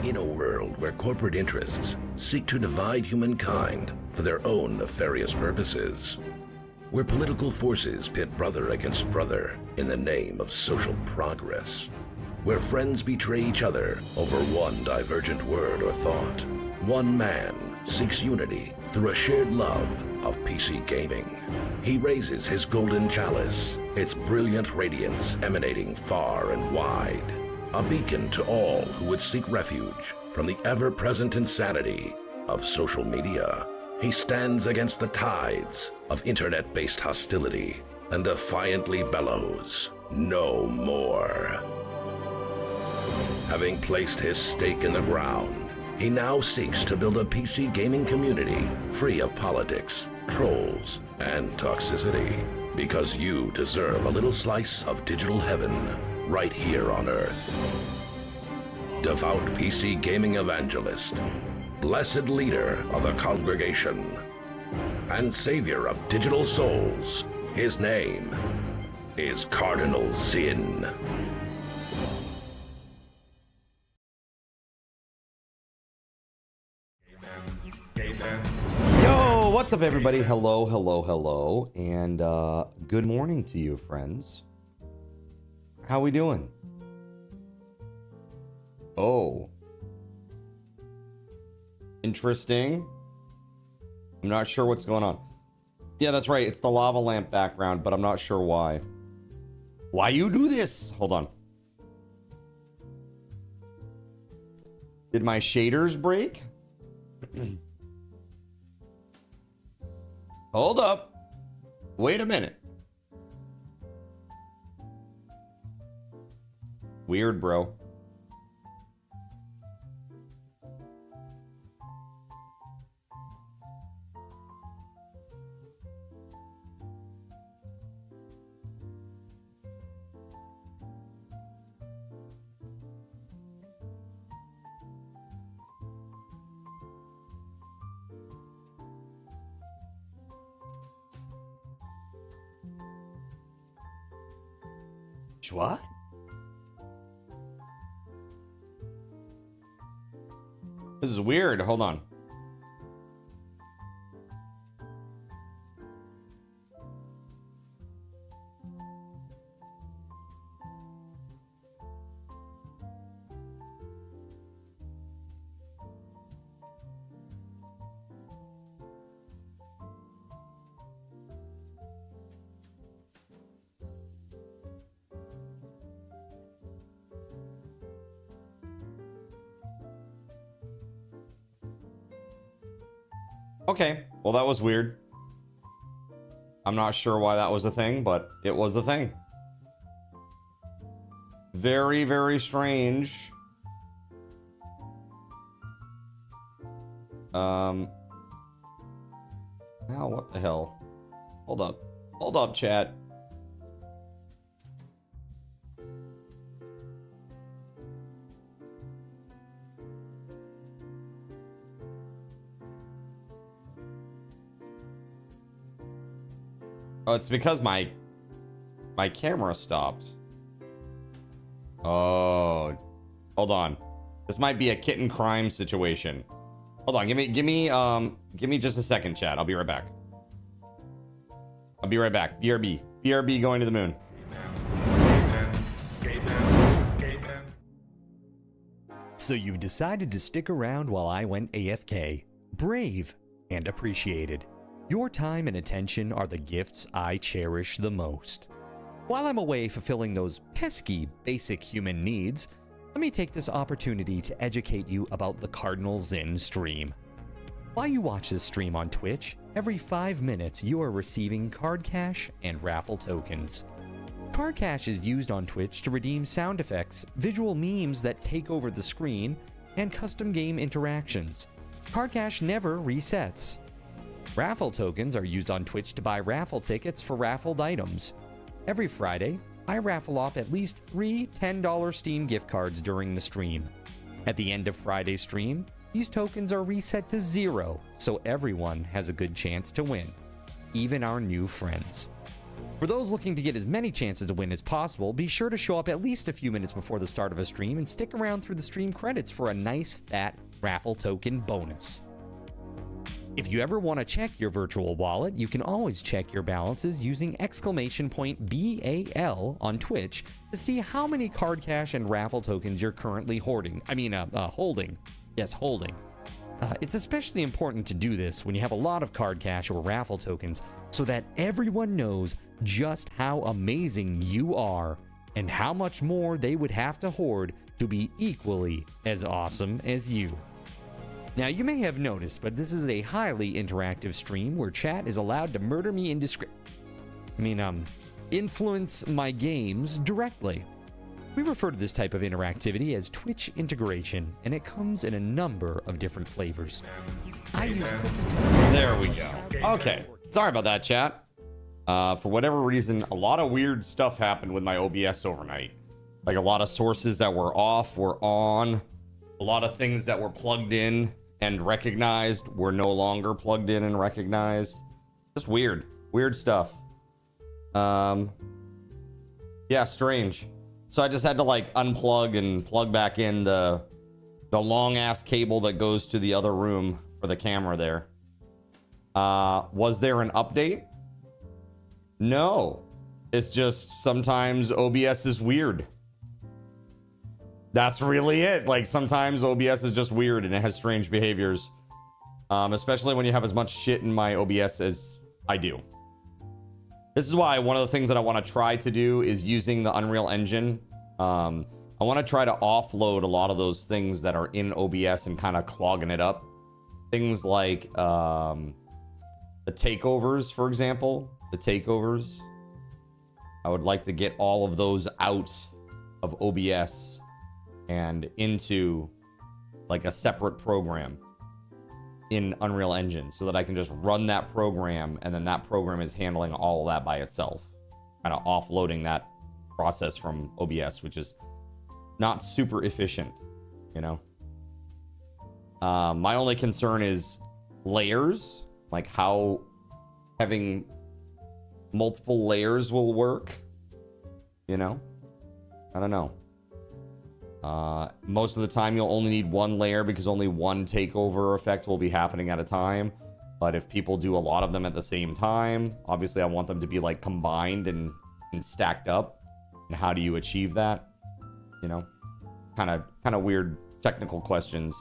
In a world where corporate interests seek to divide humankind for their own nefarious purposes, where political forces pit brother against brother in the name of social progress, where friends betray each other over one divergent word or thought, one man seeks unity through a shared love of PC gaming. He raises his golden chalice, its brilliant radiance emanating far and wide, a beacon to all who would seek refuge from the ever-present insanity of social media. He stands against the tides of internet-based hostility and defiantly bellows, "No more." Having placed his stake in the ground, he now seeks to build a PC gaming community free of politics, trolls, and toxicity, because you deserve a little slice of digital heaven right here on Earth. Devout PC gaming evangelist, blessed leader of the congregation, and savior of digital souls, his name is Cardinal Sin. Yo, what's up everybody? Hello, hello, hello, and good morning to you, friends. How we doing? Oh. Interesting. I'm not sure what's going on. Yeah, that's right. It's the lava lamp background, but I'm not sure why. Why you do this? Hold on. Did my shaders break? Hold up. Wait a minute. Weird, bro. What? This is weird. Hold on. Okay, well that was weird. I'm not sure why that was a thing, but it was a thing. Very, very strange. Now what the hell? Hold up. Hold up, chat. Oh, it's because my camera stopped. Oh, hold on. This might be a kitten crime situation. Hold on, give me just a second, chat. I'll be right back. I'll be right back. BRB. BRB going to the moon. So you've decided to stick around while I went AFK. Brave and appreciated. Your time and attention are the gifts I cherish the most. While I'm away fulfilling those pesky basic human needs, let me take this opportunity to educate you about the Cardinal Sin stream. While you watch this stream on Twitch, every 5 minutes you are receiving card cash and raffle tokens. Card cash is used on Twitch to redeem sound effects, visual memes that take over the screen, and custom game interactions. Card cash never resets. Raffle tokens are used on Twitch to buy raffle tickets for raffled items. Every Friday, I raffle off at least 3 $10 Steam gift cards during the stream. At the end of Friday's stream, these tokens are reset to 0, so everyone has a good chance to win. even our new friends. For those looking to get as many chances to win as possible, be sure to show up at least a few minutes before the start of a stream and stick around through the stream credits for a nice fat raffle token bonus. If you ever want to check your virtual wallet, you can always check your balances using !BAL on Twitch to see how many card cash and raffle tokens you're currently holding. Yes, holding. It's especially important to do this when you have a lot of card cash or raffle tokens so that everyone knows just how amazing you are and how much more they would have to hoard to be equally as awesome as you. Now, you may have noticed, but this is a highly interactive stream where chat is allowed to murder me influence my games directly. We refer to this type of interactivity as Twitch integration, and it comes in a number of different flavors. There we go. Okay. Sorry about that, chat. For whatever reason, a lot of weird stuff happened with my OBS overnight. Like a lot of sources that were off were on. A lot of things that were plugged in and recognized were no longer plugged in and recognized. Just weird. Weird stuff. Yeah, strange. So I just had to like unplug and plug back in the long ass cable that goes to the other room for the camera there. Was there an update? No. It's just sometimes OBS is weird. That's really it. Like sometimes OBS is just weird and it has strange behaviors. Especially when you have as much shit in my OBS as I do. This is why one of the things that I want to try to do is using the Unreal Engine. I want to try to offload a lot of those things that are in OBS and kind of clogging it up. Things like the takeovers, for example. The takeovers. I would like to get all of those out of OBS and into like a separate program in Unreal Engine so that I can just run that program and then that program is handling all of that by itself. Kind of offloading that process from OBS, which is not super efficient, you know? My only concern is layers, like how having multiple layers will work, you know? I don't know. Most of the time you'll only need one layer because only one takeover effect will be happening at a time. But if people do a lot of them at the same time, obviously I want them to be like combined and stacked up. And how do you achieve that? You know, kind of weird technical questions.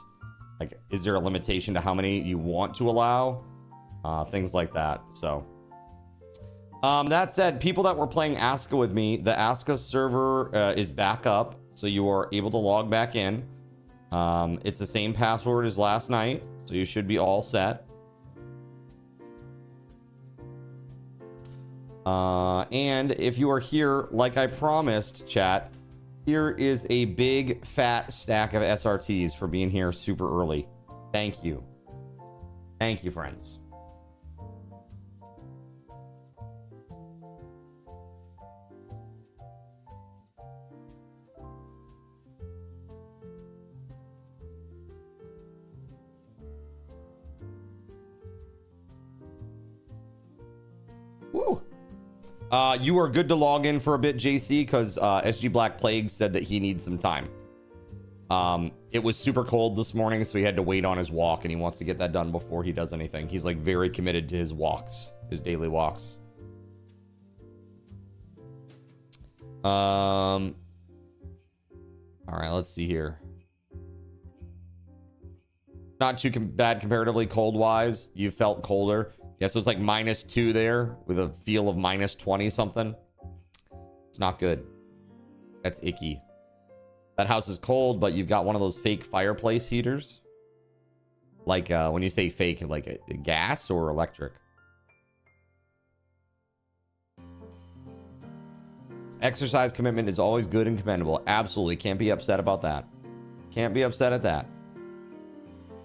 Like, is there a limitation to how many you want to allow? Things like that. So, that said, people that were playing Aska with me, the Aska server is back up. So you are able to log back in. It's the same password as last night. So you should be all set. And if you are here, like I promised, chat, here is a big fat stack of SRTs for being here super early. Thank you. Thank you, friends. Woo. You are good to log in for a bit, JC, because SG Black Plague said that he needs some time. It was super cold this morning, so he had to wait on his walk, and he wants to get that done before he does anything. He's like very committed to his walks, his daily walks. All right, let's see here. Not too bad comparatively cold-wise. You felt colder. Yeah, so it's like -2 there with a feel of -20 something. It's not good. That's icky. That house is cold, but you've got one of those fake fireplace heaters. Like when you say fake, like a gas or electric. Exercise commitment is always good and commendable. Absolutely. Can't be upset about that. Can't be upset at that.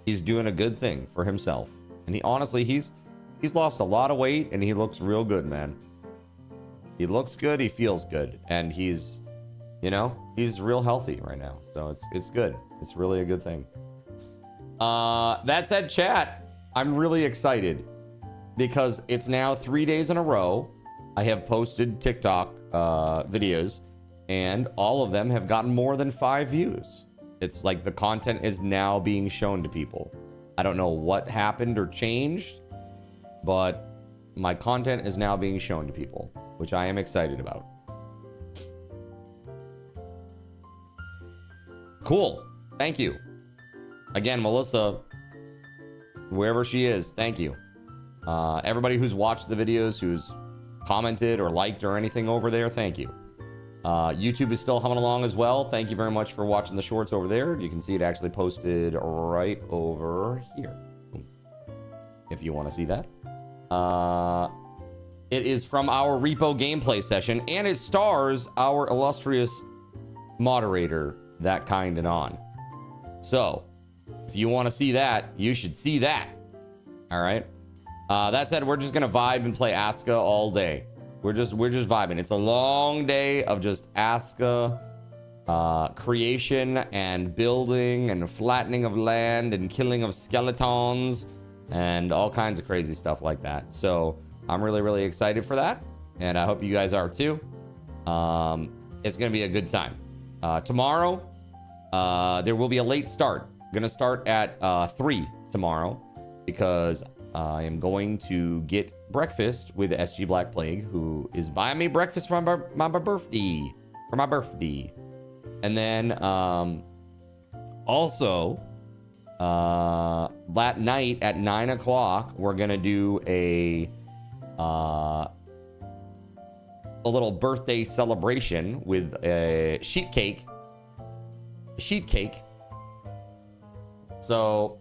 He's doing a good thing for himself. And he honestly, he's lost a lot of weight and he looks real good, man. He looks good, he feels good, and he's, you know, he's real healthy right now. So it's good. It's really a good thing. That said, chat, I'm really excited. because it's now 3 days in a row I have posted TikTok videos, and all of them have gotten more than 5 views. It's like the content is now being shown to people. I don't know what happened or changed, but my content is now being shown to people, which I am excited about. Cool. Thank you. Again, Melissa, wherever she is, thank you. Everybody who's watched the videos, who's commented or liked or anything over there, thank you. YouTube is still humming along as well. Thank you very much for watching the shorts over there. You can see it actually posted right over here, if you want to see that. It is from our repo gameplay session, and it stars our illustrious moderator, That Kind and On. So if you want to see that, you should see that. All right. That said, we're just gonna vibe and play Aska all day. We're just vibing. It's a long day of just Aska creation and building and flattening of land and killing of skeletons and all kinds of crazy stuff like that. So I'm really excited for that, and I hope you guys are too. It's gonna be a good time. Tomorrow there will be a late start. Gonna start at 3 tomorrow, because I am going to get breakfast with SG Black Plague, who is buying me breakfast for my birthday. And then also that night at 9 o'clock, we're gonna do a little birthday celebration with a sheet cake. So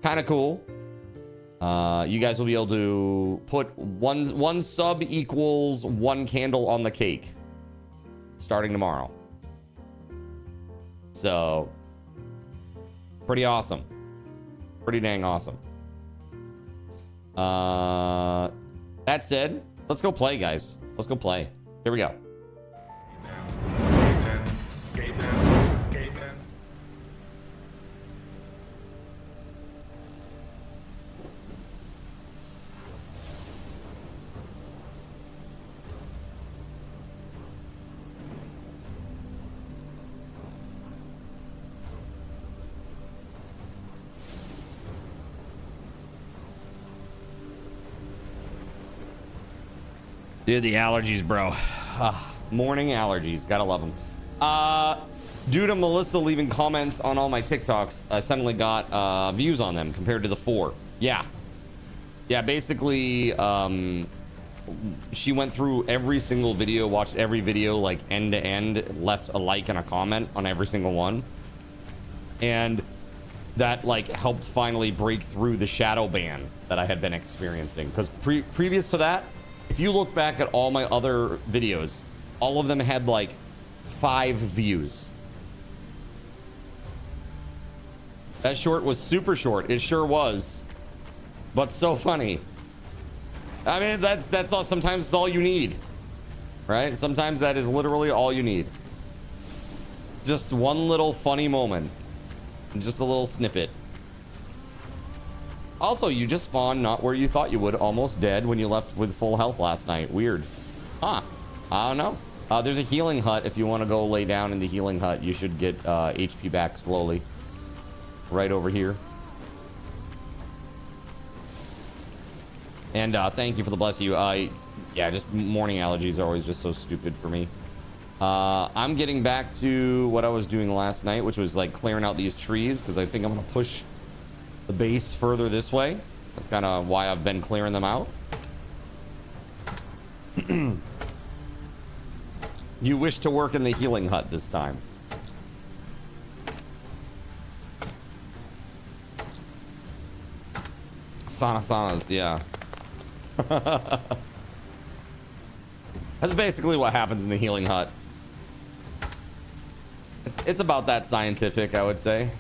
kind of cool. You guys will be able to put one sub equals 1 candle on the cake starting tomorrow. So pretty awesome. Pretty dang awesome. That said, let's go play, guys. Let's go play. Here we go. Dude, the allergies, bro. Morning allergies. Gotta love them. Due to Melissa leaving comments on all my TikToks, I suddenly got views on them compared to the 4. Yeah. Yeah, basically, she went through every single video, watched every video, like, end to end, left a like and a comment on every single one. And that, like, helped finally break through the shadow ban that I had been experiencing. Because previous to that, if you look back at all my other videos, all of them had like 5 views. That short was super short. It sure was, but so funny. I mean, that's all. Sometimes it's all you need, right? Sometimes that is literally all you need. Just one little funny moment, just a little snippet. Also, you just spawned not where you thought you would, almost dead when you left with full health last night. Weird. Huh. I don't know. There's a healing hut. If you want to go lay down in the healing hut, you should get HP back slowly. Right over here. And thank you for the bless you. Yeah, just morning allergies are always just so stupid for me. I'm getting back to what I was doing last night, which was like clearing out these trees, because I think I'm going to push the base further this way. That's kind of why I've been clearing them out. You wish to work in the healing hut this time. Saunas, yeah. That's basically what happens in the healing hut. It's about that scientific, I would say.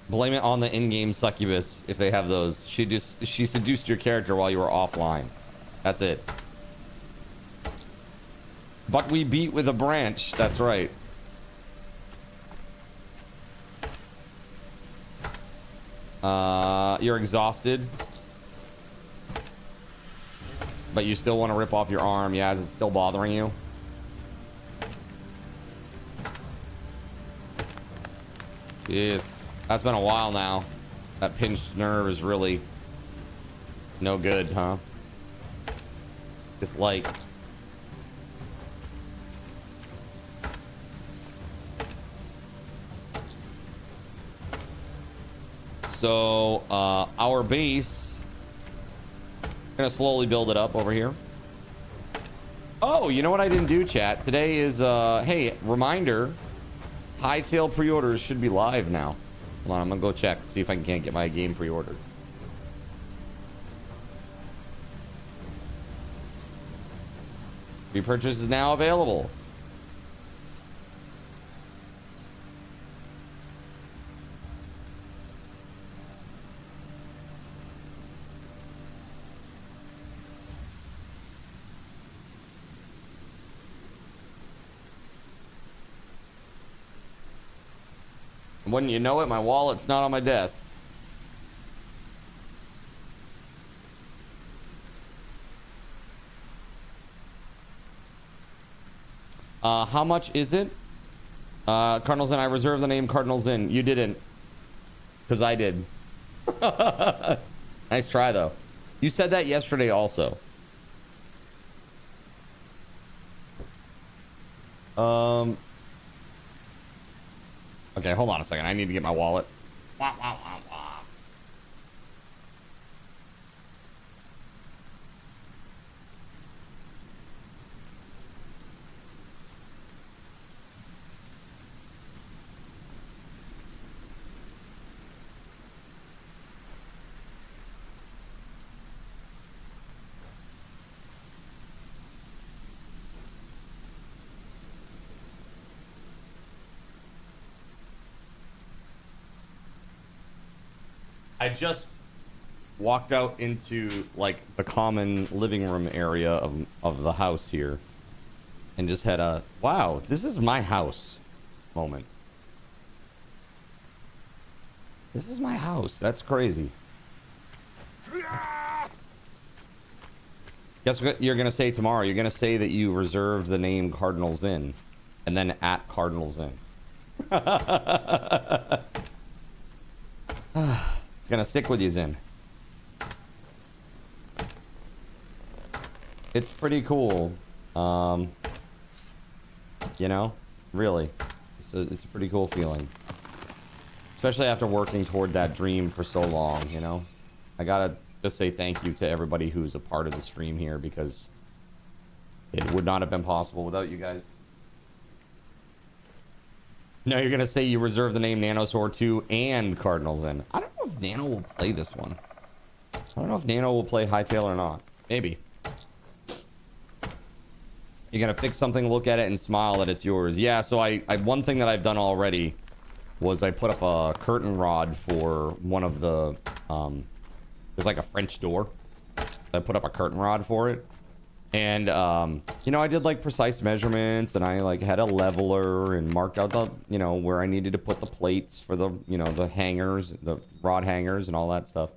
Blame it on the in-game succubus if they have those. She seduced your character while you were offline. That's it. But we beat with a branch. That's right. You're exhausted, but you still want to rip off your arm. Yeah, is it still bothering you? Yes, that's been a while now. That pinched nerve is really no good, huh? Just like... So, our base, gonna slowly build it up over here. Oh, you know what I didn't do, chat? Today is, hey, reminder, Hightail pre-orders should be live now. Hold on, I'm gonna go check, see if I can't get my game pre-ordered. Pre-purchase is now available. Wouldn't you know it, my wallet's not on my desk. How much is it? Cardinals Inn, I reserved the name Cardinals Inn. You didn't. Because I did. Nice try, though. You said that yesterday also. Okay, hold on a second. I need to get my wallet. Wah, wah, wah, wah. I just walked out into like the common living room area of the house here and just had a wow, this is my house moment. This is my house. That's crazy. Guess what you're gonna say tomorrow? You're gonna say that you reserved the name Cardinals Inn and then at Cardinals Inn. It's gonna stick with you, Zen. It's pretty cool. You know, really, it's a pretty cool feeling, especially after working toward that dream for so long. You know, I gotta just say thank you to everybody who's a part of the stream here, because it would not have been possible without you guys. No, you're gonna say you reserve the name Nanosaur 2 and Cardinals Inn. I don't know if Nano will play this one. I don't know if Nano will play Hightail or not. Maybe. You're gonna fix something, look at it, and smile that it's yours. Yeah, so I one thing that I've done already was I put up a curtain rod for one of the there's like a French door. I put up a curtain rod for it. And, you know, I did like precise measurements, and I like had a leveler and marked out the, you know, where I needed to put the plates for the, you know, the hangers, the rod hangers and all that stuff.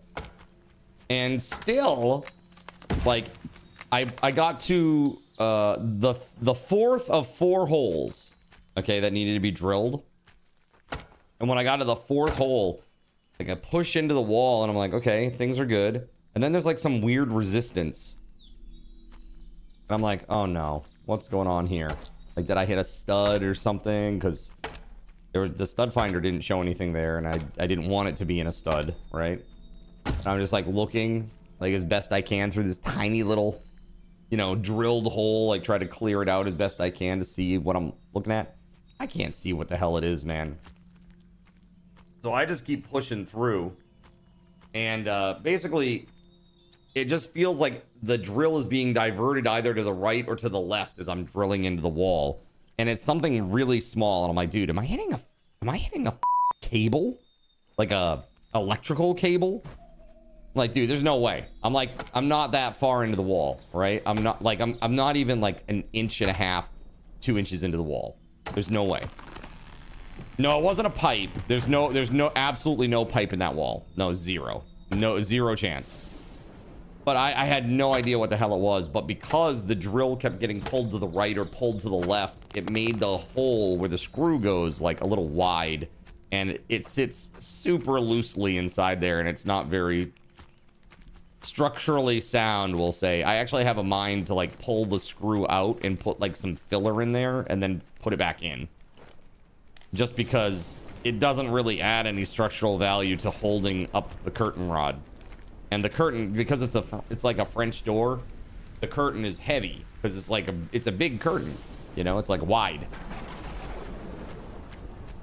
And still, like, I got to, the fourth of 4 holes, okay, that needed to be drilled. And when I got to the 4th hole, like I push into the wall and I'm like, okay, things are good. And then there's like some weird resistance. And I'm like, oh no, what's going on here? Like, did I hit a stud or something? Because the stud finder didn't show anything there, and I didn't want it to be in a stud, right? And I'm just like looking like as best I can through this tiny little, you know, drilled hole, like try to clear it out as best I can to see what I'm looking at. I can't see what the hell it is, man. So I just keep pushing through, and basically it just feels like the drill is being diverted either to the right or to the left as I'm drilling into the wall. And it's something really small. And I'm like, dude, am I hitting a cable? Like a electrical cable? Like, dude, there's no way. I'm like, I'm not that far into the wall, right? I'm not like, I'm not even like an 1.5 inches, 2 inches into the wall. There's no way. No, it wasn't a pipe. There's absolutely no pipe in that wall. No, zero chance. But I had no idea what the hell it was. But because the drill kept getting pulled to the right or pulled to the left, it made the hole where the screw goes like a little wide, and it sits super loosely inside there, and it's not very structurally sound, we'll say. I actually have a mind to like pull the screw out and put like some filler in there and then put it back in, just because it doesn't really add any structural value to holding up the curtain rod. And the curtain, because it's like a French door, the curtain is heavy because it's a big curtain, you know, it's like wide.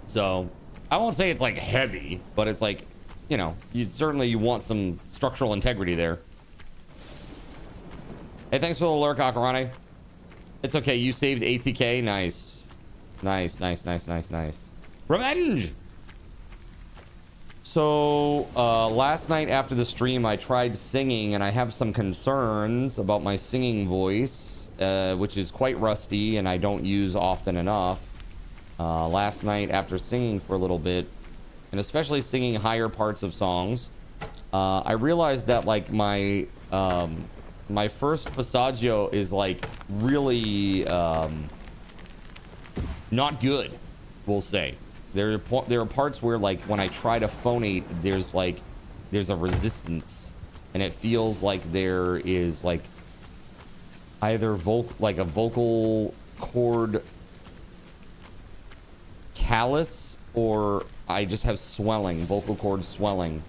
So I won't say it's like heavy, but it's like, you know, you want some structural integrity there. Hey, thanks for the lurk, Akarane. It's okay, you saved ATK. Nice. Nice. Revenge! So, last night after the stream, I tried singing, and I have some concerns about my singing voice, which is quite rusty, and I don't use often enough. Last night, after singing for a little bit, and especially singing higher parts of songs, I realized that like my first passaggio is like really not good, we'll say. There are parts where like when I try to phonate, there's a resistance, and it feels like there is like either a vocal cord callus, or I just have swelling, vocal cord swelling,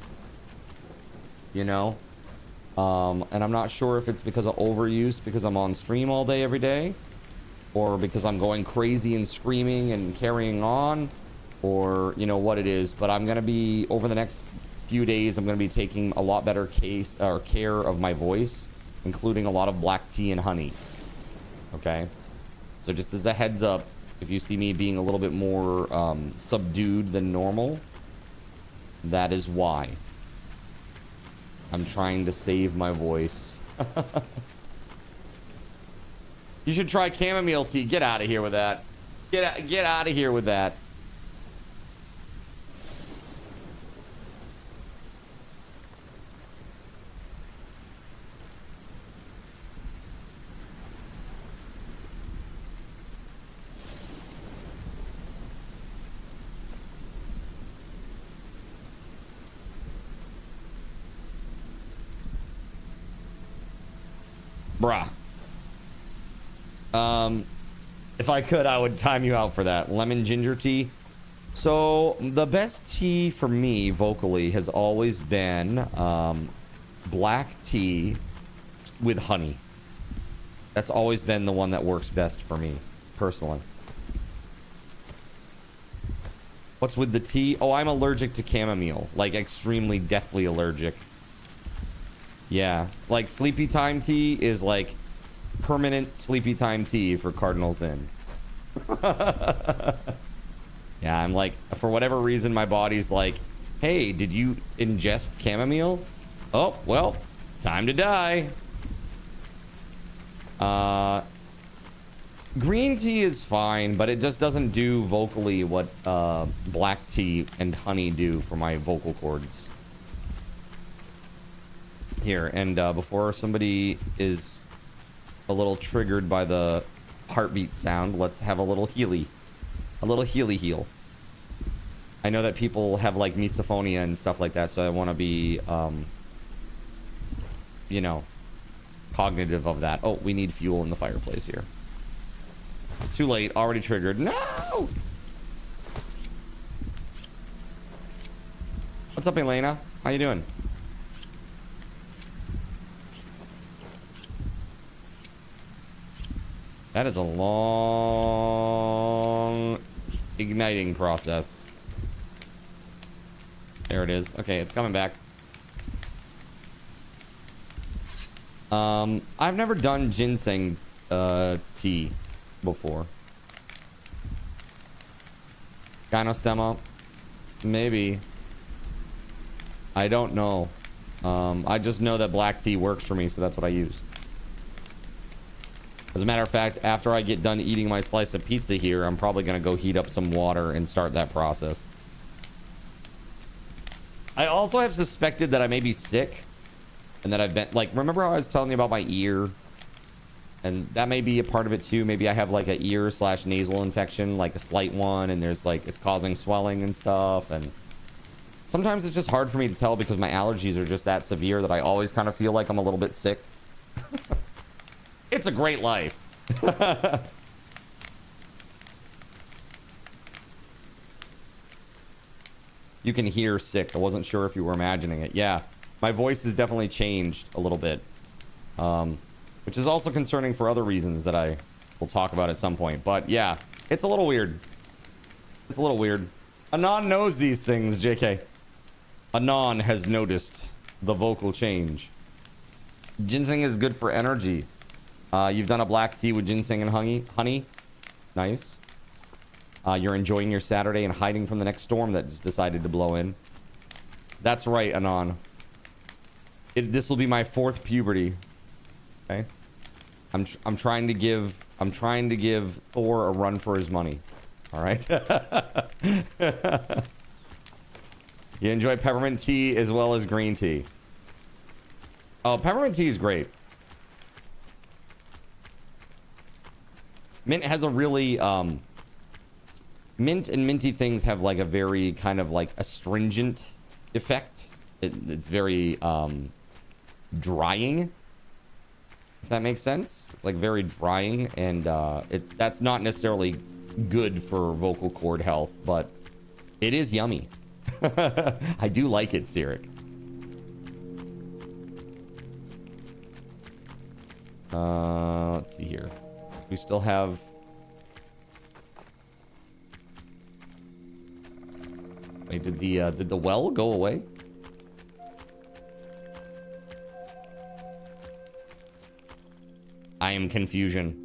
you know? And I'm not sure if it's because of overuse, because I'm on stream all day, every day, or because I'm going crazy and screaming and carrying on, or, you know, what it is. But I'm going to be, over the next few days, I'm going to be taking a lot better care of my voice, including a lot of black tea and honey. Okay? So just as a heads up, if you see me being a little bit more subdued than normal, that is why. I'm trying to save my voice. You should try chamomile tea. Get out of here with that. Get out of here with that. Bruh. If I could, I would time you out for that. Lemon ginger tea. So the best tea for me vocally has always been black tea with honey. That's always been the one that works best for me personally. What's with the tea? Oh, I'm allergic to chamomile, like extremely deathly allergic. Yeah, like sleepy time tea is like permanent sleepy time tea for Cardinals in. Yeah, I'm like, for whatever reason, my body's like, hey, did you ingest chamomile? Oh, well, time to die. Green tea is fine, but it just doesn't do vocally what black tea and honey do for my vocal cords. Here, and before somebody is a little triggered by the heartbeat sound, let's have a little healy. A little healy heal. I know that people have like misophonia and stuff like that, so I want to be, you know, cognitive of that. Oh, we need fuel in the fireplace here. Too late, already triggered. No! What's up, Elena? How you doing? That is a long igniting process. There it is. Okay, it's coming back. I've never done ginseng tea before. Gynostemma? Maybe. I don't know. I just know that black tea works for me, so that's what I use. As a matter of fact, after I get done eating my slice of pizza here, I'm probably going to go heat up some water and start that process. I also have suspected that I may be sick and that I've been like, remember how I was telling you about my ear? And that may be a part of it too. Maybe I have like an ear/nasal infection, like a slight one, and there's like, it's causing swelling and stuff. And sometimes it's just hard for me to tell because my allergies are just that severe that I always kind of feel like I'm a little bit sick. It's a great life. You can hear sick. I wasn't sure if you were imagining it. Yeah, my voice has definitely changed a little bit. Which is also concerning for other reasons that I will talk about at some point. But yeah, it's a little weird. It's a little weird. Anon knows these things, JK. Anon has noticed the vocal change. Ginseng is good for energy. You've done a black tea with ginseng and honey. Nice. You're enjoying your Saturday and hiding from the next storm that's decided to blow in. That's right, Anon. This will be my 4th puberty. Okay. I'm trying to give Thor a run for his money. All right. You enjoy peppermint tea as well as green tea. Oh, peppermint tea is great. Mint has a really mint and minty things have like a very kind of like astringent effect. It's very drying. If that makes sense. It's like very drying, and that's not necessarily good for vocal cord health, but it is yummy. I do like it, Cyric. Let's see here. We still have... Wait, did the well go away? I am confusion.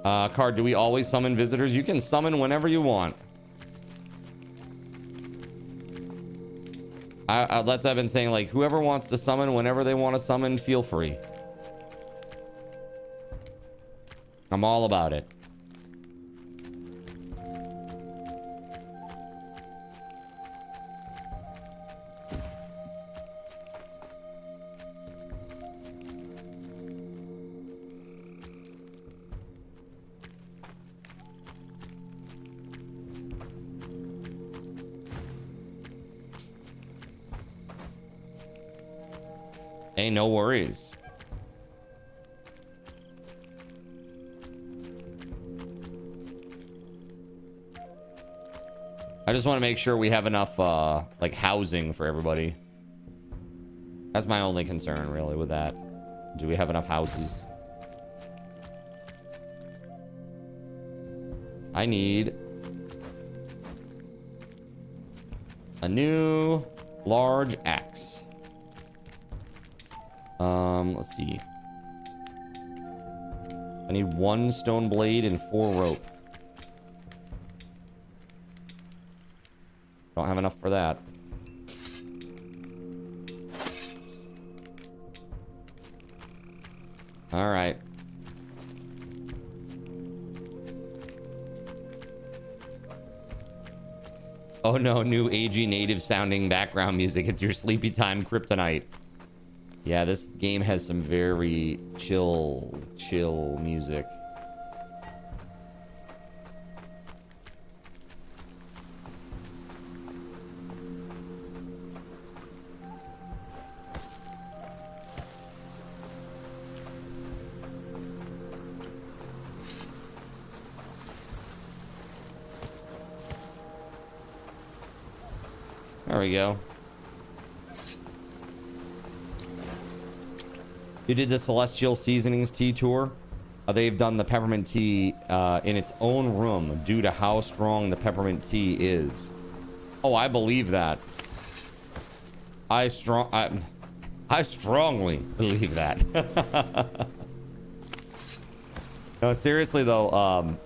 Card, do we always summon visitors? You can summon whenever you want. That's I've been saying, like, whoever wants to summon whenever they want to summon, feel free. I'm all about it. Hey, no worries. I just want to make sure we have enough, like, housing for everybody. That's my only concern, really, with that. Do we have enough houses? I need a new large axe. Let's see. I need 1 stone blade and 4 rope. Don't have enough for that. All right. Oh no, new AG native sounding background music. It's your sleepy time kryptonite. Yeah, this game has some very chill music. There we go. You did the Celestial Seasonings tea tour. They've done the peppermint tea in its own room due to how strong the peppermint tea is. Oh, I believe that. I strongly believe that. No, seriously though,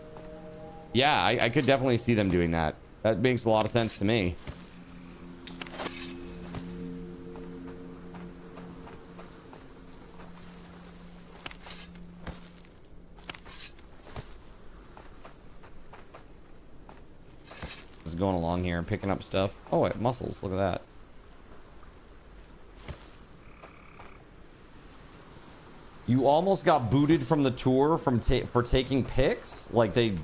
yeah, I could definitely see them doing that. That makes a lot of sense to me. going along here, picking up stuff. Oh, wait, mussels. Look at that. You almost got booted from the tour for taking pics? Like they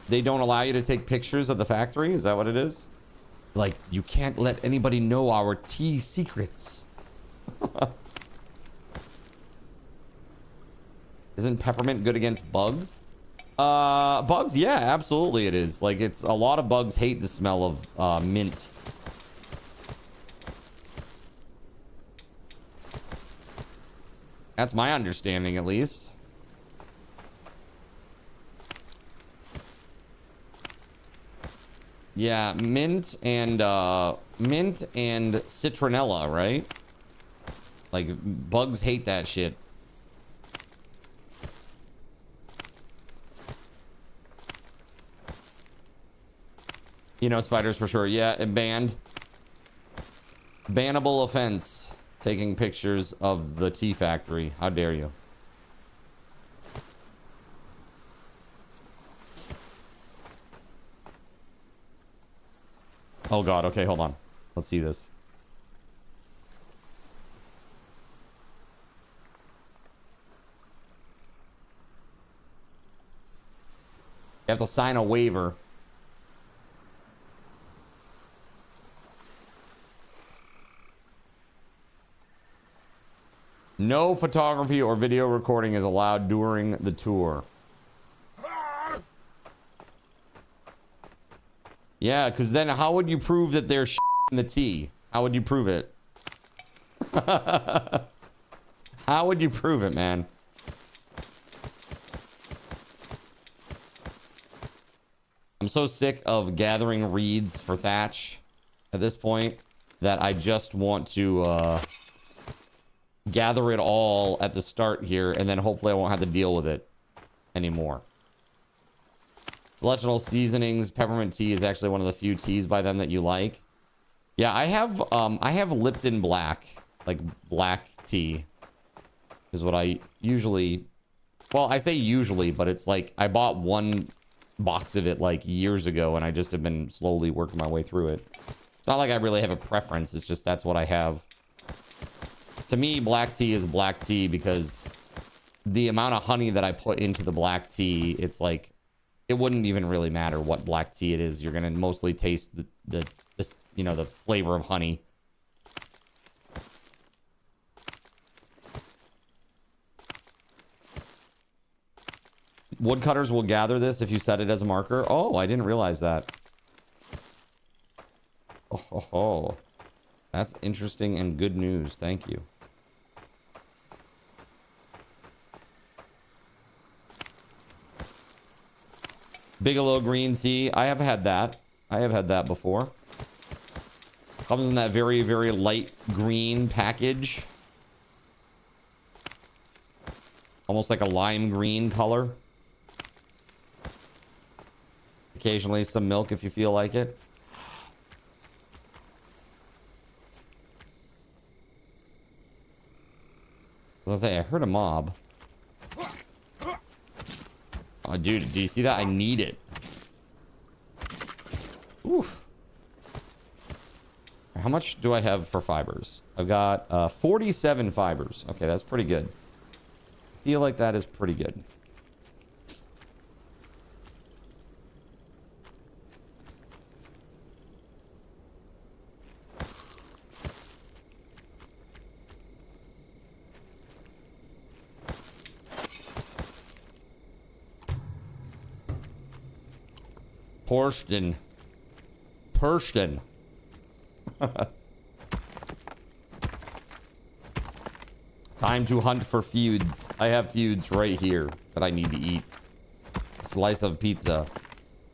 don't allow you to take pictures of the factory? Is that what it is? Like, you can't let anybody know our tea secrets. Isn't peppermint good against bugs? Bugs, yeah, absolutely it is. Like, it's a lot of bugs hate the smell of mint. That's my understanding, at least. Yeah, mint and citronella, right? Like, bugs hate that shit. You know, spiders for sure. Yeah, it banned. Bannable offense. Taking pictures of the tea factory. How dare you? Oh god, okay, hold on. Let's see this. You have to sign a waiver. No photography or video recording is allowed during the tour. Yeah, because then how would you prove that they're in the tea? How would you prove it? How would you prove it, man? I'm so sick of gathering reeds for thatch at this point that I just want to gather it all at the start here, and then hopefully I won't have to deal with it anymore. Celestial Seasonings peppermint tea is actually one of the few teas by them that you like. Yeah, I have Lipton Black, like black tea is what I usually, well, I say usually, but it's like I bought one box of it like years ago and I just have been slowly working my way through it. It's not like I really have a preference, it's just that's what I have. To me, black tea is black tea because the amount of honey that I put into the black tea, it's like, it wouldn't even really matter what black tea it is. You're going to mostly taste the you know, the flavor of honey. Woodcutters will gather this if you set it as a marker. Oh, I didn't realize that. Oh, that's interesting and good news. Thank you. Bigelow green tea. I have had that. I have had that before. Comes in that very, very light green package. Almost like a lime green color. Occasionally some milk if you feel like it. As I say, I heard a mob. Oh, dude, do you see that? I need it. Oof. How much do I have for fibers? I've got 47 fibers. Okay, that's pretty good. I feel like that is pretty good. Porsten. Time to hunt for feuds. I have feuds right here that I need to eat. Slice of pizza.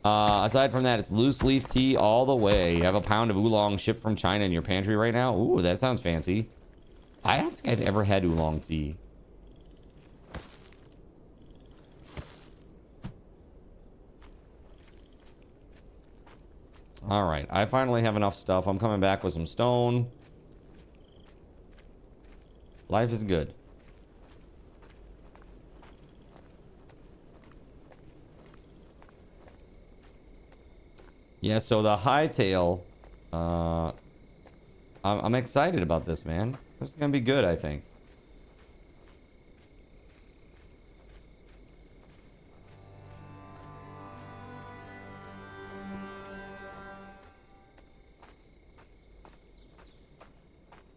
Aside from that, it's loose leaf tea all the way. You have a pound of oolong shipped from China in your pantry right now. Ooh, that sounds fancy. I don't think I've ever had oolong tea. All right, I finally have enough stuff. I'm coming back with some stone. Life is good. Yeah, so the hightail, I'm excited about this, man. This is gonna be good, I think.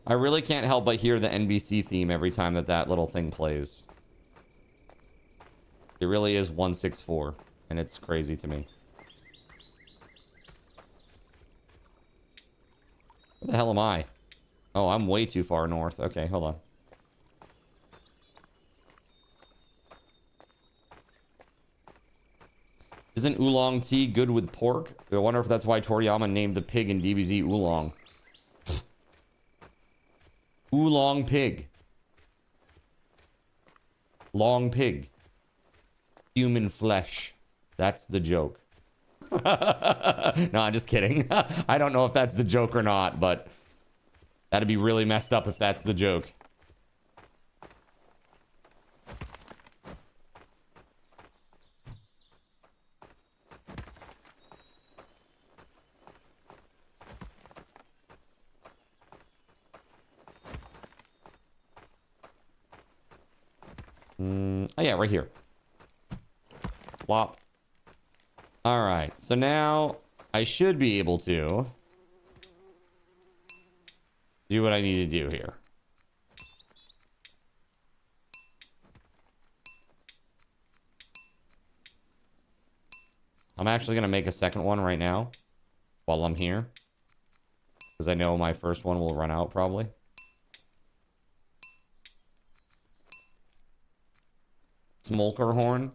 I really can't help but hear the NBC theme every time that little thing plays. It really is 164, and it's crazy to me. Where the hell am I? Oh, I'm way too far north. Okay, hold on. Isn't oolong tea good with pork? I wonder if that's why Toriyama named the pig in DBZ Oolong. Oolong pig. Long pig. Human flesh. That's the joke. No, I'm just kidding. I don't know if that's the joke or not, but that'd be really messed up if that's the joke. Oh yeah, right here. Plop. All right, so now I should be able to do what I need to do here. I'm actually gonna make a second one right now while I'm here, because I know my first one will run out probably. Smolker horn.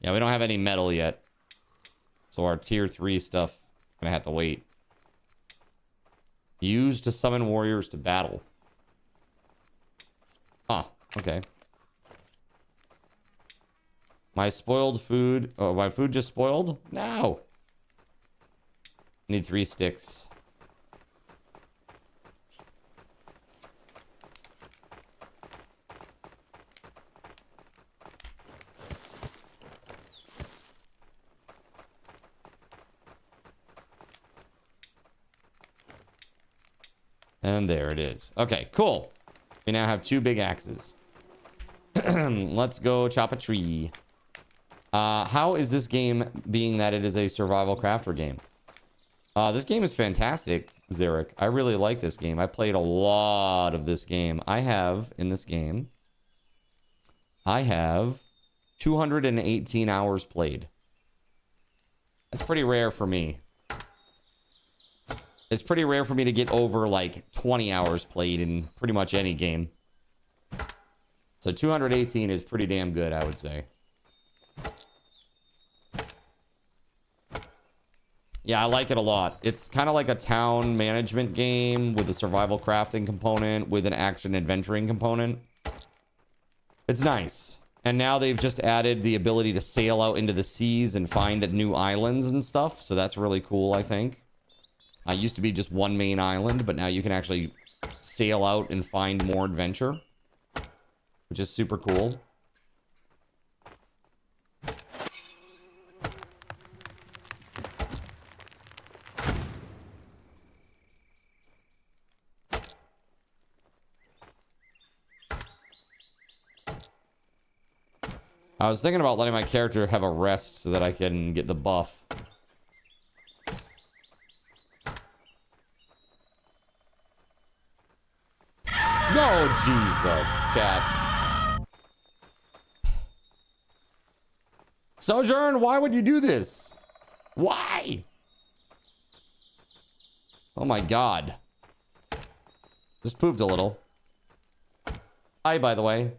Yeah, we don't have any metal yet, so our tier 3 stuff gonna have to wait. Used to summon warriors to battle. Huh, okay. My spoiled food. Oh, my food just spoiled? No. Need 3 sticks. And there it is. Okay, cool. We now have 2 big axes. Let's go chop a tree. How is this game, being that it is a survival crafter game? This game is fantastic, Zarek. I really like this game. I played a lot of this game. I have 218 hours played. That's pretty rare for me. It's pretty rare for me to get over like 20 hours played in pretty much any game. So 218 is pretty damn good, I would say. Yeah, I like it a lot. It's kind of like a town management game with a survival crafting component, with an action adventuring component. It's nice. And now they've just added the ability to sail out into the seas and find new islands and stuff. So that's really cool, I think. It used to be just one main island, but now you can actually sail out and find more adventure, which is super cool. I was thinking about letting my character have a rest so that I can get the buff. No, Jesus, chat. Sojourn, why would you do this? Why? Oh my God. Just pooped a little. Hi, by the way.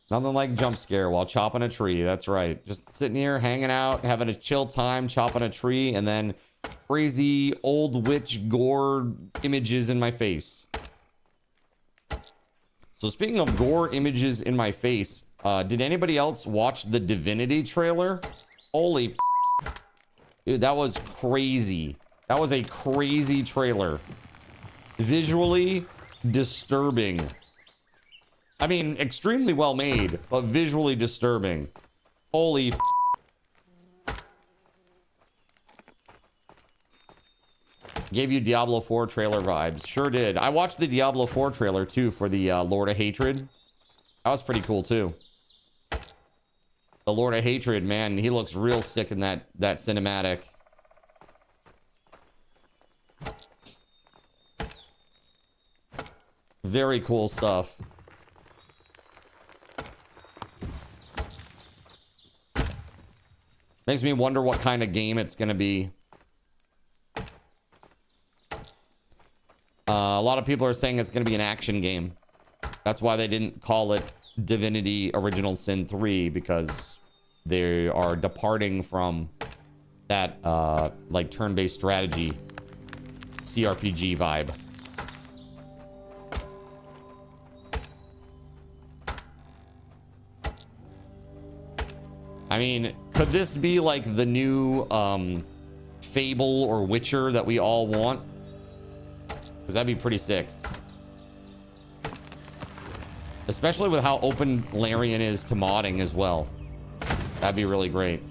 Nothing like jump scare while chopping a tree. That's right. Just sitting here, hanging out, having a chill time, chopping a tree, and then crazy old witch gore images in my face. So speaking of gore images in my face, did anybody else watch the Divinity trailer? Holy dude, that was crazy. That was a crazy trailer. Visually disturbing. I mean, extremely well made, but visually disturbing. Holy f. Gave you Diablo 4 trailer vibes. Sure did. I watched the Diablo 4 trailer too for the Lord of Hatred. That was pretty cool too. The Lord of Hatred, man, he looks real sick in that cinematic. Very cool stuff. Makes me wonder what kind of game it's going to be. A lot of people are saying it's going to be an action game. That's why they didn't call it Divinity Original Sin 3, because they are departing from that like turn-based strategy CRPG vibe. I mean, could this be like the new Fable or Witcher that we all want? Because that'd be pretty sick. Especially with how open Larian is to modding as well. That'd be really great.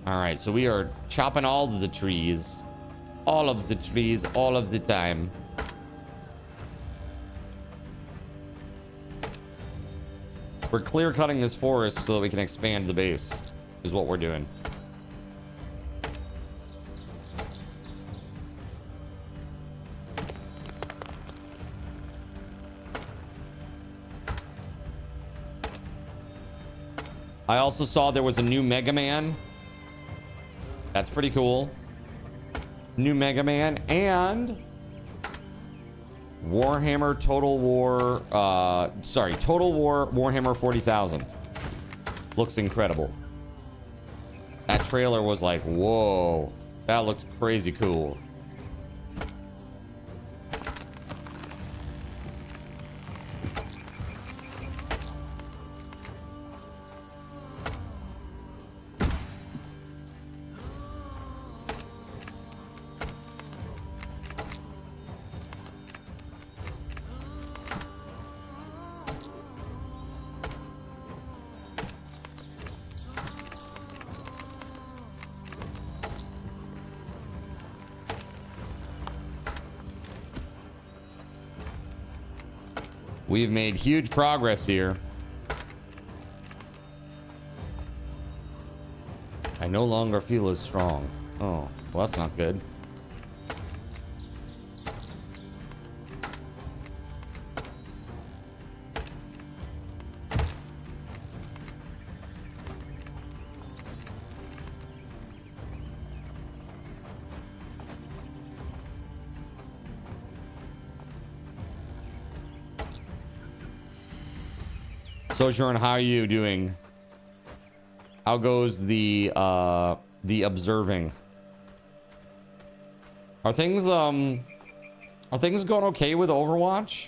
Alright, so we are chopping all the trees. All of the trees, all of the time. We're clear cutting this forest so that we can expand the base, is what we're doing. I also saw there was a new Mega Man. That's pretty cool. New Mega Man and Warhammer Total War, Total War Warhammer 40,000. Looks incredible. That trailer was like, whoa, that looked crazy cool. We've made huge progress here. I no longer feel as strong. Oh, well, that's not good. Sojourn, how are you doing? How goes the observing? Are things going okay with Overwatch?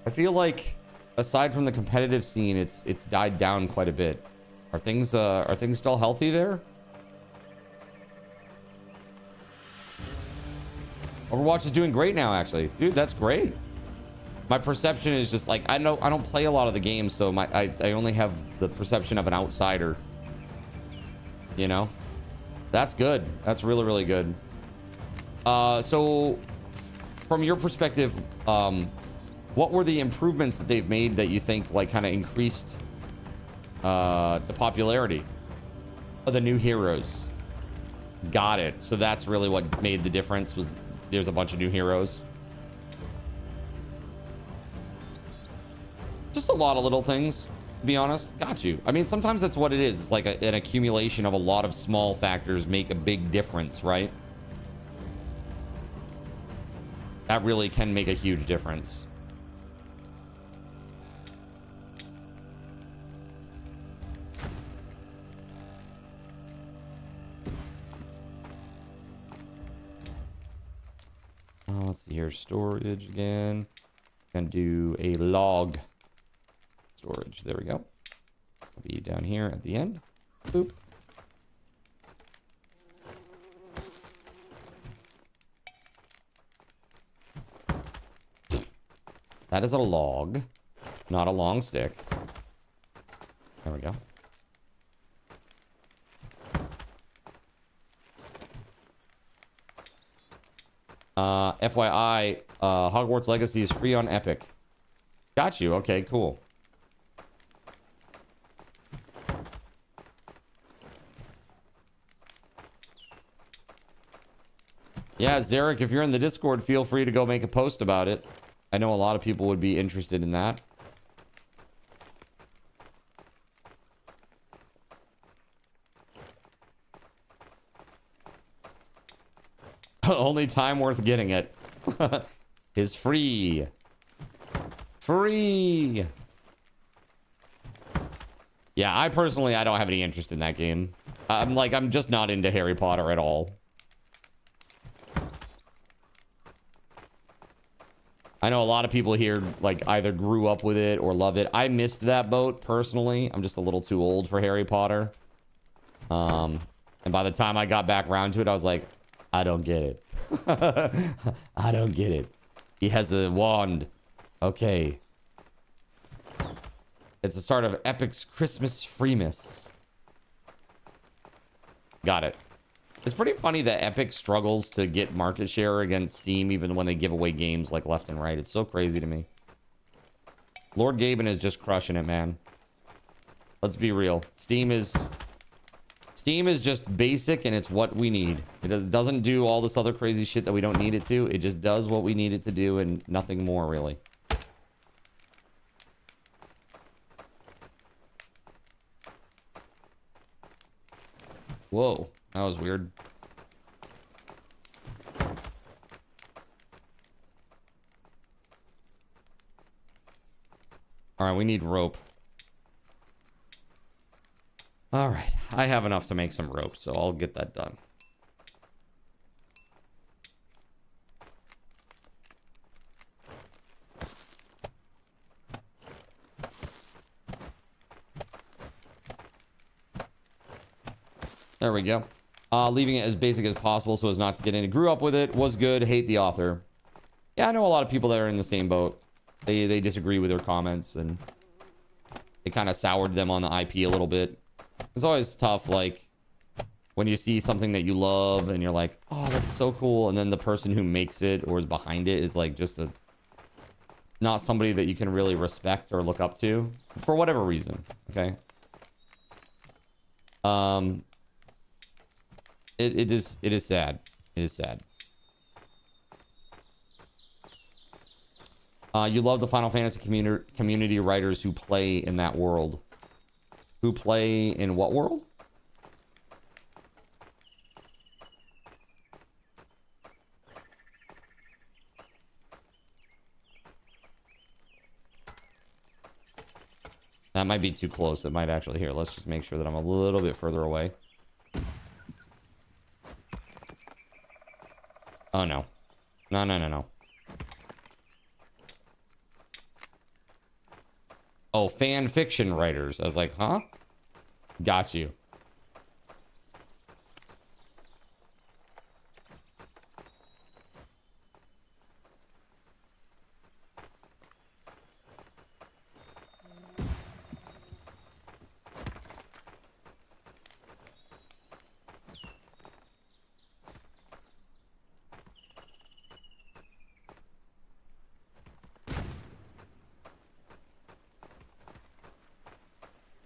I feel like aside from the competitive scene, it's died down quite a bit. Are things still healthy there? Overwatch is doing great now, actually. Dude, that's great. My perception is just like, I don't play a lot of the games, so I only have the perception of an outsider. You know? That's good. That's really, really good. So from your perspective, what were the improvements that they've made that you think like kind of increased the popularity of the new heroes? Got it. So that's really what made the difference, was there's a bunch of new heroes. Just a lot of little things, to be honest. Got you. I mean, sometimes that's what it is. It's like an accumulation of a lot of small factors make a big difference, right? That really can make a huge difference. Let's see here, storage again. Gonna do a log storage. There we go. I'll be down here at the end. Boop. That is a log, not a long stick. There we go. FYI, Hogwarts Legacy is free on Epic. Got you. Okay, cool. Yeah, Zarek, if you're in the Discord, feel free to go make a post about it. I know a lot of people would be interested in that. Only time worth getting it is free. Free. Yeah, I don't have any interest in that game. I'm just not into Harry Potter at all. I know a lot of people here like either grew up with it or love it. I missed that boat personally. I'm just a little too old for Harry Potter. And by the time I got back around to it, I was like, I don't get it. I don't get it. He has a wand. Okay. It's the start of Epic's Christmas Freemas. Got it. It's pretty funny that Epic struggles to get market share against Steam even when they give away games like left and right. It's so crazy to me. Lord Gaben is just crushing it, man. Let's be real. Steam is just basic and it's what we need. It doesn't do all this other crazy shit that we don't need it to. It just does what we need it to do and nothing more, really. Whoa, that was weird. All right, we need rope. All right, I have enough to make some rope, so I'll get that done. There we go. Leaving it as basic as possible so as not to get into. Grew up with it, was good, hate the author. Yeah, I know a lot of people that are in the same boat. They disagree with their comments and they kind of soured them on the IP a little bit. It's always tough, like, when you see something that you love and you're like, oh, that's so cool. And then the person who makes it or is behind it is like just not somebody that you can really respect or look up to for whatever reason. Okay. It is sad. It is sad. You love the Final Fantasy community writers who play in that world. Who play in what world? That might be too close. It might actually... Here, let's just make sure that I'm a little bit further away. Oh, no. No, no, no, no. Oh, fan fiction writers. I was like, huh? Got you.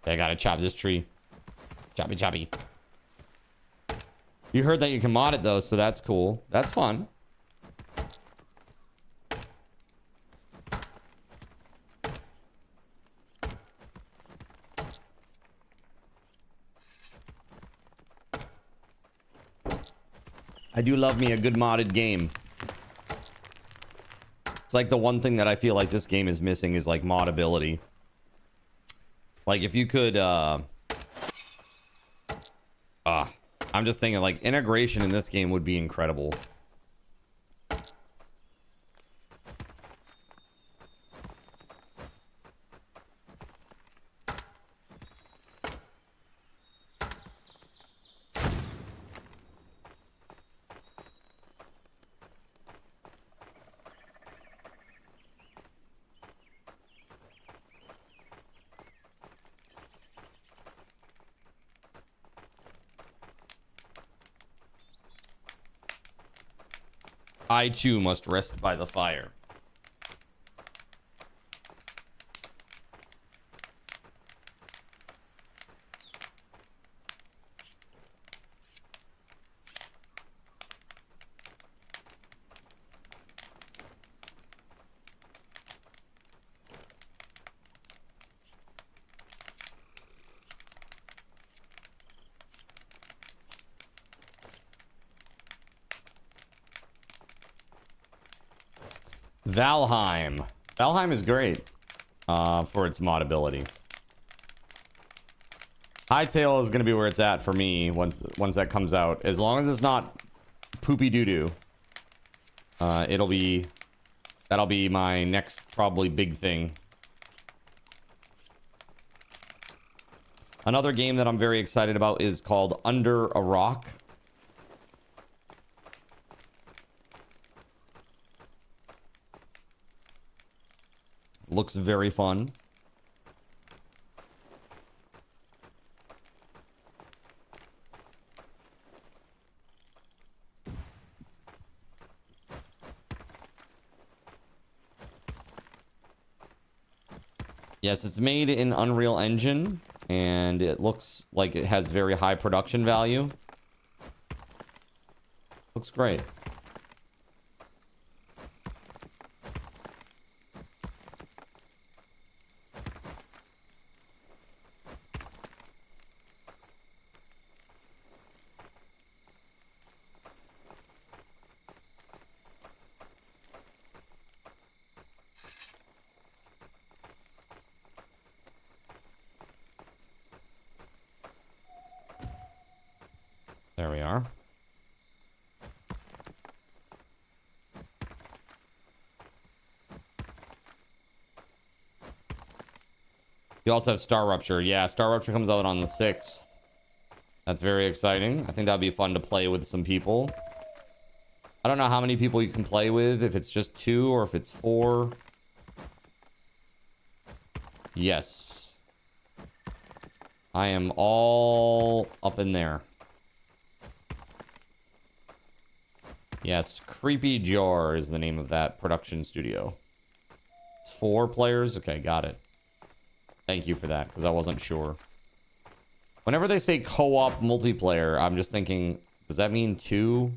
I gotta chop this tree. Choppy, choppy. You heard that you can mod it, though, so that's cool. That's fun. I do love me a good modded game. It's like the one thing that I feel like this game is missing is like modability. Like if you could I'm just thinking like integration in this game would be incredible. I too must rest by the fire. Valheim. Valheim is great for its modability. Hightail is going to be where it's at for me once that comes out. As long as it's not poopy doo-doo, that'll be my next probably big thing. Another game that I'm very excited about is called Under a Rock. Looks very fun. Yes, it's made in Unreal Engine, and it looks like it has very high production value. Looks great. There we are. You also have Star Rupture. Yeah, Star Rupture comes out on the 6th. That's very exciting. I think that'd be fun to play with some people. I don't know how many people you can play with, if it's just 2 or if it's 4. Yes. I am all up in there. Yes, Creepy Jar is the name of that production studio. It's 4 players? Okay, got it. Thank you for that, because I wasn't sure. Whenever they say co-op multiplayer, I'm just thinking, does that mean 2?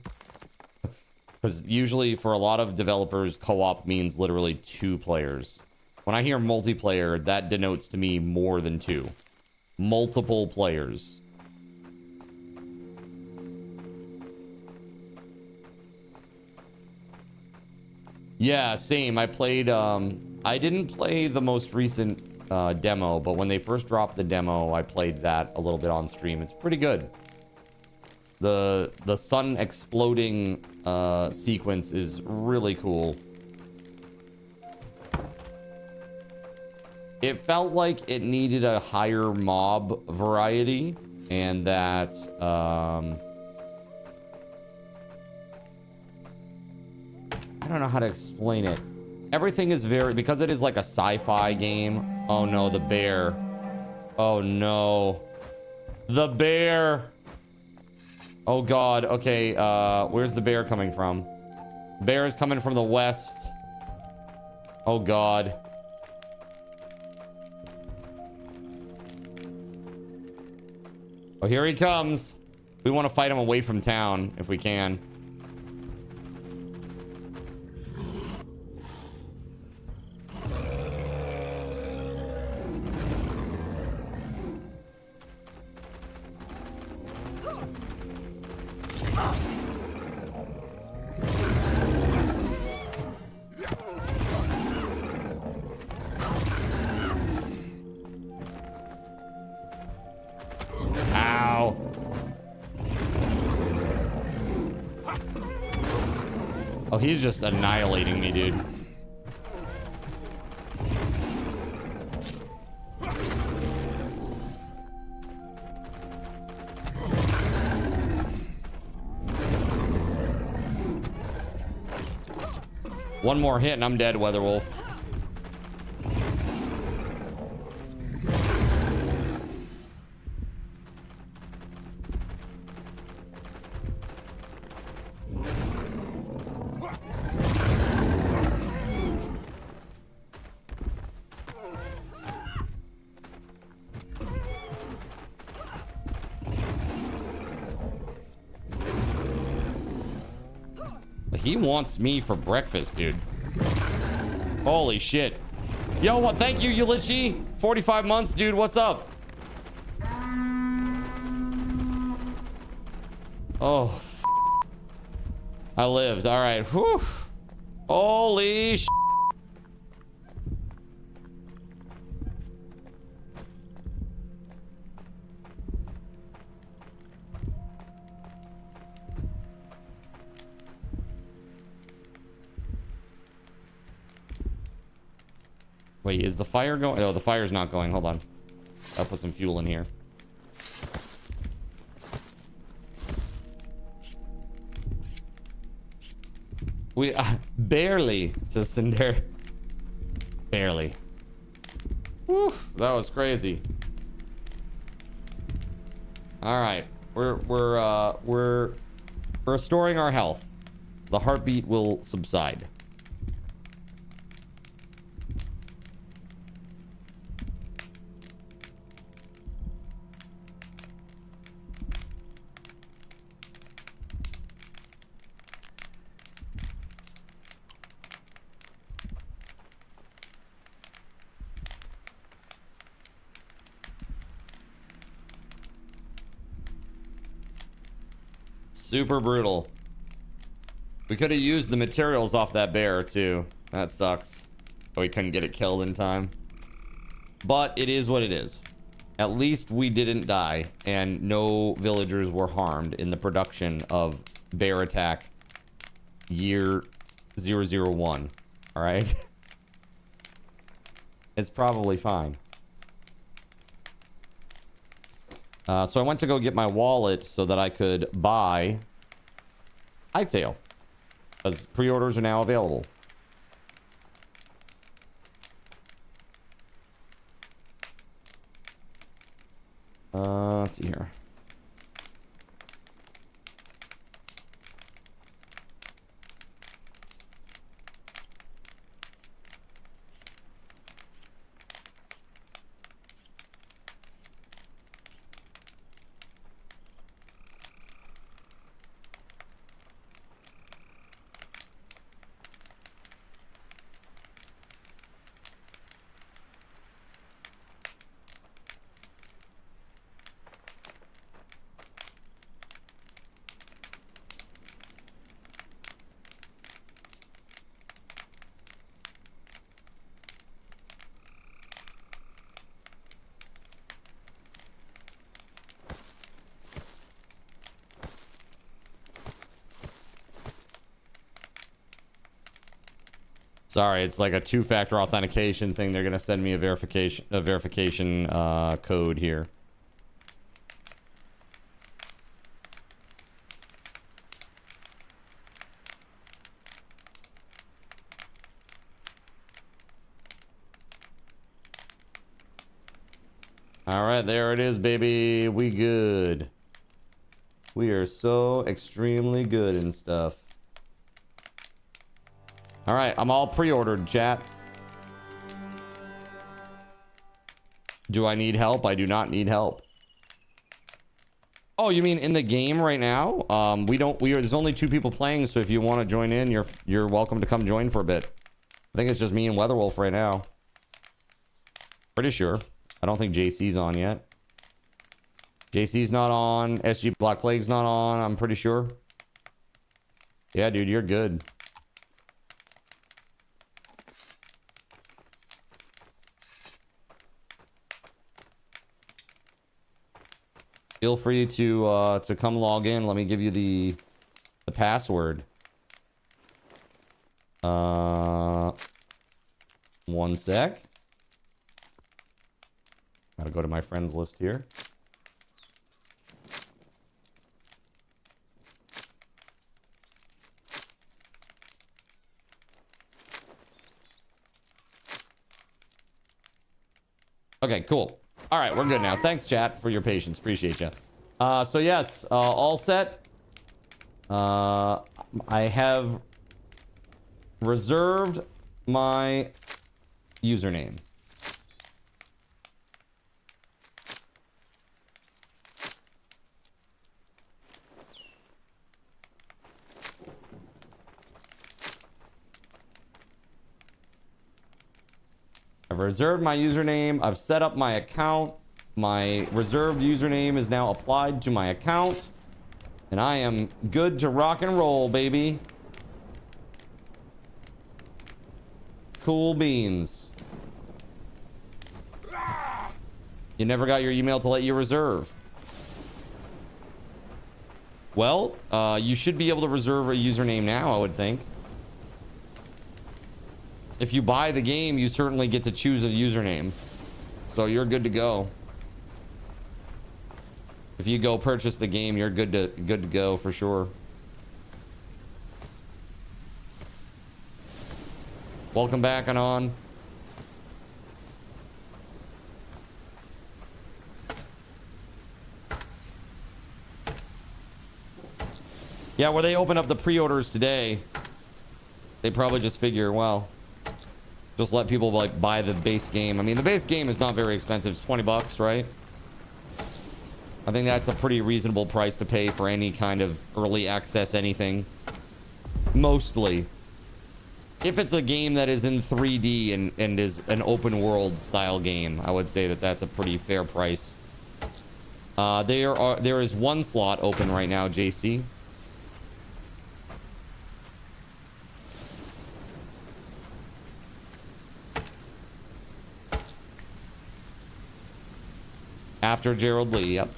Because usually for a lot of developers, co-op means literally 2 players. When I hear multiplayer, that denotes to me more than 2. Multiple players. Yeah, same. I played, I didn't play the most recent demo, but when they first dropped the demo, I played that a little bit on stream. It's pretty good. The sun exploding sequence is really cool. It felt like it needed a higher mob variety, and that I don't know how to explain it. Everything is very, because it is like a sci-fi game. Oh no, the bear. Oh no. The bear. Oh god. Okay, where's the bear coming from? Bear is coming from the west. Oh god. Oh, here he comes. We want to fight him away from town if we can. Oh, he's just annihilating me, dude. One more hit and I'm dead, WeatherWolf. He wants me for breakfast, dude. Holy shit. Yo, what? Thank you, Yulichi. 45 months, dude. What's up? Oh, I lived. All right. Whew. Holy shit. Wait, is the fire going? No, the fire's not going. Hold on. I'll put some fuel in here. We barely, says Cinder. Barely. Whew, that was crazy. All right, we're restoring our health. The heartbeat will subside. Super brutal. We could have used the materials off that bear too. That sucks. But we couldn't get it killed in time. But it is what it is. At least we didn't die and no villagers were harmed in the production of Bear Attack year 001. All right. It's probably fine. So I went to go get my wallet so that I could buy Hightail, as pre-orders are now available. Let's see here. Sorry, it's like a two-factor authentication thing. They're gonna send me a verification code here. All right, there it is, baby. We good. We are so extremely good and stuff. All right, I'm all pre-ordered, chat. Do I need help? I do not need help. Oh, you mean in the game right now? There's only 2 people playing, so if you want to join in, you're welcome to come join for a bit. I think it's just me and WeatherWolf right now. Pretty sure. I don't think JC's on yet. JC's not on. SG Black Plague's not on, I'm pretty sure. Yeah, dude, you're good. Feel free to come log in. Let me give you the password. 1 sec. Gotta go to my friends list here. Okay, cool. All right, we're good now. Thanks, chat, for your patience. Appreciate you. So yes, all set. I have reserved my username. I've reserved my username. I've set up my account. My reserved username is now applied to my account. And I am good to rock and roll, baby. Cool beans. You never got your email to let you reserve. Well, you should be able to reserve a username now, I would think. If you buy the game, you certainly get to choose a username. So you're good to go. If you go purchase the game, you're good to go for sure. Welcome back, Anon. Yeah, where they open up the pre-orders today, they probably just figure, well, just let people like buy the base game. I mean, the base game is not very expensive. It's 20 bucks, right? I think that's a pretty reasonable price to pay for any kind of early access anything. Mostly. If it's a game that is in 3D and is an open world style game, I would say that that's a pretty fair price. There is one slot open right now, JC. After Gerald Lee, yep.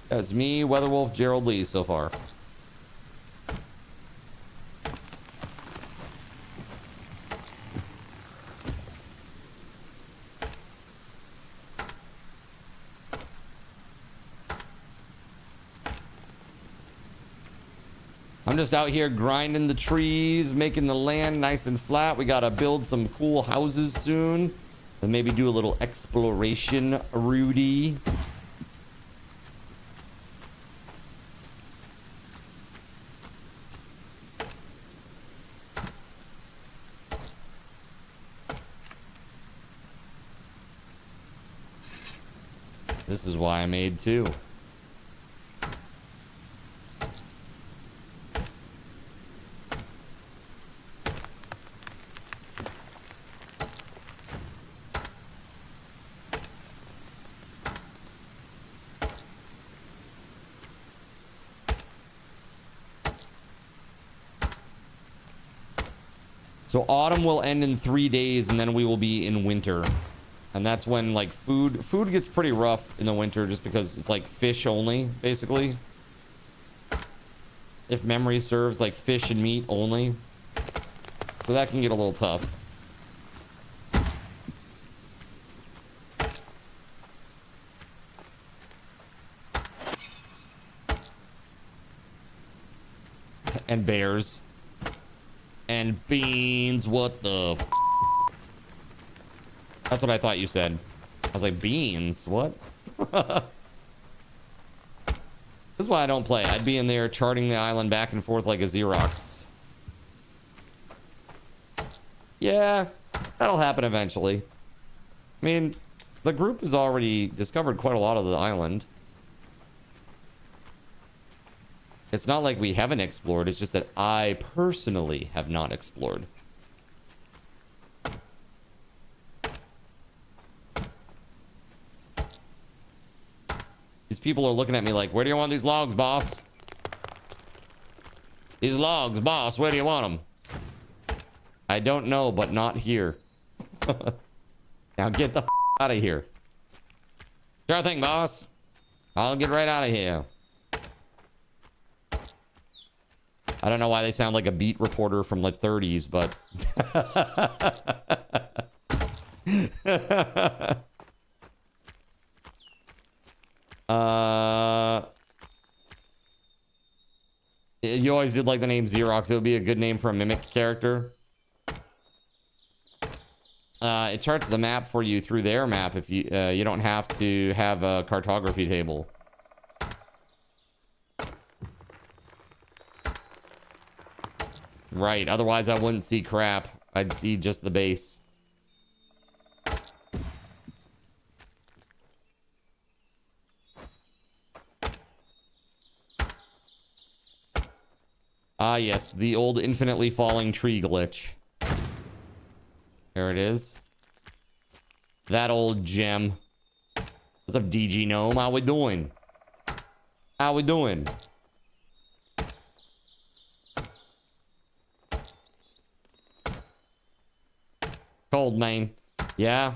That's me, WeatherWolf, Gerald Lee so far. I'm just out here grinding the trees, making the land nice and flat. We gotta build some cool houses soon. And maybe do a little exploration, Rudy. This is why I made two. So autumn will end in 3 days, and then we will be in winter. And that's when, like, food gets pretty rough in the winter just because it's, like, fish only, basically. If memory serves, like, fish and meat only. So that can get a little tough. And bears. And beans, what the f. That's what I thought you said. I was like, beans? What? This is why I don't play. I'd be in there charting the island back and forth like a Xerox. Yeah, that'll happen eventually. I mean, the group has already discovered quite a lot of the island. It's not like we haven't explored. It's just that I personally have not explored. These people are looking at me like, where do you want these logs, boss? These logs, boss, where do you want them? I don't know, but not here. Now get the f out of here. Sure thing, boss. I'll get right out of here. I don't know why they sound like a beat reporter from the 30s, but... You always did like the name Xerox. It would be a good name for a mimic character. It charts the map for you through their map if you you don't have to have a cartography table. Right, otherwise I wouldn't see crap. I'd see just the base. Ah, yes, the old infinitely falling tree glitch. There it is. That old gem. What's up, DG Gnome? How we doing? How we doing? Cold, man. Yeah.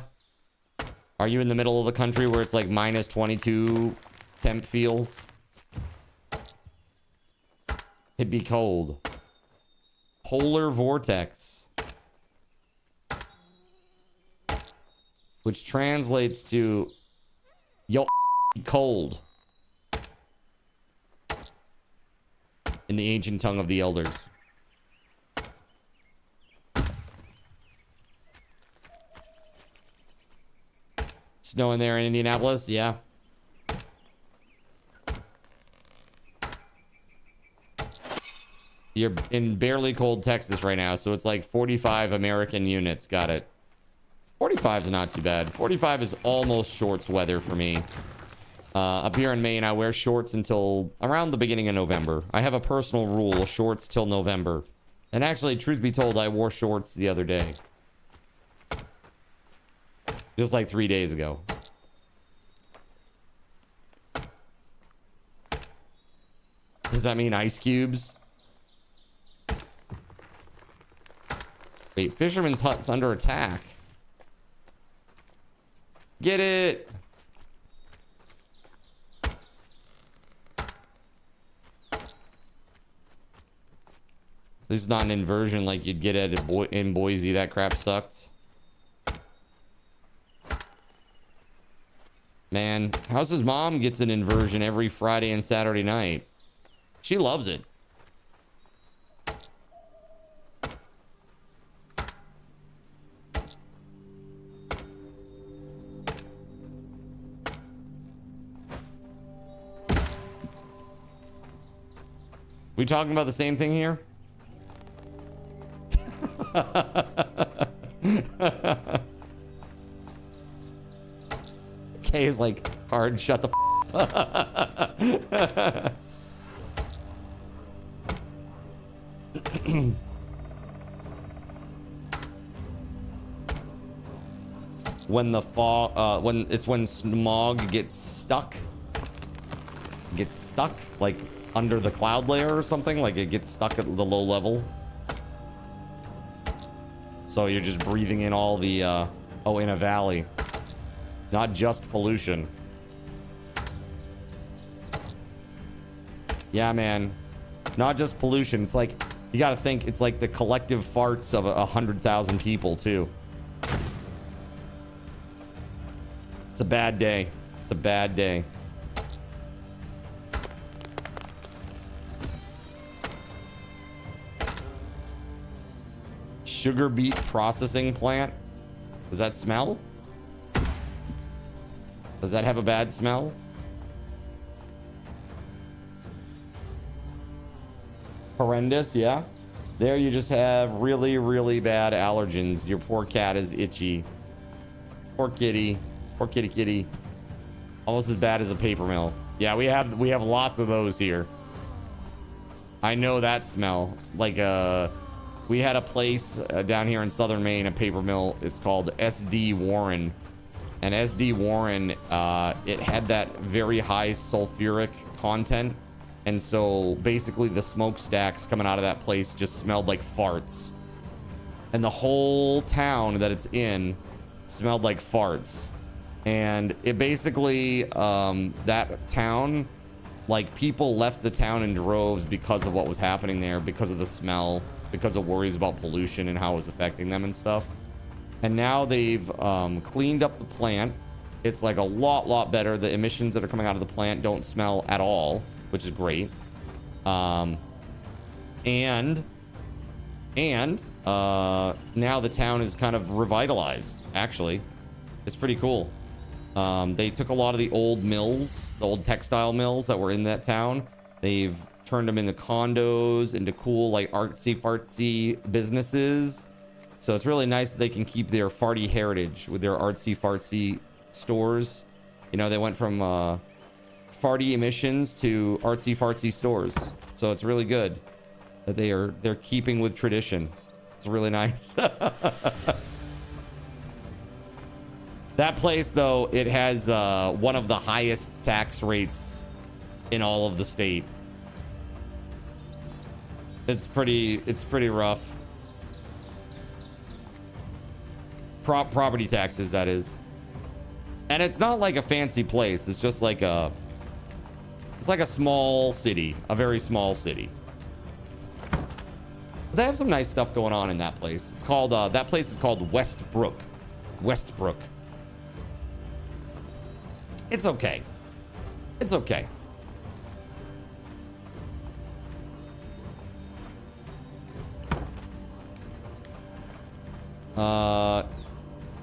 Are you in the middle of the country where it's like minus 22 temp feels? It'd be cold. Polar vortex. Which translates to yo cold. In the ancient tongue of the elders. Snowing there in Indianapolis? Yeah. You're in barely cold Texas right now, so it's like 45 American units. Got it. 45 is not too bad. 45 is almost shorts weather for me. Up here in Maine, I wear shorts until around the beginning of November. I have a personal rule, shorts till November. And actually, truth be told, I wore shorts the other day. Just like 3 days ago. Does that mean ice cubes? Wait, Fisherman's Hut's under attack. Get it! This is not an inversion like you'd get at in Boise. That crap sucked. Man, House's mom gets an inversion every Friday and Saturday night. She loves it. We talking about the same thing here? K is like, hard, shut the when the fog, when smog gets stuck like under the cloud layer or something, like it gets stuck at the low level. So you're just breathing in all the, in a valley. Not just pollution. Yeah, man. Not just pollution. It's like, you gotta think, it's like the collective farts of 100,000 people, too. It's a bad day. It's a bad day. Sugar beet processing plant. Does that smell? Does that have a bad smell? Horrendous, yeah. There you just have really, really bad allergens. Your poor cat is itchy. Poor kitty. Poor kitty kitty. Almost as bad as a paper mill. Yeah, we have lots of those here. I know that smell. Like we had a place down here in southern Maine, a paper mill. It's called SD Warren. And SD Warren, it had that very high sulfuric content. And so basically the smokestacks coming out of that place just smelled like farts. And the whole town that it's in smelled like farts. And it basically, that town, like people left the town in droves because of what was happening there, because of the smell, because of worries about pollution and how it was affecting them and stuff. And now they've cleaned up the plant. It's like a lot better. The emissions that are coming out of the plant don't smell at all, which is great. And now the town is kind of revitalized, actually. It's pretty cool. They took a lot of the old mills, the old textile mills that were in that town. They've turned them into condos, into cool, like artsy-fartsy businesses. So it's really nice that they can keep their farty heritage with their artsy-fartsy stores. You know, they went from farty emissions to artsy-fartsy stores. So it's really good that they're keeping with tradition. It's really nice. That place, though, it has one of the highest tax rates in all of the state. It's pretty rough. Property taxes, that is. And it's not like a fancy place. It's just like it's like a small city, a very small city. They have some nice stuff going on in that place. It's called that place is called Westbrook. Westbrook. It's okay. It's okay.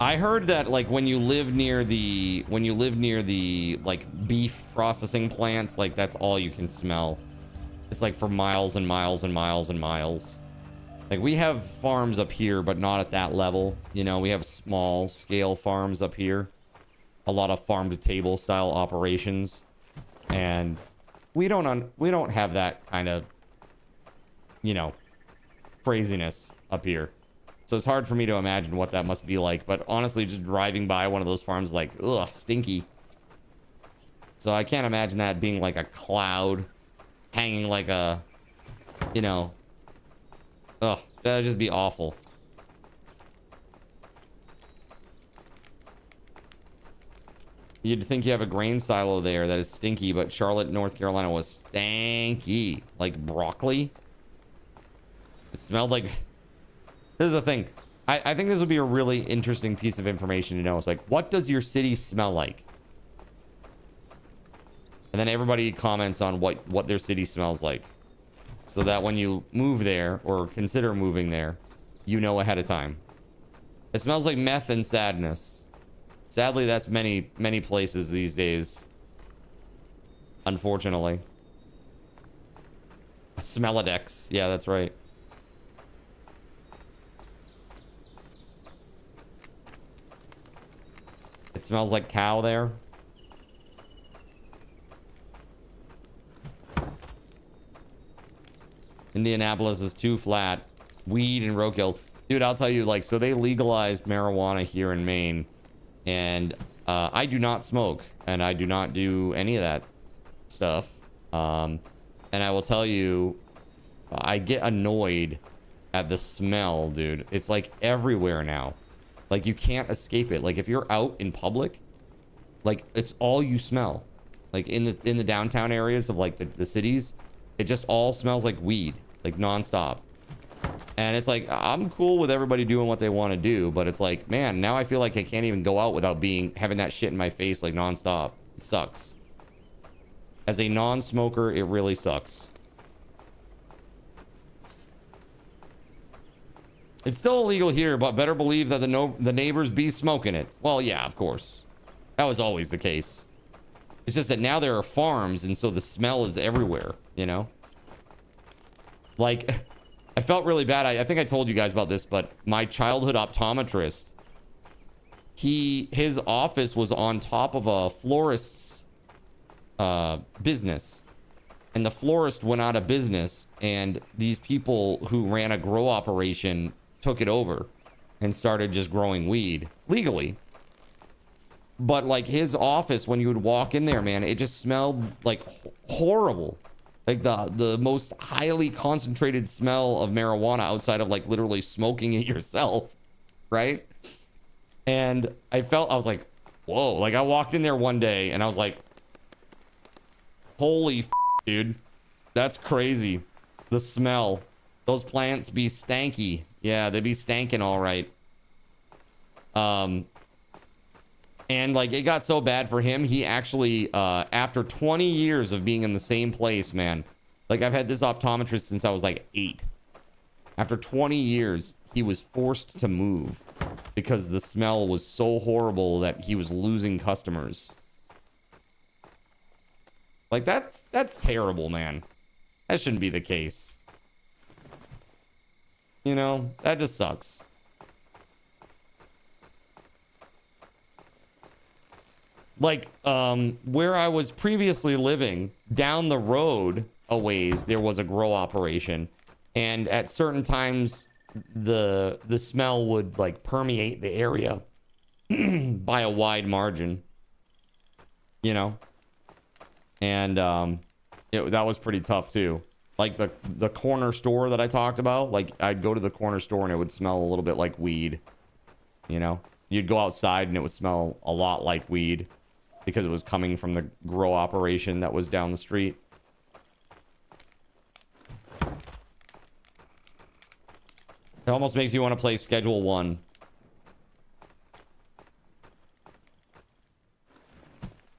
I heard that like when you live near the like beef processing plants, like that's all you can smell. It's like for miles and miles and miles and miles. Like we have farms up here, but not at that level. You know, we have small scale farms up here. A lot of farm to table style operations, and we don't have that kind of, you know, craziness up here. So it's hard for me to imagine what that must be like. But honestly, just driving by one of those farms, like, ugh, stinky. So I can't imagine that being like a cloud hanging like a, you know, ugh, that'd just be awful. You'd think you have a grain silo there that is stinky, but Charlotte, North Carolina was stanky. Like broccoli. It smelled like... This is the thing. I think this would be a really interesting piece of information to know. It's like, what does your city smell like? And then everybody comments on what their city smells like. So that when you move there, or consider moving there, you know ahead of time. It smells like meth and sadness. Sadly, that's many places these days. Unfortunately. Smellodex. Yeah, that's right. It smells like cow there. Indianapolis is too flat. Weed and roadkill. Dude, I'll tell you, like, so they legalized marijuana here in Maine. And I do not smoke. And I do not do any of that stuff. And I will tell you, I get annoyed at the smell, dude. It's like everywhere now. Like, you can't escape it. Like, if you're out in public, like, it's all you smell. Like, in the downtown areas of, like, the cities, it just all smells like weed. Like, nonstop. And it's like, I'm cool with everybody doing what they want to do, but it's like, man, now I feel like I can't even go out without having that shit in my face, like, nonstop. It sucks. As a non-smoker, it really sucks. It's still illegal here, but better believe that the neighbors be smoking it. Well, yeah, of course. That was always the case. It's just that now there are farms, and so the smell is everywhere, you know? Like, I felt really bad. I think I told you guys about this, but my childhood optometrist, his office was on top of a florist's business. And the florist went out of business, and these people who ran a grow operation took it over and started just growing weed legally. But like his office, when you would walk in there, man, it just smelled like horrible. Like the most highly concentrated smell of marijuana outside of like literally smoking it yourself, right? And I was like, whoa. Like I walked in there one day and I was like, holy dude, that's crazy. The smell. Those plants be stanky. Yeah, they be stanking all right. And like it got so bad for him, he actually after 20 years of being in the same place, man, like I've had this optometrist since I was like 8. After 20 years, he was forced to move because the smell was so horrible that he was losing customers. Like that's terrible, man. That shouldn't be the case. You know, that just sucks. Like, where I was previously living, down the road a ways, there was a grow operation. And at certain times, the smell would, like, permeate the area. by a wide margin, you know. And that was pretty tough too. Like the corner store that I talked about, like I'd go to the corner store and it would smell a little bit like weed, you know. You'd go outside and it would smell a lot like weed because it was coming from the grow operation that was down the street. It almost makes you want to play Schedule 1.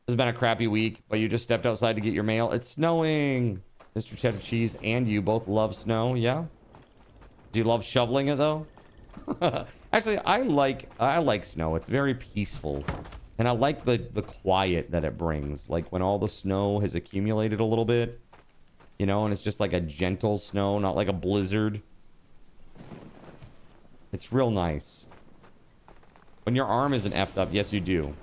It's been a crappy week, but you just stepped outside to get your mail. It's snowing. Mr. Cheddar Cheese and you both love snow, yeah? Do you love shoveling it though? Actually, I like snow. It's very peaceful. And I like the quiet that it brings. Like when all the snow has accumulated a little bit, you know, and it's just like a gentle snow, not like a blizzard. It's real nice. When your arm isn't effed up, yes, you do.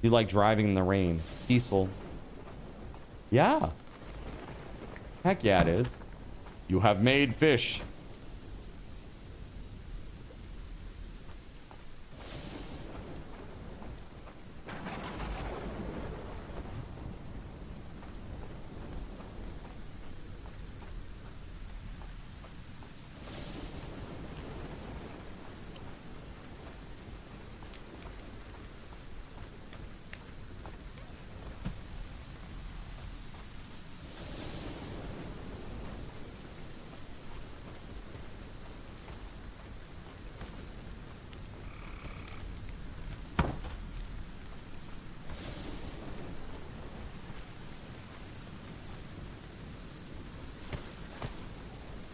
You like driving in the rain. Peaceful. Yeah. Heck yeah, it is. You have made fish.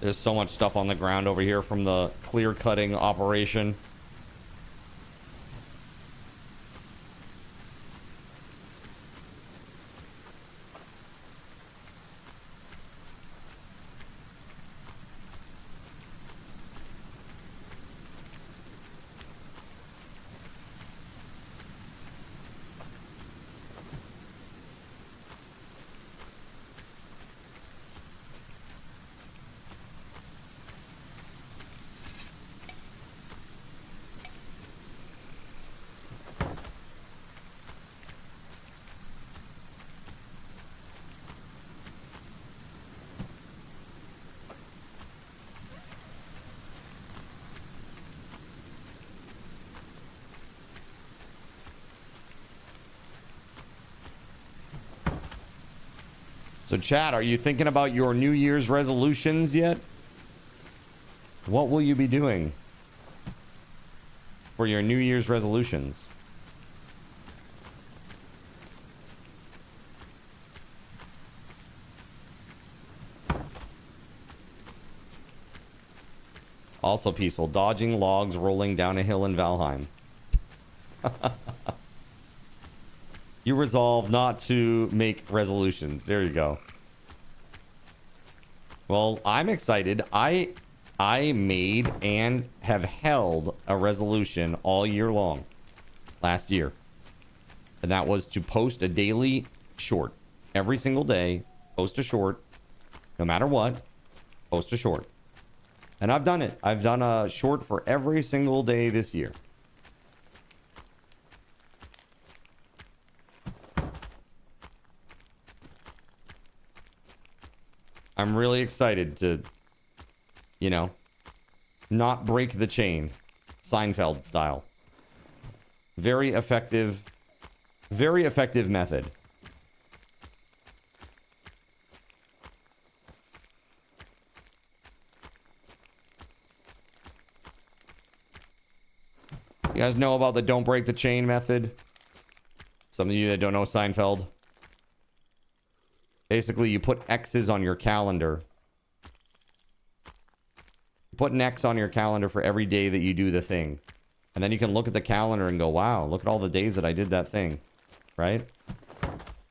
There's so much stuff on the ground over here from the clear cutting operation. So chat, are you thinking about your New Year's resolutions yet? What will you be doing for your New Year's resolutions? Also peaceful. Dodging logs rolling down a hill in Valheim. You resolve not to make resolutions. There you go. Well, I'm excited. I made and have held a resolution all year long last year. And that was to post a daily short. Every single day, post a short. No matter what, post a short. And I've done it. I've done a short for every single day this year. I'm really excited to, you know, not break the chain. Seinfeld style. Very effective method. You guys know about the don't break the chain method? Some of you that don't know Seinfeld. Basically, you put X's on your calendar. You put an X on your calendar for every day that you do the thing. And then you can look at the calendar and go, wow, look at all the days that I did that thing. Right?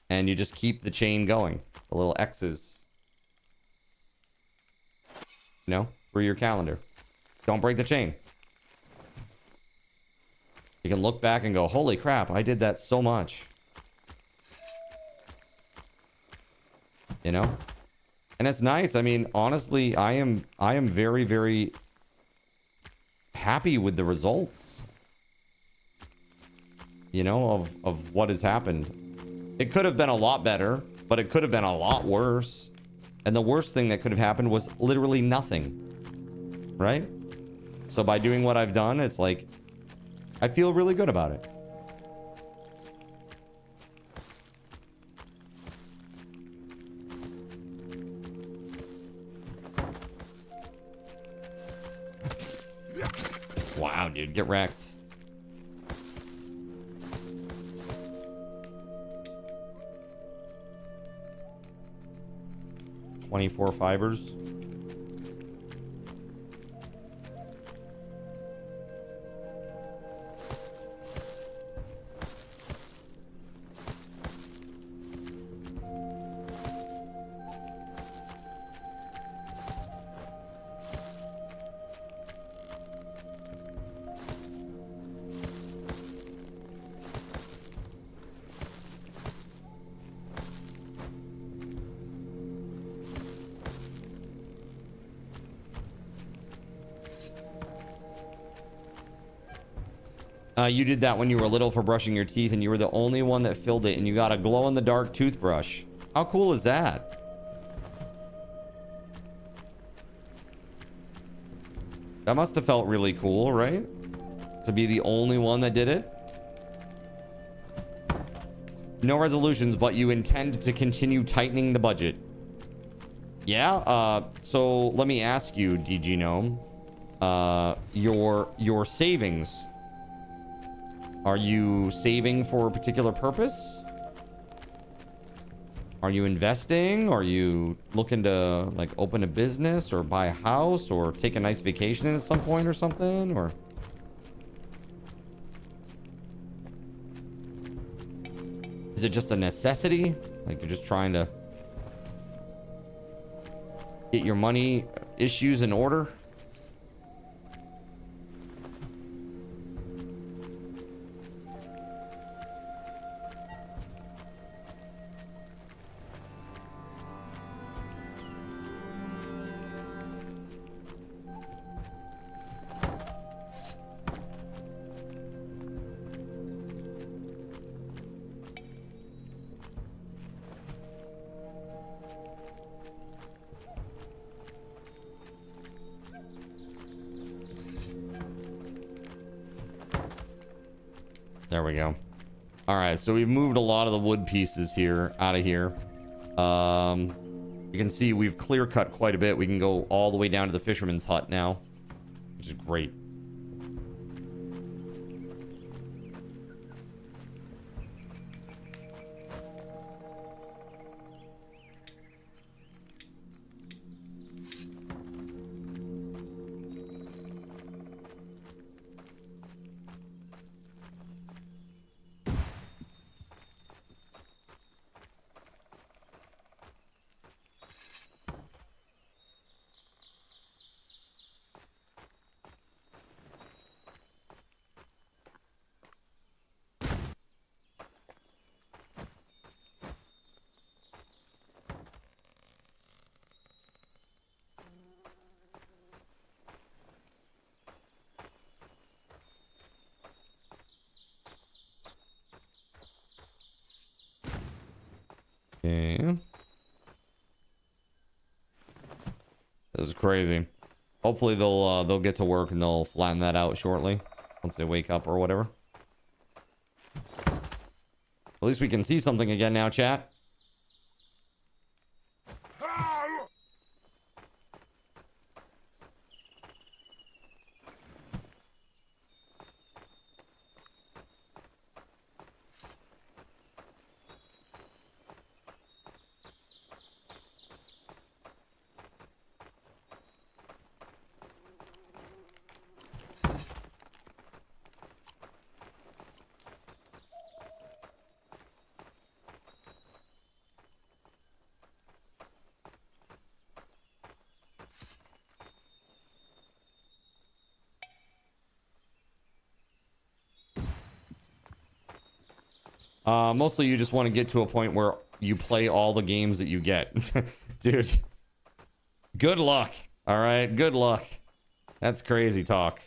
And you just keep the chain going. The little X's. You know, for your calendar. Don't break the chain. You can look back and go, holy crap, I did that so much. You know? And it's nice. I mean, honestly, I am very, very happy with the results, you know, of what has happened. It could have been a lot better, but it could have been a lot worse. And the worst thing that could have happened was literally nothing, right? So by doing what I've done, it's like, I feel really good about it. Wow, dude, get wrecked. $24 fibers. You did that when you were little for brushing your teeth, and you were the only one that filled it, and you got a glow-in-the-dark toothbrush. How cool is that? That must have felt really cool, right? To be the only one that did it. No resolutions, but you intend to continue tightening the budget. Yeah, so let me ask you, DG Gnome. Your savings... Are you saving for a particular purpose? Are you investing? Are you looking to like open a business or buy a house or take a nice vacation at some point or something? Or is it just a necessity? Like you're just trying to get your money issues in order? There we go. All right, so we've moved a lot of the wood pieces here out of here. You can see we've clear cut quite a bit. We can go all the way down to the fisherman's hut now, which is great. Okay. This is crazy. Hopefully they'll get to work and they'll flatten that out shortly once they wake up or whatever. At least we can see something again now, chat. Mostly you just want to get to a point where you play all the games that you get. Dude, Good luck. All right, good luck. That's crazy talk.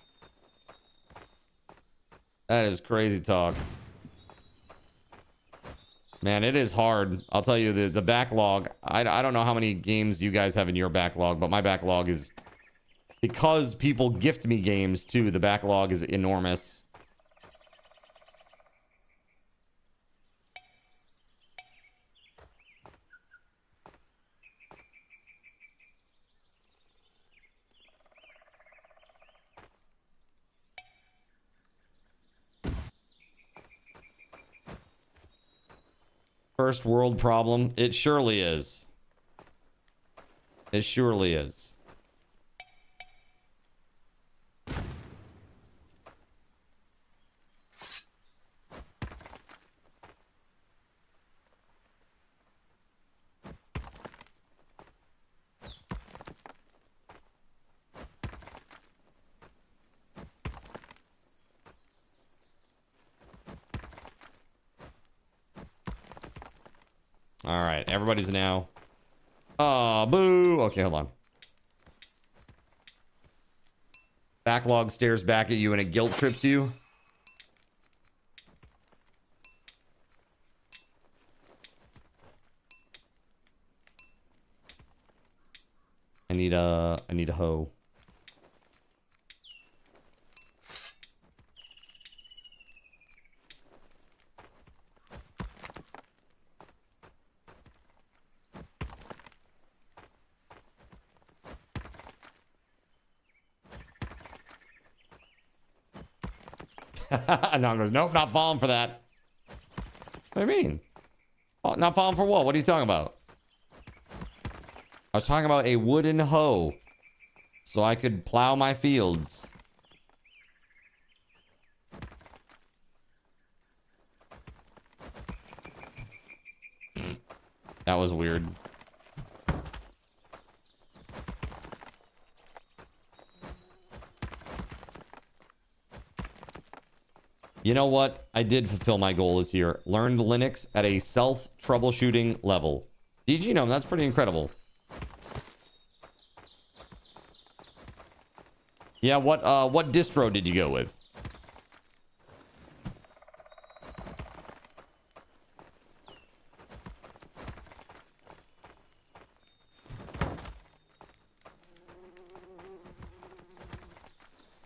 That is crazy talk. Man, it is hard. I'll tell you, the backlog. I don't know how many games you guys have in your backlog, but my backlog is... Because people gift me games, too, the backlog is enormous. First world problem. It surely is. It surely is. All right, everybody's now. Oh, boo. Okay, hold on. Backlog stares back at you and it guilt trips you. I need a hoe. No, goes, nope, not falling for that. What do you mean? Oh, not falling for what? What are you talking about? I was talking about a wooden hoe so I could plow my fields. That was weird. You know what? I did fulfill my goal this year. Learned Linux at a self-troubleshooting level. DG Gnome, that's pretty incredible. Yeah, what distro did you go with?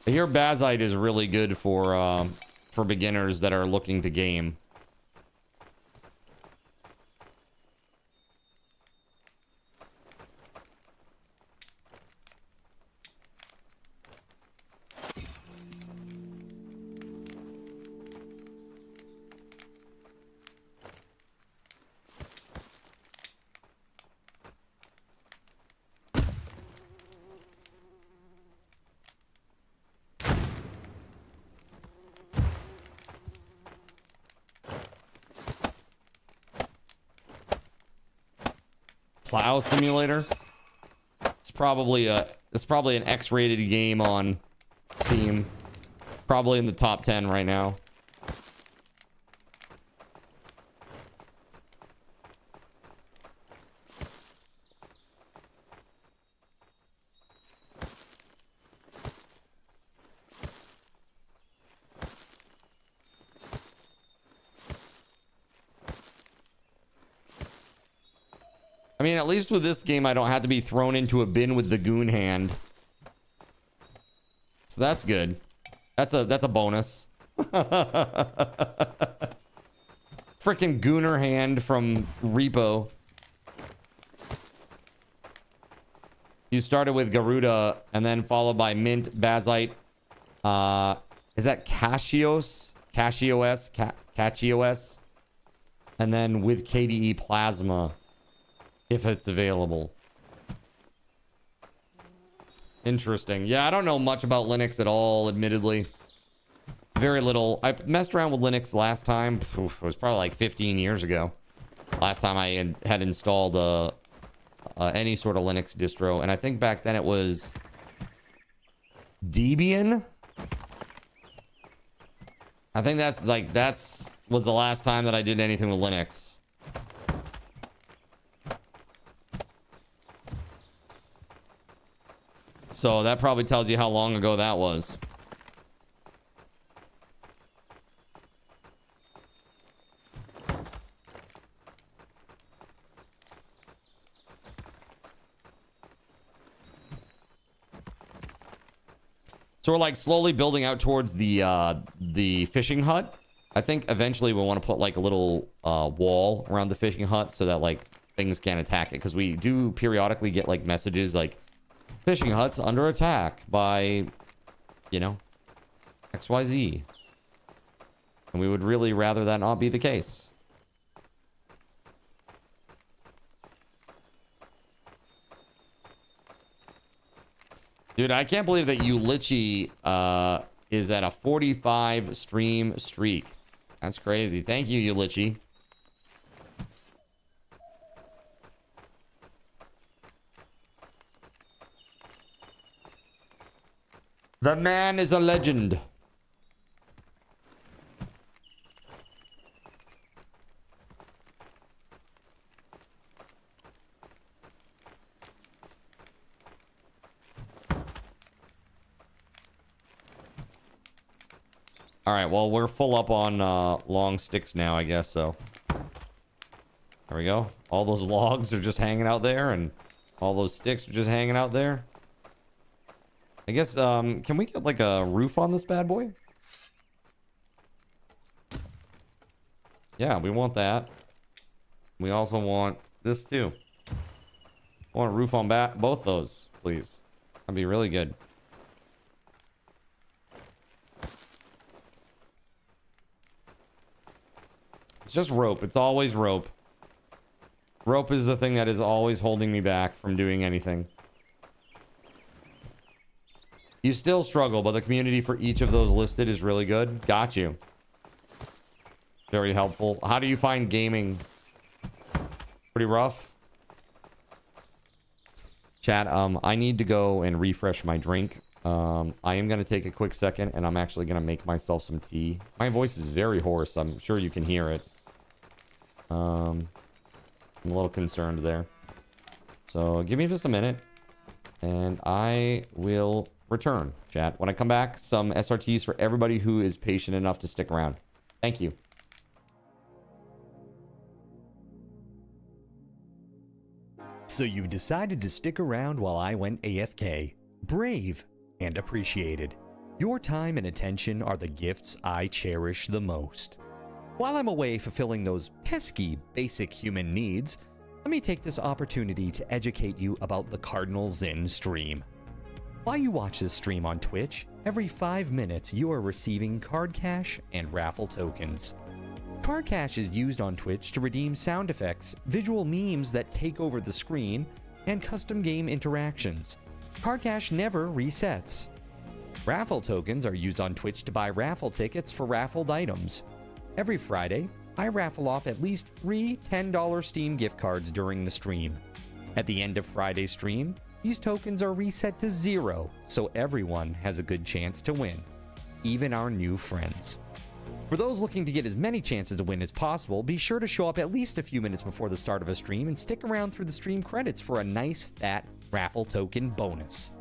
I hear Bazite is really good for beginners that are looking to game. Plow Simulator. It's probably an X-rated game on Steam. Probably in the top 10 right now. I mean, at least with this game, I don't have to be thrown into a bin with the goon hand. So that's good. That's a bonus. Frickin' gooner hand from Repo. You started with Garuda and then followed by Mint, Bazite. Is that Cashios? Cashios? And then with KDE Plasma. If it's available. Interesting. Yeah, I don't know much about Linux at all, admittedly. Very little. I messed around with Linux last time. It was probably like 15 years ago. Last time I had installed any sort of Linux distro. And I think back then it was Debian. I think that's was the last time that I did anything with Linux. So that probably tells you how long ago that was. So we're like slowly building out towards the fishing hut. I think eventually we'll want to put like a little wall around the fishing hut so that like things can't attack it, because we do periodically get like messages like fishing huts under attack by, you know, XYZ. And we would really rather that not be the case. Dude, I can't believe that Ulichi is at a 45 stream streak. That's crazy. Thank you, Ulichi. The man is a legend. All right, well, we're full up on long sticks now, I guess, so. There we go. All those logs are just hanging out there, and all those sticks are just hanging out there. I guess, can we get, like, a roof on this bad boy? Yeah, we want that. We also want this, too. I want a roof on both those, please. That'd be really good. It's just rope. It's always rope. Rope is the thing that is always holding me back from doing anything. You still struggle, but the community for each of those listed is really good. Got you. Very helpful. How do you find gaming? Pretty rough. Chat, I need to go and refresh my drink. I am going to take a quick second, and I'm actually going to make myself some tea. My voice is very hoarse. I'm sure you can hear it. I'm a little concerned there. So give me just a minute, and I will return, chat. When I come back, some SRTs for everybody who is patient enough to stick around. Thank you. So you've decided to stick around while I went AFK. Brave and appreciated. Your time and attention are the gifts I cherish the most. While I'm away fulfilling those pesky basic human needs, let me take this opportunity to educate you about the Cardinal Zen stream. While you watch this stream on Twitch, every 5 minutes you are receiving card cash and raffle tokens. Card cash is used on Twitch to redeem sound effects, visual memes that take over the screen, and custom game interactions. Card cash never resets. Raffle tokens are used on Twitch to buy raffle tickets for raffled items. Every Friday, I raffle off at least 3 $10 Steam gift cards during the stream. At the end of Friday's stream, these tokens are reset to 0, so everyone has a good chance to win, even our new friends. For those looking to get as many chances to win as possible, be sure to show up at least a few minutes before the start of a stream and stick around through the stream credits for a nice fat raffle token bonus.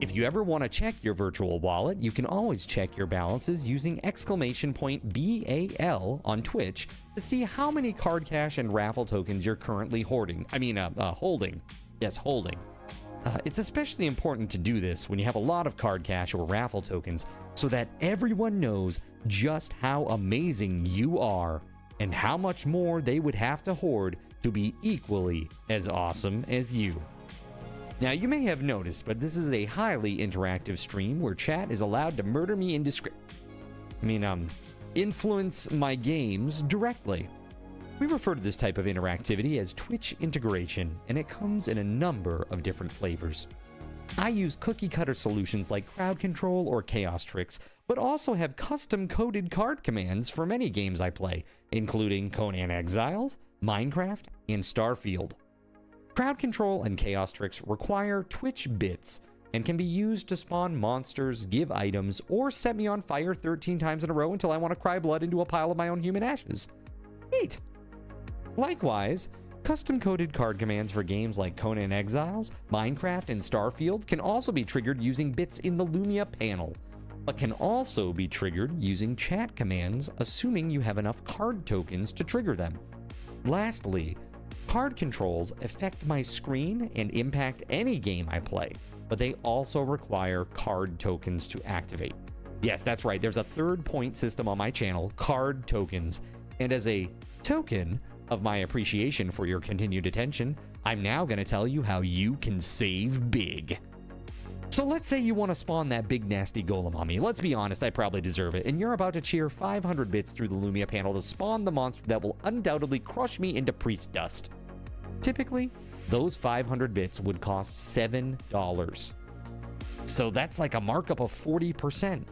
If you ever want to check your virtual wallet, you can always check your balances using !BAL on Twitch to see how many card cash and raffle tokens you're currently holding. Yes, holding. It's especially important to do this when you have a lot of card cash or raffle tokens so that everyone knows just how amazing you are and how much more they would have to hoard to be equally as awesome as you. Now, you may have noticed, but this is a highly interactive stream where chat is allowed to murder me influence my games directly. We refer to this type of interactivity as Twitch integration, and it comes in a number of different flavors. I use cookie-cutter solutions like crowd control or chaos tricks, but also have custom-coded card commands for many games I play, including Conan Exiles, Minecraft, and Starfield. Crowd control and chaos tricks require Twitch bits and can be used to spawn monsters, give items, or set me on fire 13 times in a row until I want to cry blood into a pile of my own human ashes. Neat! Likewise, Custom-coded card commands for games like Conan Exiles, Minecraft, and Starfield can also be triggered using bits in the Lumia panel, but can also be triggered using chat commands, assuming you have enough card tokens to trigger them. Lastly, card controls affect my screen and impact any game I play, but they also require card tokens to activate. Yes, that's right, there's a third point system on my channel, card tokens, and as a token of my appreciation for your continued attention, I'm now going to tell you how you can save big. So let's say you want to spawn that big nasty golem on me. Let's be honest, I probably deserve it. And you're about to cheer 500 bits through the Lumia panel to spawn the monster that will undoubtedly crush me into priest dust. Typically, those 500 bits would cost $7. So that's like a markup of 40%.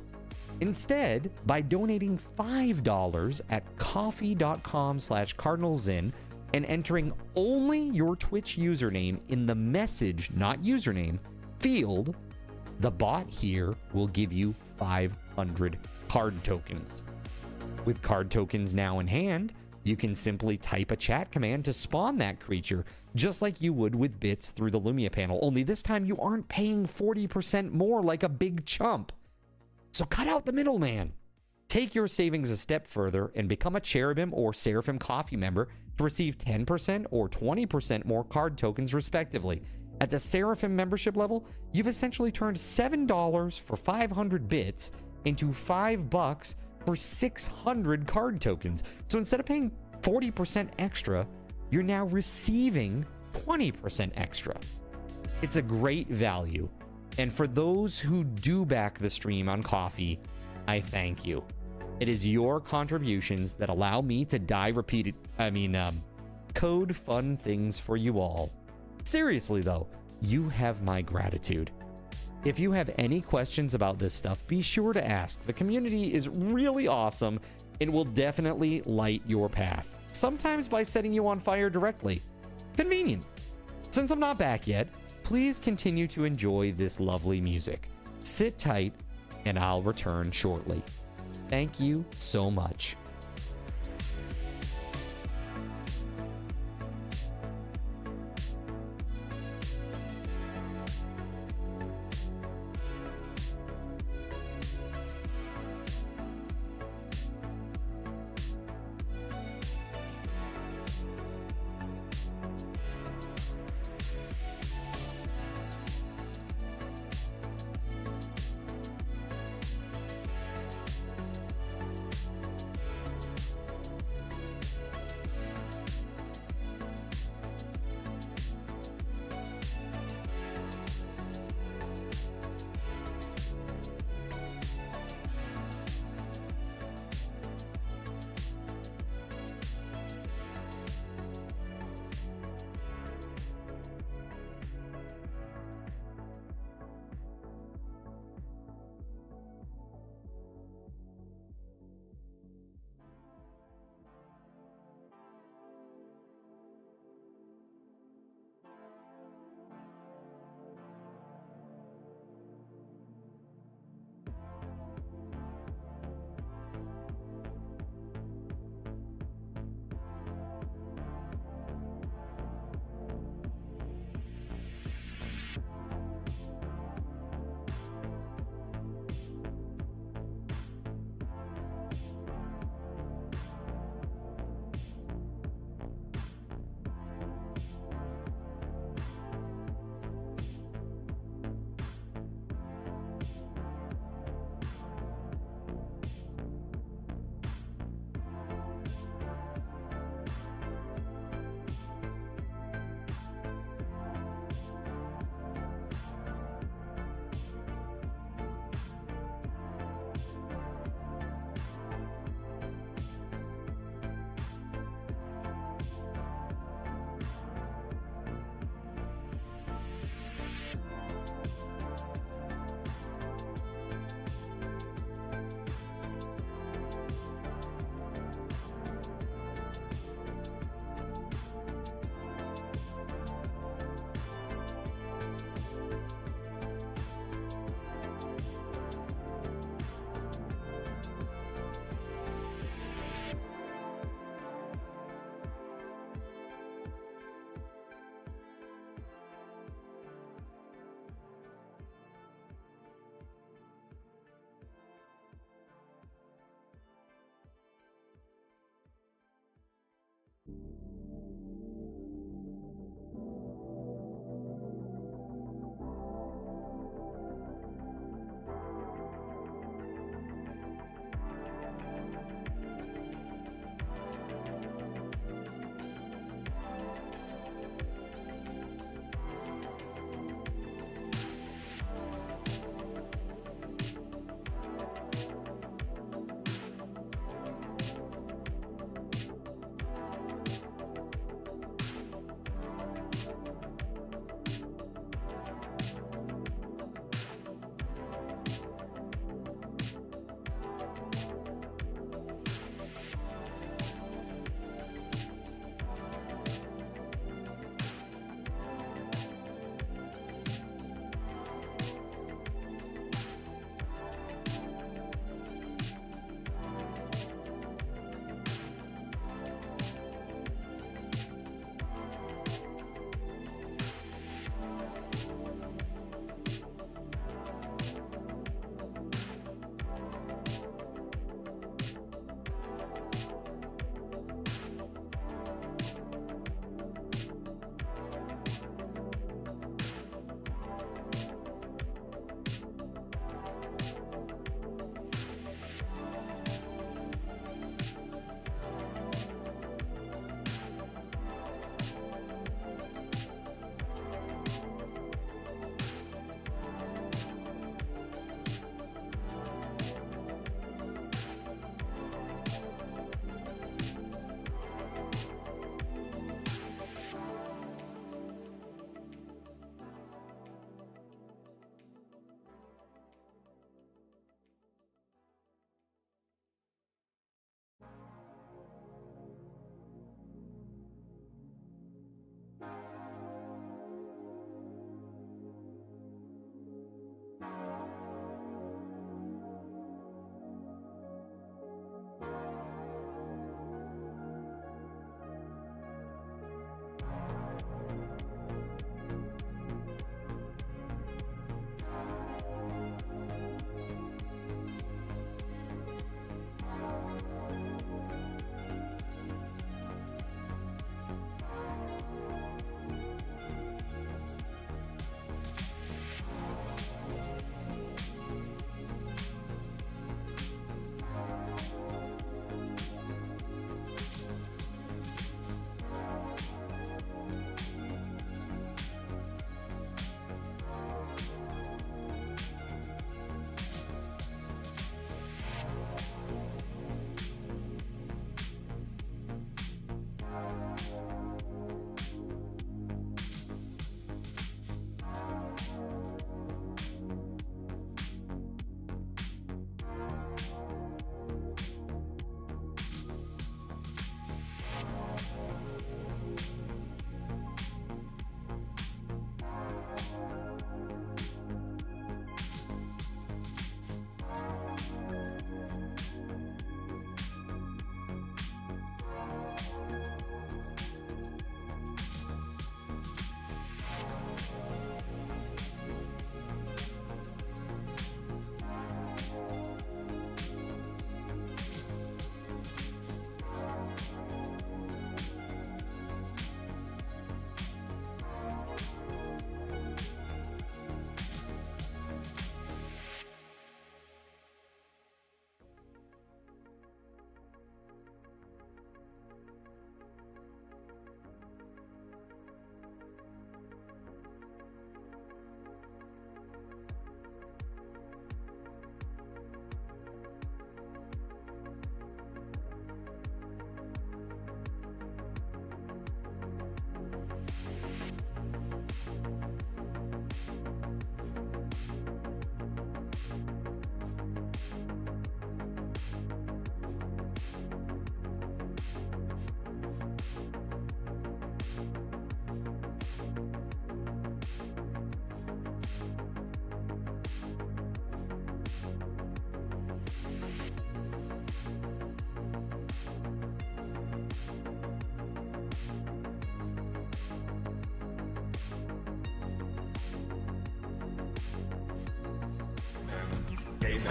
Instead, by donating $5 at coffee.com/cardinalzin and entering only your Twitch username in the message, not username, field, the bot here will give you 500 card tokens. With card tokens now in hand, you can simply type a chat command to spawn that creature, just like you would with bits through the Lumia panel, only this time you aren't paying 40% more like a big chump. So cut out the middleman. Take your savings a step further and become a Cherubim or Seraphim Coffee member to receive 10% or 20% more card tokens respectively. At the Seraphim membership level, you've essentially turned $7 for 500 bits into $5 for 600 card tokens. So instead of paying 40% extra, you're now receiving 20% extra. It's a great value. And for those who do back the stream on Coffee, I thank you. It is your contributions that allow me to code fun things for you all. Seriously though, you have my gratitude. If you have any questions about this stuff, be sure to ask. The community is really awesome and will definitely light your path. Sometimes by setting you on fire directly. Convenient. Since I'm not back yet, please continue to enjoy this lovely music. Sit tight, and I'll return shortly. Thank you so much.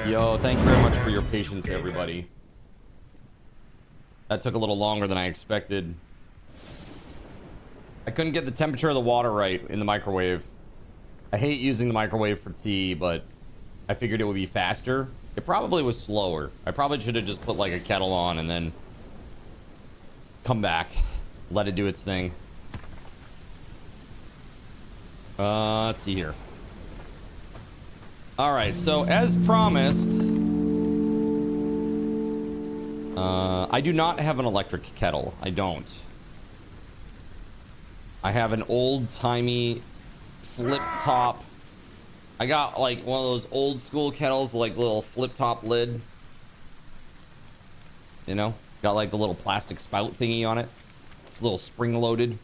Yo, thank you very much for your patience, everybody. That took a little longer than I expected. I couldn't get the temperature of the water right in the microwave. I hate using the microwave for tea, but I figured it would be faster. It probably was slower. I probably should have just put like a kettle on and then come back, let it do its thing. Let's see here. All right, so as promised, I do not have an electric kettle. I don't. I have an old-timey flip top. I got like one of those old school kettles, like little flip top lid. You know, got like the little plastic spout thingy on it. It's a little spring loaded.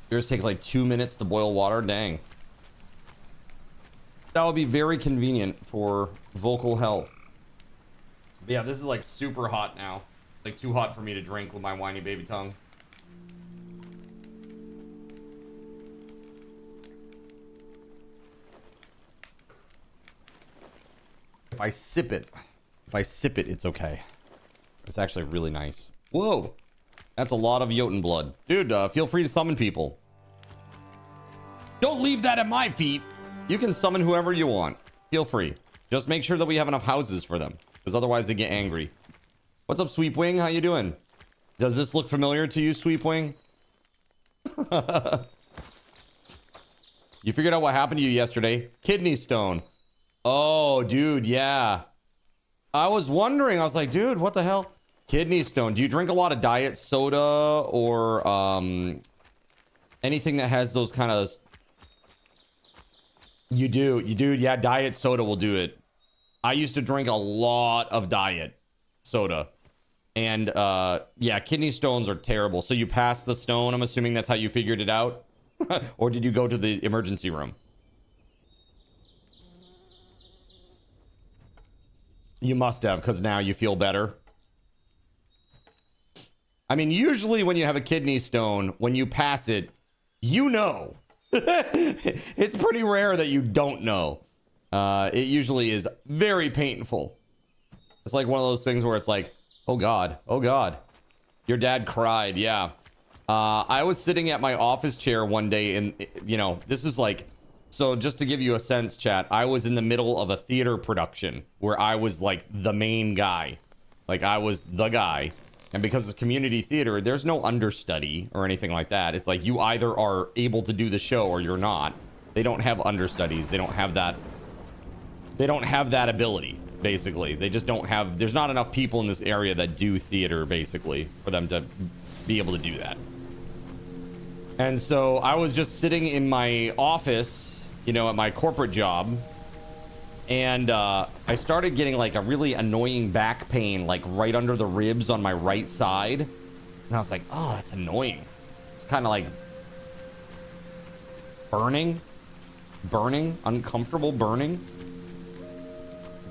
Yours takes like 2 minutes to boil water. Dang. That would be very convenient for vocal health. But yeah, this is like super hot now. Like too hot for me to drink with my whiny baby tongue. If I sip it, it's okay. It's actually really nice. Whoa, that's a lot of Jotun blood. Dude, feel free to summon people. Don't leave that at my feet. You can summon whoever you want. Feel free. Just make sure that we have enough houses for them, because otherwise they get angry. What's up, Sweepwing? How you doing? Does this look familiar to you, Sweepwing? You figured out what happened to you yesterday? Kidney stone. Oh, dude, yeah. I was wondering. I was like, dude, what the hell? Kidney stone. Do you drink a lot of diet soda or anything that has those kind of... You do. Yeah, diet soda will do it. I used to drink a lot of diet soda. And yeah, kidney stones are terrible. So you passed the stone. I'm assuming that's how you figured it out. Or did you go to the emergency room? You must have, because now you feel better. I mean, usually when you have a kidney stone, when you pass it, you know. It's pretty rare that you don't know. It usually is very painful. It's like one of those things where it's like, oh God, oh God. Your dad cried, yeah. I was sitting at my office chair one day and, you know, this is like... So just to give you a sense, chat, I was in the middle of a theater production where I was like the main guy. Like I was the guy. And because it's community theater, there's no understudy or anything like that. It's like you either are able to do the show or you're not. They don't have understudies. They don't have that. They don't have that ability, basically. They just don't have... There's not enough people in this area that do theater, basically, for them to be able to do that. And so I was just sitting in my office... You know, at my corporate job, and I started getting like a really annoying back pain, like right under the ribs on my right side, and I was like, oh, that's annoying. It's kind of like burning, uncomfortable burning.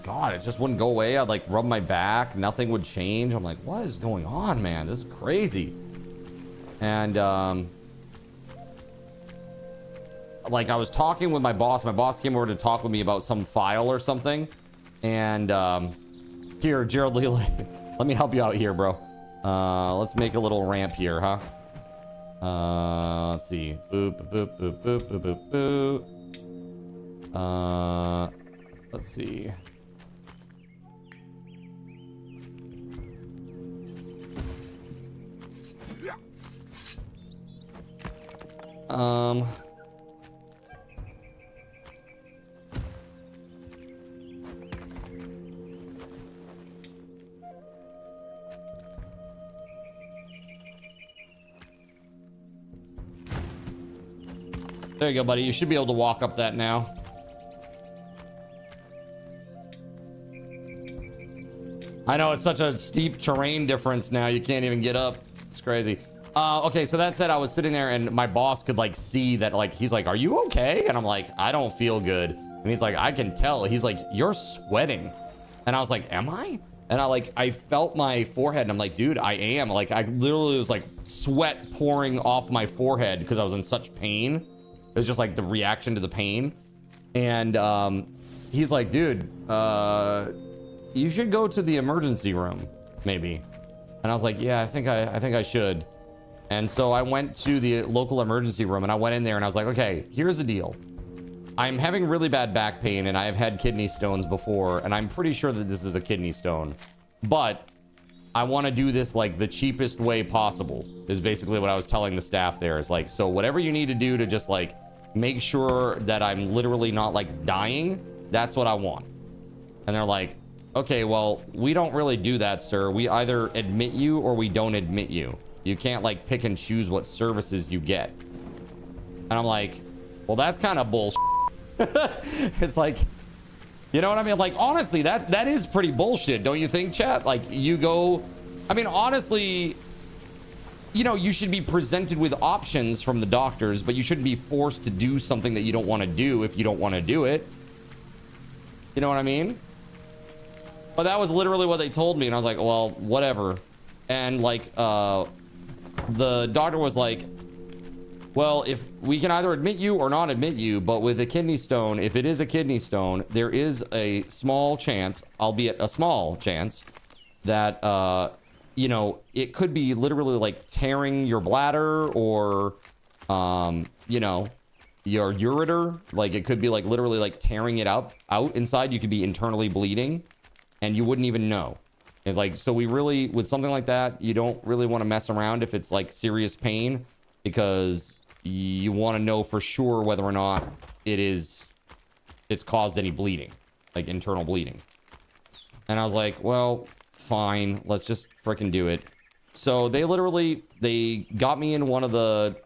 God, it just wouldn't go away. I'd like rub my back, nothing would change. I'm like, what is going on, man? This is crazy. And like I was talking with my boss came over to talk with me about some file or something, and here, Gerald Lee, let me help you out here, bro. Let's make a little ramp here, huh? Let's see. Boop boop boop boop boop boop boop. Let's see. There you go, buddy. You should be able to walk up that now. I know it's such a steep terrain difference now. You can't even get up. It's crazy. Okay, so that said, I was sitting there and my boss could like see that, like, he's like, are you okay? And I'm like, I don't feel good. And he's like, I can tell. He's like, you're sweating. And I was like, am I? And I felt my forehead and I'm like, dude, I am. Like, I literally was like sweat pouring off my forehead because I was in such pain. It was just like the reaction to the pain. And he's like, dude, you should go to the emergency room, maybe. And I was like, yeah, I think I should. And so I went to the local emergency room and I went in there and I was like, okay, here's the deal. I'm having really bad back pain and I have had kidney stones before, and I'm pretty sure that this is a kidney stone, but I want to do this like the cheapest way possible, is basically what I was telling the staff there. Is like, so whatever you need to do to just like make sure that I'm literally not like dying, that's what I want. And they're like, okay, well, we don't really do that, sir. We either admit you or we don't admit you. You can't like pick and choose what services you get. And I'm like, well, that's kind of bullshit. It's like, you know what I mean? Like, honestly, that is pretty bullshit, don't you think, chat? Like, you go, I mean, honestly, you know, you should be presented with options from the doctors, but you shouldn't be forced to do something that you don't want to do if you don't want to do it. You know what I mean? But that was literally what they told me, and I was like, well, whatever. And like, the doctor was like, well, if we can either admit you or not admit you, but with a kidney stone, if it is a kidney stone, there is a small chance, albeit a small chance, that, you know, it could be literally like tearing your bladder or, you know, your ureter. Like, it could be like literally like tearing it out inside. You could be internally bleeding and you wouldn't even know. It's like, so we really, with something like that, you don't really want to mess around if it's like serious pain, because you want to know for sure whether or not it's caused any bleeding, like internal bleeding. And I was like, well, fine, let's just freaking do it. So they got me in one of the,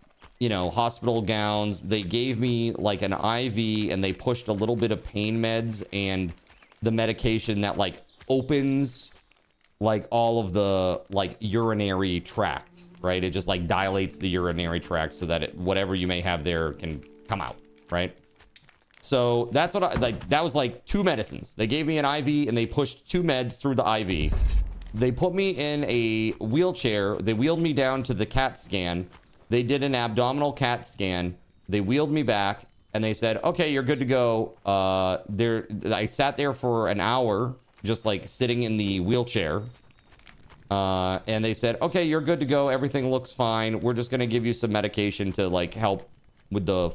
you know, hospital gowns. They gave me like an IV and they pushed a little bit of pain meds and the medication that like opens like all of the like urinary tract, right? It just like dilates the urinary tract so that whatever you may have there can come out, right? So that's what I like. That was like 2 medicines. They gave me an IV and they pushed 2 meds through the IV. They put me in a wheelchair. They wheeled me down to the CAT scan. They did an abdominal CAT scan. They wheeled me back and they said, okay, you're good to go. I sat there for an hour, just like sitting in the wheelchair. And they said, okay, you're good to go. Everything looks fine. We're just going to give you some medication to like help with the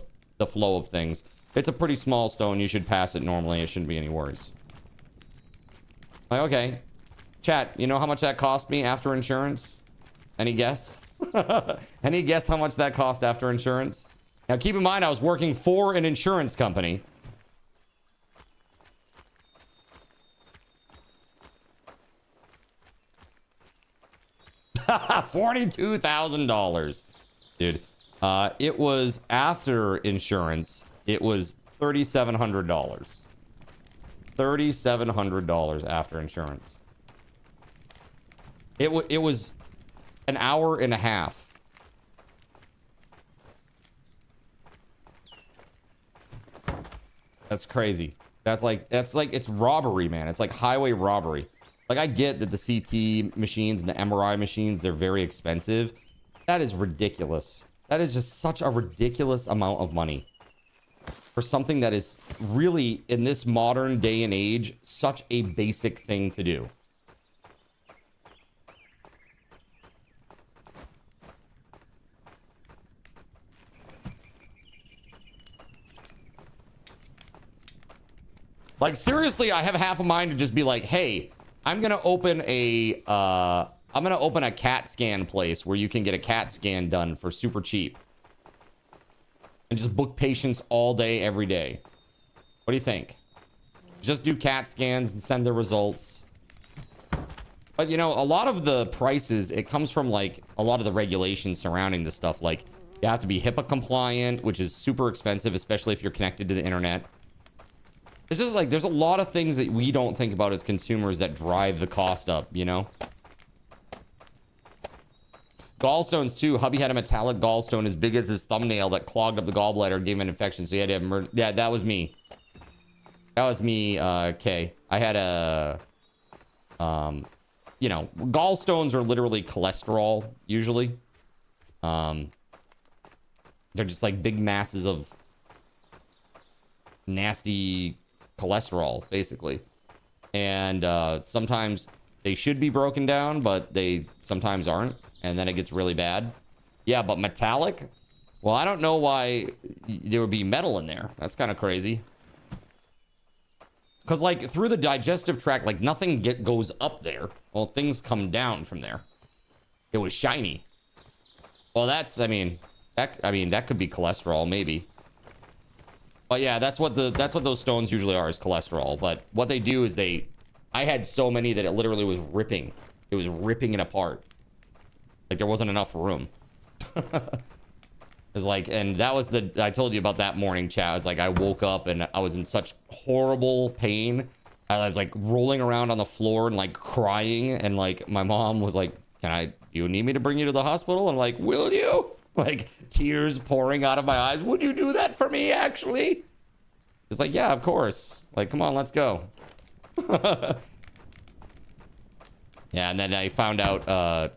flow of things. It's a pretty small stone. You should pass it normally. It shouldn't be any worries. Like, okay. Chat, you know how much that cost me after insurance? Any guess? Any guess how much that cost after insurance? Now, keep in mind, I was working for an insurance company. $42,000, dude. It was after insurance. It was $3,700. $3,700 after insurance. It was an hour and a half. That's crazy. That's like it's robbery, man. It's like highway robbery. Like, I get that the CT machines and the MRI machines, they're very expensive. That is ridiculous. That is just such a ridiculous amount of money for something that is really, in this modern day and age, such a basic thing to do. Like, seriously, I have half a mind to just be like, hey, I'm gonna open a CAT scan place where you can get a CAT scan done for super cheap. And just book patients all day, every day. What do you think? Just do CAT scans and send the results. But, you know, a lot of the prices, it comes from, like, a lot of the regulations surrounding this stuff. Like, you have to be HIPAA compliant, which is super expensive, especially if you're connected to the internet. It's just like, there's a lot of things that we don't think about as consumers that drive the cost up, you know? Gallstones, too. Hubby had a metallic gallstone as big as his thumbnail that clogged up the gallbladder, gave him an infection, so he had to have... Yeah, that was me. That was me, Kay. I had a... you know, gallstones are literally cholesterol, usually. They're just like big masses of nasty cholesterol, basically. And sometimes they should be broken down, but they sometimes aren't. And then it gets really bad. Yeah, but metallic? Well, I don't know why there would be metal in there. That's kind of crazy. Because, like, through the digestive tract, like, nothing goes up there. Well, things come down from there. It was shiny. Well, that's, I mean, that could be cholesterol, maybe. But yeah, that's what those stones usually are, is cholesterol. But what they do is I had so many that it literally was ripping. It was ripping it apart. Like, there wasn't enough room. It's like, and that was I told you about that morning, chat. I was like, I woke up and I was in such horrible pain. I was like rolling around on the floor and like crying. And like, my mom was like, you need me to bring you to the hospital? I'm like, will you? Like, tears pouring out of my eyes. Would you do that for me, actually? It's like, yeah, of course. Like, come on, let's go. Yeah, and then I found out,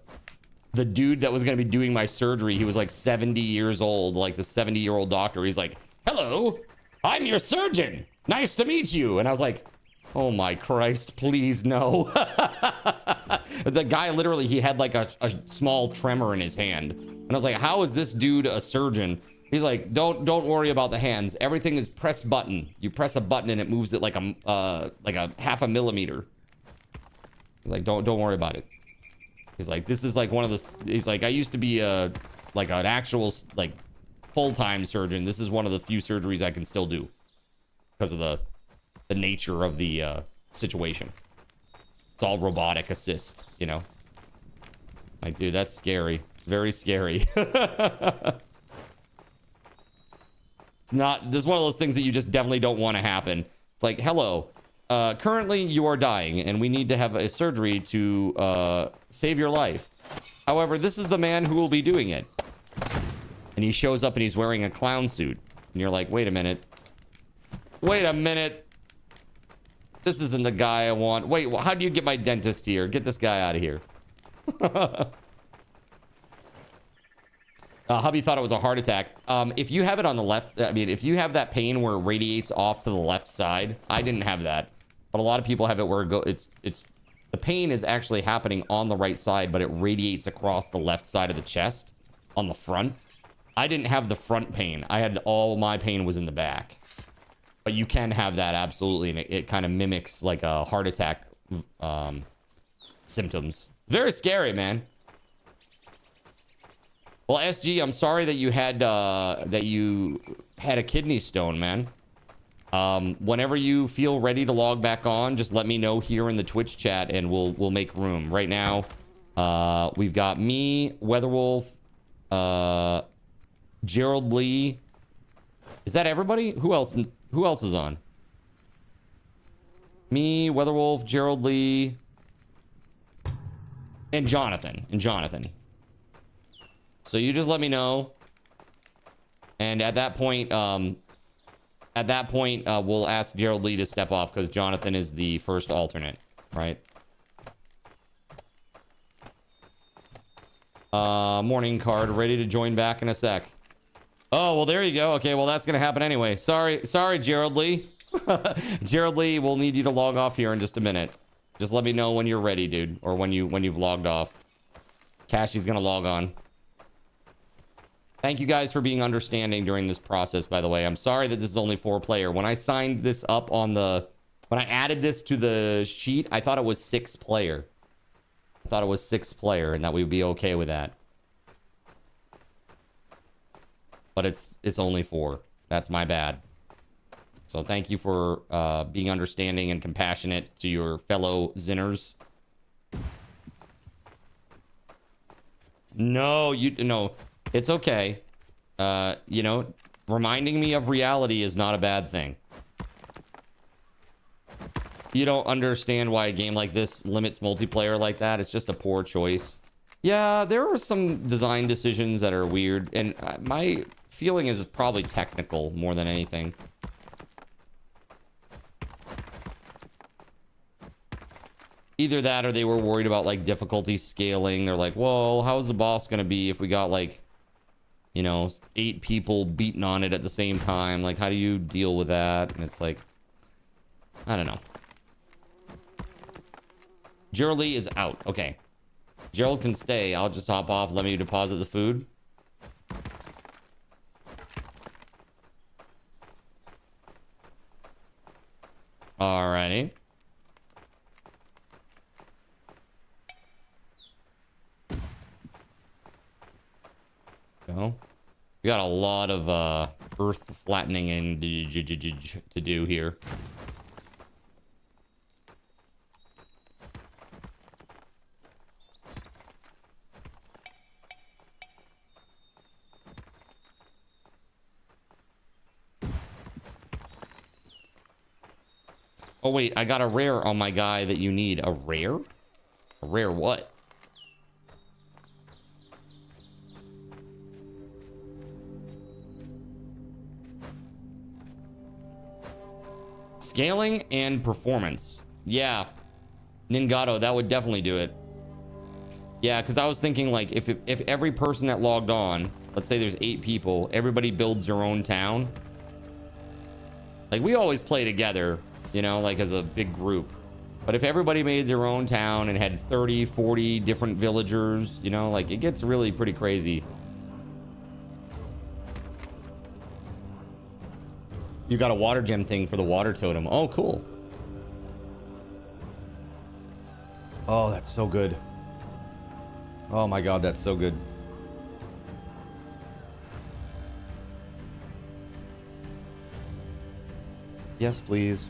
the dude that was going to be doing my surgery, he was like 70 years old, like the 70-year-old doctor. He's like, hello, I'm your surgeon. Nice to meet you. And I was like, oh my Christ, please no. The guy literally, he had like a small tremor in his hand. And I was like, how is this dude a surgeon? He's like, don't worry about the hands. Everything is press button. You press a button and it moves it like a half a millimeter. He's like, don't worry about it. He's like, this is like one of the, he's like, I used to be like an actual like full-time surgeon. This is one of the few surgeries I can still do because of the nature of the situation. It's all robotic assist, you know? Like, dude, that's scary. Very scary. It's not, this is one of those things that you just definitely don't want to happen. It's like, hello, currently you are dying and we need to have a surgery to save your life. However, this is the man who will be doing it. And he shows up and he's wearing a clown suit. And you're like, wait a minute. Wait a minute. This isn't the guy I want. Wait, how do you get my dentist here? Get this guy out of here. Hubby thought it was a heart attack. If you have it on the left, I mean, if you have that pain where it radiates off to the left side, I didn't have that. But a lot of people have it where the pain is actually happening on the right side, but it radiates across the left side of the chest on the front. I didn't have the front pain. All my pain was in the back. But you can have that, absolutely, and it kind of mimics like a heart attack symptoms. Very scary, man. Well, SG, I'm sorry that you had a kidney stone, man. Whenever you feel ready to log back on, just let me know here in the Twitch chat, and we'll make room. Right now, we've got me, WeatherWolf, Gerald Lee. Is that everybody? Who else is on? Me, WeatherWolf, Gerald Lee, and Jonathan. So you just let me know. And at that point, we'll ask Gerald Lee to step off because Jonathan is the first alternate, right? Morning card, ready to join back in a sec. Oh, well, there you go. Okay, well, that's gonna happen anyway. Sorry, Gerald Lee. Gerald Lee, we'll need you to log off here in just a minute. Just let me know when you're ready, dude, or when you've logged off. Cashy's gonna log on. Thank you guys for being understanding during this process, by the way. I'm sorry that this is only 4-player. When I signed this up when I added this to the sheet, I thought it was 6-player. I thought it was 6-player and that we would be okay with that. But it's only 4. That's my bad. So thank you for being understanding and compassionate to your fellow Zinners. No, it's okay. You know, reminding me of reality is not a bad thing. You don't understand why a game like this limits multiplayer like that. It's just a poor choice. Yeah, there are some design decisions that are weird, and my feeling is probably technical more than anything. Either that or they were worried about like difficulty scaling. They're like, well, how's the boss gonna be if we got like, you know, 8 people beating on it at the same time? Like, how do you deal with that? And it's like, I don't know. Gerald Lee is out. Okay. Gerald can stay. I'll just hop off. Let me deposit the food. Alrighty. Go. We got a lot of earth flattening and to do here. Oh wait, I got a rare on my guy that you need. A rare? A rare what? Scaling and performance. Yeah. Ningato, that would definitely do it. Yeah, because I was thinking like if every person that logged on, let's say there's 8 people, everybody builds their own town. Like we always play together, you know, like as a big group. But if everybody made their own town and had 30, 40 different villagers, you know, like it gets really pretty crazy. You got a water gem thing for the water totem. Oh, cool. Oh, that's so good. Oh my God, that's so good. Yes, please.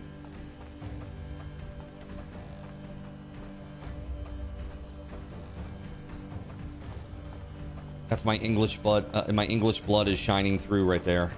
That's my English blood. My English blood is shining through right there.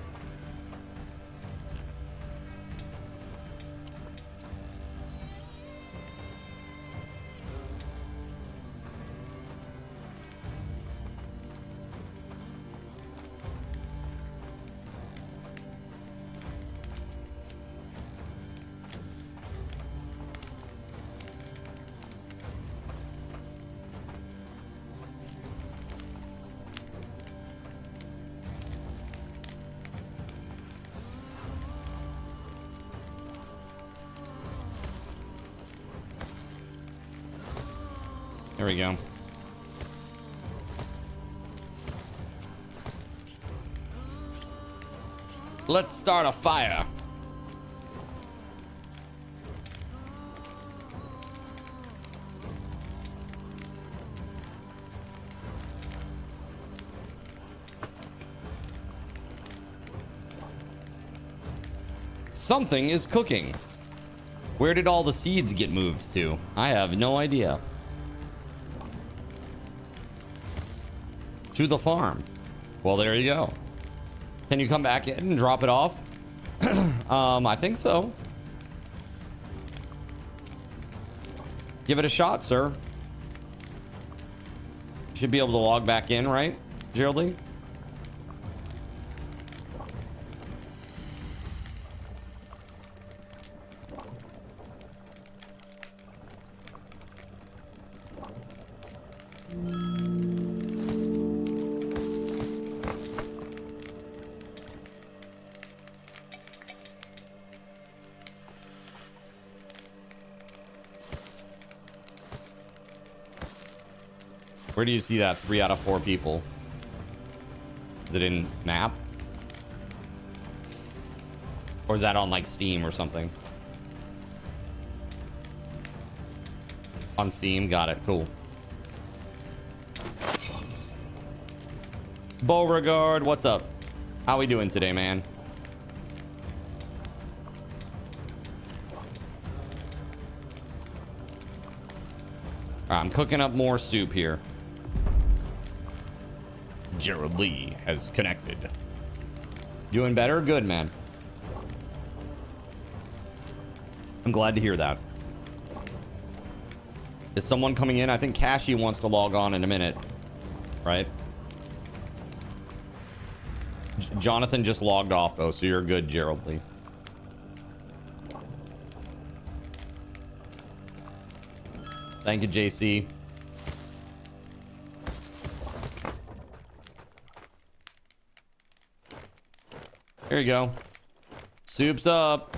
There we go. Let's start a fire. Something is cooking. Where did all the seeds get moved to? I have no idea. To the farm. Well, there you go. Can you come back in and drop it off? I think so. Give it a shot, sir. Should be able to log back in, right, Geraldine? Where do you see that 3 out of 4 people? Is it in map? Or is that on like Steam or something? On Steam, got it, cool. Beauregard, what's up? How we doing today, man? All right, I'm cooking up more soup here. Gerald Lee has connected. Doing better? Good, man. I'm glad to hear that. Is someone coming in? I think Cashy wants to log on in a minute. Right? Jonathan just logged off, though, so you're good, Gerald Lee. Thank you, JC. Here you go. Soup's up.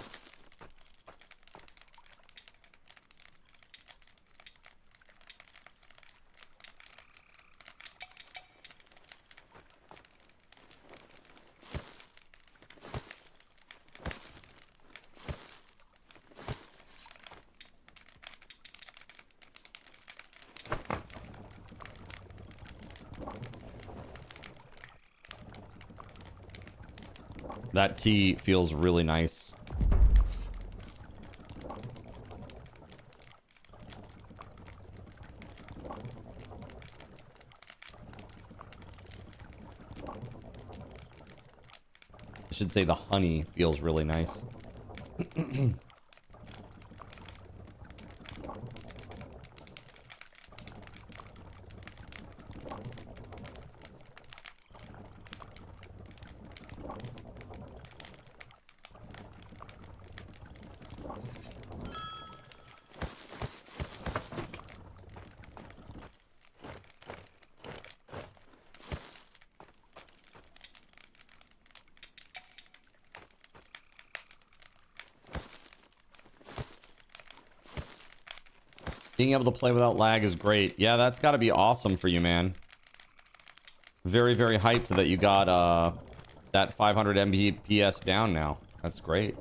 That tea feels really nice. I should say the honey feels really nice. Being able to play without lag is great. Yeah, that's got to be awesome for you, man. Very, very hyped that you got that 500 Mbps down now. That's great.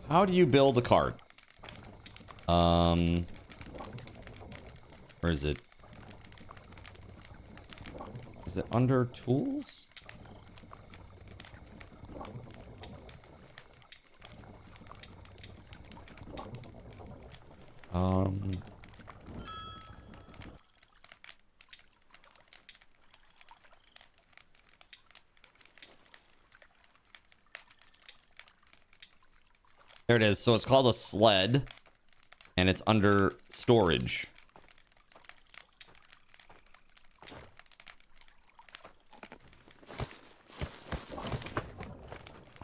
How do you build a cart? Where is it? Is it under tools? There it is. So it's called a sled, and it's under storage.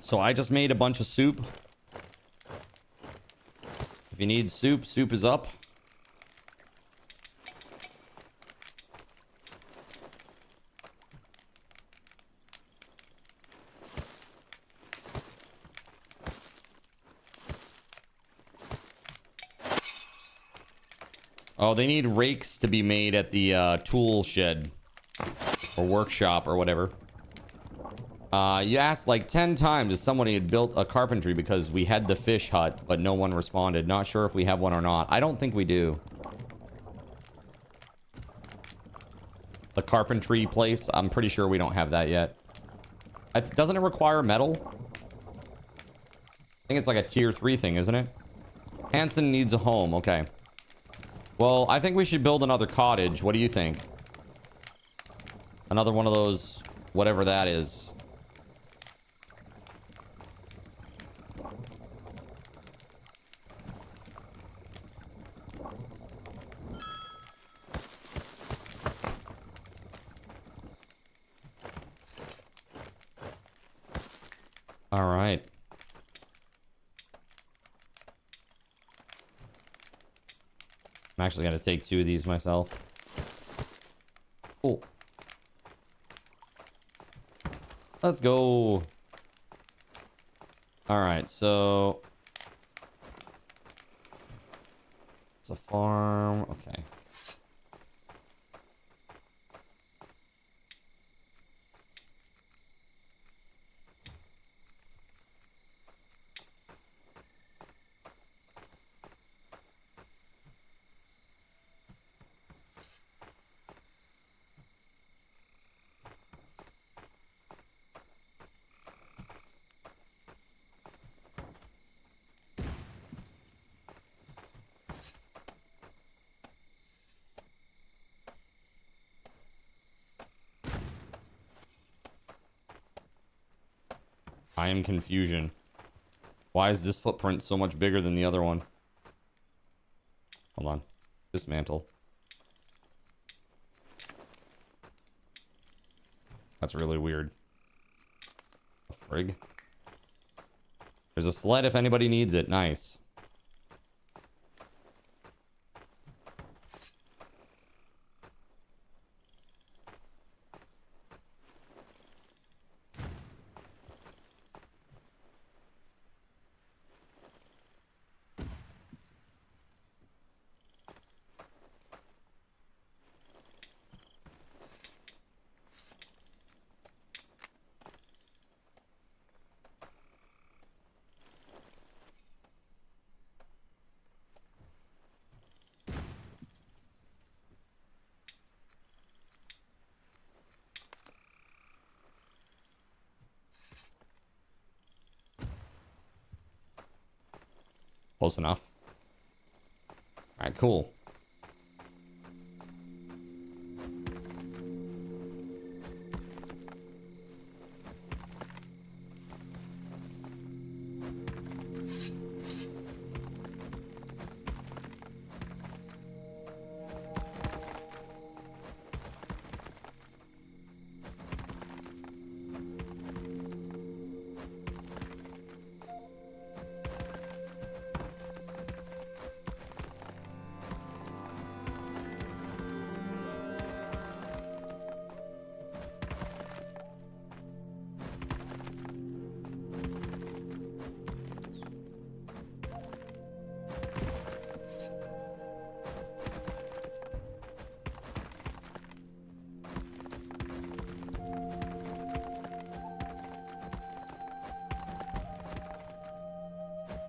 So I just made a bunch of soup. If you need soup, soup is up. Oh, they need rakes to be made at the tool shed or workshop or whatever. You asked like 10 times if somebody had built a carpentry because we had the fish hut, but no one responded. Not sure if we have one or not. I don't think we do. The carpentry place, I'm pretty sure we don't have that yet. Doesn't it require metal? I think it's like a tier 3 thing, isn't it? Hanson needs a home. Okay. Well, I think we should build another cottage. What do you think? Another one of those, whatever that is. All right. I'm actually going to take 2 of these myself. Cool. Let's go. All right, so it's a farm. Okay. I am confusion. Why is this footprint so much bigger than the other one? Hold on. Dismantle. That's really weird. A frig. There's a sled if anybody needs it. Nice. Close enough. All right, cool.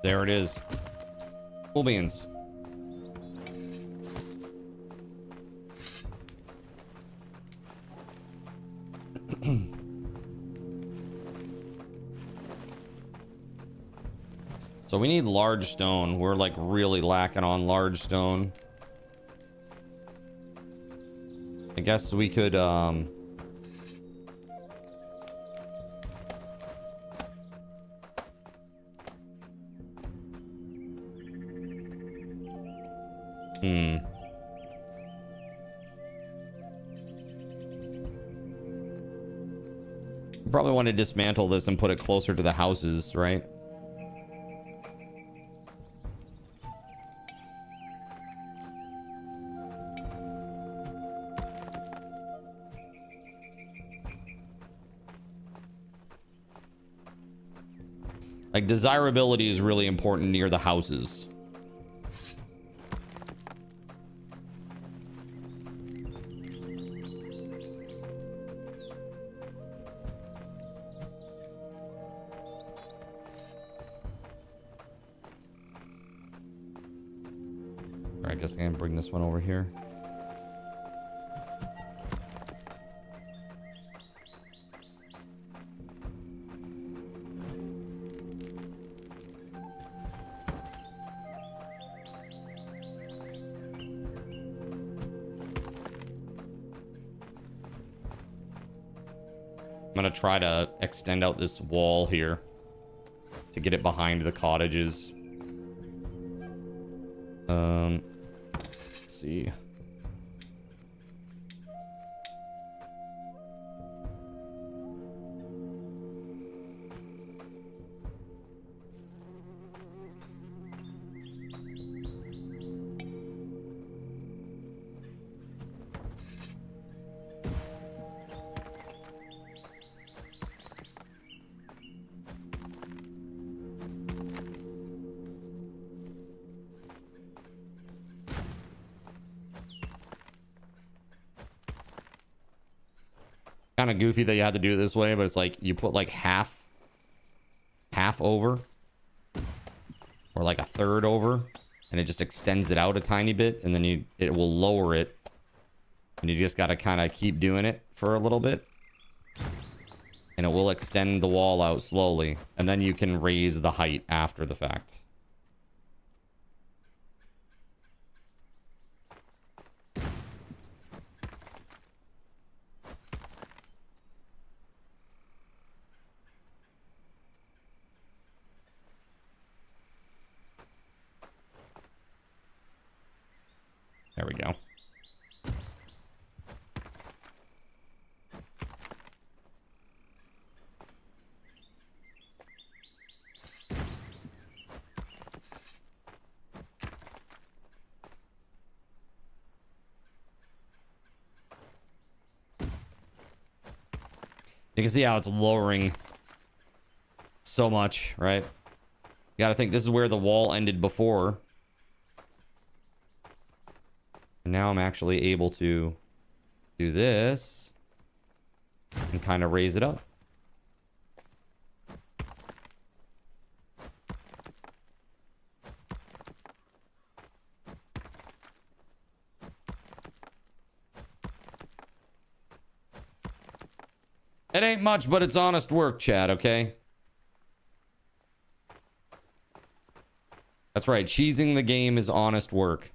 There it is. Cool beans. So we need large stone. We're like really lacking on large stone. I guess we could probably want to dismantle this and put it closer to the houses, right? Like, desirability is really important near the houses. I guess I can bring this one over here. I'm gonna try to extend out this wall here to get it behind the cottages. Let's see. Kind of goofy that you have to do it this way, but it's like you put like half over or like a third over, and it just extends it out a tiny bit, and then it will lower it, and you just got to kind of keep doing it for a little bit, and it will extend the wall out slowly, and then you can raise the height after the fact. There we go. You can see how it's lowering so much, right? You gotta think this is where the wall ended before. And now I'm actually able to do this and kind of raise it up. It ain't much, but it's honest work, Chad, okay? That's right. Cheesing the game is honest work.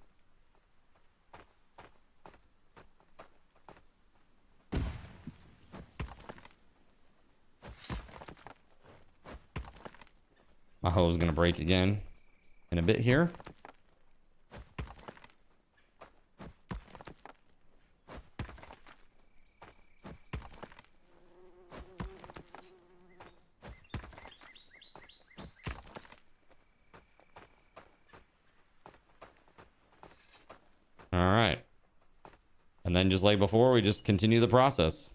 My hoe is going to break again in a bit here. All right. And then just like before, we just continue the process.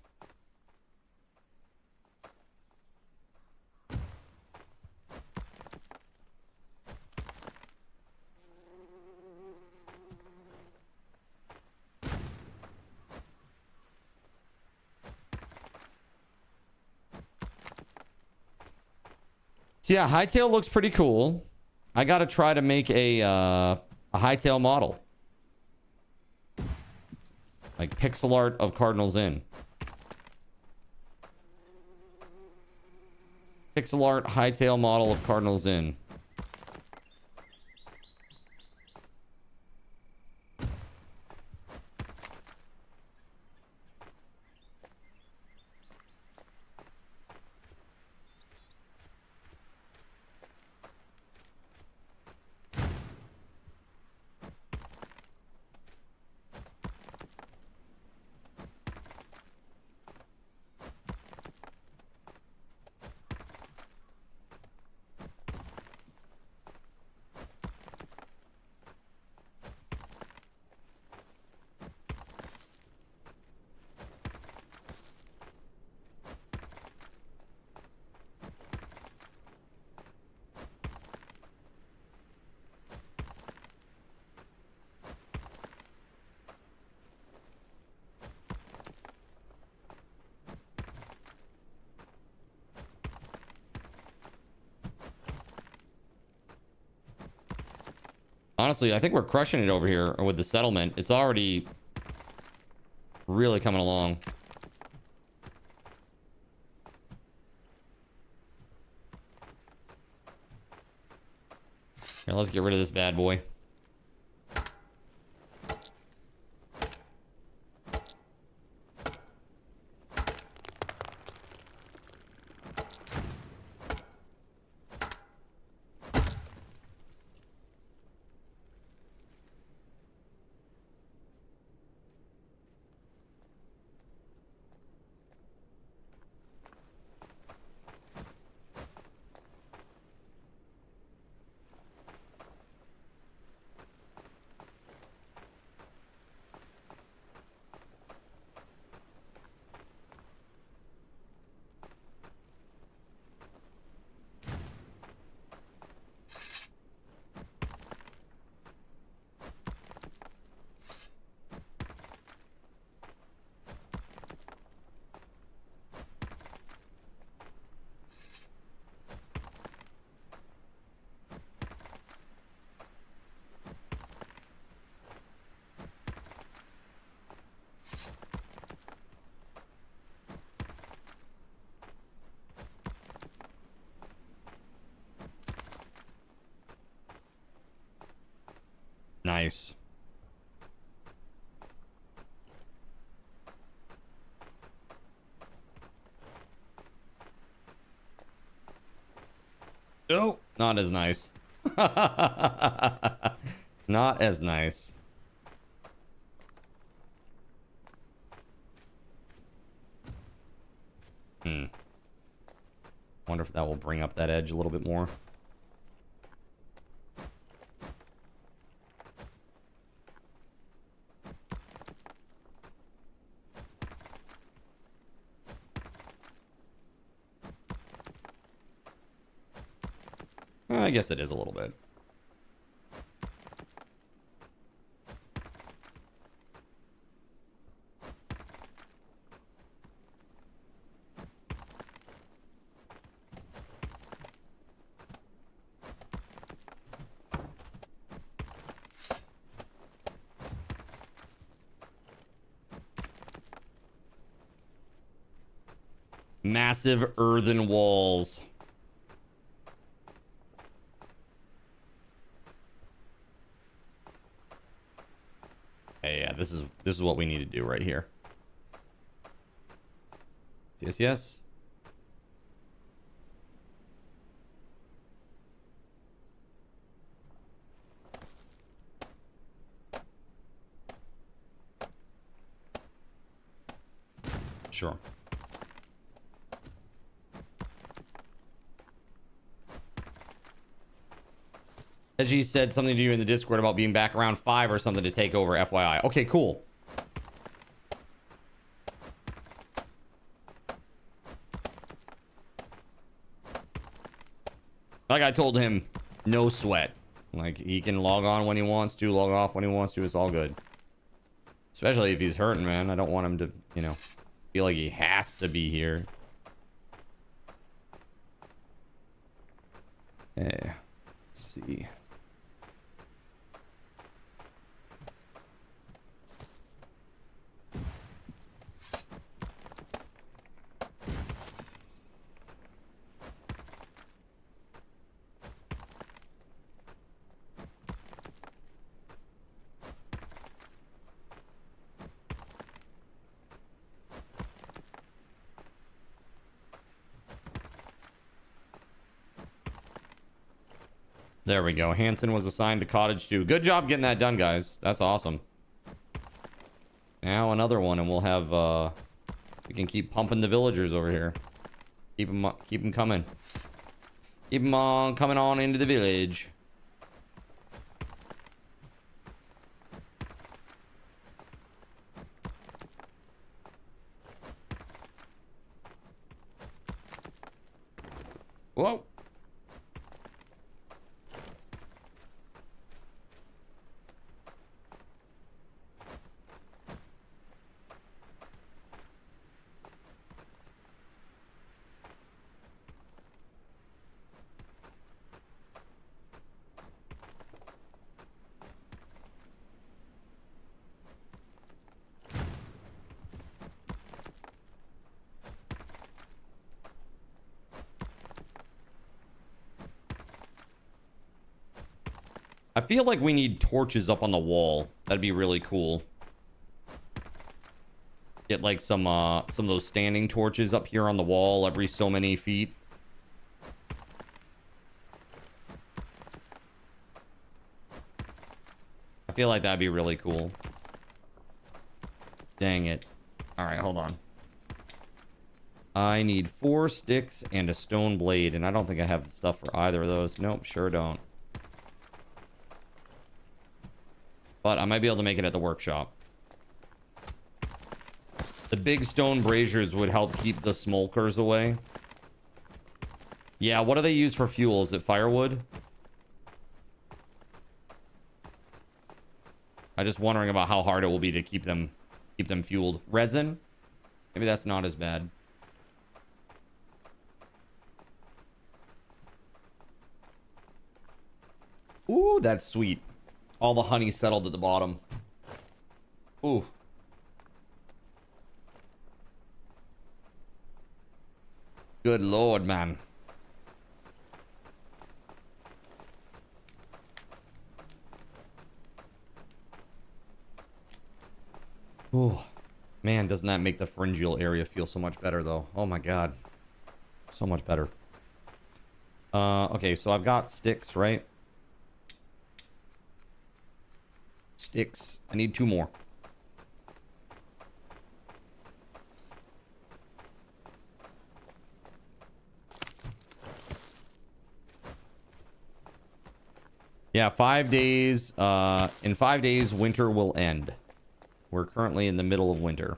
So yeah, hightail looks pretty cool. I got to try to make a hightail model. Like pixel art of Cardinals Inn. Pixel art hightail model of Cardinals Inn. Honestly, I think we're crushing it over here with the settlement. It's already really coming along. Here, let's get rid of this bad boy. Nice. Oh, not as nice. Not as nice. Wonder if that will bring up that edge a little bit more. I guess it is a little bit. Massive earthen walls. Hey, yeah, this is what we need to do right here. Yes, yes. Sure. Ghetty said something to you in the Discord about being back around 5 or something to take over, FYI. Okay, cool. Like I told him, no sweat. Like, he can log on when he wants to, log off when he wants to. It's all good. Especially if he's hurting, man. I don't want him to, you know, feel like he has to be here. Hey, let's see. There we go. Hanson was assigned to Cottage 2. Good job getting that done, guys. That's awesome. Now another one, and we'll have, we can keep pumping the villagers over here. Keep them coming. Keep them on, coming on into the village. Whoa. I feel like we need torches up on the wall. That'd be really cool. Get like some of those standing torches up here on the wall every so many feet. I feel like that'd be really cool. Dang it. All right, hold on. I need 4 sticks and a stone blade, and I don't think I have stuff for either of those. Nope, sure don't. But I might be able to make it at the workshop. The big stone braziers would help keep the smokers away. Yeah, what do they use for fuel? Is it firewood? I'm just wondering about how hard it will be to keep them fueled. Resin? Maybe that's not as bad. Ooh, that's sweet. All the honey settled at the bottom. Ooh. Good lord, man. Ooh. Man, doesn't that make the pharyngeal area feel so much better, though? Oh my god. So much better. Okay, so I've got sticks, right? Sticks. I need 2 more. Yeah, 5 days. In 5 days, winter will end. We're currently in the middle of winter.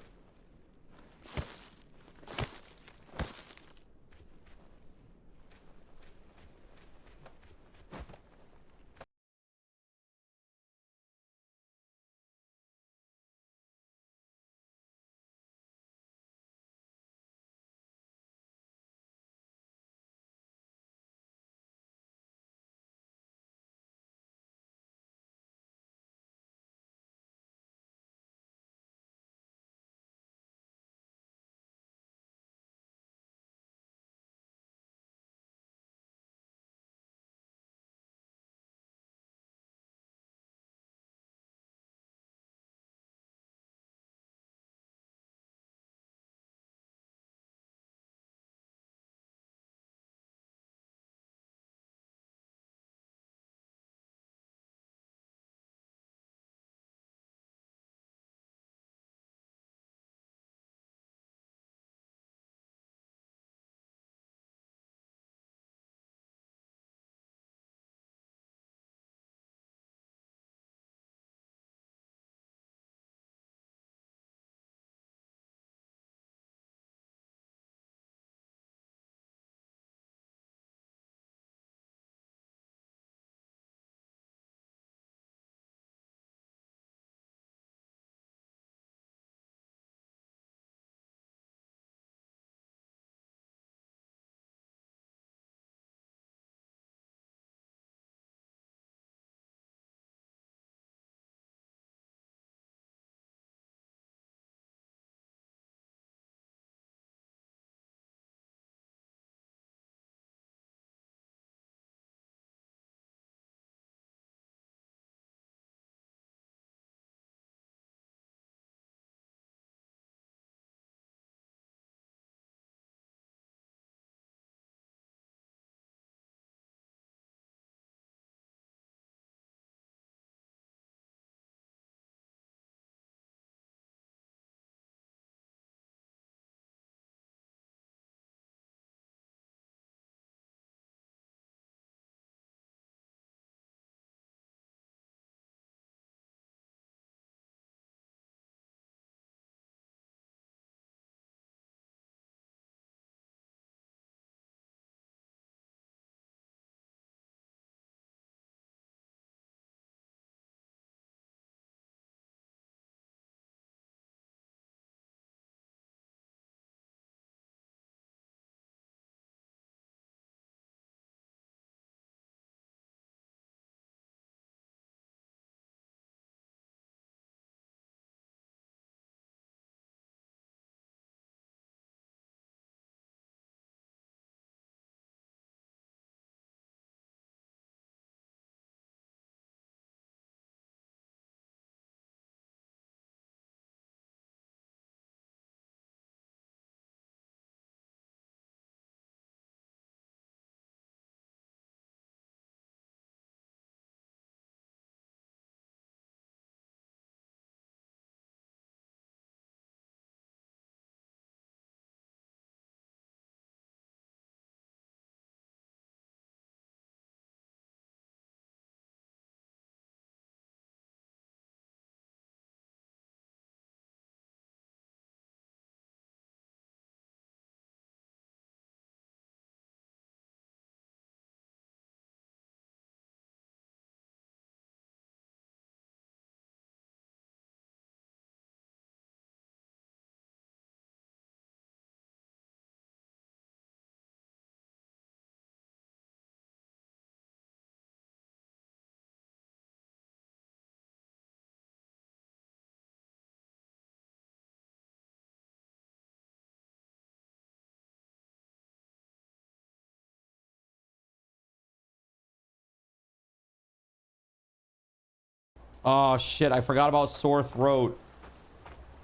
Oh shit, I forgot about sore throat.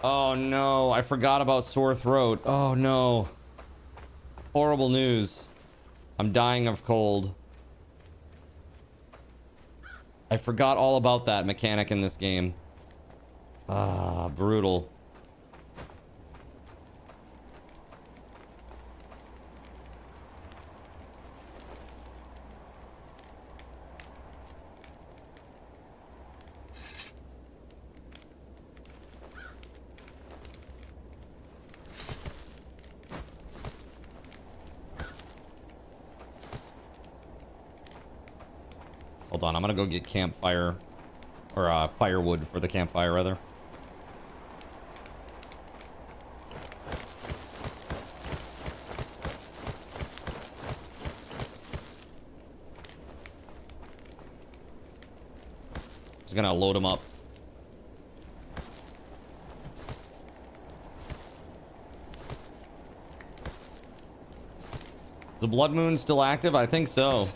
Oh no, I forgot about sore throat. Oh no. Horrible news. I'm dying of cold. I forgot all about that mechanic in this game. Ah, brutal. Hold on, I'm gonna go get campfire, or firewood for the campfire, rather. Just gonna load them up. Is the blood moon still active? I think so.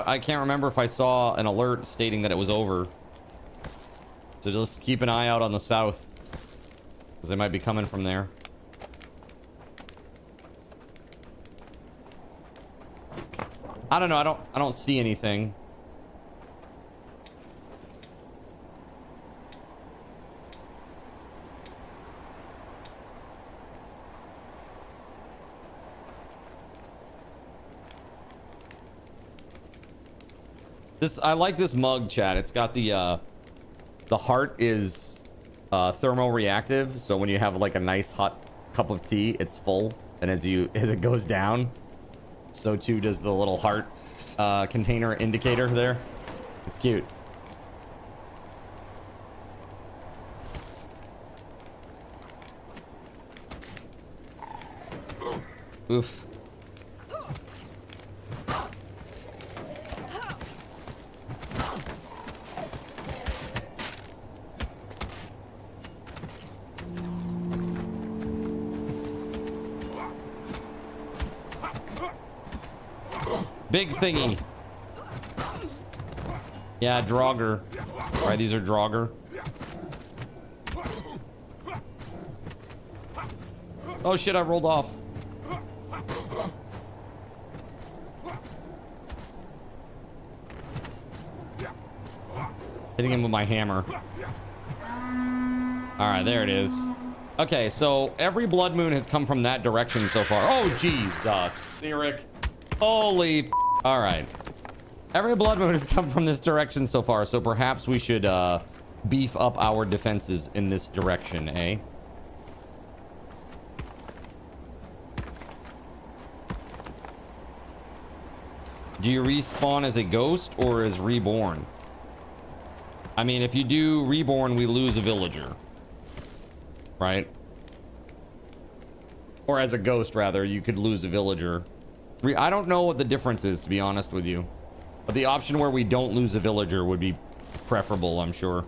I can't remember if I saw an alert stating that it was over. So just keep an eye out on the south, because they might be coming from there. I don't know. I don't see anything. I like this mug, chat. It's got the heart is thermoreactive, so when you have like a nice hot cup of tea, it's full, and as it goes down, so too does the little heart container indicator there. It's cute. Oof. Big thingy. Yeah, Draugr. Right, these are Draugr. Oh shit, I rolled off. Hitting him with my hammer. Alright, there it is. Okay, so every blood moon has come from that direction so far. Oh, Jesus, Eric. Holy... Alright. Every blood moon has come from this direction so far, so perhaps we should beef up our defenses in this direction, eh? Do you respawn as a ghost or as reborn? I mean, if you do reborn, we lose a villager. Right? Or as a ghost, rather, you could lose a villager. I don't know what the difference is, to be honest with you. But the option where we don't lose a villager would be preferable, I'm sure.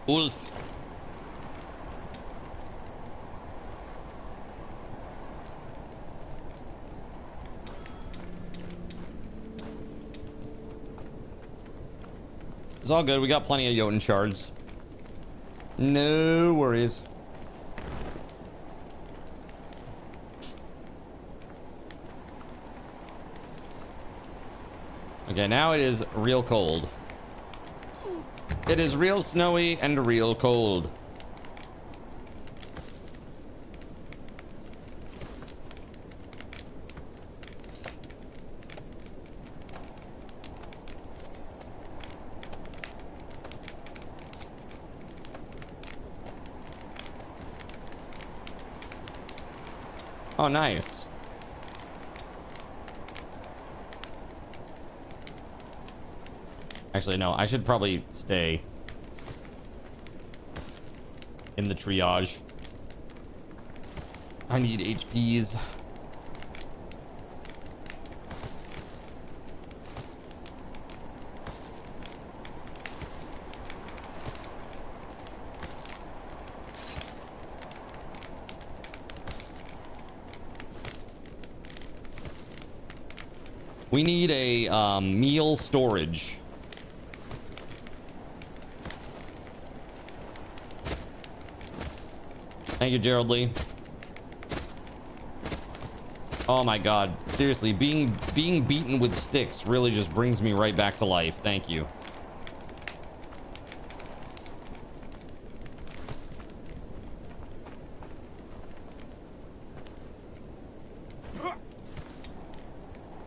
Wolf. It's all good. We got plenty of Jotun shards. No worries. Okay, now it is real cold. It is real snowy and real cold. Oh, nice. Actually, no, I should probably stay. in the triage. I need HPs. We need a meal storage. Thank you, Gerald Lee. Oh my god. Seriously, being beaten with sticks really just brings me right back to life. Thank you.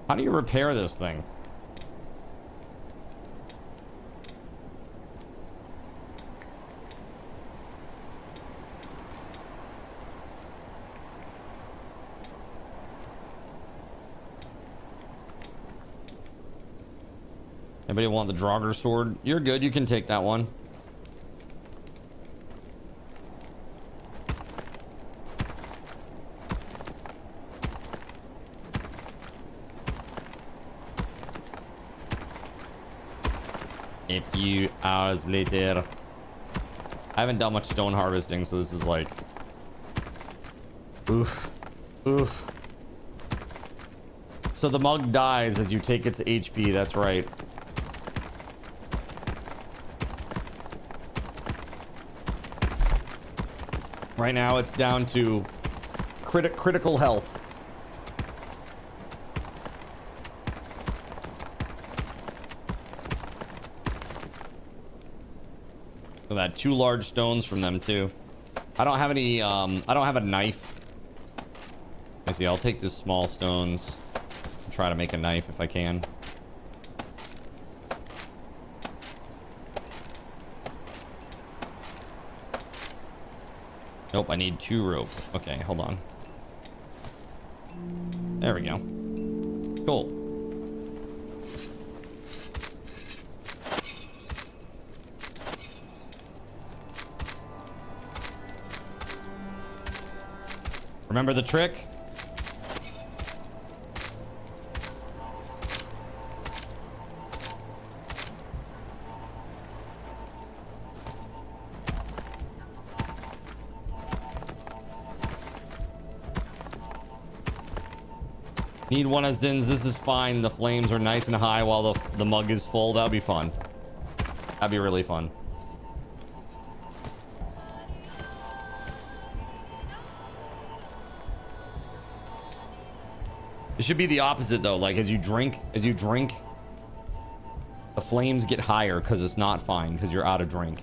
How do you repair this thing? Anybody want the Draugr sword? You're good, you can take that one. A few hours later. I haven't done much stone harvesting, so this is like... Oof. Oof. So the mug dies as you take its HP, that's right. Right now it's down to critical health. So that 2 large stones from them too. I don't have any I don't have a knife. I see, I'll take this small stones and try to make a knife if I can. Nope, I need 2 rope. Okay, hold on. There we go. Cool. Remember the trick? Need one of Zin's. This is fine. The flames are nice and high while the mug is full. That'll be fun. That'd be really fun. It should be the opposite though. Like as you drink, the flames get higher because it's not fine because you're out of drink.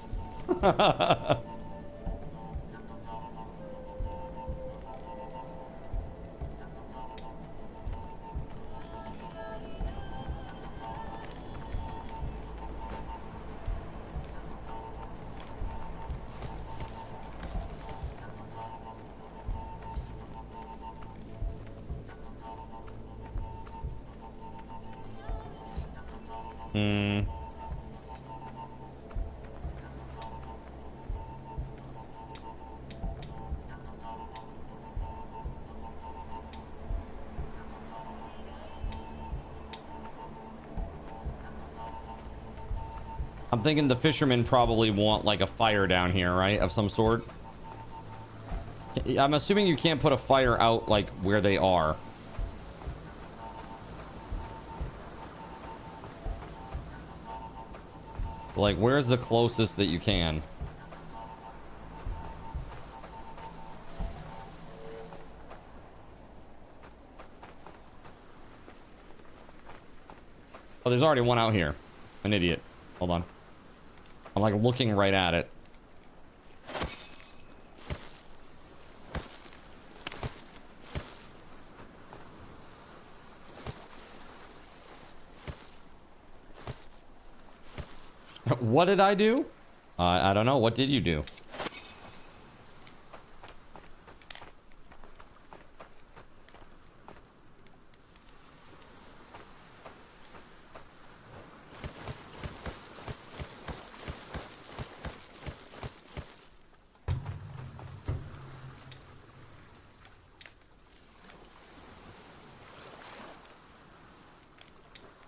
I'm thinking the fishermen probably want like a fire down here, right? Of some sort. I'm assuming you can't put a fire out like where they are. Like, where's the closest that you can? Oh, there's already one out here. An idiot. Hold on. I'm like looking right at it. What did I do? I don't know. What did you do?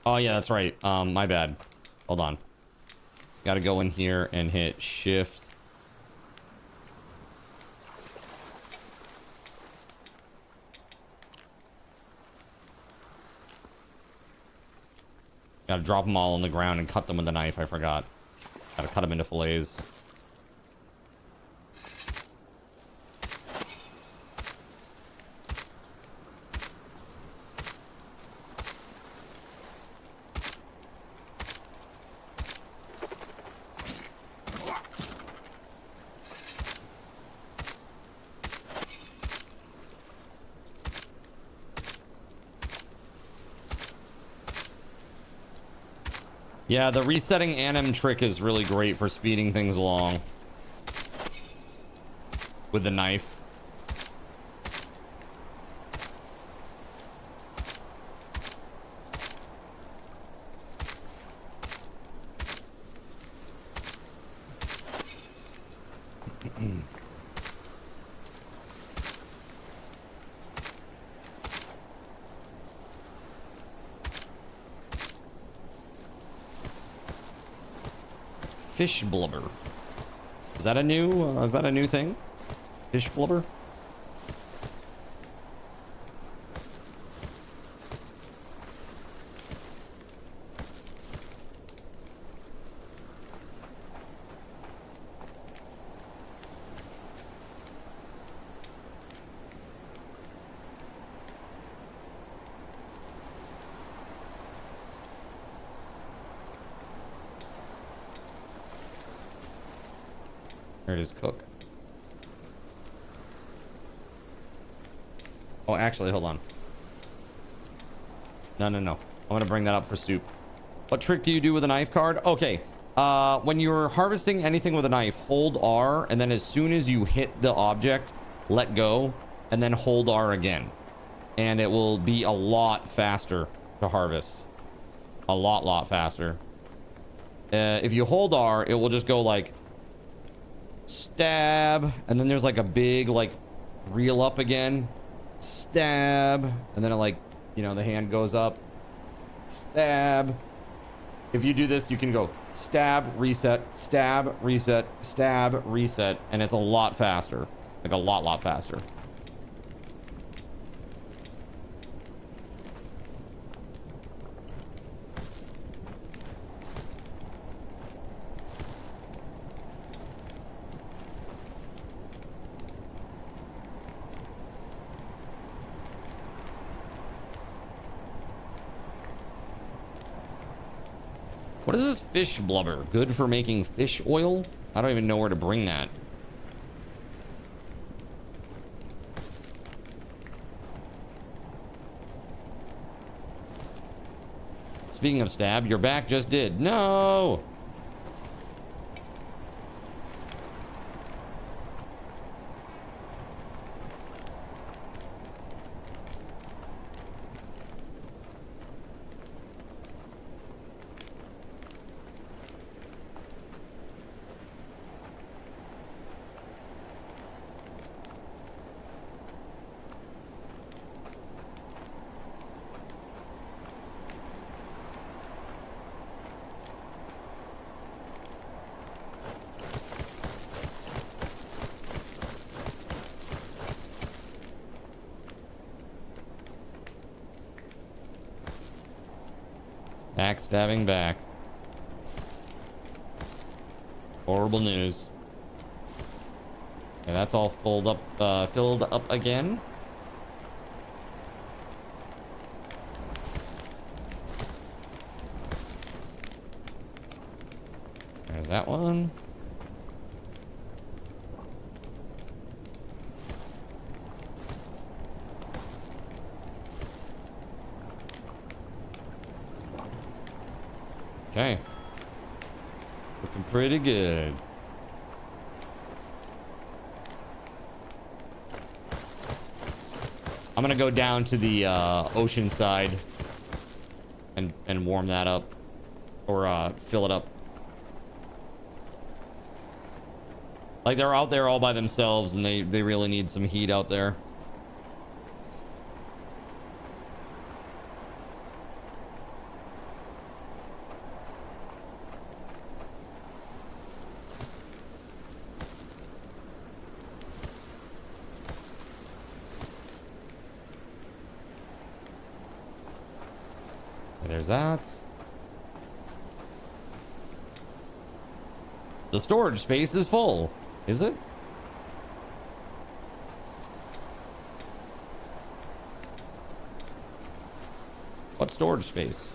Oh yeah, that's right. My bad. Hold on. Gotta go in here and hit shift. Gotta drop them all on the ground and cut them with a knife. I forgot. Gotta cut them into fillets. Yeah, the resetting anim trick is really great for speeding things along with the knife. Fish blubber. Is that a new thing? Fish blubber? There it is, cook. Oh, actually, hold on. No. I'm gonna bring that up for soup. What trick do you do with a knife card? Okay. When you're harvesting anything with a knife, hold R, and then as soon as you hit the object, let go, and then hold R again. And it will be a lot faster to harvest. A lot faster. If you hold R, it will just go like stab, and then there's like a big like reel up again, stab, and then it like, you know, the hand goes up, stab. If you do this, you can go stab, reset, stab, reset, stab, reset, and it's a lot faster, like a lot faster. What is this fish blubber? Good for making fish oil? I don't even know where to bring that. Speaking of stab, your back just did. No! Backstabbing back. Horrible news. Okay, that's all filled up again. There's that one. Okay. Looking pretty good. I'm gonna go down to the ocean side and warm that up, or fill it up. Like, they're out there all by themselves and they really need some heat out there. there's that. The storage space is full. Is it? What storage space?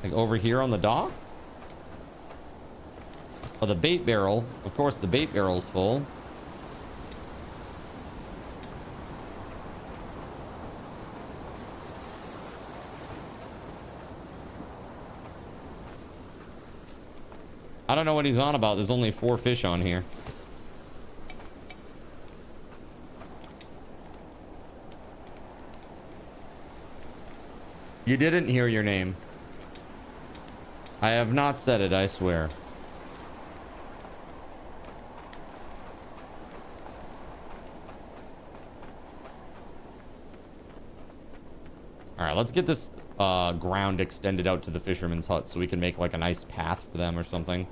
Like over here on the dock? Oh, the bait barrel. Of course, the bait barrel's full. I don't know what he's on about. There's only 4 fish on here. You didn't hear your name. I have not said it, I swear. Alright, let's get this ground extended out to the fisherman's hut so we can make like a nice path for them or something.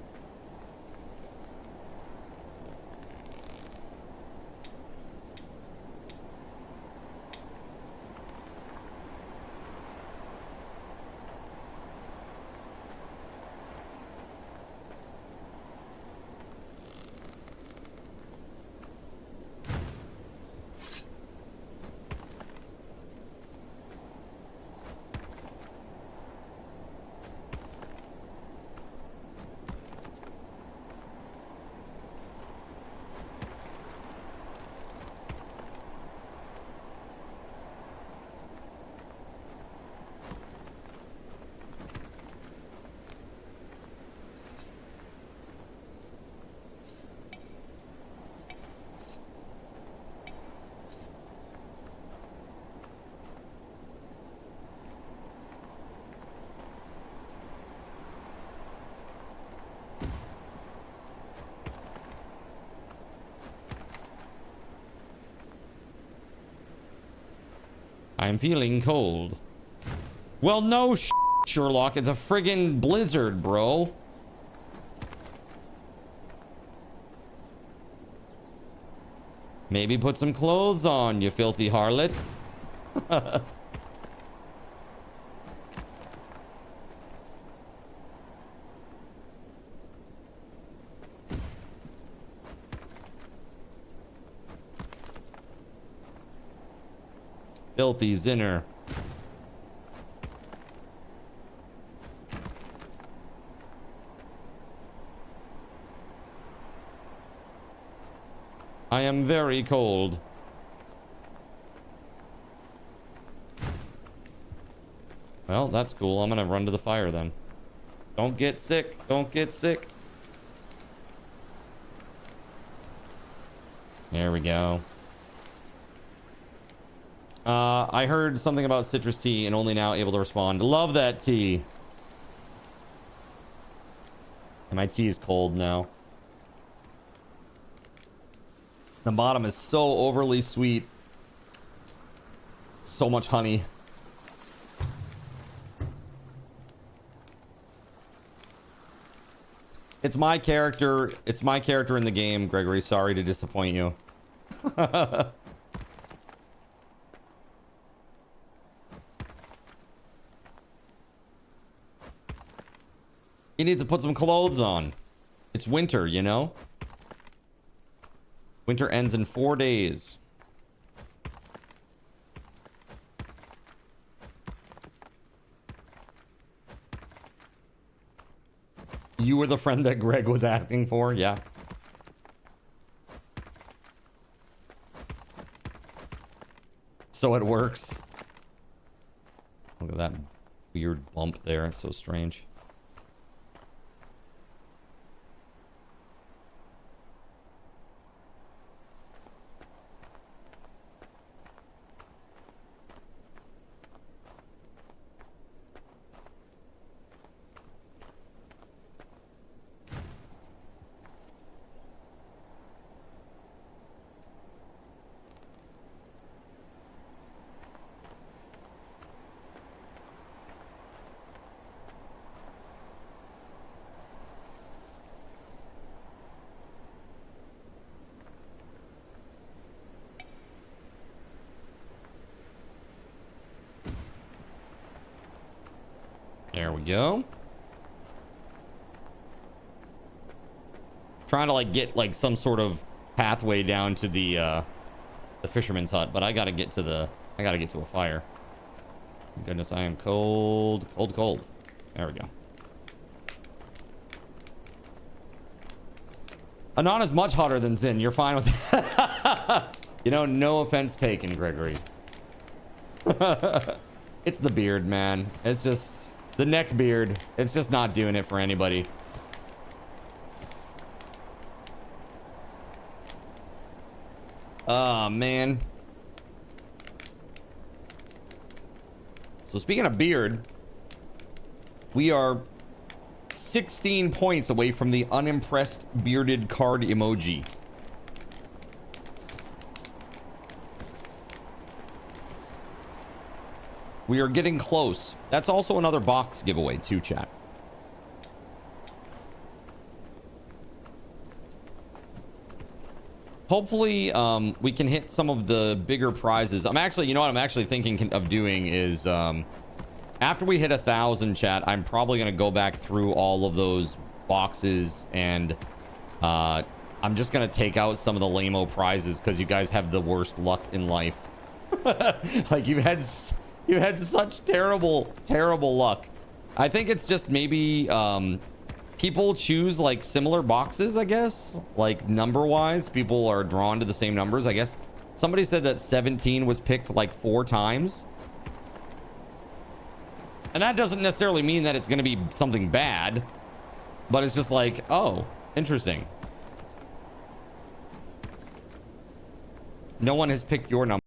I'm feeling cold. Well, no Sherlock. It's a friggin' blizzard, bro. Maybe put some clothes on, you filthy harlot. Filthy zinner. I am very cold. Well, that's cool. I'm gonna run to the fire then. Don't get sick. Don't get sick. There we go. I heard something about citrus tea and only now able to respond. Love that tea. And my tea is cold now. The bottom is so overly sweet. So much honey. It's my character. It's my character in the game, Gregory. Sorry to disappoint you. You need to put some clothes on. It's winter, you know? Winter ends in 4 days. You were the friend that Greg was asking for? Yeah. So it works. Look at that weird bump there. It's so strange. There we go. Trying to like get like some sort of pathway down to the fisherman's hut, but I gotta get to a fire. Goodness, I am cold. There we go. Anon is much hotter than Zin. You're fine with that. You know, no offense taken, Gregory. It's the beard, man. It's just the neck beard. It's just not doing it for anybody. Oh, man. So speaking of beard, we are 16 points away from the unimpressed bearded card emoji. We are getting close. That's also another box giveaway too, chat. Hopefully, we can hit some of the bigger prizes. I'm actually, you know what I'm actually thinking of doing is, after we hit 1,000, chat, I'm probably going to go back through all of those boxes and, I'm just going to take out some of the lame-o prizes because you guys have the worst luck in life. Like, you've had such terrible luck. I think it's just maybe, people choose like similar boxes, I guess, like number wise people are drawn to the same numbers. I guess somebody said that 17 was picked like 4 times, and that doesn't necessarily mean that it's going to be something bad, but it's just like, oh, interesting. No one has picked your number.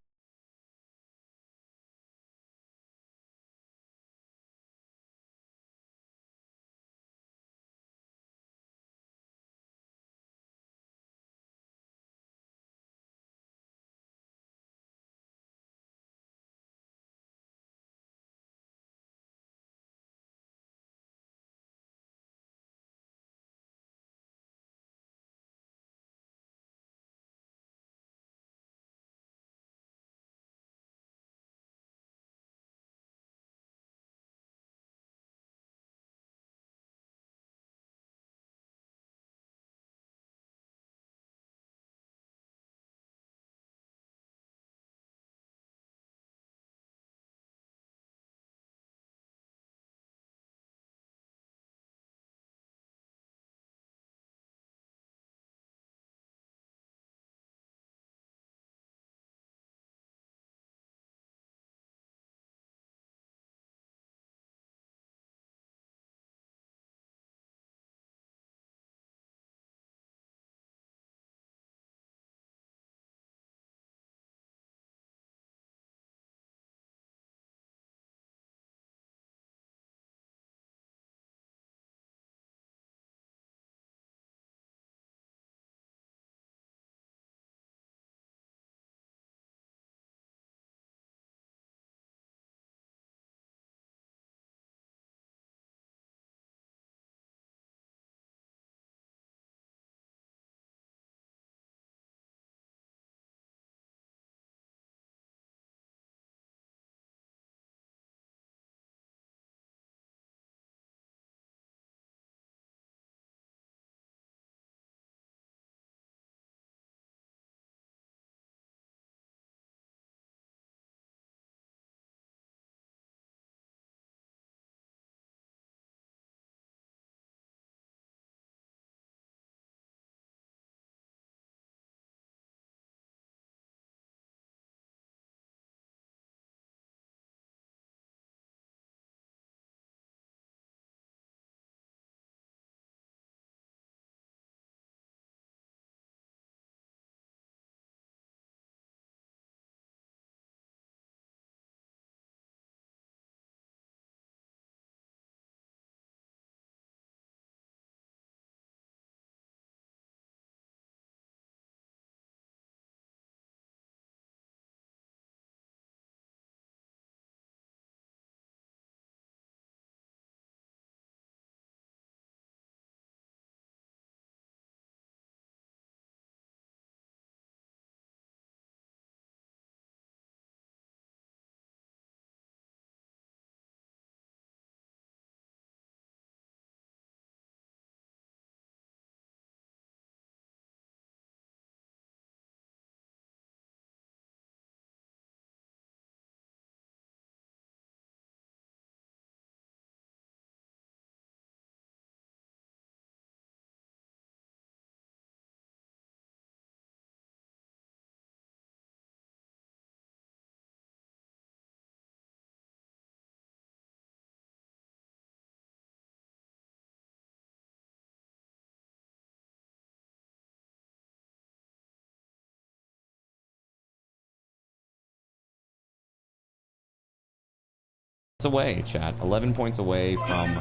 away, chat. 11 points away from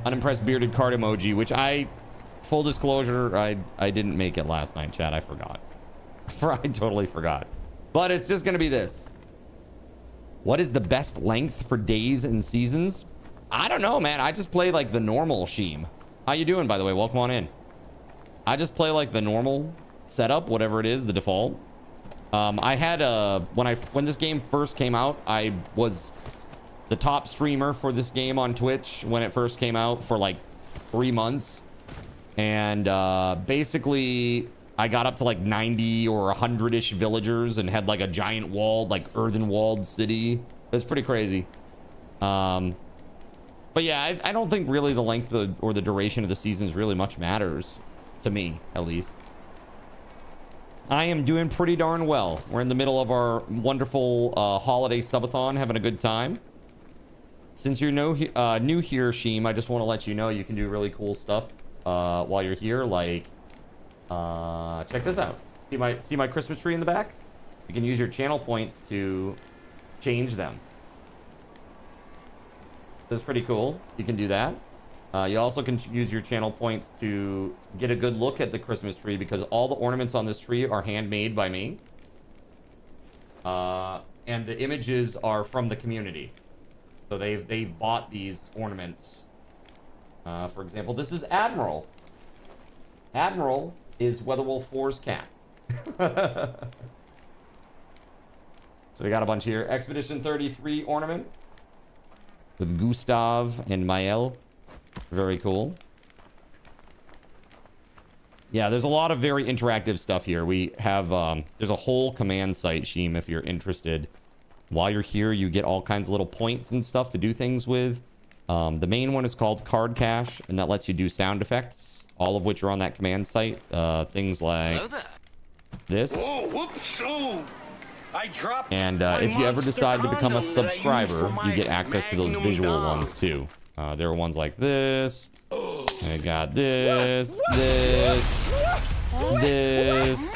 unimpressed bearded card emoji, which full disclosure, I didn't make it last night, chat. I forgot. I totally forgot. But it's just gonna be this. What is the best length for days and seasons? I don't know, man. I just play like the normal Sheem. How you doing, by the way? Welcome on in. I just play like the normal setup, whatever it is, the default. I had when this game first came out, I was the top streamer for this game on Twitch when it first came out for like 3 months. And basically I got up to like 90 or 100-ish villagers and had like a giant walled, like earthen walled city. It was pretty crazy. But yeah, I don't think really the length or the duration of the seasons really much matters to me, at least. I am doing pretty darn well. We're in the middle of our wonderful holiday subathon, having a good time. Since you're new here, Sheem, I just want to let you know you can do really cool stuff while you're here. Like, check this out. See my Christmas tree in the back? You can use your channel points to change them. That's pretty cool. You can do that. You also can use your channel points to get a good look at the Christmas tree, because all the ornaments on this tree are handmade by me. And the images are from the community. So they've bought these ornaments. For example, this is Admiral. Admiral is WeatherWolf4's cat. So we got a bunch here. Expedition 33 ornament with Gustav and Mael. Very cool. Yeah, there's a lot of very interactive stuff here. We have there's a whole command site, Sheem, if you're interested. While you're here, you get all kinds of little points and stuff to do things with. The main one is called Card Cache, and that lets you do sound effects, all of which are on that command site. Things like this. Oh, whoops! Oh, I dropped. And if you ever decide to become a subscriber, you get access to those visual ones too. There are ones like this. I got this, this,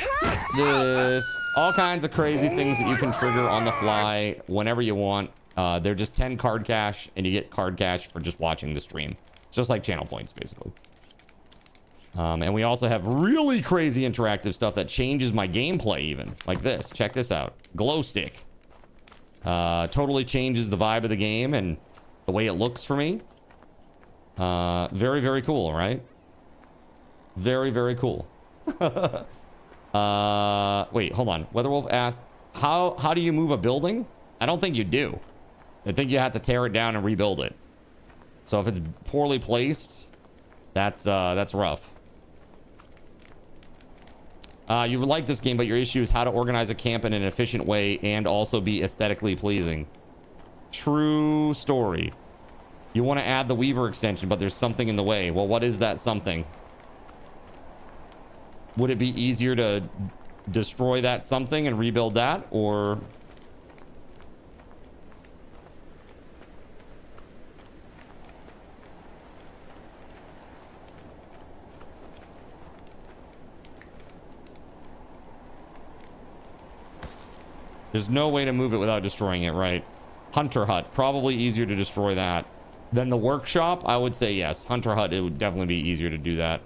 all kinds of crazy things that you can trigger on the fly whenever you want. They're just 10 card cache, and you get card cache for just watching the stream. It's just like channel points, basically. And we also have really crazy interactive stuff that changes my gameplay even. Like this. Check this out. Glow stick. Totally changes the vibe of the game and the way it looks for me. Very, very cool, right? Very, very cool. Wait, hold on. Weatherwolf asked, how do you move a building? I don't think you do. I think you have to tear it down and rebuild it. So if it's poorly placed, that's rough. You would like this game, but your issue is how to organize a camp in an efficient way and also be aesthetically pleasing. True story. You want to add the Weaver extension, but there's something in the way. Well, what is that something? Would it be easier to destroy that something and rebuild that, or... There's no way to move it without destroying it, right? Hunter Hut, probably easier to destroy that than the workshop. I would say yes. Hunter Hut, it would definitely be easier to do that.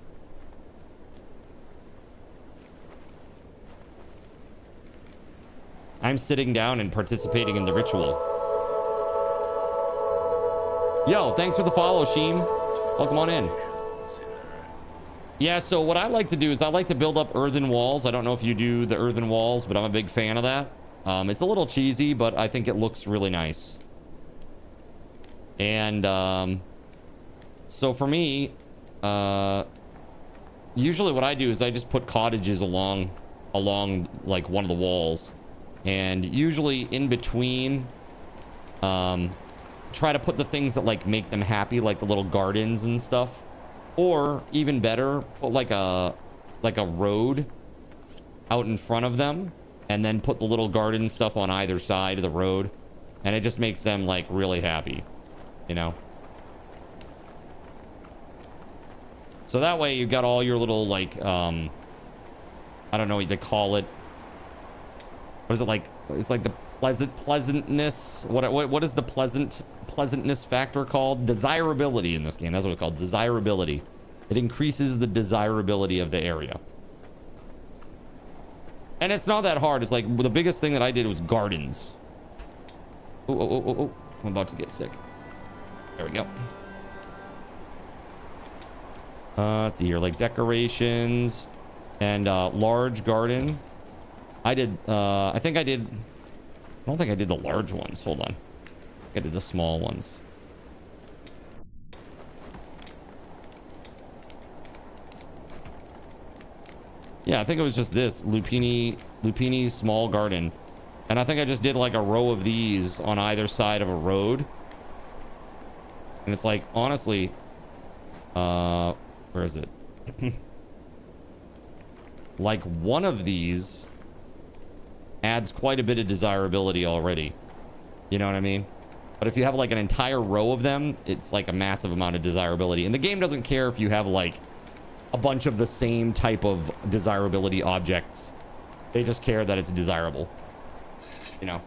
I'm sitting down and participating in the ritual. Yo, thanks for the follow, Sheem. Welcome on in. Yeah, so what I like to do is I like to build up earthen walls. I don't know if you do the earthen walls, but I'm a big fan of that. It's a little cheesy, but I think it looks really nice. And so for me, usually what I do is I just put cottages along like one of the walls, and usually in between, try to put the things that like make them happy, like the little gardens and stuff, or even better, put like a road out in front of them, and then put the little garden stuff on either side of the road, and it just makes them like really happy, you know. So that way you got all your little like I don't know what they call it. What is it like? It's like the pleasantness. What is the pleasantness factor called? Desirability in this game. That's what it's called. Desirability. It increases the desirability of the area. And it's not that hard. It's like the biggest thing that I did was gardens. Oh. I'm about to get sick. There we go. Let's see here. Like decorations and large garden. I did, I don't think I did the large ones. Hold on. I did the small ones. Yeah, I think it was just this Lupini small garden. And I think I just did like a row of these on either side of a road. And it's like, honestly, where is it? Like one of these adds quite a bit of desirability already. You know what I mean? But if you have like an entire row of them, it's like a massive amount of desirability. And the game doesn't care if you have like a bunch of the same type of desirability objects. They just care that it's desirable. You know?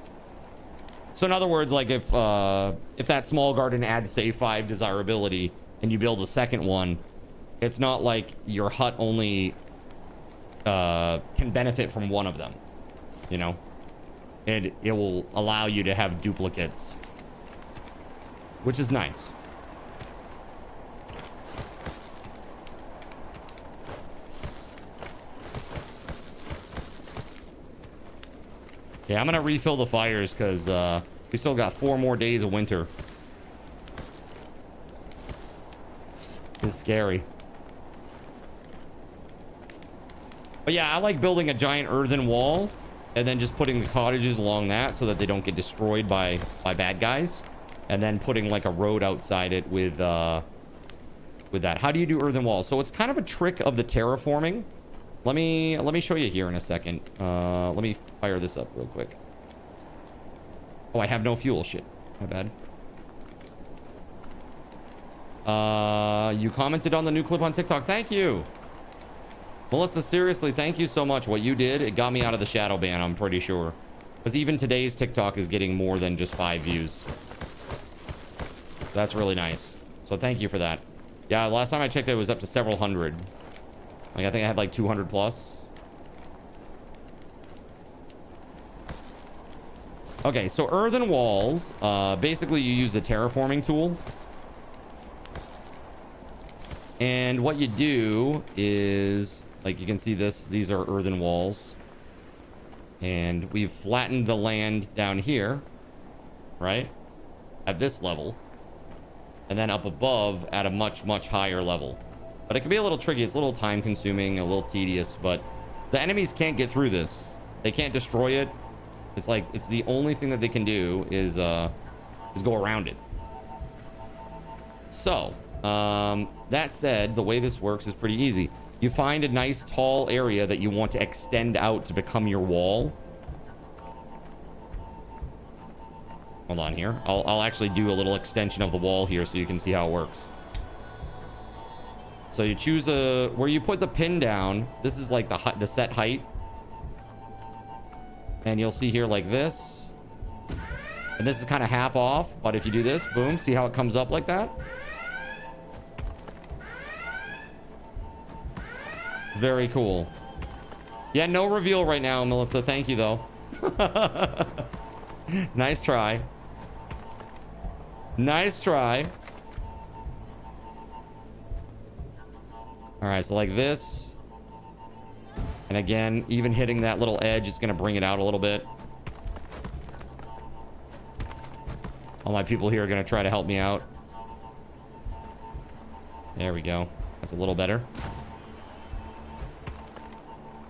So in other words, like if that small garden adds, say, 5 desirability and you build a second one, it's not like your hut only can benefit from one of them. You know? And it will allow you to have duplicates. Which is nice. Okay, I'm gonna refill the fires because we still got 4 more days of winter. This is scary. But yeah, I like building a giant earthen wall and then just putting the cottages along that so that they don't get destroyed by bad guys. And then putting like a road outside it with that. How do you do earthen walls? So it's kind of a trick of the terraforming. Let me show you here in a second. Let me fire this up real quick. Oh, I have no fuel. Shit, my bad. You commented on the new clip on TikTok. Thank you, Melissa. Seriously, thank you so much. What you did, it got me out of the shadow ban. I'm pretty sure, because even today's TikTok is getting more than just 5 views. That's really nice. So thank you for that. Yeah, last time I checked, it was up to several hundred. Like, I think I had like 200 plus. Okay, so earthen walls. Basically, you use the terraforming tool. And what you do is, like, you can see this. These are earthen walls. And we've flattened the land down here. Right? At this level. And then up above at a much, much higher level. But it can be a little tricky. It's a little time consuming, a little tedious, but the enemies can't get through this. They can't destroy it. It's like, it's the only thing that they can do is go around it. So, that said, the way this works is pretty easy. You find a nice tall area that you want to extend out to become your wall. Hold on here. I'll actually do a little extension of the wall here so you can see how it works. So you choose where you put the pin down. This is like the set height. And you'll see here like this. And this is kind of half off. But if you do this, boom, see how it comes up like that? Very cool. Yeah, no reveal right now, Melissa. Thank you, though. Nice try. Nice try. All right, so like this. And again, even hitting that little edge, it's going to bring it out a little bit. All my people here are going to try to help me out. There we go. That's a little better.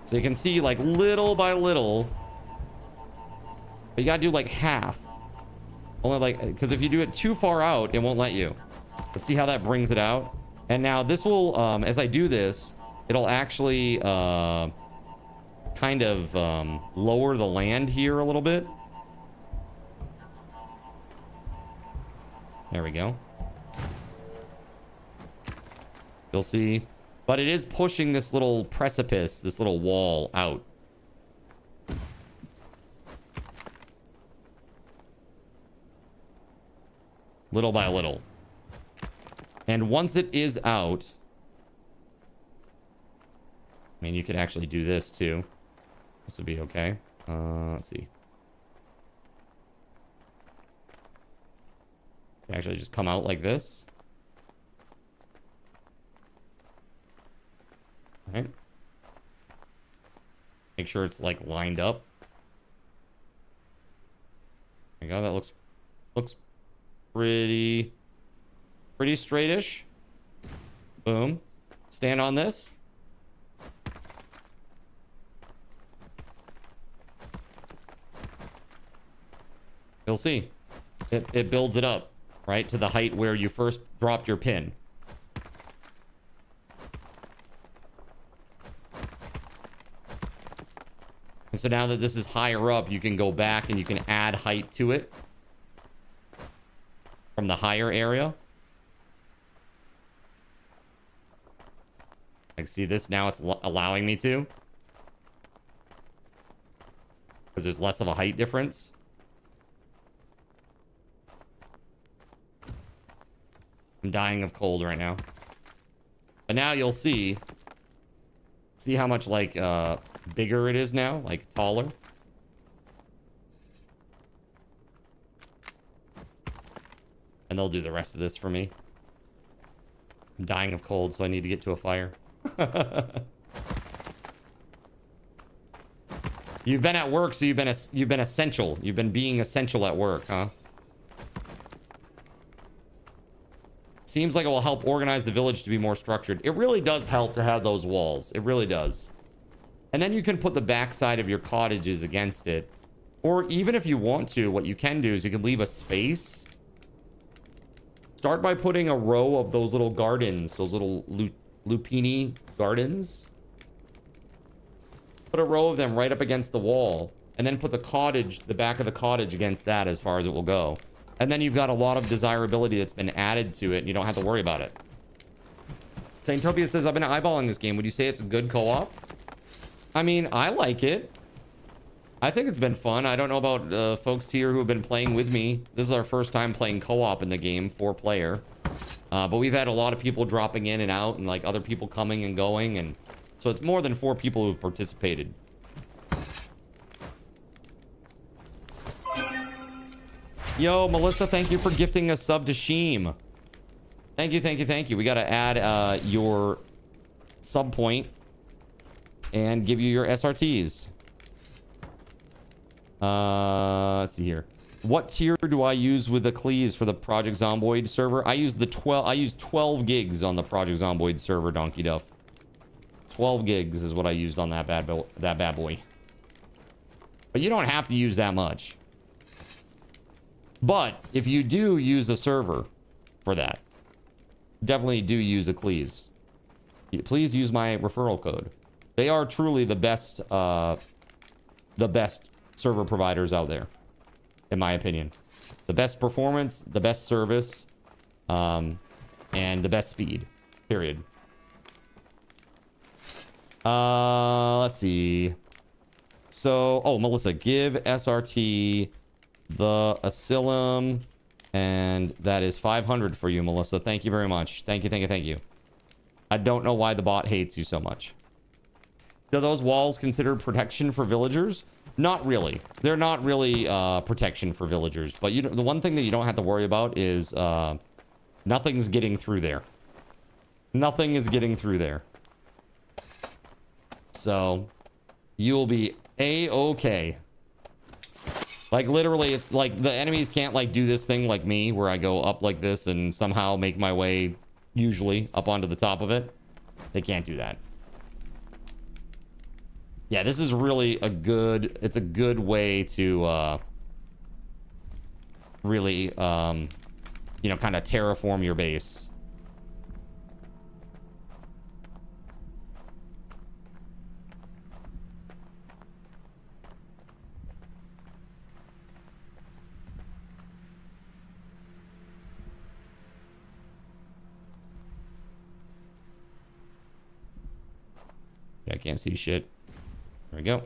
So you can see, like, little by little. But you got to do like half. Only like, because if you do it too far out, it won't let you. Let's see how that brings it out. And now this will, as I do this, it'll actually kind of lower the land here a little bit. There we go. You'll see. But it is pushing this little precipice, this little wall out. little by little. And once it is out, I mean, you could actually do this too. This would be okay. Let's see. Actually just come out like this. All right. Make sure it's like lined up. There you go. That looks pretty straightish. Boom. Stand on this. You'll see. It builds it up, right, to the height where you first dropped your pin. And so now that this is higher up, you can go back and you can add height to it from the higher area. Like, see this? Now it's allowing me to. Because there's less of a height difference. I'm dying of cold right now. But now you'll see how much like bigger it is now, like taller. And they'll do the rest of this for me. I'm dying of cold, so I need to get to a fire. You've been at work, so you've been essential. You've been being essential at work, huh? Seems like it will help organize the village to be more structured. It really does help to have those walls. It really does. And then you can put the backside of your cottages against it. Or even if you want to, what you can do is you can leave a space. Start by putting a row of those little gardens, those little lupini gardens. Put a row of them right up against the wall. And then put the cottage, the back of the cottage against that as far as it will go. And then you've got a lot of desirability that's been added to it, and you don't have to worry about it. Saintopia says, I've been eyeballing this game. Would you say it's a good co-op? I mean, I like it. I think it's been fun. I don't know about folks here who have been playing with me. This is our first time playing co-op in the game, 4-player. But we've had a lot of people dropping in and out, and like other people coming and going. And so it's more than 4 people who've participated. Yo, Melissa, thank you for gifting a sub to Sheem. Thank you, thank you, thank you. We got to add your sub point and give you your SRTs. Let's see here. What tier do I use with the Cleese for the Project Zomboid server? I use 12 gigs on the Project Zomboid server, Donkey Duff. 12 gigs is what I used on that bad boy. But you don't have to use that much. But if you do use a server for that, definitely do use a Cleese. Please use my referral code. They are truly the best server providers out there, in my opinion. The best performance, the best service, and the best speed. Period. Let's see. So, oh, Melissa, give SRT the Asylum, and that is 500 for you, Melissa. Thank you very much. Thank you, thank you, thank you. I don't know why the bot hates you so much. Are those walls considered protection for villagers? Not really. They're not really protection for villagers. But the one thing that you don't have to worry about is nothing's getting through there. Nothing is getting through there. So you'll be A-okay. Like, literally, it's like the enemies can't, like, do this thing like me, where I go up like this and somehow make my way, usually, up onto the top of it. They can't do that. Yeah, this is really it's a good way to, really, kind of terraform your base. I can't see shit. There we go.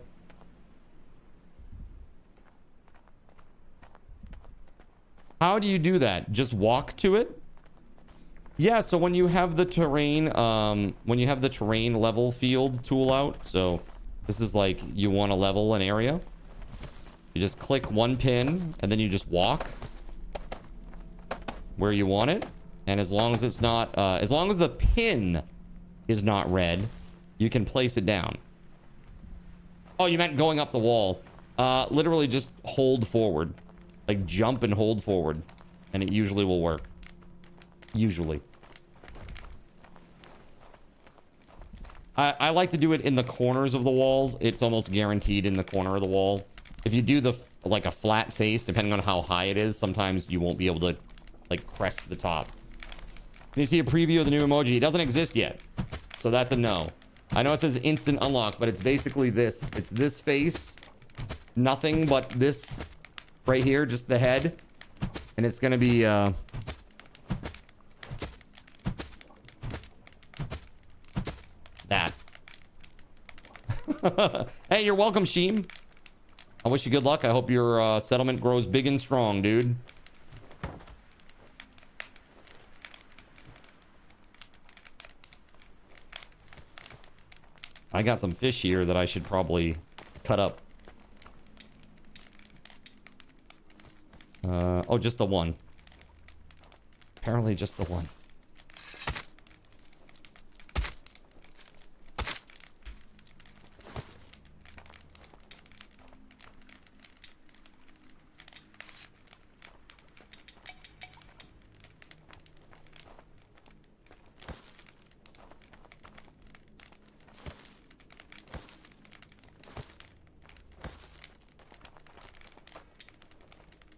How do you do that? Just walk to it? Yeah, so when you have the terrain, level field tool out, so this is like you want to level an area. You just click one pin and then you just walk where you want it. And as long as it's not, as long as the pin is not red, you can place it down. Oh, you meant going up the wall. Literally just hold forward. Like jump and hold forward. And it usually will work. Usually. I like to do it in the corners of the walls. It's almost guaranteed in the corner of the wall. If you do like a flat face, depending on how high it is, sometimes you won't be able to like crest the top. Can you see a preview of the new emoji? It doesn't exist yet. So that's a no. I know it says instant unlock, but it's basically this. It's this face. Nothing but this right here, just the head. And it's going to be... that. Hey, you're welcome, Sheem. I wish you good luck. I hope your settlement grows big and strong, dude. I got some fish here that I should probably cut up. Oh, just the one. Apparently just the one.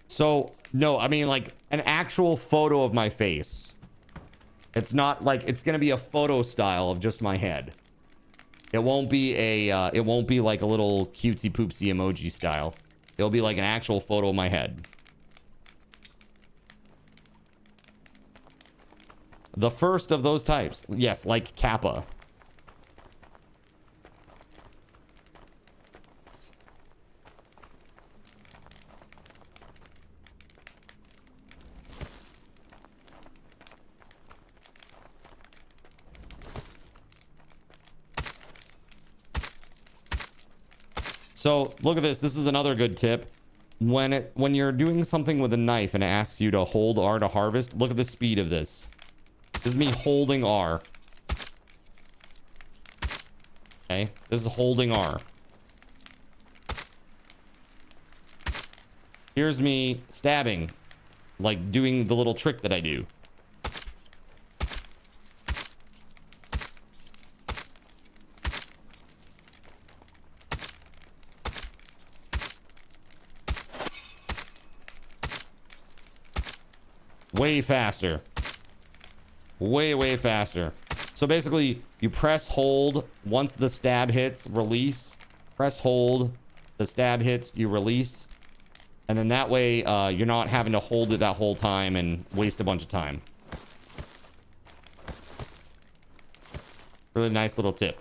So, no, I mean, like, an actual photo of my face. It's not, like, it's gonna be a photo style of just my head. It won't be a, it won't be, like, a little cutesy-poopsy emoji style. It'll be, like, an actual photo of my head. The first of those types. Yes, like Kappa. So look at this. This is another good tip. When you're doing something with a knife and it asks you to hold R to harvest, look at the speed of this. This is me holding R. Okay, this is holding R. Here's me stabbing, like doing the little trick that I do. Way faster. Way faster. So basically, you press hold. Once the stab hits, release. Press hold. The stab hits, you release. And then that way, you're not having to hold it that whole time and waste a bunch of time. Really nice little tip.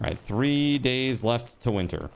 All right, 3 days left to winter.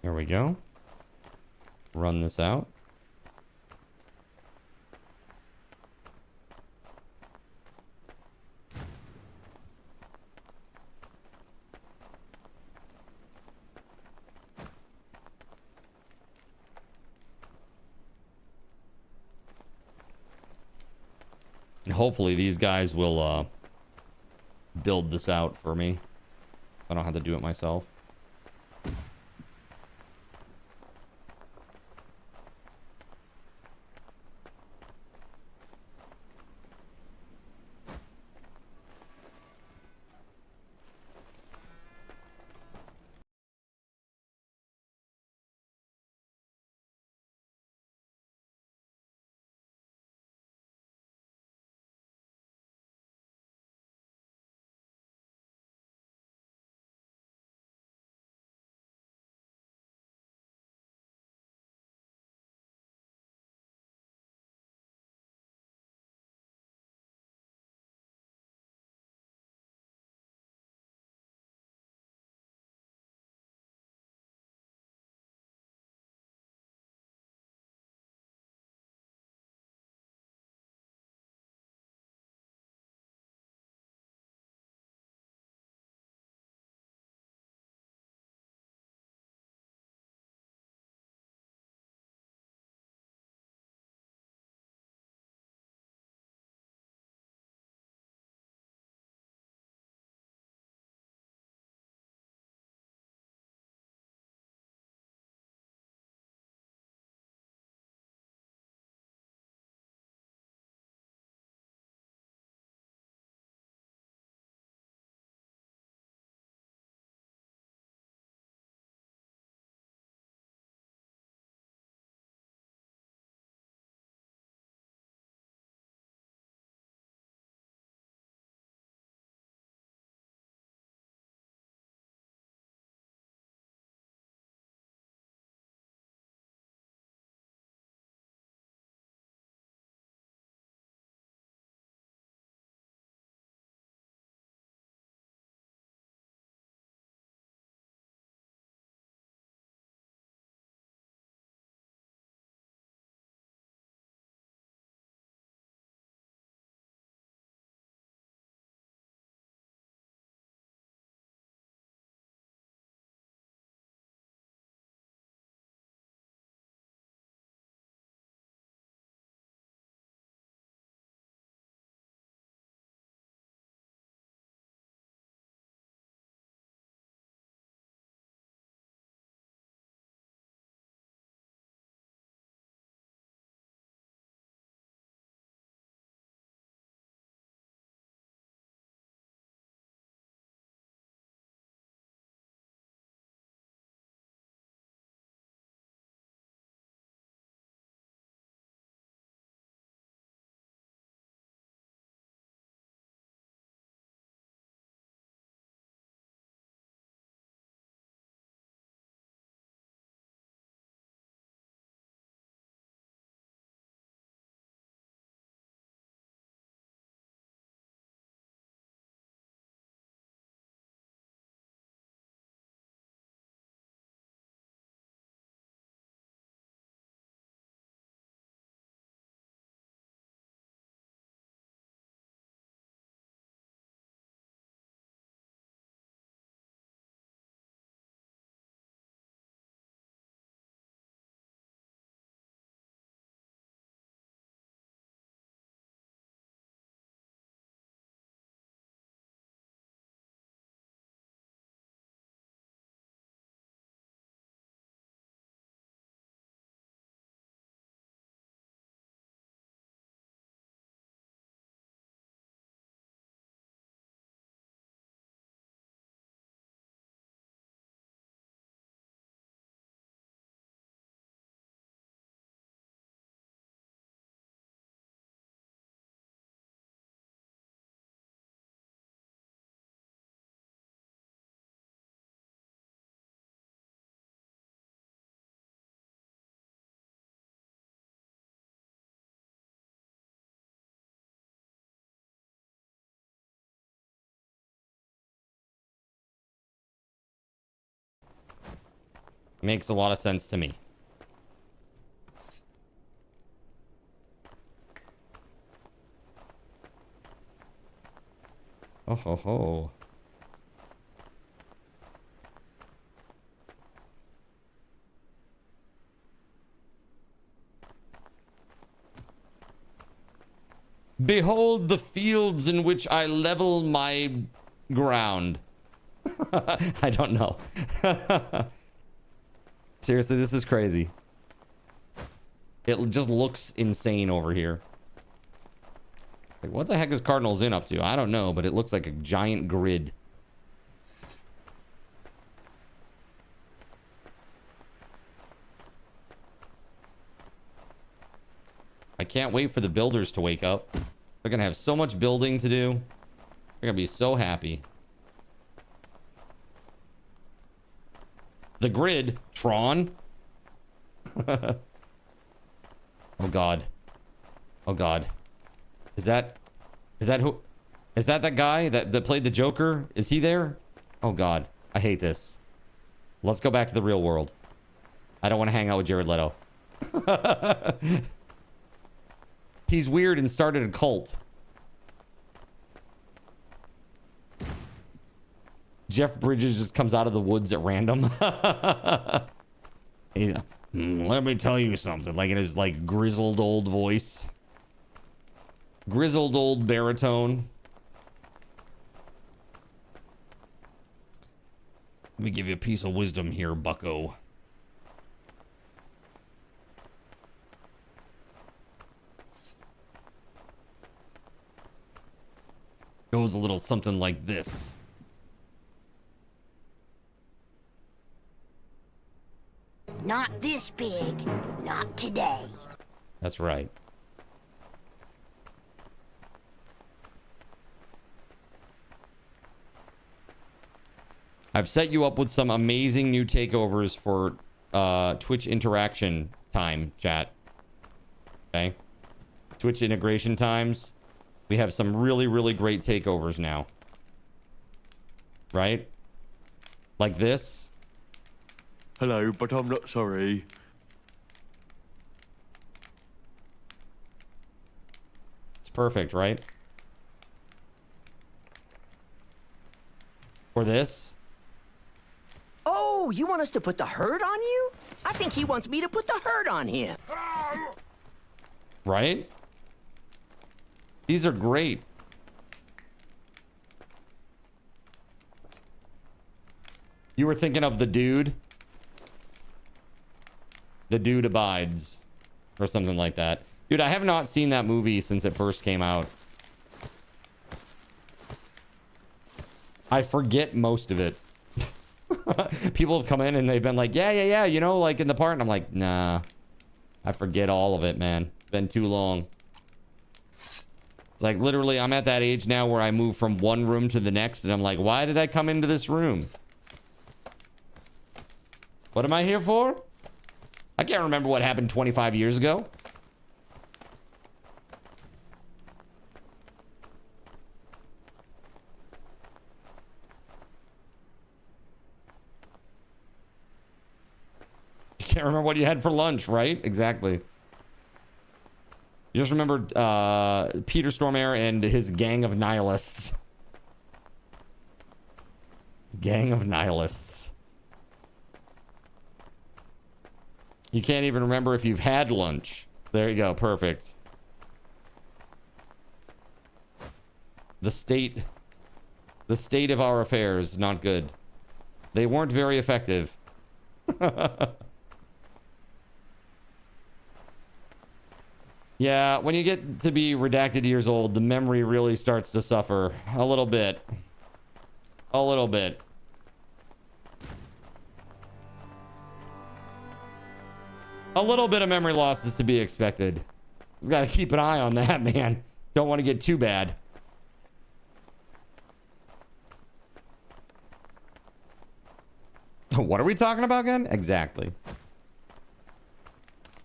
There we go. Run this out. And hopefully these guys will build this out for me. I don't have to do it myself. Makes a lot of sense to me. Oh ho ho. Behold the fields in which I level my ground. I don't know. Seriously, this is crazy. It just looks insane over here. Like, what the heck is Cardinals Inn up to? I don't know, but it looks like a giant grid. I can't wait for the builders to wake up. They're gonna have so much building to do. They're gonna be so happy. The grid, Tron. Oh God. Oh God. Is that who? Is that guy that played the Joker? Is he there? Oh God. I hate this. Let's go back to the real world. I don't want to hang out with Jared Leto. He's weird and started a cult. Jeff Bridges just comes out of the woods at random. Let me tell you something. Like in his like grizzled old voice. Grizzled old baritone. Let me give you a piece of wisdom here, bucko. Goes a little something like this. Not this big. Not today. That's right. I've set you up with some amazing new takeovers for Twitch interaction time, chat. Okay? Twitch integration times. We have some really, really great takeovers now. Right? Like this. Hello, but I'm not sorry. It's perfect, right? Or this. Oh, you want us to put the hurt on you? I think he wants me to put the hurt on him. Right? These are great. You were thinking of The Dude? The Dude Abides. Or something like that. Dude, I have not seen that movie since it first came out. I forget most of it. People have come in and they've been like, yeah, you know, like in the part. And I'm like, nah. I forget all of it, man. It's been too long. It's like literally I'm at that age now where I move from one room to the next and I'm like, why did I come into this room? What am I here for? I can't remember what happened 25 years ago. You can't remember what you had for lunch, right? Exactly. You just remembered Peter Stormare and his gang of nihilists. Gang of nihilists. You can't even remember if you've had lunch. There you go. Perfect. The state of our affairs, not good. They weren't very effective. Yeah, when you get to be redacted years old, the memory really starts to suffer a little bit. A little bit. A little bit of memory loss is to be expected. Just gotta keep an eye on that, man. Don't want to get too bad. What are we talking about again? Exactly.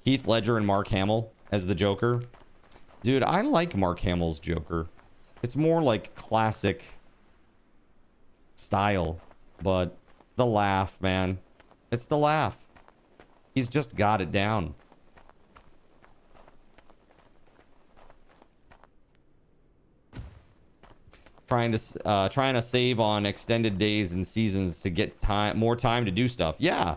Heath Ledger and Mark Hamill as the Joker. Dude, I like Mark Hamill's Joker. It's more like classic style, but the laugh, man. It's the laugh. He's just got it down. Trying to save on extended days and seasons to get more time to do stuff. Yeah.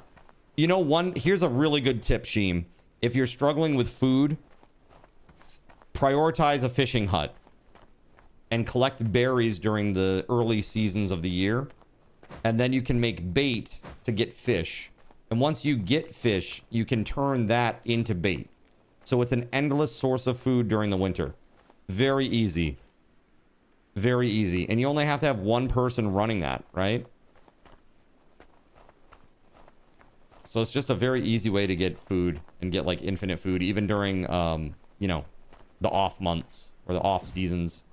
You know, here's a really good tip, Sheem. If you're struggling with food, prioritize a fishing hut and collect berries during the early seasons of the year. And then you can make bait to get fish. And once you get fish, you can turn that into bait. So it's an endless source of food during the winter. Very easy. Very easy. And you only have to have one person running that, right? So it's just a very easy way to get food and get like infinite food, even during, you know, the off months or the off seasons.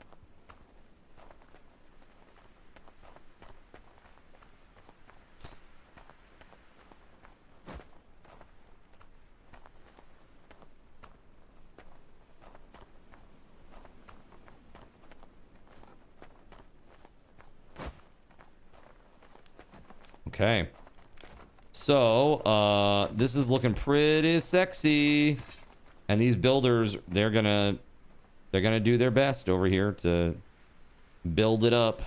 Okay. So, this is looking pretty sexy. And these builders, they're gonna do their best over here to build it up.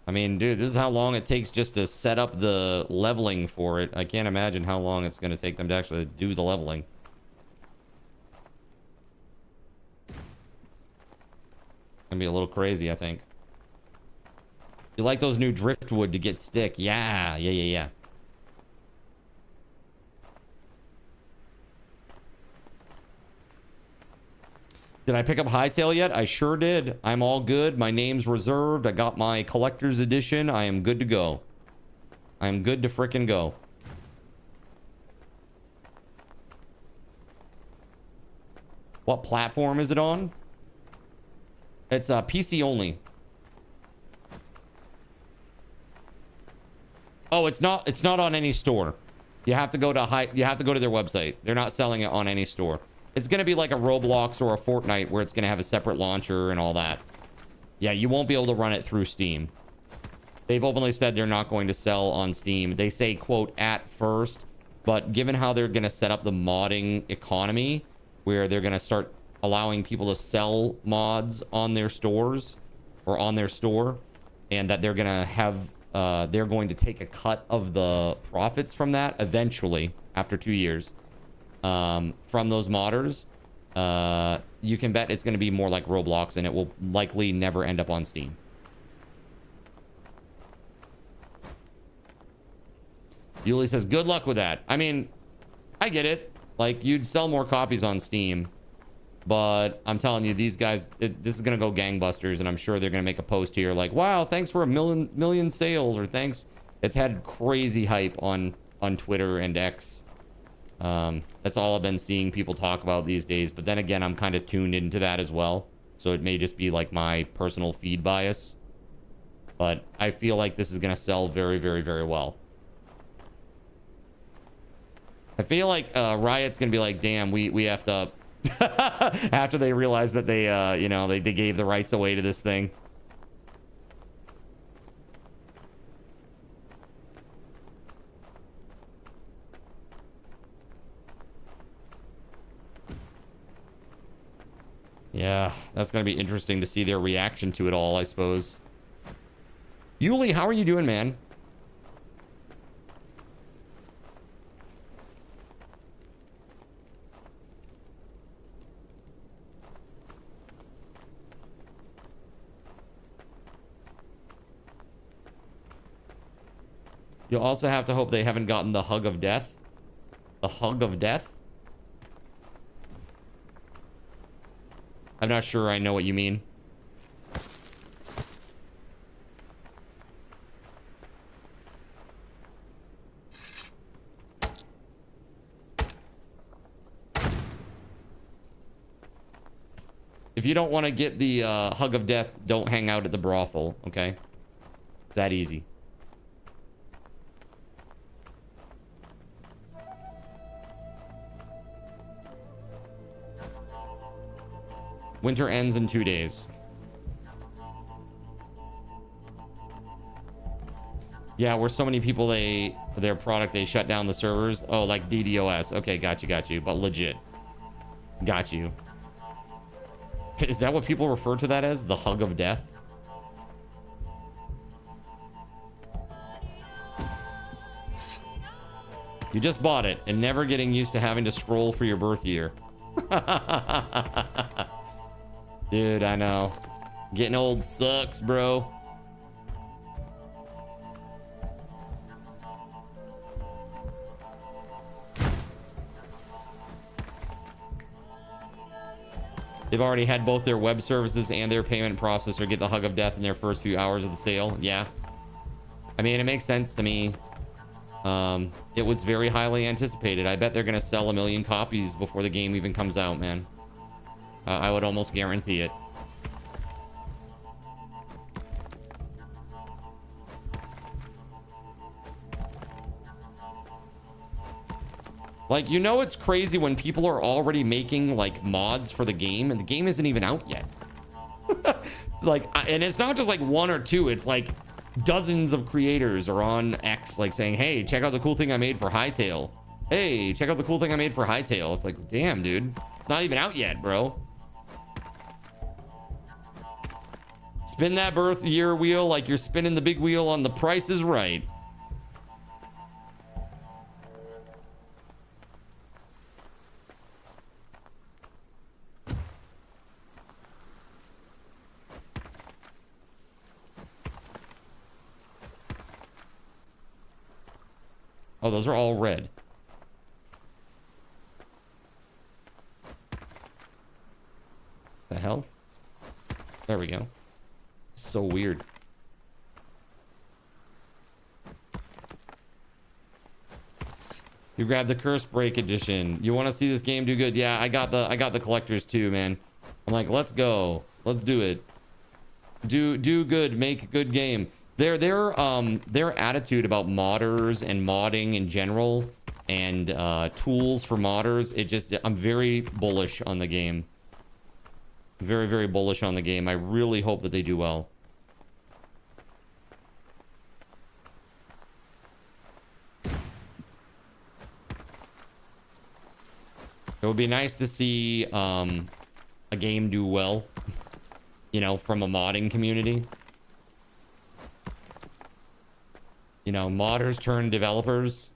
I mean, dude, this is how long it takes just to set up the leveling for it. I can't imagine how long it's gonna take them to actually do the leveling. Gonna be a little crazy, I think. You like those new driftwood to get stick? Yeah. Did I pick up Hightail yet? I sure did. I'm all good. My name's reserved. I got my collector's edition. I am good to go. I am good to frickin' go. What platform is it on? It's PC only. Oh, it's not on any store. You have to go to their website. They're not selling it on any store. It's going to be like a Roblox or a Fortnite where it's going to have a separate launcher and all that. Yeah, you won't be able to run it through Steam. They've openly said they're not going to sell on Steam. They say, quote, at first, but given how they're going to set up the modding economy, where they're going to start allowing people to sell mods on their stores or on their store, and that they're going to have they're going to take a cut of the profits from that eventually after 2 years from those modders. You can bet it's going to be more like Roblox, and it will likely never end up on Steam. Yuli says, good luck with that. I mean, I get it. Like, you'd sell more copies on Steam, but I'm telling you, these guys, this is going to go gangbusters, and I'm sure they're going to make a post here like, wow, thanks for a million sales, or thanks. It's had crazy hype on Twitter and X. That's all I've been seeing people talk about these days. But then again, I'm kind of tuned into that as well. So it may just be like my personal feed bias. But I feel like this is going to sell very, very, very well. I feel like Riot's going to be like, damn, we effed up. After they realized that they, you know, they gave the rights away to this thing. Yeah, that's going to be interesting to see their reaction to it all, I suppose. Yuli, how are you doing, man? You'll also have to hope they haven't gotten the hug of death. The hug of death? I'm not sure I know what you mean. If you don't want to get the hug of death, don't hang out at the brothel, okay? It's that easy. Winter ends in 2 days. Yeah, where so many people, their product, they shut down the servers. Oh, like DDoS. Okay, got you. But legit. Got you. Is that what people refer to that as? The hug of death? You just bought it and never getting used to having to scroll for your birth year. Dude, I know. Getting old sucks, bro. They've already had both their web services and their payment processor get the hug of death in their first few hours of the sale. Yeah. I mean, it makes sense to me. It was very highly anticipated. I bet they're going to sell 1 million copies before the game even comes out, man. I would almost guarantee it. Like, you know, it's crazy when people are already making like mods for the game and the game isn't even out yet. Like, and it's not just like 1 or 2, it's like dozens of creators are on X like saying, hey, check out the cool thing I made for Hytale. Hey, check out the cool thing I made for Hytale. It's like, damn, dude, it's not even out yet, bro. Spin that birth year wheel like you're spinning the big wheel on The Price is Right. Oh, those are all red. The hell? There we go. So weird. You grabbed the Curse Break edition. You want to see this game do good? Yeah, I got the collectors too, man. I'm like, let's go. Let's do it. Do good, make a good game. Their attitude about modders and modding in general and tools for modders, I'm very bullish on the game. Very, very bullish on the game. I really hope that they do well. It would be nice to see a game do well, you know, from a modding community. You know, modders turn developers.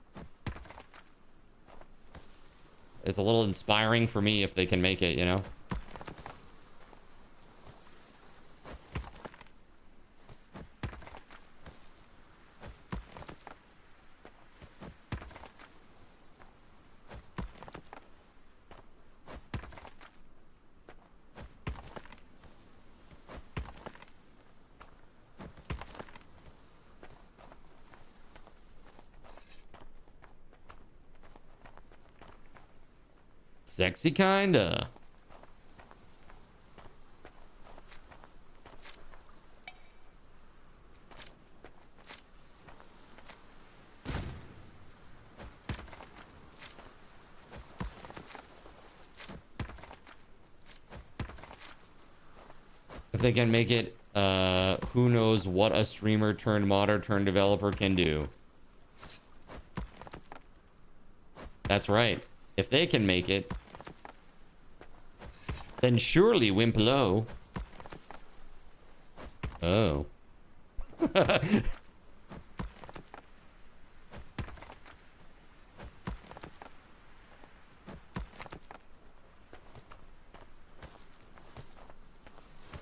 It's a little inspiring for me if they can make it, you know? Sexy kinda. If they can make it, who knows what a streamer turned modder turned developer can do. That's right. If they can make it, then surely Wimplo. Oh.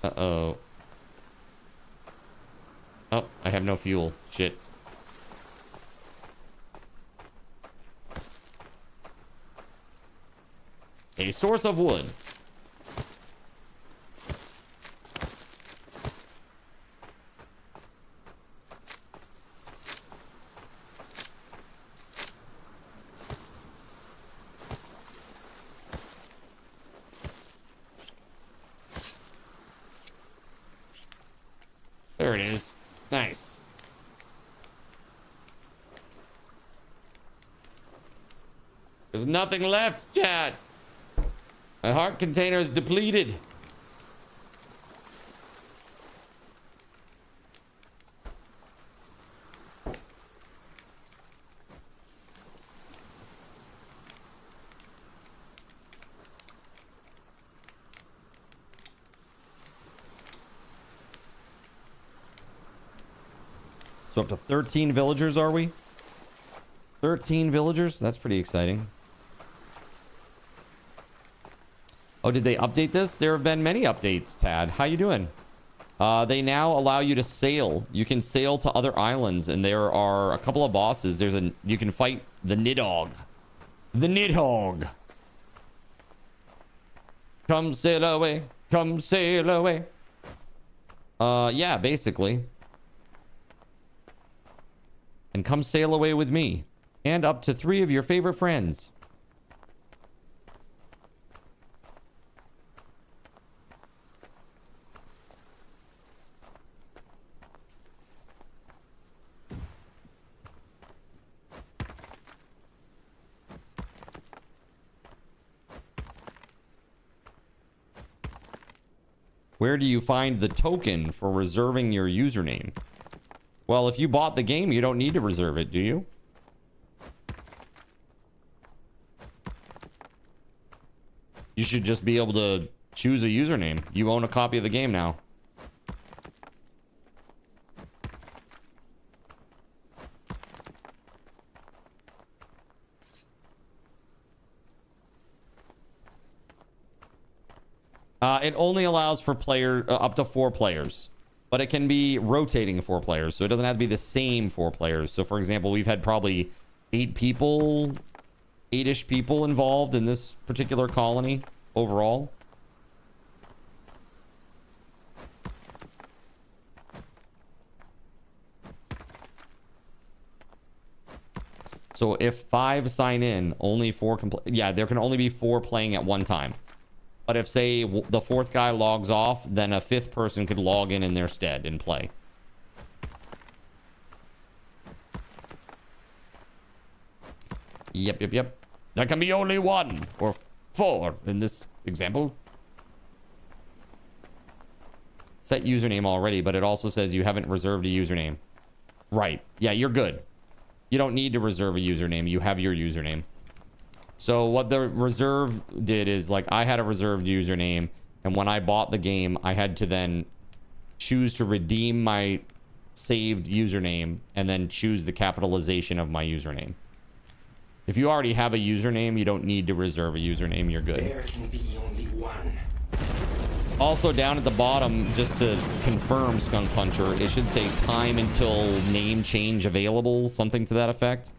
Uh-oh. Oh, I have no fuel. Shit. A source of wood. There it is. Nice. There's nothing left, chat. My heart container is depleted. So up to 13 villagers, are we? 13 villagers? That's pretty exciting. Oh, did they update this? There have been many updates, Tad. How you doing? They now allow you to sail. You can sail to other islands, and there are a couple of bosses. You can fight the Nidhogg. The Nidhogg. Come sail away. Come sail away. Yeah, basically. And come sail away with me. And up to 3 of your favorite friends. Where do you find the token for reserving your username? Well, if you bought the game, you don't need to reserve it, do you? You should just be able to choose a username. You own a copy of the game now. It only allows for up to 4 players, but it can be rotating 4 players, so it doesn't have to be the same 4 players. So, for example, we've had probably 8 people, 8-ish people involved in this particular colony overall. So if 5 sign in, only 4 yeah, there can only be 4 playing at one time. But if, say, the 4th guy logs off, then a 5th person could log in their stead and play. Yep. There can be only 1 or 4 in this example. Set username already, but it also says you haven't reserved a username. Right. Yeah, you're good. You don't need to reserve a username. You have your username. So what the reserve did is, like, I had a reserved username, and when I bought the game, I had to then choose to redeem my saved username and then choose the capitalization of my username. If you already have a username, you don't need to reserve a username. You're good. There can be only 1. Also, down at the bottom, just to confirm, Skunk Puncher, it should say time until name change available, something to that effect.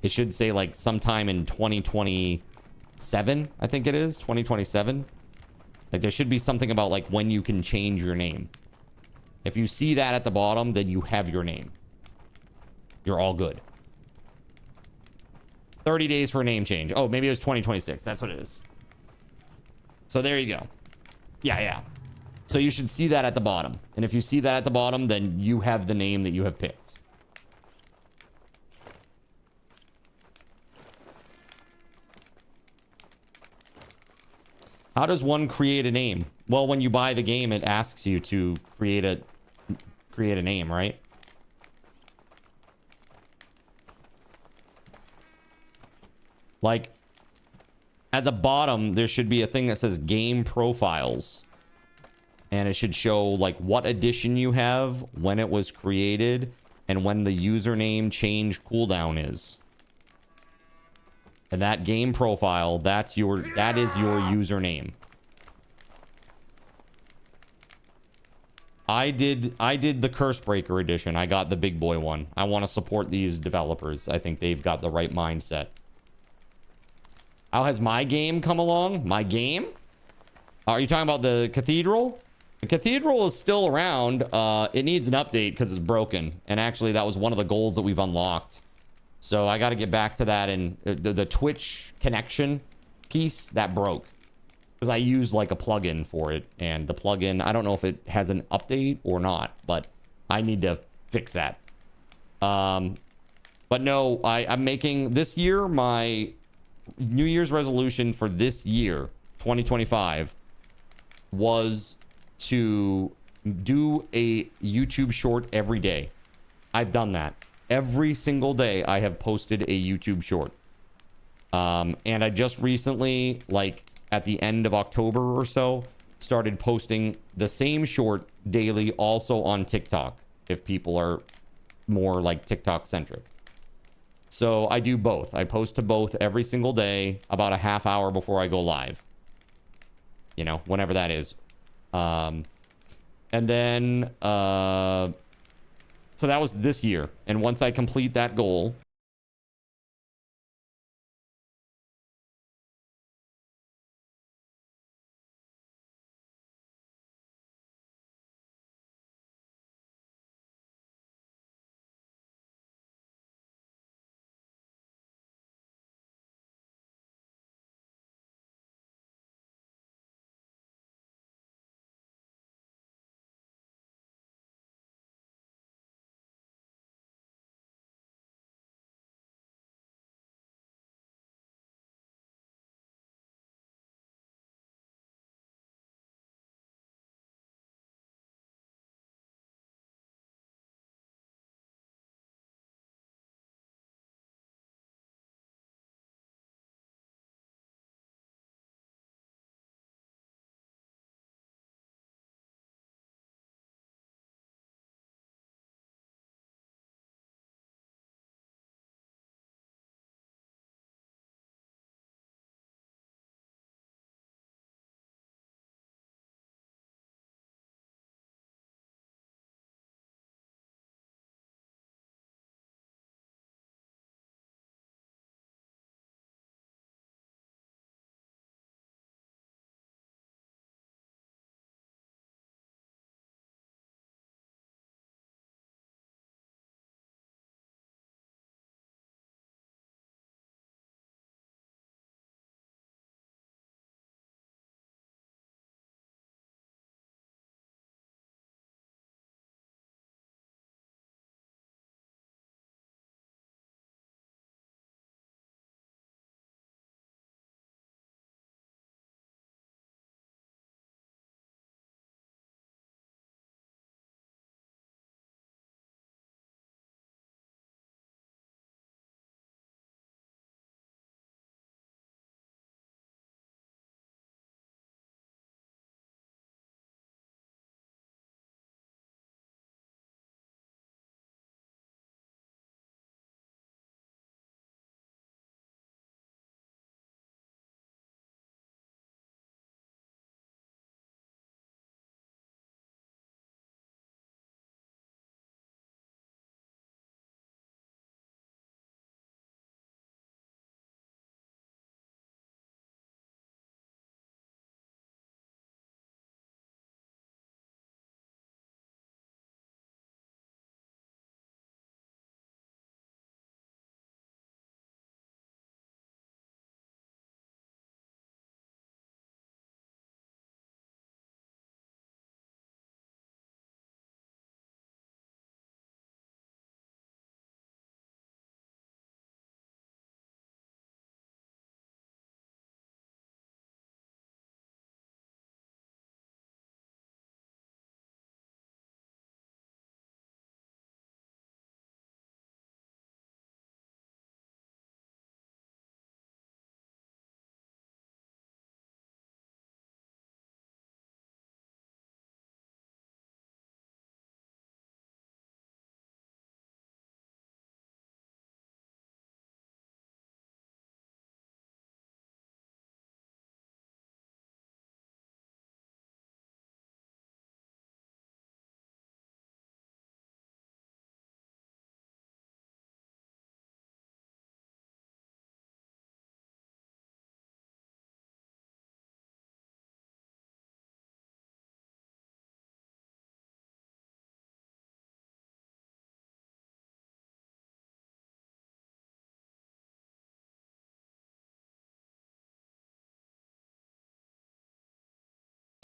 It should say, like, sometime in 2027, I think it is. 2027. Like, there should be something about, like, when you can change your name. If you see that at the bottom, then you have your name. You're all good. 30 days for a name change. Oh, maybe it was 2026. That's what it is. So there you go. Yeah. So you should see that at the bottom. And if you see that at the bottom, then you have the name that you have picked. How does one create a name? Well, when you buy the game, it asks you to create a name, right? Like, at the bottom, there should be a thing that says game profiles. And it should show, like, what edition you have, when it was created, and when the username change cooldown is. And that game profile, that is your username. I did the Curse Breaker edition. I got the big boy one. I want to support these developers. I think they've got the right mindset. How has my game come along? My game? Are you talking about the Cathedral? The Cathedral is still around. It needs an update because it's broken. And actually, that was one of the goals that we've unlocked. So I got to get back to that, and the Twitch connection piece, that broke. Because I used like a plugin for it, and the plugin, I don't know if it has an update or not, but I need to fix that. But no, I'm making this year, my New Year's resolution for this year, 2025, was to do a YouTube short every day. I've done that. Every single day I have posted a YouTube short. And I just recently, like at the end of October or so, started posting the same short daily also on TikTok, if people are more like TikTok centric. So I do both. I post to both every single day, about a half hour before I go live. You know, whenever that is. And then, so that was this year. And once I complete that goal,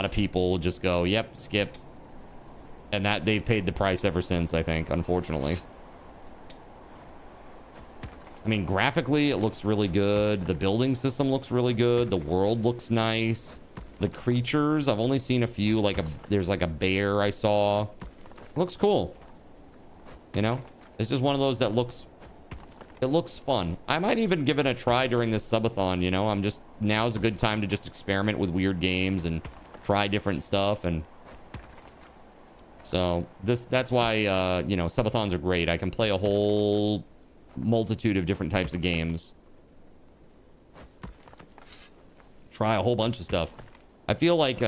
a lot of people just go, yep, skip. And that they've paid the price ever since, I think, unfortunately. I mean, graphically, it looks really good. The building system looks really good. The world looks nice. The creatures, I've only seen a few. There's like a bear I saw. It looks cool. You know? It's just one of those that looks... It looks fun. I might even give it a try during this subathon, you know? Now's a good time to just experiment with weird games and try different stuff. And so that's why, you know, subathons are great. I can play a whole multitude of different types of games. Try a whole bunch of stuff. I feel like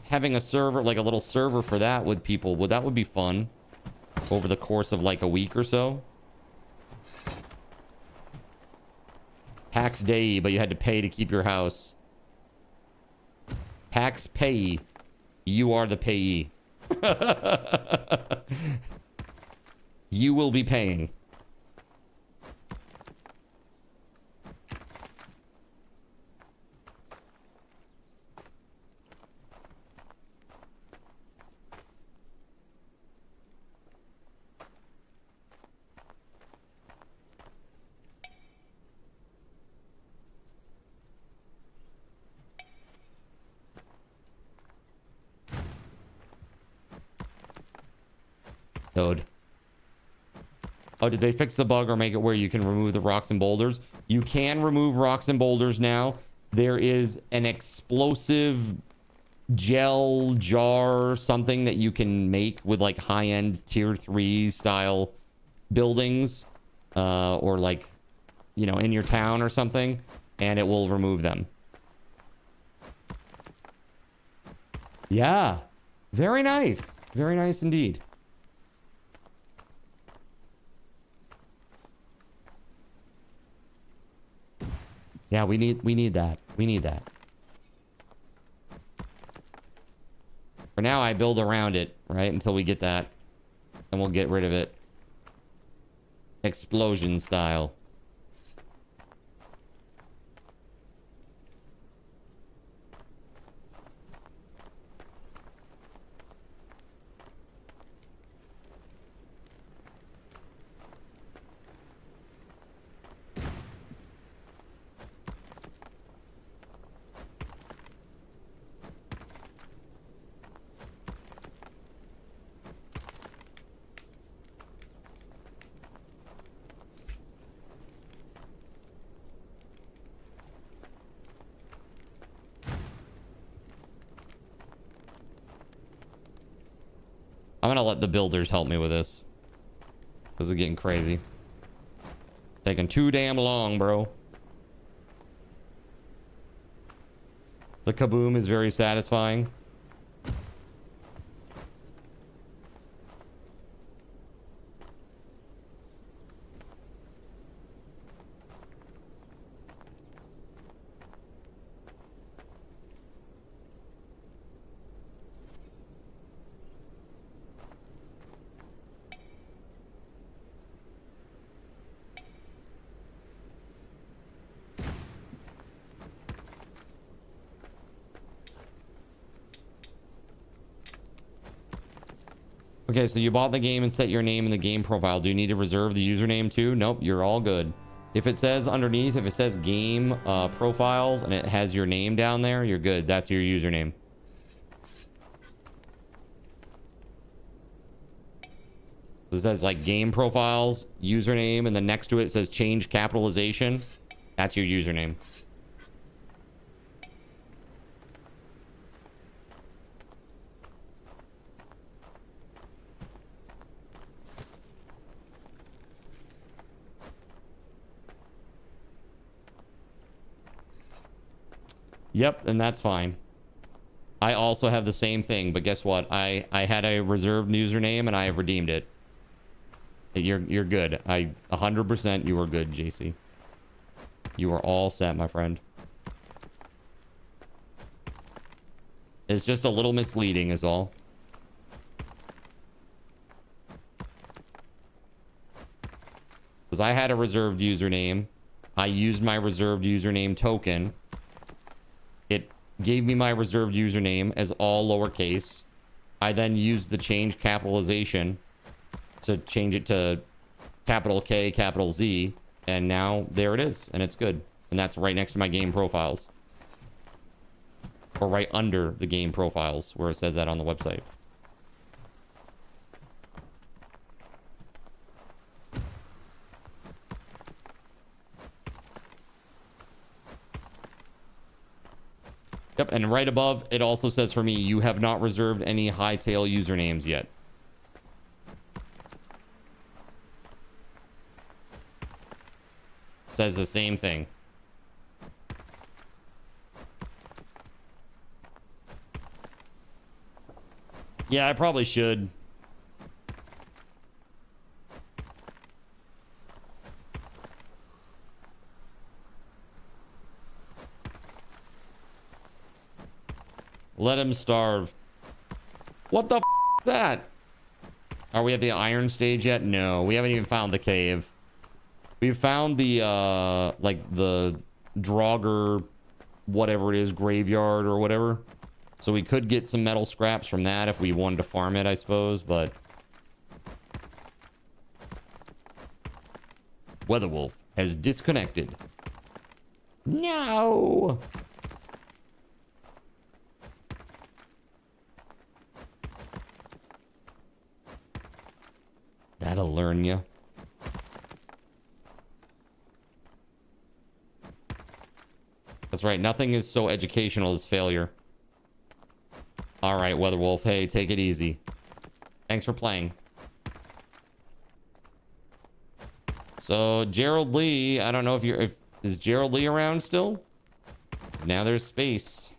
having a server, like a little server for that with people, that would be fun over the course of like a week or so. Pax Day, but you had to pay to keep your house. Pax Pay. You are the payee. You will be paying. Toad. Oh, did they fix the bug or make it where you can remove the rocks and boulders? You can remove rocks and boulders now. There is an explosive gel jar, something that you can make with like high-end tier 3 style buildings, or like, you know, in your town or something, and it will remove them. Yeah. Very nice. Very nice indeed. Yeah, we need that. We need that. For now, I build around it, right? Until we get that. And we'll get rid of it. Explosion style. I'm gonna let the builders help me with this. This is getting crazy. Taking too damn long, bro. The kaboom is very satisfying. Okay, so you bought the game and set your name in the game profile. Do you need to reserve the username too? Nope, you're all good. If it says underneath, if it says game profiles and it has your name down there, you're good. That's your username. It says like game profiles, username, and then next to it says change capitalization. That's your username. Yep, and that's fine. I also have the same thing, but guess what? I had a reserved username and I have redeemed it. You're good. 100% you are good, JC. You are all set, my friend. It's just a little misleading is all. Because I had a reserved username. I used my reserved username token. It gave me my reserved username as all lowercase. I then used the change capitalization to change it to capital K, capital Z. And now there it is. And it's good. And that's right next to my game profiles. Or right under the game profiles where it says that on the website. Yep, and right above, it also says for me, you have not reserved any hightail usernames yet. It says the same thing. Yeah, I probably should. Let him starve. What the f is that? Are we at the iron stage yet? No, we haven't even found the cave. We've found the, like the Draugr, whatever it is, graveyard or whatever. So we could get some metal scraps from that if we wanted to farm it, I suppose, but... WeatherWolf has disconnected. No! That'll learn you. That's right. Nothing is so educational as failure. All right, WeatherWolf. Hey, take it easy. Thanks for playing. So Gerald Lee, I don't know if is Gerald Lee around still? 'Cause now there's space.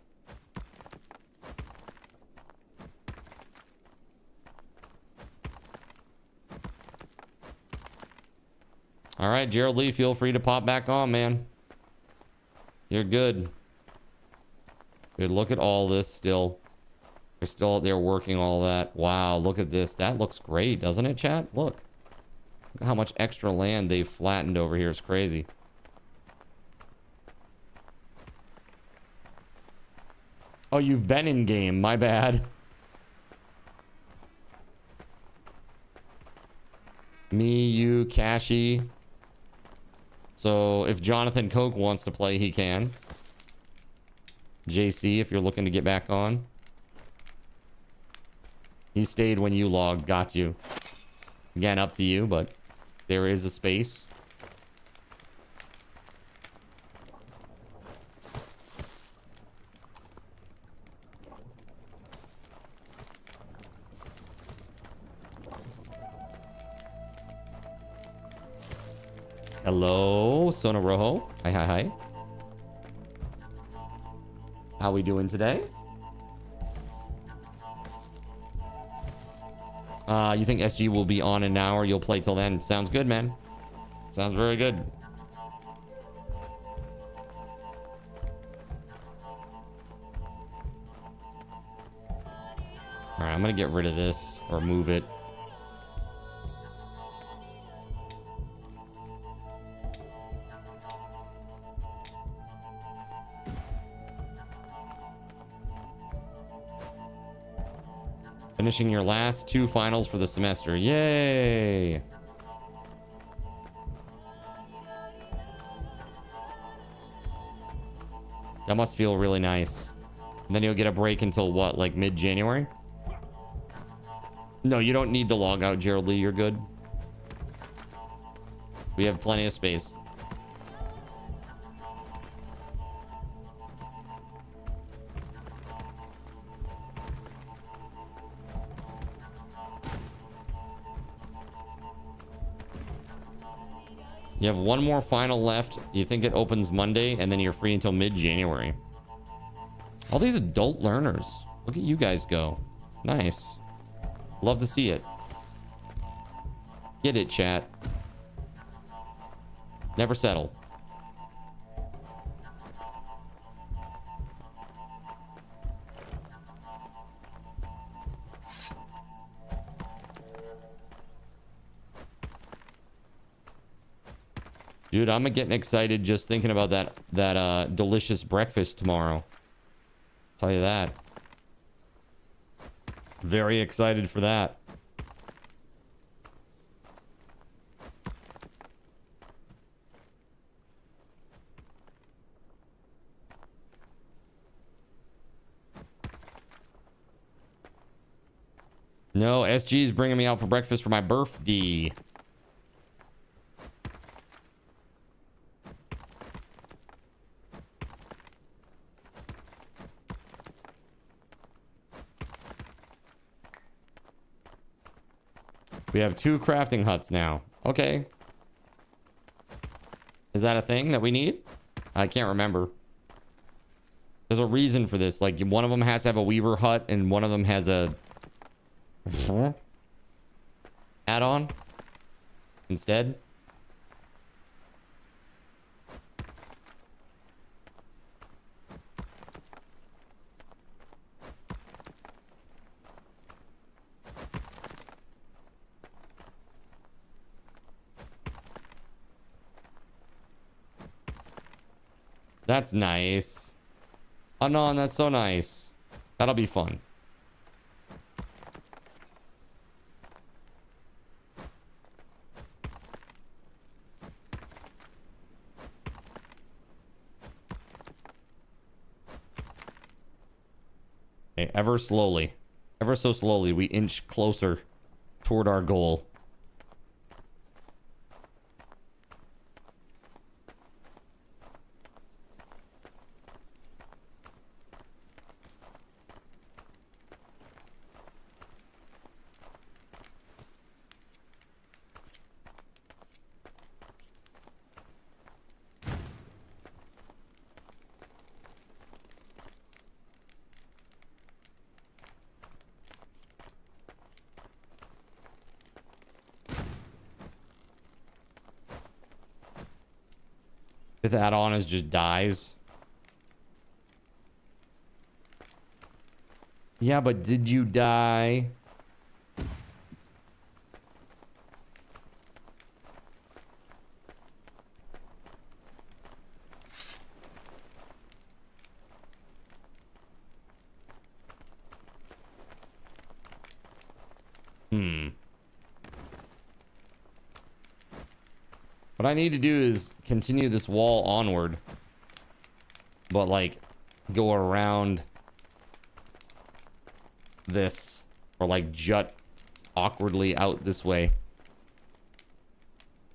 All right, Gerald Lee, feel free to pop back on, man. You're good. Good. Look at all this still. They're still out there working all that. Wow, look at this. That looks great, doesn't it, chat? Look. Look at how much extra land they've flattened over here. It's crazy. Oh, you've been in game. My bad. Me, you, Cashy. So if Jonathan Coke wants to play, he can. JC, if you're looking to get back on. He stayed when you logged. Got you. Again, up to you, but there is a space. Hello, Sona Rojo. Hi, hi, hi. How we doing today? You think SG will be on in an hour? You'll play till then. Sounds good, man. Sounds very good. All right, I'm gonna get rid of this or move it. Finishing your last 2 finals for the semester. Yay! That must feel really nice. And then you'll get a break until what, like mid-January? No, you don't need to log out, Gerald Lee. You're good. We have plenty of space. You have one more final left. You think it opens Monday, and then you're free until mid-January. All these adult learners. Look at you guys go. Nice. Love to see it. Get it, chat. Never settle. Dude, I'm getting excited just thinking about that delicious breakfast tomorrow. Tell you that. Very excited for that. No, SG is bringing me out for breakfast for my birthday. We have 2 crafting huts now. Okay. Is that a thing that we need? I can't remember. There's a reason for this. Like, one of them has to have a weaver hut, and one of them has a Add-on instead. That's nice. Anon, that's so nice. That'll be fun. Okay, ever slowly. Ever so slowly, we inch closer toward our goal. Fifth add-on is just dies. Yeah, but did you die? What I need to do is continue this wall onward, but like go around this, or like jut awkwardly out this way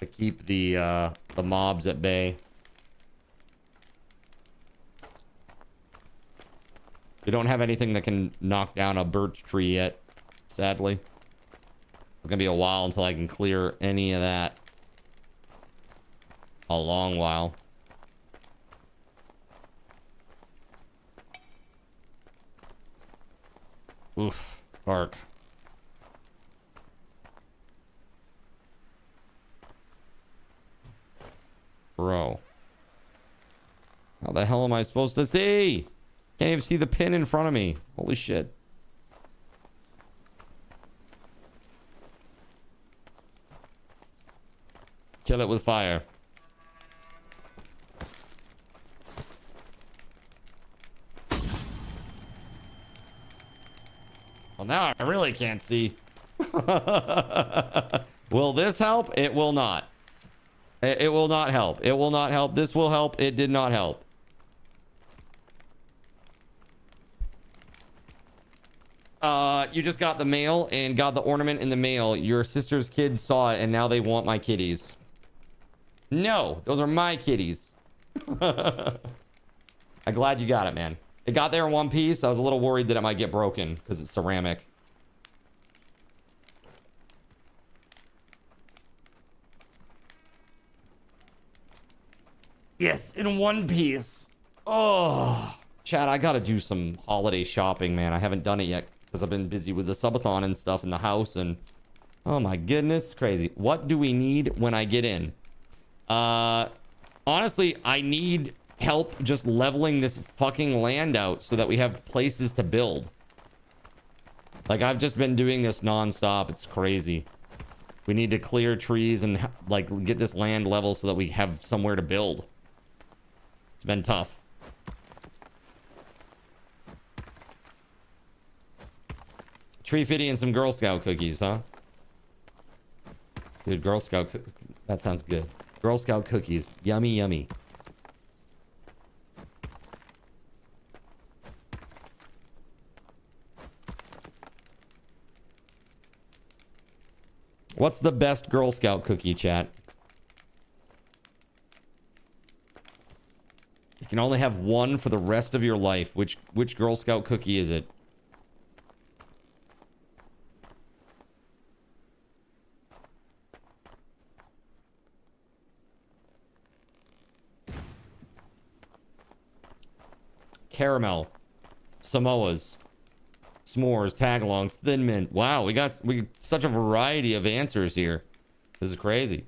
to keep the mobs at bay. We don't have anything that can knock down a birch tree yet, sadly. It's gonna be a while until I can clear any of that. A long while. Oof, dark. Bro. How the hell am I supposed to see? Can't even see the pin in front of me. Holy shit. Kill it with fire. Well, now I really can't see. Will this help? It will not. It will not help. It will not help. This will help. It did not help. You just got the mail and got the ornament in the mail. Your sister's kids saw it and now they want my kitties. No, those are my kitties. I'm glad you got it, man. It got there in one piece. I was a little worried that it might get broken because it's ceramic. Yes, in one piece. Oh, Chad, I gotta do some holiday shopping, man. I haven't done it yet because I've been busy with the subathon and stuff in the house, and oh my goodness, crazy. What do we need when I get in? Honestly, I need help just leveling this fucking land out so that we have places to build. Like, I've just been doing this non-stop. It's crazy. We need to clear trees and like get this land level so that we have somewhere to build. It's been tough. Tree fitty and some Girl Scout cookies, huh? Dude, Girl Scout, that sounds good. Girl Scout cookies, yummy, yummy. What's the best Girl Scout cookie, chat? You can only have one for the rest of your life. Which Girl Scout cookie is it? Caramel. Samoas. s'mores, tagalongs, thin mint. Wow, we got such a variety of answers here. This is crazy.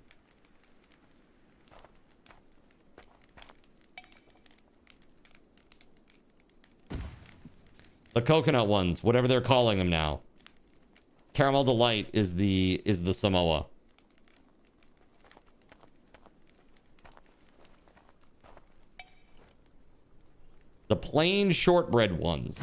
The coconut ones, whatever they're calling them now. Caramel Delight is the Samoa. The plain shortbread ones.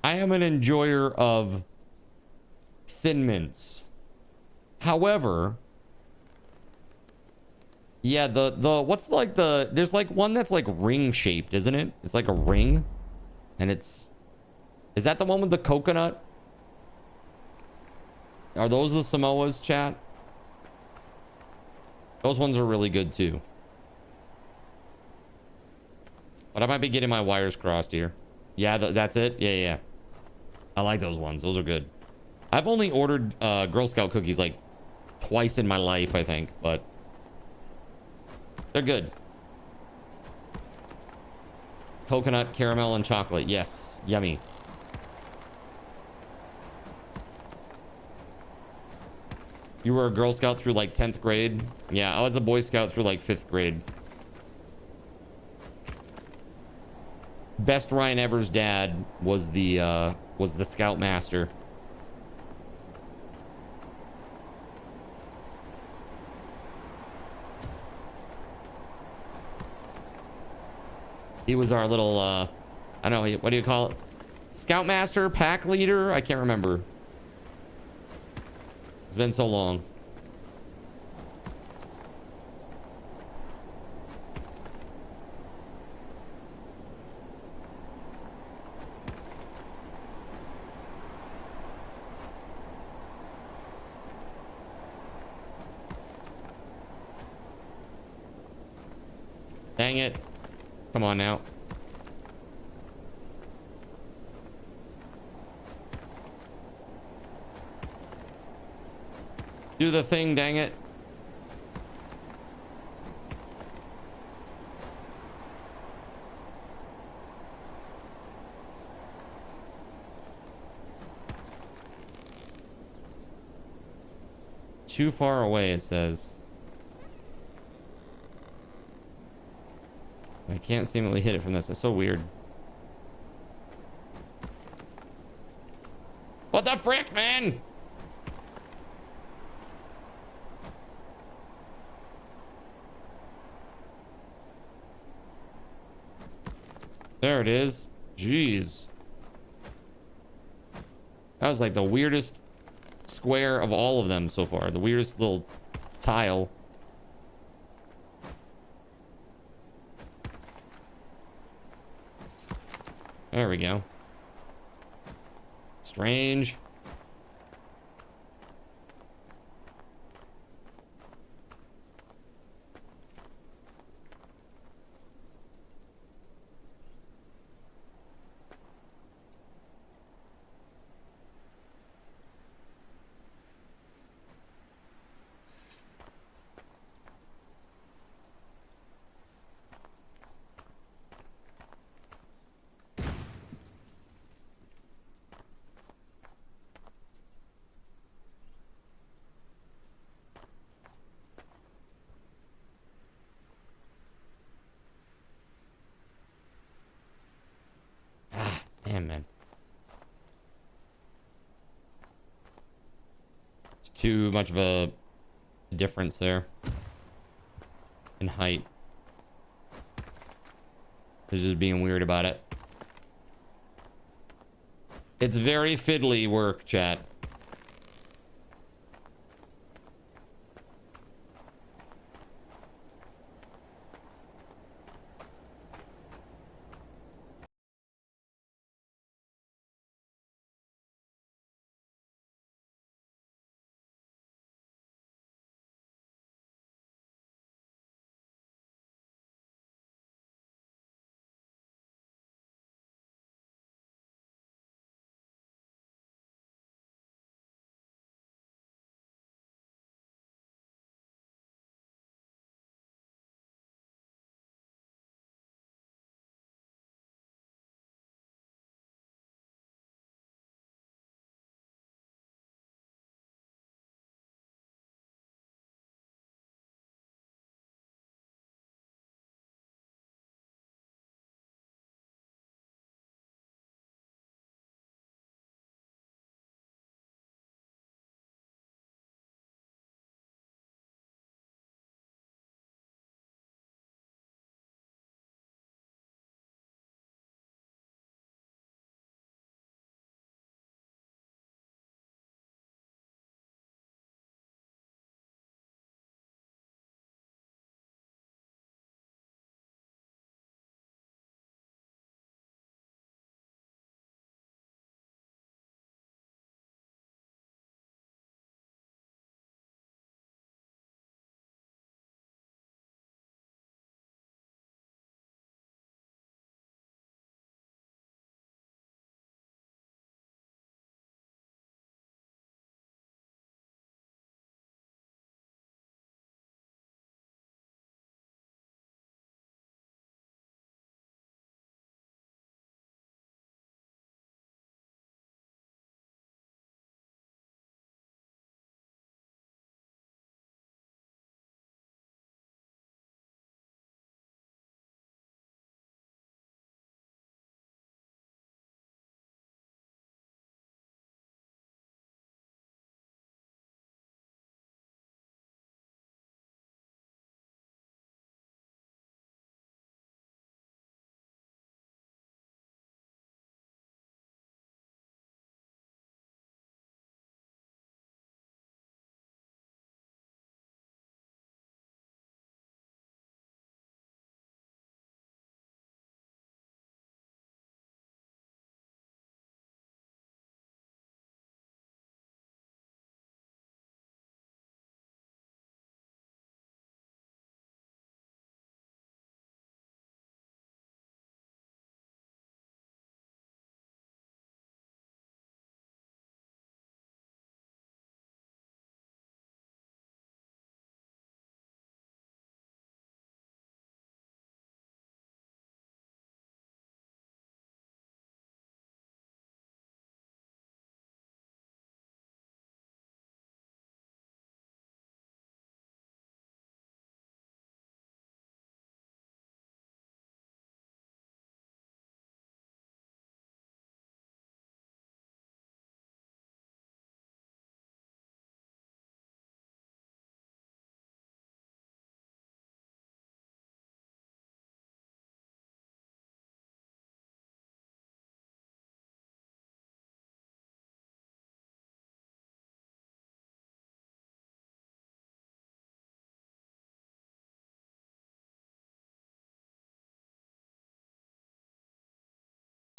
I am an enjoyer of thin mints. However, yeah, the what's like there's like one that's like ring shaped, isn't it? It's like a ring, and is that the one with the coconut? Are those the Samoas, chat? Those ones are really good too. But I might be getting my wires crossed here. Yeah, that's it. Yeah. I like those ones. Those are good. I've only ordered Girl Scout cookies like twice in my life, I think, but they're good. Coconut, caramel, and chocolate. Yes. Yummy. You were a Girl Scout through like 10th grade? Yeah, I was a Boy Scout through like 5th grade. Best Ryan Ever's dad was the Scoutmaster. He was our little I don't know, what do you call it? Scoutmaster, pack leader? I can't remember. It's been so long. Dang it. Come on now. Do the thing, dang it. Too far away, it says. I can't seemingly hit it from this. It's so weird. What the frick, man? There it is. Jeez. That was like the weirdest square of all of them so far. The weirdest little tile. There we go. Strange. Damn, man. It's too much of a difference there in height. It's just being weird about it. It's very fiddly work, chat.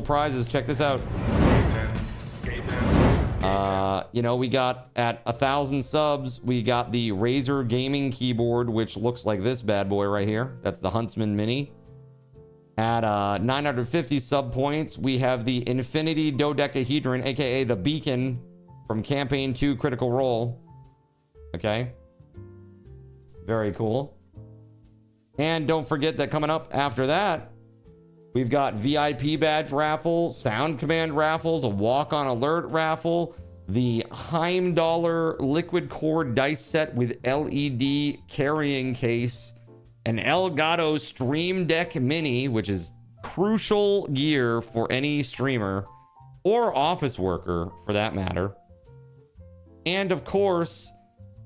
prizes. Check this out. You know, we got at 1,000 subs, we got the Razer gaming keyboard, which looks like this bad boy right here. That's the Huntsman Mini. At 950 sub points, we have the Infinity Dodecahedron, aka the Beacon from Campaign 2 Critical Role. Okay. Very cool. And don't forget that coming up after that, we've got VIP badge raffle, sound command raffles, a walk on alert raffle, the Heimdallr liquid core dice set with LED carrying case, an Elgato Stream Deck Mini, which is crucial gear for any streamer or office worker for that matter. And of course,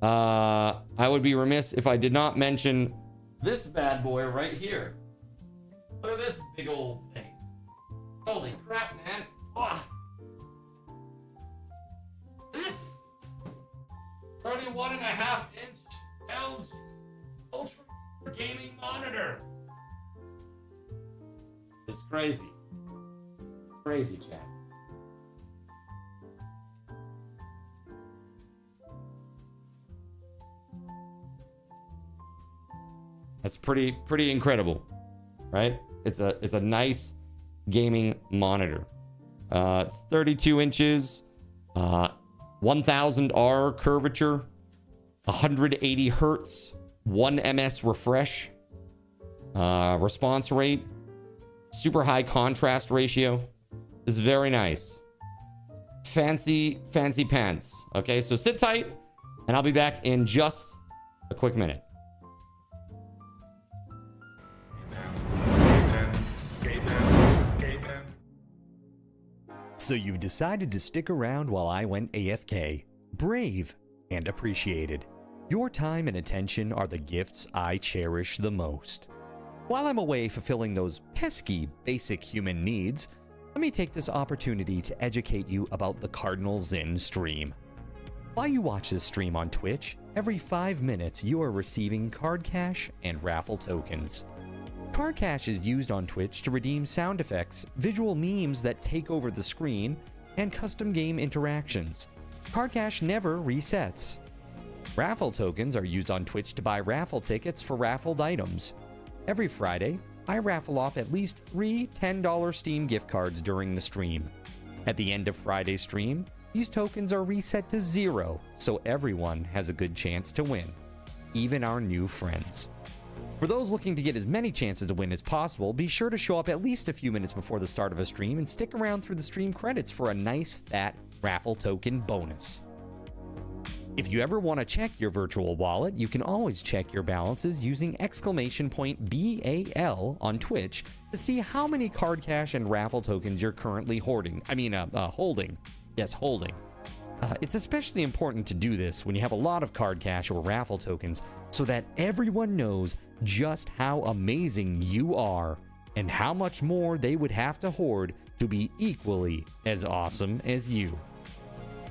I would be remiss if I did not mention this bad boy right here. Look at this big old thing. Holy crap, man. Ugh. This 31.5-inch LG Ultra gaming monitor. It's crazy. Crazy, chat. That's pretty incredible, right? It's a nice gaming monitor. It's 32 inches, 1000R curvature, 180 hertz, 1 ms refresh, response rate, super high contrast ratio. It's very nice. Fancy pants. Okay, so sit tight, and I'll be back in just a quick minute. So you've decided to stick around while I went AFK. Brave and appreciated. Your time and attention are the gifts I cherish the most. While I'm away fulfilling those pesky basic human needs, let me take this opportunity to educate you about the Cardinal Zin stream. While you watch this stream on Twitch, every 5 minutes you are receiving card cash and raffle tokens. Card cash is used on Twitch to redeem sound effects, visual memes that take over the screen, and custom game interactions. Card cash never resets. Raffle tokens are used on Twitch to buy raffle tickets for raffled items. Every Friday, I raffle off at least 3 $10 Steam gift cards during the stream. At the end of Friday's stream, these tokens are reset to 0, so everyone has a good chance to win, even our new friends. For those looking to get as many chances to win as possible, be sure to show up at least a few minutes before the start of a stream and stick around through the stream credits for a nice fat raffle token bonus. If you ever want to check your virtual wallet, you can always check your balances using !BAL on Twitch to see how many card cash and raffle tokens you're currently holding. Yes, holding. It's especially important to do this when you have a lot of card cash or raffle tokens so that everyone knows just how amazing you are and how much more they would have to hoard to be equally as awesome as you.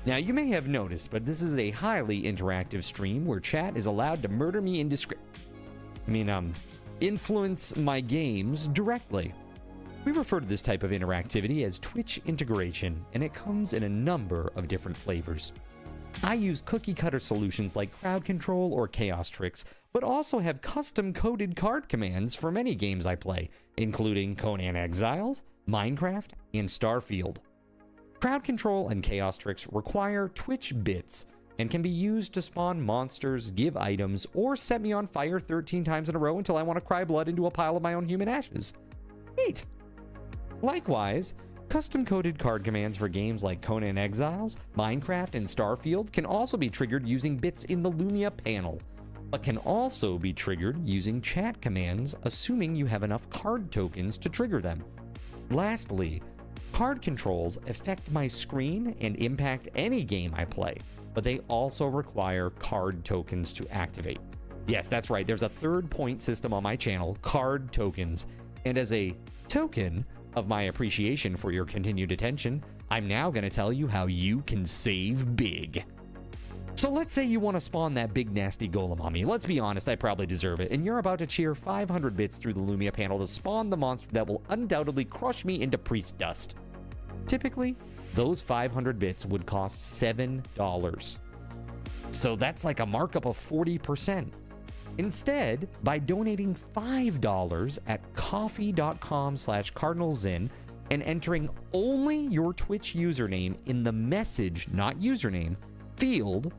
Now, you may have noticed, but this is a highly interactive stream where chat is allowed to murder me influence my games directly. We refer to this type of interactivity as Twitch integration, and it comes in a number of different flavors. I use cookie-cutter solutions like crowd control or chaos tricks, but also have custom-coded card commands for many games I play, including Conan Exiles, Minecraft, and Starfield. Crowd control and chaos tricks require Twitch bits and can be used to spawn monsters, give items, or set me on fire 13 times in a row until I want to cry blood into a pile of my own human ashes. Neat! Likewise, custom-coded card commands for games like Conan Exiles, Minecraft, and Starfield can also be triggered using bits in the Lumia panel, but can also be triggered using chat commands, assuming you have enough card tokens to trigger them. Lastly, card controls affect my screen and impact any game I play, but they also require card tokens to activate. Yes, that's right, there's a third point system on my channel, card tokens, and as a token of my appreciation for your continued attention, I'm now going to tell you how you can save big. So let's say you want to spawn that big nasty golem on me. Let's be honest, I probably deserve it. And you're about to cheer 500 bits through the Lumia panel to spawn the monster that will undoubtedly crush me into priest dust. Typically, those 500 bits would cost $7. So that's like a markup of 40%. Instead, by donating $5 at coffee.com/cardinalzin and entering only your Twitch username in the message, not username, field,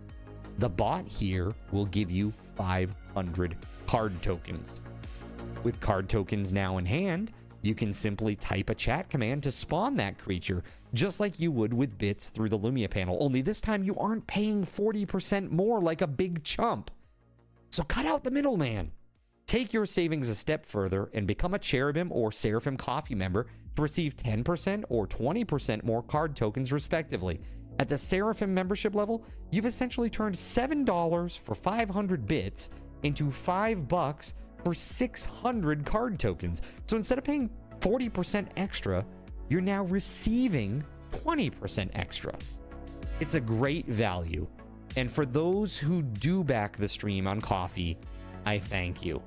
the bot here will give you 500 card tokens. With card tokens now in hand, you can simply type a chat command to spawn that creature, just like you would with bits through the Lumia panel, only this time you aren't paying 40% more like a big chump. So cut out the middleman. Take your savings a step further and become a Cherubim or Seraphim Coffee member to receive 10% or 20% more card tokens respectively. At the Seraphim membership level, you've essentially turned $7 for 500 bits into $5 for 600 card tokens. So instead of paying 40% extra, you're now receiving 20% extra. It's a great value. And for those who do back the stream on Coffee, I thank you.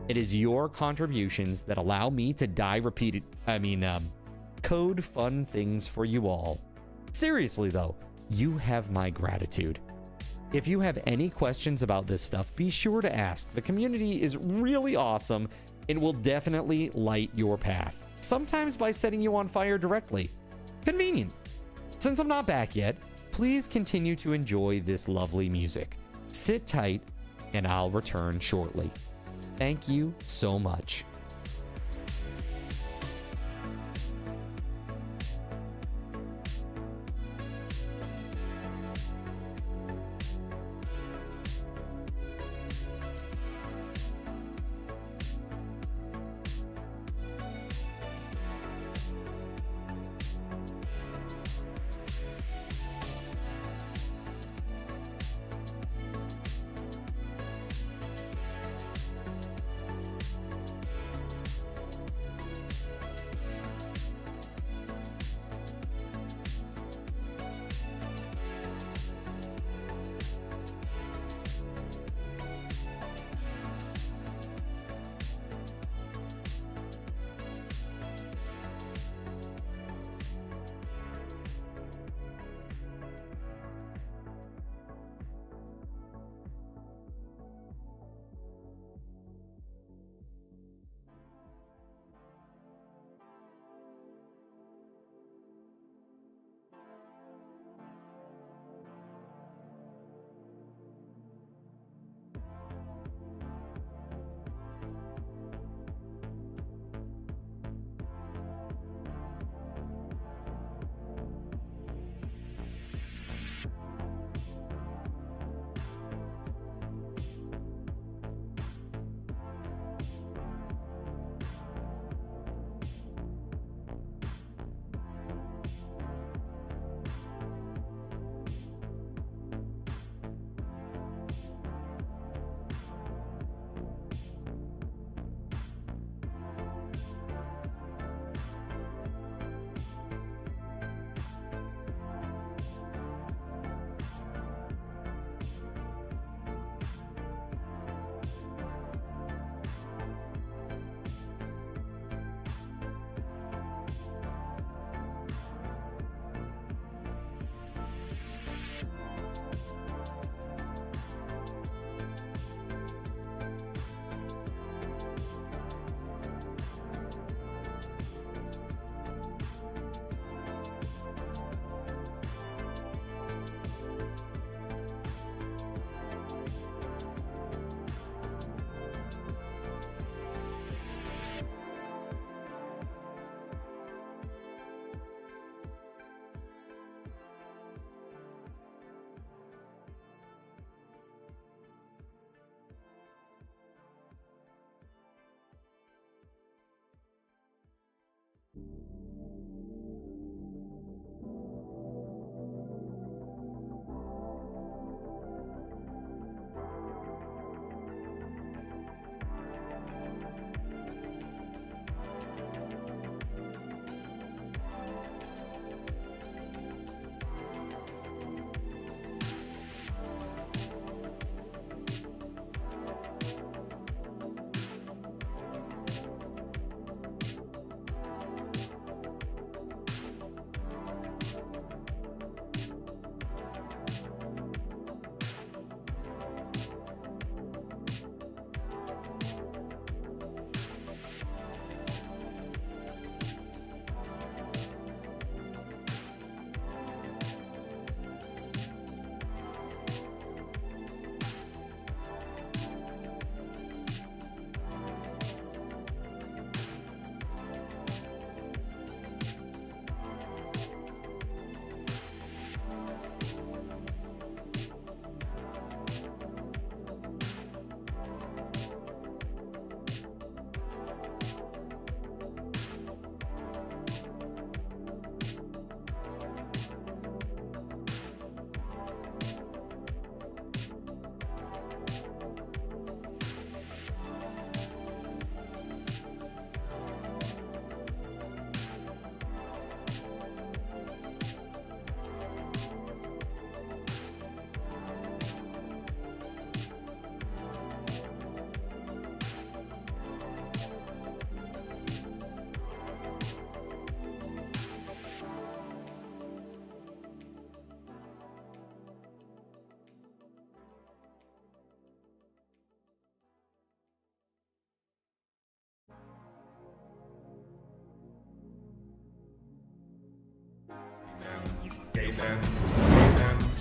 It is your contributions that allow me to code fun things for you all. Seriously though, you have my gratitude. If you have any questions about this stuff, be sure to ask. The community is really awesome and will definitely light your path. Sometimes by setting you on fire directly. Convenient. Since I'm not back yet, please continue to enjoy this lovely music. Sit tight and I'll return shortly. Thank you so much.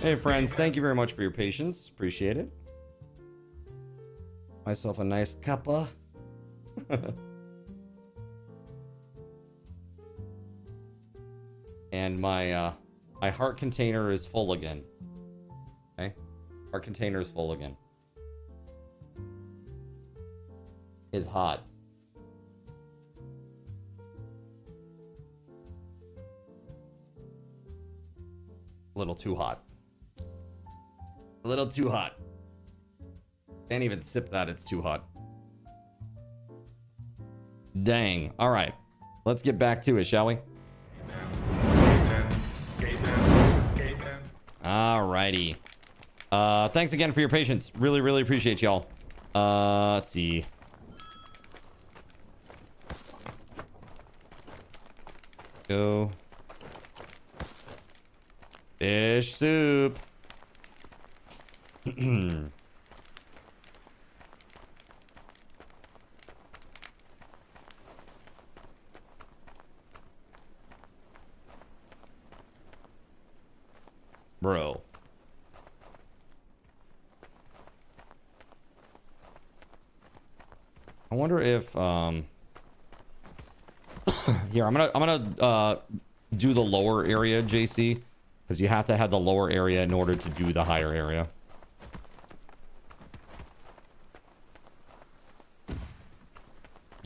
Hey friends, thank you very much for your patience. Appreciate it. Myself a nice cuppa. And my my heart container is full again. Okay? Heart container is full again. Is hot. A little too hot. A little too hot. Can't even sip that, it's too hot. Dang. All right. Let's get back to it, shall we? All righty. Thanks again for your patience. Really, really appreciate y'all. Let's see. Go. Fish soup. Bro. I wonder if here I'm gonna do the lower area, JC, because you have to have the lower area in order to do the higher area.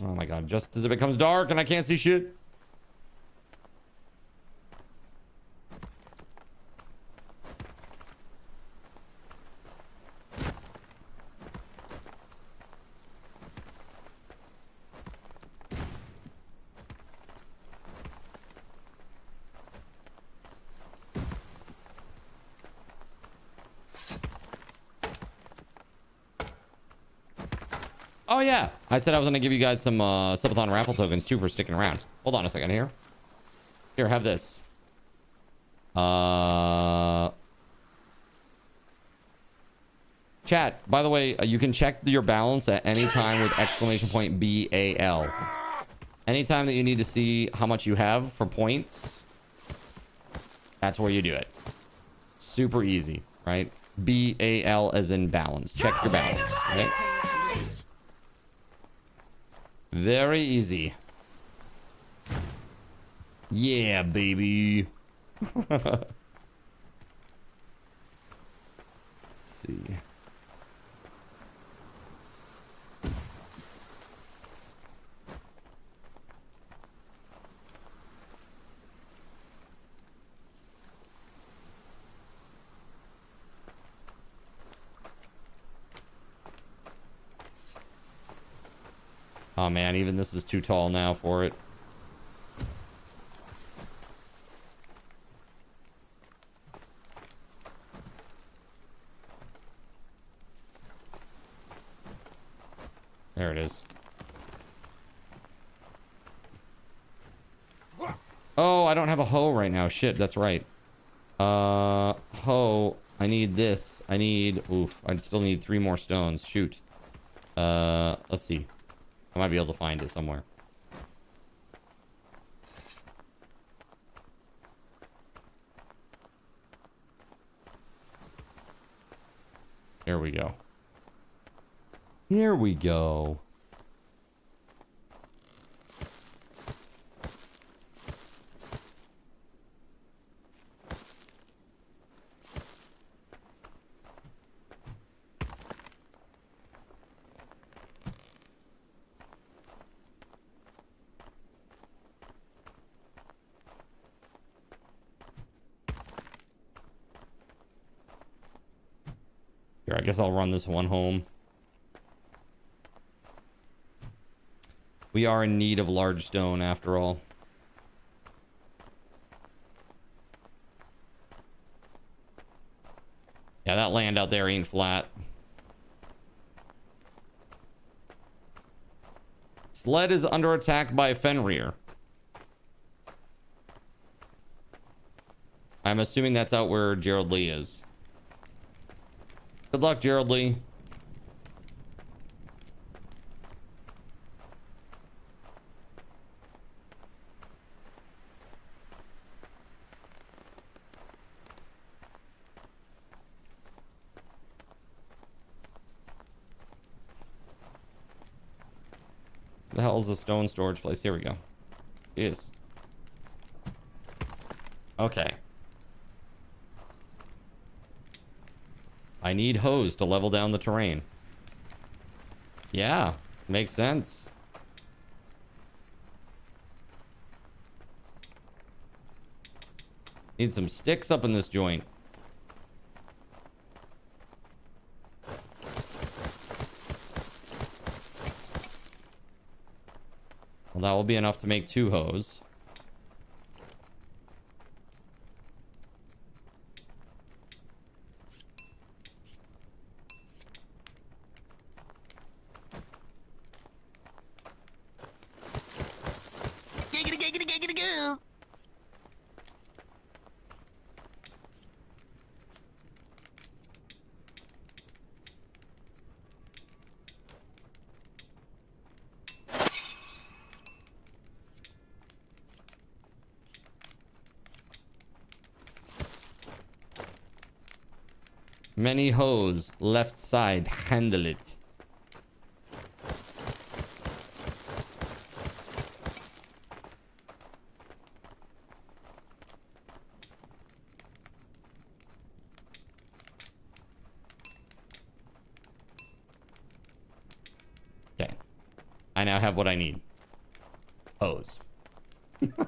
Oh my god, just as it becomes dark and I can't see shit. Oh yeah, I said I was gonna give you guys some Subathon raffle tokens too for sticking around. Hold on a second here. Here, have this. Chat, by the way, you can check your balance at any time with !BAL. Anytime that you need to see how much you have for points, that's where you do it. Super easy, right? BAL as in balance. Check your balance, right? Very easy. Yeah, baby. Let's see. Oh man, even this is too tall now for it. There it is. Oh, I don't have a hoe right now. Shit, that's right. Hoe. I need this. I need... Oof. I still need 3 more stones. Shoot. Let's see. I might be able to find it somewhere. Here we go. Here we go. Here, I guess I'll run this one home. We are in need of large stone after all. Yeah, that land out there ain't flat. Sled is under attack by Fenrir. I'm assuming that's out where Gerald Lee is. Good luck, Gerald Lee. hell's the stone storage place? Here we go. Yes. Okay. I need hose to level down the terrain. Yeah, makes sense. Need some sticks up in this joint. Well, that will be enough to make 2 hose. Many hose, left side, handle it. Okay. I now have what I need. Hose.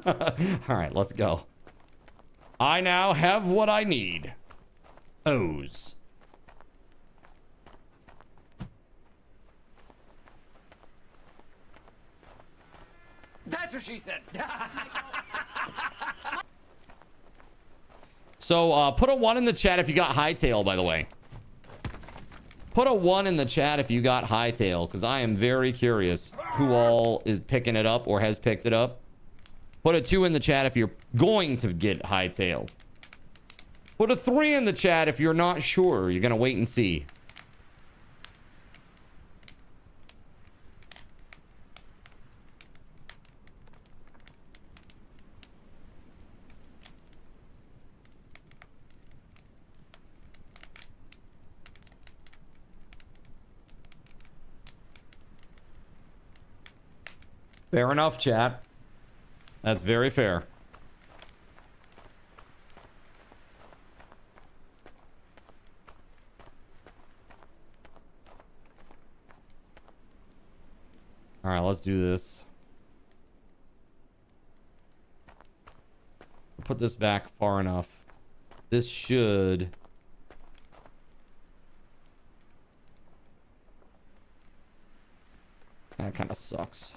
All right, let's go. I now have what I need. Hose. That's what she said. So, put a 1 in the chat if you got hightail, by the way. Put a 1 in the chat if you got hightail, because I am very curious who all is picking it up or has picked it up. Put a 2 in the chat if you're going to get hightail. Put a 3 in the chat if you're not sure. You're going to wait and see. Fair enough, chat. That's very fair. All right, let's do this. Put this back far enough. This should... That kind of sucks.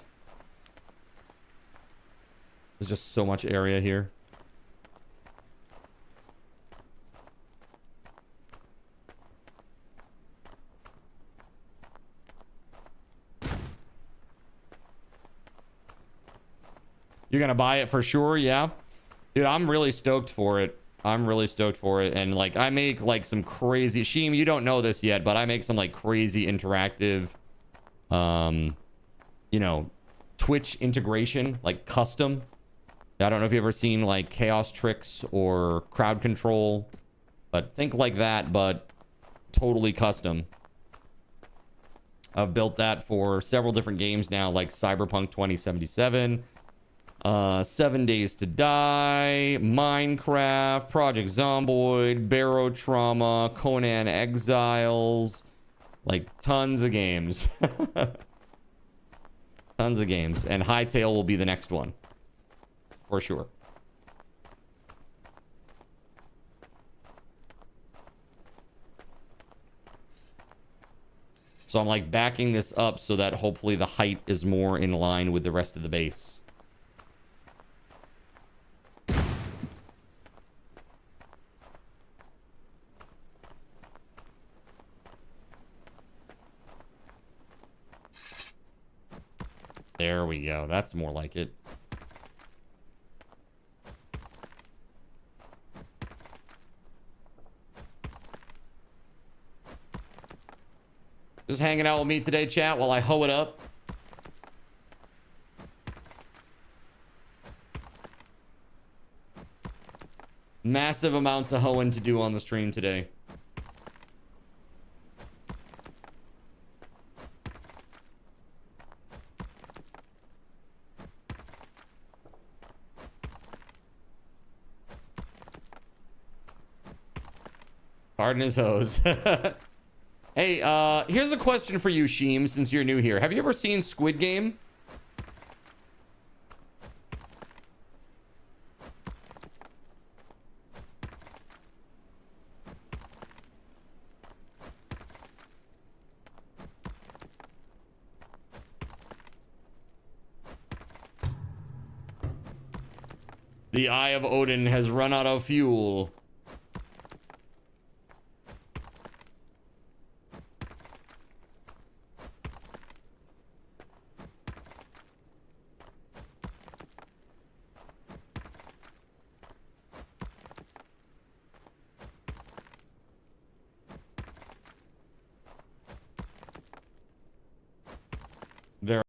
There's just so much area here. You're gonna buy it for sure, yeah? Dude, I'm really stoked for it. I'm really stoked for it. And like, I make like some crazy... Sheem, you don't know this yet, but I make some like crazy interactive, you know, Twitch integration, like custom. I don't know if you've ever seen like Chaos Tricks or Crowd Control, but think like that, but totally custom. I've built that for several different games now, like Cyberpunk 2077, 7 Days to Die, Minecraft, Project Zomboid, Barrow Trauma, Conan Exiles, like tons of games. Tons of games. And Hightail will be the next one. For sure. So I'm like backing this up so that hopefully the height is more in line with the rest of the base. There we go. That's more like it. Just hanging out with me today, chat, while I hoe it up. Massive amounts of hoeing to do on the stream today. Pardon his hose. Hey, here's a question for you, Sheem, since you're new here. Have you ever seen Squid Game? The Eye of Odin has run out of fuel. There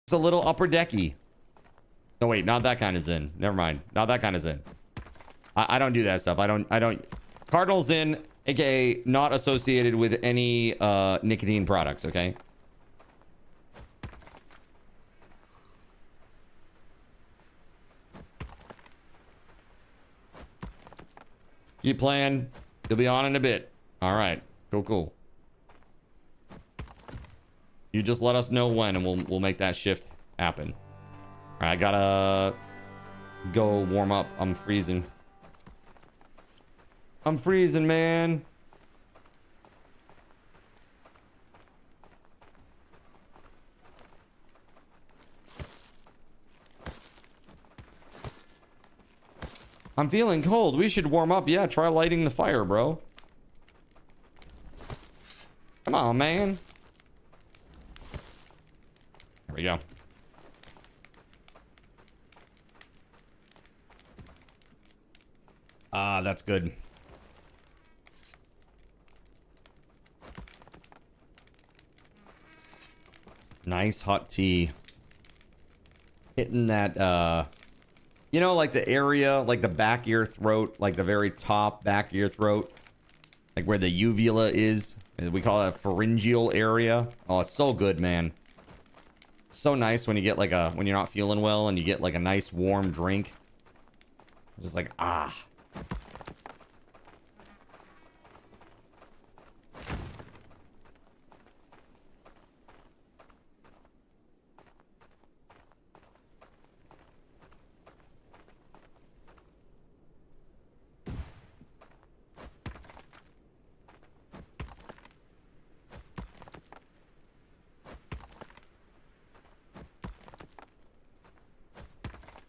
It's a little upper decky. No, wait, not that kind of Zen. Never mind. Not that kind of Zen. I don't do that stuff. I don't. Cardinal Zen, aka not associated with any nicotine products, okay? Keep playing. You'll be on in a bit. All right. Cool. You just let us know when, and we'll make that shift happen. All right, I gotta go warm up. I'm freezing. I'm freezing, man. I'm feeling cold. We should warm up. Yeah, try lighting the fire, bro. Come on, man. There we go. Ah, that's good. Nice hot tea. Hitting that, you know, like the area, like the back ear throat, like the very top back ear throat, like where the uvula is. We call that pharyngeal area. Oh, it's so good, man. So nice when you get like when you're not feeling well and you get like a nice warm drink. It's just like, ah.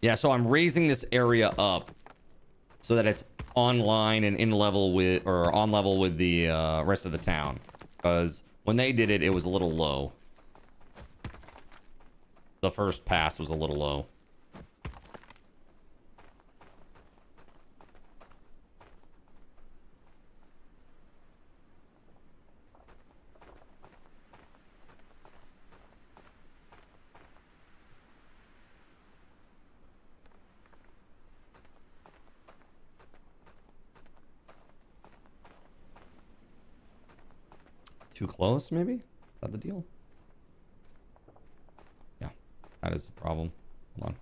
Yeah, so I'm raising this area up so that it's online and in level with, or on level with the rest of the town. Because when they did it, it was a little low. The first pass was a little low. Too close, maybe? Is that the deal? Yeah, that is the problem. Hold on.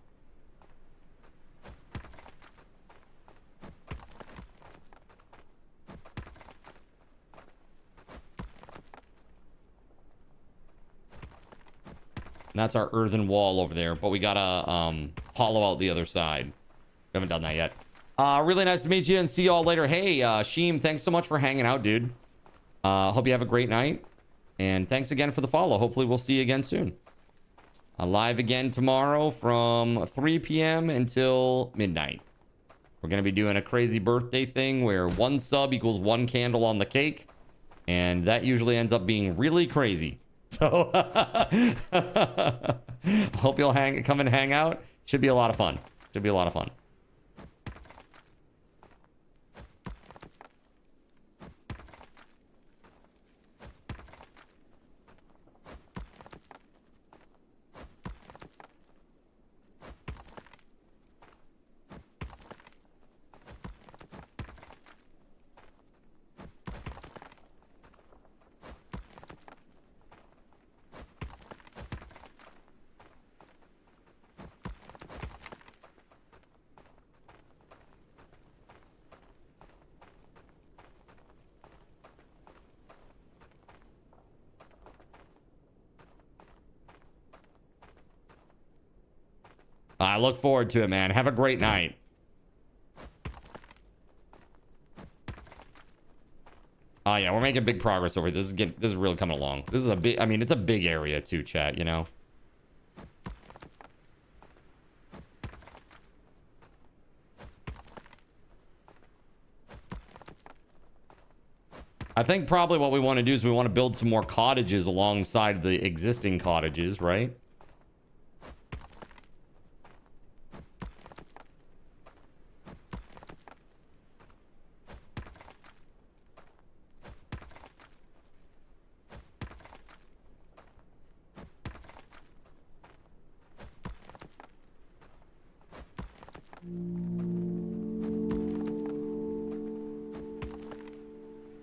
And that's our earthen wall over there, but we gotta hollow out the other side. We haven't done that yet. Really nice to meet you and see you all later. Hey, Sheem, thanks so much for hanging out, dude. Hope you have a great night. And thanks again for the follow. Hopefully we'll see you again soon. Live again tomorrow from 3 p.m. until midnight. We're going to be doing a crazy birthday thing where 1 sub equals 1 candle on the cake. And that usually ends up being really crazy. So hope you'll come and hang out. Should be a lot of fun. Should be a lot of fun. I look forward to it, man. Have a great night. Oh yeah, we're making big progress over here. This is really coming along. This is a big, I mean, it's a big area too, chat, you know. I think probably what we want to do is we want to build some more cottages alongside the existing cottages, right?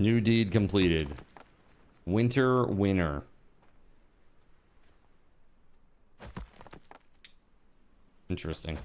New deed completed. Winter winner. Interesting.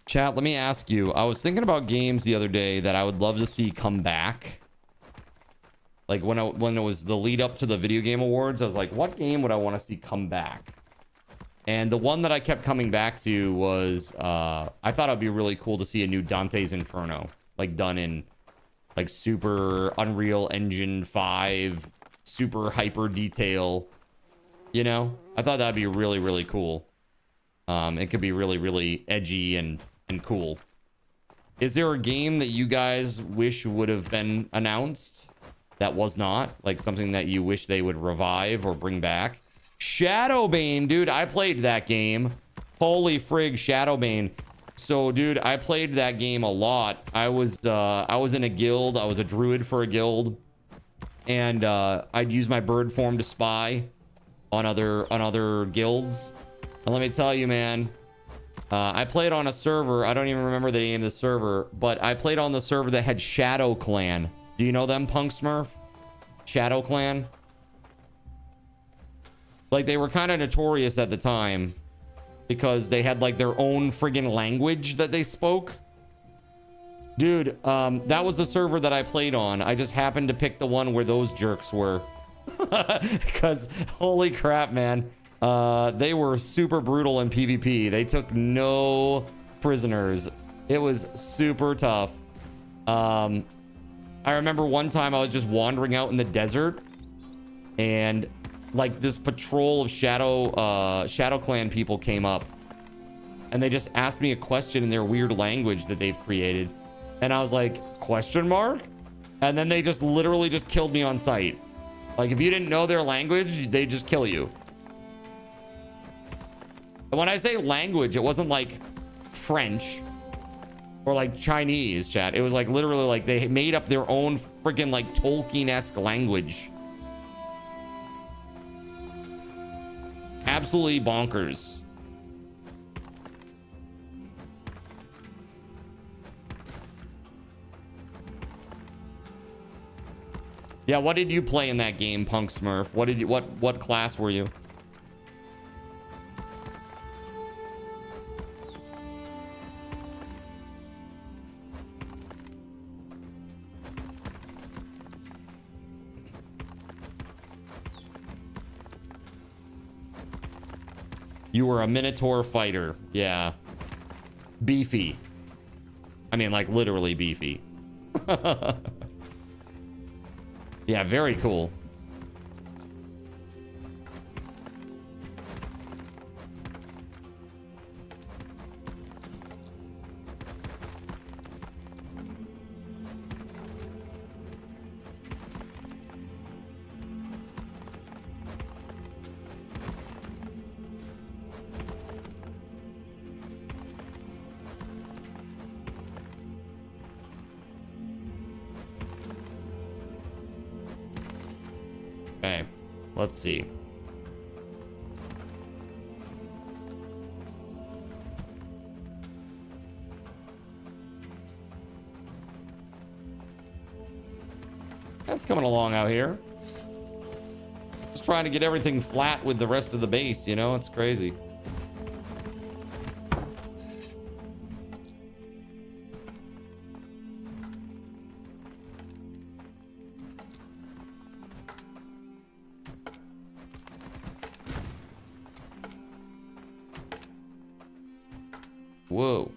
Chat, let me ask you. I was thinking about games the other day that I would love to see come back. Like when it was the lead up to the Video Game Awards, I was like, what game would I want to see come back? And the one that I kept coming back to was, I thought it'd be really cool to see a new Dante's Inferno, like done in like super Unreal Engine 5, super hyper detail. You know, I thought that'd be really, really cool. It could be really, really edgy and cool. Is there a game that you guys wish would have been announced that was not? Like something that you wish they would revive or bring back? Shadowbane, dude, I played that game. Holy frig, Shadowbane. So, dude, I played that game a lot. I was in a guild. I was a druid for a guild. And I'd use my bird form to spy on other guilds. And let me tell you, man, I played on a server. I don't even remember the name of the server, but I played on the server that had Shadow Clan. Do you know them, Punk Smurf? Shadow Clan? Like, they were kind of notorious at the time because they had, like, their own friggin' language that they spoke. Dude, that was the server that I played on. I just happened to pick the one where those jerks were. Because, holy crap, man. They were super brutal in PvP. They took no prisoners. It was super tough. I remember one time I was just wandering out in the desert and like this patrol of Shadow Clan people came up and they just asked me a question in their weird language that they've created. And I was like, question mark? And then they just literally just killed me on sight. Like if you didn't know their language, they just kill you. And when I say language, it wasn't like French or like Chinese, chat. It was like literally like they made up their own freaking like Tolkien-esque language. Absolutely bonkers. Yeah, what did you play in that game, Punk Smurf? What class were you? You were a Minotaur fighter. Yeah. Beefy. I mean, like, literally beefy. Yeah, very cool. Okay, let's see. That's coming along out here. Just trying to get everything flat with the rest of the base, you know? It's crazy. Whoa.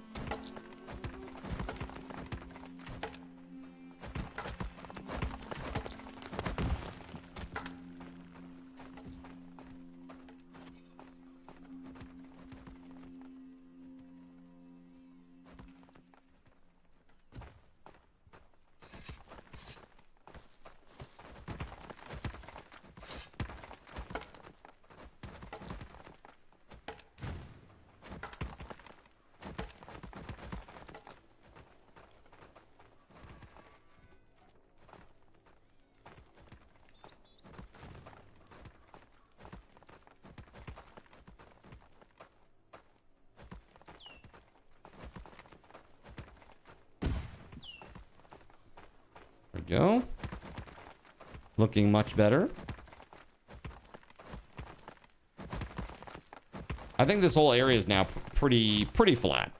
go. Looking much better. I think this whole area is now pretty flat.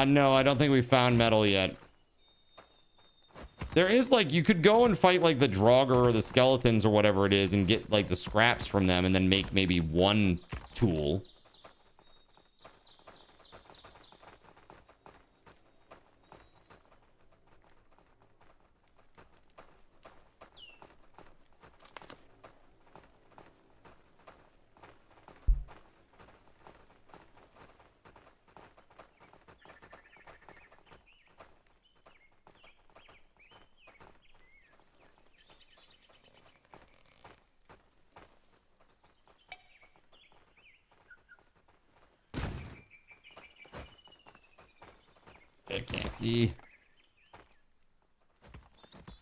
No, I don't think we found metal yet. There is, like, you could go and fight, like, the Draugr or the skeletons or whatever it is and get, like, the scraps from them and then make maybe one tool. I can't see.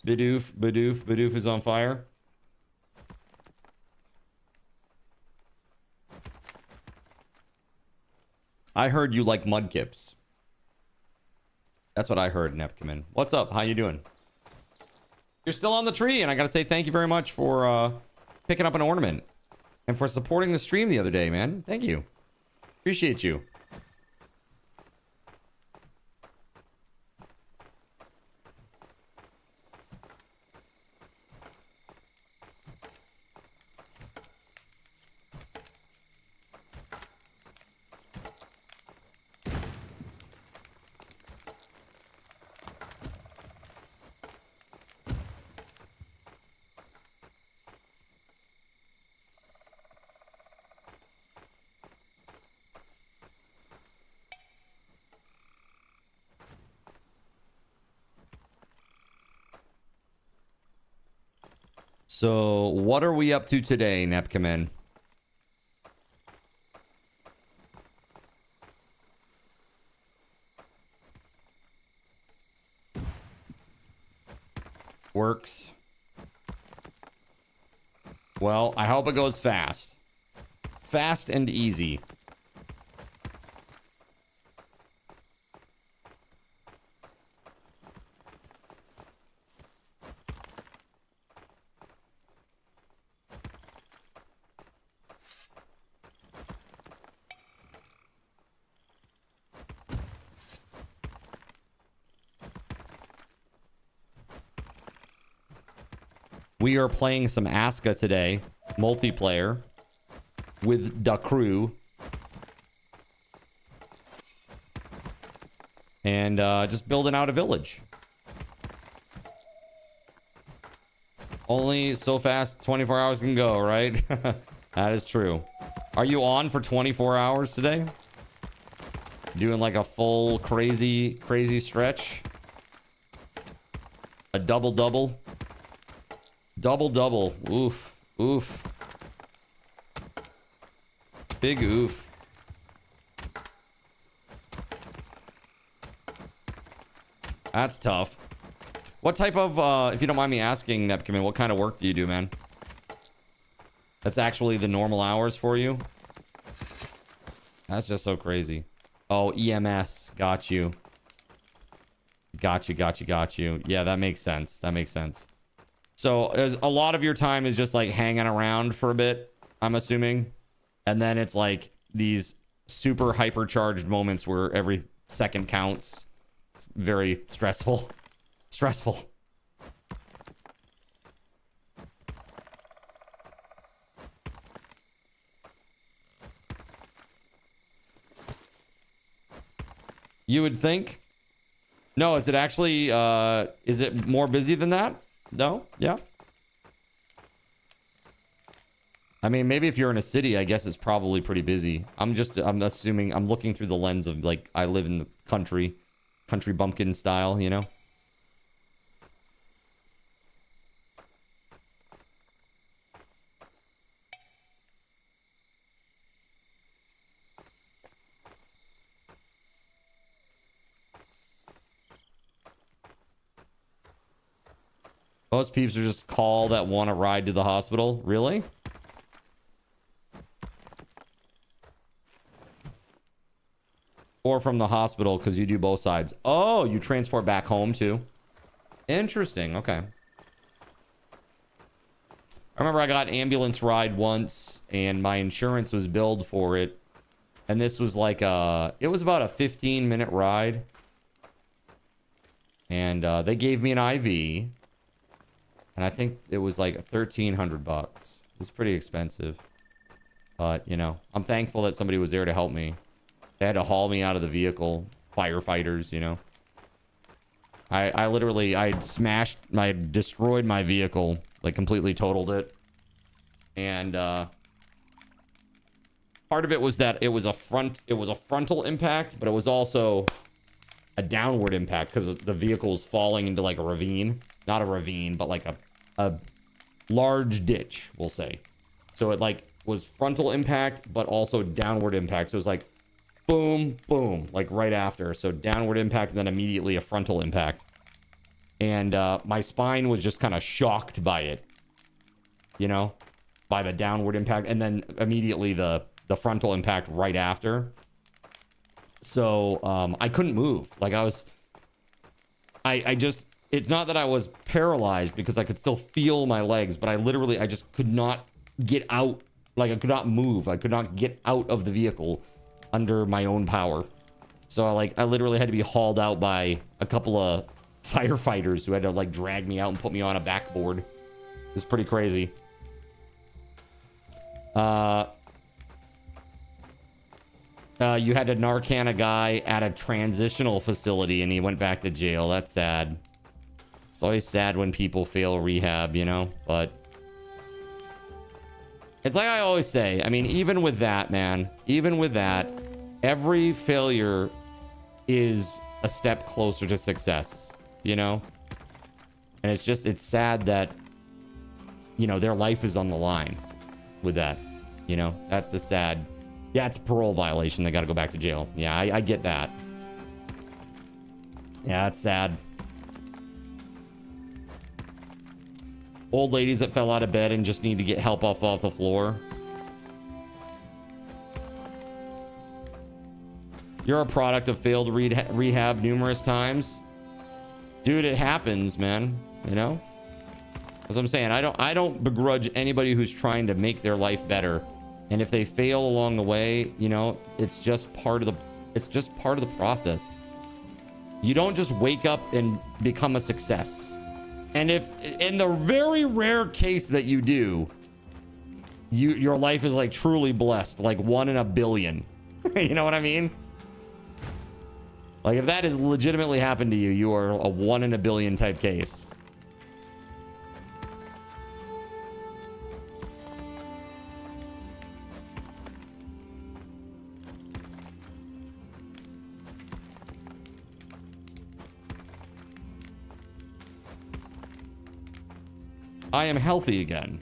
Bidoof is on fire. I heard you like mudkips. That's what I heard, Nepkiman. What's up? How you doing? You're still on the tree, and I gotta say thank you very much for picking up an ornament and for supporting the stream the other day, man. Thank you. Appreciate you. So, what are we up to today, Nepkamen? Works. Well, I hope it goes fast. Fast and easy. We are playing some Aska today, multiplayer, with the crew. And just building out a village. Only so fast 24 hours can go, right? That is true. Are you on for 24 hours today? Doing like a full crazy stretch? A double-double? Double. Oof. Oof. Big oof. That's tough. What type of, if you don't mind me asking, Nepkiman, what kind of work do you do, man? That's actually the normal hours for you? That's just so crazy. Oh, EMS. Got you. Got you. Yeah, that makes sense. So a lot of your time is just like hanging around for a bit, I'm assuming. And then it's like these super hypercharged moments where every second counts. It's very stressful. You would think. No, is it actually, is it more busy than that? No? Yeah. I mean, maybe if you're in a city, I guess it's probably pretty busy. I'm assuming, I'm looking through the lens of, like, I live in the country bumpkin style, you know? Most peeps are just call that want a ride to the hospital. Really? Or from the hospital, because you do both sides. Oh, you transport back home too. Interesting. Okay. I remember I got ambulance ride once and my insurance was billed for it. And this was like it was about a 15-minute ride. And they gave me an IV. And I think it was like $1,300. It's pretty expensive. But, you know, I'm thankful that somebody was there to help me. They had to haul me out of the vehicle. Firefighters, you know. I literally, I destroyed my vehicle. Like, completely totaled it. And, part of it was that it was a frontal impact, but it was also a downward impact because the vehicle was falling into, like, a ravine. Not a ravine, but, like, a large ditch, we'll say. So it, like, was frontal impact, but also downward impact. So it was like, boom, boom, like right after. So downward impact and then immediately a frontal impact. And my spine was just kind of shocked by it, you know, by the downward impact. And then immediately the frontal impact right after. So I couldn't move. Like I just, it's not that I was paralyzed because I could still feel my legs, but I just could not get out. Like I could not move. I could not get out of the vehicle under my own power. So I literally had to be hauled out by a couple of firefighters who had to like drag me out and put me on a backboard. It was pretty crazy. You had to Narcan a guy at a transitional facility and he went back to jail. That's sad. It's always sad when people fail rehab, you know, but it's like I always say, I mean, even with that, man, even with that, every failure is a step closer to success, you know? And it's sad that, you know, their life is on the line with that, you know? That's the sad. Yeah, it's a parole violation. They got to go back to jail. Yeah, I get that. Yeah, it's sad. Old ladies that fell out of bed and just need to get help off the floor. You're a product of failed rehab numerous times. Dude, it happens, man. You know? As I'm saying, I don't begrudge anybody who's trying to make their life better. And if they fail along the way, you know, it's just part of the process. You don't just wake up and become a success. And if in the very rare case that you do, your life is like truly blessed, like 1 in a billion. You know what I mean? Like if that has legitimately happened to you, you are a 1 in a billion type case. I am healthy again.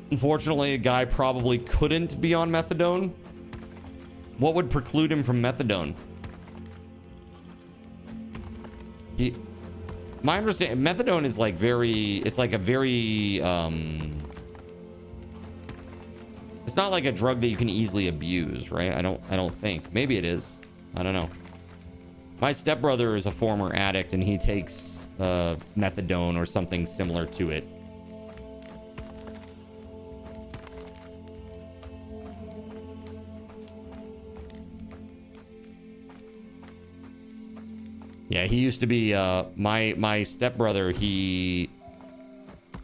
Unfortunately, a guy probably couldn't be on methadone. What would preclude him from methadone? My understanding, methadone is like it's like a very, it's not like a drug that you can easily abuse, right? I don't think. Maybe it is. I don't know. My stepbrother is a former addict and he takes methadone or something similar to it. Yeah, he used to be my stepbrother.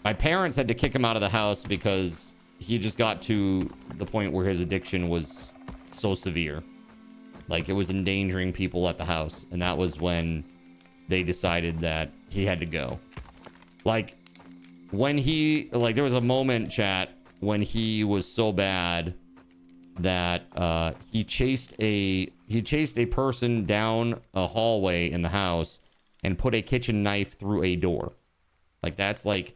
My parents had to kick him out of the house because he just got to the point where his addiction was so severe. Like, it was endangering people at the house. And that was when they decided that he had to go. Like, when there was a moment, chat, when he was so bad that he chased a person down a hallway in the house and put a kitchen knife through a door. Like, that's like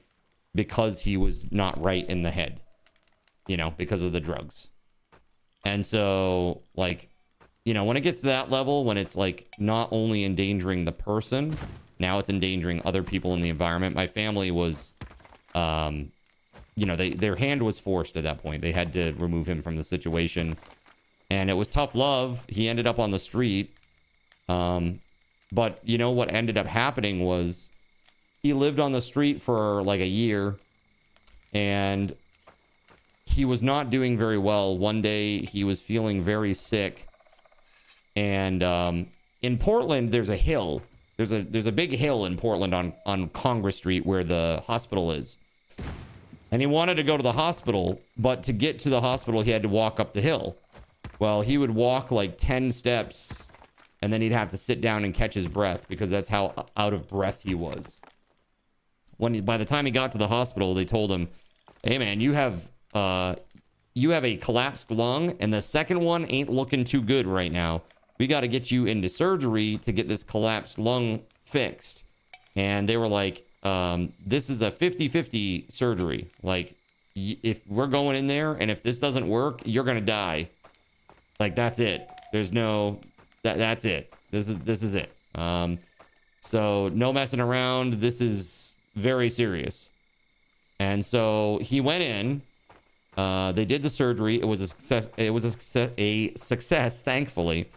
because he was not right in the head, because of the drugs. And so, like, when it gets to that level, when it's like not only endangering the person, now it's endangering other people in the environment. My family was their hand was forced at that point. They had to remove him from the situation, and it was tough love. He ended up on the street. But what ended up happening was he lived on the street for like a year, and he was not doing very well. One day he was feeling very sick, and in Portland there's a hill. There's a big hill in Portland on Congress Street where the hospital is. And he wanted to go to the hospital, but to get to the hospital, he had to walk up the hill. Well, he would walk like 10 steps, and then he'd have to sit down and catch his breath because that's how out of breath he was. By the time he got to the hospital, they told him, "Hey, man, you have a collapsed lung, and the second one ain't looking too good right now. We got to get you into surgery to get this collapsed lung fixed." And they were like, this is a 50-50 surgery. Like, if we're going in there and if this doesn't work, you're going to die. Like, that's it. There's no, that's it. This is it. So no messing around. This is very serious. And so he went in, they did the surgery. It was a success. It was a success, thankfully.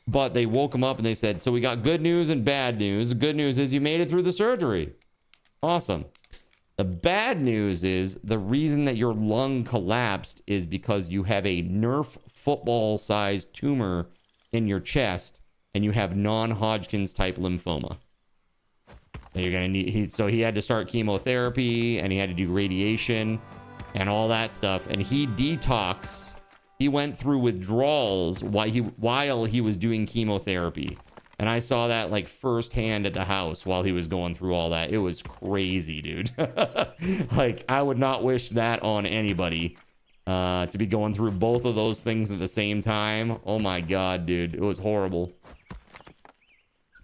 But they woke him up and they said, "So we got good news and bad news. The good news is you made it through the surgery. Awesome. The bad news is the reason that your lung collapsed is because you have a Nerf football-sized tumor in your chest and you have non-Hodgkin's type lymphoma. And you're gonna need." So he had to start chemotherapy and he had to do radiation and all that stuff. And he detoxed. He went through withdrawals while he was doing chemotherapy. And I saw that like firsthand at the house while he was going through all that. It was crazy, dude. Like, I would not wish that on anybody, to be going through both of those things at the same time. Oh my God, dude. It was horrible.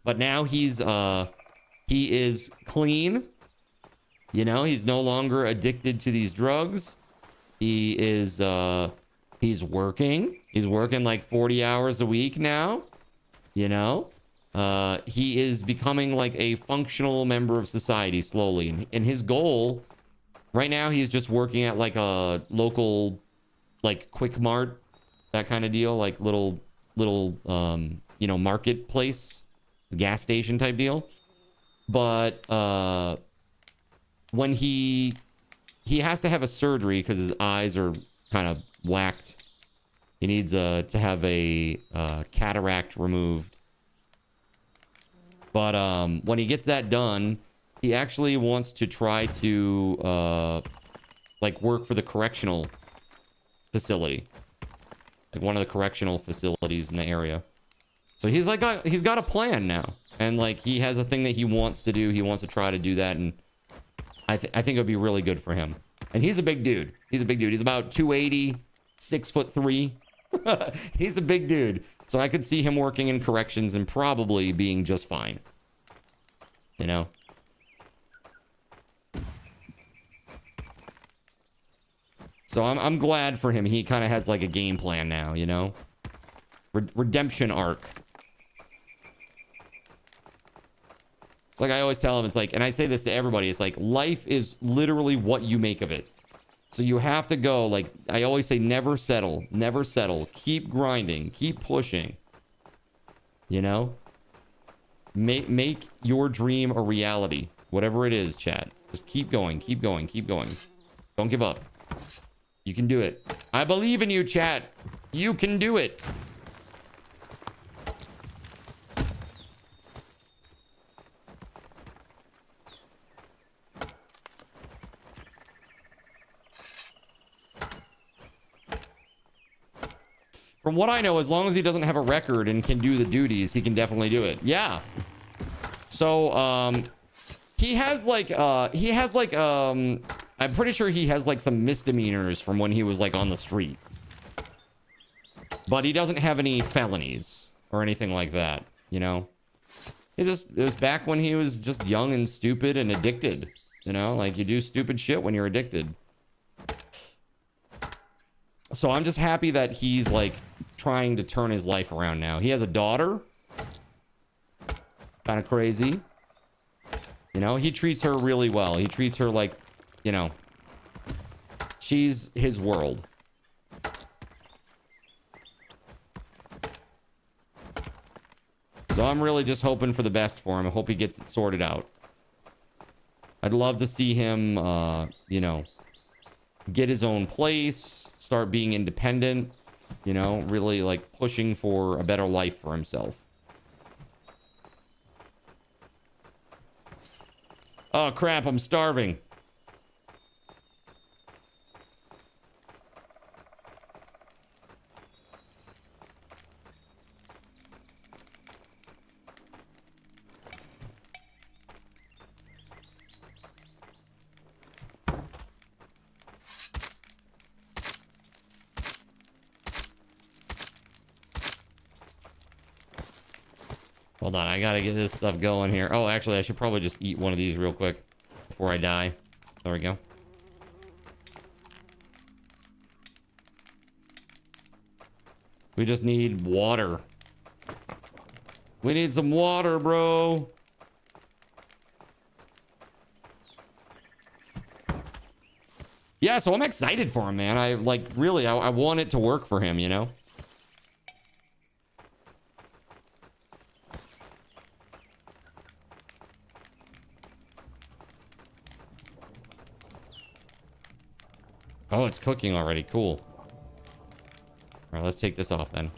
But now he is clean. He's no longer addicted to these drugs. He is, he's working. He's working like 40 hours a week now. He is becoming like a functional member of society slowly. And his goal right now, he's just working at like a local, like Quick Mart, that kind of deal, like little, marketplace, gas station type deal. But, when he has to have a surgery because his eyes are kind of whacked. He needs to have a cataract removed. But when he gets that done, he actually wants to try to work for the correctional facility, like one of the correctional facilities in the area. So he's got a plan now, and like he has a thing that he wants to do. He wants to try to do that, and I think it'll be really good for him. And he's a big dude. He's about 280, 6'3". He's a big dude. So I could see him working in corrections and probably being just fine. So I'm glad for him. He kind of has like a game plan now, redemption arc. It's like I always tell him, it's like, and I say this to everybody, it's like life is literally what you make of it. So you have to go, like I always say, never settle, keep grinding, keep pushing, Make your dream a reality. Whatever it is, chat. Just keep going, keep going, keep going. Don't give up. You can do it. I believe in you, chat. You can do it. From what I know, as long as he doesn't have a record and can do the duties, he can definitely do it. Yeah. So, he has like, I'm pretty sure he has like some misdemeanors from when he was like on the street. But he doesn't have any felonies or anything like that, you know? It was back when he was just young and stupid and addicted, you know? Like, you do stupid shit when you're addicted. So I'm just happy that he's like trying to turn his life around now. He has a daughter. Kind of crazy. You know, he treats her really well. He treats her like, you know, she's his world. So I'm really just hoping for the best for him. I hope he gets it sorted out. I'd love to see him, you know, get his own place, start being independent, you know, really like pushing for a better life for himself. Oh crap, I'm starving. Hold on, I gotta get this stuff going here. Oh, actually, I should probably just eat one of these real quick before I die. There we go. We just need water. We need some water, bro. Yeah, so I'm excited for him, man. I like, really, I want it to work for him, you know? Oh, it's cooking already. Cool. All right, let's take this off then.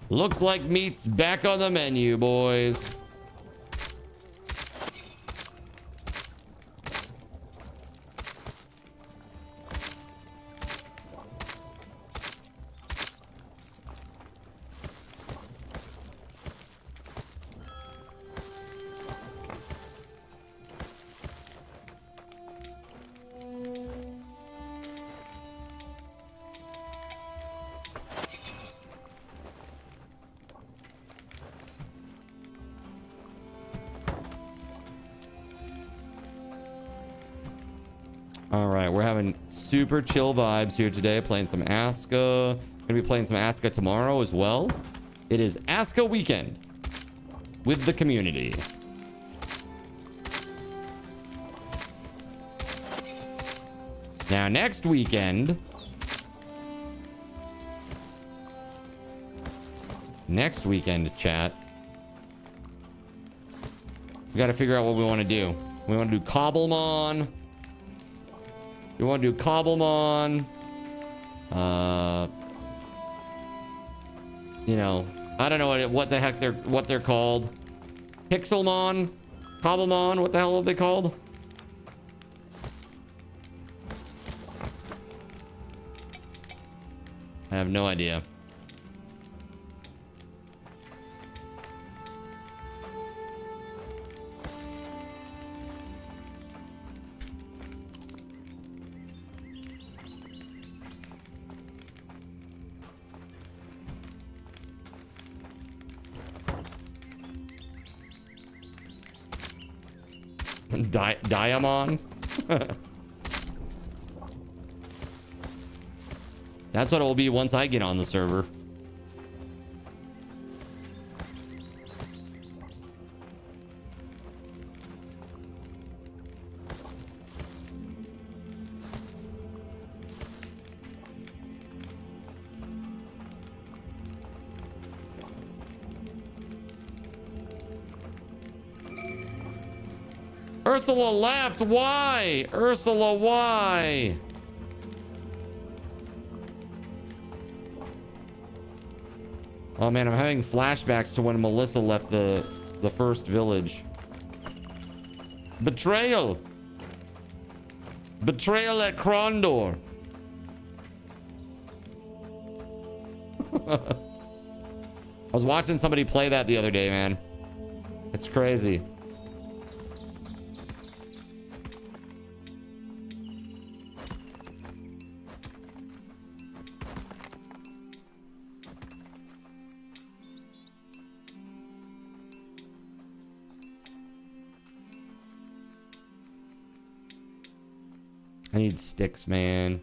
Looks like meat's back on the menu, boys. All right, we're having super chill vibes here today. Playing some Aska. Gonna be playing some Aska tomorrow as well. It is Aska weekend with the community. Now, next weekend, chat, we got to figure out what we want to do. We want to do Cobblemon. We want to do Cobblemon. You know, I don't know what the heck they're called. Pixelmon, Cobblemon. What the hell are they called? I have no idea. Diamond. That's what it will be once I get on the server. Ursula left. Why? Ursula, why? Oh man, I'm having flashbacks to when Melissa left the first village. Betrayal. Betrayal at Krondor. I was watching somebody play that the other day, man. It's crazy. I need sticks, man.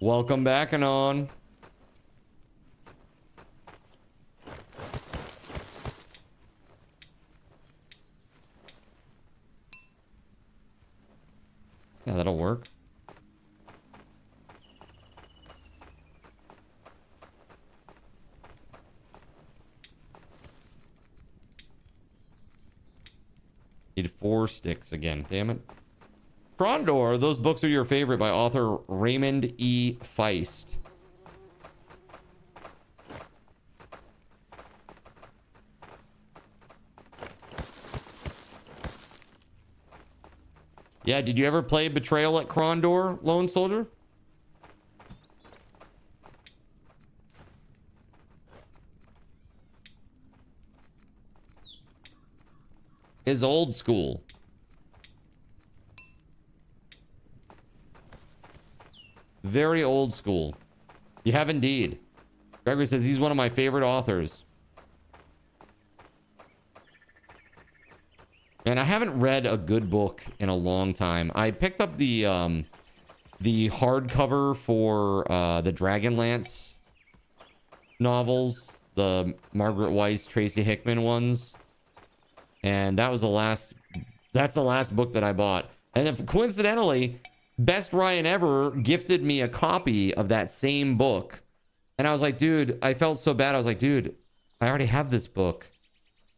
Welcome back, Anon. Yeah, that'll work. Need 4 sticks again, damn it. Krondor, those books are your favorite by author Raymond E. Feist. Yeah, did you ever play Betrayal at Krondor, Lone Soldier? Is old school. Very old school. You have indeed. Gregory says he's one of my favorite authors. And I haven't read a good book in a long time. I picked up the hardcover for the Dragonlance novels, the Margaret Weiss, Tracy Hickman ones. And that was that's the last book that I bought. And then coincidentally, Best Ryan Ever gifted me a copy of that same book. And I was like, dude, I felt so bad. I was like, dude, I already have this book.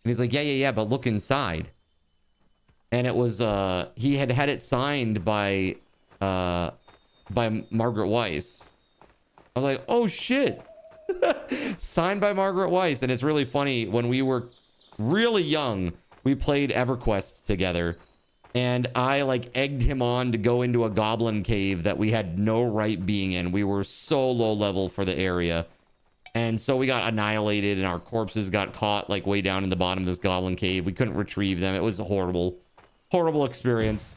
And he's like, yeah, but look inside. And it was, he had it signed by Margaret Weiss. I was like, oh shit. Signed by Margaret Weiss. And it's really funny, when we were really young, we played EverQuest together. And I like egged him on to go into a goblin cave that we had no right being in. We were so low level for the area. And so we got annihilated and our corpses got caught like way down in the bottom of this goblin cave. We couldn't retrieve them. It was a horrible experience.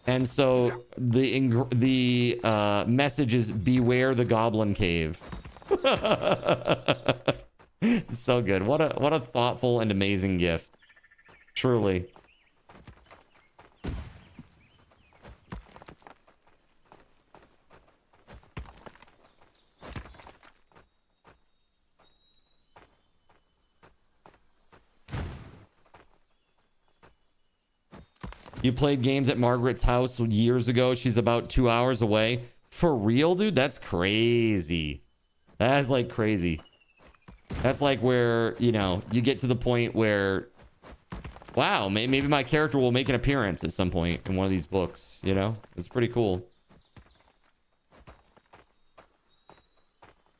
And so the message is beware the goblin cave. So good. What a thoughtful and amazing gift. Truly. You played games at Margaret's house years ago. She's about 2 hours away. For real, dude? That's crazy. That's like crazy. That's like where, you know, you get to the point where, wow, maybe my character will make an appearance at some point in one of these books, you know? It's pretty cool.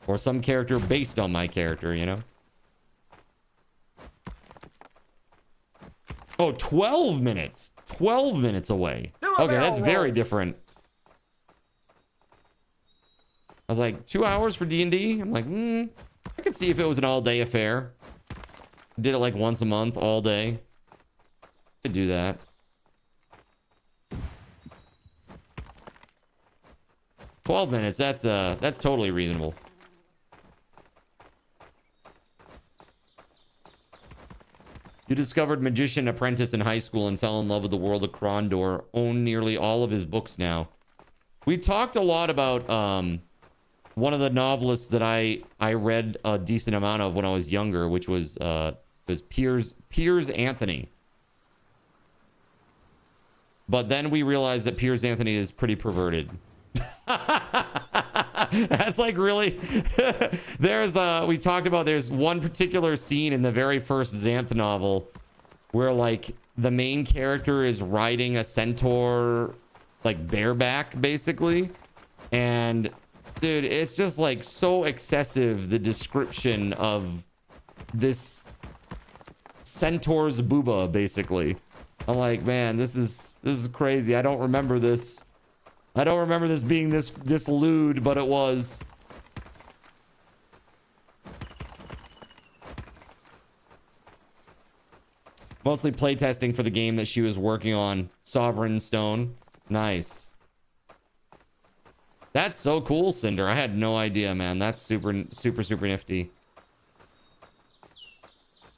Or some character based on my character, you know? Oh, 12 minutes. 12 minutes away. Okay, that's very different. I was like, 2 hours for D&D? I'm like, I could see if it was an all-day affair. Did it like once a month, all day. Could do that. $12 minutes, that's totally reasonable. You discovered Magician Apprentice in high school and fell in love with the world of Krondor. Own nearly all of his books now. We talked a lot about one of the novelists that I read a decent amount of when I was younger, which was Piers Anthony. But then we realized that Piers Anthony is pretty perverted. That's like really there's we talked about there's one particular scene in the very first Xanth novel where like the main character is riding a centaur like bareback basically, and dude, it's just like so excessive, the description of this centaur's booba basically. I'm like, man, this is crazy. I don't remember this. I don't remember this being this lewd, but it was. Mostly playtesting for the game that she was working on, Sovereign Stone. Nice. That's so cool, Cinder. I had no idea, man. That's super nifty.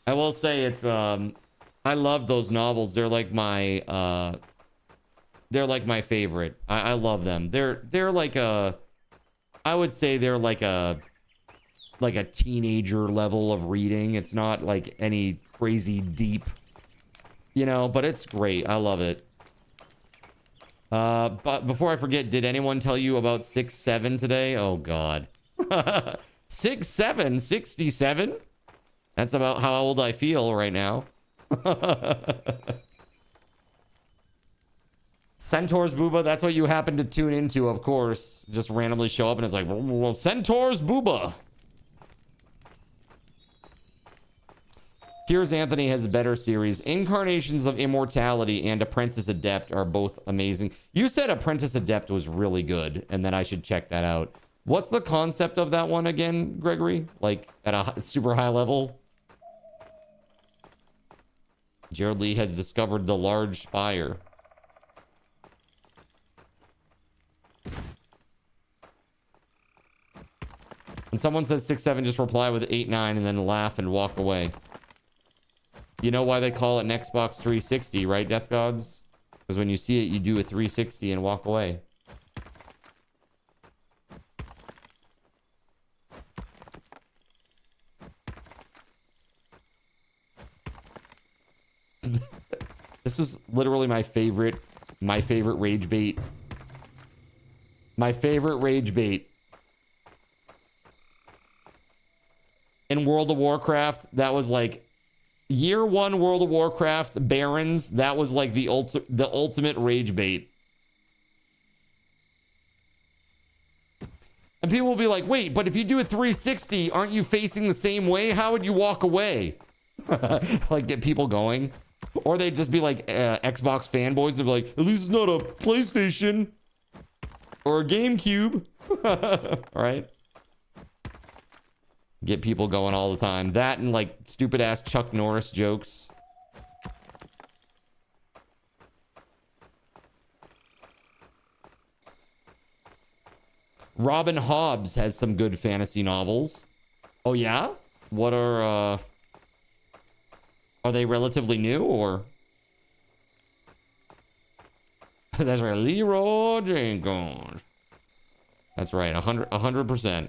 I will say it's I love those novels. They're like my favorite. I love them. They're like a, I would say they're like a teenager level of reading. It's not like any crazy deep, you know, but it's great. I love it. But before I forget, did anyone tell you about 6-7 today? Oh God. 6-7, 67? That's about how old I feel right now. Centaur's Booba, that's what you happen to tune into, of course. Just randomly show up and it's like, well, Centaur's Booba. Piers Anthony has a better series. Incarnations of Immortality and Apprentice Adept are both amazing. You said Apprentice Adept was really good and that I should check that out. What's the concept of that one again, Gregory? Like at a super high level? Jared Lee has discovered the large spire. When someone says 6-7, just reply with 8-9 and then laugh and walk away. You know why they call it an Xbox 360, right, Death Gods? Because when you see it, you do a 360 and walk away. This was literally my favorite rage bait. My favorite rage bait. In World of Warcraft, that was like year 1 World of Warcraft Barons. That was like the ultimate rage bait. And people will be like, wait, but if you do a 360, aren't you facing the same way? How would you walk away? Like get people going. Or they'd just be like Xbox fanboys. They'd be like, at least it's not a PlayStation or a GameCube. Right? Get people going all the time. That and like stupid ass Chuck Norris jokes. Robin Hobbs has some good fantasy novels. Oh yeah? What are they relatively new or? That's right, Leroy Jenkins. That's right, 100%.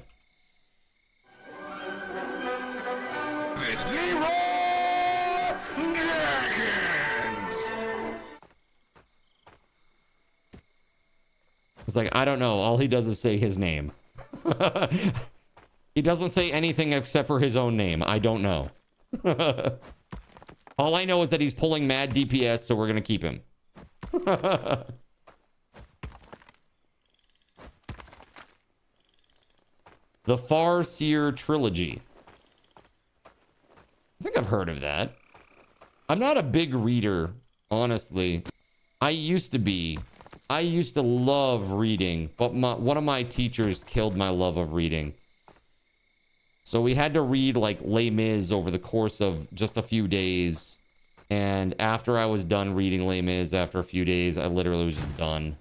It's Leroy Jenkins. It's like, I don't know. All he does is say his name. He doesn't say anything except for his own name. I don't know. All I know is that he's pulling mad DPS, so we're going to keep him. The Farseer Trilogy. I think I've heard of that. I'm not a big reader, honestly. I used to be. I used to love reading, but one of my teachers killed my love of reading. So we had to read like Les Mis over the course of just a few days. And after I was done reading Les Mis after a few days, I literally was just done.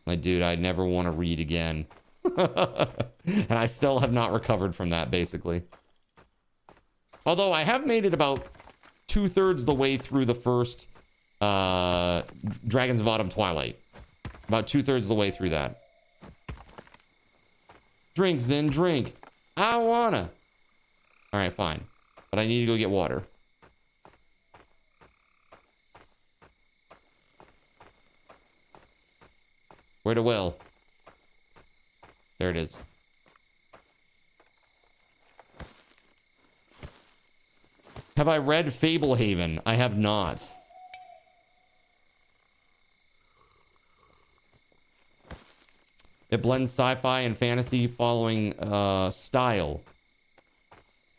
Like, dude, I never want to read again. And I still have not recovered from that, basically. Although I have made it about 2/3 the way through the first Dragon's Bottom Twilight. About 2/3 the way through that. Drink, Zen, drink. I wanna. All right, fine. But I need to go get water. Where to will? There it is. Have I read Fablehaven? I have not. It blends sci-fi and fantasy following style.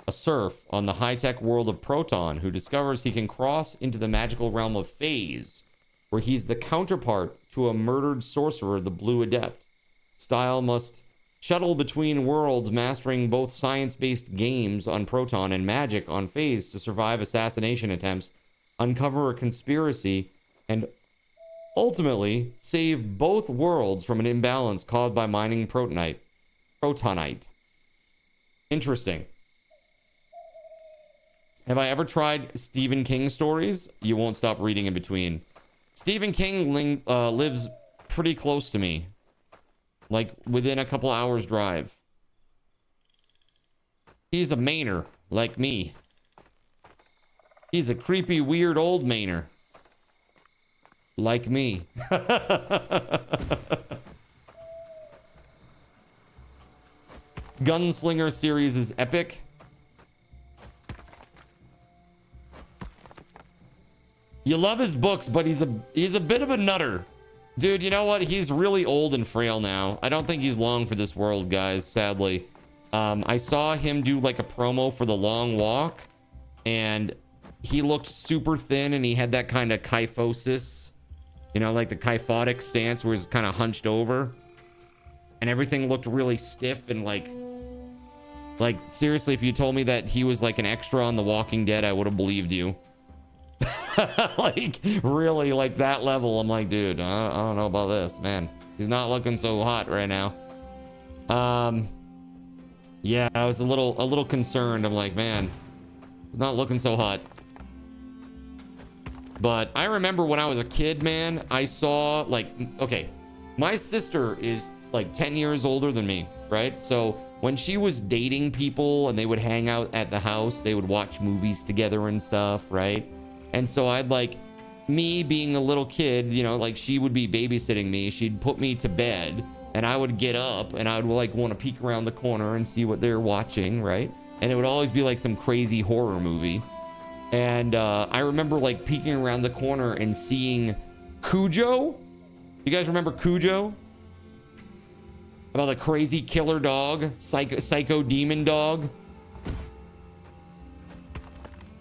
A serf on the high-tech world of Proton who discovers he can cross into the magical realm of Phase, where he's the counterpart to a murdered sorcerer, the Blue Adept. Style must shuttle between worlds, mastering both science-based games on Proton and magic on Phase to survive assassination attempts, uncover a conspiracy, and ultimately save both worlds from an imbalance caused by mining Protonite. Interesting. Have I ever tried Stephen King stories? You won't stop reading in between. Stephen King lives pretty close to me. Like within a couple hours drive. He's a Mainer, like me. He's a creepy, weird old Mainer. Like me. Gunslinger series is epic. You love his books, but he's a bit of a nutter. Dude, you know what? He's really old and frail now. I don't think he's long for this world, guys, sadly. I saw him do like a promo for The Long Walk, and he looked super thin, and he had that kind of kyphosis. You know, like the kyphotic stance where he's kind of hunched over. And everything looked really stiff and like seriously, if you told me that he was like an extra on The Walking Dead, I would have believed you. Like really, like that level. I'm like, dude, I don't know about this, man. He's not looking so hot right now. Yeah, I was a little concerned. I'm like, man, he's not looking so hot. But I remember when I was a kid, man, I saw like, okay, my sister is like 10 years older than me, right? So when she was dating people and they would hang out at the house, they would watch movies together and stuff, right? And so I'd like, me being a little kid, you know, like she would be babysitting me. She'd put me to bed and I would get up and I would like want to peek around the corner and see what they're watching, right? And it would always be like some crazy horror movie. And I remember like peeking around the corner and seeing Cujo. You guys remember Cujo? About the crazy killer dog, psycho demon dog.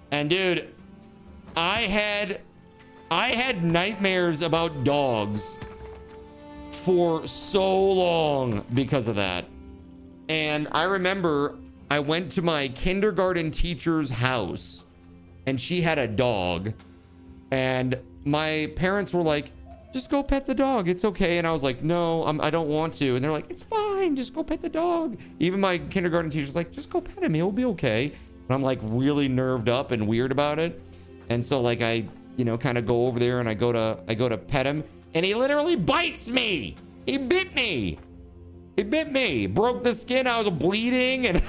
And dude, I had nightmares about dogs for so long because of that. And I remember I went to my kindergarten teacher's house and she had a dog, and my parents were like, just go pet the dog, it's okay. And I was like, no, I don't want to. And they're like, it's fine, just go pet the dog. Even my kindergarten teacher's like, just go pet him, he'll be okay. And I'm like really nerved up and weird about it. And so like I, you know, kind of go over there and I go to pet him, and he literally bites me. He bit me. He bit me. Broke the skin. I was bleeding, and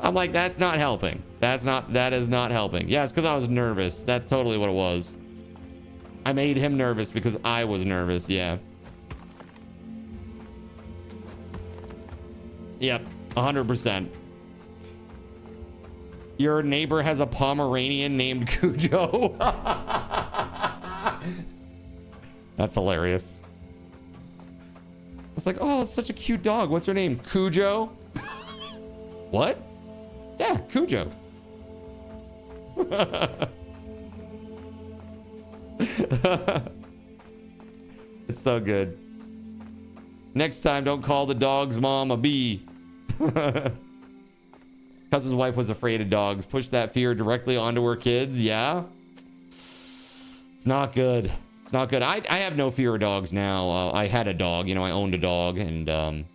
I'm like, that's not helping. That is not helping. Yeah, it's because I was nervous. That's totally what it was. I made him nervous because I was nervous. Yeah. Yep. 100%. Your neighbor has a Pomeranian named Cujo. That's hilarious. It's like, oh, it's such a cute dog. What's her name? Cujo? What? Yeah, Cujo. It's so good. Next time, don't call the dog's mom a bee. Cousin's wife was afraid of dogs. Push that fear directly onto her kids. Yeah. It's not good. It's not good. I have no fear of dogs now. I had a dog, you know, I owned a dog, and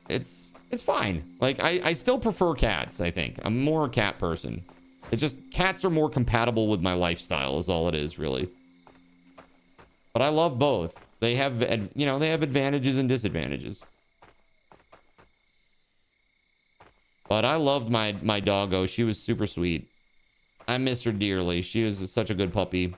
it's fine. Like I still prefer cats, I think. I'm more a cat person. It's just cats are more compatible with my lifestyle is all it is, really. But I love both. They have, you know, they have advantages and disadvantages. But I loved my doggo. She was super sweet. I miss her dearly. She was such a good puppy.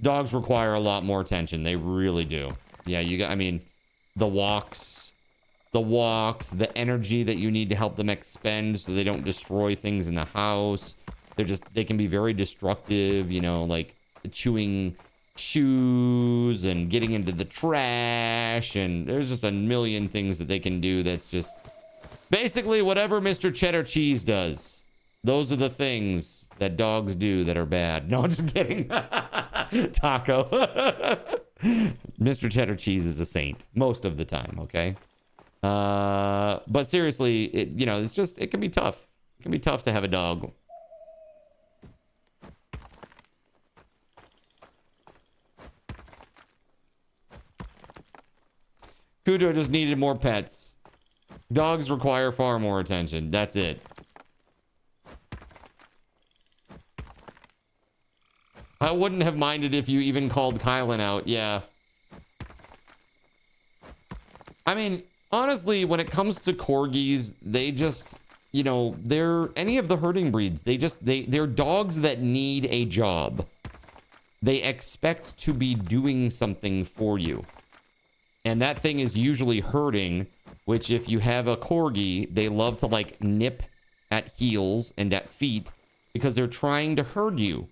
Dogs require a lot more attention. They really do. Yeah, you got, I mean, the walks, the energy that you need to help them expend so they don't destroy things in the house. They can be very destructive, you know, like chewing shoes and getting into the trash. And there's just a million things that they can do. That's just basically whatever Mr. Cheddar Cheese does. Those are the things that dogs do that are bad. No, I'm just kidding. Taco. Mr. Cheddar Cheese is a saint most of the time, okay? But seriously, it can be tough. It can be tough to have a dog. Kudo just needed more pets. Dogs require far more attention. That's it. I wouldn't have minded if you even called Kylan out. Yeah. I mean, honestly, when it comes to corgis, they just, they're any of the herding breeds. They're dogs that need a job. They expect to be doing something for you. And that thing is usually herding, which if you have a corgi, they love to like nip at heels and at feet because they're trying to herd you.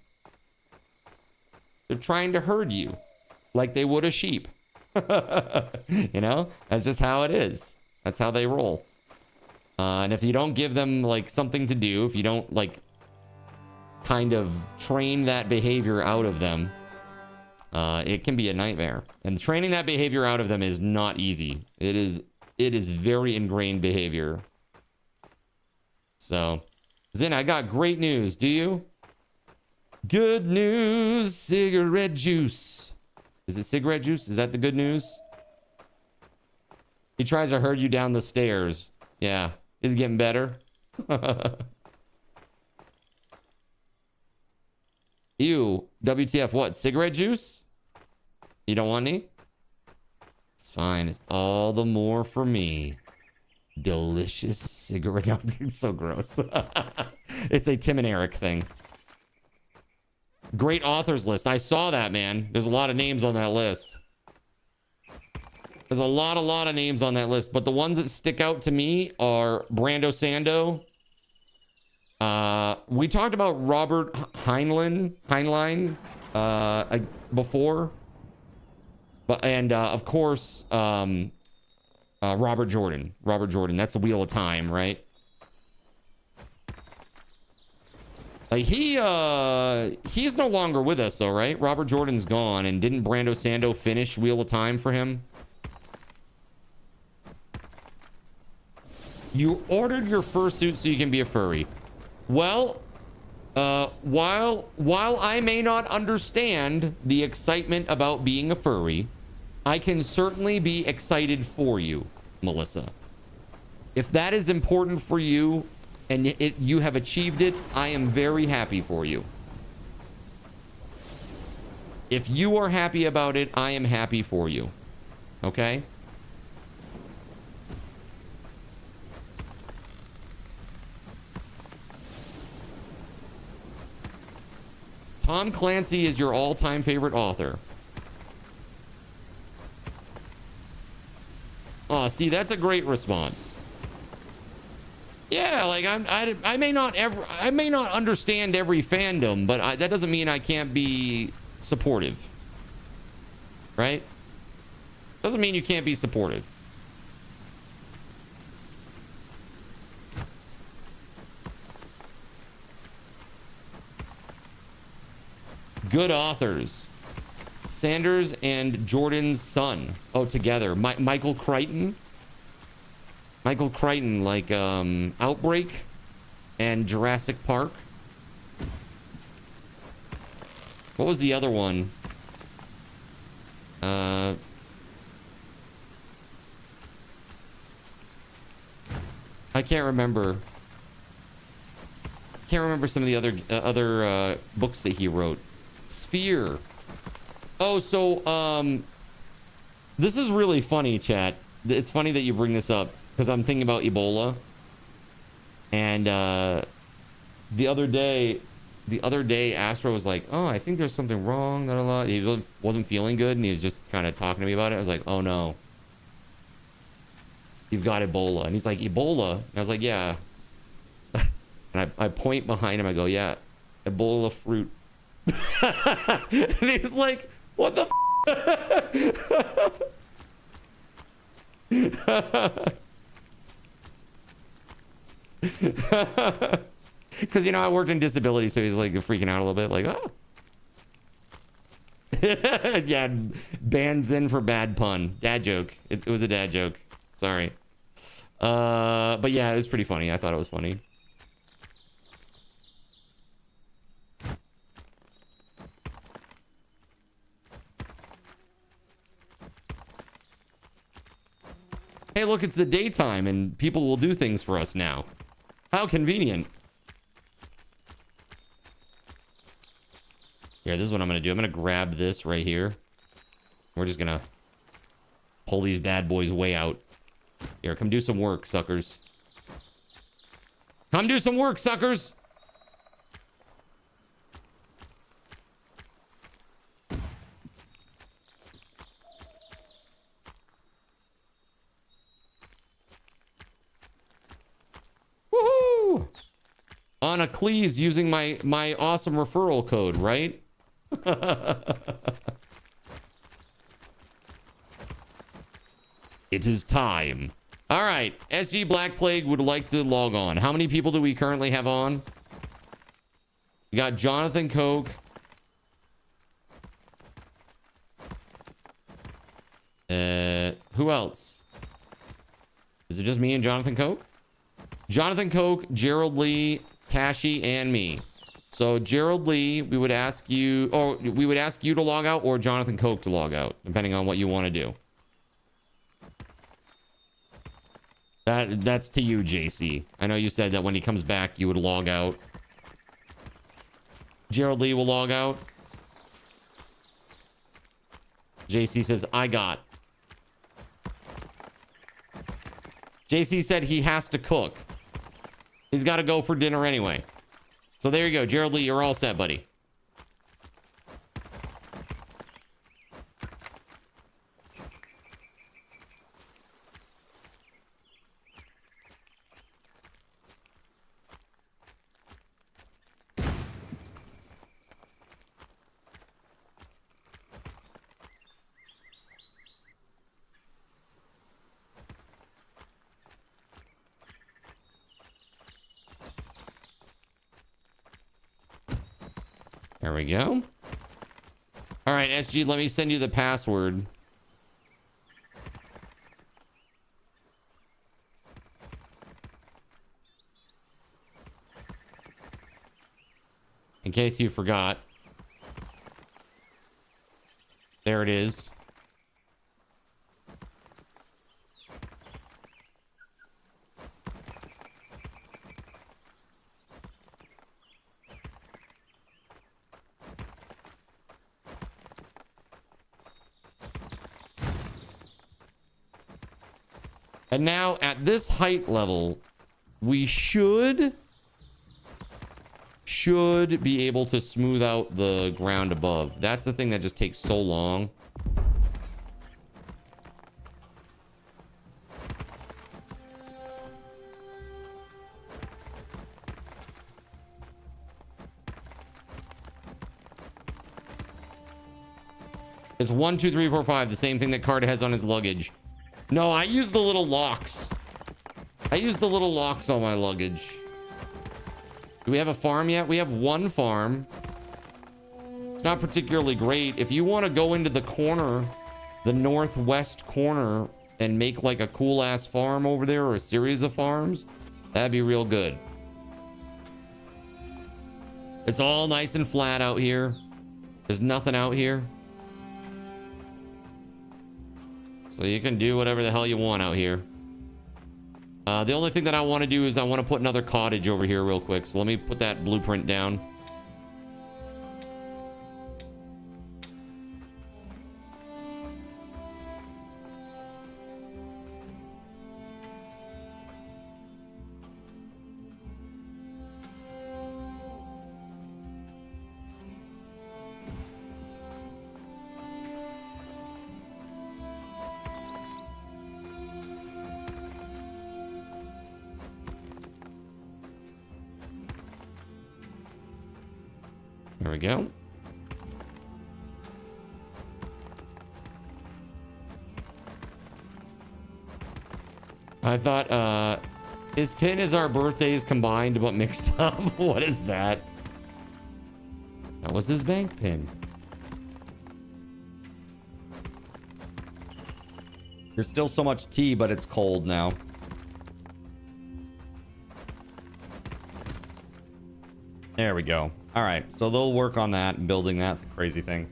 They're trying to herd you like they would a sheep. That's just how it is. That's how they roll. And if you don't give them like something to do, if you don't like kind of train that behavior out of them, it can be a nightmare. And training that behavior out of them is not easy. It is very ingrained behavior. So, Zin, I got great news. Do you? Good news, cigarette juice. Is it cigarette juice? Is that the good news? He tries to herd you down the stairs. Yeah, it's getting better. Ew, WTF, what? Cigarette juice? You don't want any? It's fine. It's all the more for me. Delicious cigarette. No, it's so gross. It's a Tim and Eric thing. Great authors list. I saw that, man. There's a lot of names on that list. There's a lot of names on that list. But the ones that stick out to me are Brando Sando. We talked about Robert Heinlein before. And of course, Robert Jordan. Robert Jordan. That's the Wheel of Time, right? He's no longer with us though, right? Robert Jordan's gone, and didn't Brando Sando finish Wheel of Time for him? You ordered your fursuit so you can be a furry. Well, while I may not understand the excitement about being a furry, I can certainly be excited for you, Melissa. If that is important for you, and you have achieved it, I am very happy for you. If you are happy about it, I am happy for you. Okay? Tom Clancy is your all-time favorite author. Oh, see, that's a great response. Yeah, like I may not understand every fandom, but that doesn't mean I can't be supportive, right? Doesn't mean you can't be supportive. Good authors. Sanders and Jordan's son. Oh, together. Michael Crichton. Michael Crichton, like Outbreak and Jurassic Park. What was the other one? I can't remember. Can't remember some of the other books that he wrote. Sphere. Oh, so this is really funny, chat. It's funny that you bring this up because I'm thinking about Ebola. And the other day, the other day, Astro was like, oh, I think there's something wrong. Blah, blah, blah. He wasn't feeling good, and he was just kind of talking to me about it. I was like, oh, no. You've got Ebola. And he's like, Ebola? And I was like, yeah. And I point behind him. I go, yeah, Ebola fruit. And he's like, what the because, you know, I worked in disability, so he's like freaking out a little bit, like, oh. Yeah, bands in for bad pun. Dad joke. It was a dad joke. Sorry. But yeah, it was pretty funny. I thought it was funny. Hey, look, it's the daytime and people will do things for us now. How convenient. Here, this is what I'm going to do. I'm going to grab this right here. We're just going to pull these bad boys way out. Here, come do some work, suckers. Come do some work, suckers. Woohoo! Anna Cleese using my awesome referral code, right? It is time. All right, SG Black Plague would like to log on. How many people do we currently have on? We got Jonathan Coke. Who else? Is it just me and Jonathan Coke? Jonathan Coke, Gerald Lee, Tashi, and me. So Gerald Lee, we would ask you to log out, or Jonathan Coke to log out, depending on what you want to do. That's to you, JC. I know you said that when he comes back, you would log out. Gerald Lee will log out. JC says, I got. JC said he has to cook. He's got to go for dinner anyway. So there you go. Gerald Lee, you're all set, buddy. There we go. All right, SG, let me send you the password. In case you forgot. There it is. And now at this height level, we should be able to smooth out the ground above. That's the thing that just takes so long. It's 1, 2, 3, 4, 5, the same thing that Carter has on his luggage. No, I use the little locks. I use the little locks on my luggage. Do we have a farm yet? We have one farm. It's not particularly great. If you want to go into the corner, the northwest corner, and make like a cool ass farm over there, or a series of farms, that'd be real good. It's all nice and flat out here. There's nothing out here. So you can do whatever the hell you want out here. The only thing that I want to do is I want to put another cottage over here real quick. So let me put that blueprint down. There we go. I thought, his pin is our birthdays combined but mixed up. What is that? That was his bank pin. There's still so much tea, but it's cold now. There we go. All right, so they'll work on that, building that crazy thing.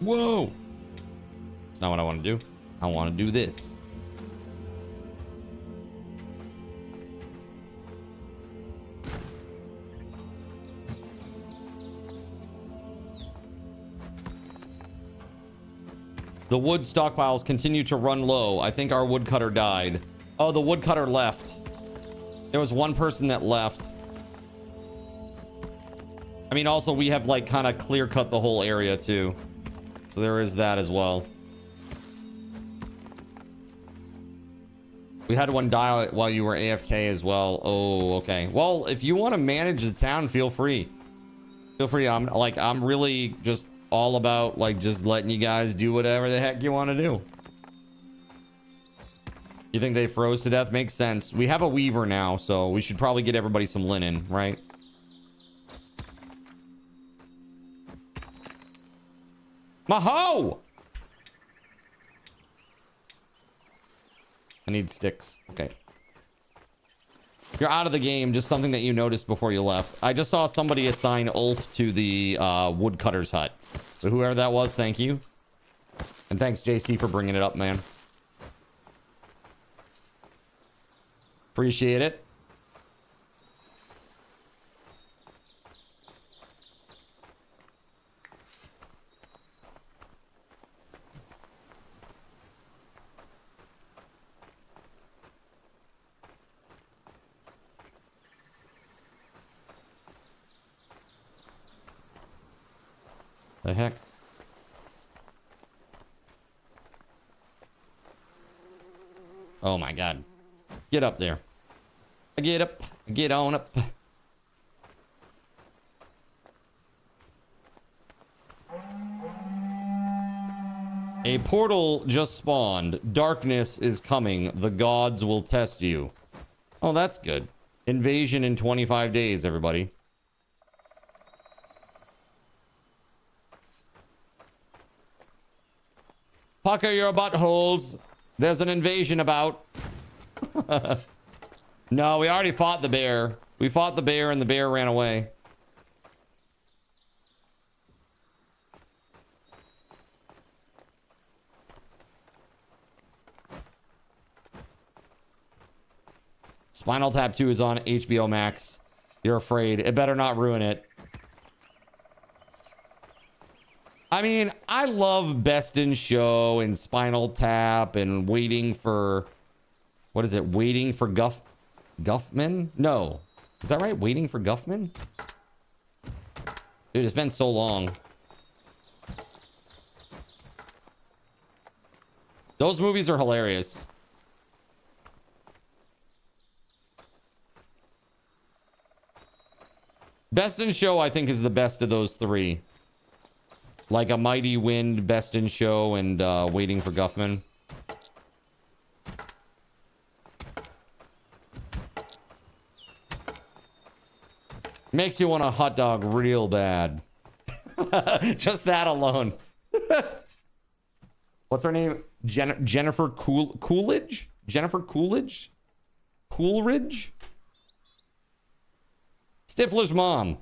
Whoa! That's not what I want to do. I want to do this. The wood stockpiles continue to run low. I think our woodcutter died. Oh, the woodcutter left. There was one person that left. I mean, also, we have, like, kind of clear-cut the whole area, too. So there is that as well. We had one die while you were AFK as well. Oh, okay. Well, if you want to manage the town, feel free. Feel free. I'm really just all about, like, just letting you guys do whatever the heck you want to do. You think they froze to death? Makes sense. We have a weaver now, so we should probably get everybody some linen, right? Maho! I need sticks. Okay. You're out of the game. Just something that you noticed before you left. I just saw somebody assign Ulf to the woodcutter's hut. So whoever that was, thank you. And thanks, JC, for bringing it up, man. Appreciate it. The heck? Oh my god. Get up there. Get up. Get on up. A portal just spawned. Darkness is coming. The gods will test you. Oh, that's good. Invasion in 25 days, everybody. Pucker your buttholes. There's an invasion about. No, we already fought the bear. We fought the bear and the bear ran away. Spinal Tap 2 is on HBO Max. You're afraid. It better not ruin it. I mean, I love Best in Show and Spinal Tap and Waiting for... What is it? Waiting for Guffman? No. Is that right? Waiting for Guffman? Dude, it's been so long. Those movies are hilarious. Best in Show, I think, is the best of those three. Like A Mighty Wind, Best in Show, and Waiting for Guffman. Makes you want a hot dog real bad. Just that alone. What's her name? Jennifer Coolidge? Jennifer Coolidge? Coolridge? Stifler's mom.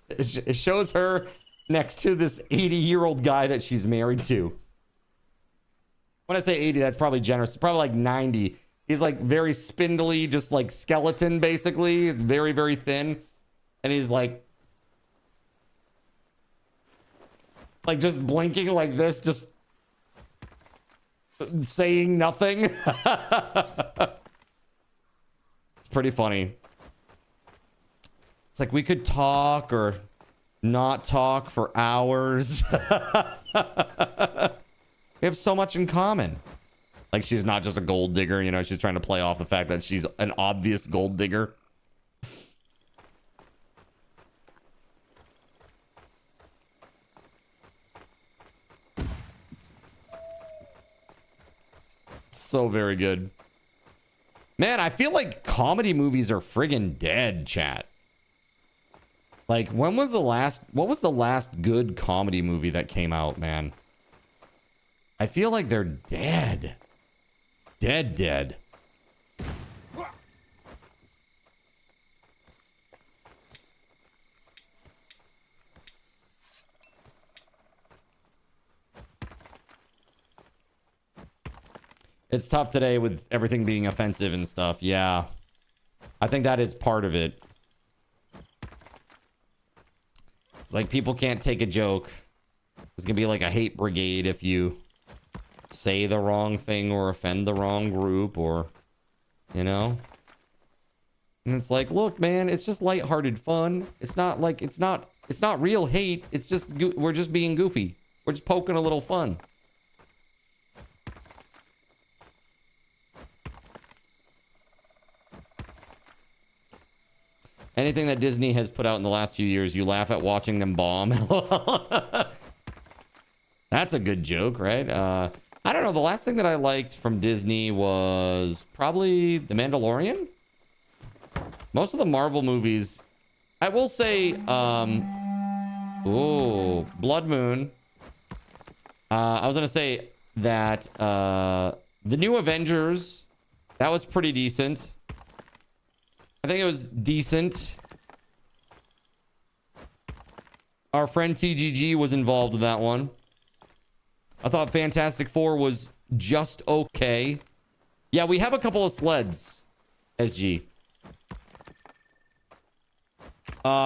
It shows her next to this 80-year-old guy that she's married to. When I say 80, that's probably generous. Probably like 90. He's like very spindly, just like skeleton, basically. Very, very thin. And he's like... Like just blinking like this, just saying nothing. It's pretty funny. It's like we could talk or not talk for hours. We have so much in common. Like she's not just a gold digger, you know, she's trying to play off the fact that she's an obvious gold digger. So very good. Man, I feel like comedy movies are friggin' dead, chat. Like, what was the last good comedy movie that came out, man? I feel like they're dead. Dead. It's tough today with everything being offensive and stuff. Yeah. I think that is part of it. It's like people can't take a joke. It's gonna be like a hate brigade if you say the wrong thing or offend the wrong group or, you know? And it's like, look, man, it's just lighthearted fun. It's not like, it's not real hate. It's just, we're just being goofy. We're just poking a little fun. Anything that Disney has put out in the last few years, you laugh at watching them bomb. That's a good joke, right? I don't know. The last thing that I liked from Disney was probably The Mandalorian. Most of the Marvel movies, I will say, Blood Moon. I was going to say that the new Avengers, that was pretty decent. I think it was decent. Our friend TGG was involved in that one. I thought Fantastic Four was just okay. Yeah, we have a couple of sleds, SG.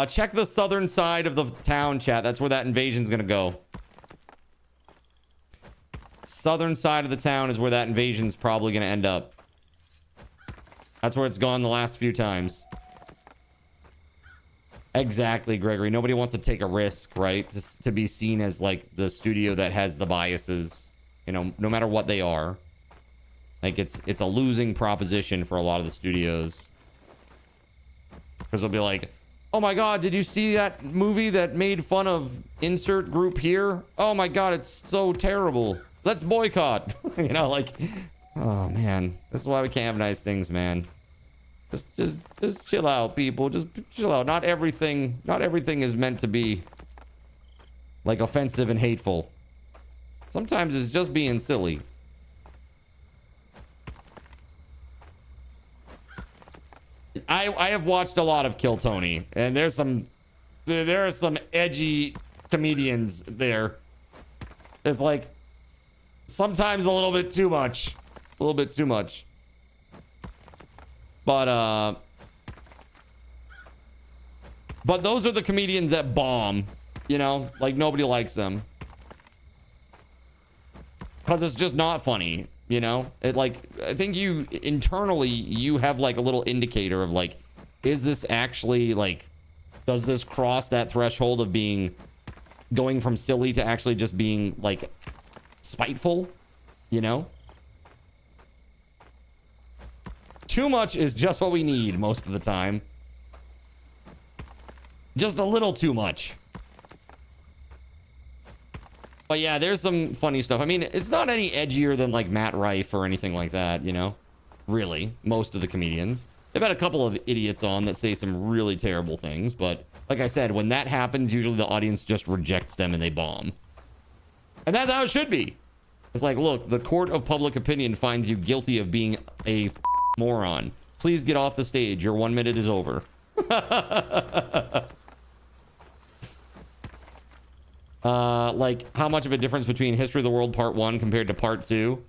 Check the southern side of the town, chat. That's where that invasion's gonna go. Southern side of the town is where that invasion's probably gonna end up. That's where it's gone the last few times. Exactly, Gregory. Nobody wants to take a risk, right? Just to be seen as like the studio that has the biases, you know, no matter what they are. Like it's a losing proposition for a lot of the studios. Because they'll be like, oh my God, did you see that movie that made fun of insert group here? Oh my God, it's so terrible. Let's boycott. You know, like, oh man, this is why we can't have nice things, man. Just chill out, people. Just chill out. Not everything is meant to be like offensive and hateful. Sometimes it's just being silly. I have watched a lot of Kill Tony, and there are some edgy comedians there. It's like sometimes a little bit too much. A little bit too much. But those are the comedians that bomb, you know, like nobody likes them. Cause it's just not funny, you know? It like, I think you internally, you have like a little indicator of like, is this actually like, does this cross that threshold of being, going from silly to actually just being like spiteful, you know? Too much is just what we need most of the time. Just a little too much. But yeah, there's some funny stuff. I mean, it's not any edgier than like Matt Rife or anything like that, you know? Really, most of the comedians. They've had a couple of idiots on that say some really terrible things, but like I said, when that happens, usually the audience just rejects them and they bomb. And that's how it should be. It's like, look, the court of public opinion finds you guilty of being a moron. Please get off the stage. Your 1 minute is over. Like, how much of a difference between History of the World Part 1 compared to Part 2?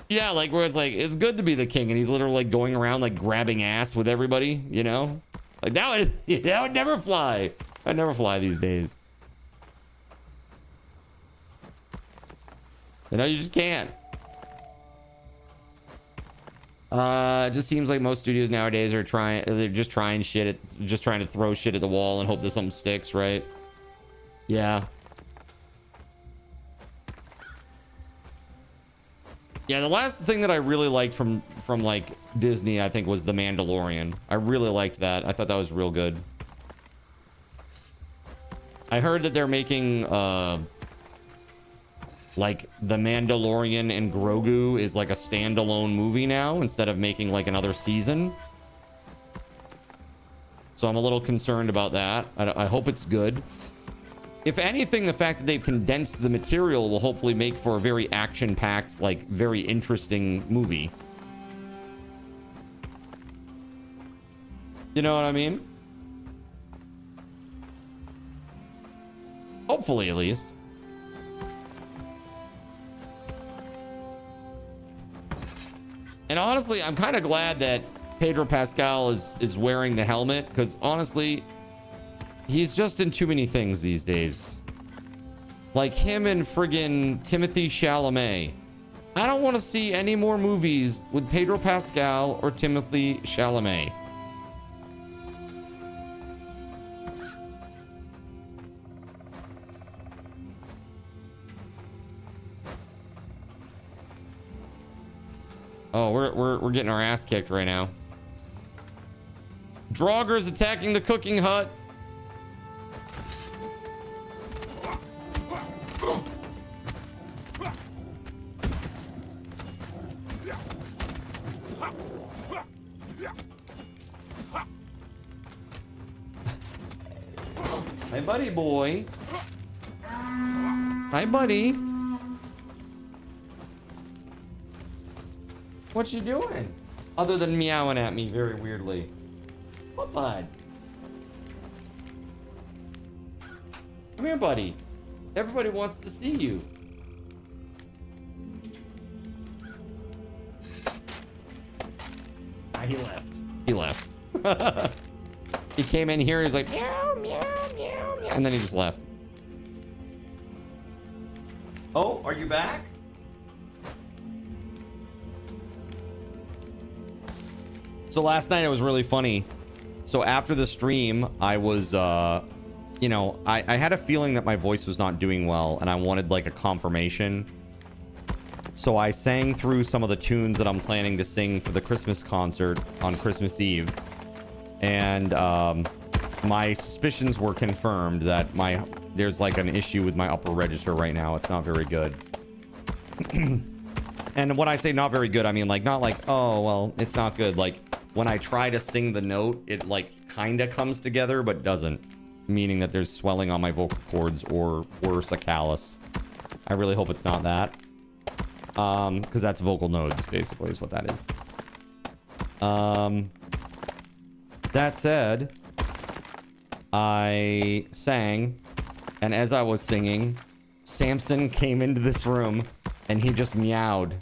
Yeah, like, where it's like, it's good to be the king, and he's literally, like, going around, like, grabbing ass with everybody, you know? Like, that would never fly. I'd never fly these days. You know, you just can't. It just seems like most studios nowadays are they're just trying to throw shit at the wall and hope that something sticks, right? Yeah. Yeah, the last thing that I really liked from like Disney, I think, was The Mandalorian. I really liked that. I thought that was real good. I heard that they're making like The Mandalorian and Grogu is like a standalone movie now instead of making like another season. So I'm a little concerned about that. I hope it's good. If anything, the fact that they've condensed the material will hopefully make for a very action-packed, like very interesting movie. You know what I mean? Hopefully, at least. And honestly, I'm kind of glad that Pedro Pascal is wearing the helmet, because honestly, he's just in too many things these days. Like him and friggin' Timothy Chalamet. I don't want to see any more movies with Pedro Pascal or Timothy Chalamet. Oh, we're getting our ass kicked right now. Draugur's attacking the cooking hut. Hi, buddy boy. Hi, buddy. What you doing? Other than meowing at me very weirdly. What, bud? Come here, buddy. Everybody wants to see you. Ah, he left. He left. He came in here, he's like, meow, meow, meow, meow, and then he just left. Oh, are you back? So last night it was really funny. So after the stream, I was, you know, I had a feeling that my voice was not doing well, and I wanted like a confirmation. So I sang through some of the tunes that I'm planning to sing for the Christmas concert on Christmas Eve. And my suspicions were confirmed that there's like an issue with my upper register right now. It's not very good. And when I say not very good, I mean like not like, oh, well, it's not good. Like when I try to sing the note, it like kind of comes together, but doesn't. Meaning that there's swelling on my vocal cords or worse, a callus. I really hope it's not that. Because that's vocal nodes, basically, is what that is. That said, I sang, and as I was singing, Samson came into this room, and he just meowed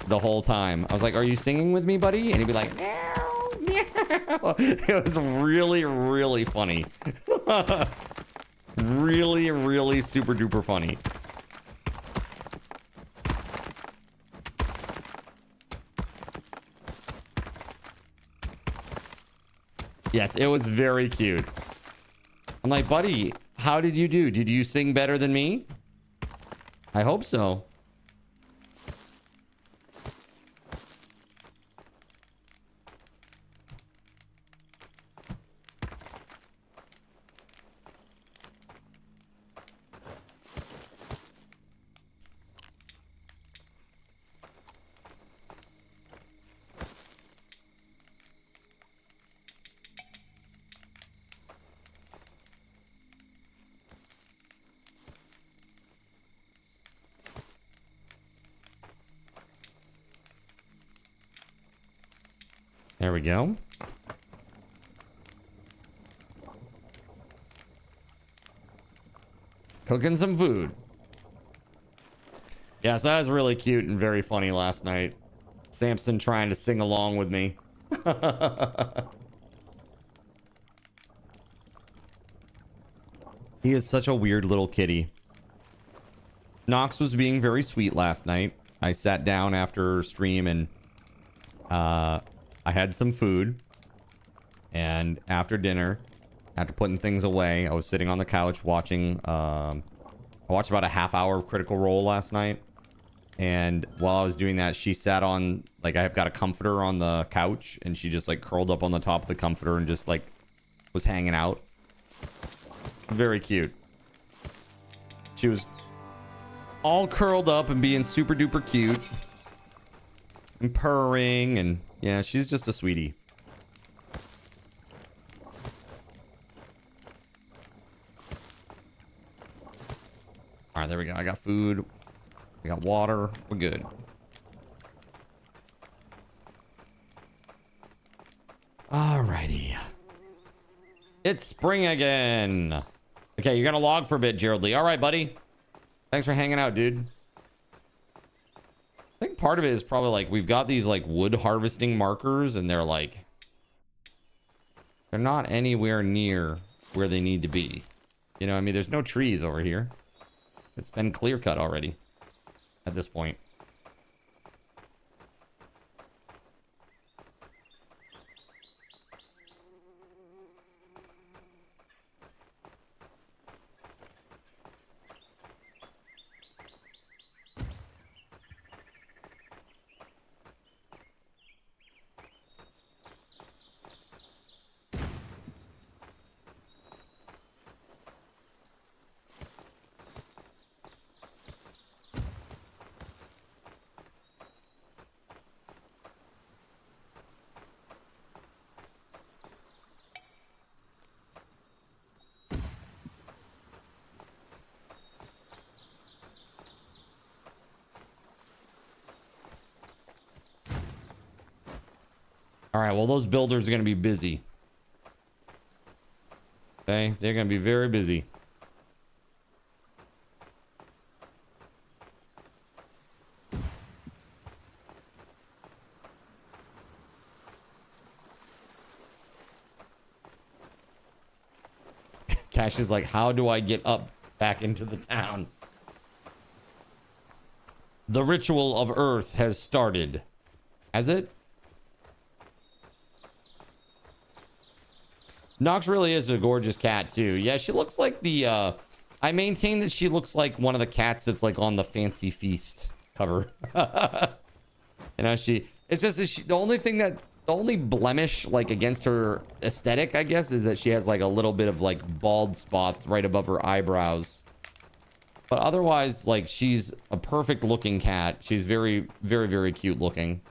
the whole time. I was like, are you singing with me, buddy? And he'd be like, meow, meow. It was really, really funny. Really, really super duper funny. Yes, it was very cute. I'm like, buddy, how did you do? Did you sing better than me? I hope so. There we go. Cooking some food. Yes, that was really cute and very funny last night. Samson trying to sing along with me. He is such a weird little kitty. Nox was being very sweet last night. I sat down after stream and I had some food. And after dinner, after putting things away, I was sitting on the couch watching. I watched about a half-hour of Critical Role last night. And while I was doing that, she sat on, like, I've got a comforter on the couch, and she just, like, curled up on the top of the comforter and just, like, was hanging out. Very cute. She was all curled up and being super duper cute. And purring, and yeah, she's just a sweetie. All right, there we go. I got food. We got water. We're good. Alrighty. It's spring again. Okay, you're gonna log for a bit, Gerald Lee. All right, buddy. Thanks for hanging out, dude. I think part of it is probably like we've got these like wood harvesting markers, and they're like they're not anywhere near where they need to be. You know, I mean, there's no trees over here. It's been clear cut already at this point. All right, well, those builders are going to be busy. Okay, they're going to be very busy. Cash is like, how do I get up back into the town? The ritual of Earth has started. Has it? Nox really is a gorgeous cat too. Yeah, she looks like the I maintain that she looks like one of the cats that's like on the Fancy Feast cover. You know, it's just the only blemish like against her aesthetic, I guess, is that she has like a little bit of like bald spots right above her eyebrows. But otherwise, like, she's a perfect looking cat. She's very, very, very cute looking.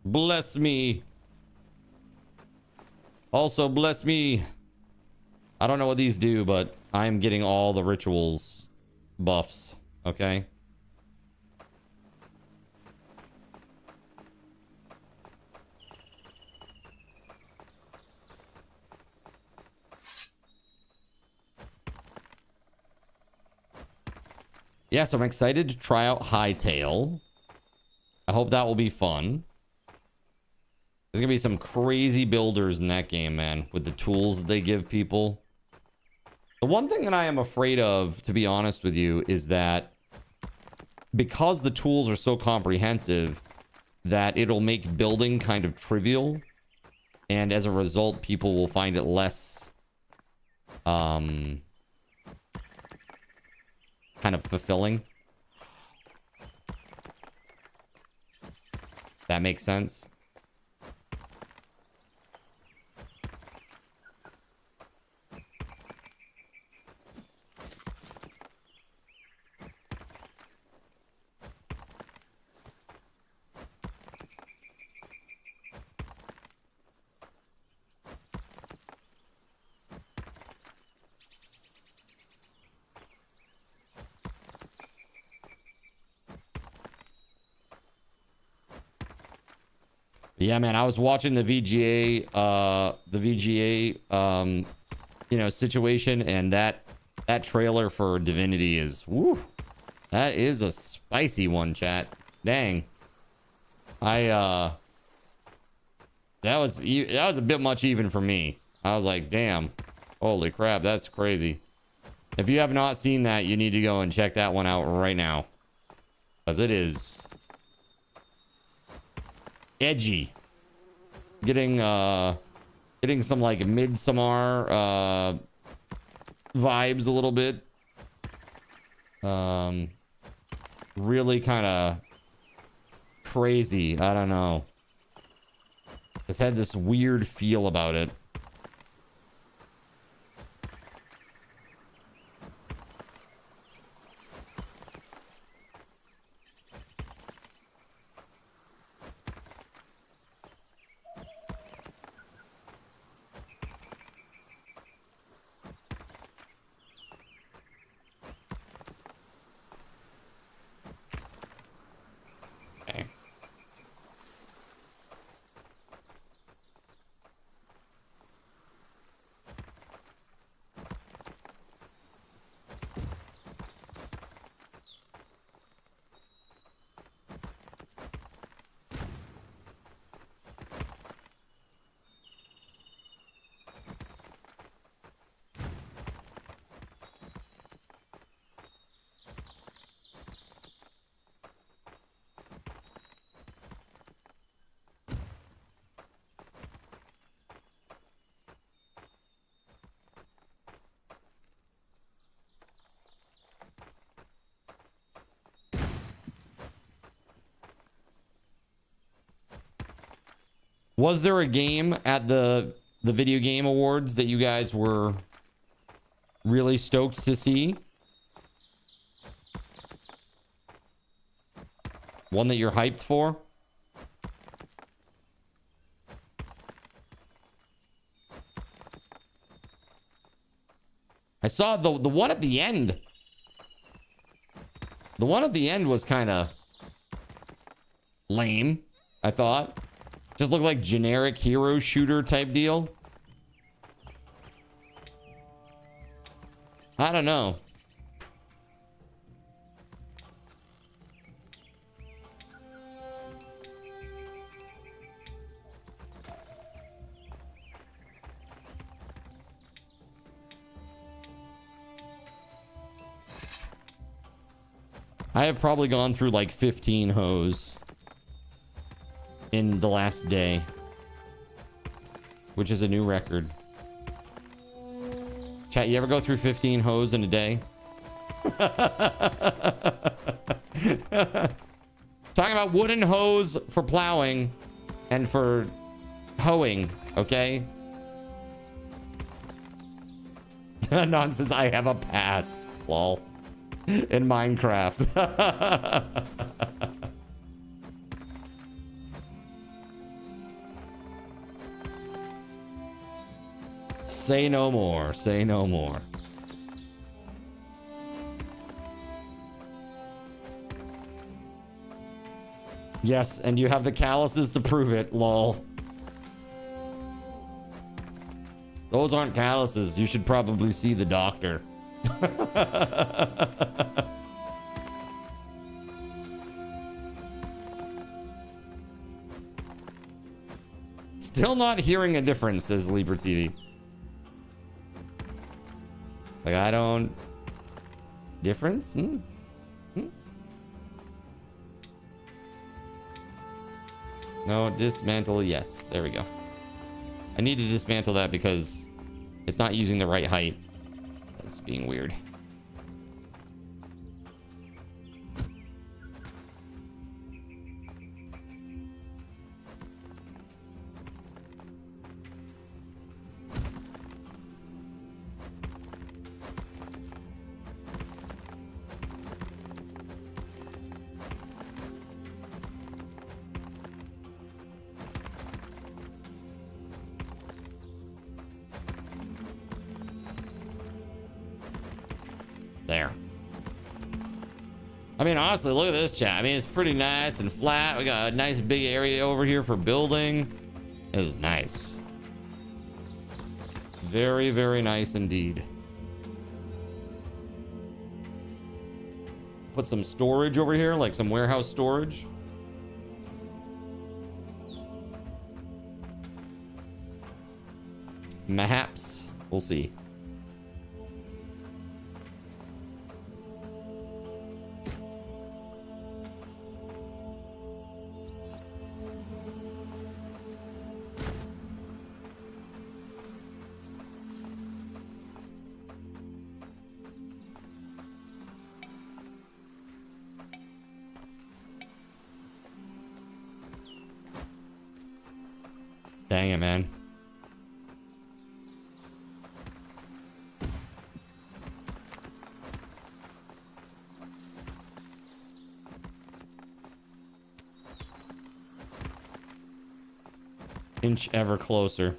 Bless me. Also bless me. I don't know what these do, but I'm getting all the rituals buffs. Okay. Yeah, so I'm excited to try out Hightail. I hope that will be fun. There's gonna be some crazy builders in that game, man, with the tools that they give people. The one thing that I am afraid of, to be honest with you, is that because the tools are so comprehensive, that it'll make building kind of trivial. And as a result, people will find it less kind of fulfilling. That makes sense. Yeah, man, I was watching the VGA, you know, situation, and that trailer for Divinity is, woo, that is a spicy one, chat. Dang. That was a bit much even for me. I was like, damn. Holy crap, that's crazy. If you have not seen that, you need to go and check that one out right now. Because it is edgy. Getting some like Midsommar vibes a little bit. Really kind of crazy. I don't know. It's had this weird feel about it. Was there a game at the video game awards that you guys were really stoked to see? One that you're hyped for? I saw the one at the end. The one at the end was kind of lame, I thought. Just looked like generic hero shooter type deal. I don't know. I have probably gone through like 15 hoes in the last day, which is a new record. Chat, you ever go through 15 hoes in a day? Talking about wooden hoes for plowing and for hoeing, okay? Nonsense, I have a past. Lol. In Minecraft. Say no more. Say no more. Yes, and you have the calluses to prove it, lol. Those aren't calluses. You should probably see the doctor. Still not hearing a difference, says Libra TV. Like, I don't... Difference? No, dismantle, yes. There we go. I need to dismantle that because it's not using the right height. That's being weird. There. I mean, honestly, look at this chat. I mean, it's pretty nice and flat. We got a nice big area over here for building. It's nice. Very, very nice indeed. put some storage over here, like some warehouse storage. Perhaps. We'll see. Dang it, man. Inch ever closer.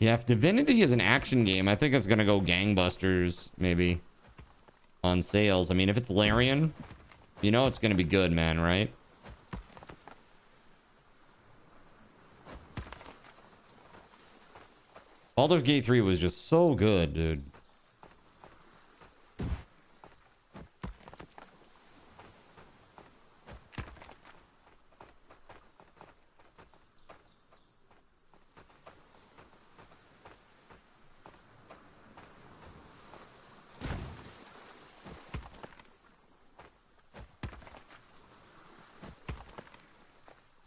Yeah, if Divinity is an action game, I think it's gonna go gangbusters, maybe, on sales. I mean, if it's Larian, you know it's gonna be good, man, right? Baldur's Gate 3 was just so good, dude.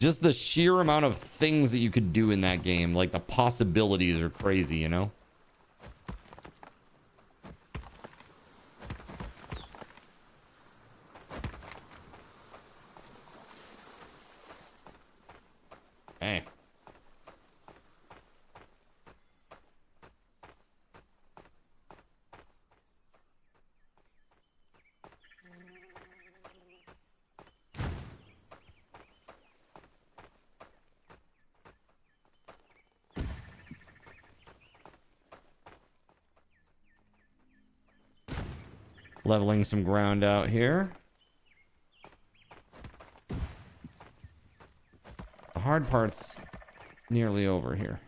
Just the sheer amount of things that you could do in that game, like the possibilities are crazy, you know? Hey. Leveling some ground out here. The hard part's nearly over here.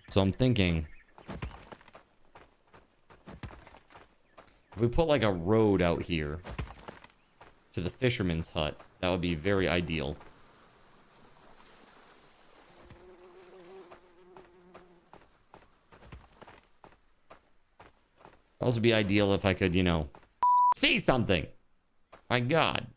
So I'm thinking, if we put like a road out here to the fisherman's hut, that would be very ideal. Also be ideal if I could, you know, see something. My God.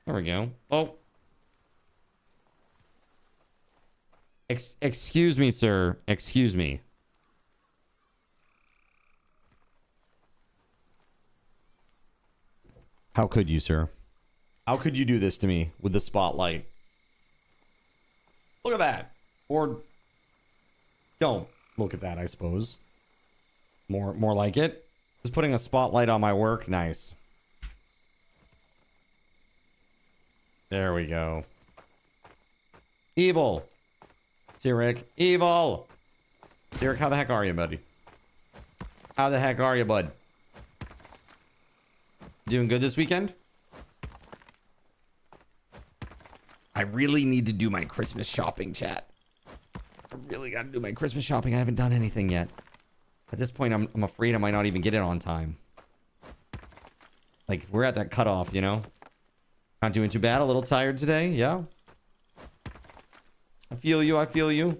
There we go. Oh. Excuse me, sir. Excuse me. How could you, sir? How could you do this to me with the spotlight? Look at that. Or don't look at that, I suppose. More like it. Just putting a spotlight on my work. Nice. There we go. Evil. Sirik. Evil. Sirik, how the heck are you, buddy? How the heck are you, bud? Doing good this weekend? I really need to do my Christmas shopping, chat. I really got to do my Christmas shopping. I haven't done anything yet. At this point, I'm afraid I might not even get it on time. Like, we're at that cutoff, you know? Not doing too bad. A little tired today. Yeah. I feel you. I feel you.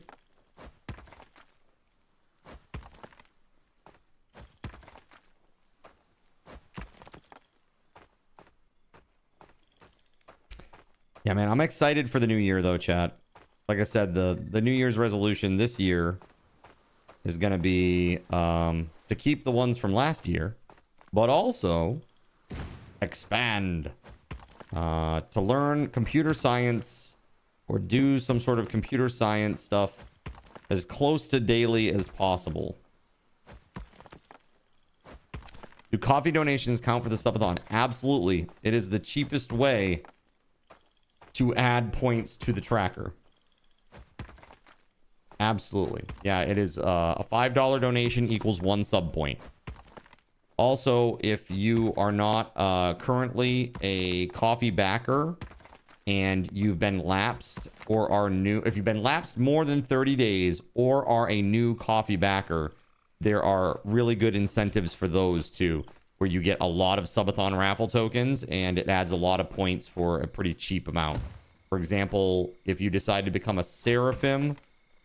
Yeah, man, I'm excited for the new year, though, chat. Like I said, the New Year's resolution this year is going to be to keep the ones from last year, but also expand, to learn computer science or do some sort of computer science stuff as close to daily as possible. Do coffee donations count for the subathon? Absolutely. It is the cheapest way to add points to the tracker. Absolutely. Yeah, it is a $5 donation equals 1 sub point. Also, if you are not currently a coffee backer and you've been lapsed or are new, if you've been lapsed more than 30 days or are a new coffee backer, there are really good incentives for those too, where you get a lot of subathon raffle tokens and it adds a lot of points for a pretty cheap amount. For example, if you decide to become a Seraphim,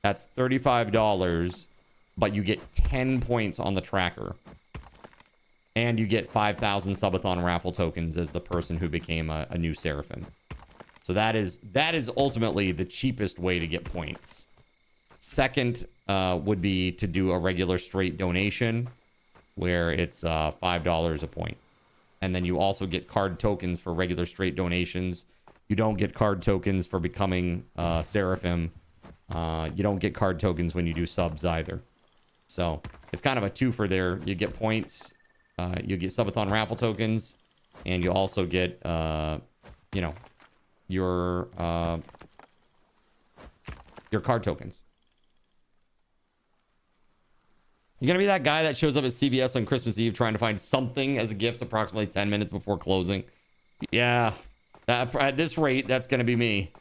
that's $35, but you get 10 points on the tracker. And you get 5,000 subathon raffle tokens as the person who became a new Seraphim. So that is ultimately the cheapest way to get points. Second would be to do a regular straight donation, where it's $5 a point. And then you also get card tokens for regular straight donations. You don't get card tokens for becoming Seraphim. You don't get card tokens when you do subs either. So it's kind of a twofer there. You get points, you get subathon raffle tokens, and you also get, you know, your card tokens. You're going to be that guy that shows up at CVS on Christmas Eve trying to find something as a gift approximately 10 minutes before closing. Yeah, at this rate, that's going to be me.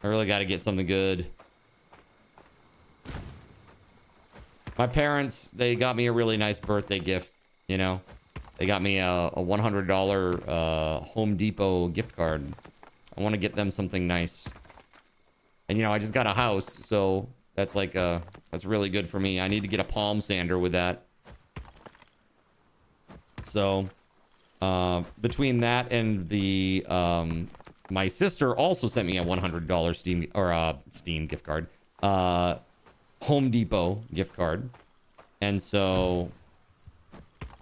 I really got to get something good. My parents, they got me a really nice birthday gift, you know. They got me a $100 Home Depot gift card. I want to get them something nice. And, you know, I just got a house, so that's like that's really good for me. I need to get a palm sander with that. So, between that and the my sister also sent me a $100 Steam gift card, Home Depot gift card, and so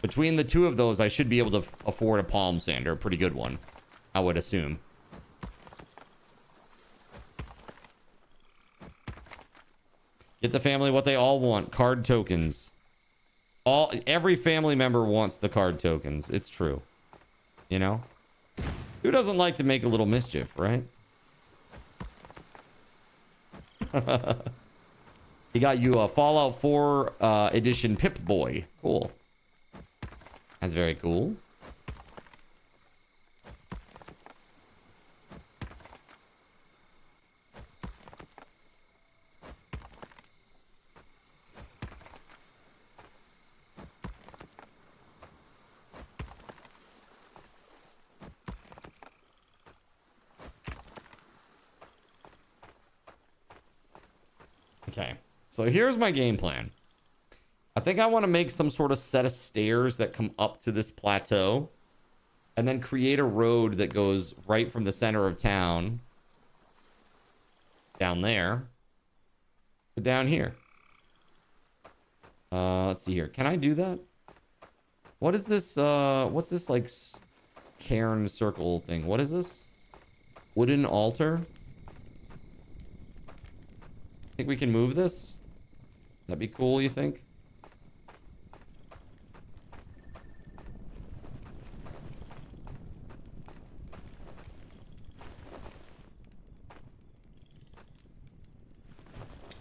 between the two of those, I should be able to afford a palm sander, a pretty good one, I would assume. Get the family what they all want: card tokens. Every family member wants the card tokens. It's true, you know. Who doesn't like to make a little mischief, right? He got you a Fallout 4 edition Pip-Boy. Cool. That's very cool. Okay, so here's my game plan. I think I want to make some sort of set of stairs that come up to this plateau and then create a road that goes right from the center of town down there to down here. Let's see here. Can I do that? What is this? What's this like cairn circle thing? What is this? Wooden altar? Think we can move this? That'd be cool, you think?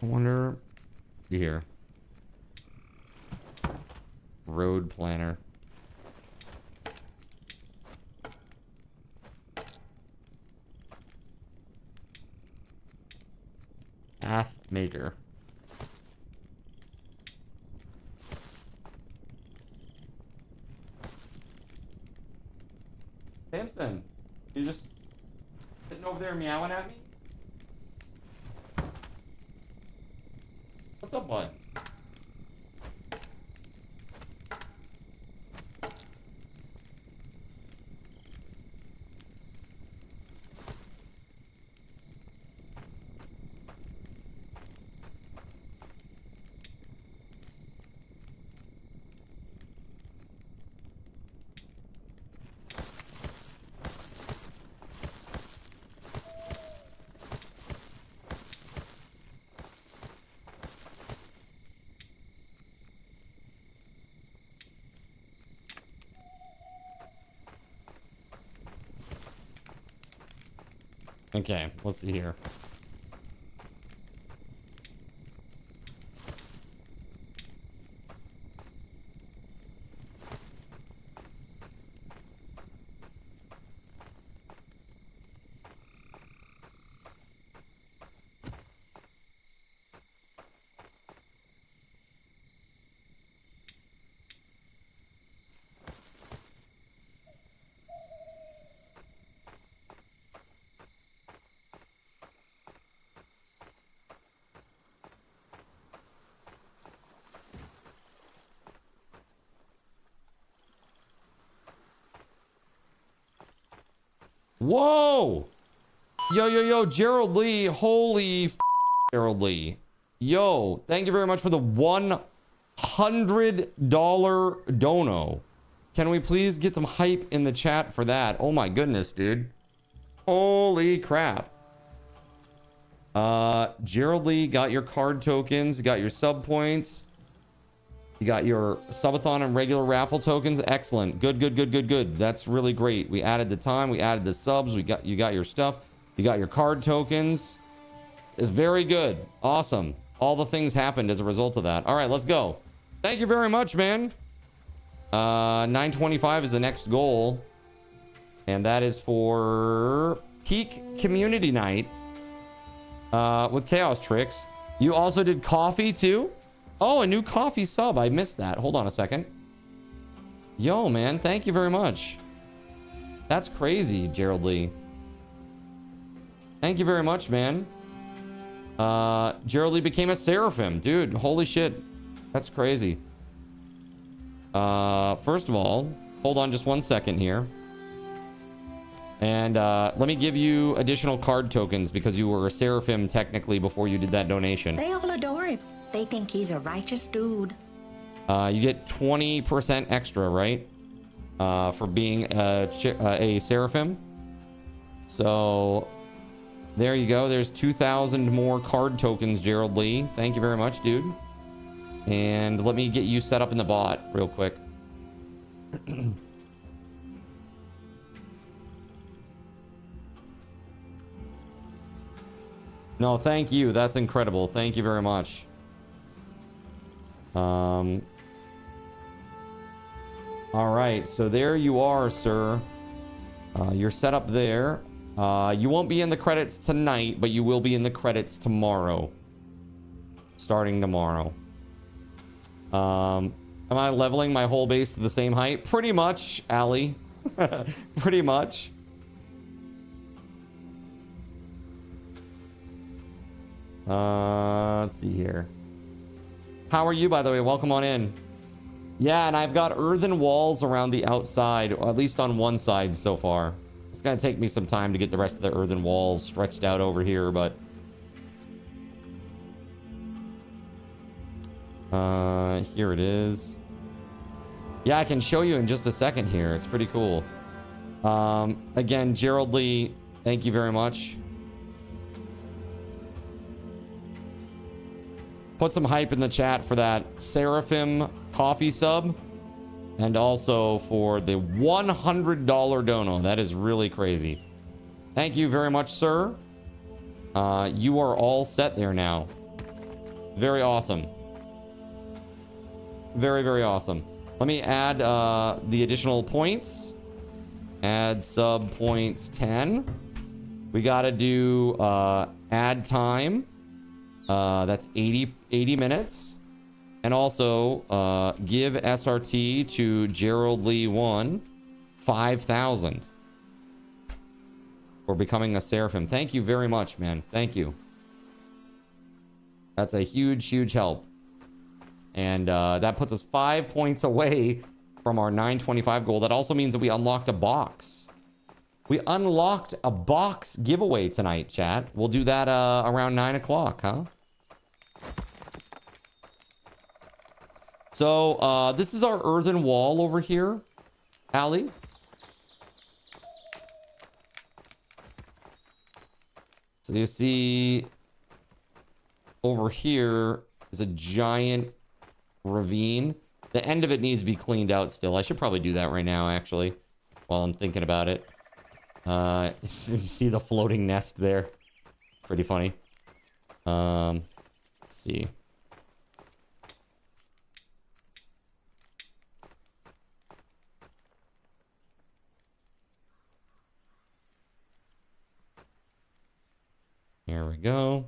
I wonder here. road planner. Path maker. Samson, you just sitting over there meowing at me? What's up, bud? Okay, let's see here. Whoa! Yo, Gerald Lee. Holy Gerald Lee. Yo, thank you very much for the $100 dono. Can we please get some hype in the chat for that? Oh my goodness, dude. Holy crap. Gerald Lee, got your card tokens, got your sub points. You got your subathon and regular raffle tokens. Excellent. Good. That's really great. We added the time. We added the subs. You got your stuff. You got your card tokens. It's very good. Awesome. All the things happened as a result of that. All right, let's go. Thank you very much, man. 925 is the next goal. And that is for Peak Community Night with Chaos Tricks. You also did coffee too? Oh, a new coffee sub. I missed that. Hold on a second. Yo, man. Thank you very much. That's crazy, Gerald Lee. Thank you very much, man. Gerald Lee became a seraphim. Dude, holy shit. That's crazy. First of all, hold on just 1 second here. And let me give you additional card tokens because you were a seraphim technically before you did that donation. They all adore him. They think he's a righteous dude. You get 20% extra, right? For being a seraphim. So there you go. There's 2,000 more card tokens, Gerald Lee. Thank you very much, dude. And let me get you set up in the bot real quick. No, thank you. That's incredible. Thank you very much. All right, so there you are, sir. You're set up there. You won't be in the credits tonight, but you will be in the credits tomorrow. Starting tomorrow. Am I leveling my whole base to the same height? Pretty much, Allie. Pretty much. Let's see here. How are you, by the way? Welcome on in. Yeah, and I've got earthen walls around the outside, or at least on one side so far. It's gonna take me some time to get the rest of the earthen walls stretched out over here, but here it is. Yeah, I can show you in just a second here. It's pretty cool. Again, Gerald Lee, thank you very much. Put some hype in the chat for that Seraphim coffee sub. And also for the $100 dono. That is really crazy. Thank you very much, sir. You are all set there now. Very awesome. Very, very awesome. Let me add the additional points. Add sub points 10. We gotta do add time. That's 80 minutes. And also give SRT to Gerald Lee 1 5,000 for becoming a Seraphim. Thank you very much, man. Thank you. That's a huge help. And that puts us 5 points away from our 925 goal. That also means that we unlocked a box. We unlocked a box giveaway tonight, chat. We'll do that around 9 o'clock, huh? So this is our earthen wall over here, Allie. So you see over here is a giant ravine. The end of it needs to be cleaned out still. I should probably do that right now, actually, while I'm thinking about it. You see the floating nest there? Pretty funny. Let's see. Here we go.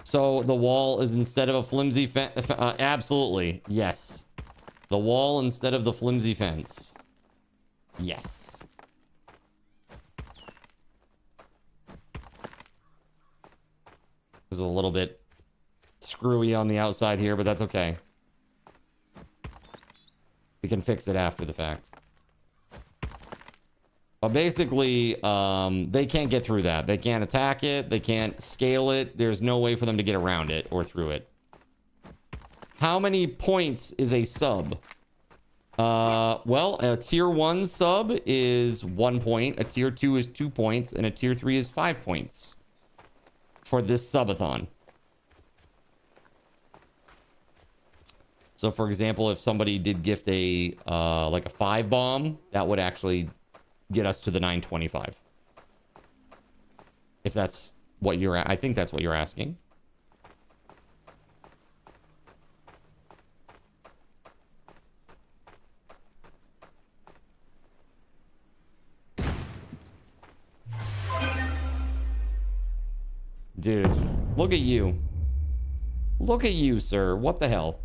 So the wall is instead of a flimsy fence. Absolutely. Yes. The wall instead of the flimsy fence. Yes. There's a little bit screwy on the outside here, but that's okay. We can fix it after the fact. But basically, they can't get through that. They can't attack it. They can't scale it. There's no way for them to get around it or through it. How many points is a sub? Well, a tier 1 sub is 1 point. A tier 2 is 2 points. And a tier 3 is 5 points for this subathon. So, for example, if somebody did gift a like a 5 bomb, that would actually get us to the 925. If that's what you're... I think that's what you're asking. Dude, look at you. Look at you, sir. What the hell?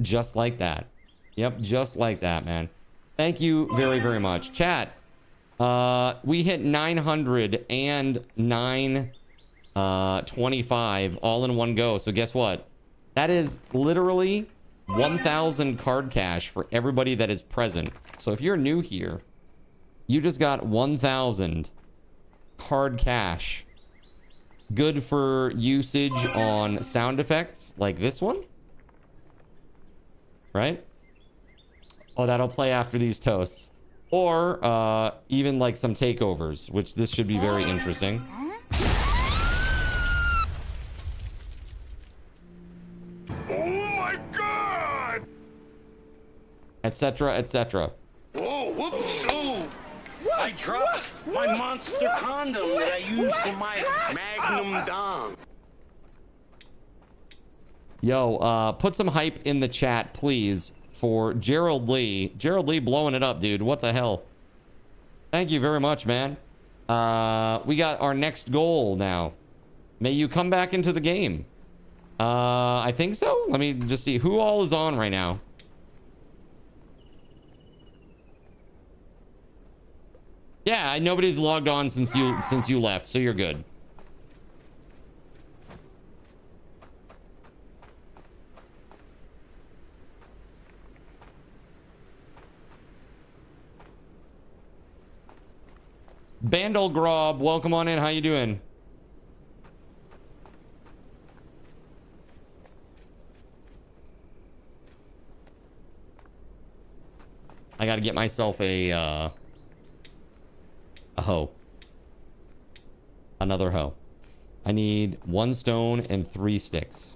Just like that. Yep, just like that, man. Thank you very, very much. Chat. We hit 900 and 925 all in one go. So guess what? That is literally 1,000 card cash for everybody that is present. So if you're new here, you just got 1,000 card cash. Good for usage on sound effects like this one. Right? Oh, that'll play after these toasts. Or even like some takeovers, which this should be very interesting. Oh my god! Etc. etc. Whoa, whoops! Oh, I dropped my monster condom that I use for my magnum dong. Yo, put some hype in the chat, please, for Gerald Lee. Gerald Lee blowing it up, dude. What the hell? Thank you very much, man. We got our next goal now. May you come back into the game. I think so. Let me just see who all is on right now. Yeah, nobody's logged on since you left, so you're good. Bandel Grob, welcome on in. How you doing? I gotta get myself a hoe. Another hoe. I need 1 stone and 3 sticks.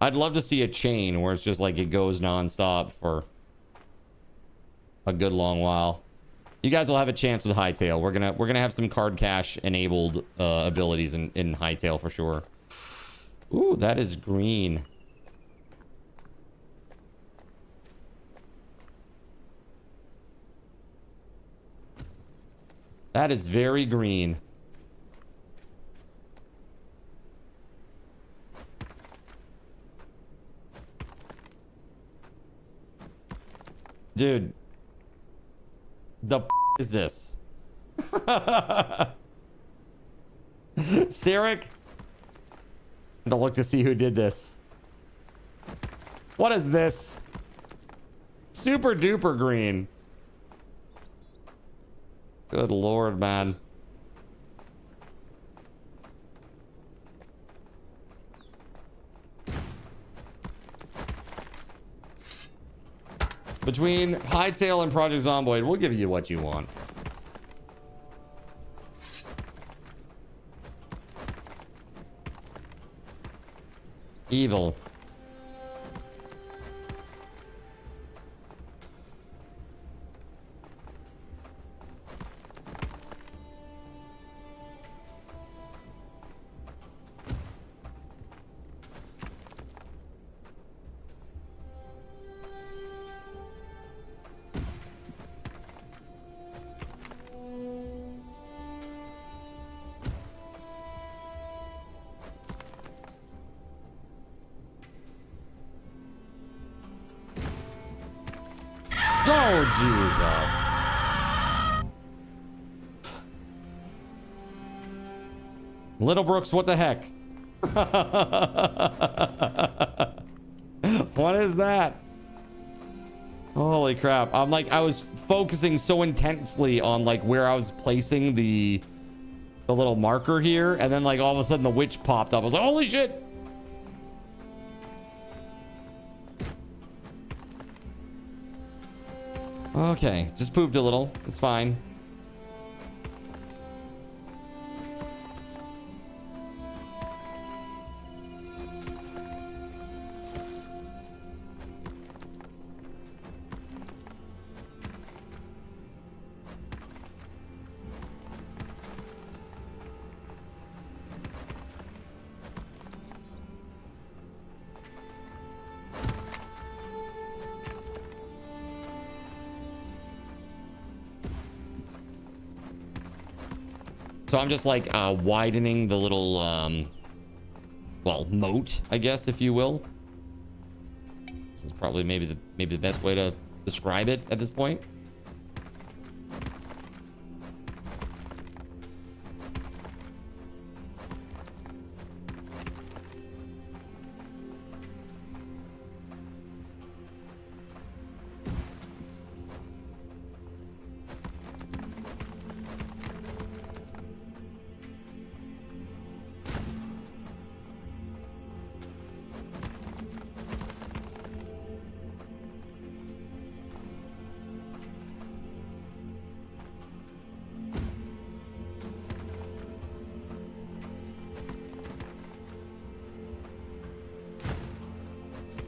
I'd love to see a chain where it's just like it goes nonstop for a good long while. You guys will have a chance with Hightail. We're gonna have some card cache enabled abilities in Hightail for sure. Ooh, that is green. That is very green. Dude. The is this? Sirik? Don't look to see who did this. What is this? Super duper green. Good lord, man. Between Hightail and Project Zomboid, we'll give you what you want. Evil. Oh, Jesus. Little Brooks, what the heck? What is that? Holy crap. I'm like, I was focusing so intensely on like where I was placing the little marker here, and then like all of a sudden the witch popped up. I was like, holy shit. Okay, just pooped a little. It's fine. So I'm just like widening the little, well, moat, I guess, if you will. This is probably maybe the best way to describe it at this point.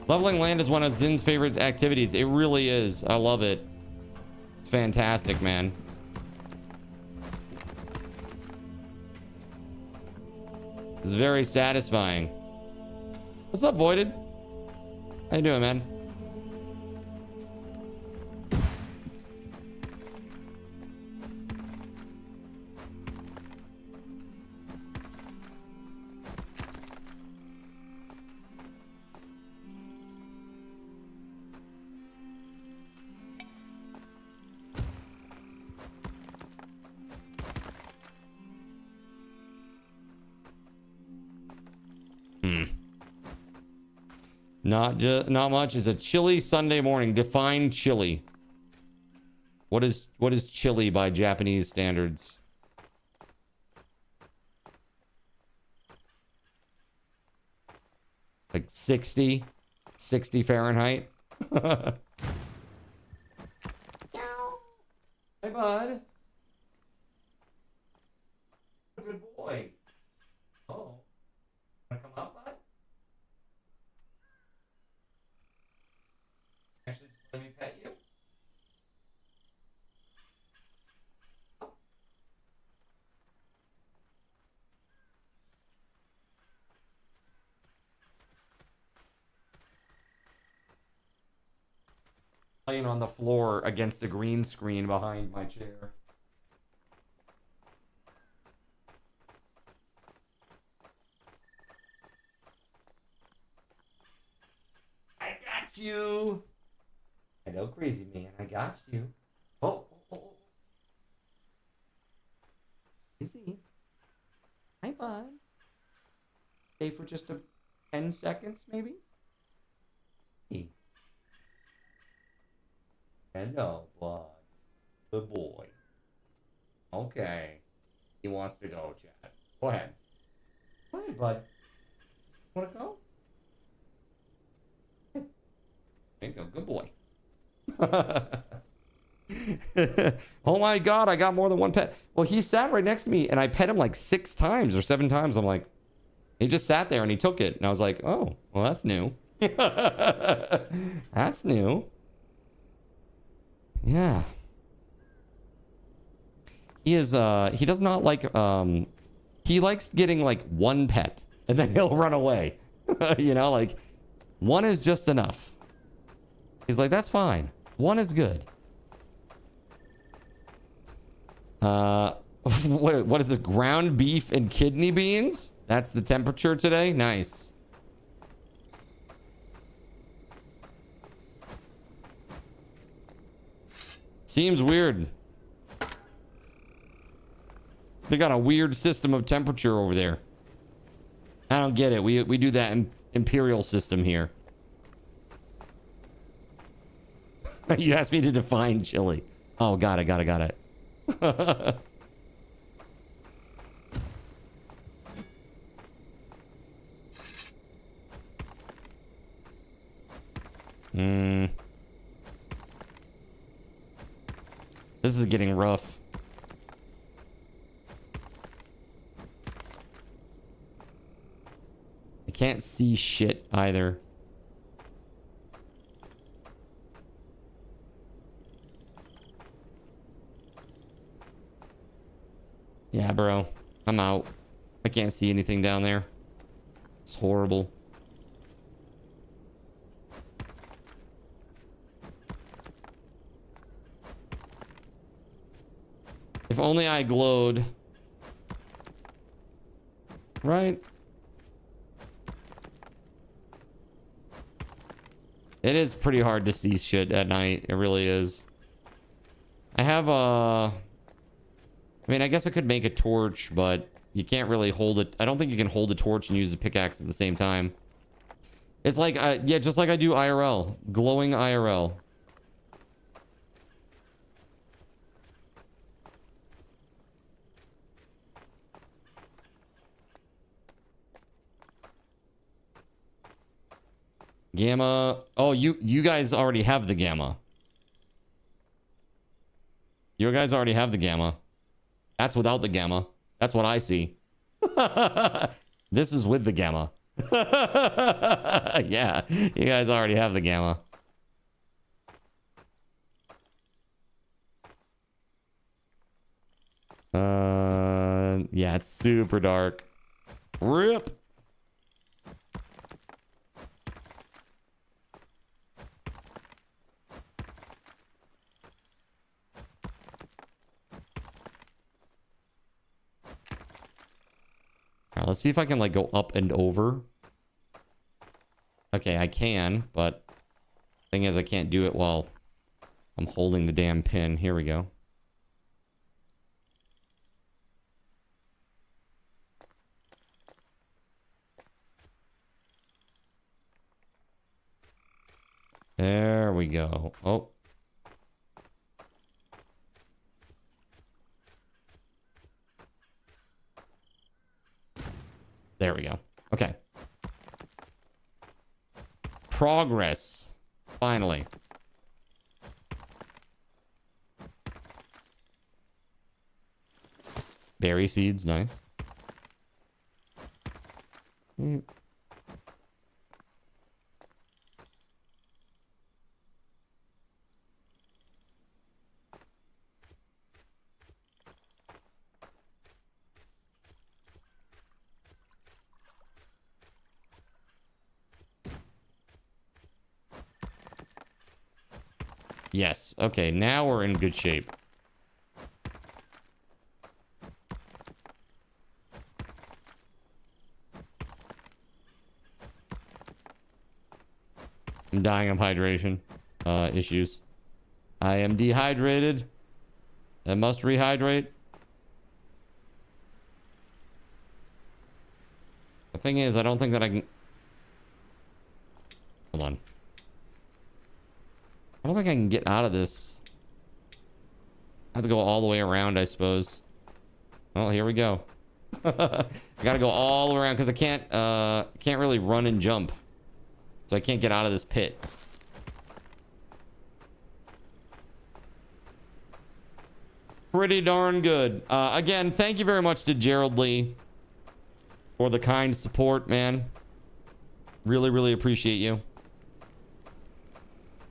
Leveling land is one of Zin's favorite activities. It really is. I love it. It's fantastic, man. It's very satisfying. What's up, Voided? How you doing, man? Not much. It's a chilly Sunday morning. Define chilly. What is chilly by Japanese standards? Like 60 Fahrenheit. Hey, bud. Good boy. Oh. Wanna come up, bud? laying on the floor against a green screen behind my chair. I got you. Hello, crazy man. I got you. Oh. Easy. Hi, bud. Stay for just 10 seconds, maybe? Hey. Hello, bud. Good boy. Okay. He wants to go, Chad. Go ahead. Go ahead, bud. Want to go? There you go. Good boy. Oh my god, I got more than one pet. Well, he sat right next to me and I pet him like 6 times or 7 times. I'm like, he just sat there and he took it. And I was like, oh, well, that's new. That's new. Yeah. He is, he does not like, he likes getting like 1 pet and then he'll run away. You know, like 1 is just enough. He's like, that's fine. 1 is good. What is this? Ground beef and kidney beans? That's the temperature today? Nice. Seems weird. They got a weird system of temperature over there. I don't get it. We do that in imperial system here. You asked me to define chili. Oh, got it. This is getting rough. I can't see shit either. Yeah, bro. I'm out. I can't see anything down there. It's horrible. If only I glowed. Right? It is pretty hard to see shit at night. It really is. I have a... I mean, I guess I could make a torch, but you can't really hold it. I don't think you can hold a torch and use a pickaxe at the same time. It's like, yeah, just like I do IRL. Glowing IRL. Gamma. Oh, you guys already have the gamma. You guys already have the gamma. That's without the gamma. That's what I see. This is with the gamma. Yeah, you guys already have the gamma. Yeah, it's super dark. RIP. All right, let's see if I can like go up and over. Okay, I can, but thing is I can't do it while I'm holding the damn pin. Here we go. There we go. Oh. There we go. Okay. Progress. Finally. Berry seeds, nice. Yes. Okay, now we're in good shape. I'm dying of hydration issues. I am dehydrated. I must rehydrate. The thing is, I don't think that I can... Hold on. I don't think I can get out of this. I have to go all the way around, I suppose. Well, here we go. I gotta go all the way around because I can't really run and jump. So I can't get out of this pit. Pretty darn good. Again, thank you very much to Gerald Lee for the kind support, man. Really, really appreciate you.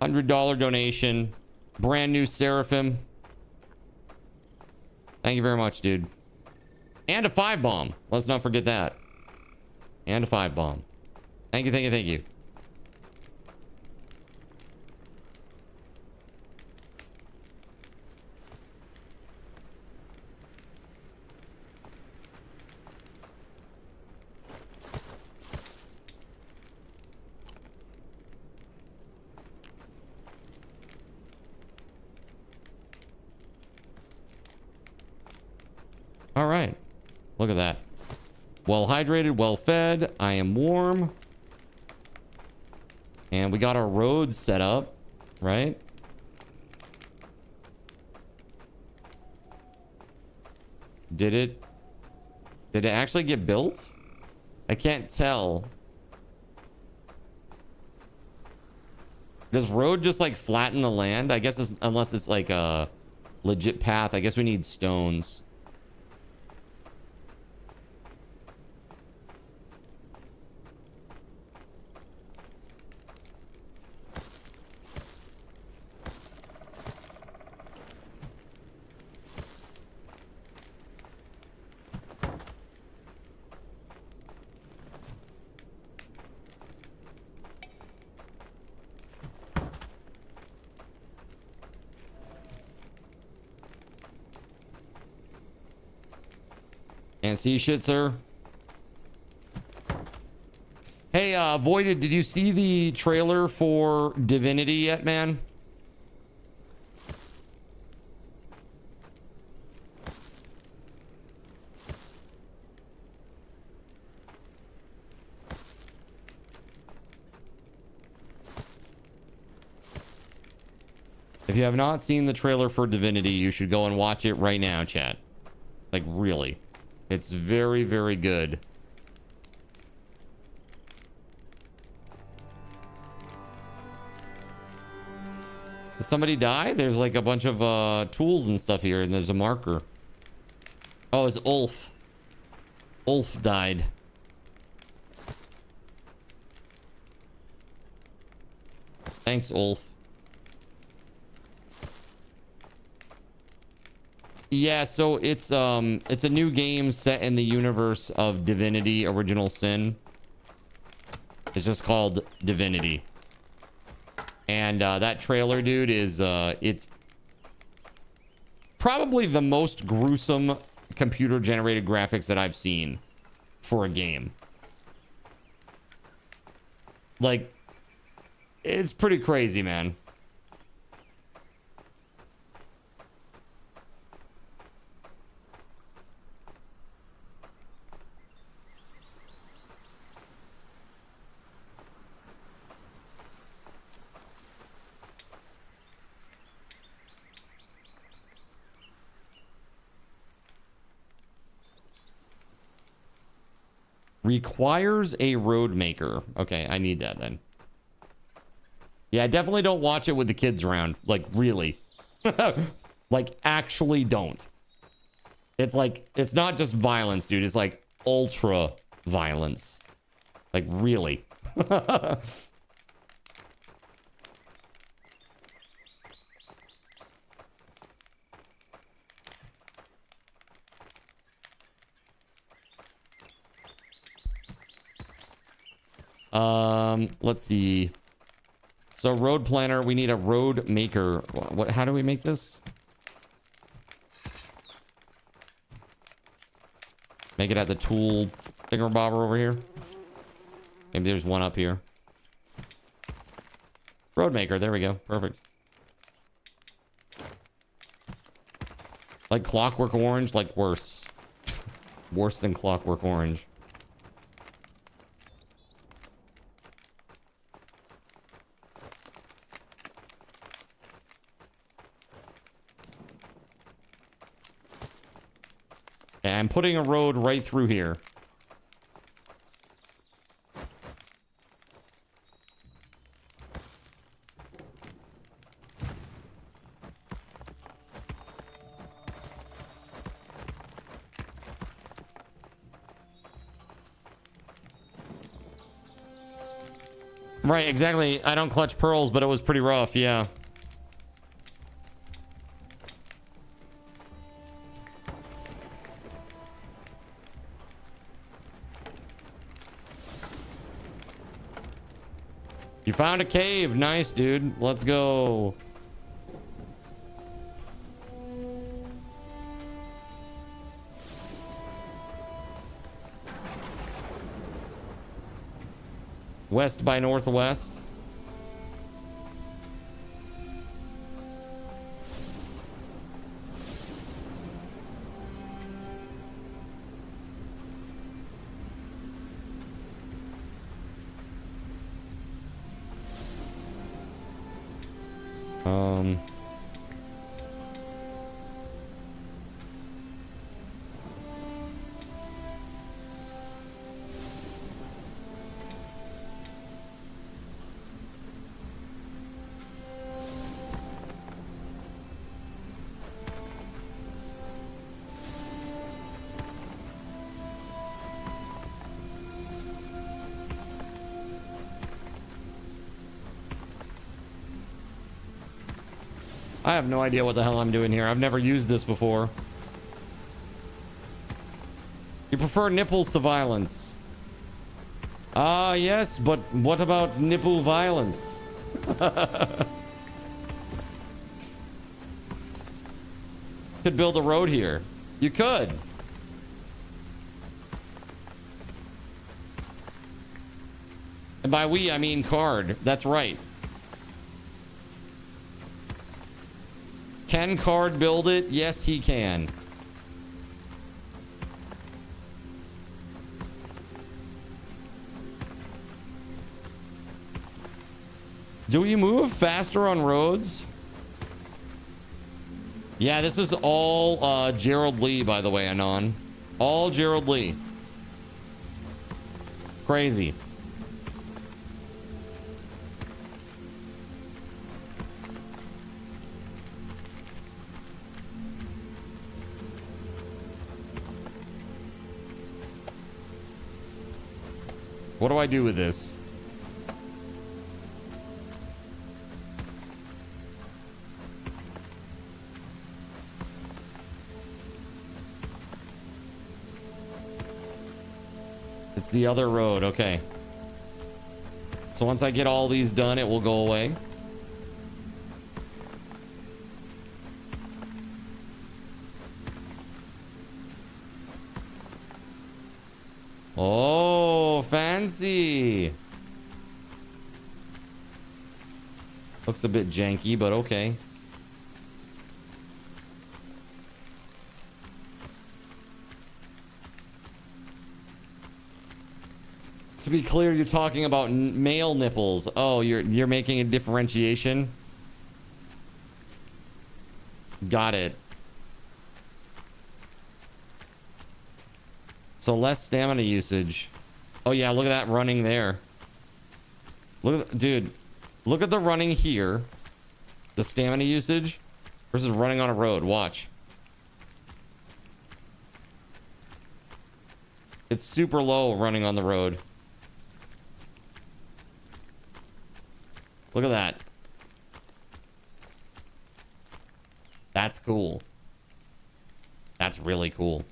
$100 donation. Brand new Seraphim. Thank you very much, dude. And a 5-bomb. Let's not forget that. And a 5-bomb. Thank you, thank you, thank you. All right. Look at that. Well hydrated, well fed. I am warm. And we got our roads set up, right? Did it actually get built? I can't tell. Does road just like flatten the land? I guess unless it's like a legit path. I guess we need stones. Can't see shit, sir. Hey, Voided, did you see the trailer for Divinity yet, man? If you have not seen the trailer for Divinity, you should go and watch it right now, chat. Like, really. It's very, very good. Did somebody die? There's like a bunch of tools and stuff here, and there's a marker. Oh, it's Ulf. Ulf died. Thanks, Ulf. Yeah, so it's a new game set in the universe of Divinity Original Sin. It's just called Divinity. And that trailer, dude, is it's probably the most gruesome computer generated graphics that I've seen for a game. Like, it's pretty crazy, man. Requires a road maker. Okay, I need that then. Yeah, definitely don't watch it with the kids around. Like, really. Like, actually don't. It's like, it's not just violence, dude. It's like ultra violence. Like, really. Let's see. So road planner, we need a road maker. What? How do we make this? Make it at the tool thingamabobber over here. Maybe there's one up here. Road maker, there we go. Perfect. Like Clockwork Orange, like worse. Worse than Clockwork Orange. And I'm putting a road right through here. Right, exactly. I don't clutch pearls, but it was pretty rough, yeah. You found a cave. Nice, dude. Let's go. West by northwest. I have no idea what the hell I'm doing here. I've never used this before. You prefer nipples to violence? Ah, yes, but what about nipple violence? Could build a road here. You could. And by we, I mean card. That's right. Can Card build it? Yes, he can. Do we move faster on roads? Yeah, this is all Gerald Lee, by the way, Anon. All Gerald Lee. Crazy. What do I do with this? It's the other road. Okay. So once I get all these done, it will go away. Oh, fancy. Looks a bit janky, but okay. To be clear, you're talking about male nipples. Oh, you're making a differentiation. Got it. So less stamina usage. Oh yeah, look at that running there. Look at, dude, look at the running here. The stamina usage versus running on a road. Watch. It's super low running on the road. Look at that. That's cool. That's really cool.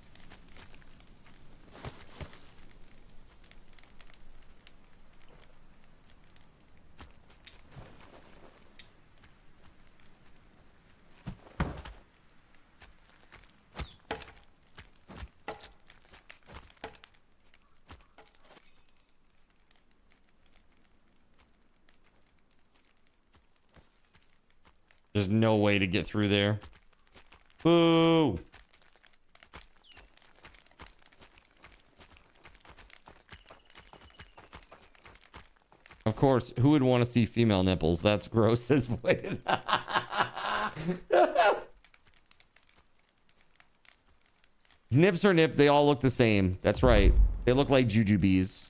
There's no way to get through there. Boo! Of course, who would want to see female nipples? That's gross, says Wade. Nips are nip. They all look the same. That's right. They look like jujubes.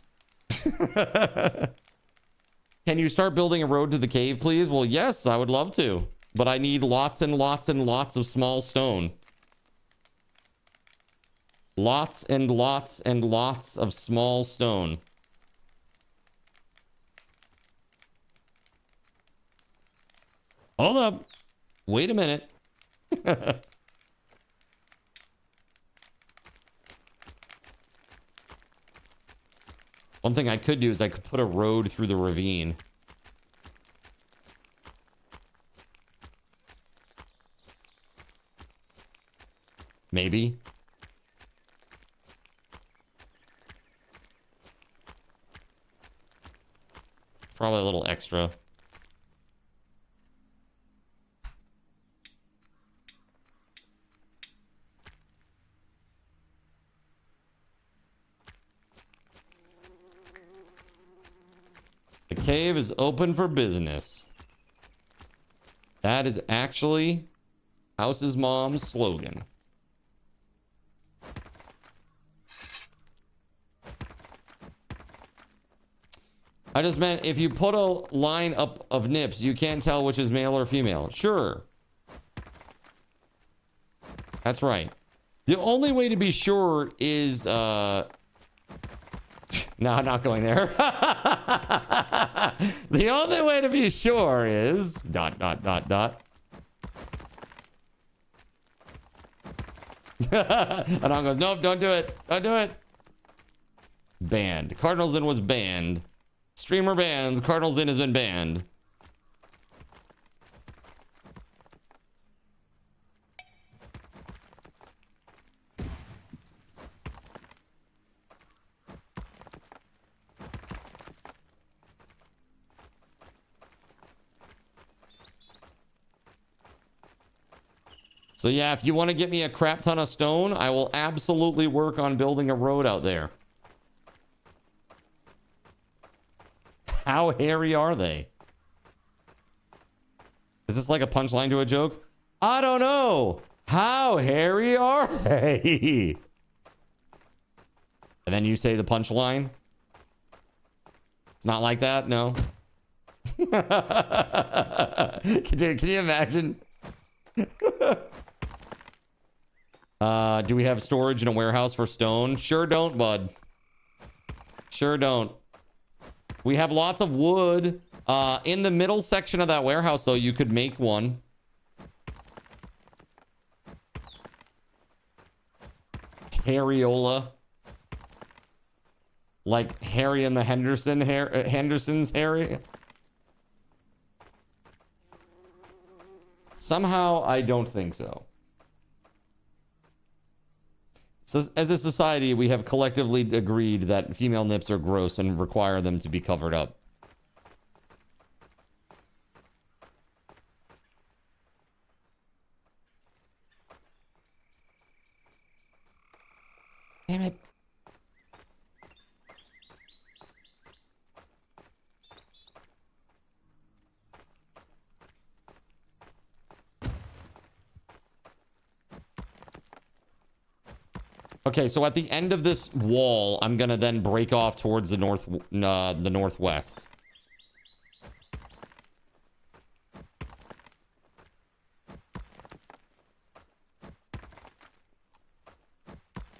Can you start building a road to the cave, please? Well, yes, I would love to. But I need lots and lots and lots of small stone. Lots and lots and lots of small stone. Hold up. Wait a minute. One thing I could do is I could put a road through the ravine. Maybe. Probably a little extra. The cave is open for business. That is actually House's mom's slogan. I just meant if you put a line up of nips, you can't tell which is male or female. Sure. That's right. The only way to be sure is, no, I'm not going there. The only way to be sure is ... Adon goes, nope, don't do it. Don't do it. Banned. Cardinals Inn was banned. Streamer bans. Cardinals Inn has been banned. So yeah, if you want to get me a crap ton of stone, I will absolutely work on building a road out there. How hairy are they? Is this like a punchline to a joke? I don't know. How hairy are they? And then you say the punchline. It's not like that, no. Dude, can you imagine? Do we have storage in a warehouse for stone? Sure don't, bud. Sure don't. We have lots of wood. In the middle section of that warehouse, though, you could make one. Harriola. Like Harry and the Henderson's Harry. Somehow, I don't think so. So, as a society, we have collectively agreed that female nips are gross and require them to be covered up. Damn it. Okay, so at the end of this wall, I'm gonna then break off towards the northwest.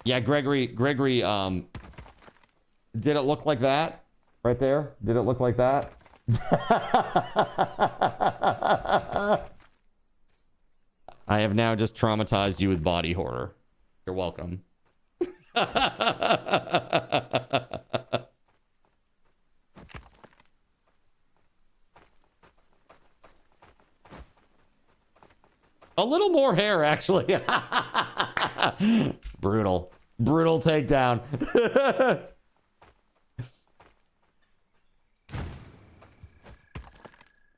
Yeah, Gregory, did it look like that? Right there? Did it look like that? I have now just traumatized you with body horror. You're welcome. A little more hair, actually. Brutal. Brutal takedown.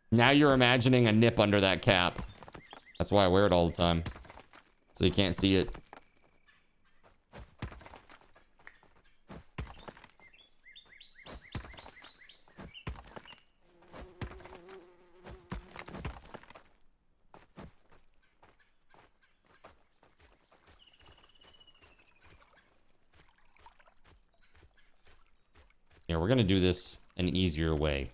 Now you're imagining a nip under that cap. That's why I wear it all the time. So you can't see it. Yeah, we're gonna do this an easier way.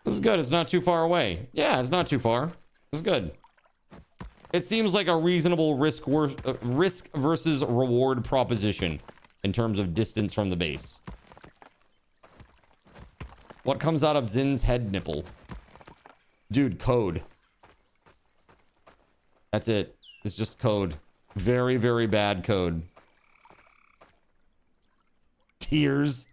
This is good. It's not too far away. Yeah, it's not too far. This is good. It seems like a reasonable risk versus reward proposition in terms of distance from the base. What comes out of Zin's head nipple? Dude, code. That's it. It's just code. Very, very bad code. Tears.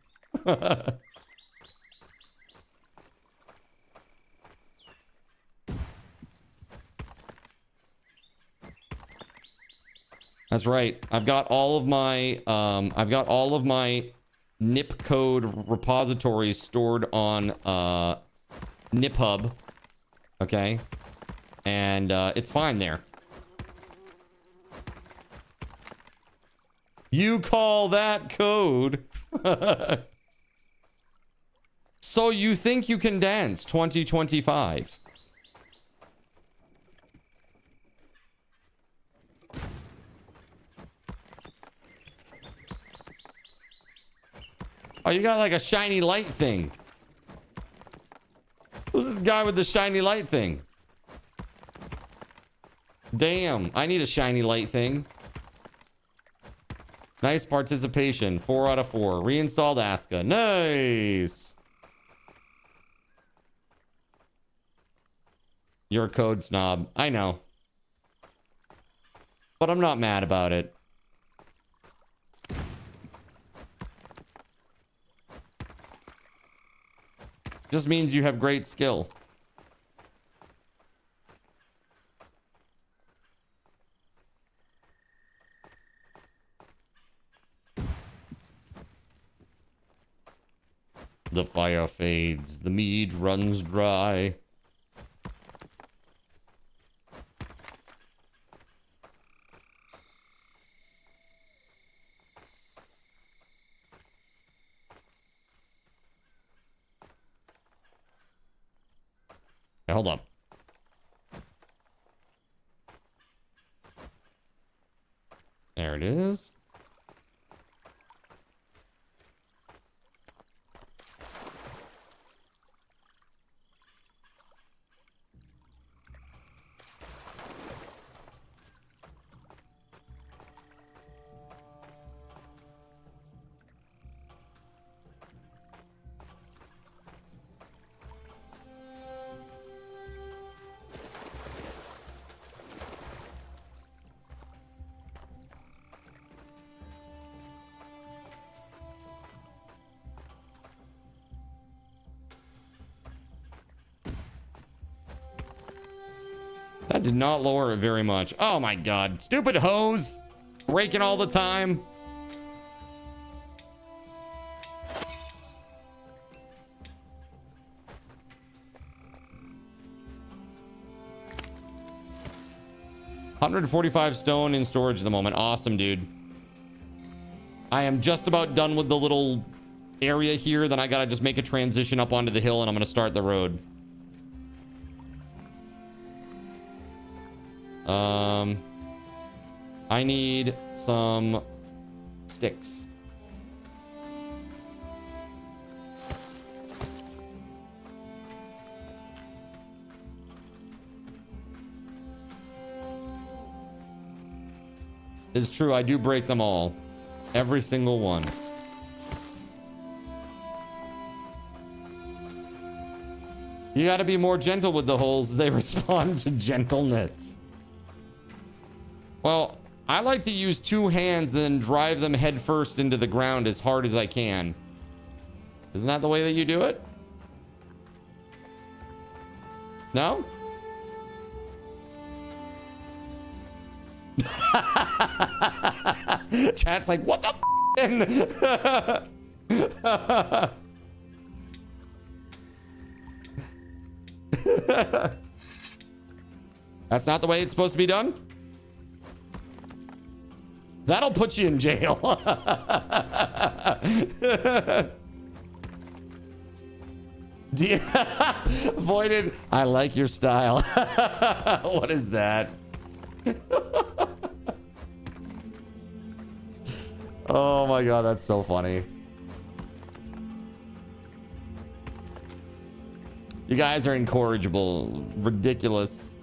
That's right. I've got all of my nip code repositories stored on NipHub. Okay. And it's fine there. You call that code? So you think you can dance 2025? Oh, you got like a shiny light thing. Who's this guy with the shiny light thing? Damn, I need a shiny light thing. Nice participation. 4 out of 4. Reinstalled Aska. Nice. You're a code snob. I know. But I'm not mad about it. Just means you have great skill. The fire fades, the mead runs dry. Okay, hold up. There it is. That did not lower it very much. Oh my god. Stupid hose. Breaking all the time. $145 stone in storage at the moment. Awesome, dude. I am just about done with the little area here. Then I gotta just make a transition up onto the hill and I'm gonna start the road. I need some sticks. It's true, I do break them all. Every single one. You gotta be more gentle with the holes. They respond to gentleness. Well, I like to use two hands and then drive them head first into the ground as hard as I can. Isn't that the way that you do it? No? Chat's like, what the That's not the way it's supposed to be done? That'll put you in jail. Voided. I like your style. What is that? Oh my god, that's so funny. You guys are incorrigible. Ridiculous.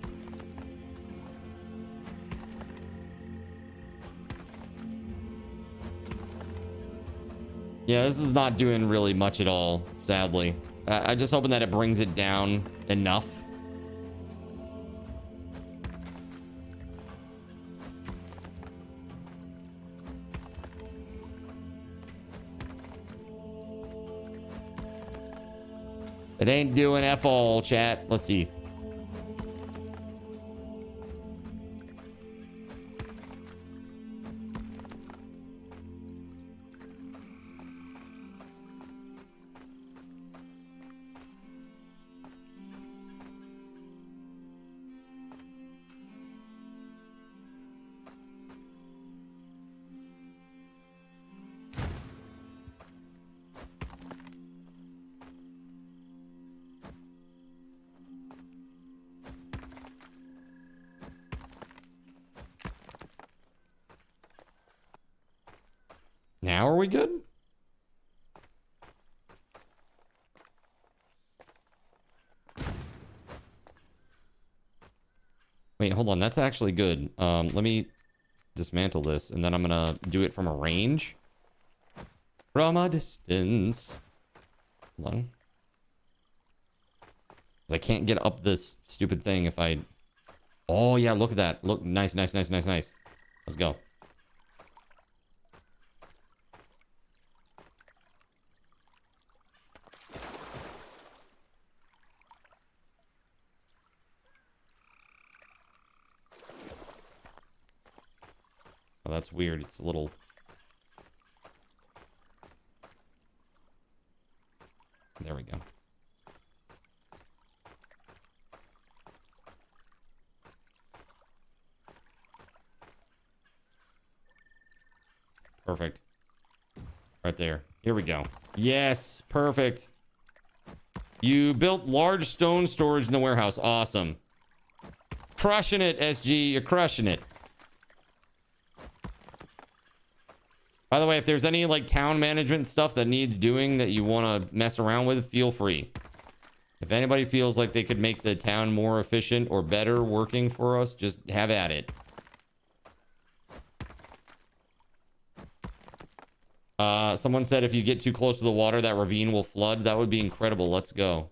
Yeah, this is not doing really much at all, sadly. I'm just hoping that it brings it down enough. It ain't doing F all, chat. Let's see. Now are we good? Wait, hold on. That's actually good. Let me dismantle this, and then I'm gonna do it from a range. From a distance. Hold on. 'Cause I can't get up this stupid thing if I... Oh, yeah, look at that. Look, nice, nice, nice, nice, nice. Let's go. Oh, that's weird. It's a little... There we go. Perfect. Right there. Here we go. Yes, perfect. You built large stone storage in the warehouse. Awesome. Crushing it, SG. You're crushing it. By the way, if there's any like town management stuff that needs doing that you want to mess around with, feel free. If anybody feels like they could make the town more efficient or better working for us, just have at it. Someone said if you get too close to the water, that ravine will flood. That would be incredible. Let's go.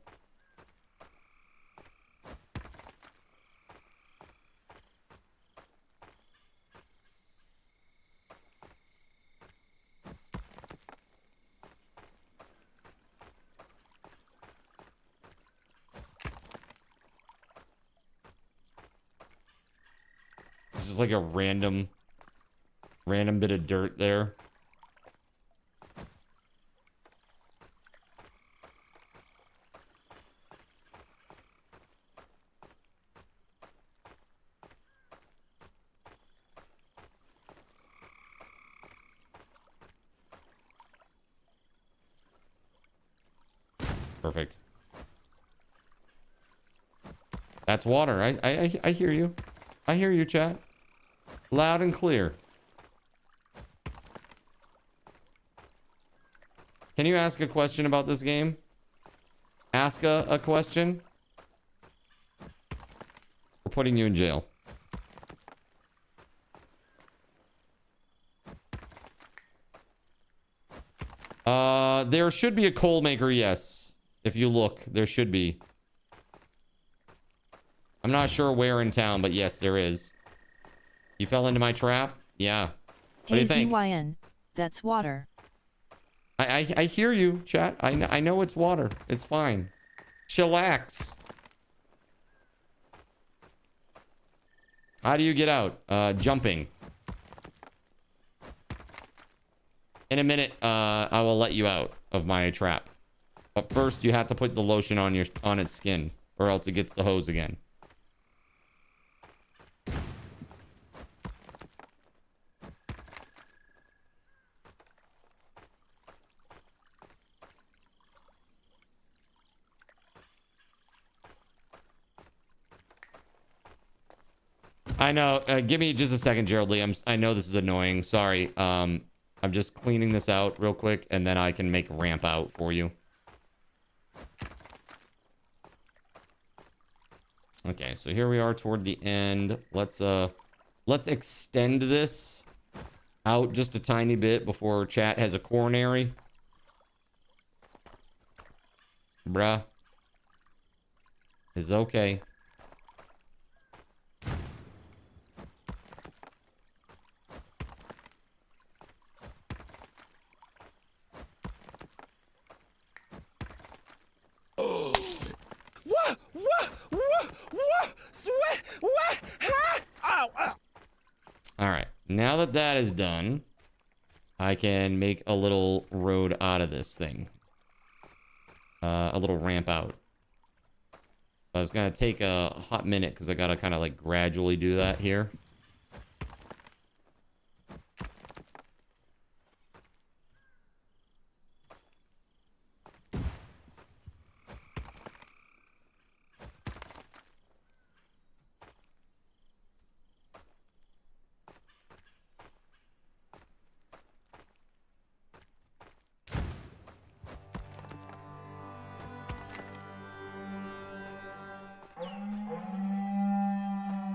This is like a random bit of dirt there. Perfect. That's water. I hear you. I hear you, chat. Loud and clear. Can you ask a question about this game? Ask a question? We're putting you in jail. There should be a coal maker, yes. If you look, there should be. I'm not sure where in town, but yes, there is. You fell into my trap? Yeah. What do you think? AZYN. That's water. I hear you, chat. I know it's water. It's fine. Chillax. How do you get out? Jumping. In a minute, I will let you out of my trap. But first, you have to put the lotion on its skin, or else it gets the hose again. I know. Give me just a second, Gerald Lee. I know this is annoying. Sorry. I'm just cleaning this out real quick, and then I can make ramp out for you. Okay, so here we are toward the end. Let's extend this out just a tiny bit before chat has a coronary. Bruh. It's okay. All right, now that that is done, I can make a little road out of this thing. A little ramp out. But it's gonna take a hot minute because I gotta kind of like gradually do that here.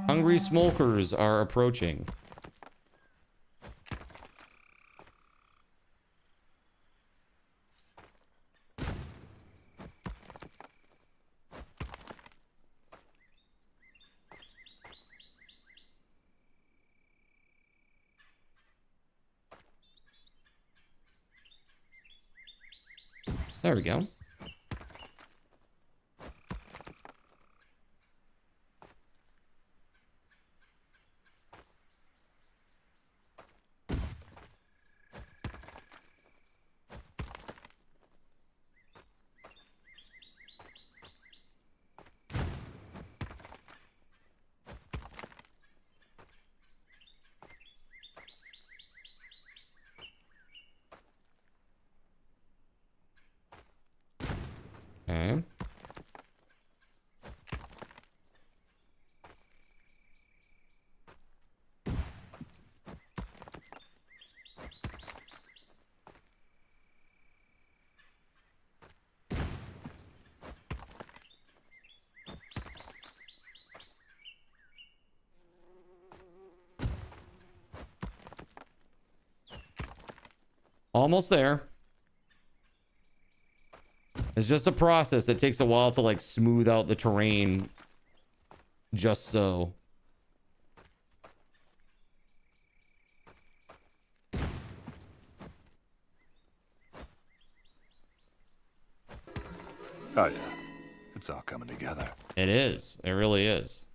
Hungry smokers are approaching. There we go. Okay. Almost there. It's just a process. It takes a while to like smooth out the terrain just so. Oh yeah, it's all coming together. It is. It really is.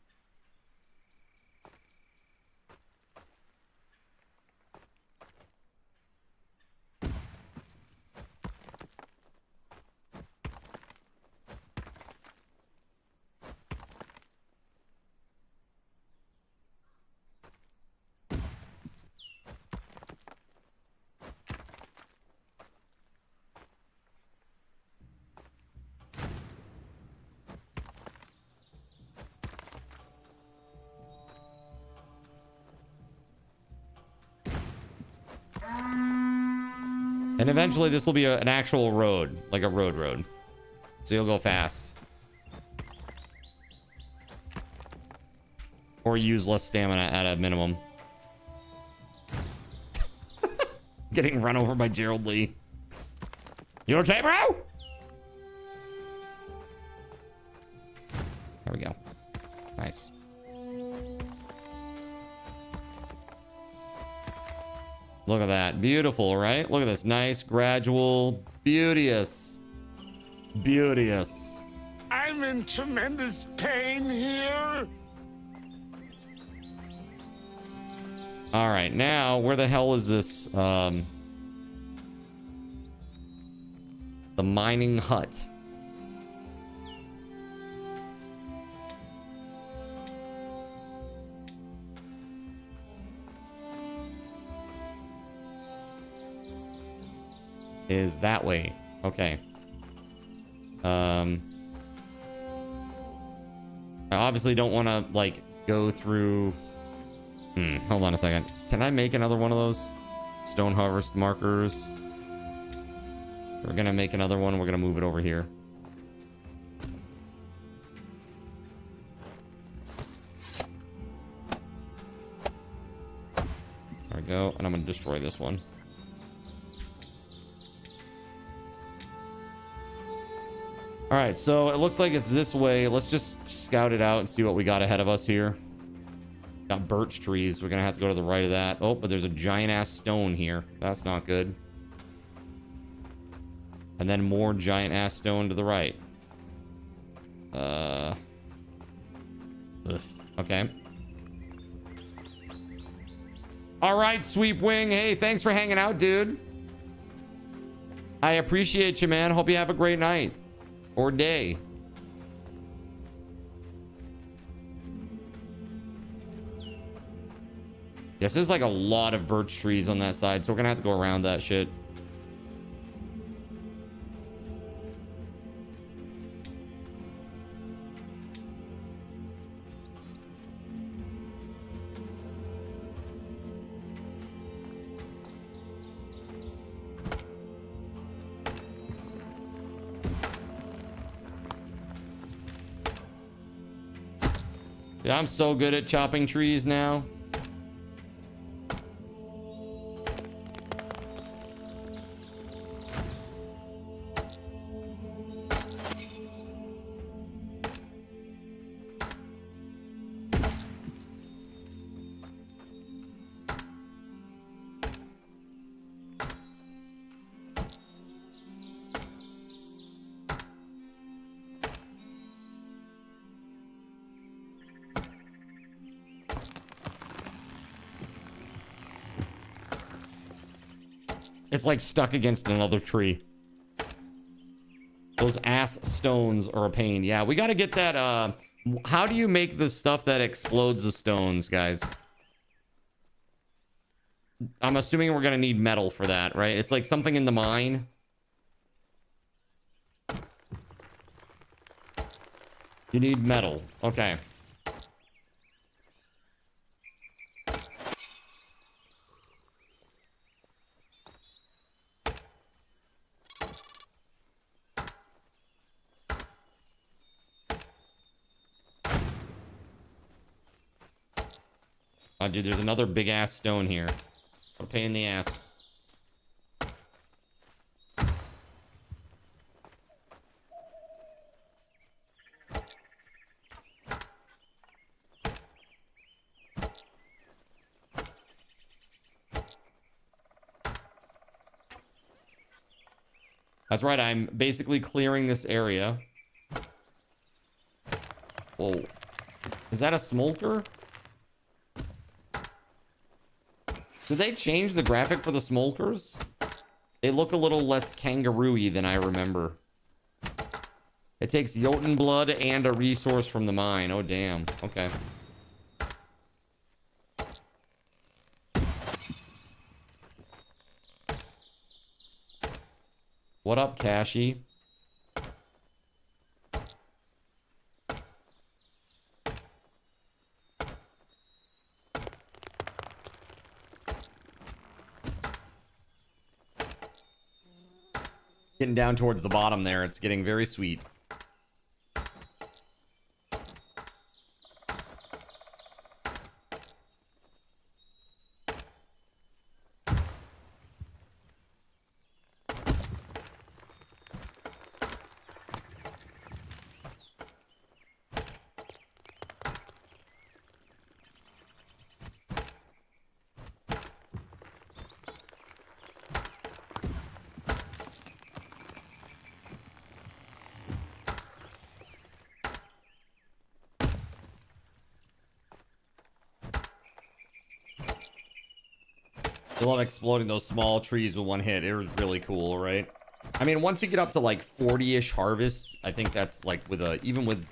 And eventually this will be an actual road, like a road. So you'll go fast. Or use less stamina at a minimum. Getting run over by Gerald Lee. You okay, bro? There we go. Nice. Look at that. Beautiful, right? Look at this. Nice, gradual, beauteous. Beauteous. I'm in tremendous pain here. All right, now where the hell is this? The mining hut. Is that way. Okay. I obviously don't want to like go through. Hold on a second. Can I make another one of those stone harvest markers? We're gonna make another one. We're gonna move it over here. There we go. And I'm gonna destroy this one. All right, so it looks like it's this way. Let's just scout it out and see what we got ahead of us here. Got birch trees. We're gonna have to go to the right of that. Oh, but there's a giant ass stone here. That's not good. And then more giant ass stone to the right. Okay. All right, Sweepwing. Hey, thanks for hanging out, dude. I appreciate you, man. Hope you have a great night. Or day. Yes, there's like a lot of birch trees on that side, so we're gonna have to go around that shit. Yeah, I'm so good at chopping trees now. It's like stuck against another tree. Those ass stones are a pain. Yeah, we got to get that. How do you make the stuff that explodes the stones, guys? I'm assuming we're going to need metal for that, right? It's like something in the mine. You need metal. Okay. Oh, dude, there's another big ass stone here. What a pain in the ass. That's right, I'm basically clearing this area. Whoa. Is that a smolker? Did they change the graphic for the smolkers? They look a little less kangaroo-y than I remember. It takes Jotun blood and a resource from the mine. Oh, damn. Okay. What up, Cashy? Getting down towards the bottom there. It's getting very sweet. I love exploding those small trees with one hit. It was really cool, right? I mean, once you get up to like 40-ish harvests, I think that's like with a, even with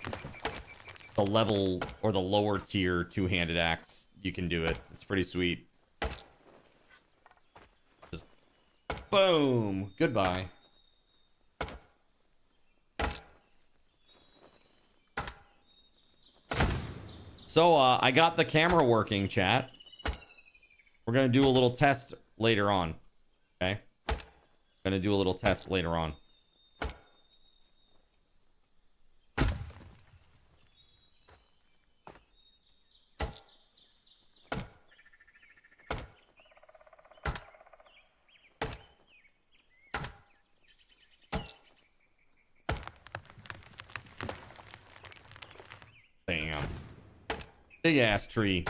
the level or the lower tier two-handed axe, you can do it. It's pretty sweet. Just boom. Goodbye. So, I got the camera working, chat. We're going to do a little test later on. Okay? Going to do a little test later on. Bam. Big ass tree.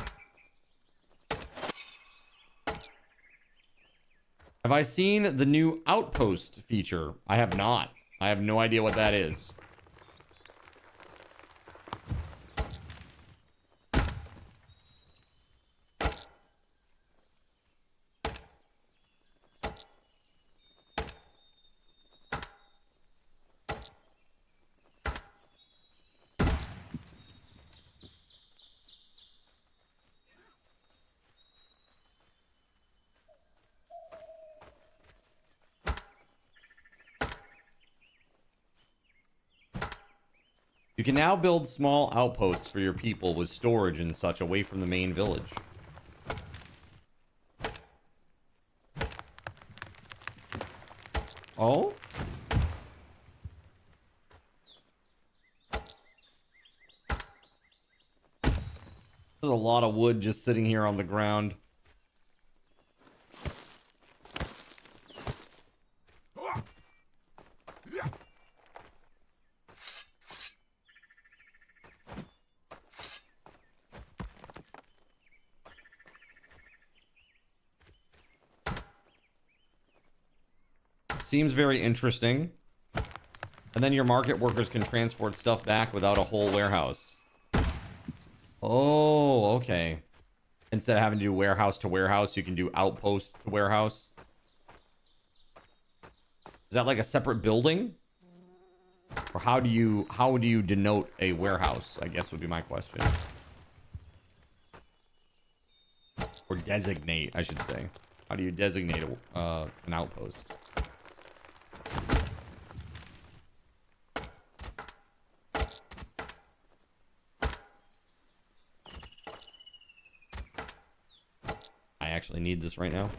Have I seen the new outpost feature? I have not. I have no idea what that is. You can now build small outposts for your people with storage and such away from the main village. Oh? There's a lot of wood just sitting here on the ground. Seems very interesting. And then your market workers can transport stuff back without a whole warehouse. Oh, okay. Instead of having to do warehouse to warehouse, you can do outpost to warehouse. Is that like a separate building? Or how do you denote a warehouse, I guess would be my question. Or designate, I should say. How do you designate an outpost? I actually need this right now.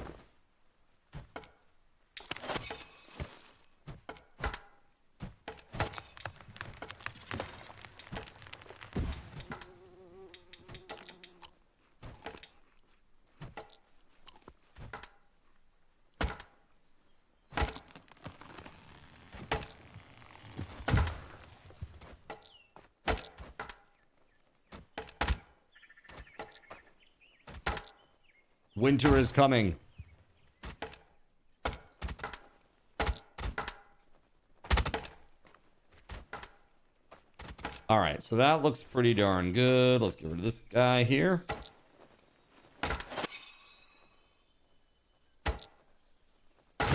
Winter is coming. All right, so that looks pretty darn good. Let's get rid of this guy here. Okay,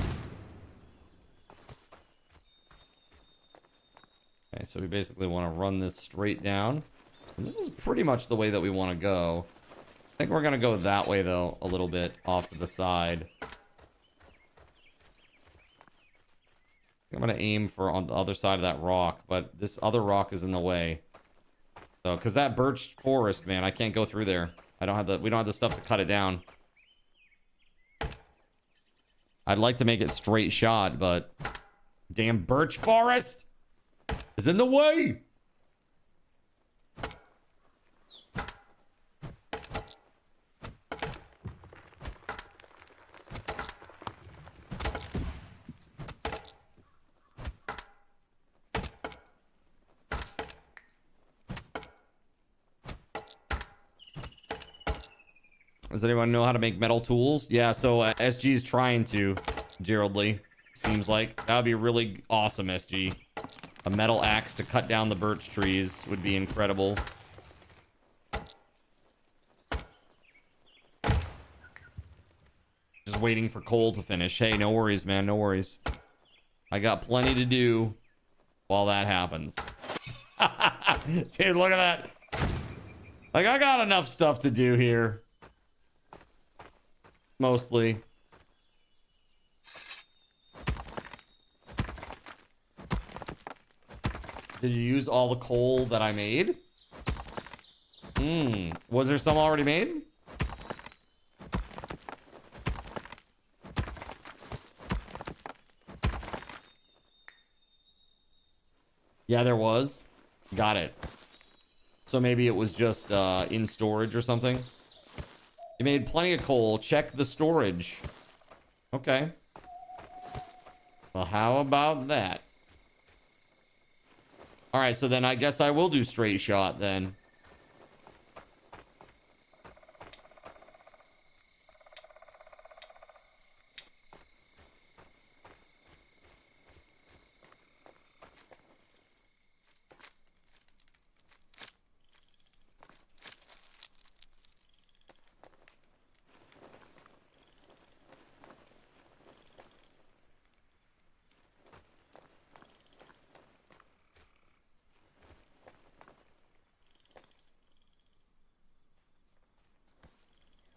so we basically want to run this straight down. And this is pretty much the way that we want to go. I think we're going to go that way, though, a little bit off to the side. I'm going to aim for on the other side of that rock, but this other rock is in the way. So, because that birch forest, man, I can't go through there. We don't have the stuff to cut it down. I'd like to make it straight shot, but damn birch forest is in the way. Does anyone know how to make metal tools? Yeah, so SG is trying to, Gerald Lee. Seems like that would be really awesome, SG. A metal axe to cut down the birch trees would be incredible. Just waiting for Cole to finish. Hey, no worries, man. No worries. I got plenty to do while that happens. Dude, look at that. Like, I got enough stuff to do here. Mostly. Did you use all the coal that I made? Was there some already made? Yeah, there was. Got it. So maybe it was just in storage or something. You made plenty of coal. Check the storage. Okay. Well, how about that? All right, so then I guess I will do straight shot then.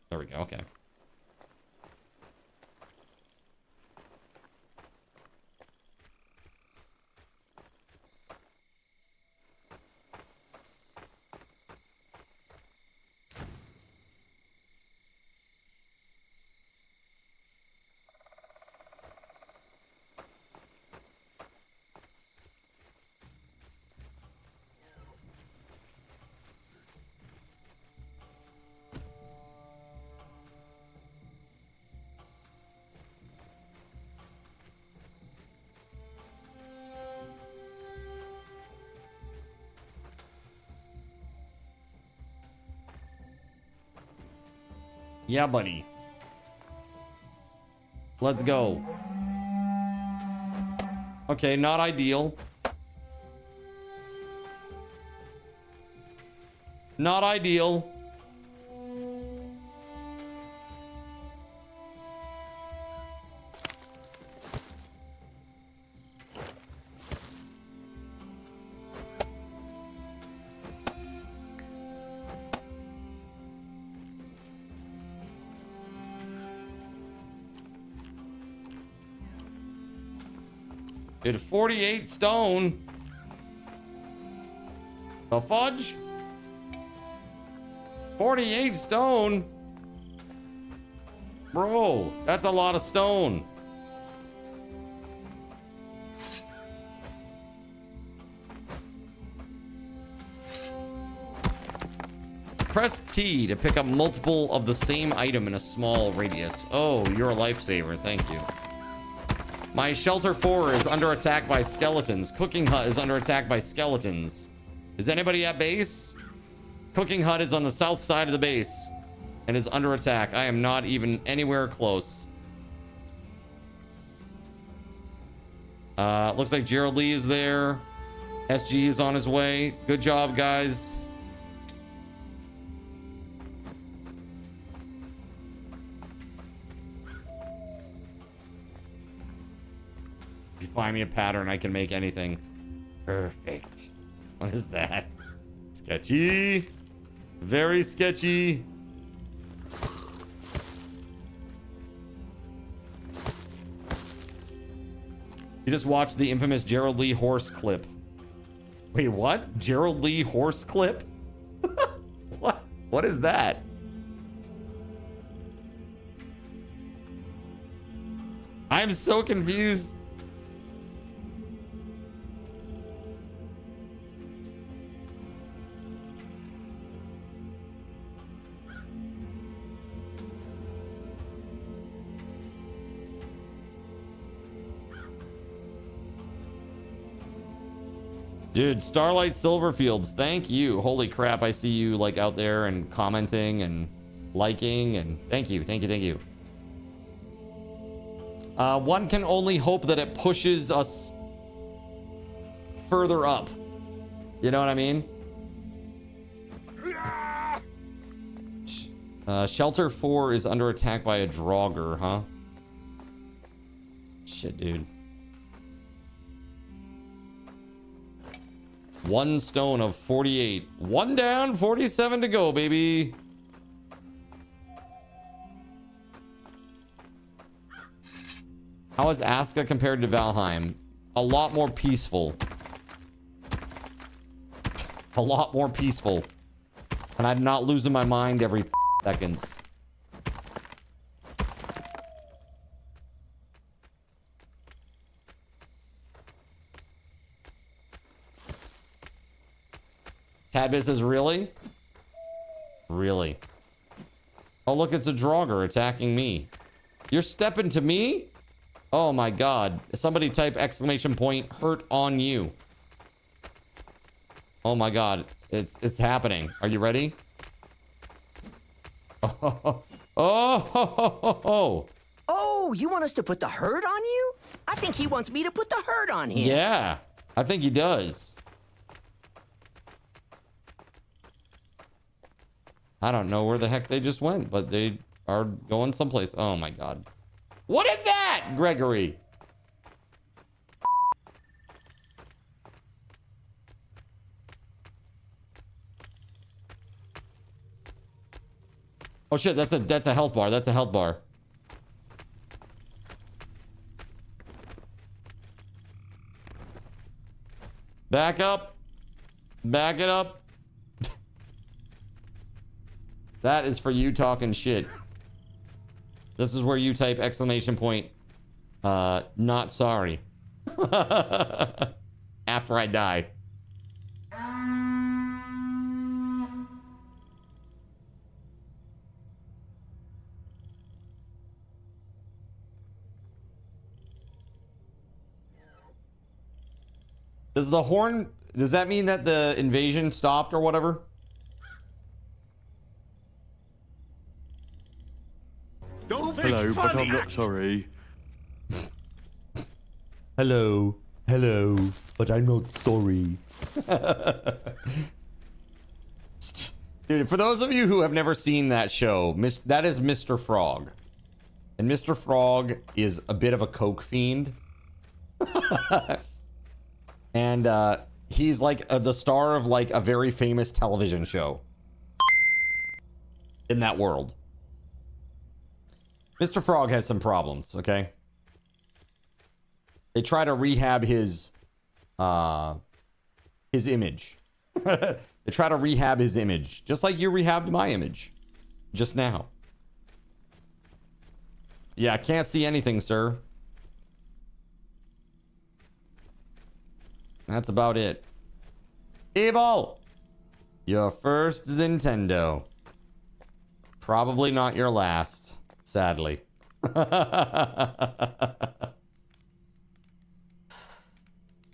There we go. Okay. Yeah, buddy. Let's go. Okay, not ideal. Not ideal. Did 48 stone. The fudge? 48 stone? Bro, that's a lot of stone. Press T to pick up multiple of the same item in a small radius. Oh, you're a lifesaver. Thank you. My shelter 4 is under attack by skeletons. Cooking hut is under attack by skeletons. Is anybody at base? Cooking hut is on the south side of the base and is under attack. I am not even anywhere close. Looks like Gerald Lee is there. SG is on his way. Good job, guys. If you find me a pattern, I can make anything. Perfect. What is that? Sketchy. Very sketchy. You just watched the infamous Gerald Lee horse clip. Wait, what? Gerald Lee horse clip? What? What is that? I'm so confused. Dude, Starlight Silverfields, thank you. Holy crap, I see you like out there and commenting and liking, and thank you, thank you, thank you. One can only hope that it pushes us further up. You know what I mean? Shelter 4 is under attack by a Draugr, huh? Shit, dude. 1 stone of 48. 1 down, 47 to go, baby. How is Aska compared to Valheim? A lot more peaceful. A lot more peaceful. And I'm not losing my mind every seconds. Cadbit says, really? Really? Oh, look, it's a Draugr attacking me. You're stepping to me? Oh my god. Somebody type exclamation point hurt on you. Oh my god. It's happening. Are you ready? Oh, oh, Oh, you want us to put the hurt on you? I think he wants me to put the hurt on him. yeah, I think he does. I don't know where the heck they just went, but they are going someplace. Oh my god. What is that, Gregory? Oh shit, that's a health bar. That's a health bar. Back up. Back it up. That is for you talking shit. This is where you type exclamation point not sorry. After I die. Does the horn, does that mean that the invasion stopped or whatever? Hello, but I'm not sorry. Hello, hello, but I'm not sorry. Dude, for those of you who have never seen that show, that is Mr. Frog. And Mr. Frog is a bit of a coke fiend. And he's like the star of like a very famous television show in that world. Mr. Frog has some problems, okay? They try to rehab his image. They try to rehab his image, just like you rehabbed my image just now. Yeah, I can't see anything, sir. That's about it. Evil! Your first Nintendo. Probably not your last. Sadly.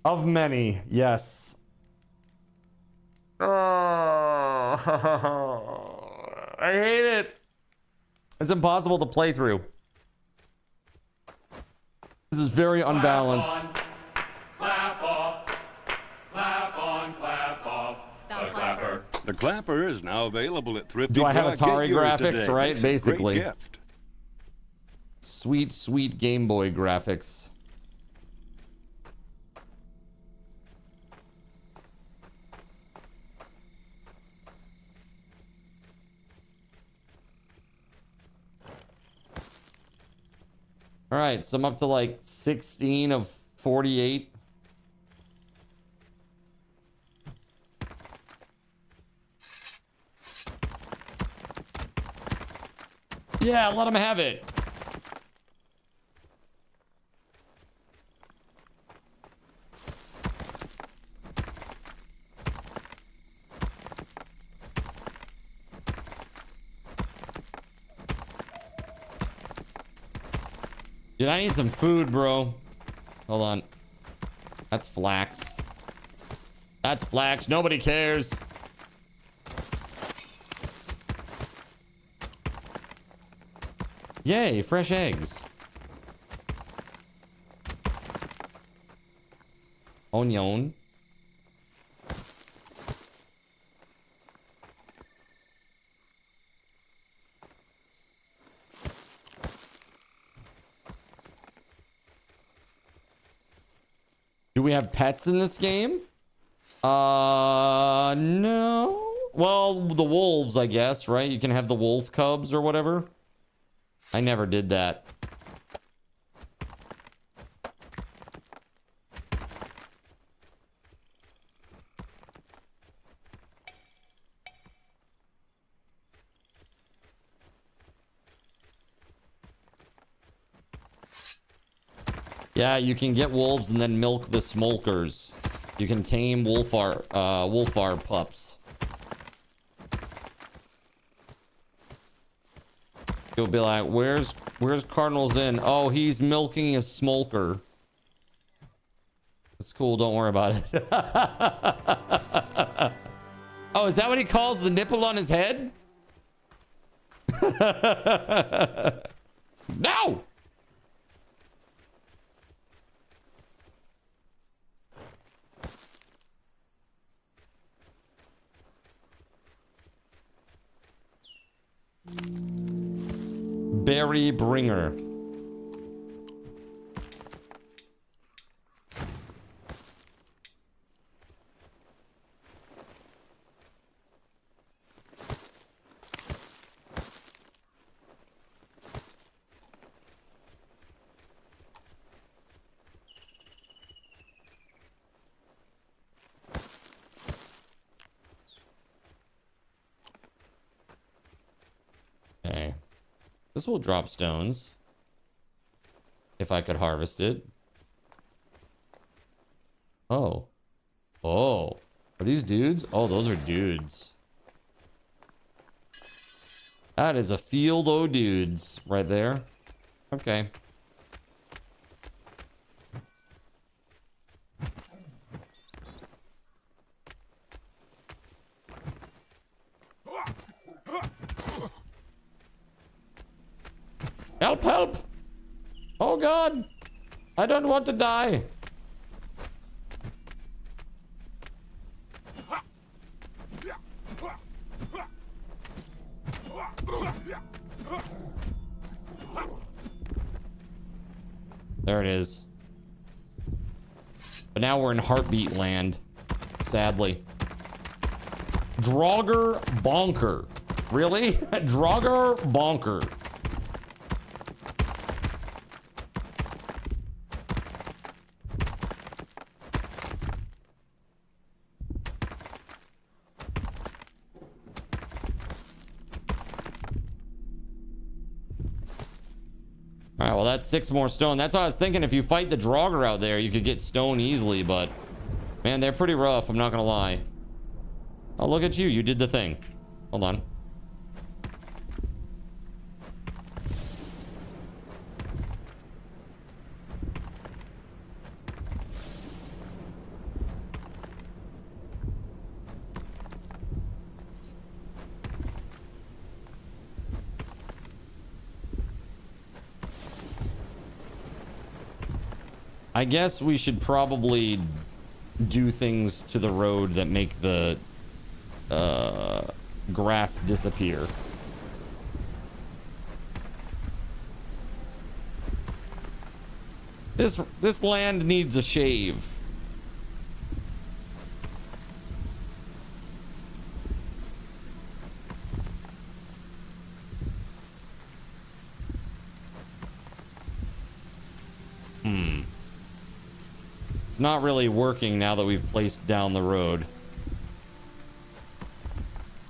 Of many, yes. Oh, I hate it. It's impossible to play through. This is very unbalanced. Clap off. Clap on, clap off. The clapper. The clapper is now available at Thrifty. Do I have Atari Get yours graphics, today. right? It's a Basically. great gift. Sweet, sweet Game Boy graphics. All right, so I'm up to like 16 of 48. Yeah, let him have it. Dude, I need some food, bro. Hold on. That's flax. That's flax. Nobody cares. Yay, fresh eggs. Onion. Do we have pets in this game? No. Well, the wolves, I guess, right? You can have the wolf cubs or whatever. I never did that. Yeah, you can get wolves and then milk the smokers. You can tame wolfar pups. You'll be like, where's Cardinals in? Oh, he's milking a smolker. It's cool, don't worry about it. Oh, is that what he calls the nipple on his head? No! Berry Bringer. Okay. This will drop stones. If I could harvest it. Oh. Oh. Are these dudes? Oh, those are dudes. That is a field o' dudes right there. Okay. Help, help! Oh God! I don't want to die. There it is. But now we're in heartbeat land, sadly. Draugr Bonker. Really? Draugr Bonker. Alright, well that's 6 more stone. That's what I was thinking. If you fight the Draugr out there, you could get stone easily, but man, they're pretty rough, I'm not gonna lie. Oh, look at you. You did the thing. Hold on. I guess we should probably do things to the road that make the grass disappear. This land needs a shave. It's not really working now that we've placed down the road.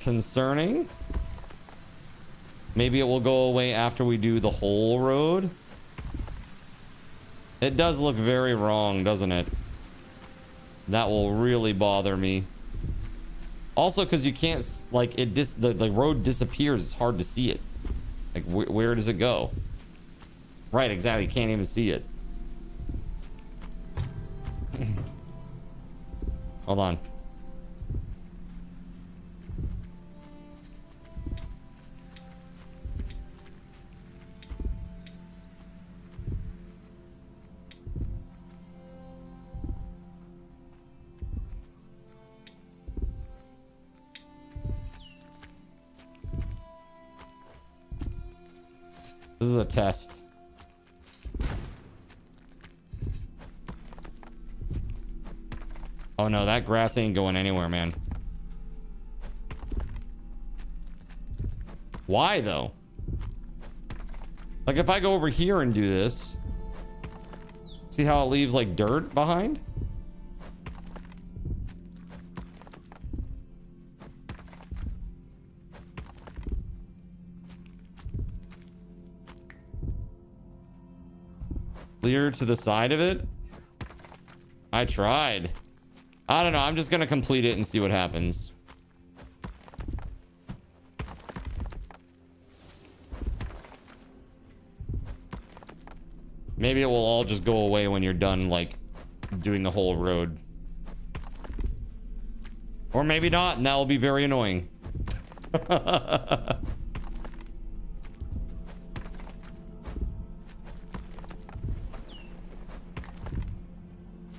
Concerning. Maybe it will go away after we do the whole road. It does look very wrong, doesn't it? That will really bother me. Also, because you can't, like, the road disappears. It's hard to see it. Like, where does it go? Right, exactly. You can't even see it. Hold on. This is a test. Oh no, that grass ain't going anywhere, man. Why though? Like if I go over here and do this, see how it leaves like dirt behind? Clear to the side of it? I tried. I don't know. I'm just going to complete it and see what happens. Maybe it will all just go away when you're done, like, doing the whole road. Or maybe not, and that will be very annoying.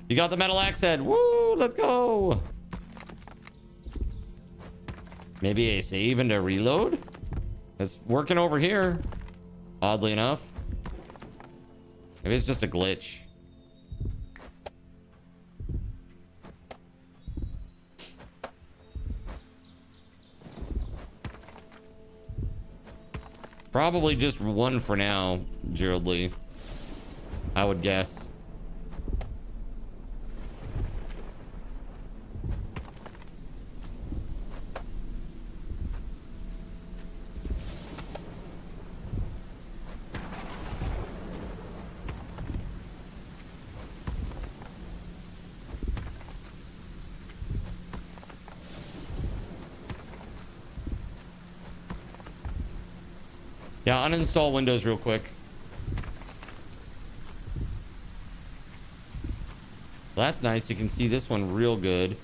You got the metal axe head. Woo, let's go. Maybe a save and a reload? It's working over here, oddly enough. Maybe it's just a glitch. Probably just one for now, Gerald Lee. I would guess. Yeah, uninstall Windows real quick. That's nice. You can see this one real good.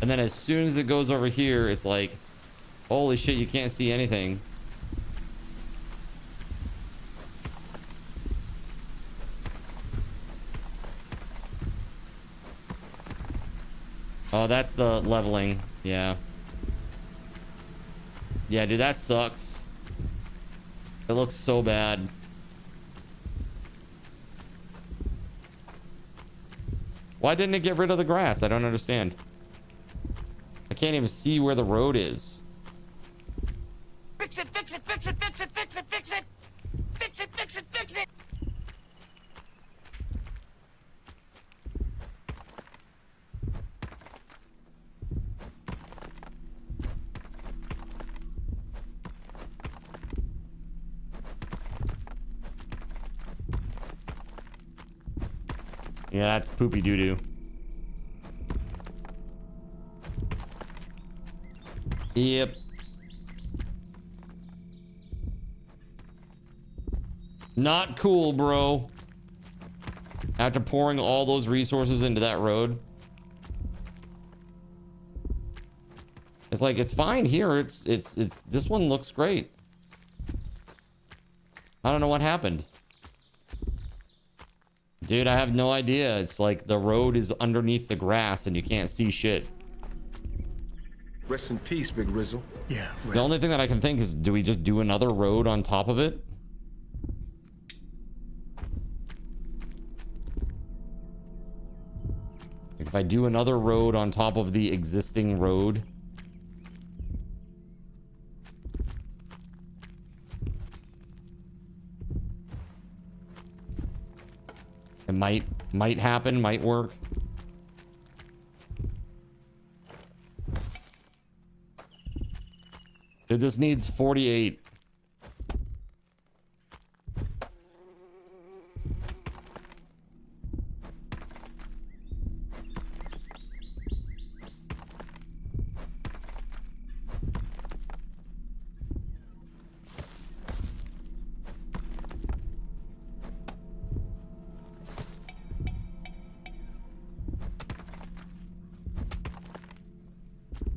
And then as soon as it goes over here, it's like, holy shit, you can't see anything. Oh, that's the leveling. Yeah. Yeah, dude, that sucks. It looks so bad. Why didn't it get rid of the grass? I don't understand. I can't even see where the road is. Fix it, fix it, fix it, fix it, fix it, fix it. Fix it, fix it, fix it. Yeah, that's poopy doo-doo. Yep. Not cool, bro. After pouring all those resources into that road. It's like, it's fine here. It's this one looks great. I don't know what happened. Dude, I have no idea. It's like the road is underneath the grass and you can't see shit. Rest in peace, Big Rizzle. Yeah. The only thing that I can think is, do we just do another road on top of it? Like if I do another road on top of the existing road. It might happen, might work. Dude, this needs 48.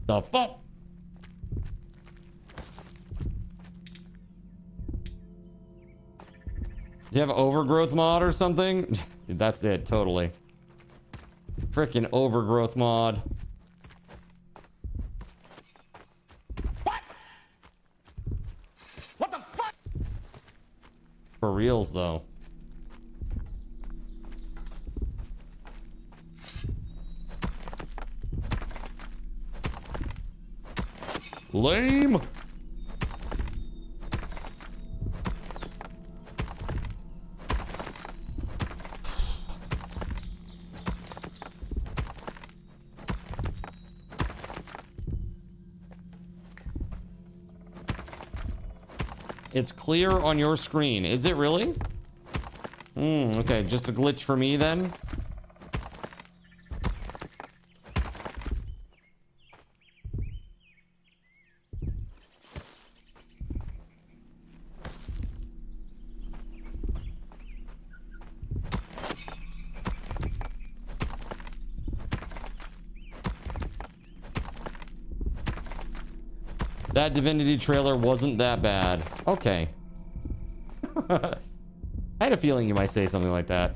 The fuck? You have overgrowth mod or something? Dude, that's it, totally. Freaking overgrowth mod. What? What the fuck? For reals, though. Lame. It's clear on your screen. Is it really? Okay, just a glitch for me then. That Divinity trailer wasn't that bad. Okay. I had a feeling you might say something like that.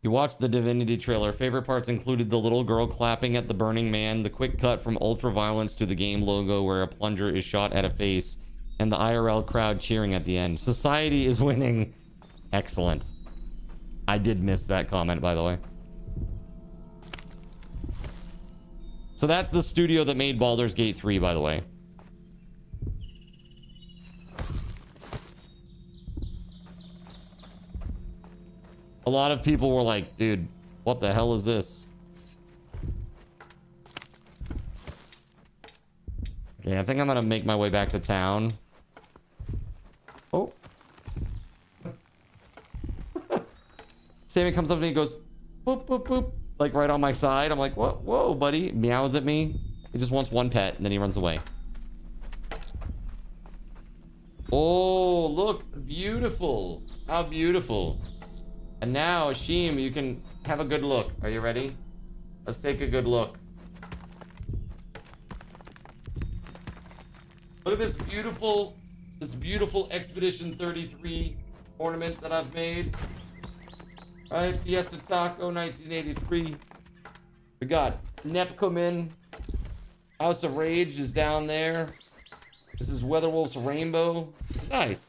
You watched the Divinity trailer. Favorite parts included the little girl clapping at the Burning Man, the quick cut from ultra-violence to the game logo where a plunger is shot at a face, and the IRL crowd cheering at the end. Society is winning. Excellent. I did miss that comment, by the way. So that's the studio that made Baldur's Gate 3, by the way. A lot of people were like, dude, what the hell is this? Okay, I think I'm gonna make my way back to town. Oh. Sammy comes up to me and goes, boop, boop, boop. Like right on my side. I'm like, what? Whoa, buddy. Meows at me. He just wants one pet and then he runs away. Oh, look. Beautiful. How beautiful. And now, Sheem, you can have a good look. Are you ready? Let's take a good look. Look at this beautiful Expedition 33 ornament that I've made. Right, Fiesta Taco 1983. We got Nepcomin. House of Rage is down there. This is Weatherwolf's Rainbow. It's nice.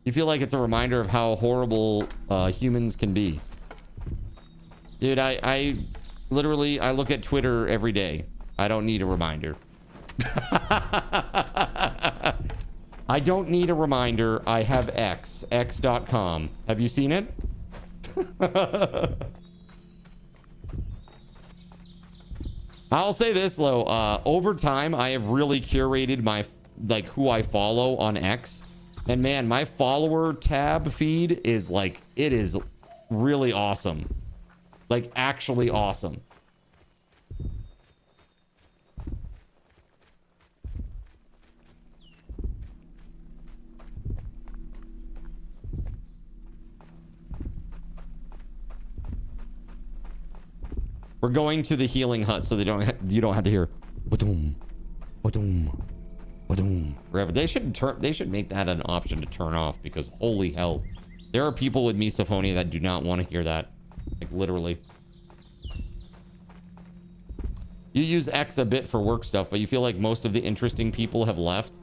You feel like it's a reminder of how horrible humans can be. Dude, I literally, I look at Twitter every day. I don't need a reminder. I don't need a reminder. I have x.com. Have you seen it? I'll say this, though. Over time, I have really curated my, like, who I follow on X. And man, my follower tab feed is like, it is really awesome. Like, actually awesome. We're going to the healing hut so you don't have to hear ba-doom, ba-doom, ba-doom forever. They should make that an option to turn off, because holy hell, there are people with misophonia that do not want to hear that. Like, literally. You use X a bit for work stuff, but you feel like most of the interesting people have left.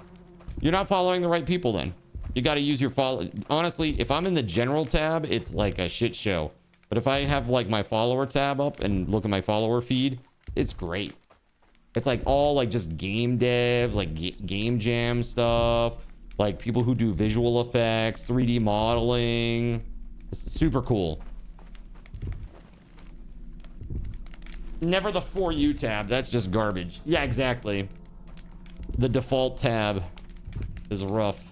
You're not following the right people then. You got to use your follow. Honestly, if I'm in the general tab, it's like a shit show. But if I have like my follower tab up and look at my follower feed, it's great. It's like all like just game devs, like game jam stuff, like people who do visual effects, 3D modeling. It's super cool. Never the For You tab. That's just garbage. Yeah, exactly. The default tab is rough.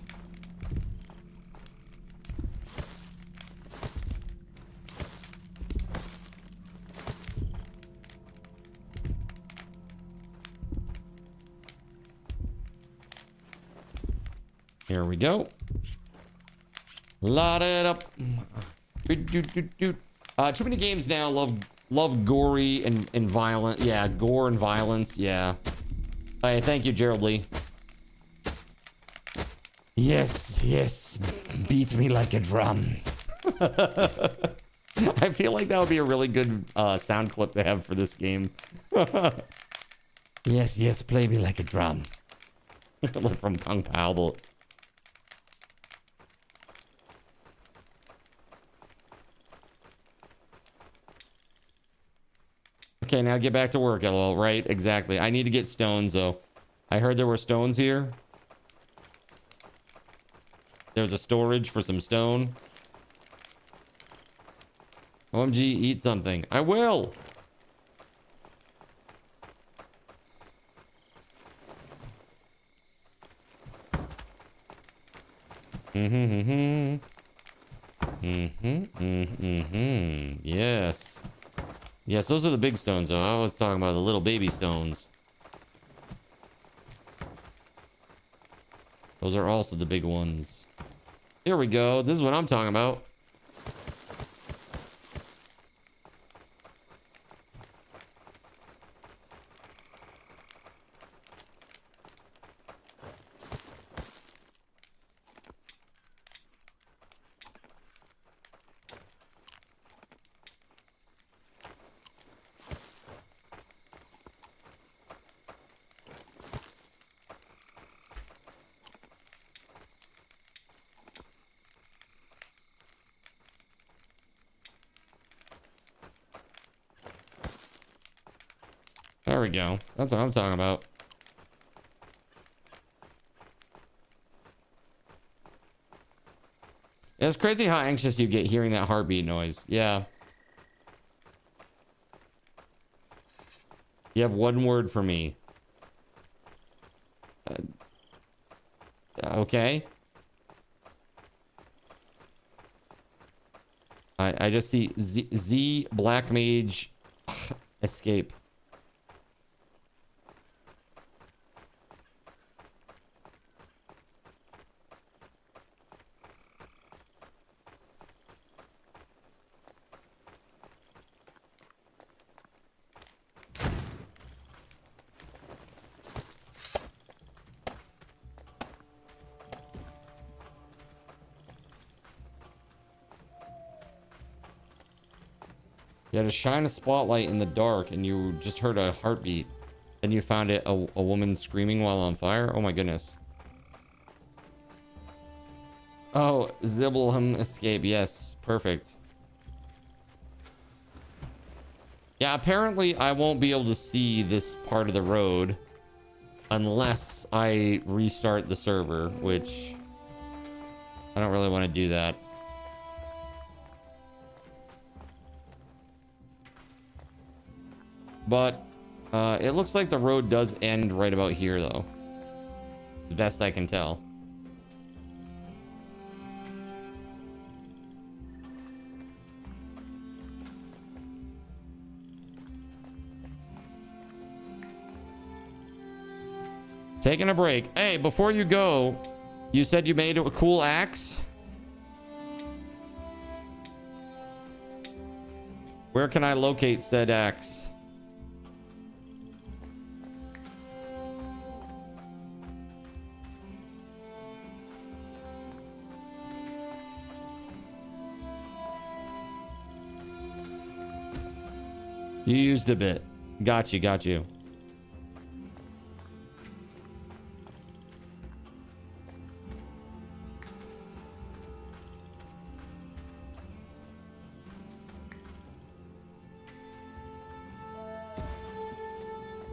Here we go. Load it up. Too many games now love gory and violent. Yeah, gore and violence. Yeah. Hey, thank you, Gerald Lee. Yes, yes. Beat me like a drum. I feel like that would be a really good sound clip to have for this game. Yes, yes, play me like a drum. From Kung Pao. Okay, now get back to work, LOL. Right, exactly. I need to get stones, though. I heard there were stones here. There's a storage for some stone. OMG, eat something. I will! Yes. Yes, those are the big stones, though. I was talking about the little baby stones. Those are also the big ones. Here we go. This is what I'm talking about. There we go. That's what I'm talking about. It's crazy how anxious you get hearing that heartbeat noise. Yeah. You have one word for me. Okay. I just see Z Black Mage escape. You had to shine a spotlight in the dark and you just heard a heartbeat. Then you found it a woman screaming while on fire. Oh my goodness. Oh, Zibbleham escape. Yes, perfect. Yeah, apparently I won't be able to see this part of the road unless I restart the server, which I don't really want to do that. But it looks like the road does end right about here, though. The best I can tell. Taking a break. Hey, before you go, you said you made a cool axe? Where can I locate said axe? You used a bit. Got you, got you.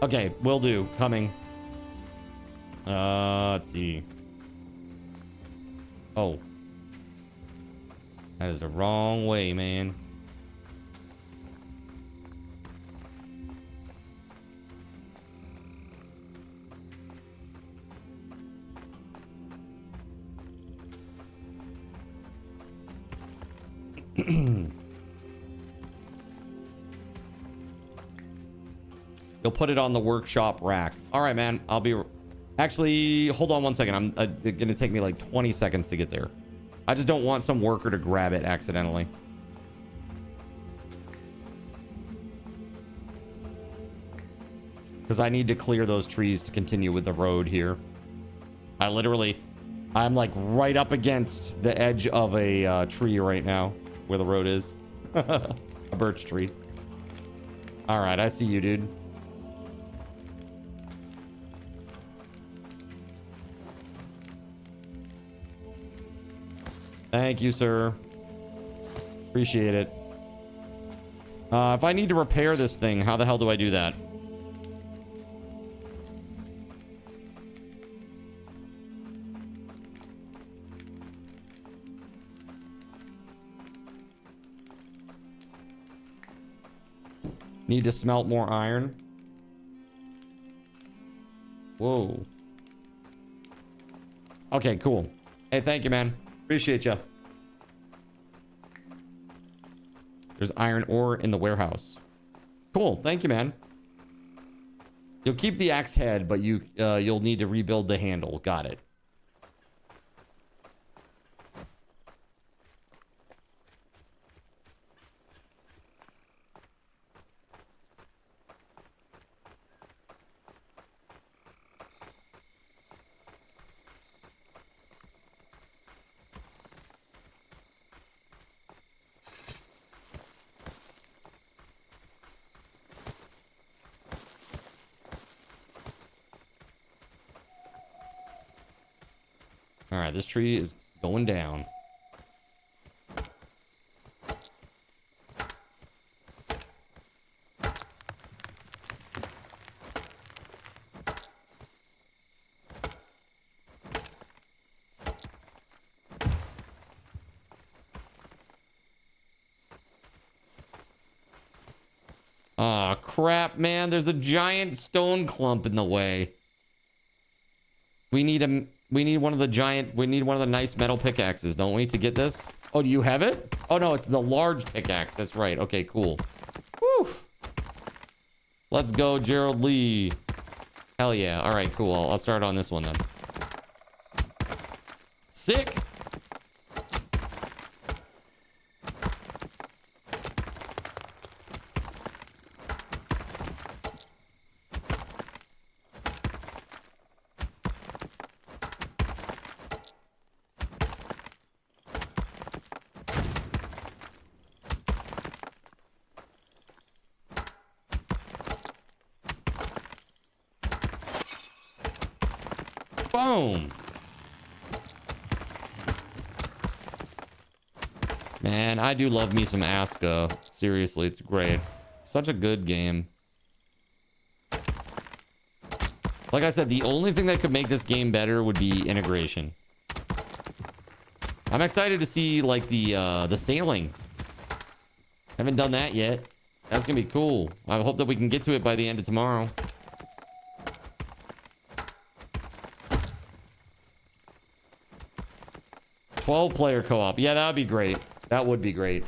Okay, will do. Coming. Let's see. Oh. That is the wrong way, man. You'll put it on the workshop rack. All right, man. I'll be... Actually, hold on one second. I'm going to take me like 20 seconds to get there. I just don't want some worker to grab it accidentally. Because I need to clear those trees to continue with the road here. I'm like right up against the edge of a tree right now where the road is. A birch tree. All right, I see you, dude. Thank you, sir. Appreciate it. If I need to repair this thing, how the hell do I do that? Need to smelt more iron. Whoa. Okay, cool. Hey, thank you, man. Appreciate you. There's iron ore in the warehouse. Cool. Thank you, man. You'll keep the axe head, but you'll need to rebuild the handle. Got it. All right, this tree is going down. Aw, crap, man. There's a giant stone clump in the way. We need one of the nice metal pickaxes, don't we, to get this? Oh, do you have it? Oh, no, it's the large pickaxe. That's right. Okay, cool. Woo. Let's go, Gerald Lee. Hell yeah. All right, cool. I'll start on this one then. Sick. Boom. Man, I do love me some Aska. Seriously, it's great. Such a good game. Like I said, the only thing that could make this game better would be integration. I'm excited to see like the sailing. Haven't done that yet. That's gonna be cool. I hope that we can get to it by the end of tomorrow. Player co-op. Yeah, that would be great. That would be great.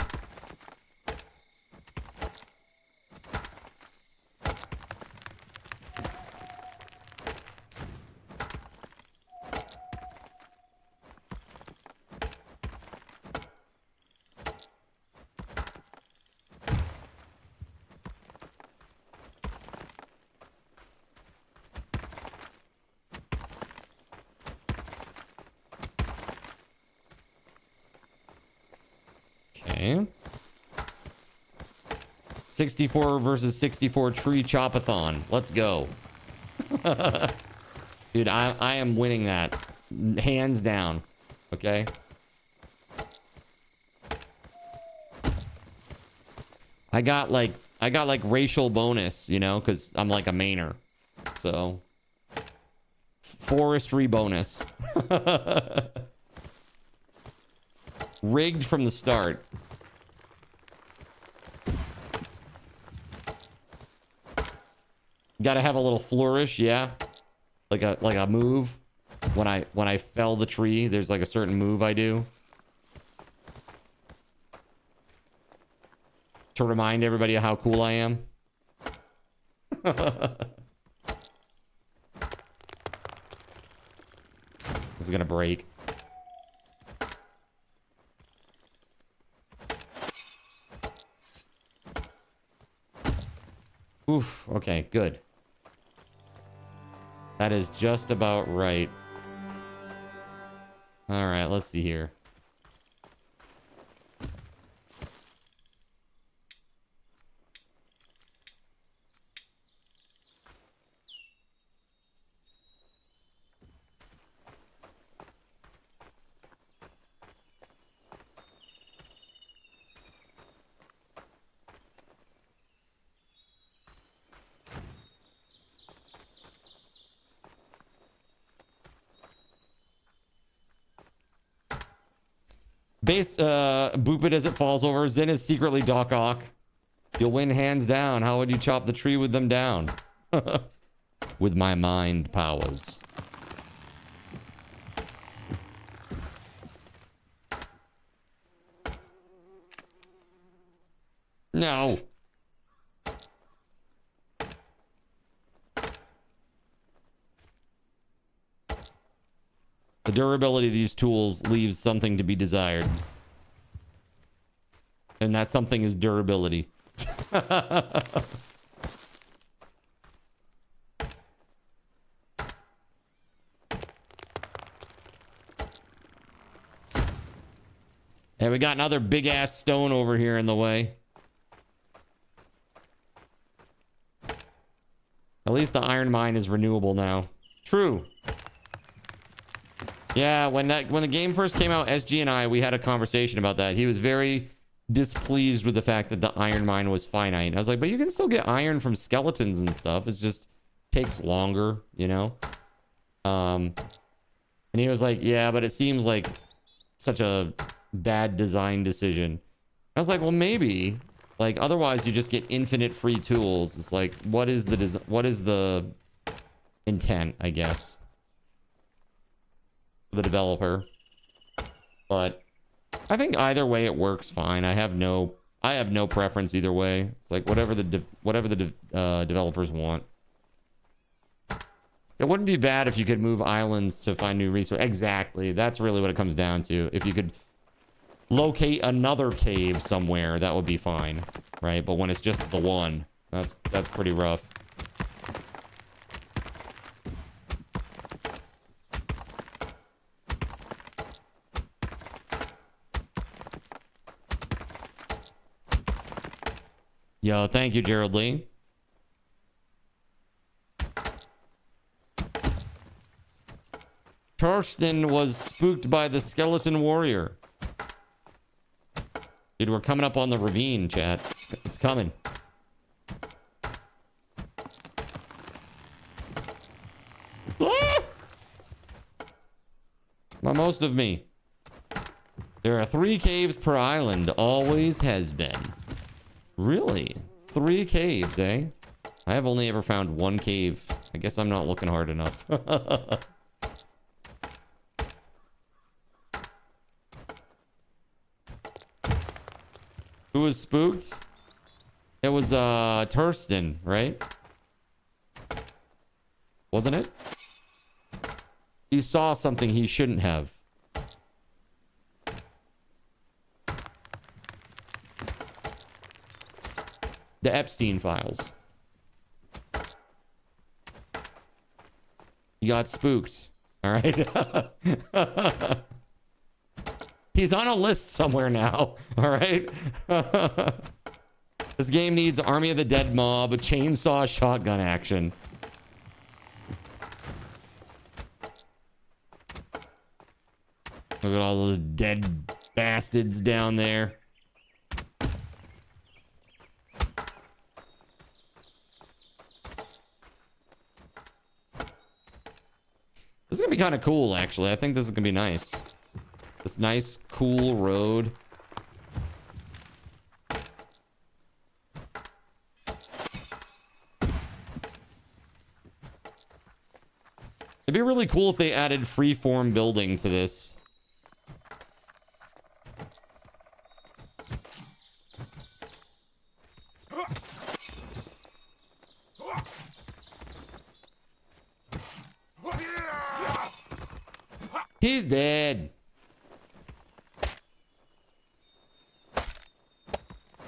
Okay. 64 versus 64 tree chopathon. Let's go. Dude, I am winning that. Hands down. Okay. I got like racial bonus, you know, because I'm like a mainer. So forestry bonus. Rigged from the start. Gotta have a little flourish, yeah. Like a move. When I fell the tree, there's like a certain move I do. To remind everybody of how cool I am. This is gonna break. Oof, okay, good. That is just about right. All right, let's see here. Base, boop it as it falls over. Zen is secretly Doc Ock. You'll win hands down. How would you chop the tree with them down? With my mind powers. No. The durability of these tools leaves something to be desired. And that something is durability. And we got another big ass stone over here in the way. At least the iron mine is renewable now. True. Yeah, when the game first came out, SG and I, we had a conversation about that. He was very displeased with the fact that the iron mine was finite. I was like, but you can still get iron from skeletons and stuff. It just takes longer, you know? And he was like, yeah, but it seems like such a bad design decision. I was like, well, maybe. Like, otherwise you just get infinite free tools. It's like, what is the intent, I guess, the developer? But I think either way it works fine. I have no preference either way. It's like whatever the developers want. It wouldn't be bad if you could move islands to find new resources. Exactly. That's really what it comes down to. If you could locate another cave somewhere, that would be fine, right? But when it's just the one, that's pretty rough. Yo, thank you, Gerald Lee. Torsten was spooked by the skeleton warrior. Dude, we're coming up on the ravine, chat. It's coming. Ah! Well, most of me. There are 3 caves per island. Always has been. Really? 3 caves, eh? I have only ever found 1 cave. I guess I'm not looking hard enough. Who was spooked? It was Tursten, right? Wasn't it? He saw something he shouldn't have. The Epstein files. He got spooked. All right. He's on a list somewhere now. All right. This game needs Army of the Dead mob, a chainsaw shotgun action. Look at all those dead bastards down there. This is gonna be kind of cool, actually. I think this is gonna be nice. This nice, cool road. It'd be really cool if they added freeform building to this. He's dead.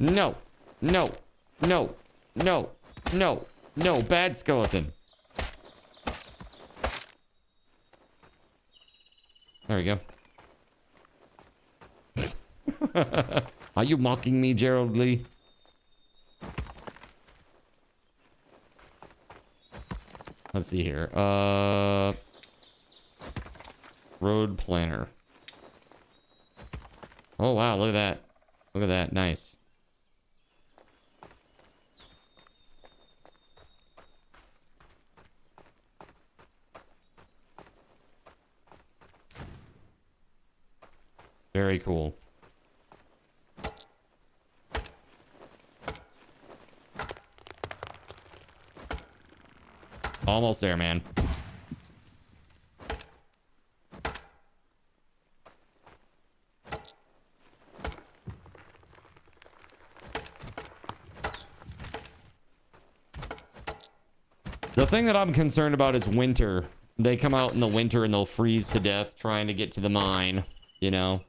No, no, no, no, no, no, bad skeleton. There we go. Are you mocking me, Gerald Lee? Let's see here. Road planner. Oh, wow. Look at that. Look at that. Nice. Very cool. Almost there, man. The thing that I'm concerned about is winter. They come out in the winter and they'll freeze to death trying to get to the mine, you know?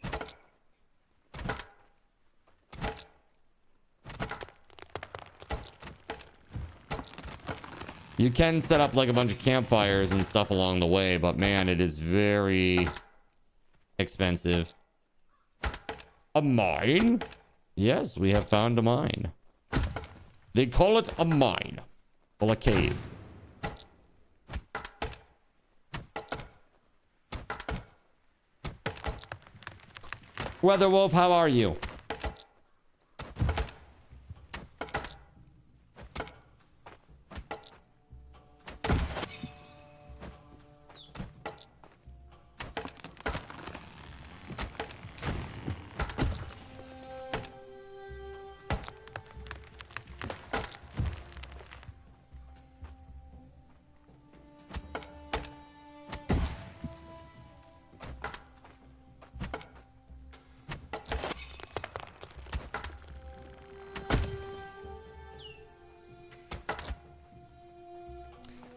You can set up like a bunch of campfires and stuff along the way, but man, it is very expensive. A mine? Yes, we have found a mine. They call it a mine. Well, a cave. WeatherWolf, how are you?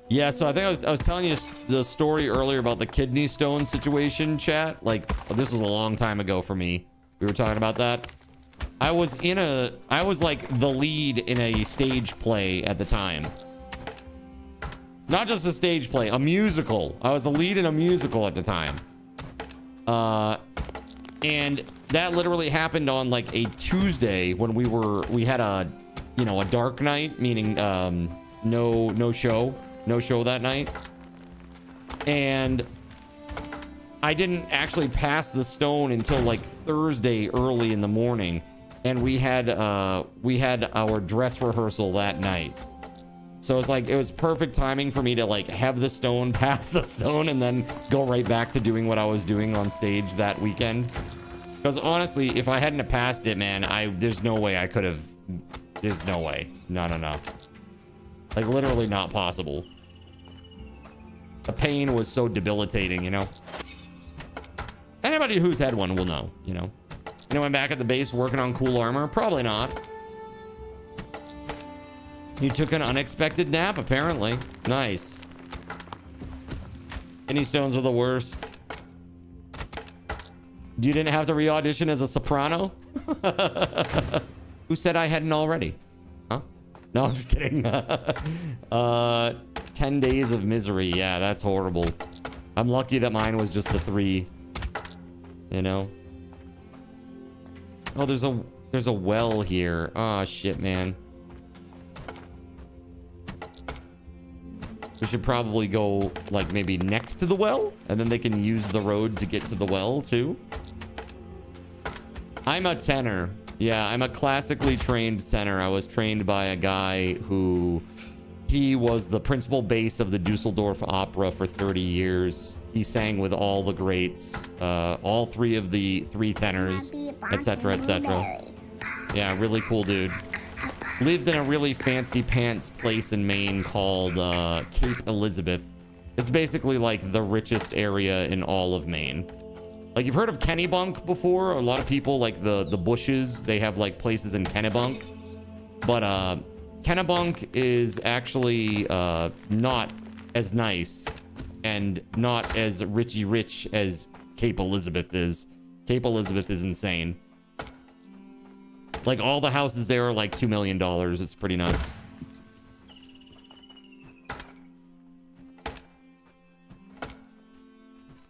Yeah, so I think I was telling you the story earlier about the kidney stone situation, chat. Like, this was a long time ago for me. We were talking about that. I was like the lead in a stage play at the time. Not just a stage play, a musical. I was the lead in a musical at the time. And that literally happened on like a Tuesday when we had a, you know, a dark night, meaning no show that night. And I didn't actually pass the stone until like Thursday early in the morning, and we had our dress rehearsal that night. So it's like it was perfect timing for me to like have the stone, pass the stone, and then go right back to doing what I was doing on stage that weekend. Because honestly, if I hadn't have passed it, man, there's no way I could have. There's no way. No. Like literally not possible. The pain was so debilitating, you know. Anybody who's had one will know, you know. Anyone back at the base working on cool armor? Probably not. You took an unexpected nap, apparently. Nice. Kidney stones are the worst. You didn't have to re-audition as a soprano? Who said I hadn't already? Huh? No, I'm just kidding. 10 days of misery. Yeah, that's horrible. I'm lucky that mine was just the 3. You know? Oh, there's a well here. Oh, shit, man. We should probably go, like, maybe next to the well, and then they can use the road to get to the well, too. I'm a tenor. Yeah, I'm a classically trained tenor. I was trained by a guy who... He was the principal bass of the Dusseldorf Opera for 30 years. He sang with all the greats, all 3 of the 3 tenors, etc., etc. Yeah, really cool dude. Lived in a really fancy pants place in Maine called Cape Elizabeth. It's basically like the richest area in all of Maine. Like, you've heard of Kennebunk before? A lot of people, like the Bushes, they have like places in Kennebunk. But Kennebunk is actually not as nice and not as rich as Cape Elizabeth is. Cape Elizabeth is insane. Like, all the houses there are like $2 million. It's pretty nuts.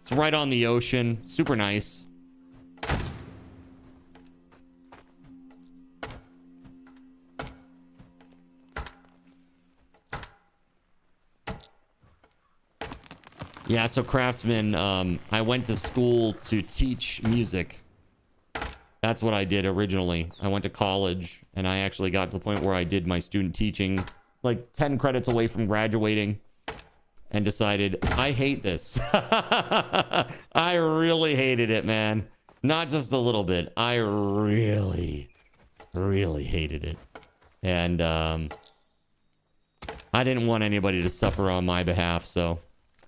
It's right on the ocean. Super nice. Yeah, so Craftsman, I went to school to teach music. That's what I did originally. I went to college, and I actually got to the point where I did my student teaching, like 10 credits away from graduating, and decided, I hate this. I really hated it, man. Not just a little bit. I really hated it. And I didn't want anybody to suffer on my behalf, so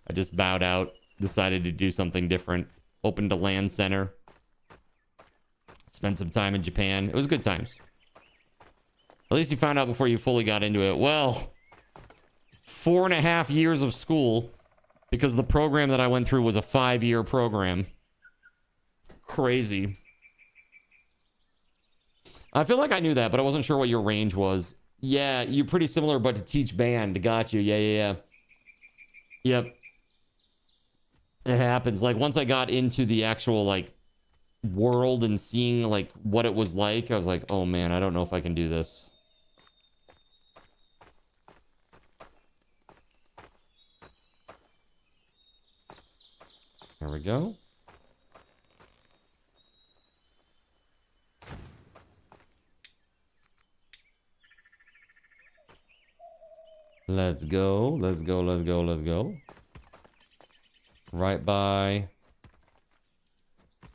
I just bowed out, decided to do something different. Opened a LAN center. Spent some time in Japan. It was good times. At least you found out before you fully got into it. Well, 4.5 years of school, because the program that I went through was a 5-year program. Crazy. I feel like I knew that, but I wasn't sure what your range was. Yeah, you're pretty similar, but to teach band. Got you. Yeah. Yep. It happens. Like, once I got into the actual, like, world and seeing, like, what it was like, I was like, oh, man, I don't know if I can do this. There we go. Let's go. Right by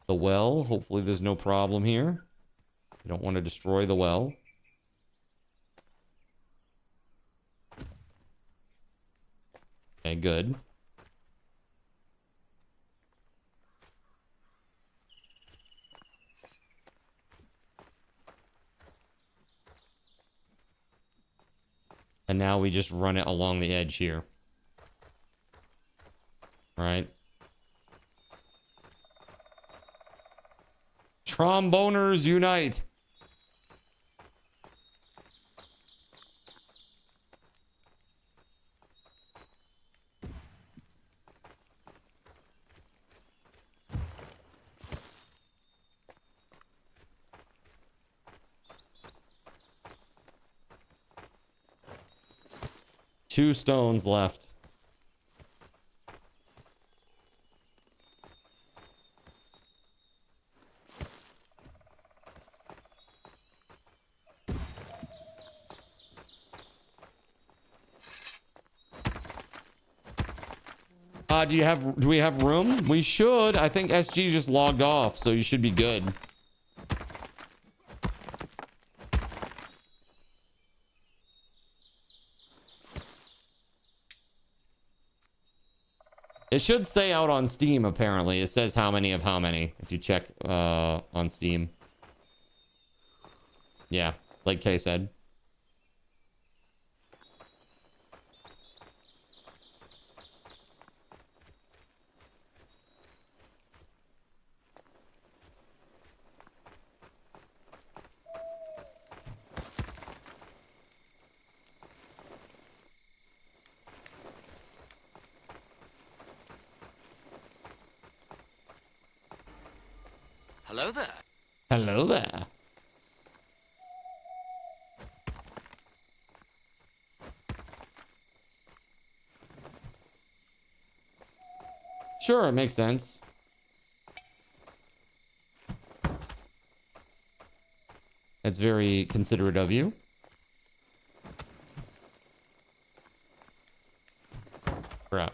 the well. Hopefully there's no problem here. You don't want to destroy the well. Okay, good. And now we just run it along the edge here. All right. Tromboners unite. Two stones left. Do we have room? We should. I think SG just logged off, so you should be good. It should say out on Steam, apparently. It says how many of how many, if you check on Steam. Yeah, like Kay said. Hello there. Hello there. Sure, it makes sense. That's very considerate of you. Crap.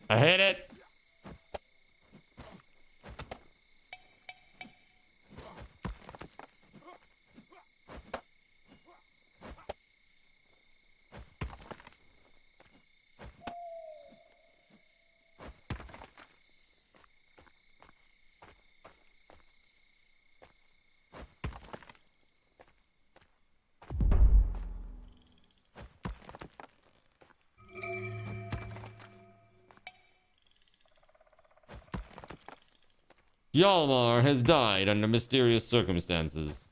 I hit it. Hjalmar has died under mysterious circumstances.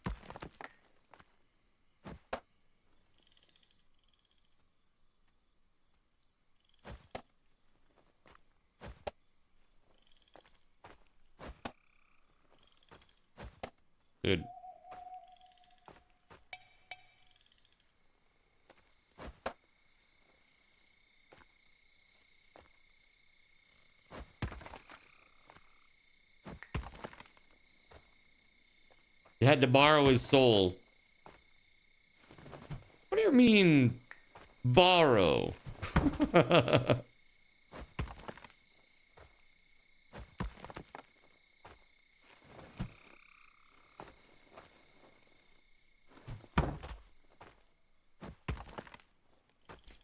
Dude. You had to borrow his soul. What do you mean, borrow?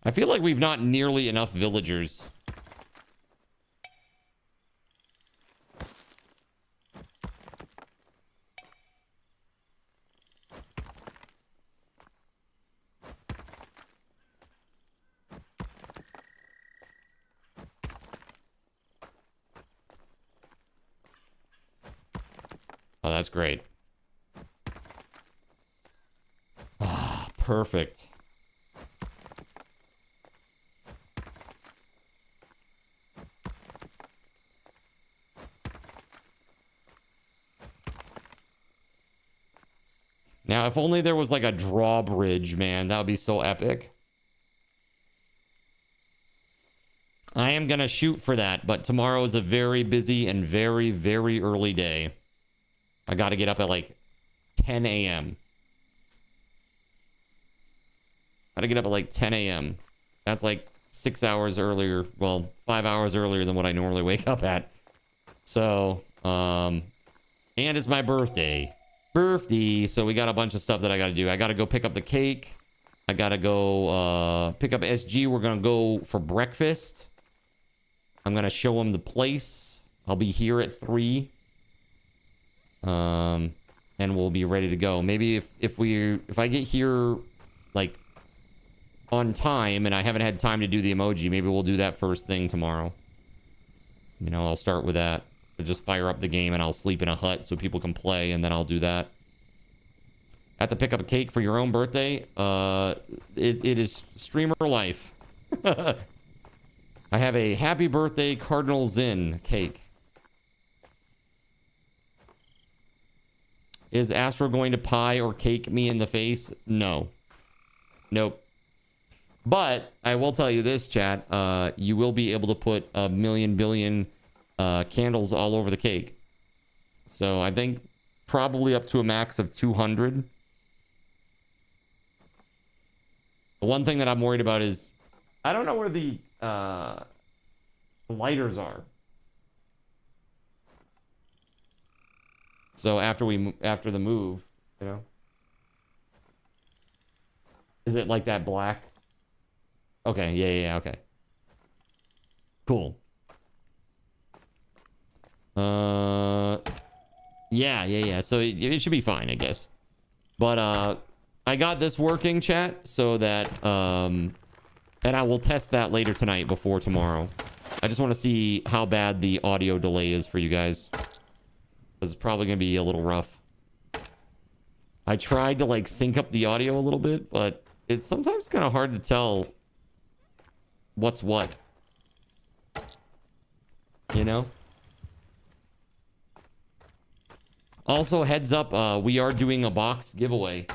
I feel like we've not nearly enough villagers. Oh, that's great. Ah, perfect. Now, if only there was like a drawbridge, man, that would be so epic. I am going to shoot for that, but tomorrow is a very busy and very, very early day. I got to get up at like 10 a.m. Got to get up at like 10 a.m. That's like 6 hours earlier. Well, 5 hours earlier than what I normally wake up at. So, and it's my birthday. So we got a bunch of stuff that I got to do. I got to go pick up the cake. I got to go pick up SG. We're going to go for breakfast. I'm going to show him the place. I'll be here at 3. And we'll be ready to go. Maybe if I get here like on time and I haven't had time to do the emoji, maybe we'll do that first thing tomorrow. You know, I'll start with that. I'll just fire up the game and I'll sleep in a hut so people can play, and then I'll do that. Have to pick up a cake for your own birthday. It is streamer life. I have a happy birthday Cardinal Zin cake. Is Astro going to pie or cake me in the face? No. Nope. But I will tell you this, chat. You will be able to put a billion candles all over the cake. So I think probably up to a max of 200. The one thing that I'm worried about is I don't know where the lighters are. So after the move, you know, is it like that black? Okay, yeah, okay, cool. Yeah. So it should be fine, I guess. But I got this working, chat, so that and I will test that later tonight before tomorrow. I just want to see how bad the audio delay is for you guys. It's probably gonna be a little rough. I tried to like sync up the audio a little bit, but it's sometimes kind of hard to tell what's what. You know? Also, heads up, we are doing a box giveaway.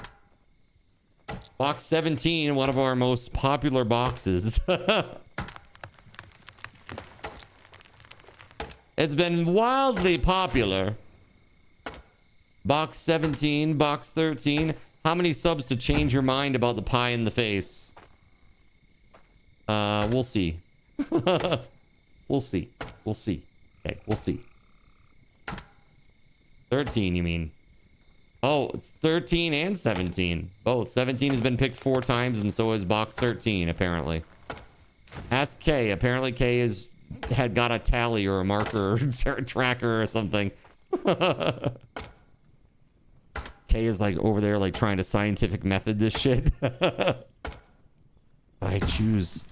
Box 17, one of our most popular boxes. It's been wildly popular. Box 17, box 13. How many subs to change your mind about the pie in the face? We'll see. We'll see. Okay, we'll see. 13, you mean? Oh, it's 13 and 17. Both. 17 has been picked 4 times, and so is box 13, apparently. Ask Kay. Apparently Kay had got a tally or a marker or tracker or something. Kay is like over there like trying to scientific method this shit. I choose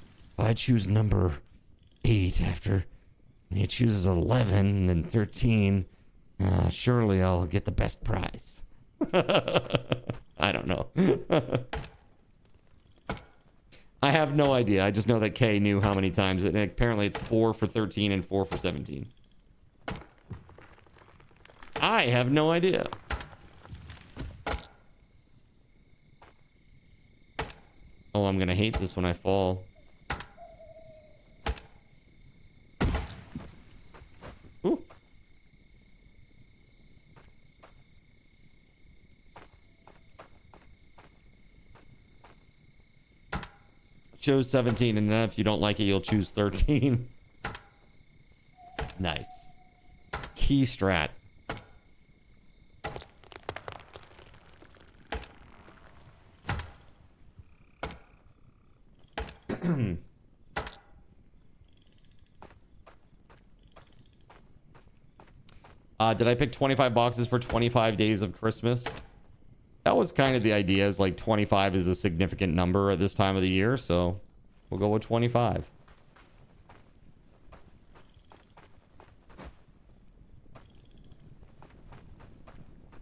number 8 after he chooses 11 and then 13. Surely I'll get the best prize. I don't know. I have no idea. I just know that Kay knew how many times. And apparently it's 4 for 13 and 4 for 17. I have no idea. Oh, I'm gonna hate this when I fall. Ooh. Chose 17, and then if you don't like it, you'll choose 13. Nice. Key strat. Did I pick 25 boxes for 25 days of Christmas? That was kind of the idea, is like 25 is a significant number at this time of the year, so we'll go with 25.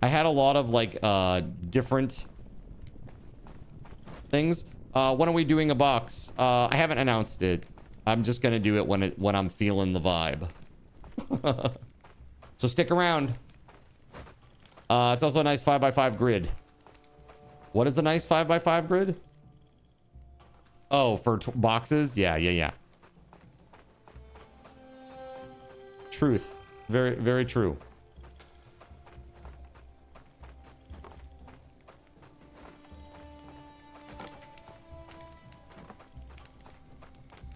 I had a lot of like different things. When are we doing a box? I haven't announced it. I'm just gonna do it when I'm feeling the vibe. So stick around. It's also a nice 5x5 grid. What is a nice 5x5 grid? Oh, for boxes? Yeah. Truth. Very, very true.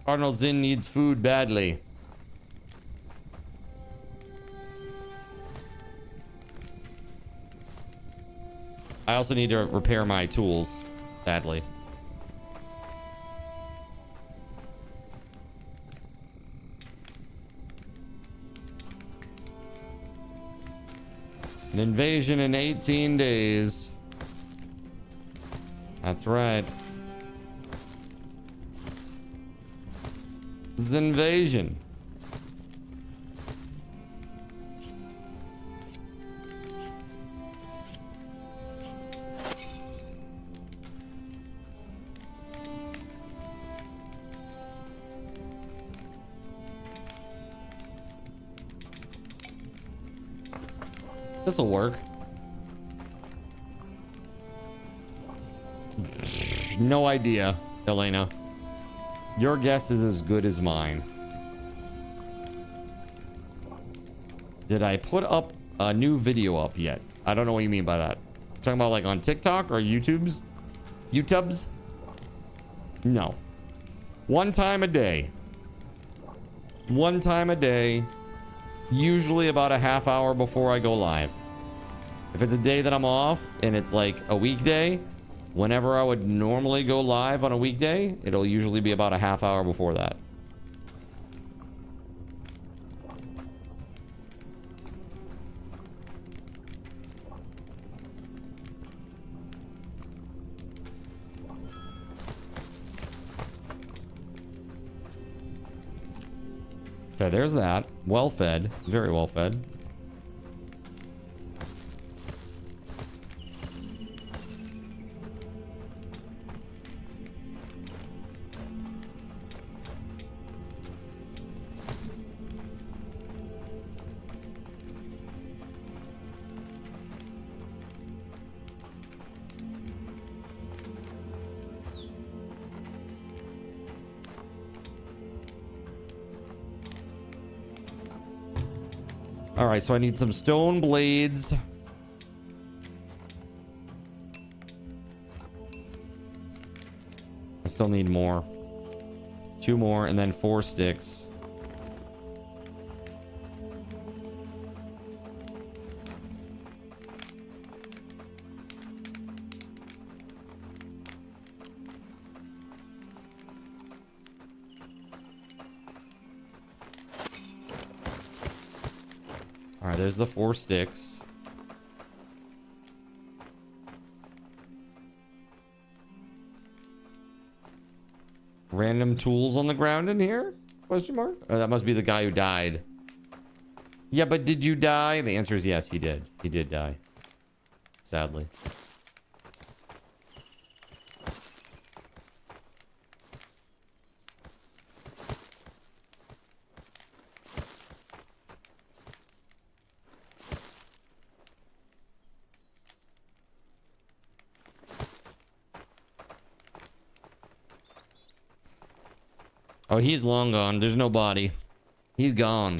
Cardinal Zin needs food badly. I also need to repair my tools badly. An invasion in 18 days. That's right. This is invasion. This'll work. No idea, Elena. Your guess is as good as mine. Did I put up a new video up yet? I don't know what you mean by that. Talking about like on TikTok or YouTube's? YouTubes? No. One time a day. One time a day. Usually about a half hour before I go live. If it's a day that I'm off and it's like a weekday, whenever I would normally go live on a weekday, it'll usually be about a half hour before that. Okay, there's that. Well fed. Very well fed. All right, so I need some stone blades. I still need more. 2 more and then 4 sticks. All right, there's the 4 sticks. Random tools on the ground in here? Question mark? Oh, that must be the guy who died. Yeah, but did you die? The answer is yes, he did. He did die. Sadly. Oh, he's long gone. There's no body. He's gone.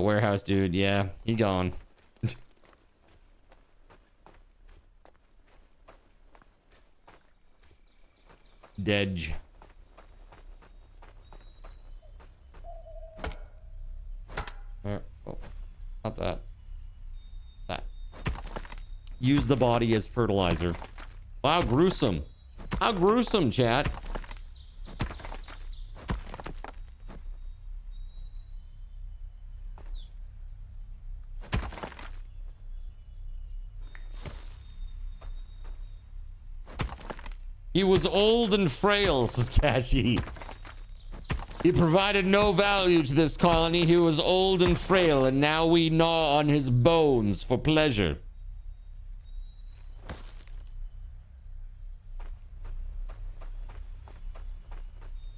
The warehouse dude, yeah, he gone. Dedge. Oh, not that. That. Use the body as fertilizer. Wow, gruesome. How gruesome, chat. He was old and frail, says Cashy. He provided no value to this colony. He was old and frail, and now we gnaw on his bones for pleasure.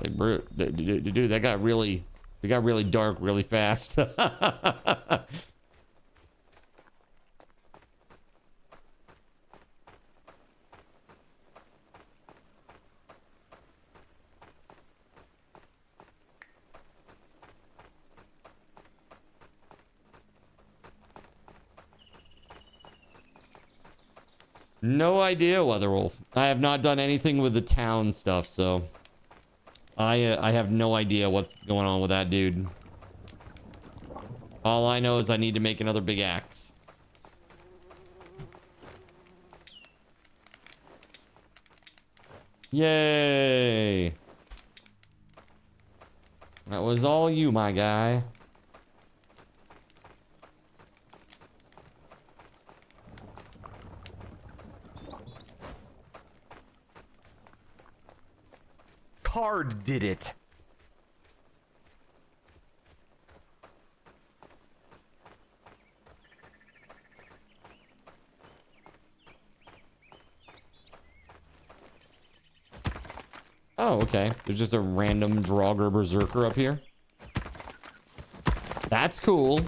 Like, dude, that got really dark really fast. No idea, Weatherwolf. I have not done anything with the town stuff, so I have no idea what's going on with that dude. All I know is I need to make another big axe. Yay! That was all you, my guy. Card did it. Oh, okay. There's just a random Draugr Berserker up here. That's cool.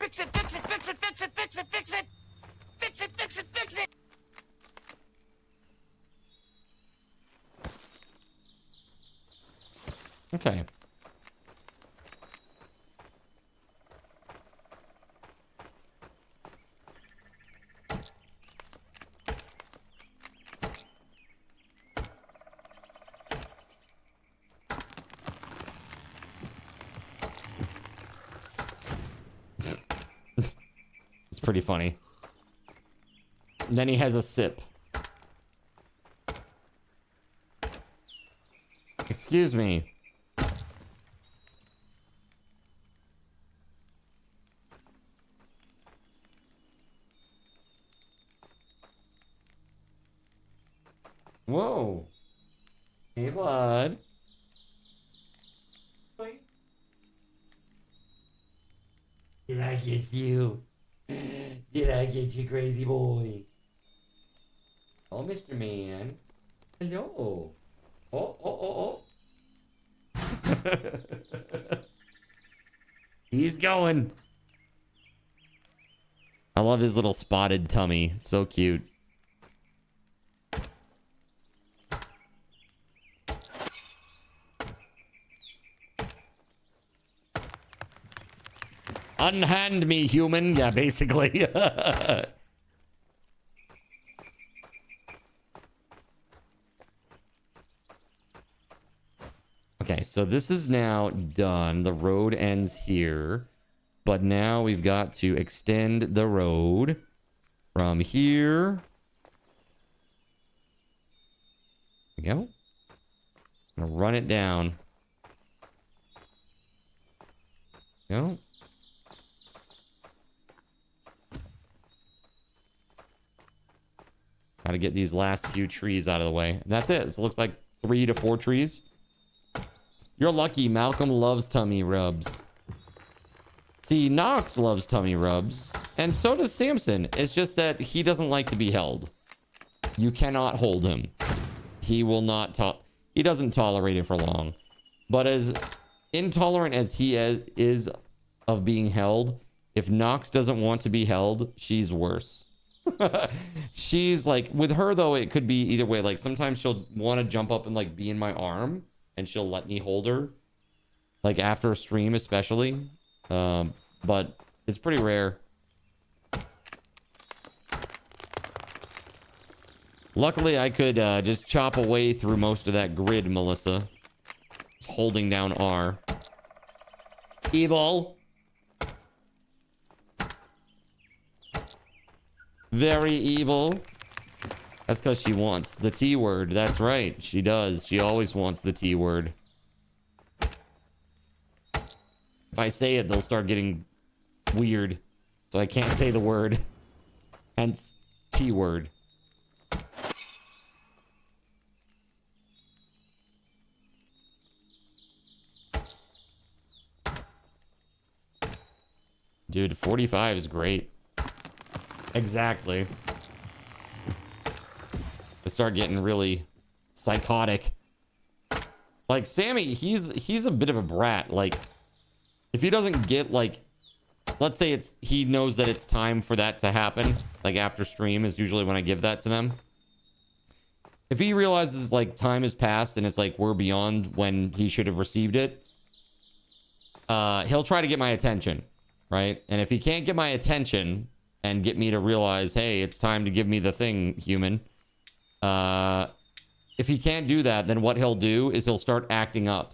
Fix it, fix it, fix it, fix it, fix it, fix it! Fix it, fix it, fix it! Okay. It's pretty funny. And then he has a sip. Excuse me. Whoa. Hey, bud. Did I get you? Did I get you, crazy boy? Oh, Mr. Man. Hello. Oh. He's going. I love his little spotted tummy. It's so cute. Unhand me, human. Yeah, basically. Okay, so this is now done. The road ends here. But now we've got to extend the road from here. There we go. I'm gonna run it down. Go. Got to get these last few trees out of the way. And that's it. It looks like 3 to 4 trees. You're lucky. Malcolm loves tummy rubs. See, Nox loves tummy rubs, and so does Samson. It's just that he doesn't like to be held. You cannot hold him. He will not he doesn't tolerate it for long. But as intolerant as he is of being held, if Nox doesn't want to be held, she's worse. She's like, with her though, it could be either way. Like sometimes she'll want to jump up and like be in my arm, and she'll let me hold her. Like after a stream especially. But it's pretty rare. Luckily, I could just chop away through most of that grid, Melissa. Just holding down R. Evil. Very evil. That's because she wants the T word. That's right. She does. She always wants the T word. If I say it, they'll start getting weird. So I can't say the word. Hence, T word. Dude, 45 is great. Exactly. To start getting really psychotic. Like Sammy, he's a bit of a brat. Like if he doesn't get like, let's say he knows that it's time for that to happen. Like after stream is usually when I give that to them. If he realizes like time has passed and it's like we're beyond when he should have received it, he'll try to get my attention, right? And if he can't get my attention and get me to realize, hey, it's time to give me the thing, human. If he can't do that, then what he'll do is he'll start acting up.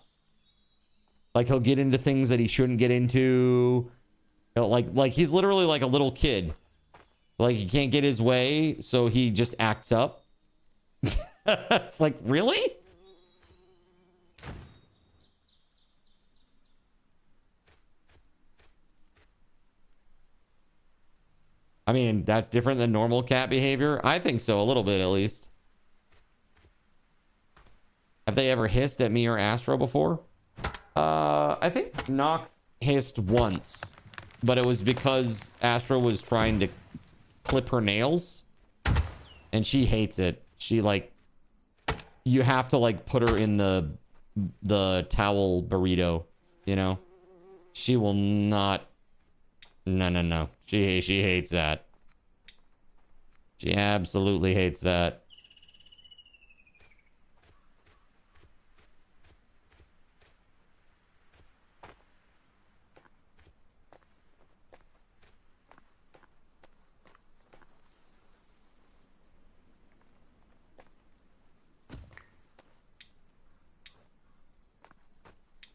Like he'll get into things that he shouldn't get into. Like he's literally like a little kid. Like he can't get his way, so he just acts up. It's like, really? I mean, that's different than normal cat behavior. I think so, a little bit at least. Have they ever hissed at me or Astro before? I think Nox hissed once, but it was because Astro was trying to clip her nails, and she hates it. She like, you have to like put her in the towel burrito, you know? She will not. No. She hates that. She absolutely hates that.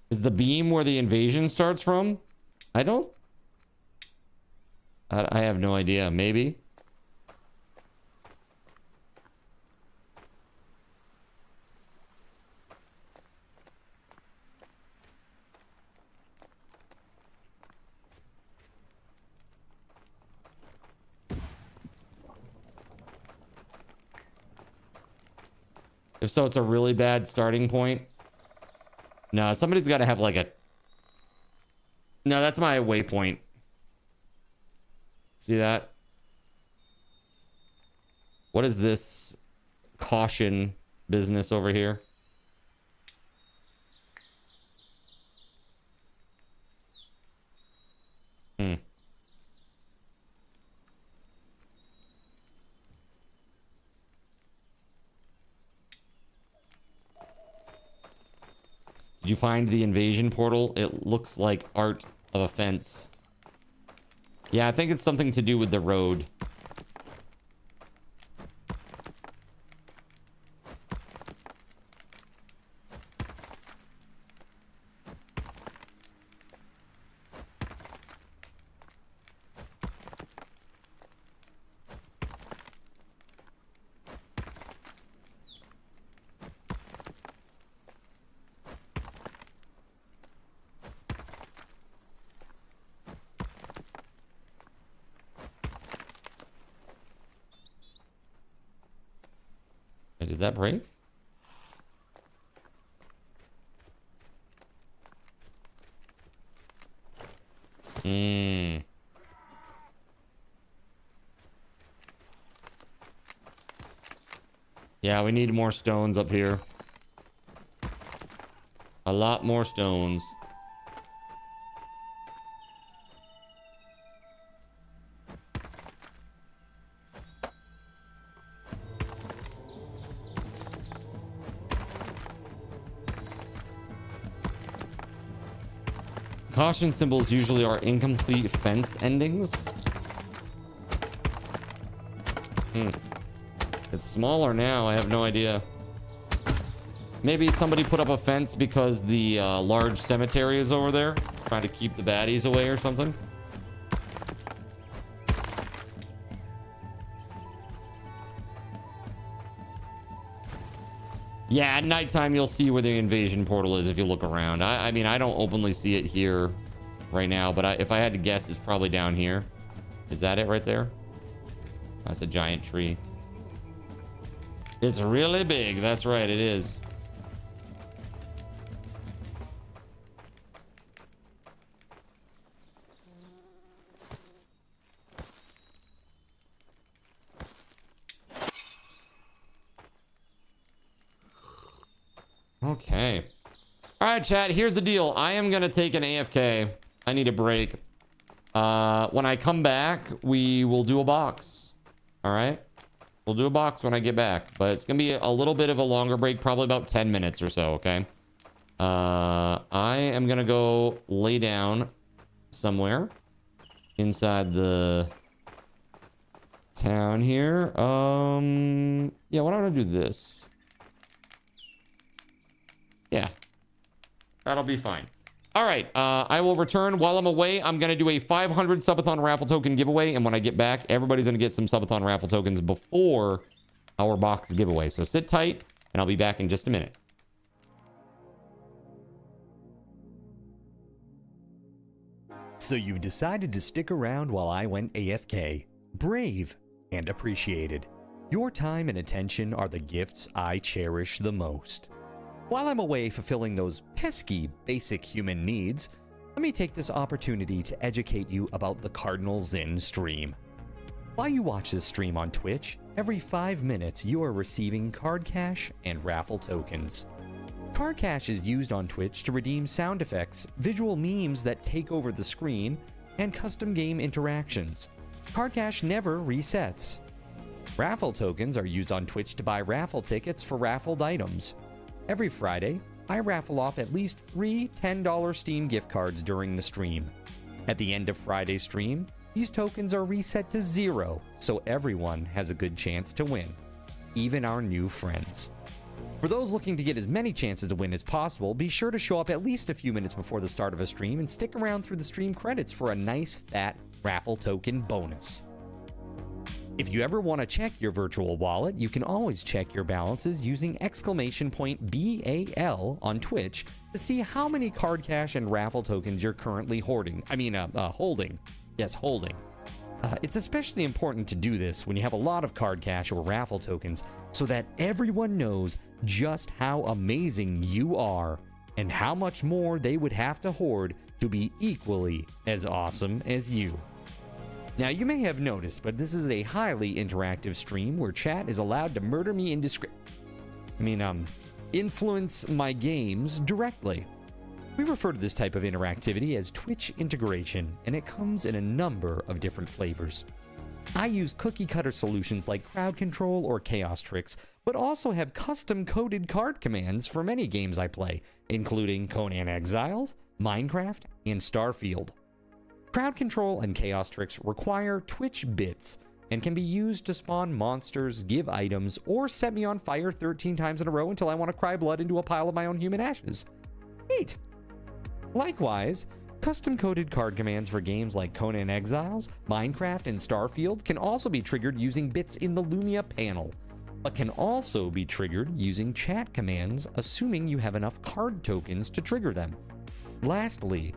Is the beam where the invasion starts from? I have no idea. Maybe. If so, it's a really bad starting point. No, somebody's got to have like a... No, that's my waypoint. See that? What is this caution business over here? Did you find the invasion portal? It looks like art of a fence. Yeah, I think it's something to do with the road. Did that break? Yeah, we need more stones up here. A lot more stones. Caution symbols usually are incomplete fence endings. It's smaller now. I have no idea. Maybe somebody put up a fence because the large cemetery is over there, trying to keep the baddies away or something. Yeah, at nighttime you'll see where the invasion portal is if you look around. I mean, I don't openly see it here right now, but if I had to guess, it's probably down here. Is that it right there? That's a giant tree. It's really big. That's right, it is. Okay. All right, chat. Here's the deal. I am going to take an AFK. I need a break. When I come back, we will do a box. All right. We'll do a box when I get back, but it's going to be a little bit of a longer break, probably about 10 minutes or so. Okay. I am going to go lay down somewhere inside the town here. Yeah, why don't I do this? Yeah, that'll be fine. All right, I will return. While I'm away, I'm going to do a 500 Subathon raffle token giveaway. And when I get back, everybody's going to get some Subathon raffle tokens before our box giveaway. So sit tight, and I'll be back in just a minute. So you've decided to stick around while I went AFK. Brave and appreciated. Your time and attention are the gifts I cherish the most. While I'm away fulfilling those pesky basic human needs, let me take this opportunity to educate you about the Cardinal Zin stream. While you watch this stream on Twitch, every 5 minutes you are receiving card cash and raffle tokens. Card cash is used on Twitch to redeem sound effects, visual memes that take over the screen, and custom game interactions. Card cash never resets. Raffle tokens are used on Twitch to buy raffle tickets for raffled items. Every Friday, I raffle off at least 3 $10 Steam gift cards during the stream. At the end of Friday's stream, these tokens are reset to 0, so everyone has a good chance to win, even our new friends. For those looking to get as many chances to win as possible, be sure to show up at least a few minutes before the start of a stream and stick around through the stream credits for a nice fat raffle token bonus. If you ever want to check your virtual wallet, you can always check your balances using !BAL on Twitch to see how many card cash and raffle tokens you're currently holding. Yes, holding. It's especially important to do this when you have a lot of card cash or raffle tokens so that everyone knows just how amazing you are and how much more they would have to hoard to be equally as awesome as you. Now, you may have noticed, but this is a highly interactive stream where chat is allowed to murder me influence my games directly. We refer to this type of interactivity as Twitch integration, and it comes in a number of different flavors. I use cookie-cutter solutions like crowd control or chaos tricks, but also have custom-coded card commands for many games I play, including Conan Exiles, Minecraft, and Starfield. Crowd control and chaos tricks require Twitch bits and can be used to spawn monsters, give items, or set me on fire 13 times in a row until I want to cry blood into a pile of my own human ashes. Neat! Likewise, custom-coded card commands for games like Conan Exiles, Minecraft, and Starfield can also be triggered using bits in the Lumia panel, but can also be triggered using chat commands, assuming you have enough card tokens to trigger them. Lastly,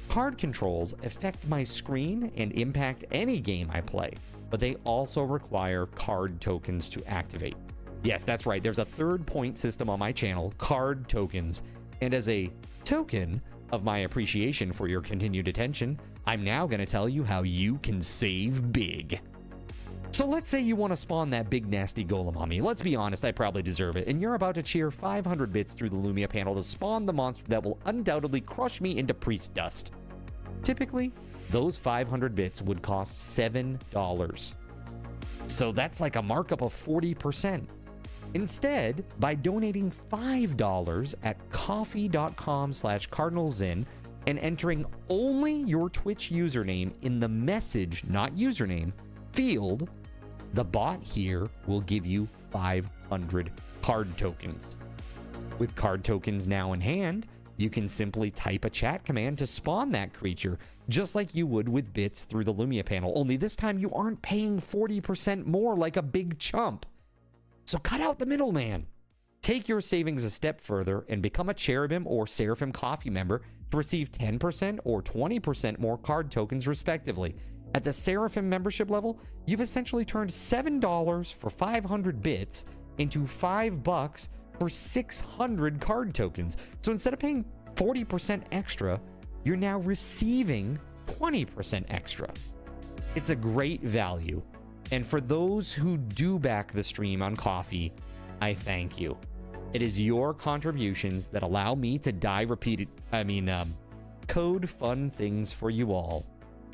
card controls affect my screen and impact any game I play, but they also require card tokens to activate. Yes, that's right, there's a third point system on my channel, card tokens, and as a token of my appreciation for your continued attention, I'm now going to tell you how you can save big. So let's say you want to spawn that big nasty golem on me. Let's be honest, I probably deserve it. And you're about to cheer 500 bits through the Lumia panel to spawn the monster that will undoubtedly crush me into priest dust. Typically, those 500 bits would cost $7. So that's like a markup of 40%. Instead, by donating $5 at coffee.com/cardinalzin and entering only your Twitch username in the message, not username, field, the bot here will give you 500 card tokens. With card tokens now in hand, you can simply type a chat command to spawn that creature, just like you would with bits through the Lumia panel, only this time you aren't paying 40% more like a big chump. So cut out the middleman. Take your savings a step further and become a Cherubim or Seraphim Coffee member to receive 10% or 20% more card tokens respectively. At the Seraphim membership level, you've essentially turned $7 for 500 bits into $5 for 600 card tokens. So instead of paying 40% extra, you're now receiving 20% extra. It's a great value. And for those who do back the stream on Coffee, I thank you. It is your contributions that allow me to code fun things for you all.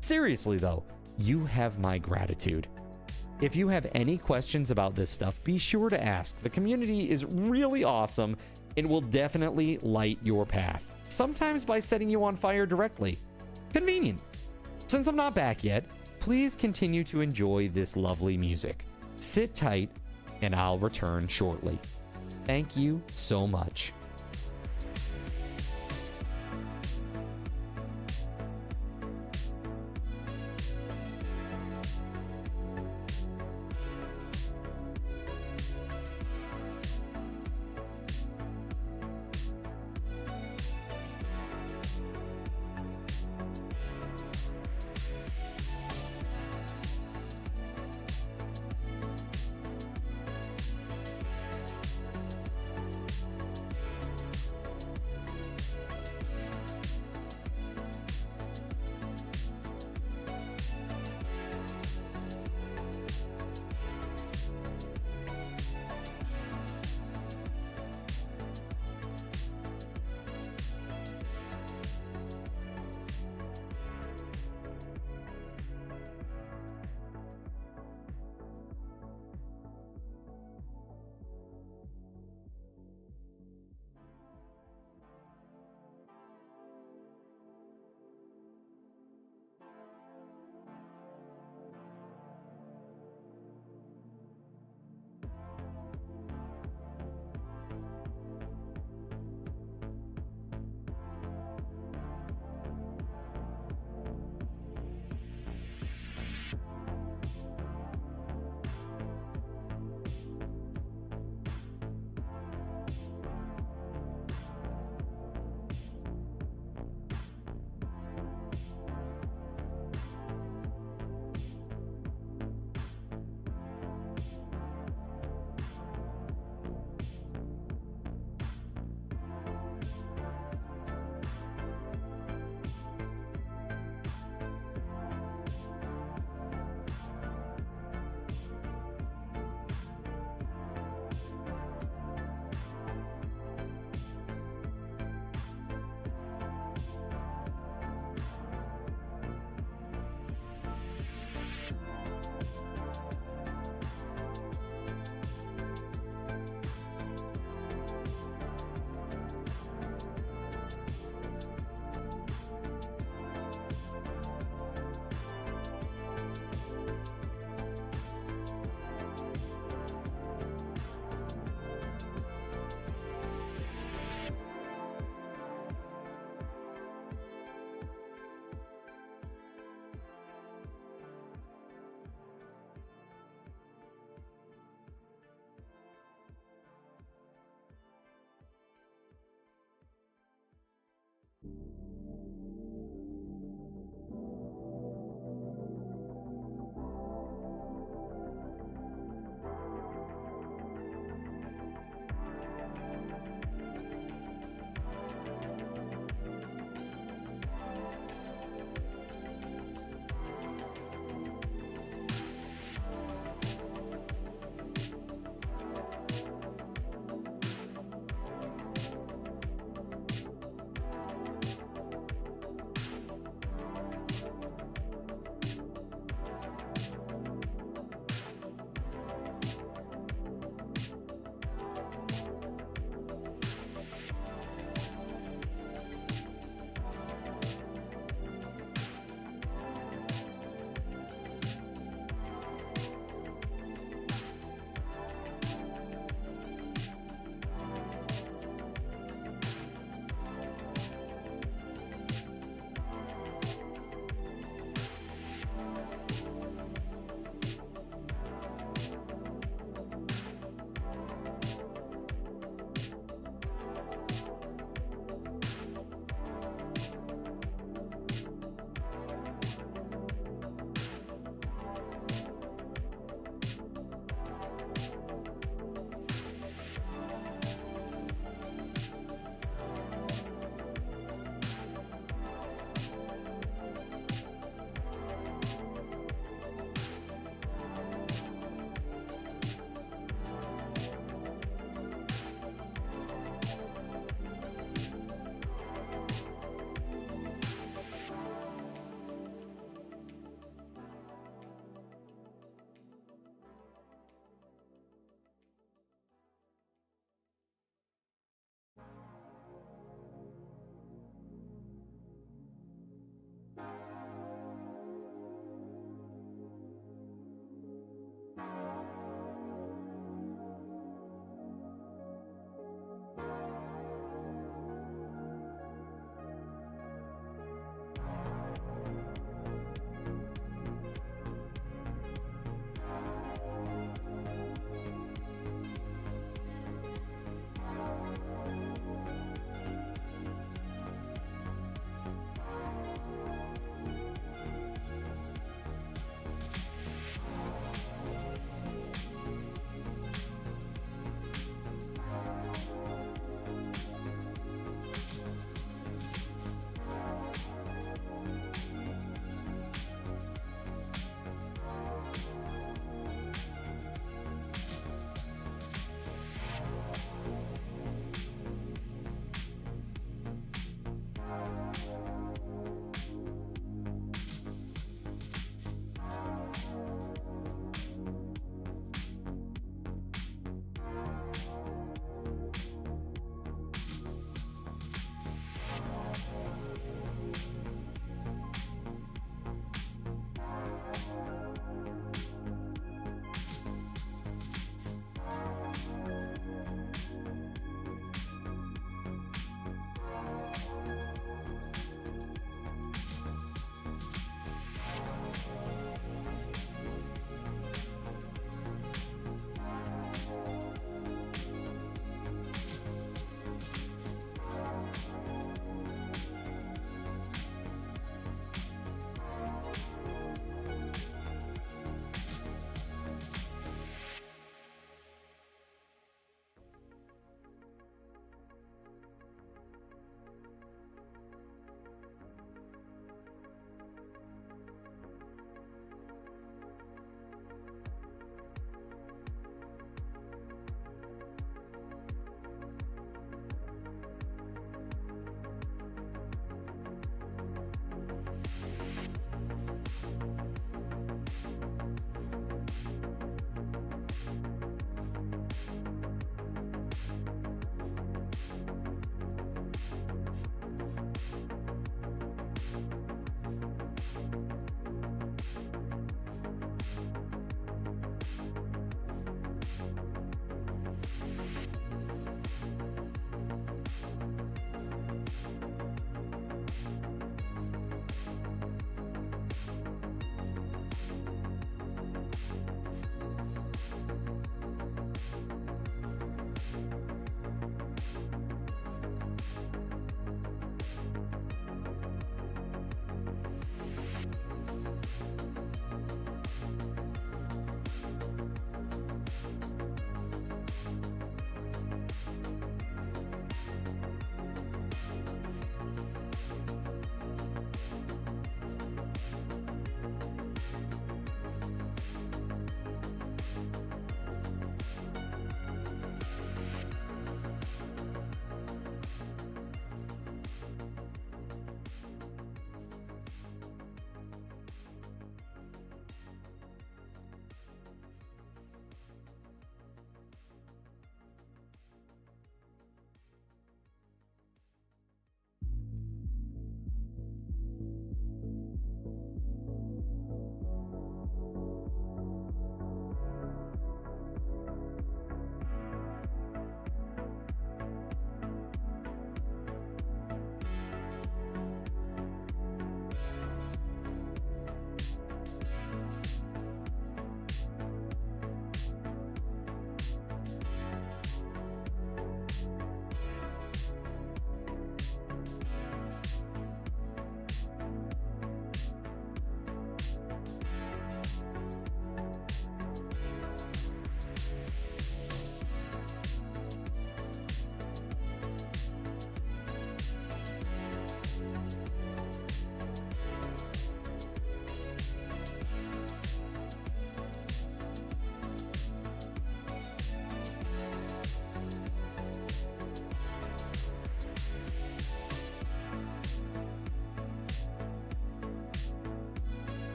Seriously though, you have my gratitude. If you have any questions about this stuff, be sure to ask. The community is really awesome and will definitely light your path. Sometimes by setting you on fire directly. Convenient. Since I'm not back yet, please continue to enjoy this lovely music. Sit tight and I'll return shortly. Thank you so much.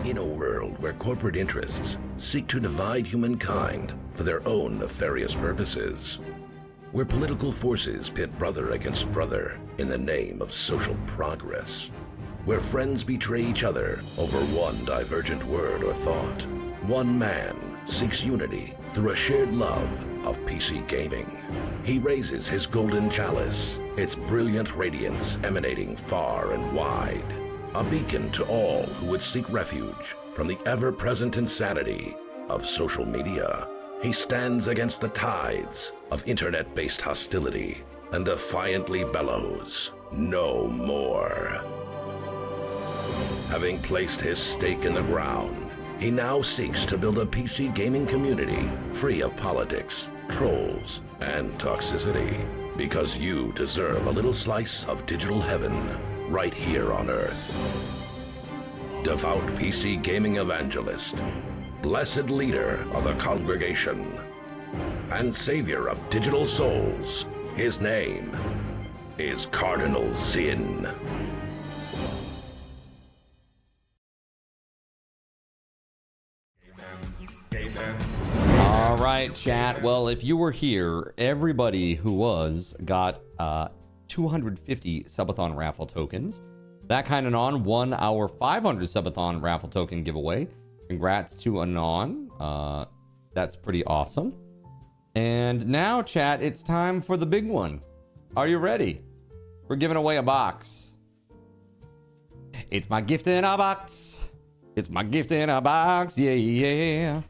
In a world where corporate interests seek to divide humankind for their own nefarious purposes, where political forces pit brother against brother in the name of social progress, where friends betray each other over one divergent word or thought, one man seeks unity through a shared love of PC gaming. He raises his golden chalice, its brilliant radiance emanating far and wide, a beacon to all who would seek refuge from the ever-present insanity of social media. He stands against the tides of internet-based hostility and defiantly bellows, "No more." Having placed his stake in the ground, he now seeks to build a PC gaming community free of politics, trolls, and toxicity, because you deserve a little slice of digital heaven right here on Earth. Devout PC gaming evangelist, blessed leader of the congregation, and savior of digital souls, his name is Cardinal Zin. All right, chat. Well, if you were here, everybody who got 250 Subathon raffle tokens. That kind of on won our 500 Subathon raffle token giveaway. Congrats to Anon. That's pretty awesome. And now, chat, it's time for the big one. Are you ready? We're giving away a box. It's my gift in a box. It's my gift in a box. Yeah, yeah.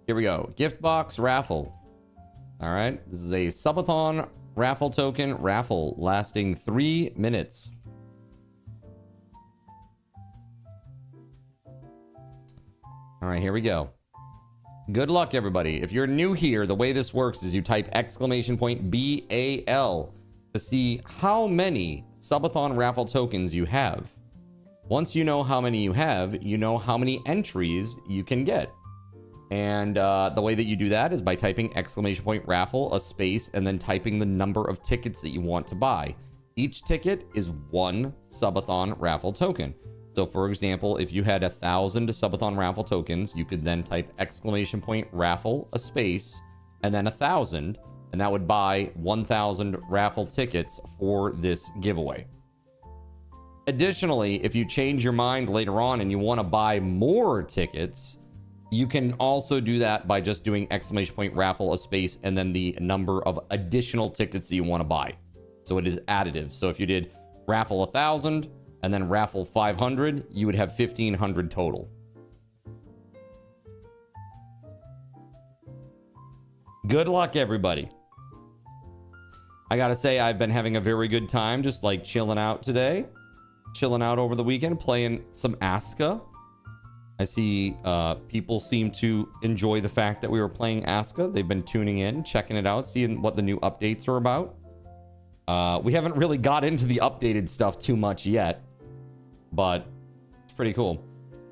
Here we go. Gift box raffle. All right. This is a Subathon raffle token raffle lasting 3 minutes. All right, here we go. Good luck, everybody. If you're new here, the way this works is you type !BAL to see how many Subathon raffle tokens you have. Once you know how many you have, you know how many entries you can get. And the way that you do that is by typing !raffle, a space, and then typing the number of tickets that you want to buy. Each ticket is 1 Subathon raffle token. So for example, if you had 1,000 Subathon raffle tokens, you could then type !raffle, a space, and then 1,000, and that would buy 1,000 raffle tickets for this giveaway. Additionally, if you change your mind later on and you want to buy more tickets, you can also do that by just doing !raffle, a space, and then the number of additional tickets that you want to buy. So it is additive. So if you did raffle 1,000 and then raffle 500, you would have 1,500 total. Good luck, everybody. I gotta say, I've been having a very good time just like chilling out today. Chilling out over the weekend, playing some Aska. I see people seem to enjoy the fact that we were playing Aska. They've been tuning in, checking it out, seeing what the new updates are about. We haven't really got into the updated stuff too much yet, but it's pretty cool.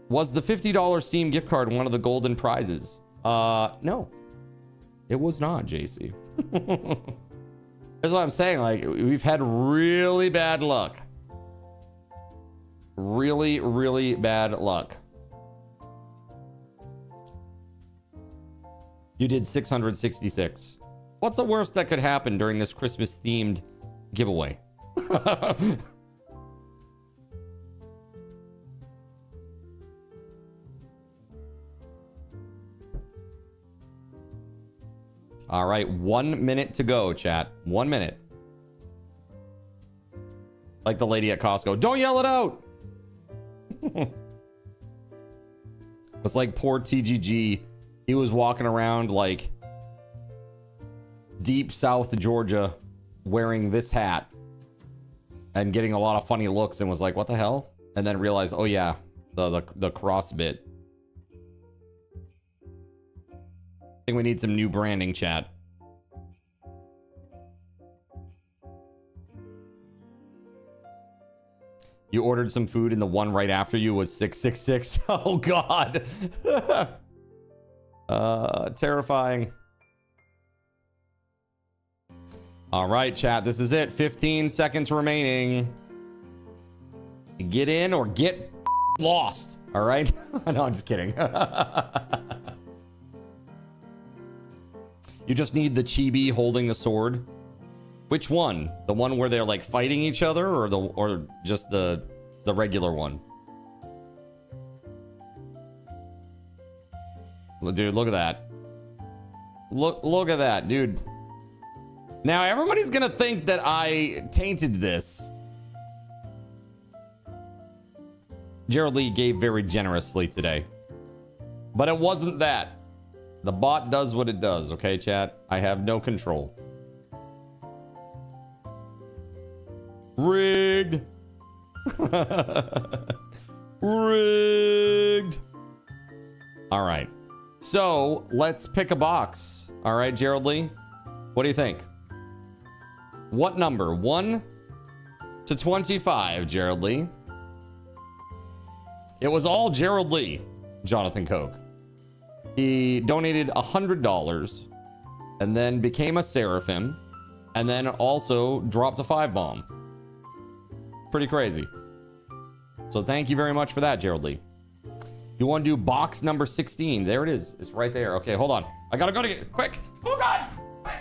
Was the $50 Steam gift card one of the golden prizes? No, it was not, JC. That's what I'm saying. Like, we've had really bad luck. Really, really bad luck. You did 666. What's the worst that could happen during this Christmas themed giveaway? All right, 1 minute to go, chat. 1 minute. Like the lady at Costco. Don't yell it out! It's like poor TGG. He was walking around like deep South Georgia wearing this hat and getting a lot of funny looks and was like, what the hell? And then realized, oh yeah, the cross bit. I think we need some new branding, chat. You ordered some food and the one right after you was 666. Oh God. Terrifying. All right, chat, this is it. 15 seconds remaining. Get in or get lost. All right? No, I'm just kidding. You just need the chibi holding the sword. Which one? The one where they're like fighting each other, or just the regular one? Dude, look at that. Look at that, dude. Now everybody's gonna think that I tainted this. Gerald Lee gave very generously today, but it wasn't that. The bot does what it does, okay, chat? I have no control. Rigged. Rigged. All right. So let's pick a box. All right, Gerald Lee. What do you think? What number? 1 to 25, Gerald Lee. It was all Gerald Lee, Jonathan Koch. He donated $100 and then became a Seraphim and then also dropped a 5-bomb. Pretty crazy. So thank you very much for that, Gerald Lee. You want to do box number 16? There it is. It's right there. Okay, hold on. I gotta go to get quick. Oh God! Quick!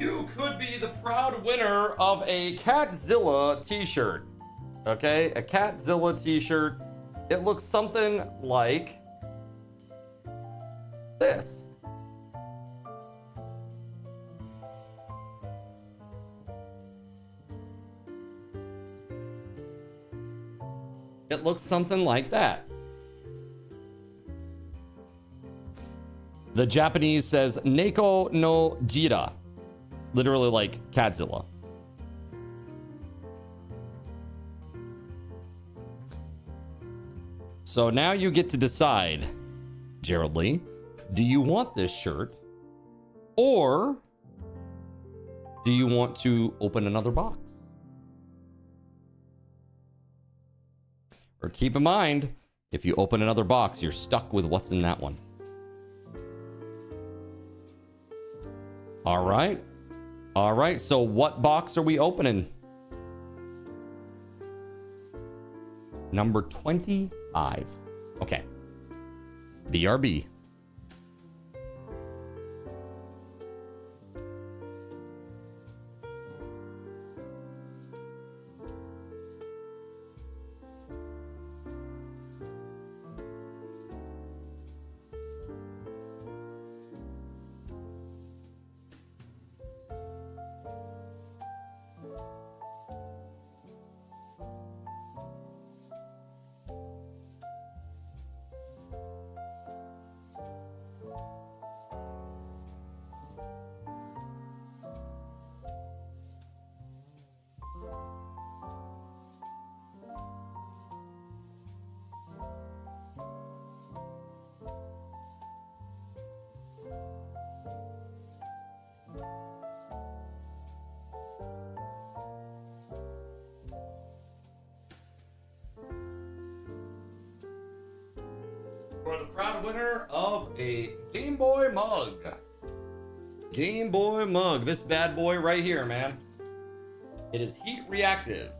You could be the proud winner of a Catzilla t-shirt. Okay, a Catzilla t-shirt. It looks something like this. It looks something like that. The Japanese says Neko no Jira. Literally like Catzilla. So now you get to decide, Gerald Lee, do you want this shirt or do you want to open another box? Or keep in mind, if you open another box, you're stuck with what's in that one. All right. All right, so what box are we opening? Number 25. Okay. BRB. For the proud winner of a Game Boy mug. Game Boy mug. This bad boy right here, man. It is heat reactive.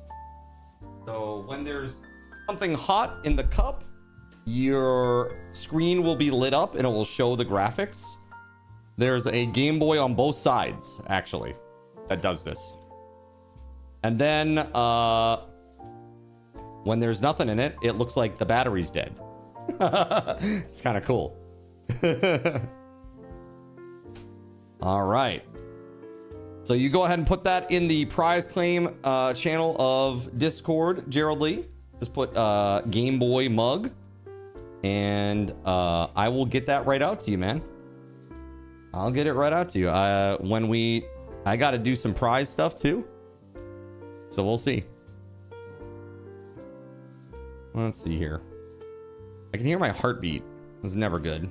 So when there's something hot in the cup, your screen will be lit up and it will show the graphics. There's a Game Boy on both sides, actually, that does this. And then when there's nothing in it, it looks like the battery's dead. It's kind of cool. All right. So you go ahead and put that in the prize claim channel of Discord, Gerald Lee. Just put Game Boy mug. And I will get that right out to you, man. I'll get it right out to you. When we I got to do some prize stuff too. So we'll see. Let's see here. I can hear my heartbeat. This is never good.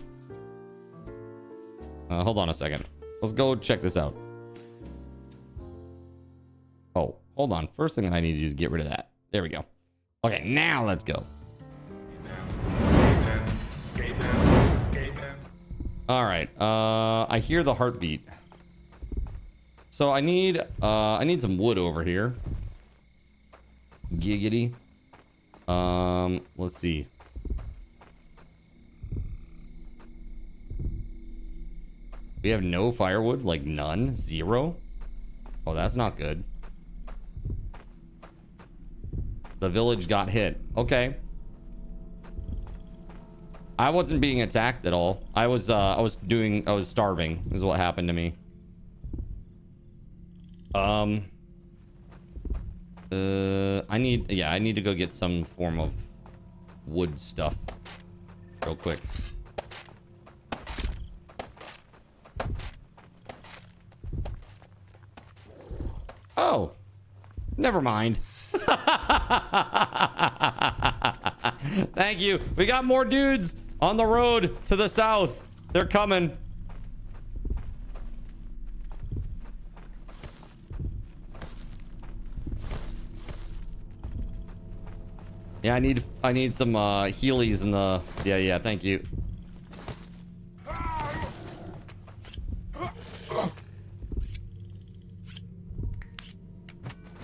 Hold on a second. Let's go check this out. Oh, hold on. First thing I need to do is get rid of that. There we go. Okay, now let's go. All right. I hear the heartbeat. So I need some wood over here. Giggity. Let's see. We have no firewood, like none, 0. Oh, that's not good. The village got hit. Okay. I wasn't being attacked at all. I was starving is what happened to me. I need to go get some form of wood stuff real quick. Oh, never mind. Thank you. We got more dudes on the road to the south. They're coming. Yeah, I need some Heelys in the... Yeah, thank you.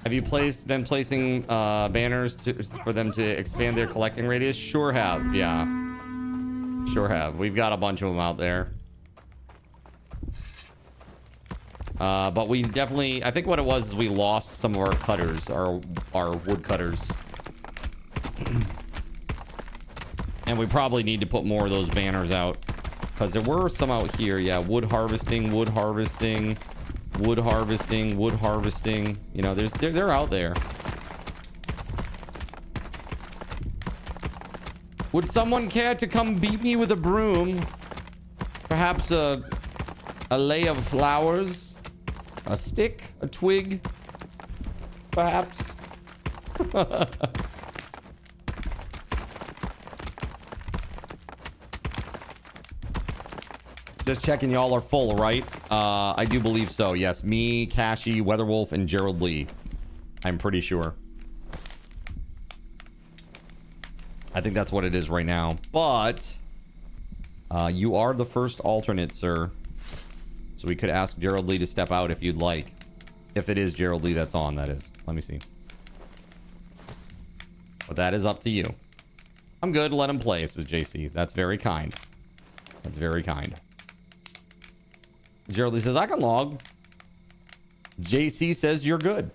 Have you been placing banners for them to expand their collecting radius? Sure have, yeah. Sure have. We've got a bunch of them out there. But we definitely... I think what it was is we lost some of our cutters, our wood cutters. And we probably need to put more of those banners out. Because there were some out here. Yeah, wood harvesting. You know, they're out there. Would someone care to come beat me with a broom? Perhaps a lay of flowers? A stick? A twig? Perhaps? Just checking y'all are full, right? I do believe so. Yes, me, Cashy, WeatherWolf, and Gerald Lee. I'm pretty sure. I think that's what it is right now. But you are the first alternate, sir. So we could ask Gerald Lee to step out if you'd like. If it is Gerald Lee that's on, that is. Let me see. But that is up to you. I'm good. Let him play, says JC. That's very kind. That's very kind. Gerald Lee says, I can log. JC says you're good.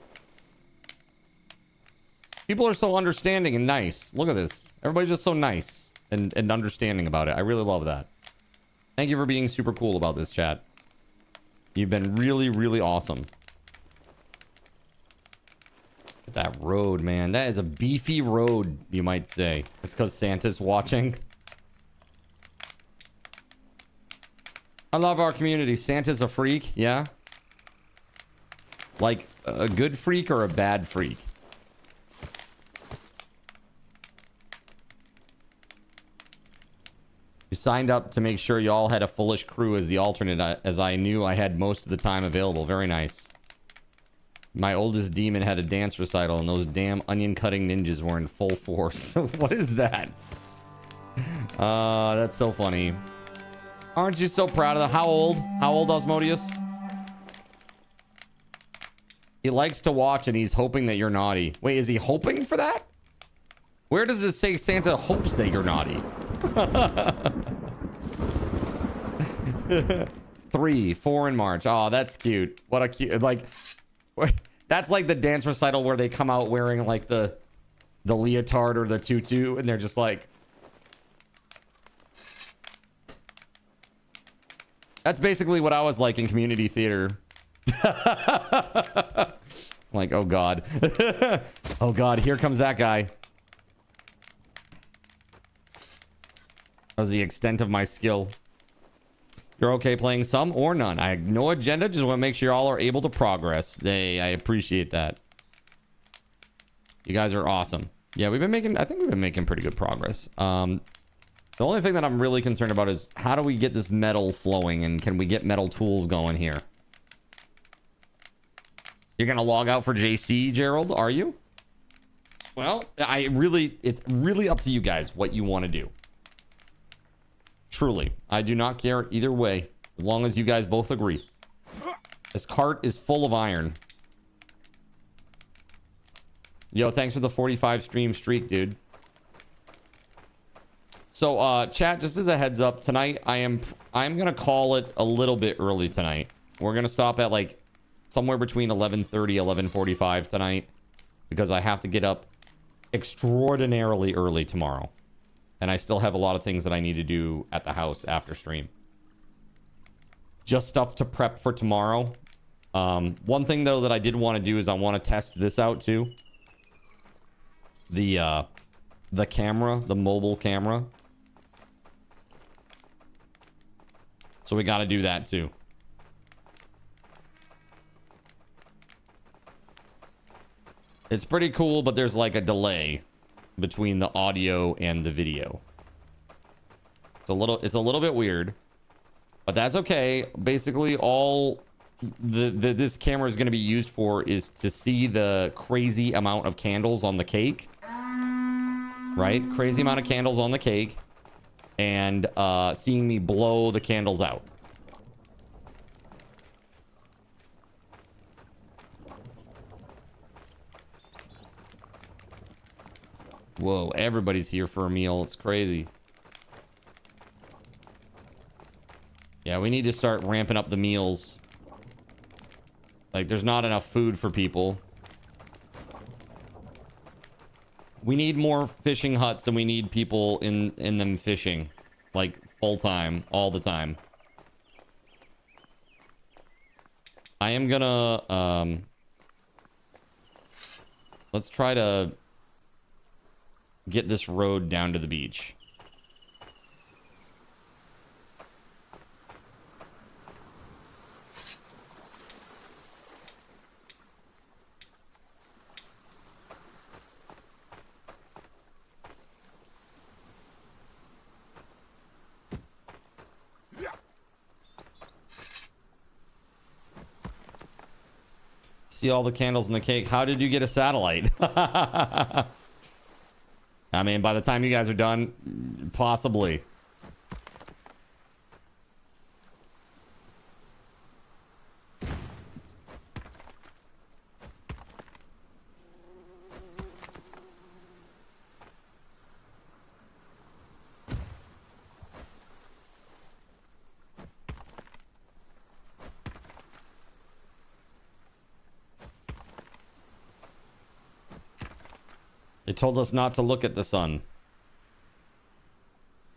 People are so understanding and nice. Look at this. Everybody's just so nice and understanding about it. I really love that. Thank you for being super cool about this, chat. You've been really, really awesome. Look at that road, man. That is a beefy road, you might say. It's because Santa's watching. I love our community. Santa's a freak, yeah? Like, a good freak or a bad freak? You signed up to make sure y'all had a fullish crew as the alternate, as I knew I had most of the time available. Very nice. My oldest demon had a dance recital, and those damn onion-cutting ninjas were in full force. What is that? That's so funny. Aren't you so proud of the... How old? How old, Osmodius? He likes to watch and he's hoping that you're naughty. Wait, is he hoping for that? Where does it say Santa hopes that you're naughty? 3, 4 in March. Oh, that's cute. What a cute... Like... That's like the dance recital where they come out wearing like the leotard or the tutu and they're just like... That's basically what I was like in community theater. Like, oh god. Oh god, here comes that guy. That was the extent of my skill. You're okay playing some or none. I have no agenda. Just want to make sure y'all are able to progress. Hey, I appreciate that. You guys are awesome. Yeah, we've been making, I think we've been making pretty good progress. The only thing that I'm really concerned about is how do we get this metal flowing, and can we get metal tools going here? You're going to log out for JC, Gerald, are you? Well, it's really up to you guys what you want to do. Truly, I do not care either way, as long as you guys both agree. This cart is full of iron. Yo, thanks for the 45 stream streak, dude. So, chat, just as a heads up, tonight I'm gonna call it a little bit early tonight. We're gonna stop at like somewhere between 11:30, 11:45 tonight, because I have to get up extraordinarily early tomorrow, and I still have a lot of things that I need to do at the house after stream. Just stuff to prep for tomorrow. One thing though that I did want to do is I want to test this out too. The camera, the mobile camera. So we got to do that too. It's pretty cool, but there's like a delay between the audio and the video. It's a little bit weird, but that's okay. Basically, all this camera is going to be used for is to see the crazy amount of candles on the cake. Right? Crazy amount of candles on the cake. And seeing me blow the candles out. Whoa, everybody's here for a meal. It's crazy. Yeah, we need to start ramping up the meals. Like, there's not enough food for people. We need more fishing huts, and we need people in them fishing. Like, full time, all the time. I am gonna, let's try to get this road down to the beach. See all the candles in the cake. How did you get a satellite? I mean, by the time you guys are done, possibly. They told us not to look at the sun.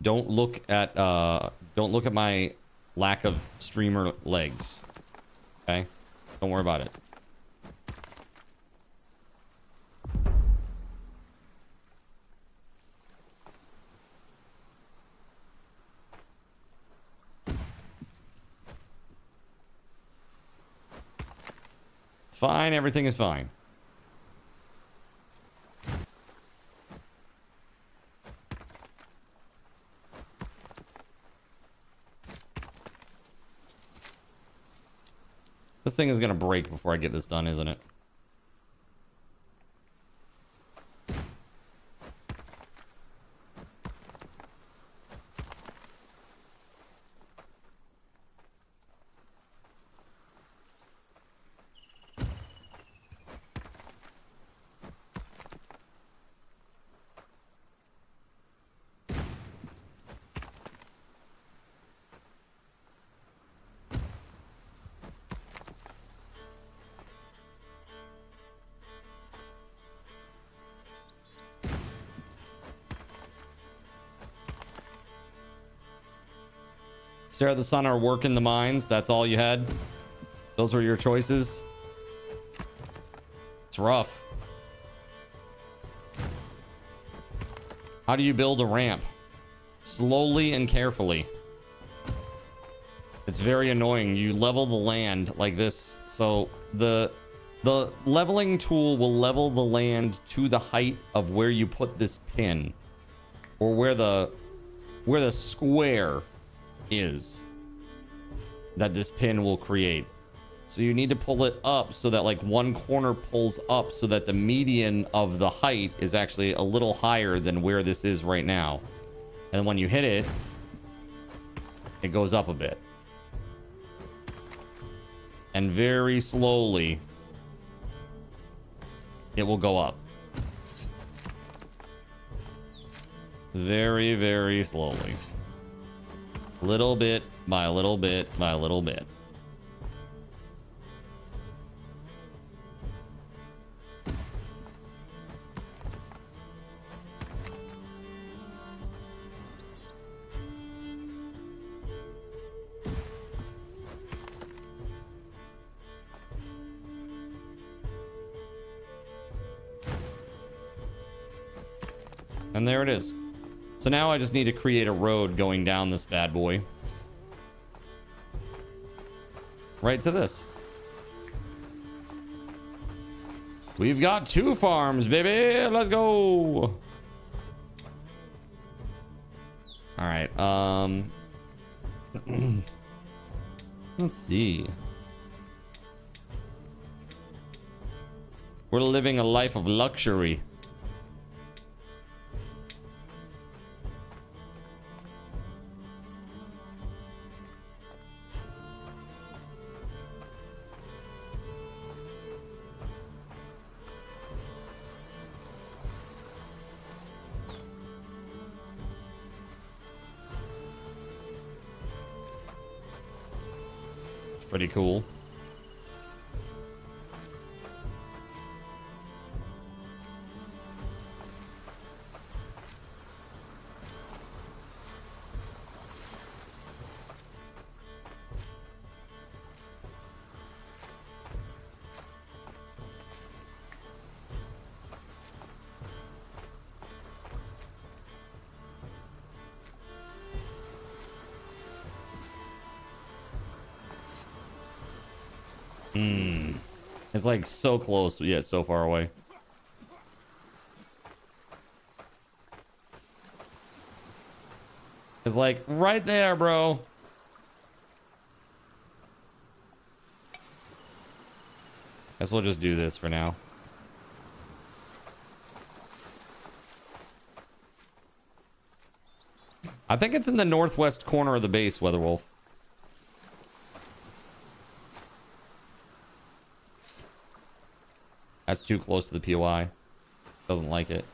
Don't look at my lack of streamer legs. Okay? Don't worry about it. It's fine, everything is fine. This thing is going to break before I get this done, isn't it? Stare at the sun or work in the mines. That's all you had? Those were your choices? It's rough. How do you build a ramp? Slowly and carefully. It's very annoying. You level the land like this. So the leveling tool will level the land to the height of where you put this pin, or where the square is that this pin will create. So you need to pull it up so that like one corner pulls up so that the median of the height is actually a little higher than where this is right now. And when you hit it, it goes up a bit. And very slowly, it will go up. Very, very slowly. Little bit by little bit by little bit. And there it is. So now I just need to create a road going down this bad boy. Right to this. We've got 2 farms, baby. Let's go. All right. Let's see. We're living a life of luxury. Pretty cool. It's like so close, yet so far away. It's like right there, bro. Guess we'll just do this for now. I think it's in the northwest corner of the base, WeatherWolf. That's too close to the POI. Doesn't like it.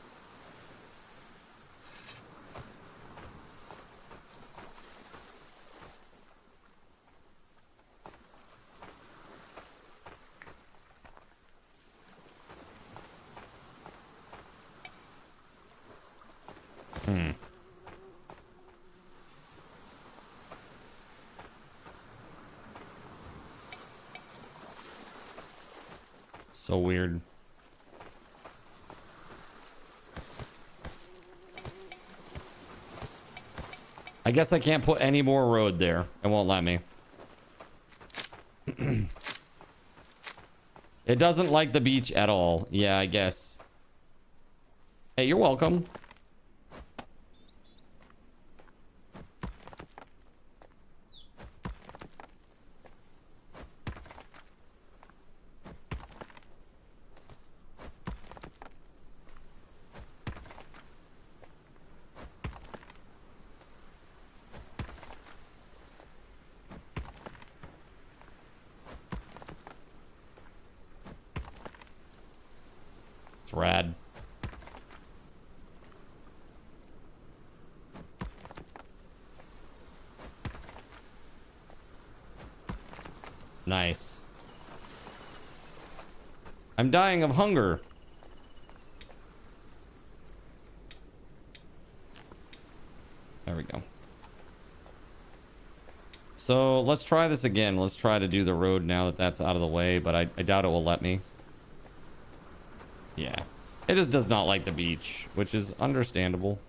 So weird. I guess I can't put any more road there. It won't let me. It doesn't like the beach at all. Yeah, I guess. Hey, you're welcome. It's rad. Nice. I'm dying of hunger. There we go. So let's try this again. Let's try to do the road now that that's out of the way, but I doubt it will let me. Yeah. It just does not like the beach, which is understandable.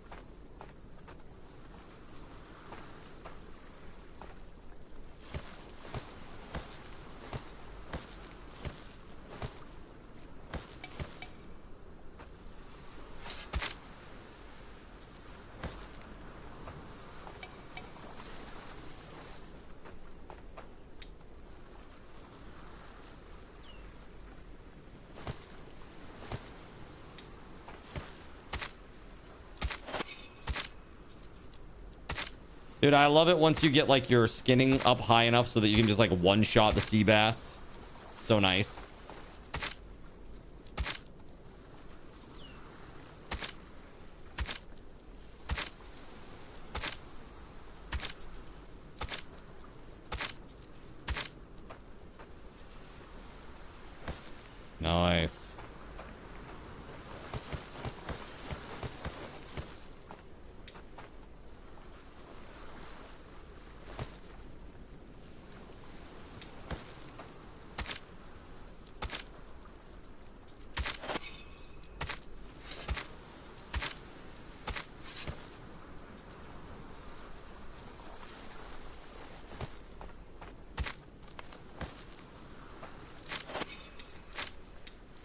Dude, I love it once you get like your skinning up high enough so that you can just like one-shot the sea bass. So nice. Nice.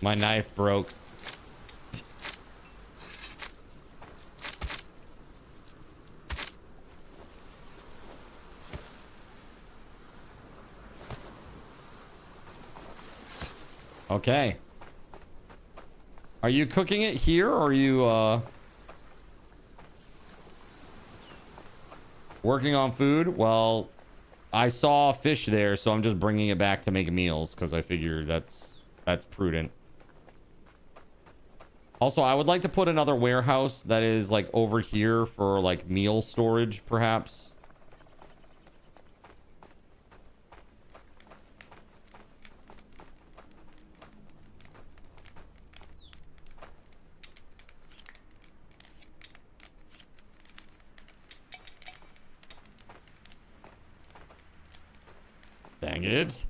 My knife broke. Okay. Are you cooking it here or are you working on food? Well, I saw fish there, so I'm just bringing it back to make meals because I figure that's prudent. Also, I would like to put another warehouse that is like over here for like meal storage, perhaps. Dang it.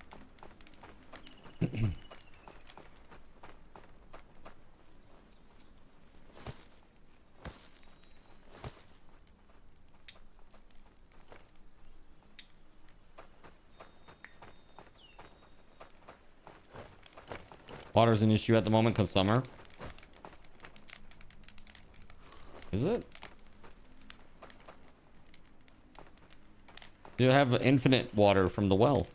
Water's an issue at the moment because summer. Is it? You have infinite water from the well.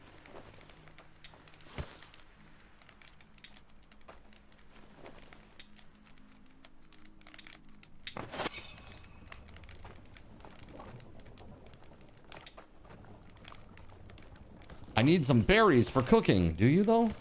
I need some berries for cooking. Do you though?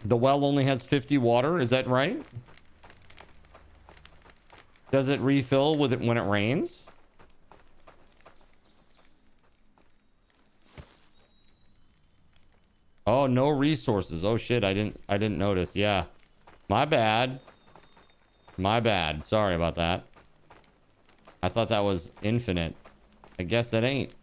The well only has 50 water, is that right? Does it refill with it when it rains? Oh, no resources. Oh shit, I didn't notice. Yeah. My bad. My bad. Sorry about that. I thought that was infinite. I guess that ain't.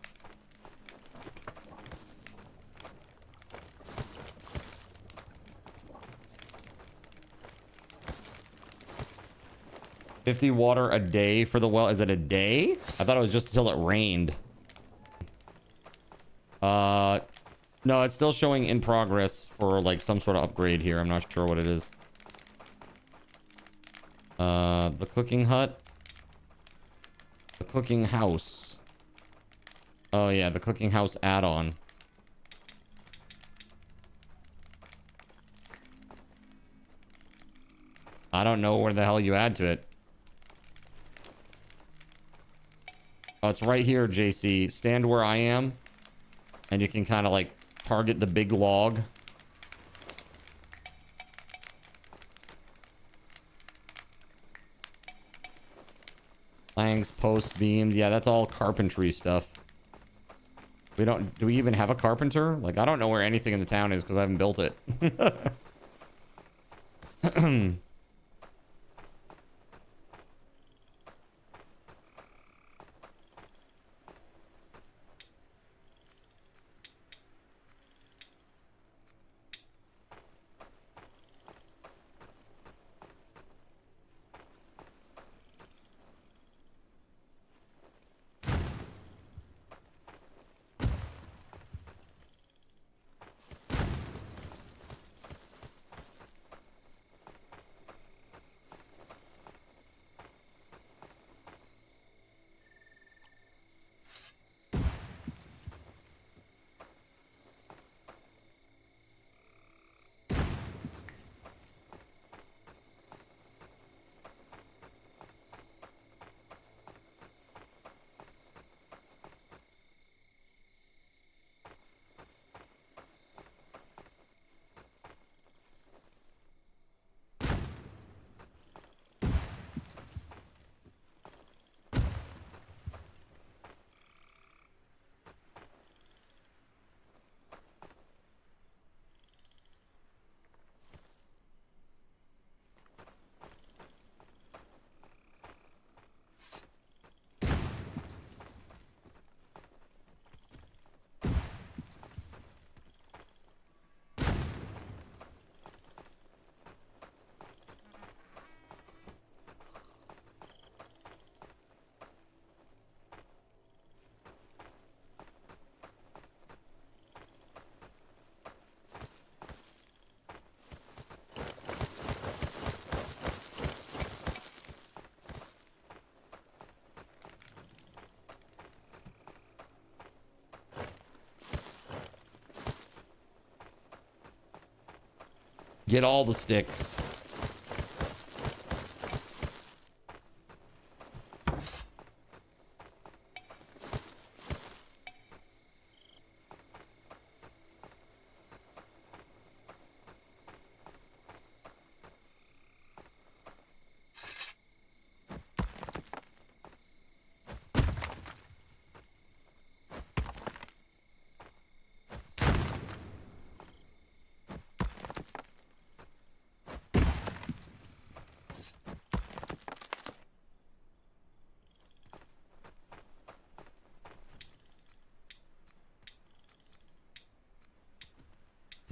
$50 water a day for the well. Is it a day? I thought it was just until it rained. No, it's still showing in progress for like some sort of upgrade here. I'm not sure what it is. The cooking hut. The cooking house. Oh yeah, the cooking house add-on. I don't know where the hell you add to it. Oh, it's right here, JC. Stand where I am. And you can kind of like target the big log. Planks, post beams. Yeah, that's all carpentry stuff. Do we even have a carpenter? Like, I don't know where anything in the town is because I haven't built it. Get all the sticks.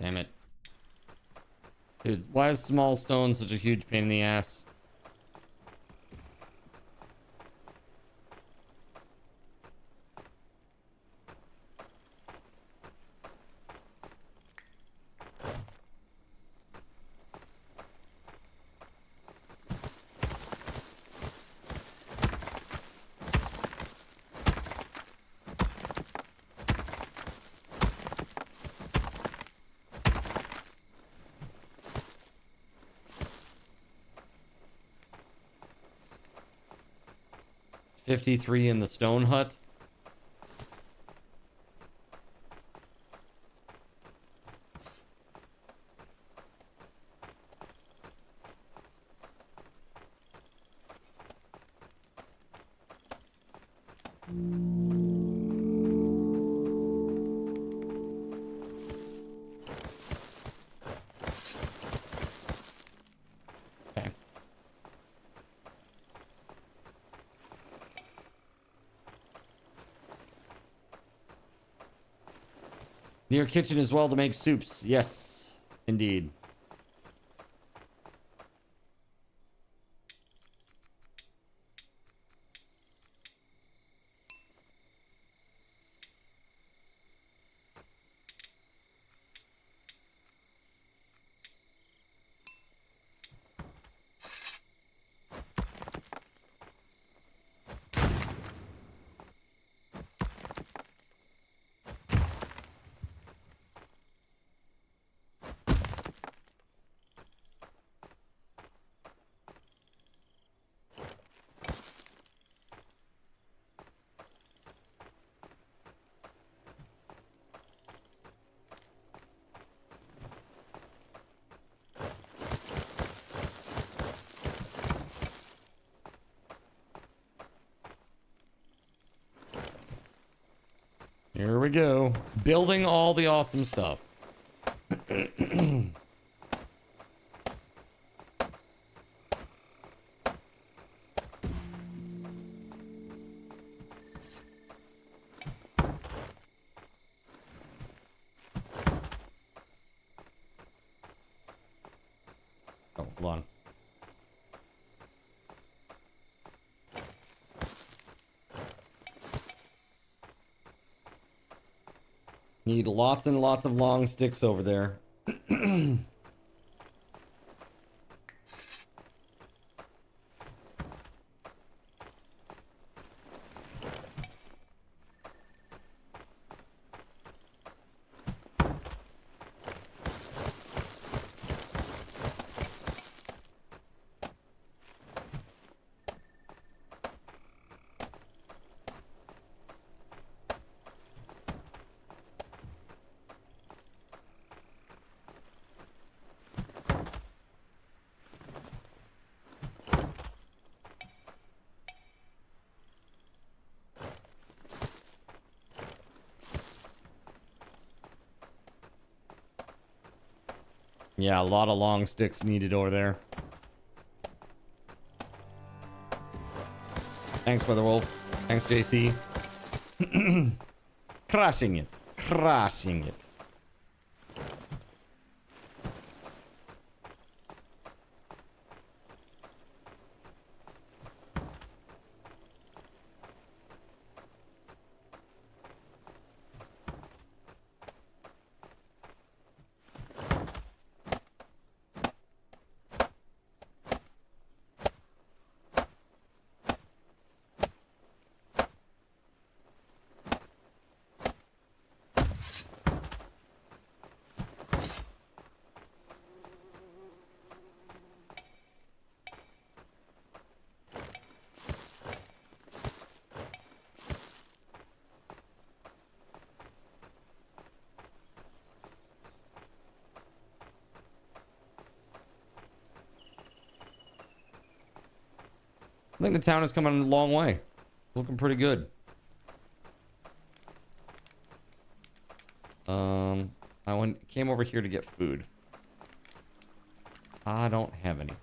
Damn it. Dude, why is small stone such a huge pain in the ass? $53 in the stone hut. Okay. Near kitchen as well to make soups. Yes, indeed. Here we go. Building all the awesome stuff. Oh, hold on. Need lots and lots of long sticks over there. Yeah, a lot of long sticks needed over there. Thanks, WeatherWolf. Thanks, JC. Crushing it. Crushing it. I think the town is coming a long way. Looking pretty good. Came over here to get food. I don't have any.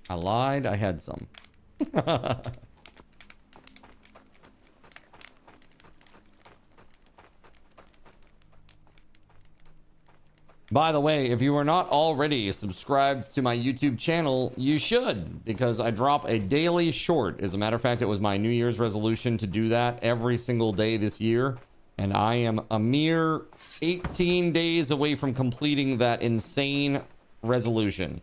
I lied. I had some. By the way, if you are not already subscribed to my YouTube channel, you should, because I drop a daily short. As a matter of fact, it was my New Year's resolution to do that every single day this year. And I am a mere 18 days away from completing that insane resolution.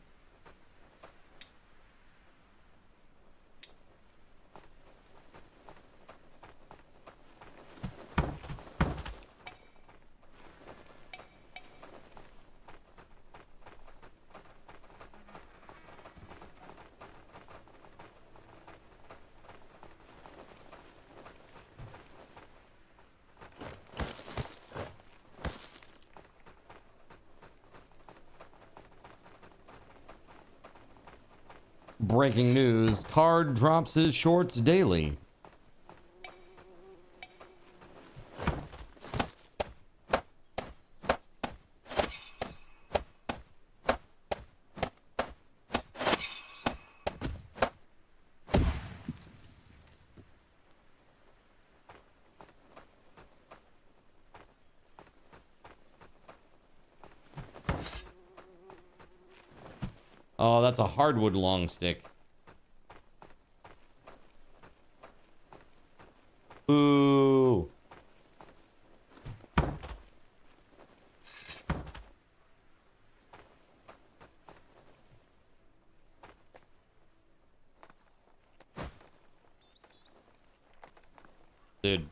Breaking news, Card drops his shorts daily. Oh, that's a hardwood long stick. Ooh. Dude.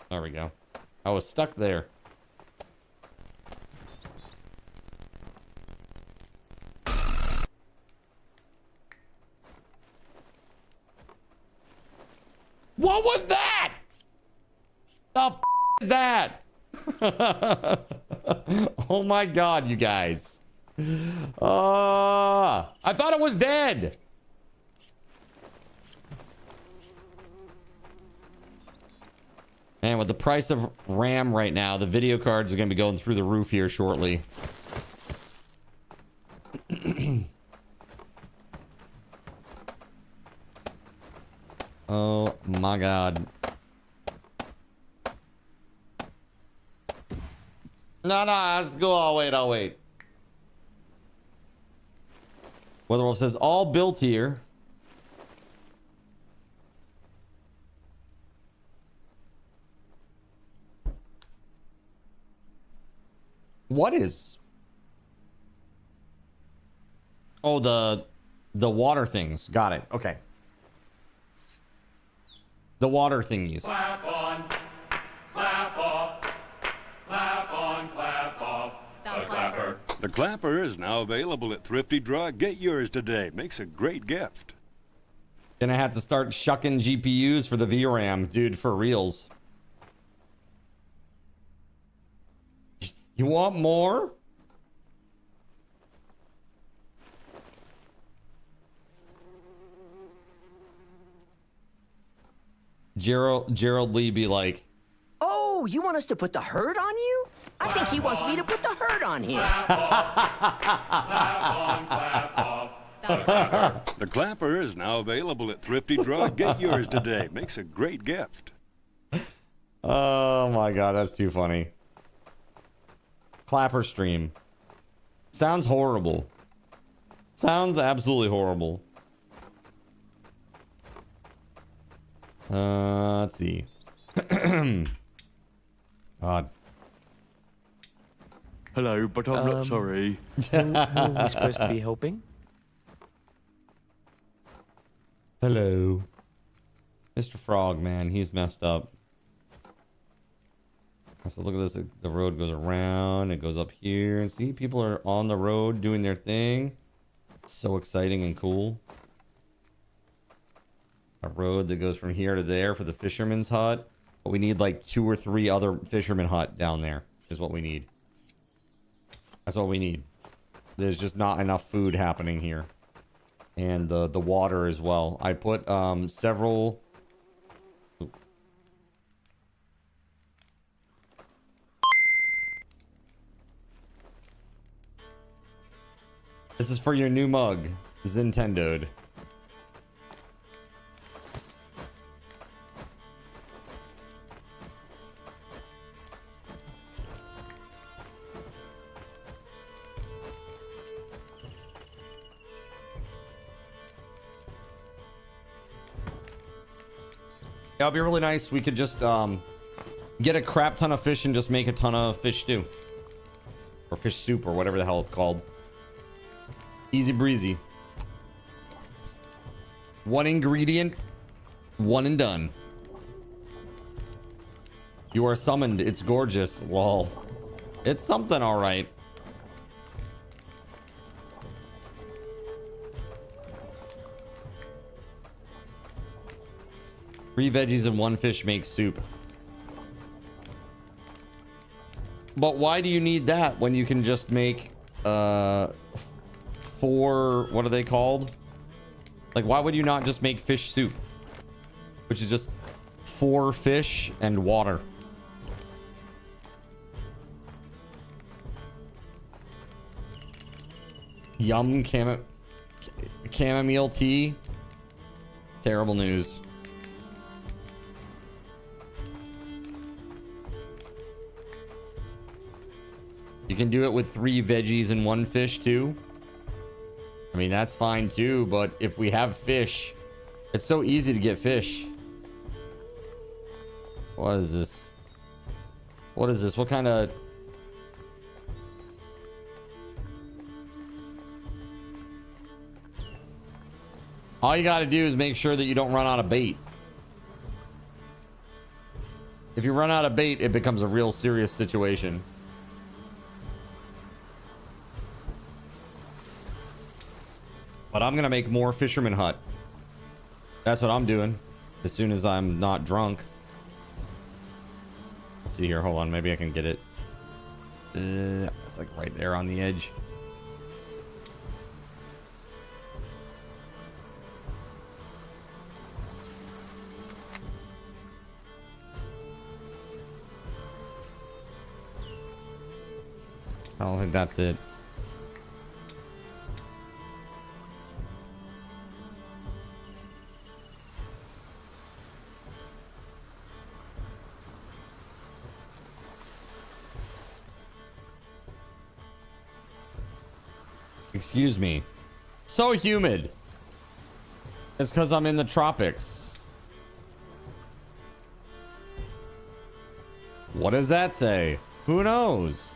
There we go. I was stuck there. What was that? The f is that? Oh my god, you guys. I thought it was dead. Man, with the price of RAM right now, the video cards are going to be going through the roof here shortly. Oh my god. No, let's go. I'll wait. WeatherWolf says, all built here. What is? Oh, the water things. Got it. Okay. The water thingies. Clap on, clap off, clap on, clap off. The clapper. The clapper is now available at Thrifty Drug. Get yours today. Makes a great gift. Gonna have to start shucking GPUs for the VRAM, dude, for reals. You want more? Gerald Lee be like, Oh, you want us to put the hurt on you? I think he wants me to put the hurt on him. The clapper is now available at Thrifty Drug. Get yours today. Makes a great gift. oh my god, that's too funny. Clapper stream. Sounds horrible. Sounds absolutely horrible. Let's see. God. Hello, but I'm not sorry. Who are we supposed to be helping? Hello. Mr. Frog, man, he's messed up. So look at this. The road goes around. It goes up here. And see, people are on the road doing their thing. It's so exciting and cool. A road that goes from here to there for the fisherman's hut. But we need like 2 or 3 other fisherman hut down there is what we need. That's what we need. There's just not enough food happening here. And the water as well. I put several... This is for your new mug. Zintendoed. That would be really nice. We could just get a crap ton of fish and just make a ton of fish stew. Or fish soup or whatever the hell it's called. Easy breezy. 1 ingredient, 1 and done. You are summoned. It's gorgeous. Lol. It's something, all right. Three veggies and 1 fish make soup. But why do you need that when you can just make 4, what are they called? Like, why would you not just make fish soup? Which is just 4 fish and water. Yum chamomile tea. Terrible news. You can do it with 3 veggies and 1 fish too. I mean, that's fine too, but if we have fish, it's so easy to get fish. What is this? What is this? What kind of... All you gotta do is make sure that you don't run out of bait. If you run out of bait, it becomes a real serious situation. But I'm gonna make more fisherman hut. That's what I'm doing. As soon as I'm not drunk. Let's see here. Hold on. Maybe I can get it. It's like right there on the edge. I don't think that's it. Excuse me. So humid. It's because I'm in the tropics. What does that say? Who knows?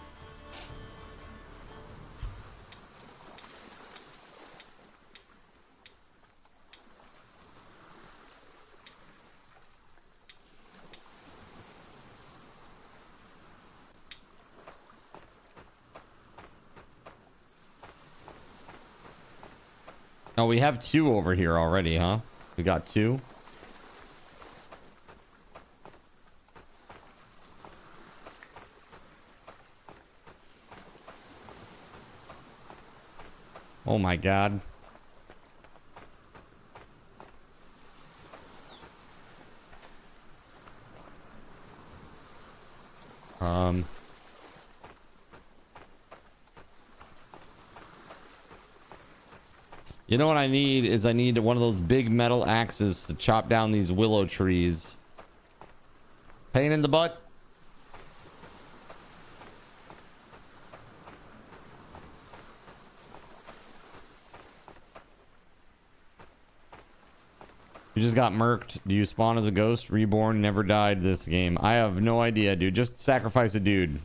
Oh, we have 2 over here already, huh? We got 2. Oh my god. You know what I need is I need one of those big metal axes to chop down these willow trees. Pain in the butt. You just got murked. Do you spawn as a ghost? Reborn, never died this game. I have no idea, dude. Just sacrifice a dude.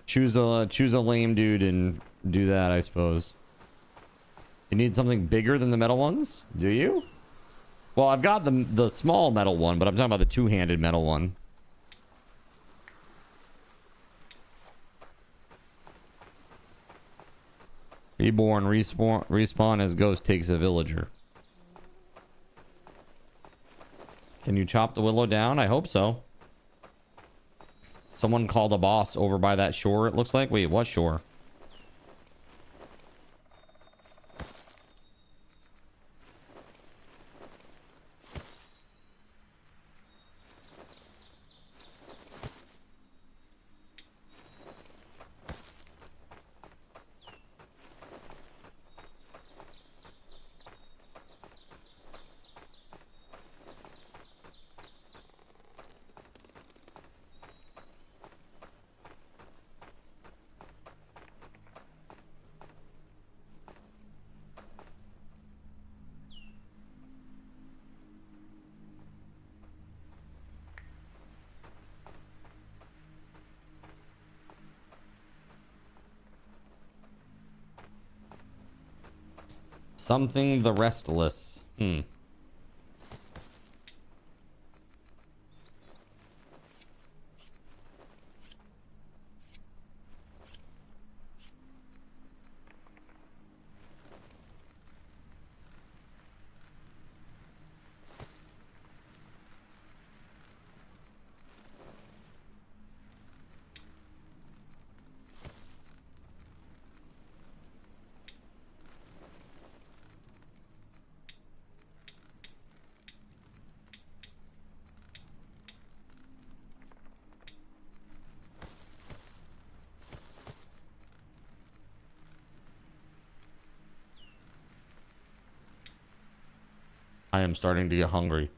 Choose a lame dude and do that, I suppose. You need something bigger than the metal ones? Do you? Well, I've got the small metal one, but I'm talking about the two-handed metal one. Reborn, respawn as ghost takes a villager. Can you chop the willow down? I hope so. Someone called a boss over by that shore, it looks like. Wait, what shore? Something the restless. I am starting to get hungry.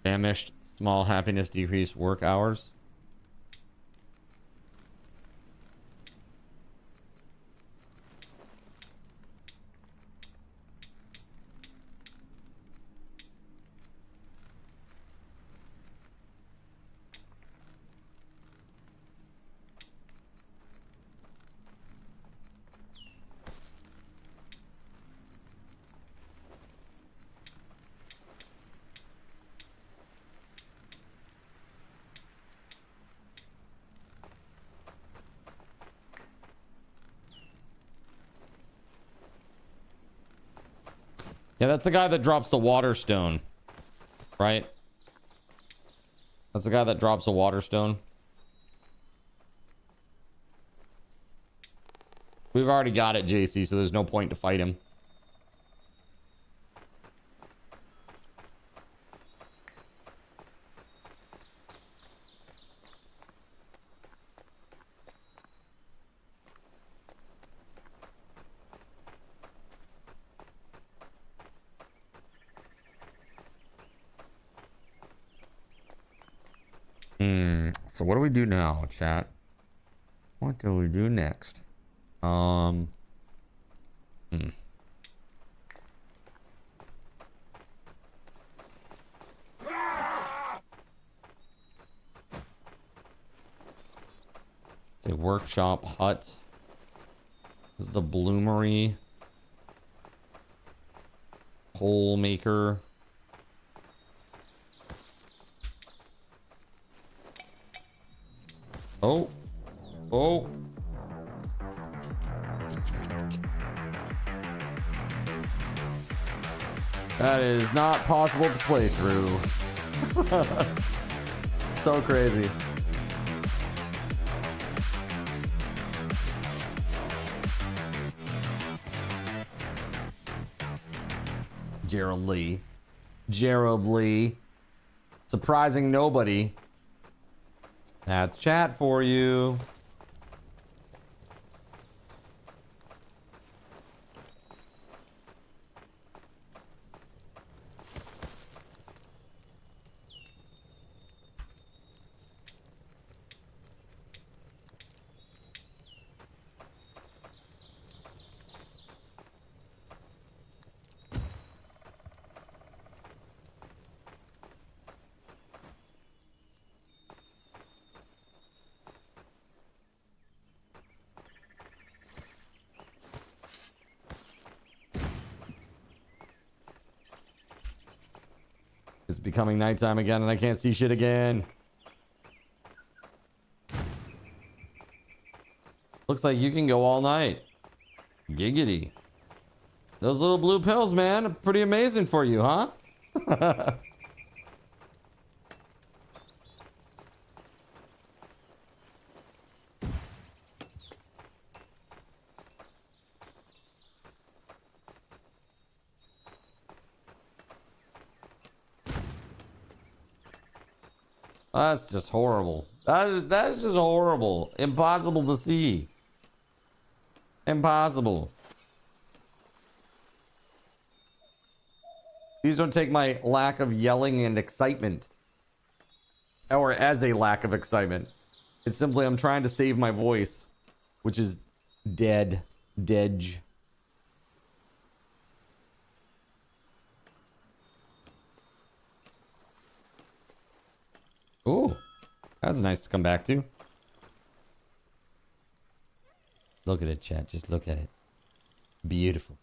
Famished, small happiness, decreased work hours. Yeah, that's the guy that drops the water stone, right? That's the guy that drops a water stone. We've already got it, JC, so there's no point to fight him. So what do we do now, chat? What do we do next? It's a workshop hut. This is the bloomery. Hole maker. Oh. Oh. That is not possible to play through. So crazy. Gerald Lee. Gerald Lee. Surprising nobody. That's chat for you. It's becoming nighttime again and I can't see shit again. Looks like you can go all night. Giggity. Those little blue pills, man, are pretty amazing for you, huh? That's just horrible. That's just horrible. Impossible to see. Impossible. Please don't take my lack of yelling and excitement. Or as a lack of excitement. It's simply I'm trying to save my voice. Which is dead. Dead. Oh, that's nice to come back to. Look at it, chat. Just look at it. Beautiful.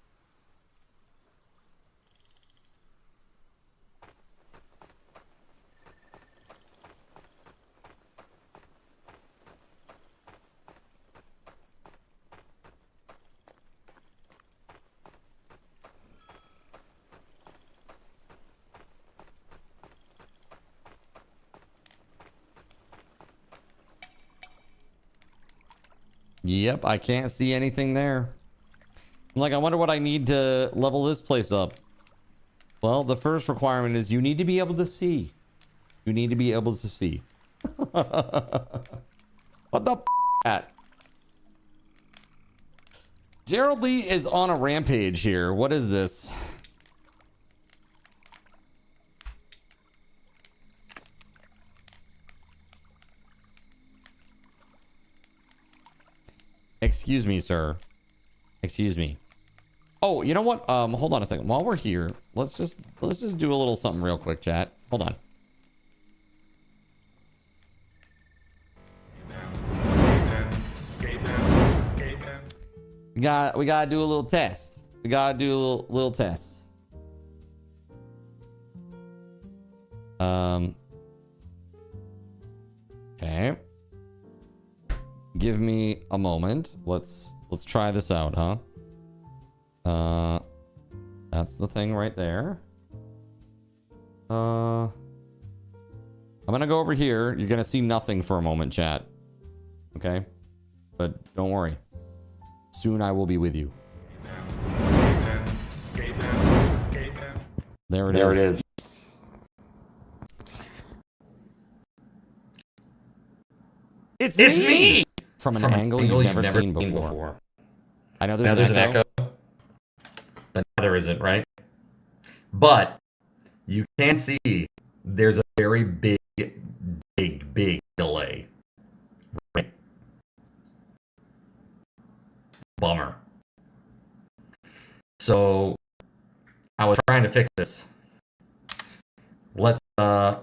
Yep, I can't see anything there. I'm like, I wonder what I need to level this place up. Well, the first requirement is you need to be able to see. You need to be able to see. What the at? Gerald Lee is on a rampage here. What is this? Excuse me, sir. Excuse me. Oh, you know what? Hold on a second. While we're here, let's just do a little something real quick, chat. Hold on. We gotta do a little test. We gotta do a little test. Okay. Give me a moment. Let's try this out, huh? That's the thing right there. I'm gonna go over here. You're gonna see nothing for a moment, chat. Okay? But don't worry. Soon I will be with you. There it is. It's me! From an angle you've never seen before. I know there's an echo. But now there isn't, right? But you can see there's a very big delay. Right? Bummer. So I was trying to fix this. Let's do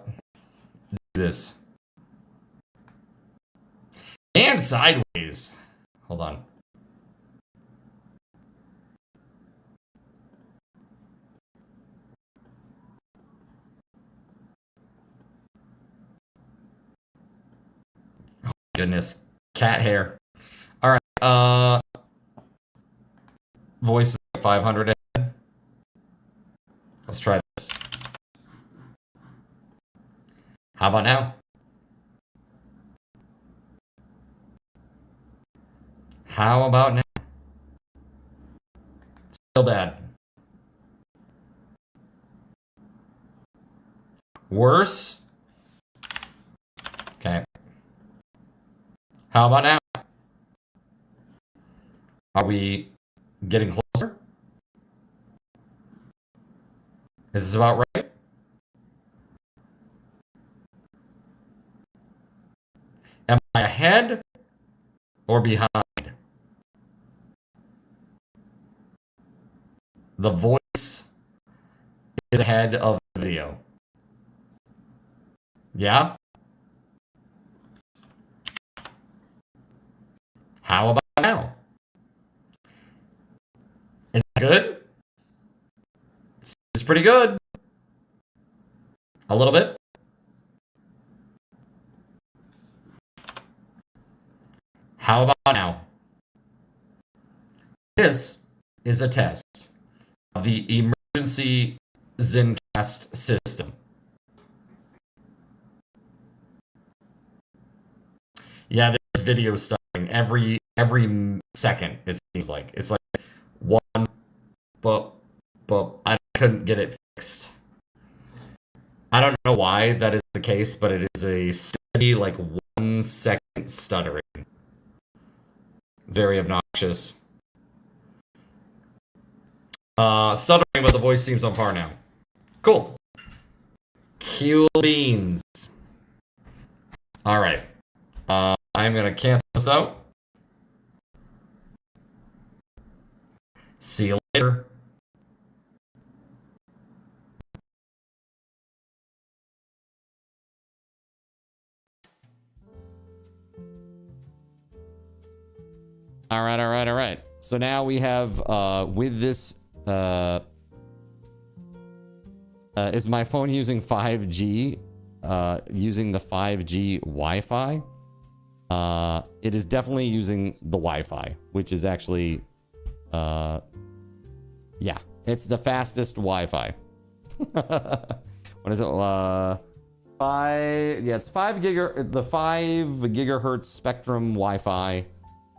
this. And sideways. Hold on. Oh, goodness. Cat hair. All right. Voice is 500 ahead. Let's try this. How about now? How about now? Still bad. Worse? Okay. How about now? Are we getting closer? Is this about right? Am I ahead or behind? The voice is ahead of the video. Yeah? How about now? Is that good? It's pretty good. A little bit. How about now? This is a test of the emergency Zencast system. Yeah, there's video stuttering every second, it seems like. It's like one, but I couldn't get it fixed. I don't know why that is the case, but it is a steady, like 1 second stuttering. Very obnoxious. Stuttering, but the voice seems on par now. Cool. Cool beans. All right. I'm going to cancel this out. See you later. All right. So now we have, with this, is my phone using 5G? Using the 5G Wi-Fi? It is definitely using the Wi-Fi, which is actually, yeah, it's the fastest Wi-Fi. What is it? It's 5 gigahertz spectrum Wi-Fi.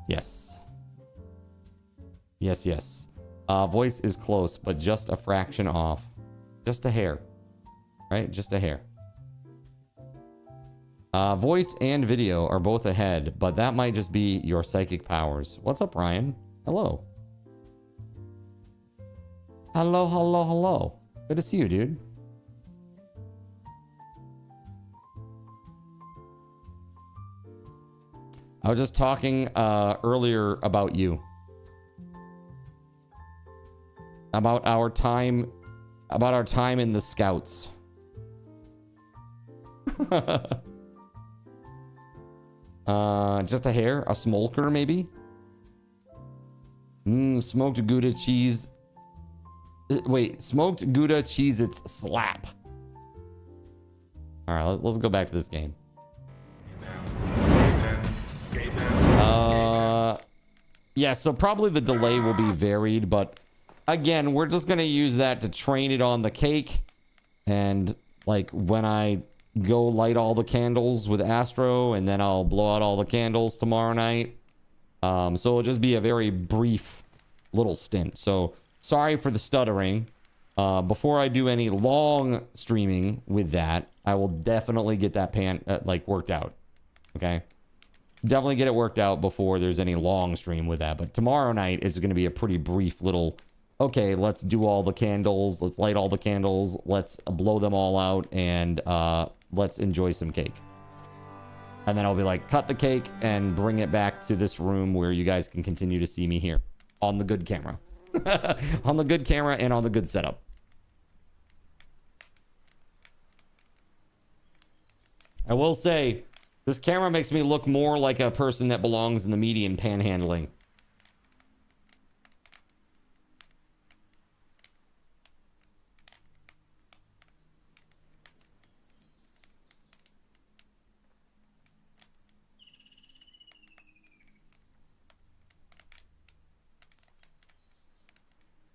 Yes. Voice is close, but just a fraction off. Just a hair. Right? Just a hair. Voice and video are both ahead, but that might just be your psychic powers. What's up, Ryan? Hello. Hello. Good to see you, dude. I was just talking earlier about you. About our time in the Scouts. Just a hair, a smolker maybe. Smoked Gouda cheese. Wait, smoked Gouda cheese. It's slap. All right, let's go back to this game. Yeah, so probably the delay will be varied, but again, we're just gonna use that to train it on the cake. And like when I go light all the candles with Astro, and then I'll blow out all the candles tomorrow night, So it'll just be a very brief little stint. So sorry for the stuttering. Before I do any long streaming with that, I will definitely get that like worked out. Okay. Definitely get it worked out before there's any long stream with that. But tomorrow night is going to be a pretty brief little, okay, let's do all the candles. Let's light all the candles. Let's blow them all out. And let's enjoy some cake. And then I'll be like, cut the cake and bring it back to this room where you guys can continue to see me here on the good camera. On the good camera and on the good setup. I will say, this camera makes me look more like a person that belongs in the medium panhandling.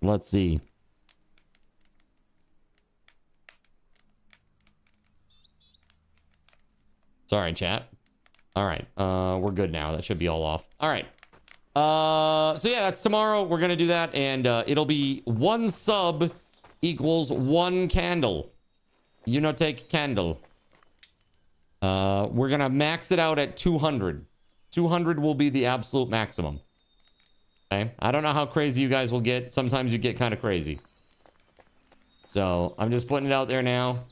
Let's see. Sorry, chat. All right. We're good now. That should be all off. All right. So yeah, that's tomorrow. We're going to do that. And it'll be 1 sub equals 1 candle. You know, take candle. We're going to max it out at 200. 200 will be the absolute maximum. Okay. I don't know how crazy you guys will get. Sometimes you get kind of crazy. So I'm just putting it out there now.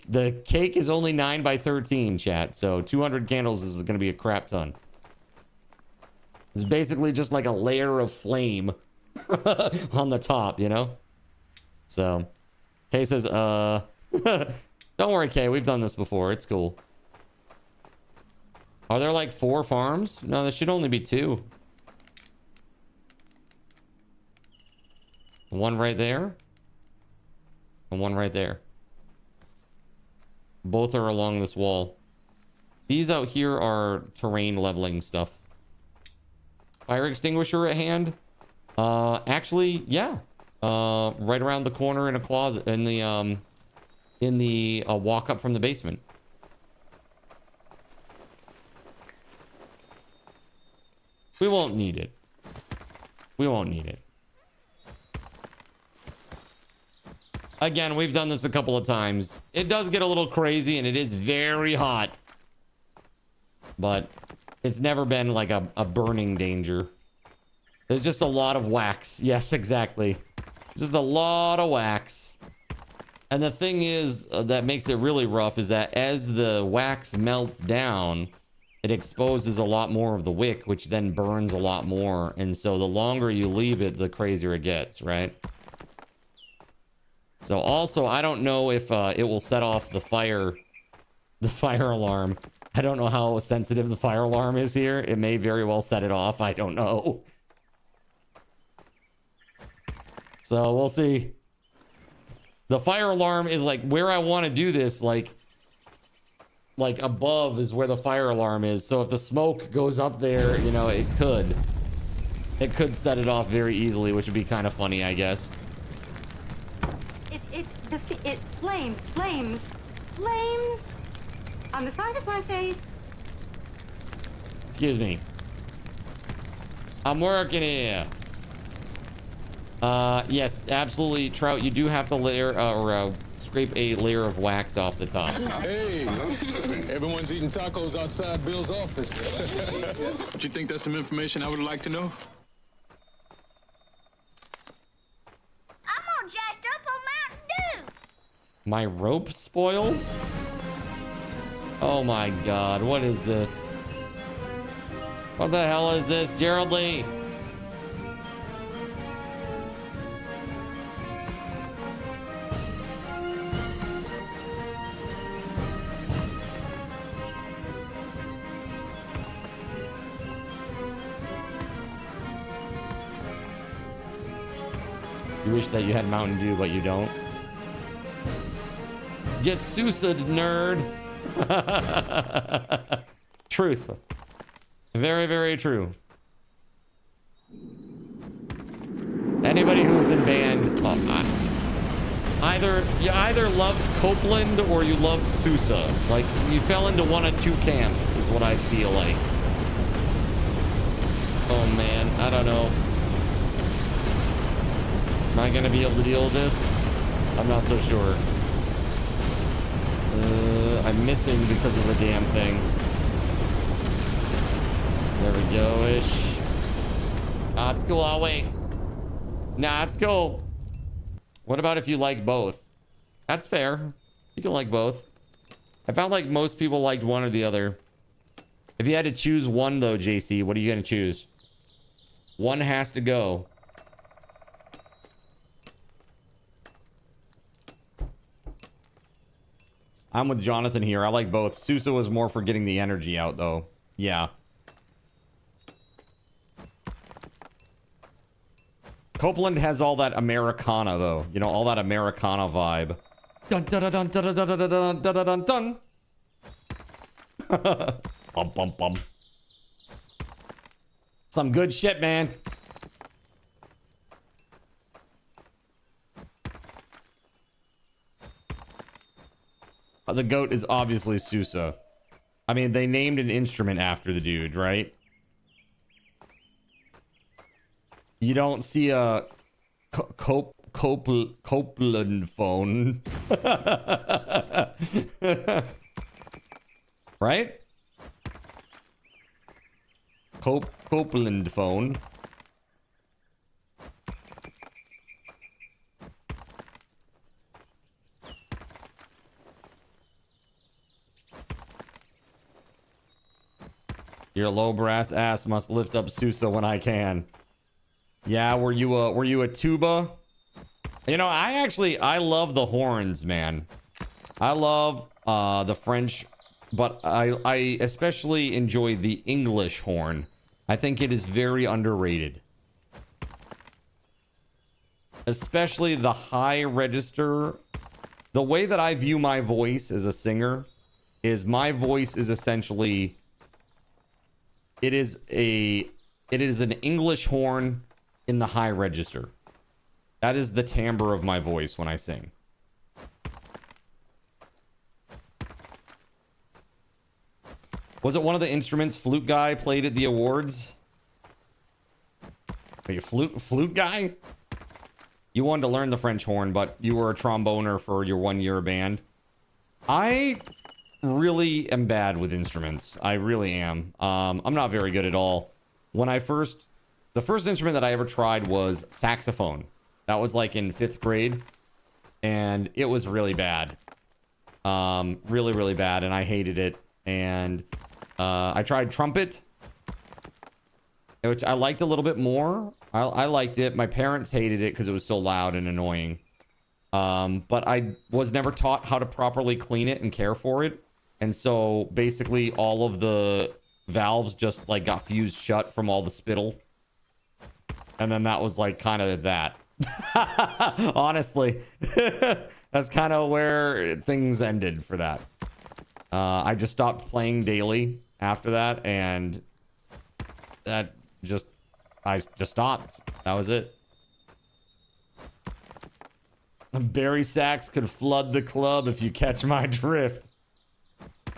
The cake is only 9 by 13, chat. So 200 candles is going to be a crap ton. It's basically just like a layer of flame on the top, you know? So Kay says, don't worry, Kay. We've done this before. It's cool. Are there like 4 farms? No, there should only be 2. One right there. And one right there. Both are along this wall. These out here are terrain leveling stuff. Fire extinguisher at hand? Actually, yeah. Right around the corner in a closet in the walk up from the basement. We won't need it. We won't need it. Again, we've done this a couple of times. It does get a little crazy and it is very hot. But it's never been like a burning danger. There's just a lot of wax. Yes, exactly. Just a lot of wax. And the thing is that makes it really rough is that as the wax melts down, it exposes a lot more of the wick, which then burns a lot more. And so the longer you leave it, the crazier it gets, right? So also, I don't know if it will set off the fire alarm. I don't know how sensitive the fire alarm is here. It may very well set it off. I don't know. So we'll see. The fire alarm is like where I want to do this, like above is where the fire alarm is. So if the smoke goes up there, you know, it could set it off very easily, which would be kind of funny, I guess. Flames on the side of my face. Excuse me. I'm working here. Yes, absolutely, Trout. You do have to layer or scrape a layer of wax off the top. Hey, everyone's eating tacos outside Bill's office. Don't you think that's some information I would like to know? I'm all jacked up on Mountain Dew. My rope spoiled? Oh my god, what is this? What the hell is this, Gerald Lee? You wish that you had Mountain Dew, but you don't. Get Sousa, nerd. Truth. Very, very true. Anybody who's in band, you either loved Copeland or you loved Sousa. Like, you fell into one of two camps, is what I feel like. Oh man, I don't know. Am I gonna be able to deal with this? I'm not so sure. I'm missing because of the damn thing. There we go-ish. Ah, it's cool. I'll wait. Nah, it's cool. What about if you like both? That's fair. You can like both. I found like most people liked one or the other. If you had to choose one though, JC, what are you gonna choose? One has to go. I'm with Jonathan here. I like both. Sousa was more for getting the energy out though. Yeah. Copeland has all that Americana though. You know, all that Americana vibe. Dun dun dun dun dun dun dun dun dun dun dun. Bum bum bum. Some good shit, man. The goat is obviously Sousa. I mean, they named an instrument after the dude, right? You don't see a Copeland phone. Right? Copeland phone. Your low brass ass must lift up Sousa when I can. Yeah, were you a tuba? You know, I love the horns, man. I love the French, but I especially enjoy the English horn. I think it is very underrated. Especially the high register. The way that I view my voice as a singer is my voice is essentially it is an English horn in the high register. That is the timbre of my voice when I sing. Was it one of the instruments Flute Guy played at the awards? Are you flute guy? You wanted to learn the French horn, but you were a tromboner for your 1 year band. I really am bad with instruments. I really am. I'm not very good at all. The first instrument that I ever tried was saxophone. That was like in 5th grade, and it was really bad. Really, really bad, and I hated it. And I tried trumpet, which I liked a little bit more. I liked it. My parents hated it because it was so loud and annoying. But I was never taught how to properly clean it and care for it. And so basically all of the valves just like got fused shut from all the spittle. And then that was like kind of that. Honestly, that's kind of where things ended for that. I just stopped playing daily after that, and I just stopped. That was it. Barry Sachs could flood the club if you catch my drift.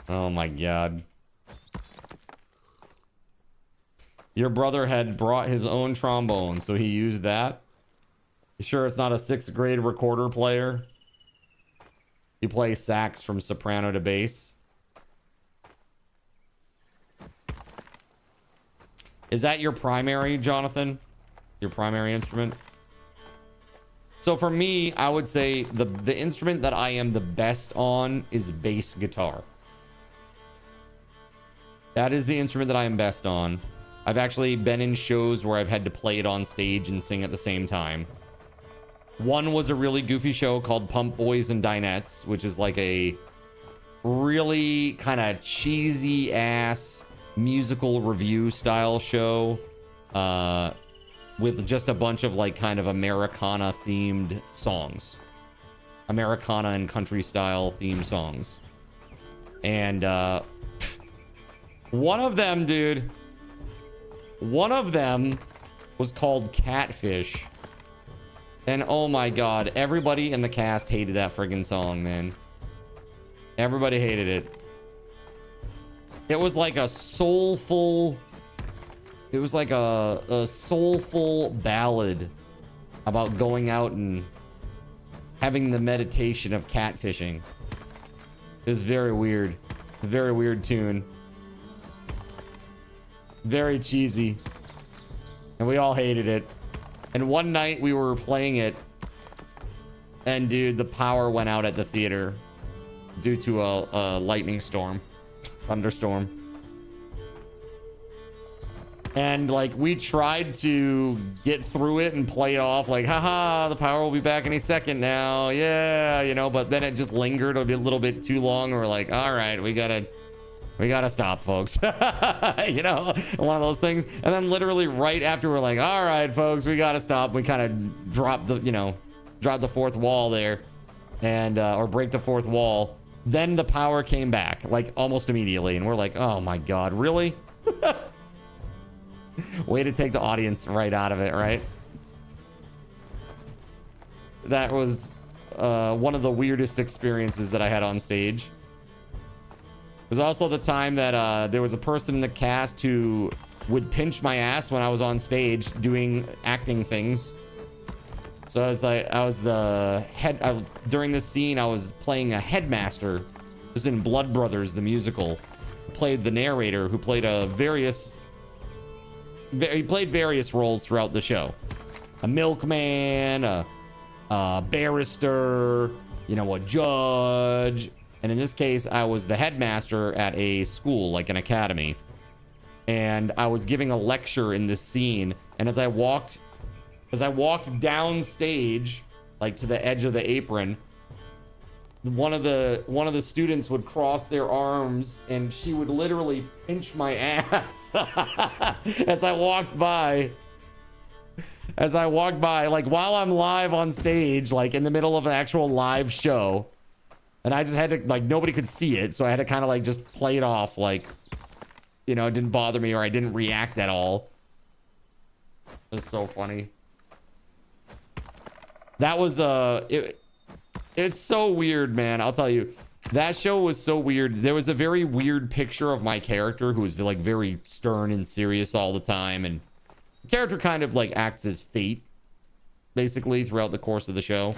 Oh my god. Your brother had brought his own trombone, so he used that. You sure it's not a 6th grade recorder player? You play sax from soprano to bass. Is that your primary, Jonathan? Your primary instrument? So for me, I would say the instrument that I am the best on is bass guitar. That is the instrument that I am best on. I've actually been in shows where I've had to play it on stage and sing at the same time. One was a really goofy show called Pump Boys and Dinettes, which is like a really kind of cheesy ass musical review style show with just a bunch of like kind of Americana themed songs. Americana and country style themed songs. And one of them, dude, one of them was called Catfish. And oh my god, everybody in the cast hated that friggin' song, man. Everybody hated it. It was like a soulful... It was like a soulful ballad about going out and having the meditation of catfishing. It was very weird. A very weird tune. Very cheesy. And we all hated it. And one night we were playing it, and dude, the power went out at the theater due to a lightning storm, thunderstorm. And like we tried to get through it and play it off like, haha, the power will be back any second now. Yeah, you know, but then it just lingered a little bit too long. We're like, all right, we gotta stop, folks. You know, one of those things. And then literally right after we're like, all right, folks, we gotta stop. We kind of drop the fourth wall there and, or break the fourth wall. Then the power came back like almost immediately. And we're like, oh my God, really? Way to take the audience right out of it, right? That was one of the weirdest experiences that I had on stage. It was also the time that there was a person in the cast who would pinch my ass when I was on stage doing acting things. So I was the head during this scene. I was playing a headmaster. It was in Blood Brothers, the musical. I played the narrator who played he played various roles throughout the show. A milkman, a barrister, you know, a judge. And in this case, I was the headmaster at a school, like an academy. And I was giving a lecture in this scene. And as I walked down stage, like to the edge of the apron, one of the students would cross their arms and she would literally pinch my ass as I walked by, like while I'm live on stage, like in the middle of an actual live show. And I just had to, like, nobody could see it, so I had to kind of like just play it off like, you know, it didn't bother me or I didn't react at all. It was so funny. That was it's so weird, man. I'll tell you, that show was so weird. There was a very weird picture of my character who was like very stern and serious all the time, and the character kind of like acts as fate basically throughout the course of the show.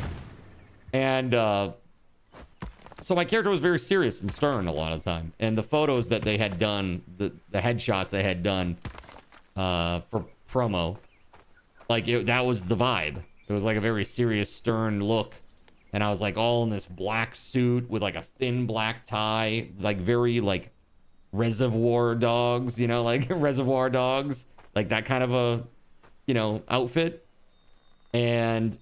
And so my character was very serious and stern a lot of the time. And the photos that they had done, the headshots they had done for promo, like that was the vibe. It was like a very serious, stern look. And I was like all in this black suit with like a thin black tie, like very like Reservoir Dogs, you know, like Reservoir Dogs, like that kind of a, you know, outfit. And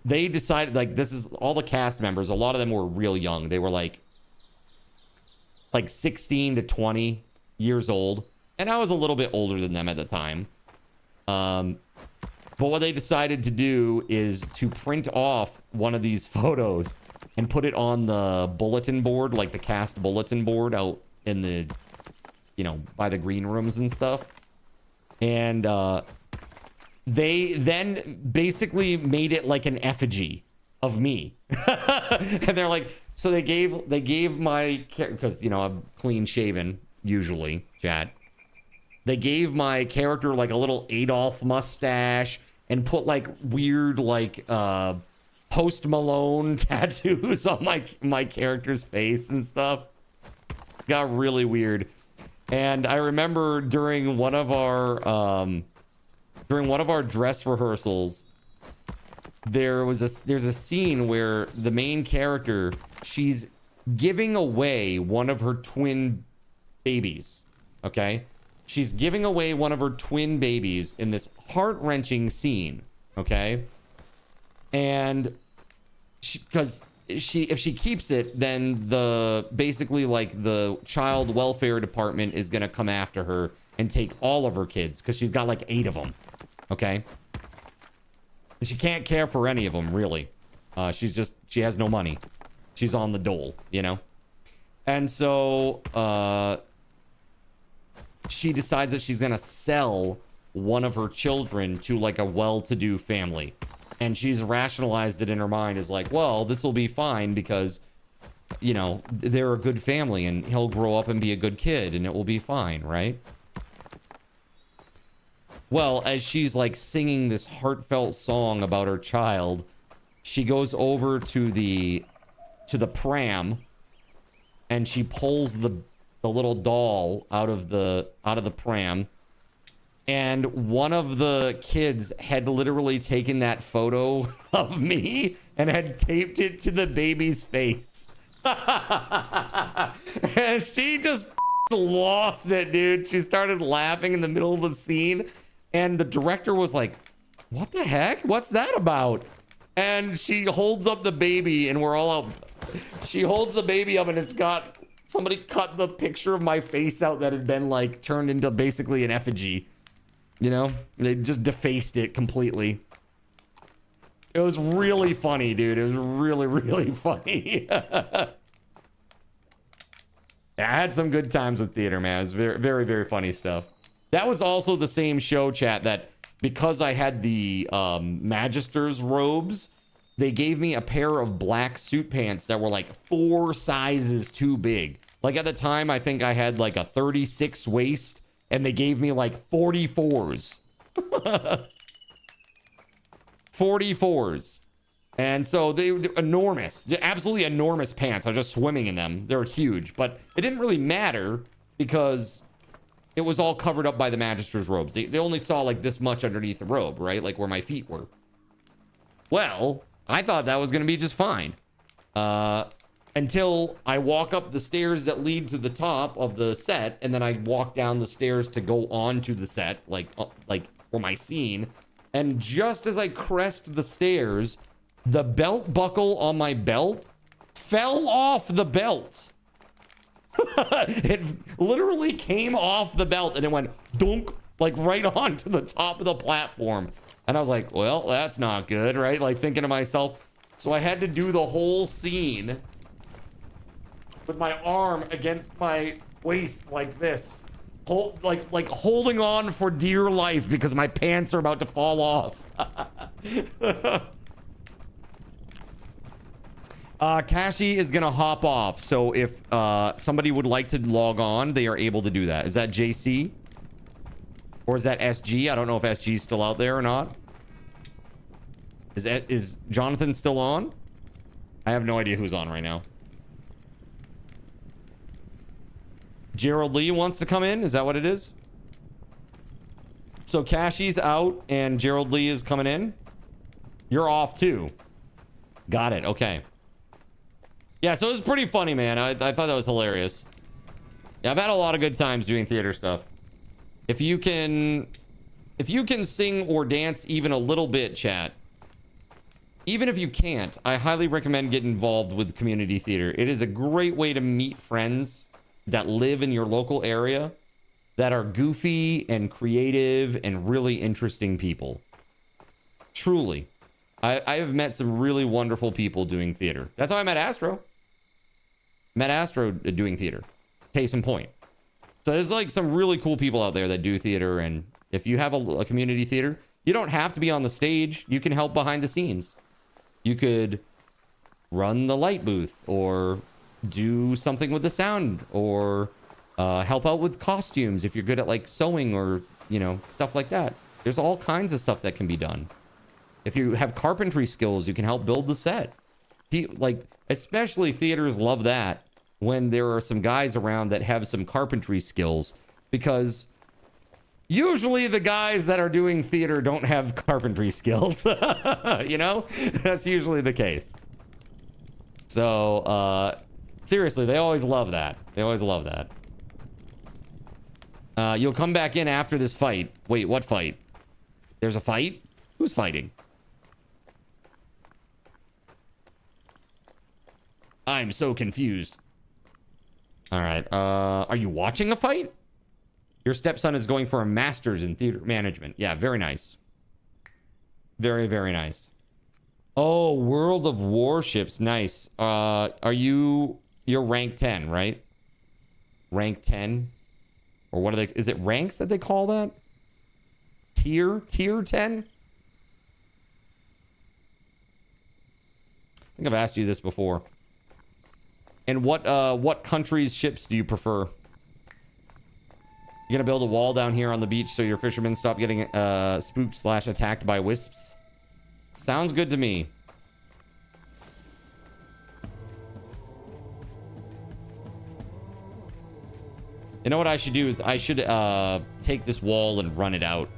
they decided, like, this is all the cast members, a lot of them were real young. They were like 16 to 20 years old. And I was a little bit older than them at the time. But what they decided to do is to print off one of these photos and put it on the bulletin board, like the cast bulletin board out in the, you know, by the green rooms and stuff. And they then basically made it like an effigy of me. And they're like, so they gave my, because, you know, I'm clean shaven usually, chat. They gave my character like a little Adolf mustache and put like weird like Post Malone tattoos on my character's face and stuff. Got really weird. And I remember during one of our dress rehearsals, there's a scene where the main character, she's giving away one of her twin babies. Okay? She's giving away one of her twin babies in this heart-wrenching scene, okay? And because if she keeps it, then basically like the child welfare department is gonna come after her and take all of her kids because she's got like 8 of them, okay? And she can't care for any of them really. She has no money. She's on the dole, you know? And so she decides that she's gonna sell one of her children to like a well-to-do family, and she's rationalized it in her mind as like, well, this will be fine because, you know, they're a good family and he'll grow up and be a good kid and it will be fine, right? Well, as she's like singing this heartfelt song about her child, she goes over to the pram and she pulls the little doll out of the pram. And one of the kids had literally taken that photo of me and had taped it to the baby's face. And she just lost it, dude. She started laughing in the middle of the scene. And the director was like, what the heck? What's that about? And she holds up the baby and we're all out. She holds the baby up and it's got, somebody cut the picture of my face out that had been like turned into basically an effigy. You know, they just defaced it completely. It was really funny, dude. It was really, really funny. I had some good times with theater, man. It was very, very, very funny stuff. That was also the same show, chat, that because I had the Magister's robes, they gave me a pair of black suit pants that were like 4 sizes too big. Like at the time, I think I had like a 36 waist. And they gave me like 44s. 44s. And so they were enormous. Absolutely enormous pants. I was just swimming in them. They were huge. But it didn't really matter because it was all covered up by the Magister's robes. They only saw like this much underneath the robe, right? Like where my feet were. Well, I thought that was going to be just fine. Until I walk up the stairs that lead to the top of the set, and then I walk down the stairs to go onto the set, like for my scene. And just as I crest the stairs, the belt buckle on my belt fell off the belt. It literally came off the belt and it went dunk, like right onto the top of the platform. And I was like, well, that's not good, right? Like thinking to myself. So I had to do the whole scene with my arm against my waist like this, like holding on for dear life because my pants are about to fall off. Kashi is gonna hop off, so if somebody would like to log on, they are able to do that. Is that JC? Or is that SG? I don't know if SG is still out there or not. Is Jonathan still on? I have no idea who's on right now. Gerald Lee wants to come in. Is that what it is? So Kashi's out and Gerald Lee is coming in. You're off too. Got it. Okay. Yeah, so it was pretty funny, man. I thought that was hilarious. Yeah, I've had a lot of good times doing theater stuff. If you can sing or dance even a little bit, chat. Even if you can't, I highly recommend getting involved with community theater. It is a great way to meet friends that live in your local area that are goofy and creative and really interesting people. Truly. I have met some really wonderful people doing theater. That's how I met Astro. Met Astro doing theater. Case in point. So there's like some really cool people out there that do theater. And if you have a community theater, you don't have to be on the stage. You can help behind the scenes. You could run the light booth or do something with the sound or help out with costumes if you're good at like sewing or, you know, stuff like that. There's all kinds of stuff that can be done. If you have carpentry skills, you can help build the set. Like, especially theaters love that when there are some guys around that have some carpentry skills, because usually the guys that are doing theater don't have carpentry skills. You know, that's usually the case. So, seriously, they always love that. They always love that. You'll come back in after this fight. Wait, what fight? There's a fight? Who's fighting? I'm so confused. All right. Are you watching a fight? Your stepson is going for a master's in theater management. Yeah, very nice. Very, very nice. Oh, World of Warships. Nice. You're rank 10, right? Rank 10? Or what are they? Is it ranks that they call that? Tier 10? I think I've asked you this before. And what country's ships do you prefer? You're gonna build a wall down here on the beach so your fishermen stop getting spooked / attacked by wisps. Sounds good to me. You know what I should do is I should take this wall and run it out.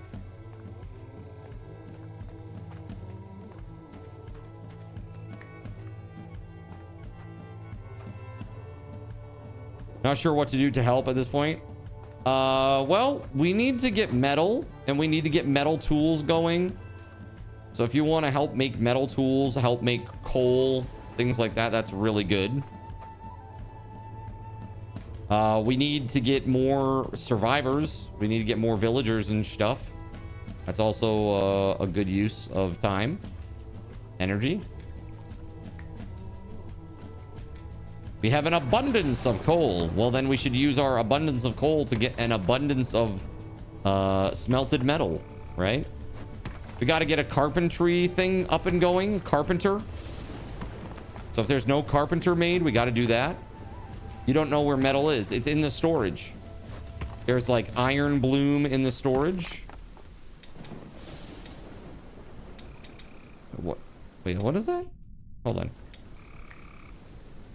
Not sure what to do to help at this point. Well, we need to get metal, and we need to get metal tools going. So if you want to help make metal tools, help make coal, things like that, that's really good. We need to get more survivors. We need to get more villagers and stuff. That's also a good use of time. Energy. We have an abundance of coal. Well, then we should use our abundance of coal to get an abundance of smelted metal, right? We got to get a carpentry thing up and going. Carpenter. So if there's no carpenter made, we got to do that. You don't know where metal is. It's in the storage. There's like iron bloom in the storage. What? Wait, what is that? Hold on.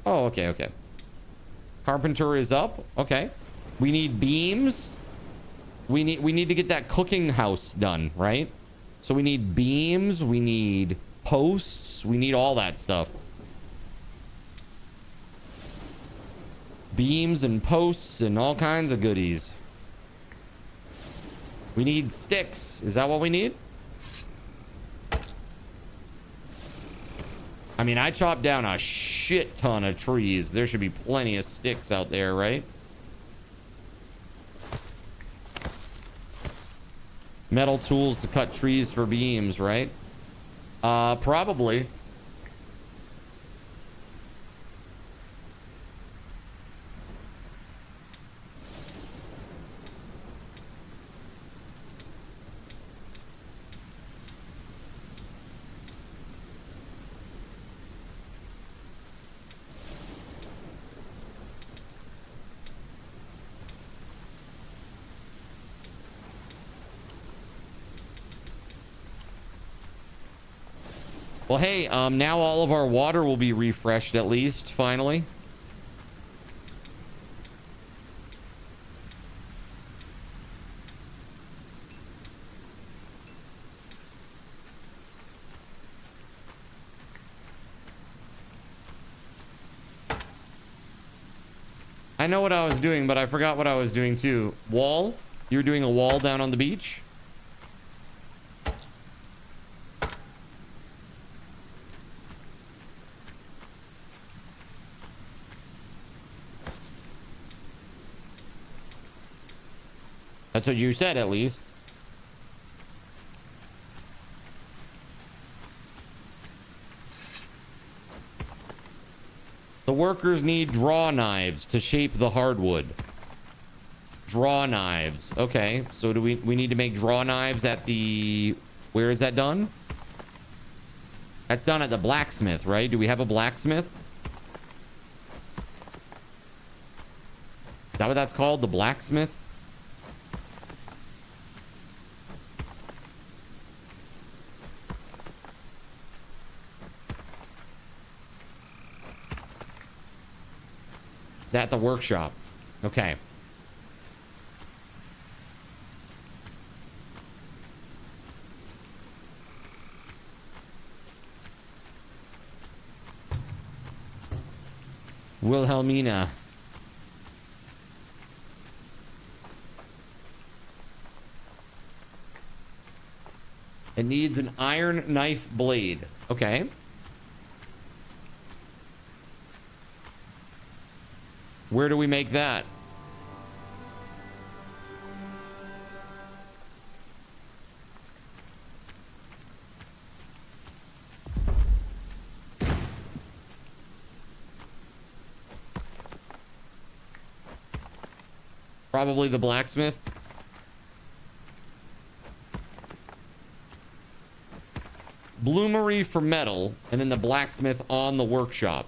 Oh, okay, okay. Carpenter is up. Okay. We need beams. We need to get that cooking house done, right? So we need beams, we need posts, we need all that stuff. Beams and posts and all kinds of goodies. We need sticks. Is that what we need? I mean, I chopped down a shit ton of trees. There should be plenty of sticks out there, right? Metal tools to cut trees for beams, right? Probably. Well, hey, now all of our water will be refreshed at least, finally. I know what I was doing, but I forgot what I was doing too. Wall? You were doing a wall down on the beach? That's what you said, at least. The workers need draw knives to shape the hardwood. Draw knives. Okay, so do we need to make draw knives at the... Where is that done? That's done at the blacksmith, right? Do we have a blacksmith? Is that what that's called? The blacksmith? It's at the workshop. Okay. Wilhelmina. It needs an iron knife blade. Okay. Where do we make that? Probably the blacksmith. Bloomery for metal, and then the blacksmith on the workshop.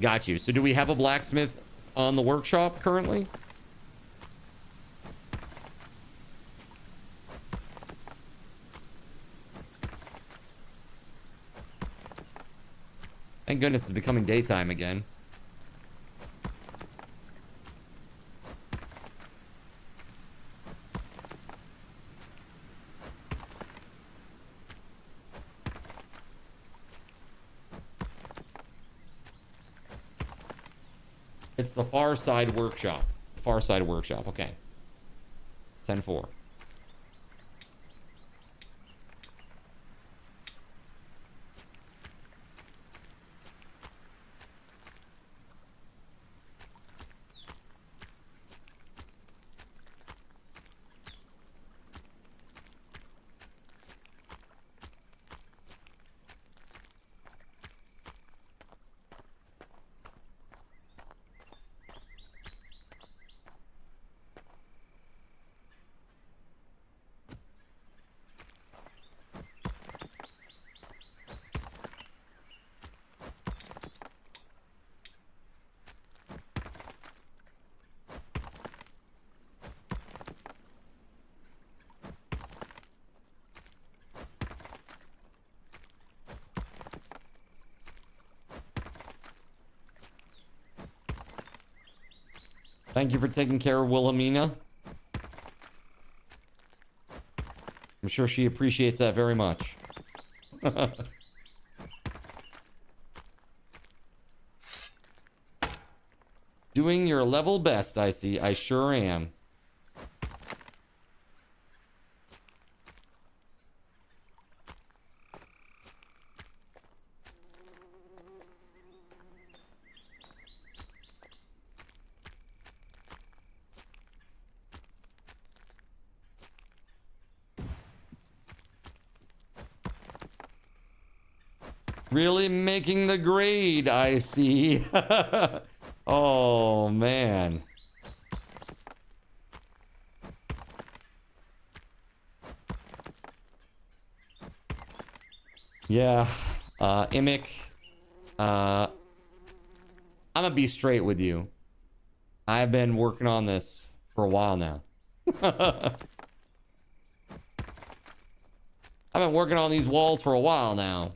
Got you. So do we have a blacksmith on the workshop currently? Thank goodness it's becoming daytime again. It's the Far Side Workshop. Far Side Workshop, okay. 10-4. Thank you for taking care of Wilhelmina. I'm sure she appreciates that very much. Doing your level best, I see. I sure am. Really making the grade, I see. Oh, man. Yeah, Imic, I'm gonna be straight with you. I've been working on this for a while now. I've been working on these walls for a while now.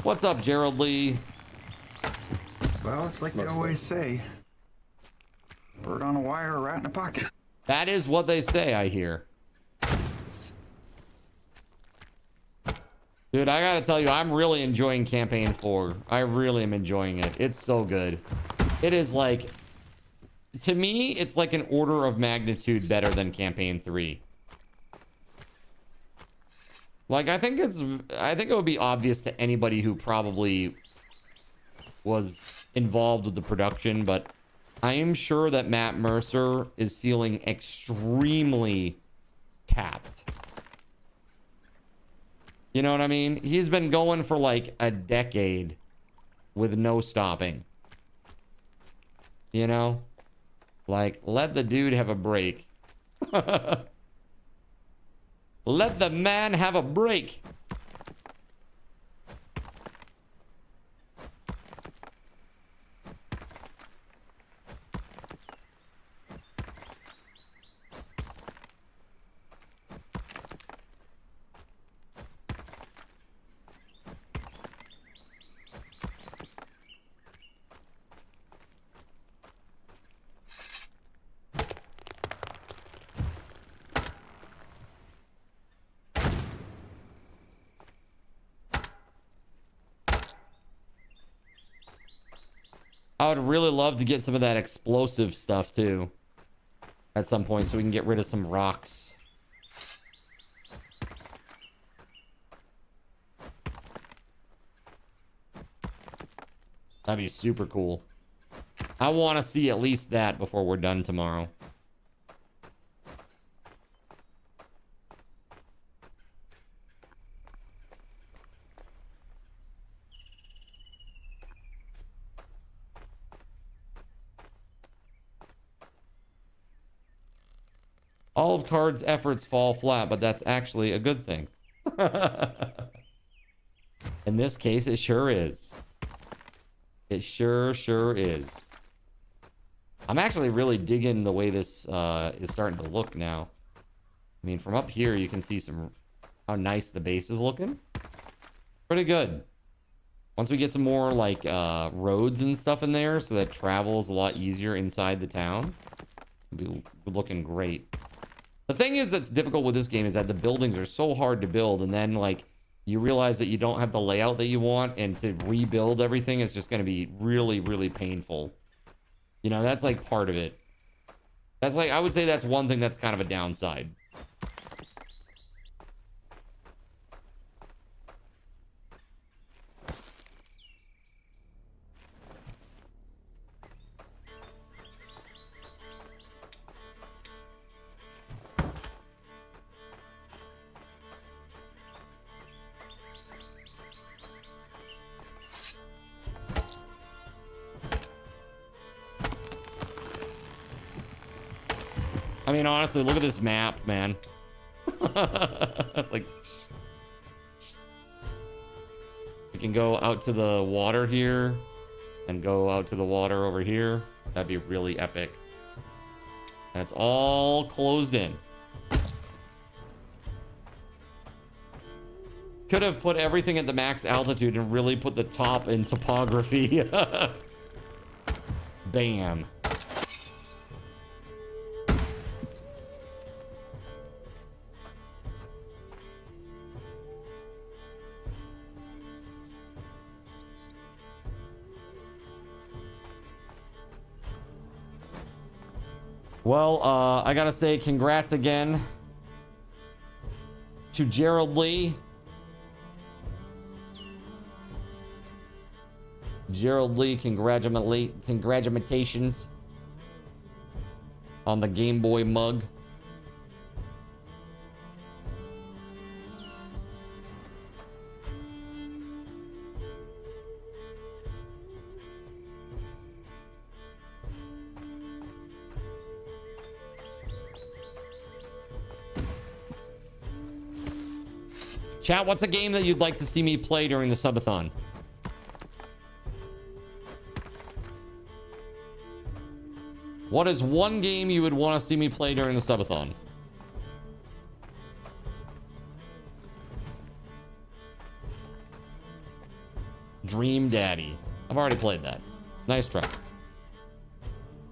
What's up, Gerald Lee? Well, it's like they always say. Bird on a wire, a rat in a pocket. That is what they say, I hear. Dude, I gotta tell you, I'm really enjoying Campaign 4. I really am enjoying it. It's so good. It is like... To me, it's like an order of magnitude better than Campaign 3. Like, I think it would be obvious to anybody who probably was involved with the production, but I am sure that Matt Mercer is feeling extremely tapped. You know what I mean? He's been going for like a decade with no stopping. You know? Like, let the dude have a break. Let the man have a break. I would really love to get some of that explosive stuff too at some point so we can get rid of some rocks. That'd be super cool. I want to see at least that before we're done tomorrow. Olive Card's efforts fall flat, but that's actually a good thing. In this case, it sure is. It sure is. I'm actually really digging the way this is starting to look now. I mean, from up here, you can see how nice the base is looking. Pretty good. Once we get some more, like, roads and stuff in there so that travel is a lot easier inside the town, it'll be looking great. The thing is that's difficult with this game is that the buildings are so hard to build, and then, like, you realize that you don't have the layout that you want, and to rebuild everything is just going to be really, really painful. You know, that's, like, part of it. That's, like, I would say that's one thing that's kind of a downside. I mean, honestly, look at this map, man. Like, we can go out to the water here and go out to the water over here. That'd be really epic. And it's all closed in. Could have put everything at the max altitude and really put the top in topography. Bam. Well, I gotta say congrats again to Gerald Lee. Gerald Lee, congratulations on the Game Boy mug. Chat, what's a game that you'd like to see me play during the subathon? What is one game you would want to see me play during the subathon? Dream Daddy. I've already played that. Nice try.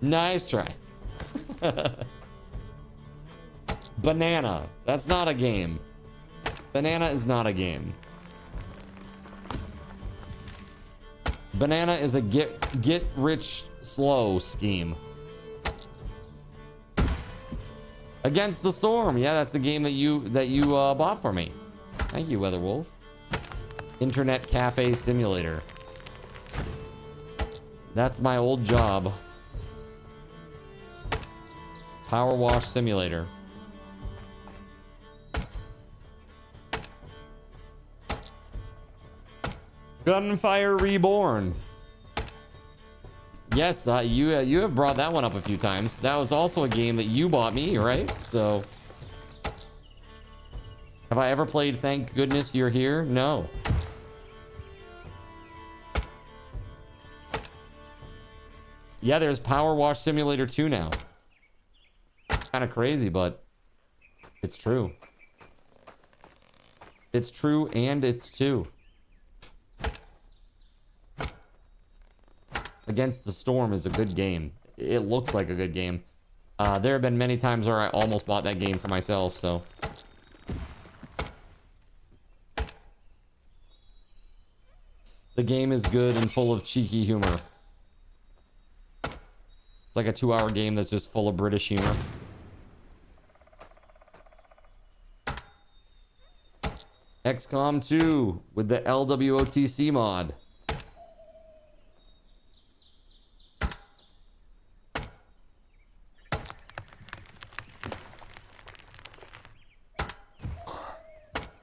Nice try. Banana. That's not a game. Banana is not a game. Banana is a get rich slow scheme. Against the Storm. Yeah, that's the game that you bought for me. Thank you, WeatherWolf. Internet Cafe Simulator. That's my old job. Power Wash Simulator. Gunfire Reborn. Yes, you have brought that one up a few times. That was also a game that you bought me, right? So, have I ever played Thank Goodness You're Here? No. Yeah, there's Power Wash Simulator 2 now. Kind of crazy, but it's true. It's true, and it's two. Against the Storm is a good game. It looks like a good game. There have been many times where I almost bought that game for myself, so. The game is good and full of cheeky humor. It's like a 2-hour game that's just full of British humor. XCOM 2 with the LWOTC mod.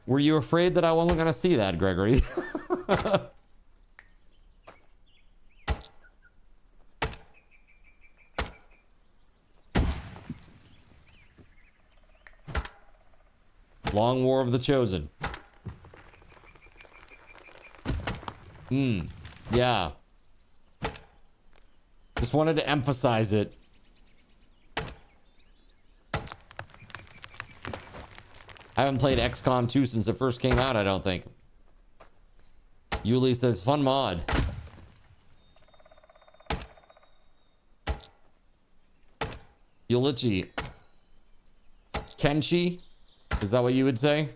Were you afraid that I wasn't going to see that, Gregory? Long War of the Chosen. Yeah. Just wanted to emphasize it. I haven't played XCOM 2 since it first came out, I don't think. Yuli says, fun mod. Yulichi. Kenshi? Is that what you would say?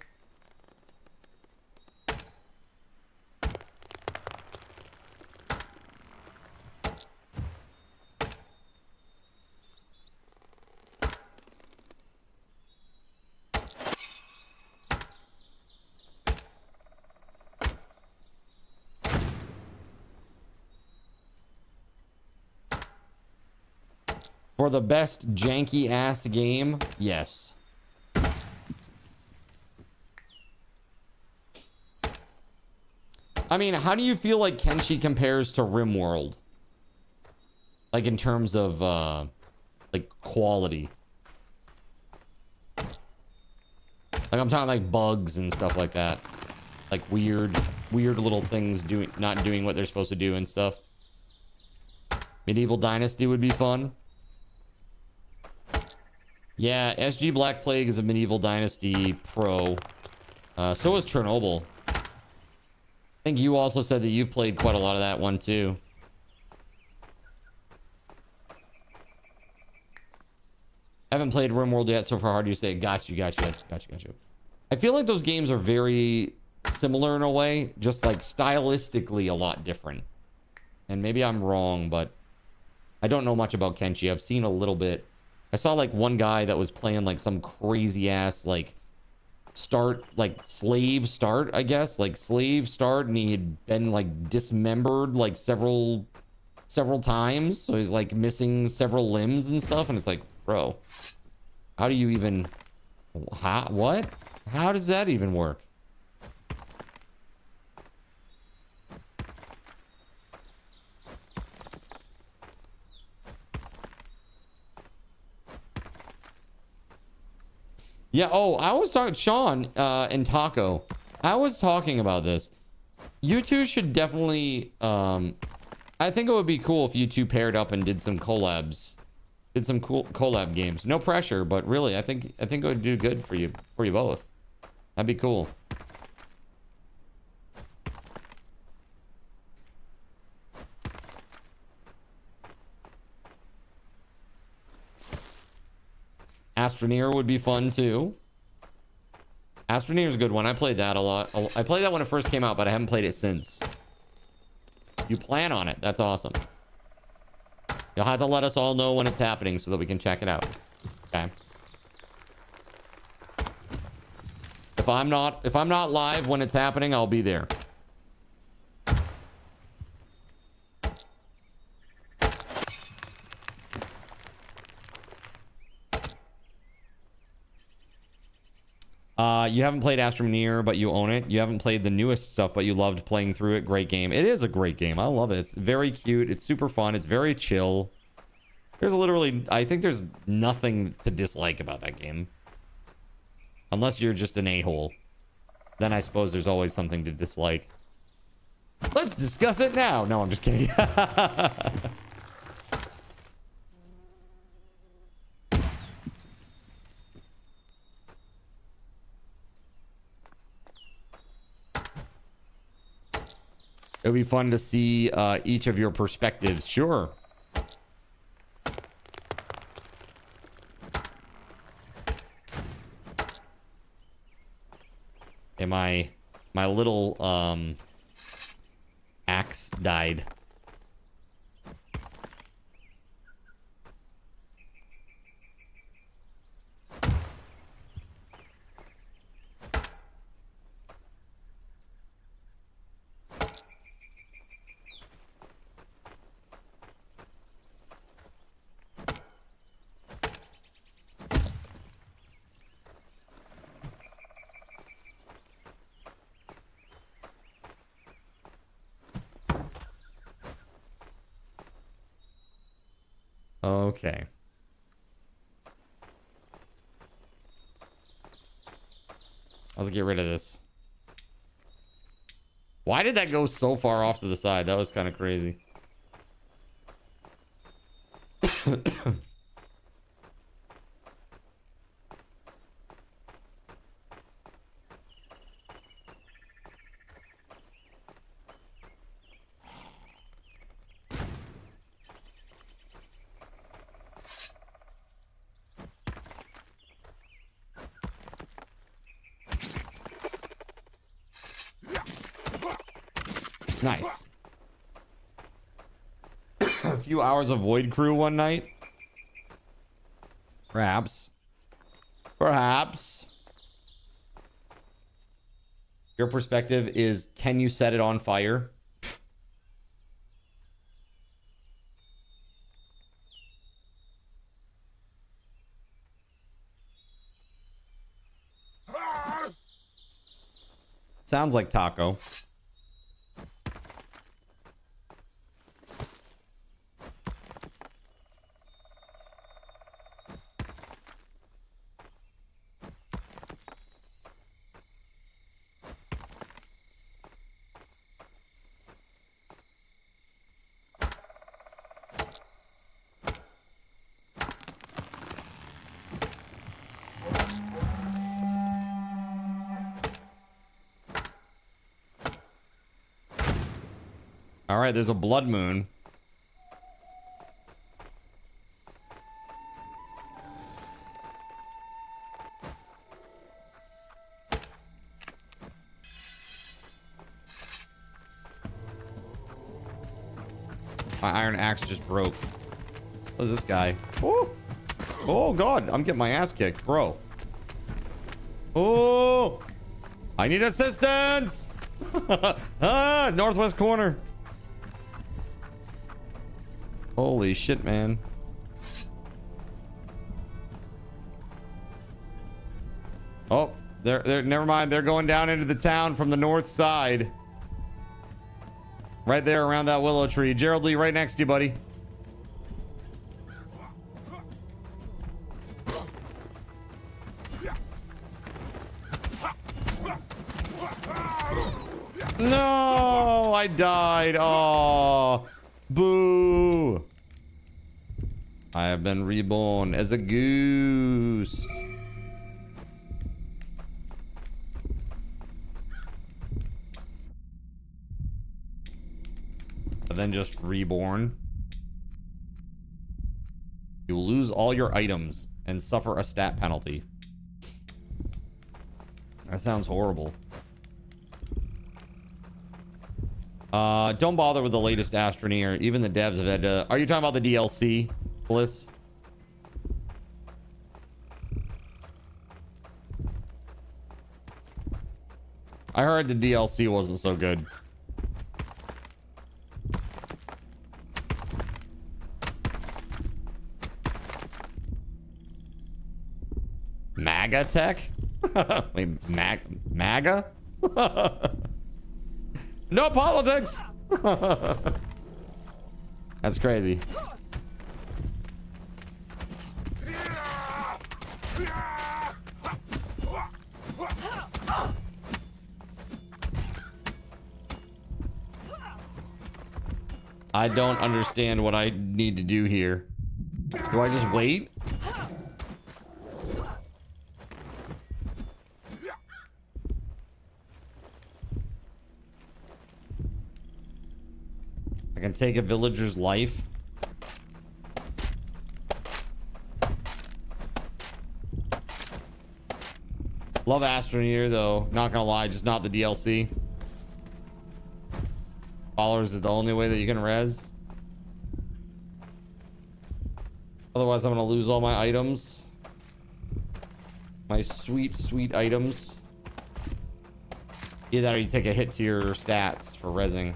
For the best janky ass game, yes. I mean, how do you feel like Kenshi compares to RimWorld? Like in terms of like quality. Like I'm talking like bugs and stuff like that. Like weird little things not doing what they're supposed to do and stuff. Medieval Dynasty would be fun. Yeah, SG Black Plague is a Medieval Dynasty pro. So is Chernobyl. I think you also said that you've played quite a lot of that one too. I haven't played RimWorld yet, so far hard to say. Got you. I feel like those games are very similar in a way, just like stylistically a lot different. And maybe I'm wrong, but I don't know much about Kenshi. I've seen a little bit. I saw like one guy that was playing like some crazy ass like slave start, I guess, like slave start, and he had been like dismembered like several times, so he's like missing several limbs and stuff, and it's like, bro, how do you even, what? How does that even work? Yeah, oh, I was talking, Sean and Taco, I was talking about this. You two should definitely, I think it would be cool if you two paired up and did some collabs. Did some cool collab games. No pressure, but really, I think it would do good for you both. That'd be cool. Astroneer would be fun too. Astroneer is a good one. I played that a lot. I played that when it first came out, but I haven't played it since. You plan on it. That's awesome. You'll have to let us all know when it's happening so that we can check it out. Okay. If I'm not live when it's happening, I'll be there. You haven't played Astroneer, but you own it. You haven't played the newest stuff, but you loved playing through it. Great game. It is a great game. I love it. It's very cute. It's super fun. It's very chill. There's literally, I think there's nothing to dislike about that game. Unless you're just an a-hole. Then I suppose there's always something to dislike. Let's discuss it now. No, I'm just kidding. It'll be fun to see each of your perspectives. Sure. And my little axe died. Okay. Let's get rid of this. Why did that go so far off to the side? That was kind of crazy. Nice. A few hours of Void Crew one night. Perhaps. Perhaps. Your perspective is, can you set it on fire? Sounds like taco. All right, there's a blood moon. My iron axe just broke. What is this guy? Oh, oh God, I'm getting my ass kicked, bro. Oh, I need assistance. Ah, northwest corner. Holy shit, man. Oh, they're never mind. They're going down into the town from the north side. Right there around that willow tree. Gerald Lee, right next to you, buddy. No, I died. Oh, boo. I have been reborn as a goose. And then just reborn. You will lose all your items and suffer a stat penalty. That sounds horrible. Don't bother with the latest Astroneer. Even the devs have had to... Are you talking about the DLC, Bliss? I heard the DLC wasn't so good. MAGA tech? Wait, MAGA? No politics. That's crazy. I don't understand what I need to do here. Do I just wait? I can take a villager's life. Love Astroneer though, not gonna lie, just not the DLC. Followers is the only way that you can res. Otherwise I'm gonna lose all my items. My sweet, sweet items. Either that or you take a hit to your stats for resing.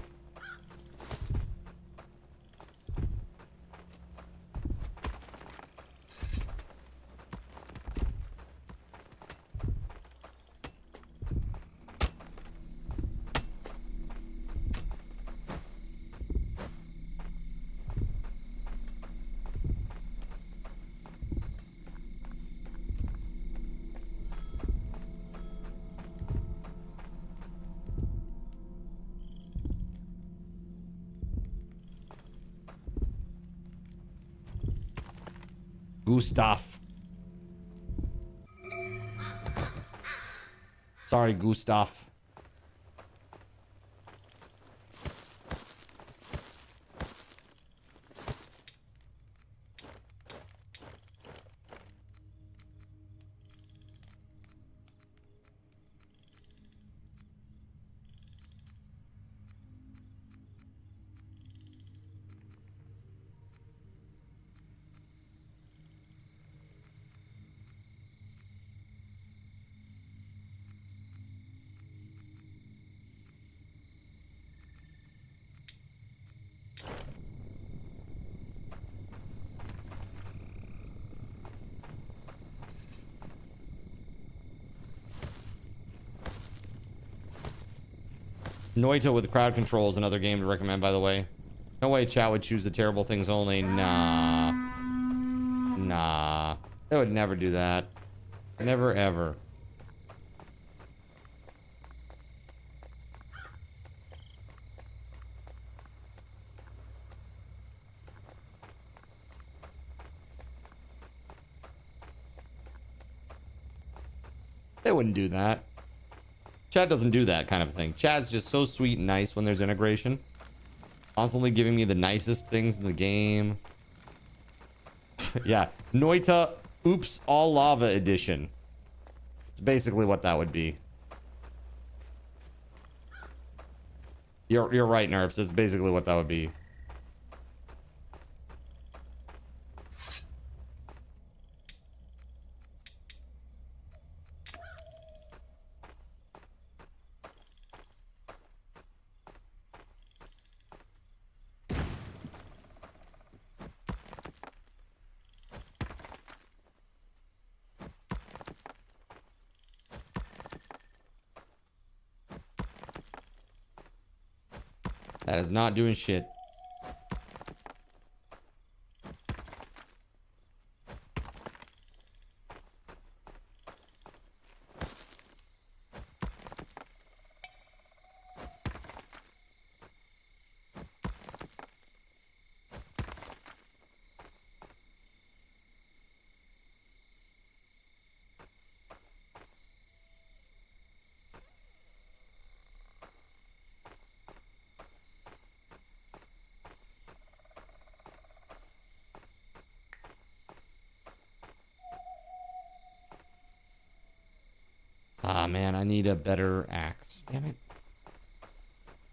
Gustav. Sorry, Gustav. Noita with crowd control is another game to recommend, by the way. No way chat would choose the terrible things only. Nah. Nah. They would never do that. Never, ever. They wouldn't do that. Chat doesn't do that kind of thing. Chat's just so sweet and nice when there's integration. Constantly giving me the nicest things in the game. Yeah. Noita Oops All Lava Edition. It's basically what that would be. You're right, Nerps. It's basically what that would be. That is not doing shit. Ah, man, I need a better axe. Damn it.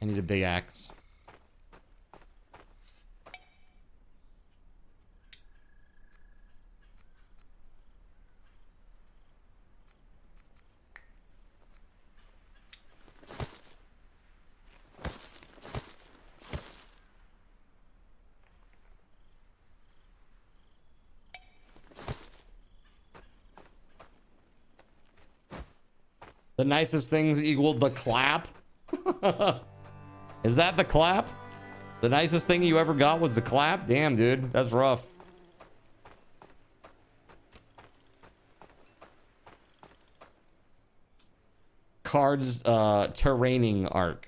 I need a big axe. The nicest things equaled the clap? Is that the clap? The nicest thing you ever got was the clap? Damn, dude. That's rough. Cards terraining arc.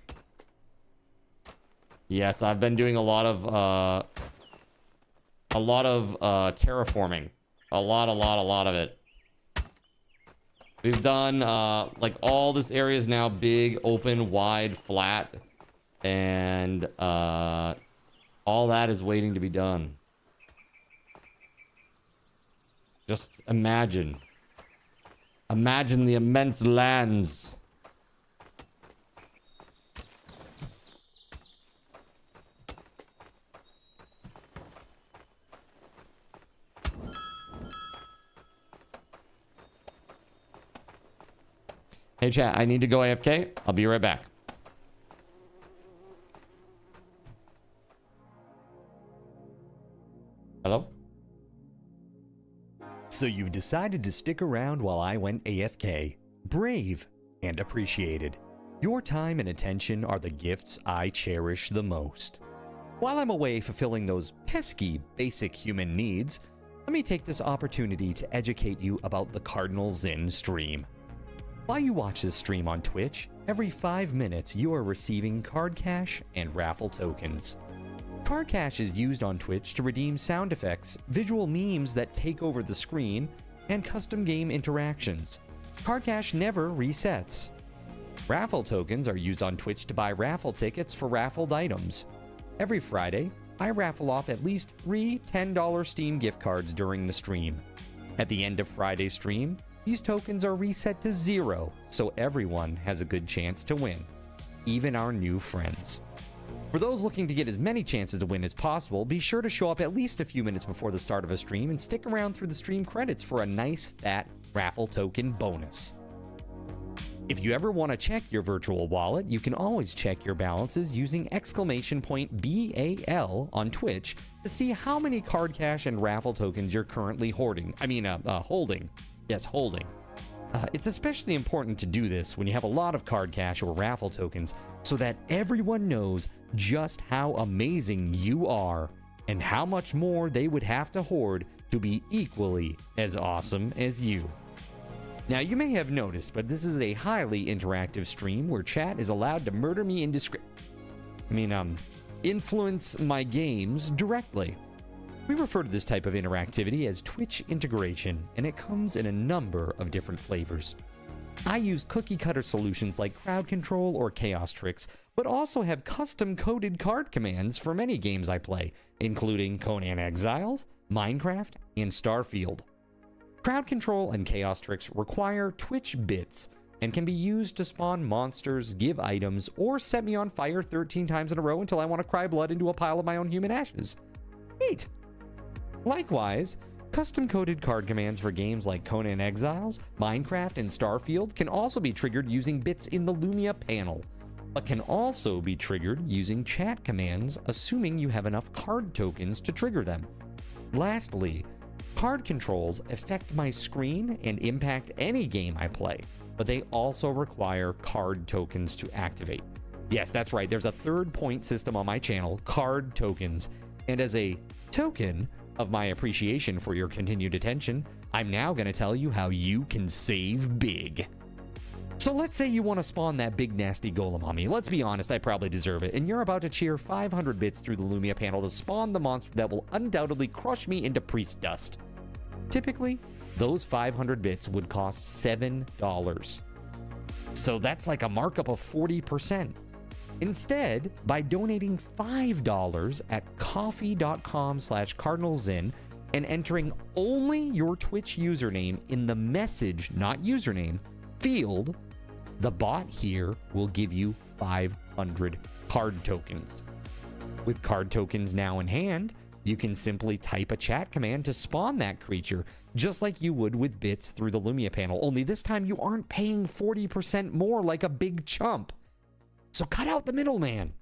Yes, I've been doing a lot of terraforming. A lot of it. We've done, like, all this area is now big, open, wide, flat. And, all that is waiting to be done. Just imagine. Imagine the immense lands. Hey chat, I need to go AFK. I'll be right back. Hello? So you've decided to stick around while I went AFK. Brave and appreciated. Your time and attention are the gifts I cherish the most. While I'm away fulfilling those pesky basic human needs, let me take this opportunity to educate you about the Cardinal Zin stream. While you watch this stream on Twitch, every 5 minutes you are receiving card cash and raffle tokens. Card cash is used on Twitch to redeem sound effects, visual memes that take over the screen, and custom game interactions. Card cash never resets. Raffle tokens are used on Twitch to buy raffle tickets for raffled items. Every Friday, I raffle off at least 3 $10 Steam gift cards during the stream. At the end of Friday's stream, these tokens are reset to 0, so everyone has a good chance to win, even our new friends. For those looking to get as many chances to win as possible, be sure to show up at least a few minutes before the start of a stream and stick around through the stream credits for a nice fat raffle token bonus. If you ever want to check your virtual wallet, you can always check your balances using !BAL on Twitch to see how many card cash and raffle tokens you're currently holding. Yes, holding. It's especially important to do this when you have a lot of card cash or raffle tokens so that everyone knows just how amazing you are and how much more they would have to hoard to be equally as awesome as you. Now, you may have noticed, but this is a highly interactive stream where chat is allowed to murder me influence my games directly. We refer to this type of interactivity as Twitch integration, and it comes in a number of different flavors. I use cookie-cutter solutions like crowd control or chaos tricks, but also have custom-coded card commands for many games I play, including Conan Exiles, Minecraft, and Starfield. Crowd control and chaos tricks require Twitch bits and can be used to spawn monsters, give items, or set me on fire 13 times in a row until I want to cry blood into a pile of my own human ashes. Neat! Likewise, custom-coded card commands for games like Conan Exiles, Minecraft, and Starfield can also be triggered using bits in the Lumia panel, but can also be triggered using chat commands, assuming you have enough card tokens to trigger them. Lastly, card controls affect my screen and impact any game I play, but they also require card tokens to activate. Yes, that's right, there's a third point system on my channel, card tokens, and as a token of my appreciation for your continued attention, I'm now going to tell you how you can save big. So let's say you want to spawn that big nasty golem on me. Let's be honest, I probably deserve it, and you're about to cheer 500 bits through the Lumia panel to spawn the monster that will undoubtedly crush me into priest dust. Typically, those 500 bits would cost $7. So that's like a markup of 40%. Instead, by donating $5 at coffee.com/cardinalzin and entering only your Twitch username in the message, not username, field, the bot here will give you 500 card tokens. With card tokens now in hand, you can simply type a chat command to spawn that creature, just like you would with bits through the Lumia panel, only this time you aren't paying 40% more like a big chump. So cut out the middleman.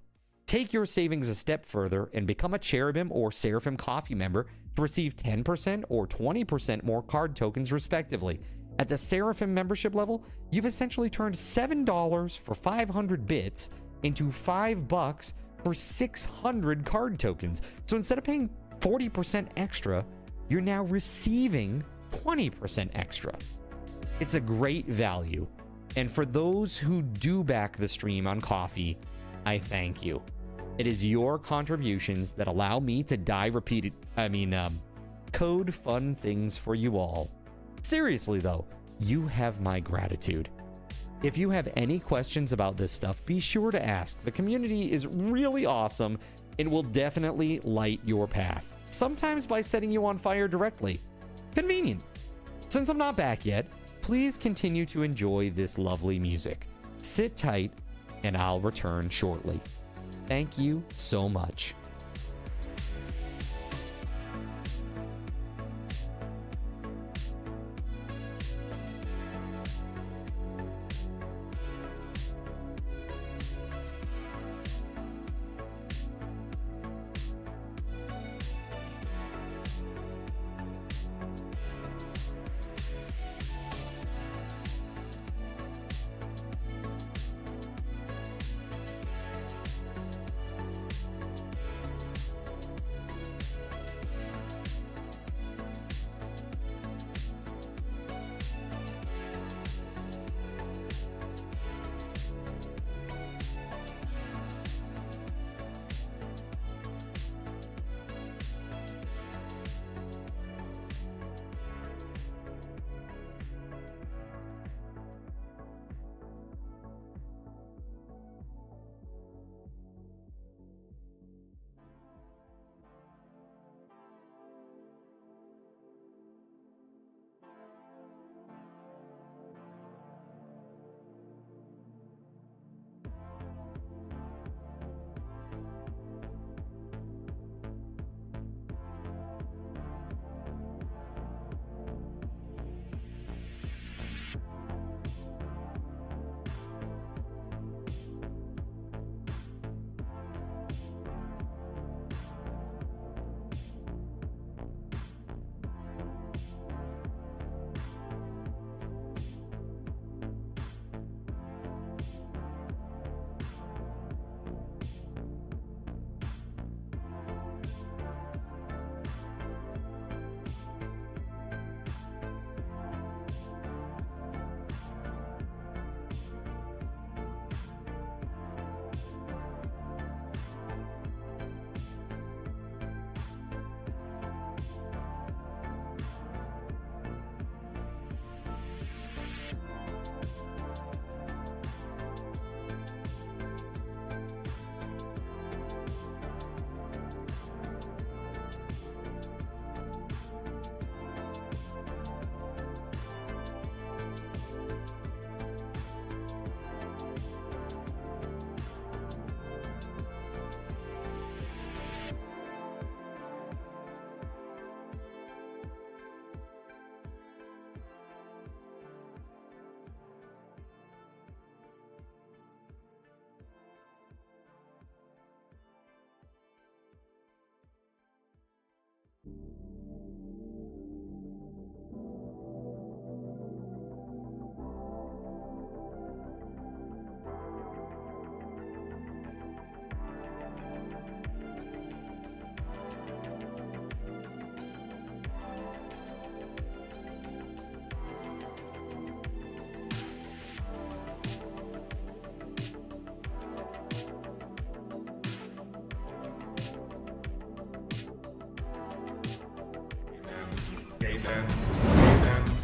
Take your savings a step further and become a Cherubim or Seraphim Coffee member to receive 10% or 20% more card tokens respectively. At the Seraphim membership level, you've essentially turned $7 for 500 bits into $5 for 600 card tokens. So instead of paying 40% extra, you're now receiving 20% extra. It's a great value. And for those who do back the stream on Coffee, I thank you. It is your contributions that allow me to code fun things for you all. Seriously though, you have my gratitude. If you have any questions about this stuff, be sure to ask. The community is really awesome and will definitely light your path. Sometimes by setting you on fire directly. Convenient. Since I'm not back yet, please continue to enjoy this lovely music. Sit tight, and I'll return shortly. Thank you so much.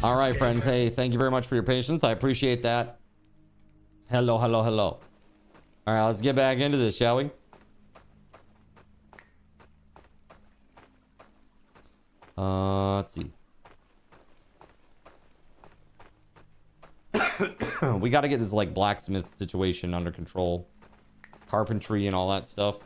All right, friends. Hey, thank you very much for your patience. I appreciate that. Hello, hello, hello. All right, let's get back into this, shall we? Let's see. We got to get this like blacksmith situation under control. Carpentry and all that stuff.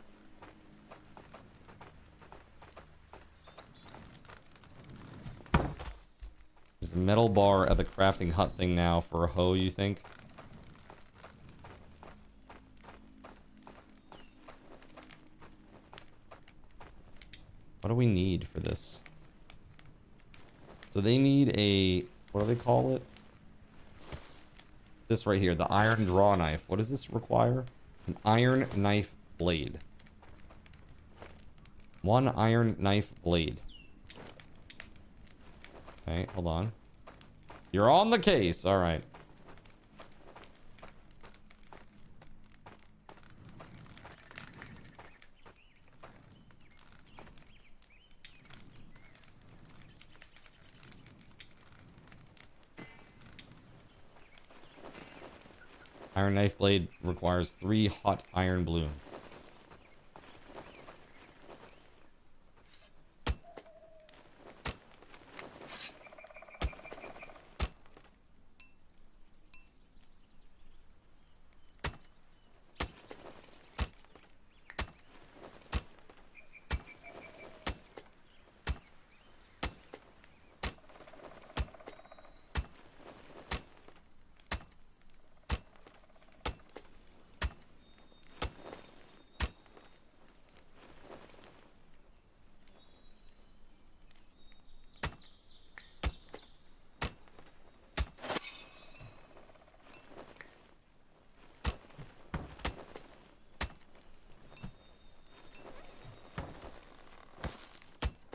There's a metal bar at the crafting hut thing now for a hoe, you think? What do we need for this? So they need a... What do they call it? This right here, the iron draw knife. What does this require? An iron knife blade. 1 iron knife blade. Okay, hold on. You're on the case. All right. Iron knife blade requires 3 hot iron bloom.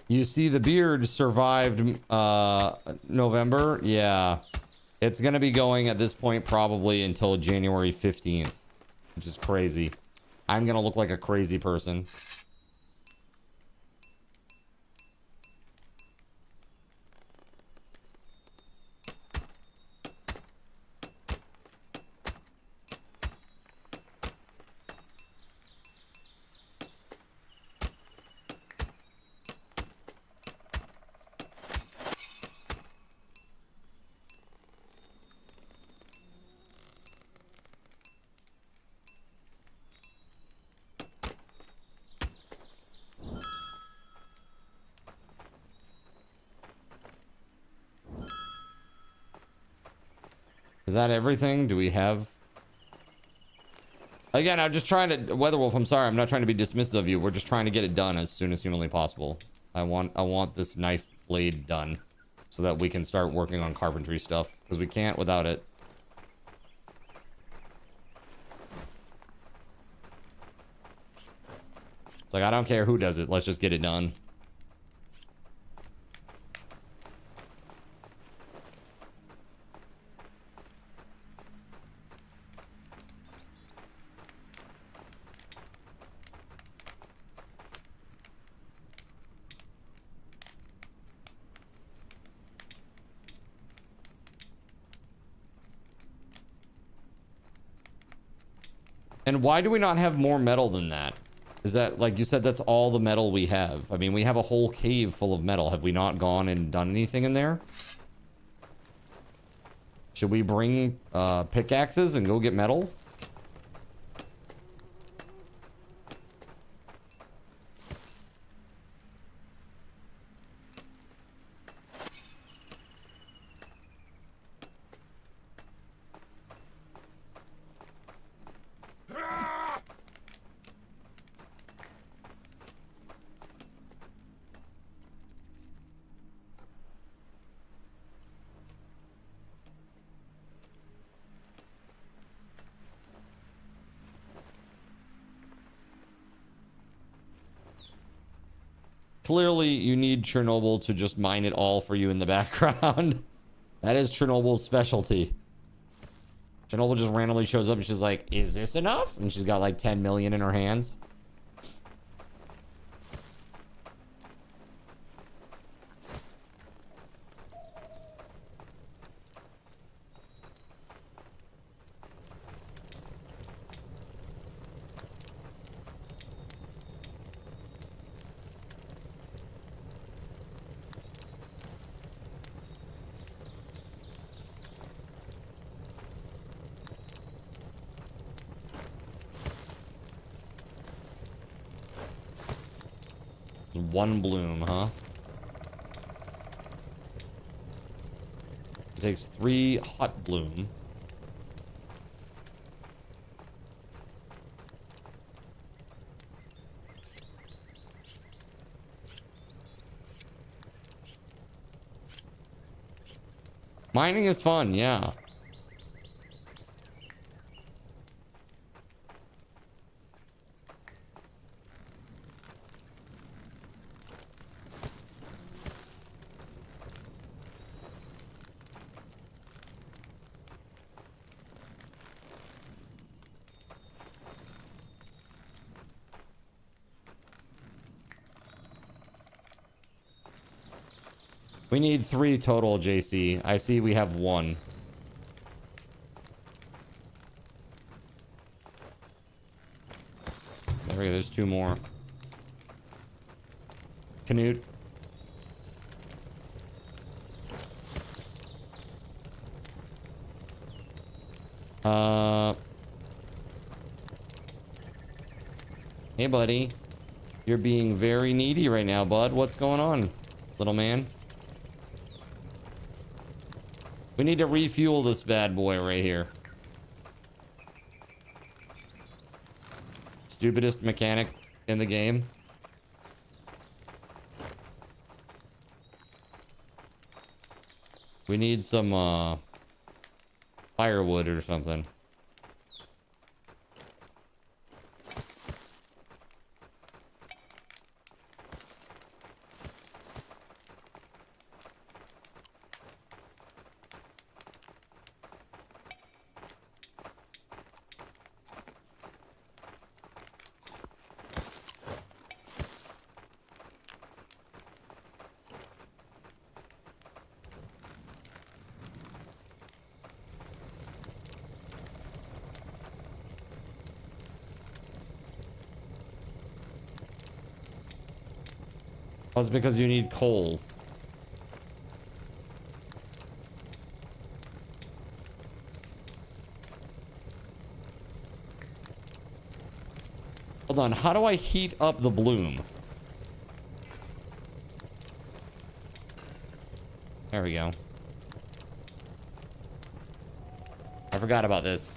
You see, the beard survived November. Yeah. It's going to be going at this point probably until January 15th, which is crazy. I'm going to look like a crazy person. Is that everything? Do we have... Again, I'm just trying to... WeatherWolf, I'm sorry. I'm not trying to be dismissive of you. We're just trying to get it done as soon as humanly possible. I want this knife blade done so that we can start working on carpentry stuff. Because we can't without it. It's like, I don't care who does it. Let's just get it done. And why do we not have more metal than that? Is that, like you said, that's all the metal we have? I mean, we have a whole cave full of metal. Have we not gone and done anything in there? Should we bring pickaxes and go get metal? Clearly, you need Chernobyl to just mine it all for you in the background. That is Chernobyl's specialty. Chernobyl just randomly shows up and she's like, is this enough? And she's got like 10 million in her hands. one bloom, huh? It takes 3 hot bloom. Mining is fun, yeah. We need 3 total, JC. I see we have 1. There we go, there's 2 more. Canute. Hey, buddy. You're being very needy right now, bud. What's going on, little man? We need to refuel this bad boy right here. Stupidest mechanic in the game. We need some firewood or something. Oh, it's because you need coal. Hold on, how do I heat up the bloom? There we go. I forgot about this.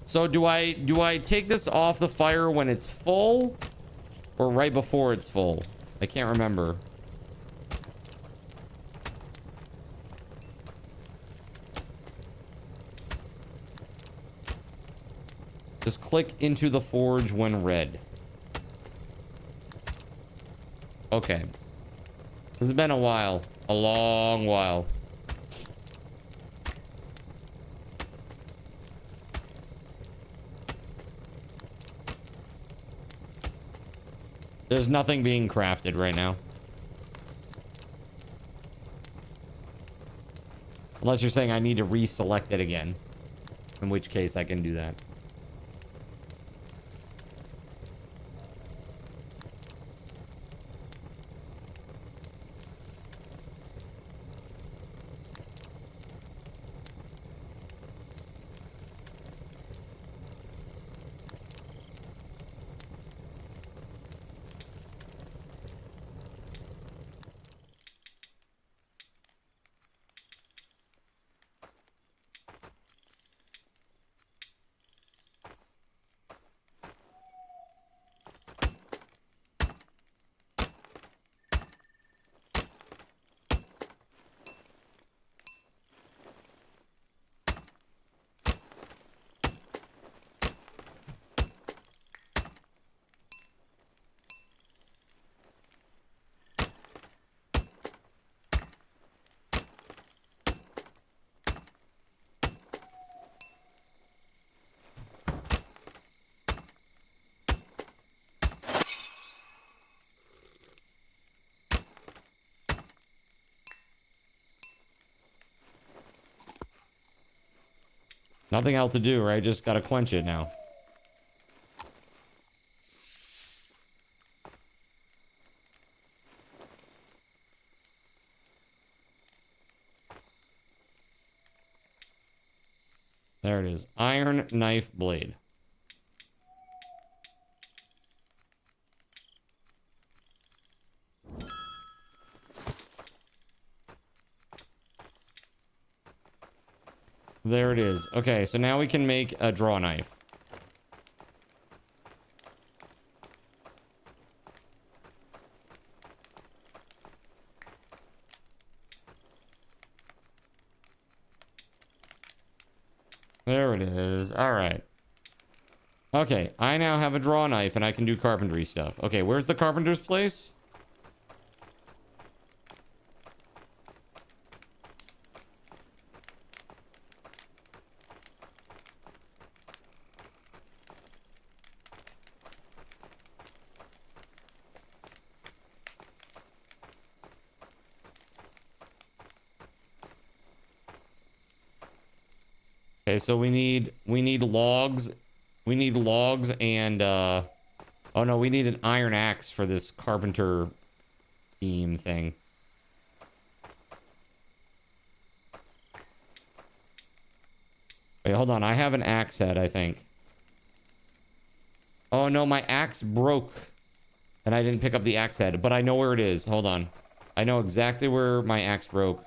So do I take this off the fire when it's full or right before it's full? I can't remember. Just click into the forge when red. Okay. This has been a while. A long while. There's nothing being crafted right now. Unless you're saying I need to reselect it again. In which case I can do that. Nothing else to do, right? Just gotta quench it now. There it is. Iron knife blade. There it is. Okay, so now we can make a draw knife. There it is. All right. Okay, I now have a draw knife and I can do carpentry stuff. Okay, where's the carpenter's place? Okay, so we need logs. We need logs and oh no, we need an iron axe for this carpenter beam thing. Wait, hold on. I have an axe head, I think. Oh no, my axe broke. And I didn't pick up the axe head, but I know where it is. Hold on. I know exactly where my axe broke.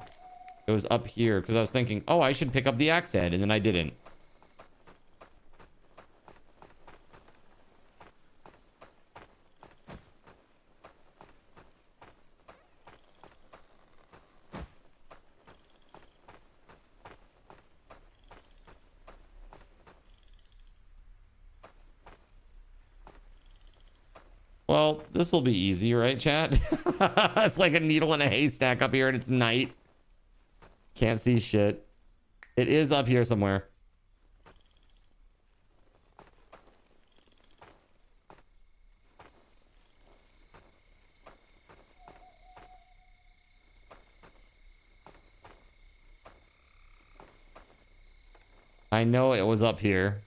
It was up here because I was thinking, oh, I should pick up the axe head, and then I didn't. Well, this will be easy, right, chat? It's like a needle in a haystack up here, and it's night. Can't see shit. It is up here somewhere. I know it was up here.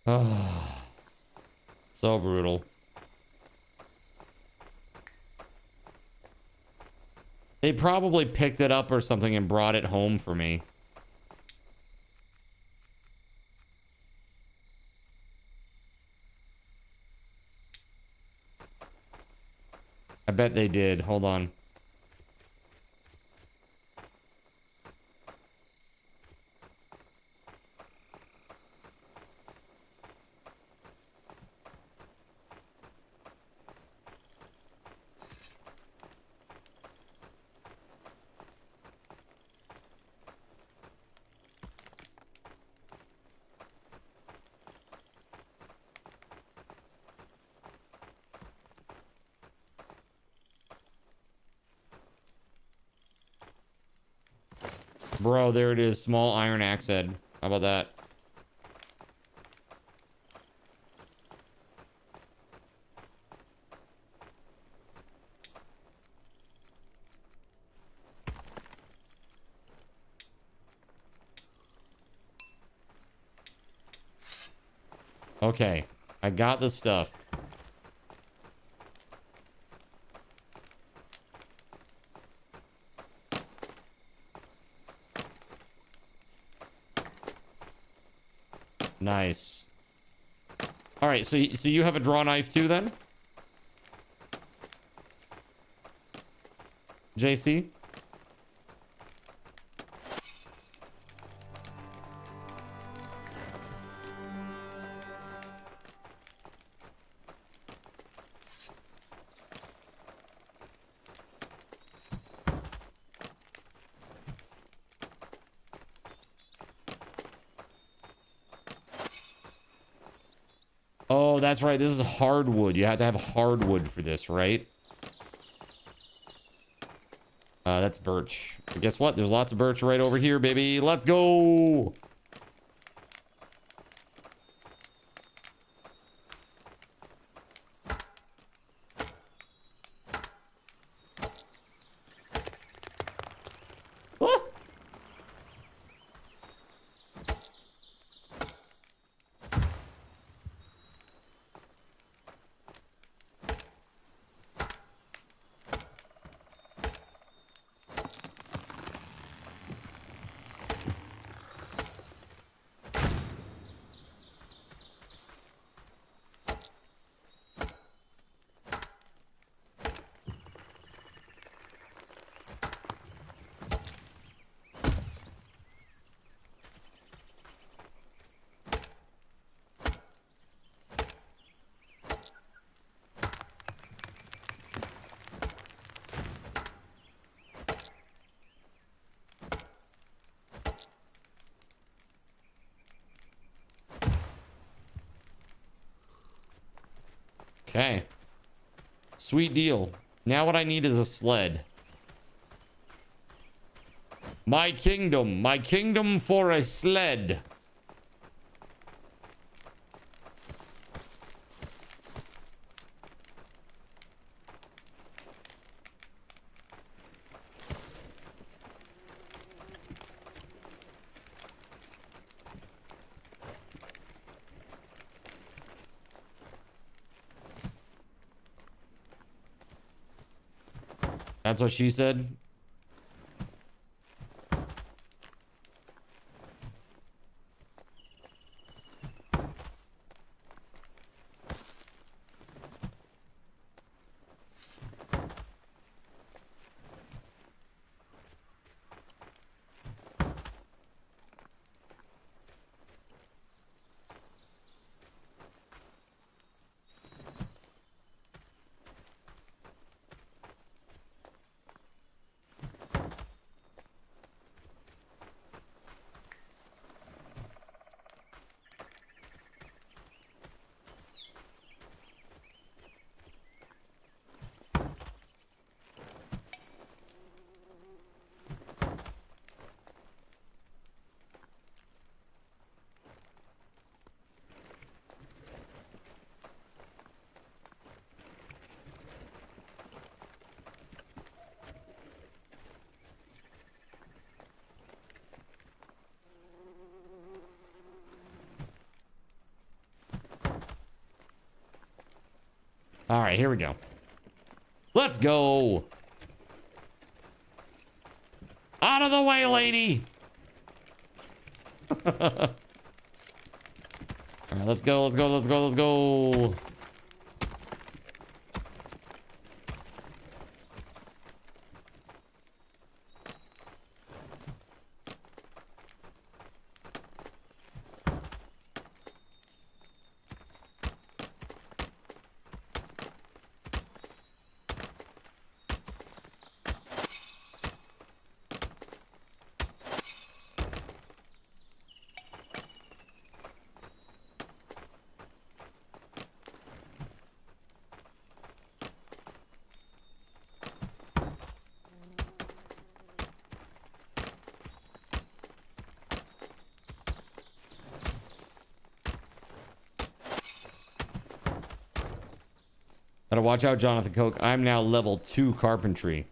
Oh, so brutal. They probably picked it up or something and brought it home for me. I bet they did. Hold on. Bro, there it is. Small iron axe head. How about that? Okay, I got the stuff. Nice. All right, so you have a draw knife too, then? JC? Oh, that's right. This is hardwood. You have to have hardwood for this, right? That's birch. But guess what? There's lots of birch right over here, baby. Let's go. Okay. Sweet deal. Now what I need is a sled. My kingdom for a sled. That's what she said. All right, here we go. Let's go. Out of the way, lady. All right, let's go. Let's go. Let's go. Let's go. Gotta watch out, Jonathan Coke. I'm now level 2 carpentry.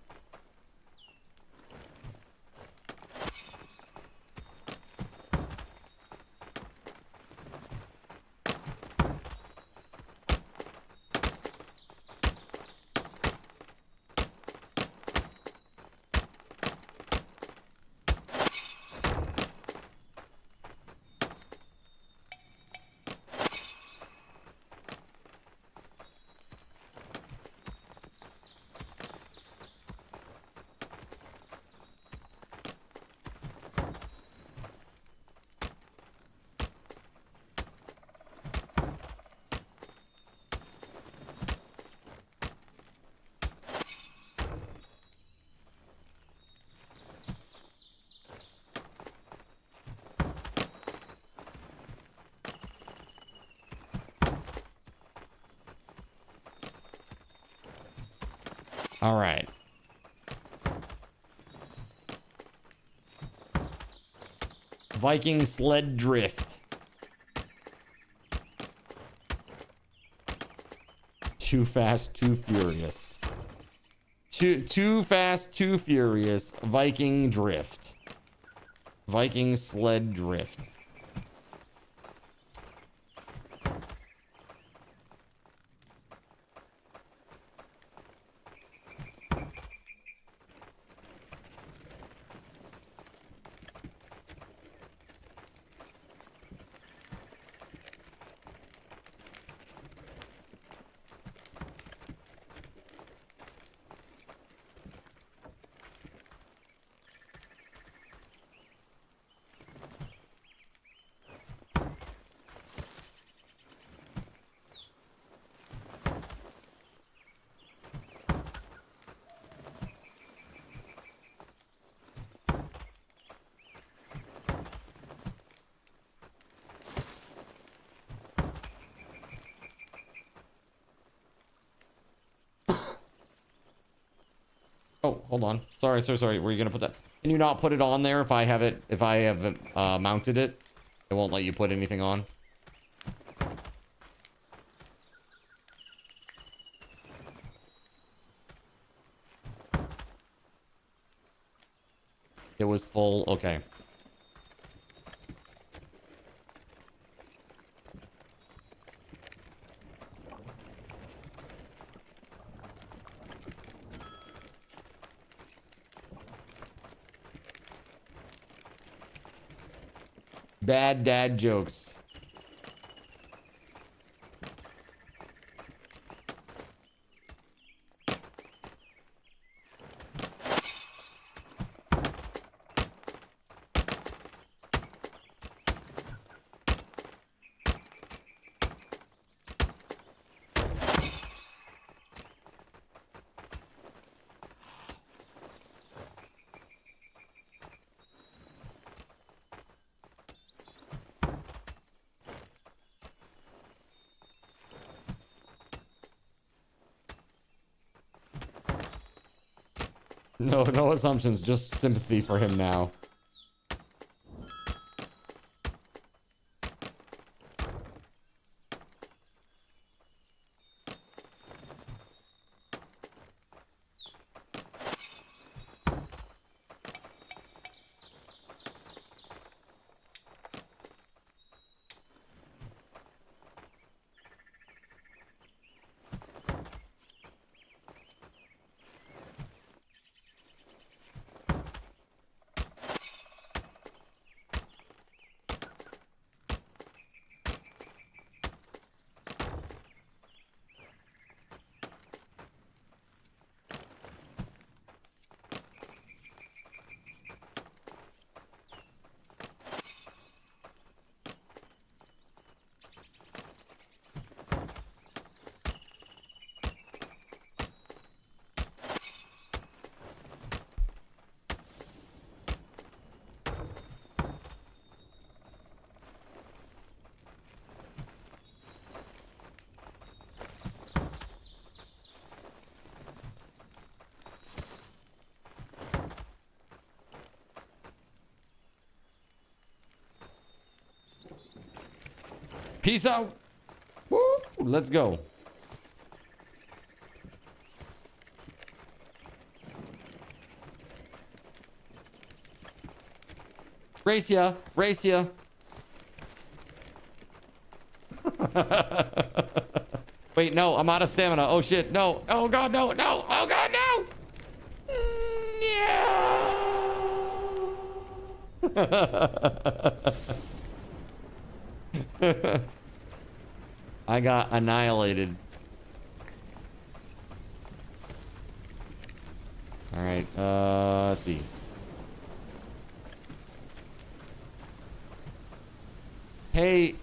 All right. Viking sled drift. Too fast, too furious. Too fast, too furious. Viking drift. Viking sled drift. Oh, hold on. Sorry. Were you gonna put that? Can you not put it on there if I have it? If I have mounted it, it won't let you put anything on. It was full. Okay. Bad dad jokes. No assumptions, just sympathy for him now. Peace out. Woo! Let's go. Race ya. Wait, no, I'm out of stamina. Oh shit, no. Oh god, no. Oh god, no. I got annihilated. All right, let's see. Hey,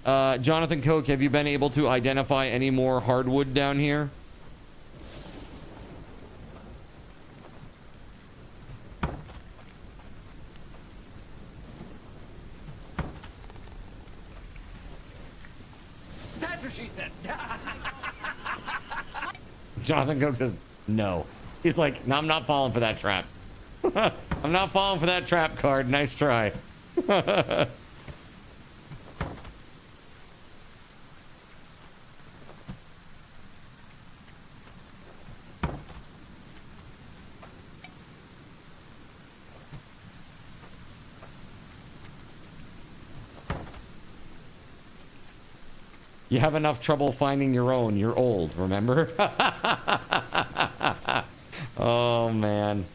Jonathan Koch, have you been able to identify any more hardwood down here? That's what she said. Jonathan Koch says no. He's like, no, I'm not falling for that trap. I'm not falling for that trap card. Nice try. You have enough trouble finding your own. You're old, remember? Oh, man.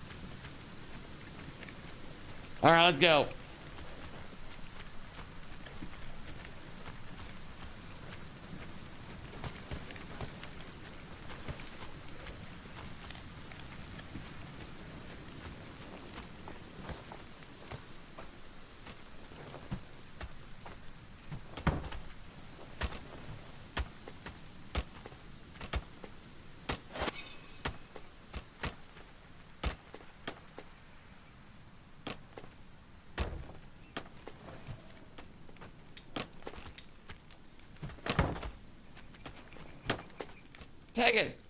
All right, let's go. Take it.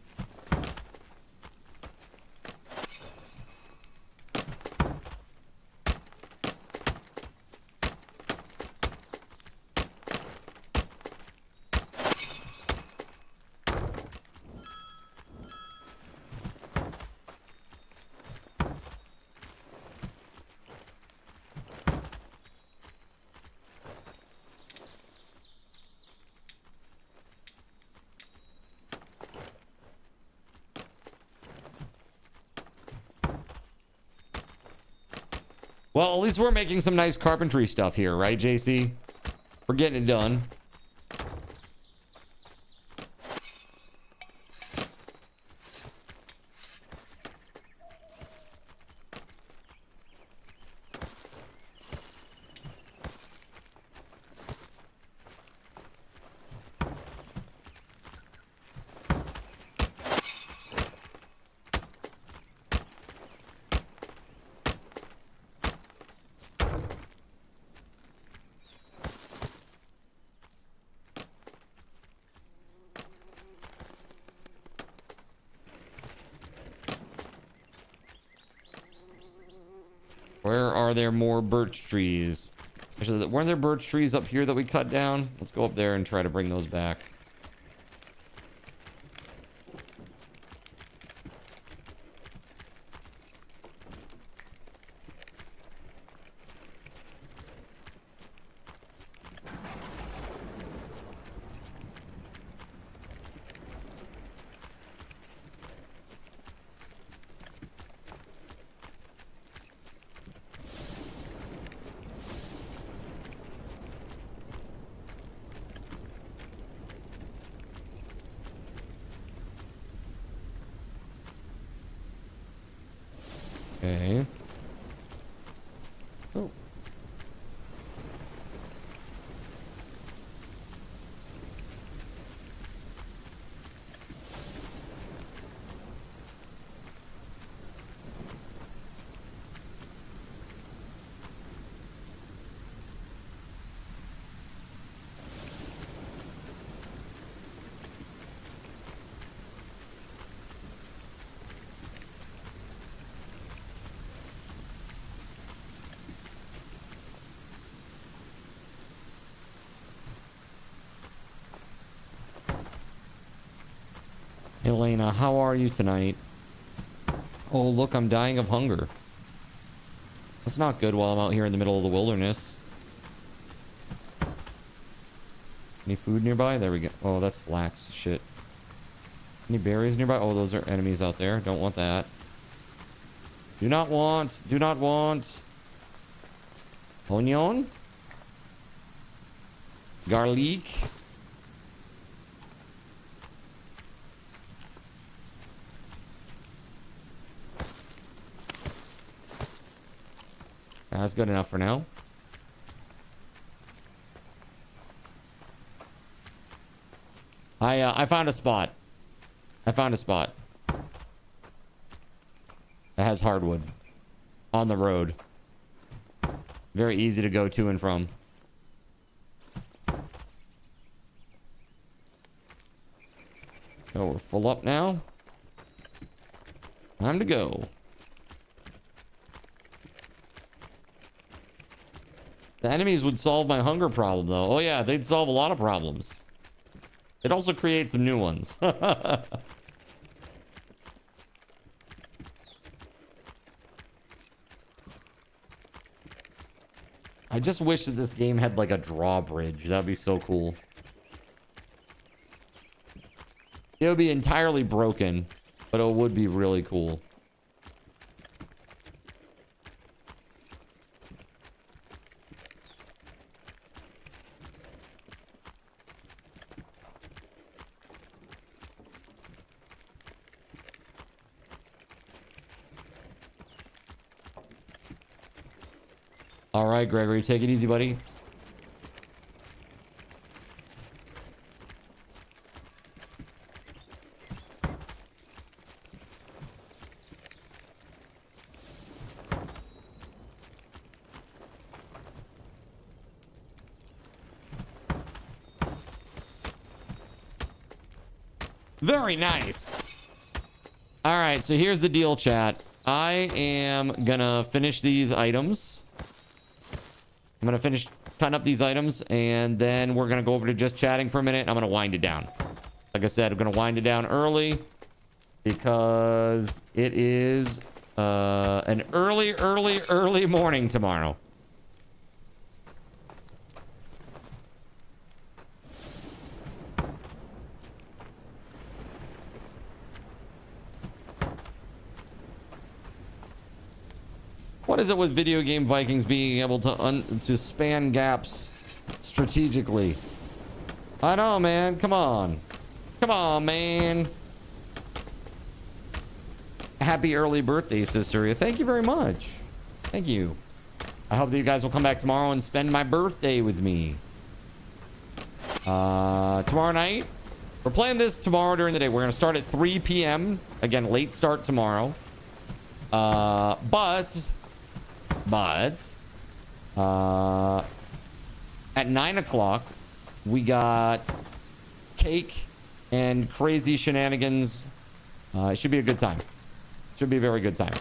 Well, at least we're making some nice carpentry stuff here, right, JC? We're getting it done. Where are there more birch trees? Actually, weren't there birch trees up here that we cut down? Let's go up there and try to bring those back. Okay. Oh. Elena, how are you tonight? Oh, look, I'm dying of hunger. That's not good while I'm out here in the middle of the wilderness. Any food nearby? There we go. Oh, that's flax. Shit. Any berries nearby? Oh, those are enemies out there. Don't want that. Do not want. Do not want. Onion? Garlic? That's good enough for now. I found a spot. I found a spot that has hardwood on the road. Very easy to go to and from. So we're full up now. Time to go. The enemies would solve my hunger problem, though. Oh, yeah, they'd solve a lot of problems. It also creates some new ones. I just wish that this game had, like, a drawbridge. That'd be so cool. It would be entirely broken, but it would be really cool. All right, Gregory, take it easy, buddy. Very nice. All right, so here's the deal, chat. I am gonna finish these items. I'm gonna finish cutting up these items, and then we're gonna go over to just chatting for a minute. I'm gonna wind it down. Like I said, I'm gonna wind it down early because it is an early morning tomorrow. What is it with video game Vikings being able to span gaps strategically? I know, man. Come on. Come on, man. Happy early birthday, sister. Thank you very much. Thank you. I hope that you guys will come back tomorrow and spend my birthday with me. Tomorrow night, we're playing this tomorrow during the day. We're going to start at 3 p.m. Again, late start tomorrow. But at 9 o'clock, we got cake and crazy shenanigans. It should be a good time. Should be a very good time.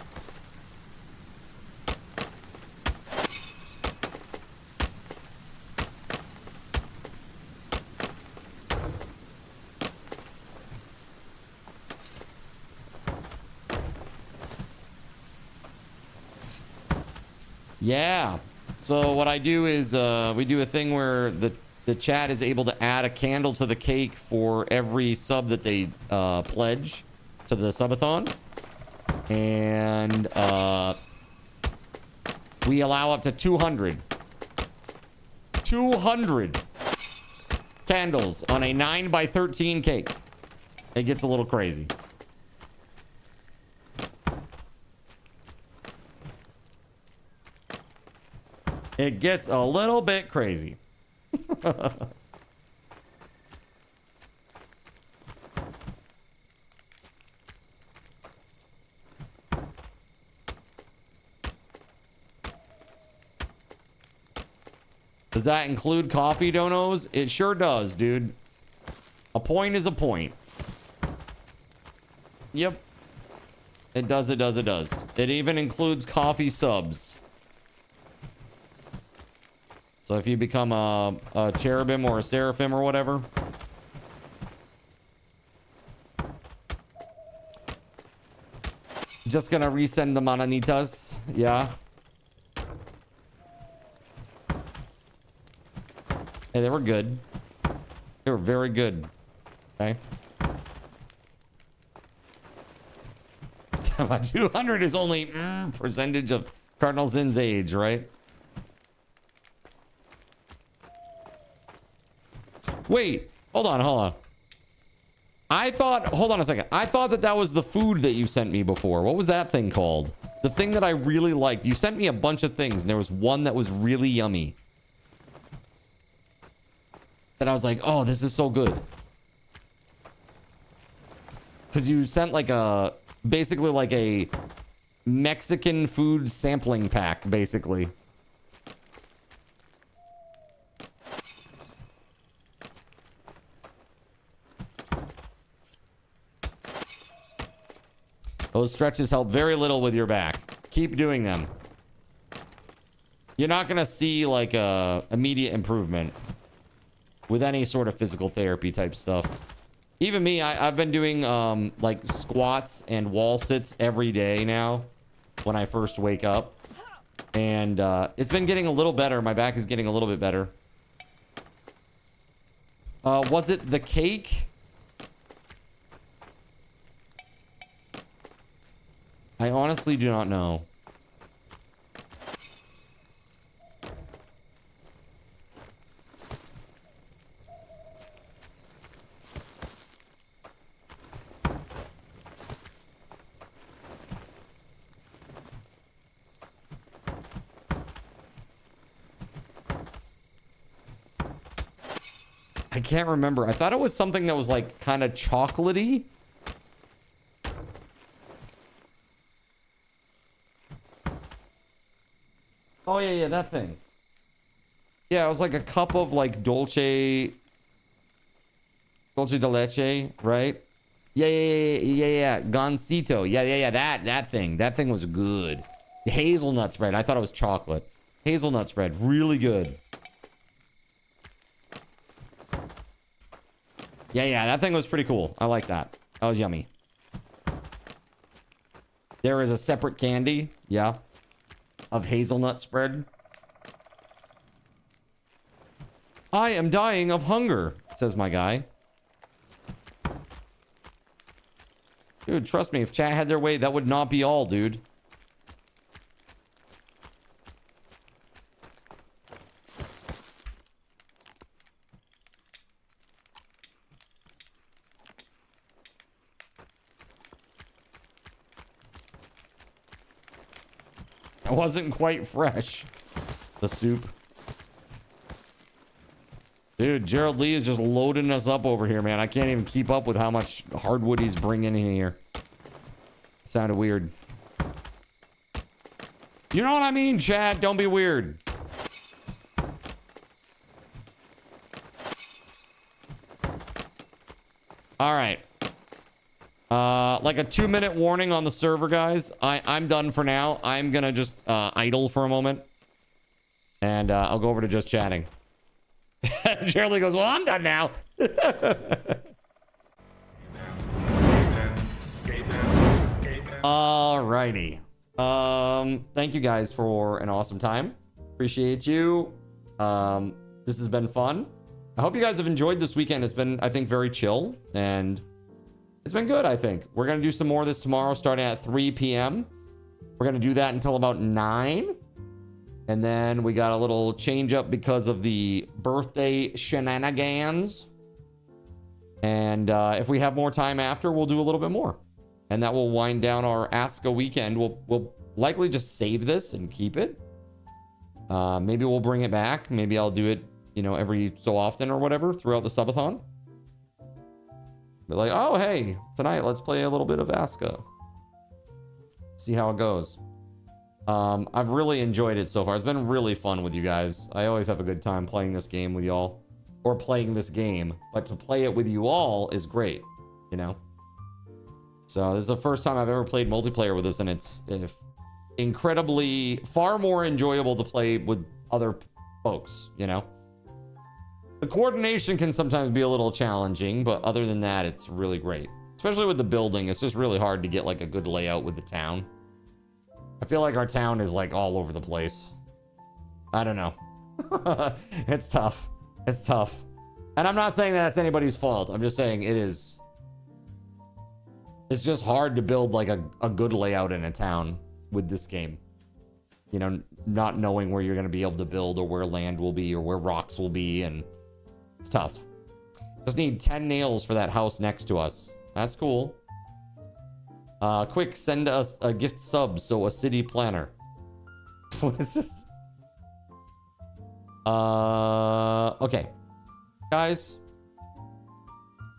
Yeah. So what I do is we do a thing where the chat is able to add a candle to the cake for every sub that they pledge to the subathon. And we allow up to 200 candles on a 9x13 cake. It gets a little crazy. It gets a little bit crazy. Does that include coffee donos? It sure does, dude. A point is a point. Yep. It does, it does, it does. It even includes coffee subs. So if you become a cherubim or a seraphim or whatever. Just gonna resend the mananitas. Yeah. Hey, they were good. They were very good. Okay. My 200 is only percentage of Cardinal Zin's age, right? Wait, hold on. I thought, hold on a second. I thought that was the food that you sent me before. What was that thing called? The thing that I really liked. You sent me a bunch of things, and there was one that was really yummy. That I was like, oh, this is so good. Because you sent like basically like a Mexican food sampling pack, basically. Those stretches help very little with your back. Keep doing them. You're not going to see like a immediate improvement with any sort of physical therapy type stuff. Even me, I've been doing like squats and wall sits every day now when I first wake up. And it's been getting a little better. My back is getting a little bit better. Was it the cake? I honestly do not know. I can't remember. I thought it was something that was like kind of chocolatey. Oh, yeah, that thing. Yeah, it was like a cup of like dulce de leche, right? Yeah. Gansito. Yeah. That thing. That thing was good. The hazelnut spread. I thought it was chocolate. Hazelnut spread. Really good. Yeah, that thing was pretty cool. I like that. That was yummy. There is a separate candy. Yeah. Of hazelnut spread. I am dying of hunger, says my guy. Dude, trust me, if chat had their way, that would not be all, dude. It wasn't quite fresh. The soup. Dude, Gerald Lee is just loading us up over here, man. I can't even keep up with how much hardwood he's bringing in here. Sounded weird. You know what I mean, Chad? Don't be weird. All right. Like a 2-minute warning on the server, guys. I'm done for now. I'm gonna just idle for a moment. And I'll go over to just chatting. Gerald Lee goes, well, I'm done now. Alrighty. Thank you guys for an awesome time. Appreciate you. This has been fun. I hope you guys have enjoyed this weekend. It's been, I think, very chill, and it's been good, I think. We're going to do some more of this tomorrow starting at 3 p.m. We're going to do that until about 9. And then we got a little change up because of the birthday shenanigans. And if we have more time after, we'll do a little bit more. And that will wind down our Ask a weekend. We'll likely just save this and keep it. Maybe we'll bring it back. Maybe I'll do it, you know, every so often or whatever throughout the subathon. Be like, oh, hey, tonight let's play a little bit of Aska. See how it goes. I've really enjoyed it so far. It's been really fun with you guys. I always have a good time playing this game with y'all. Or playing this game. But to play it with you all is great, you know? So this is the first time I've ever played multiplayer with this, and it's incredibly far more enjoyable to play with other folks, you know? The coordination can sometimes be a little challenging, but other than that, it's really great. Especially with the building, it's just really hard to get like a good layout with the town. I feel like our town is like all over the place. I don't know. It's tough. It's tough. And I'm not saying that it's anybody's fault. I'm just saying it is. It's just hard to build like a good layout in a town with this game. You know, not knowing where you're going to be able to build or where land will be or where rocks will be. And it's tough. Just need 10 nails for that house next to us. That's cool. Quick, send us a gift sub, so a city planner. What is this? Okay. Guys,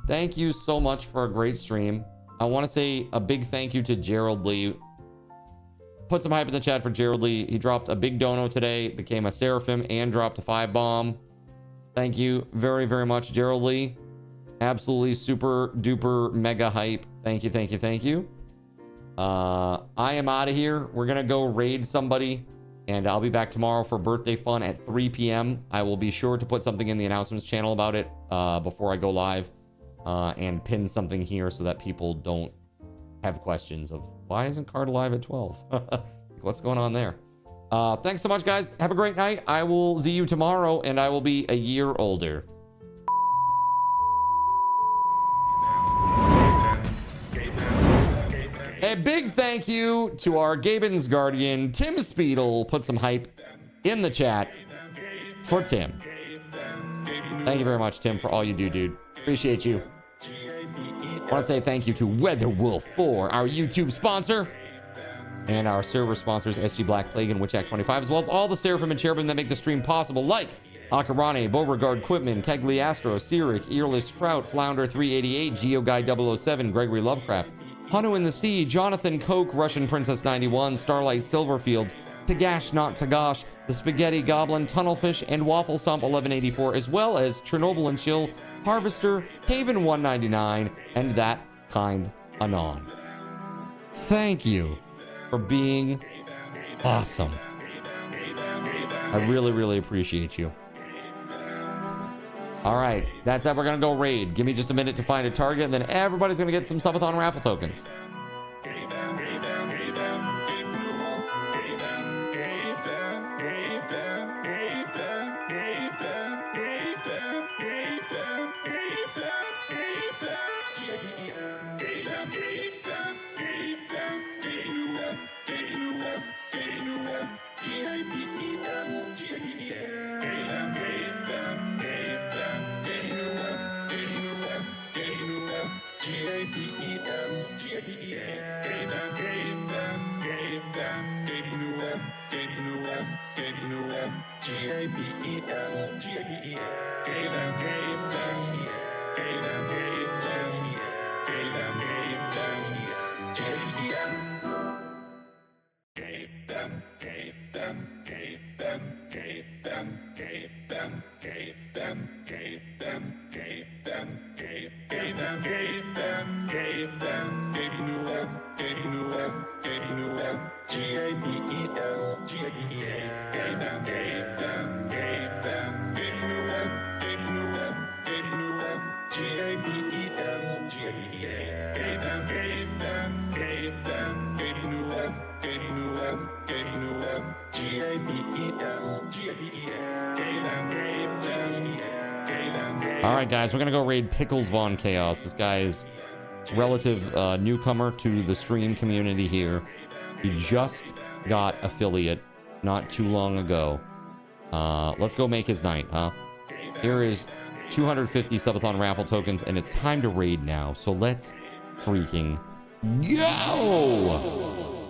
thank you so much for a great stream. I want to say a big thank you to Gerald Lee. Put some hype in the chat for Gerald Lee. He dropped a big dono today, became a Seraphim, and dropped a 5-bomb. Thank you very, very much, Gerald Lee. Absolutely super duper mega hype. Thank you, thank you, thank you. I am out of here. We're gonna go raid somebody, and I'll be back tomorrow for birthday fun at 3 p.m. I will be sure to put something in the announcements channel about it before I go live, and pin something here so that people don't have questions of why isn't Card live at 12? What's going on there? Thanks so much, guys. Have a great night. I will see you tomorrow, and I will be a year older. A big thank you to our Gaben's guardian, TimSpeedle. Put some hype in the chat for Tim. Thank you very much, Tim, for all you do, dude. Appreciate you. I want to say thank you to WeatherWolf4, our YouTube sponsor, and our server sponsors, SG Black Plague and WitchAct25, as well as all the Seraphim and Cherubim that make the stream possible, like Akarane, Beauregard Quitman, Kegley Astro, Cyric, Earless Trout, Flounder 388, GeoGuy 007, Gregory Lovecraft, Hanu in the Sea, Jonathan Coke, Russian Princess 91, Starlight Silverfields, Tagash Not Tagash, The Spaghetti Goblin, Tunnelfish, and Waffle Stomp 1184, as well as Chernobyl and Chill, Harvester, Haven 199, and That Kind Anon. Thank you for being awesome. I really, really appreciate you. All right, that's it. We're going to go raid. Give me just a minute to find a target, and then everybody's going to get some Subathon raffle tokens. G-A-B-E-M, G-A-B-E-M. All right, guys, we're gonna go raid Pickles Von Chaos. This guy is relative newcomer to the stream community here. He just got affiliate not too long ago. Let's go make his night, huh? Here is 250 Subathon raffle tokens, and it's time to raid now. So let's freaking go!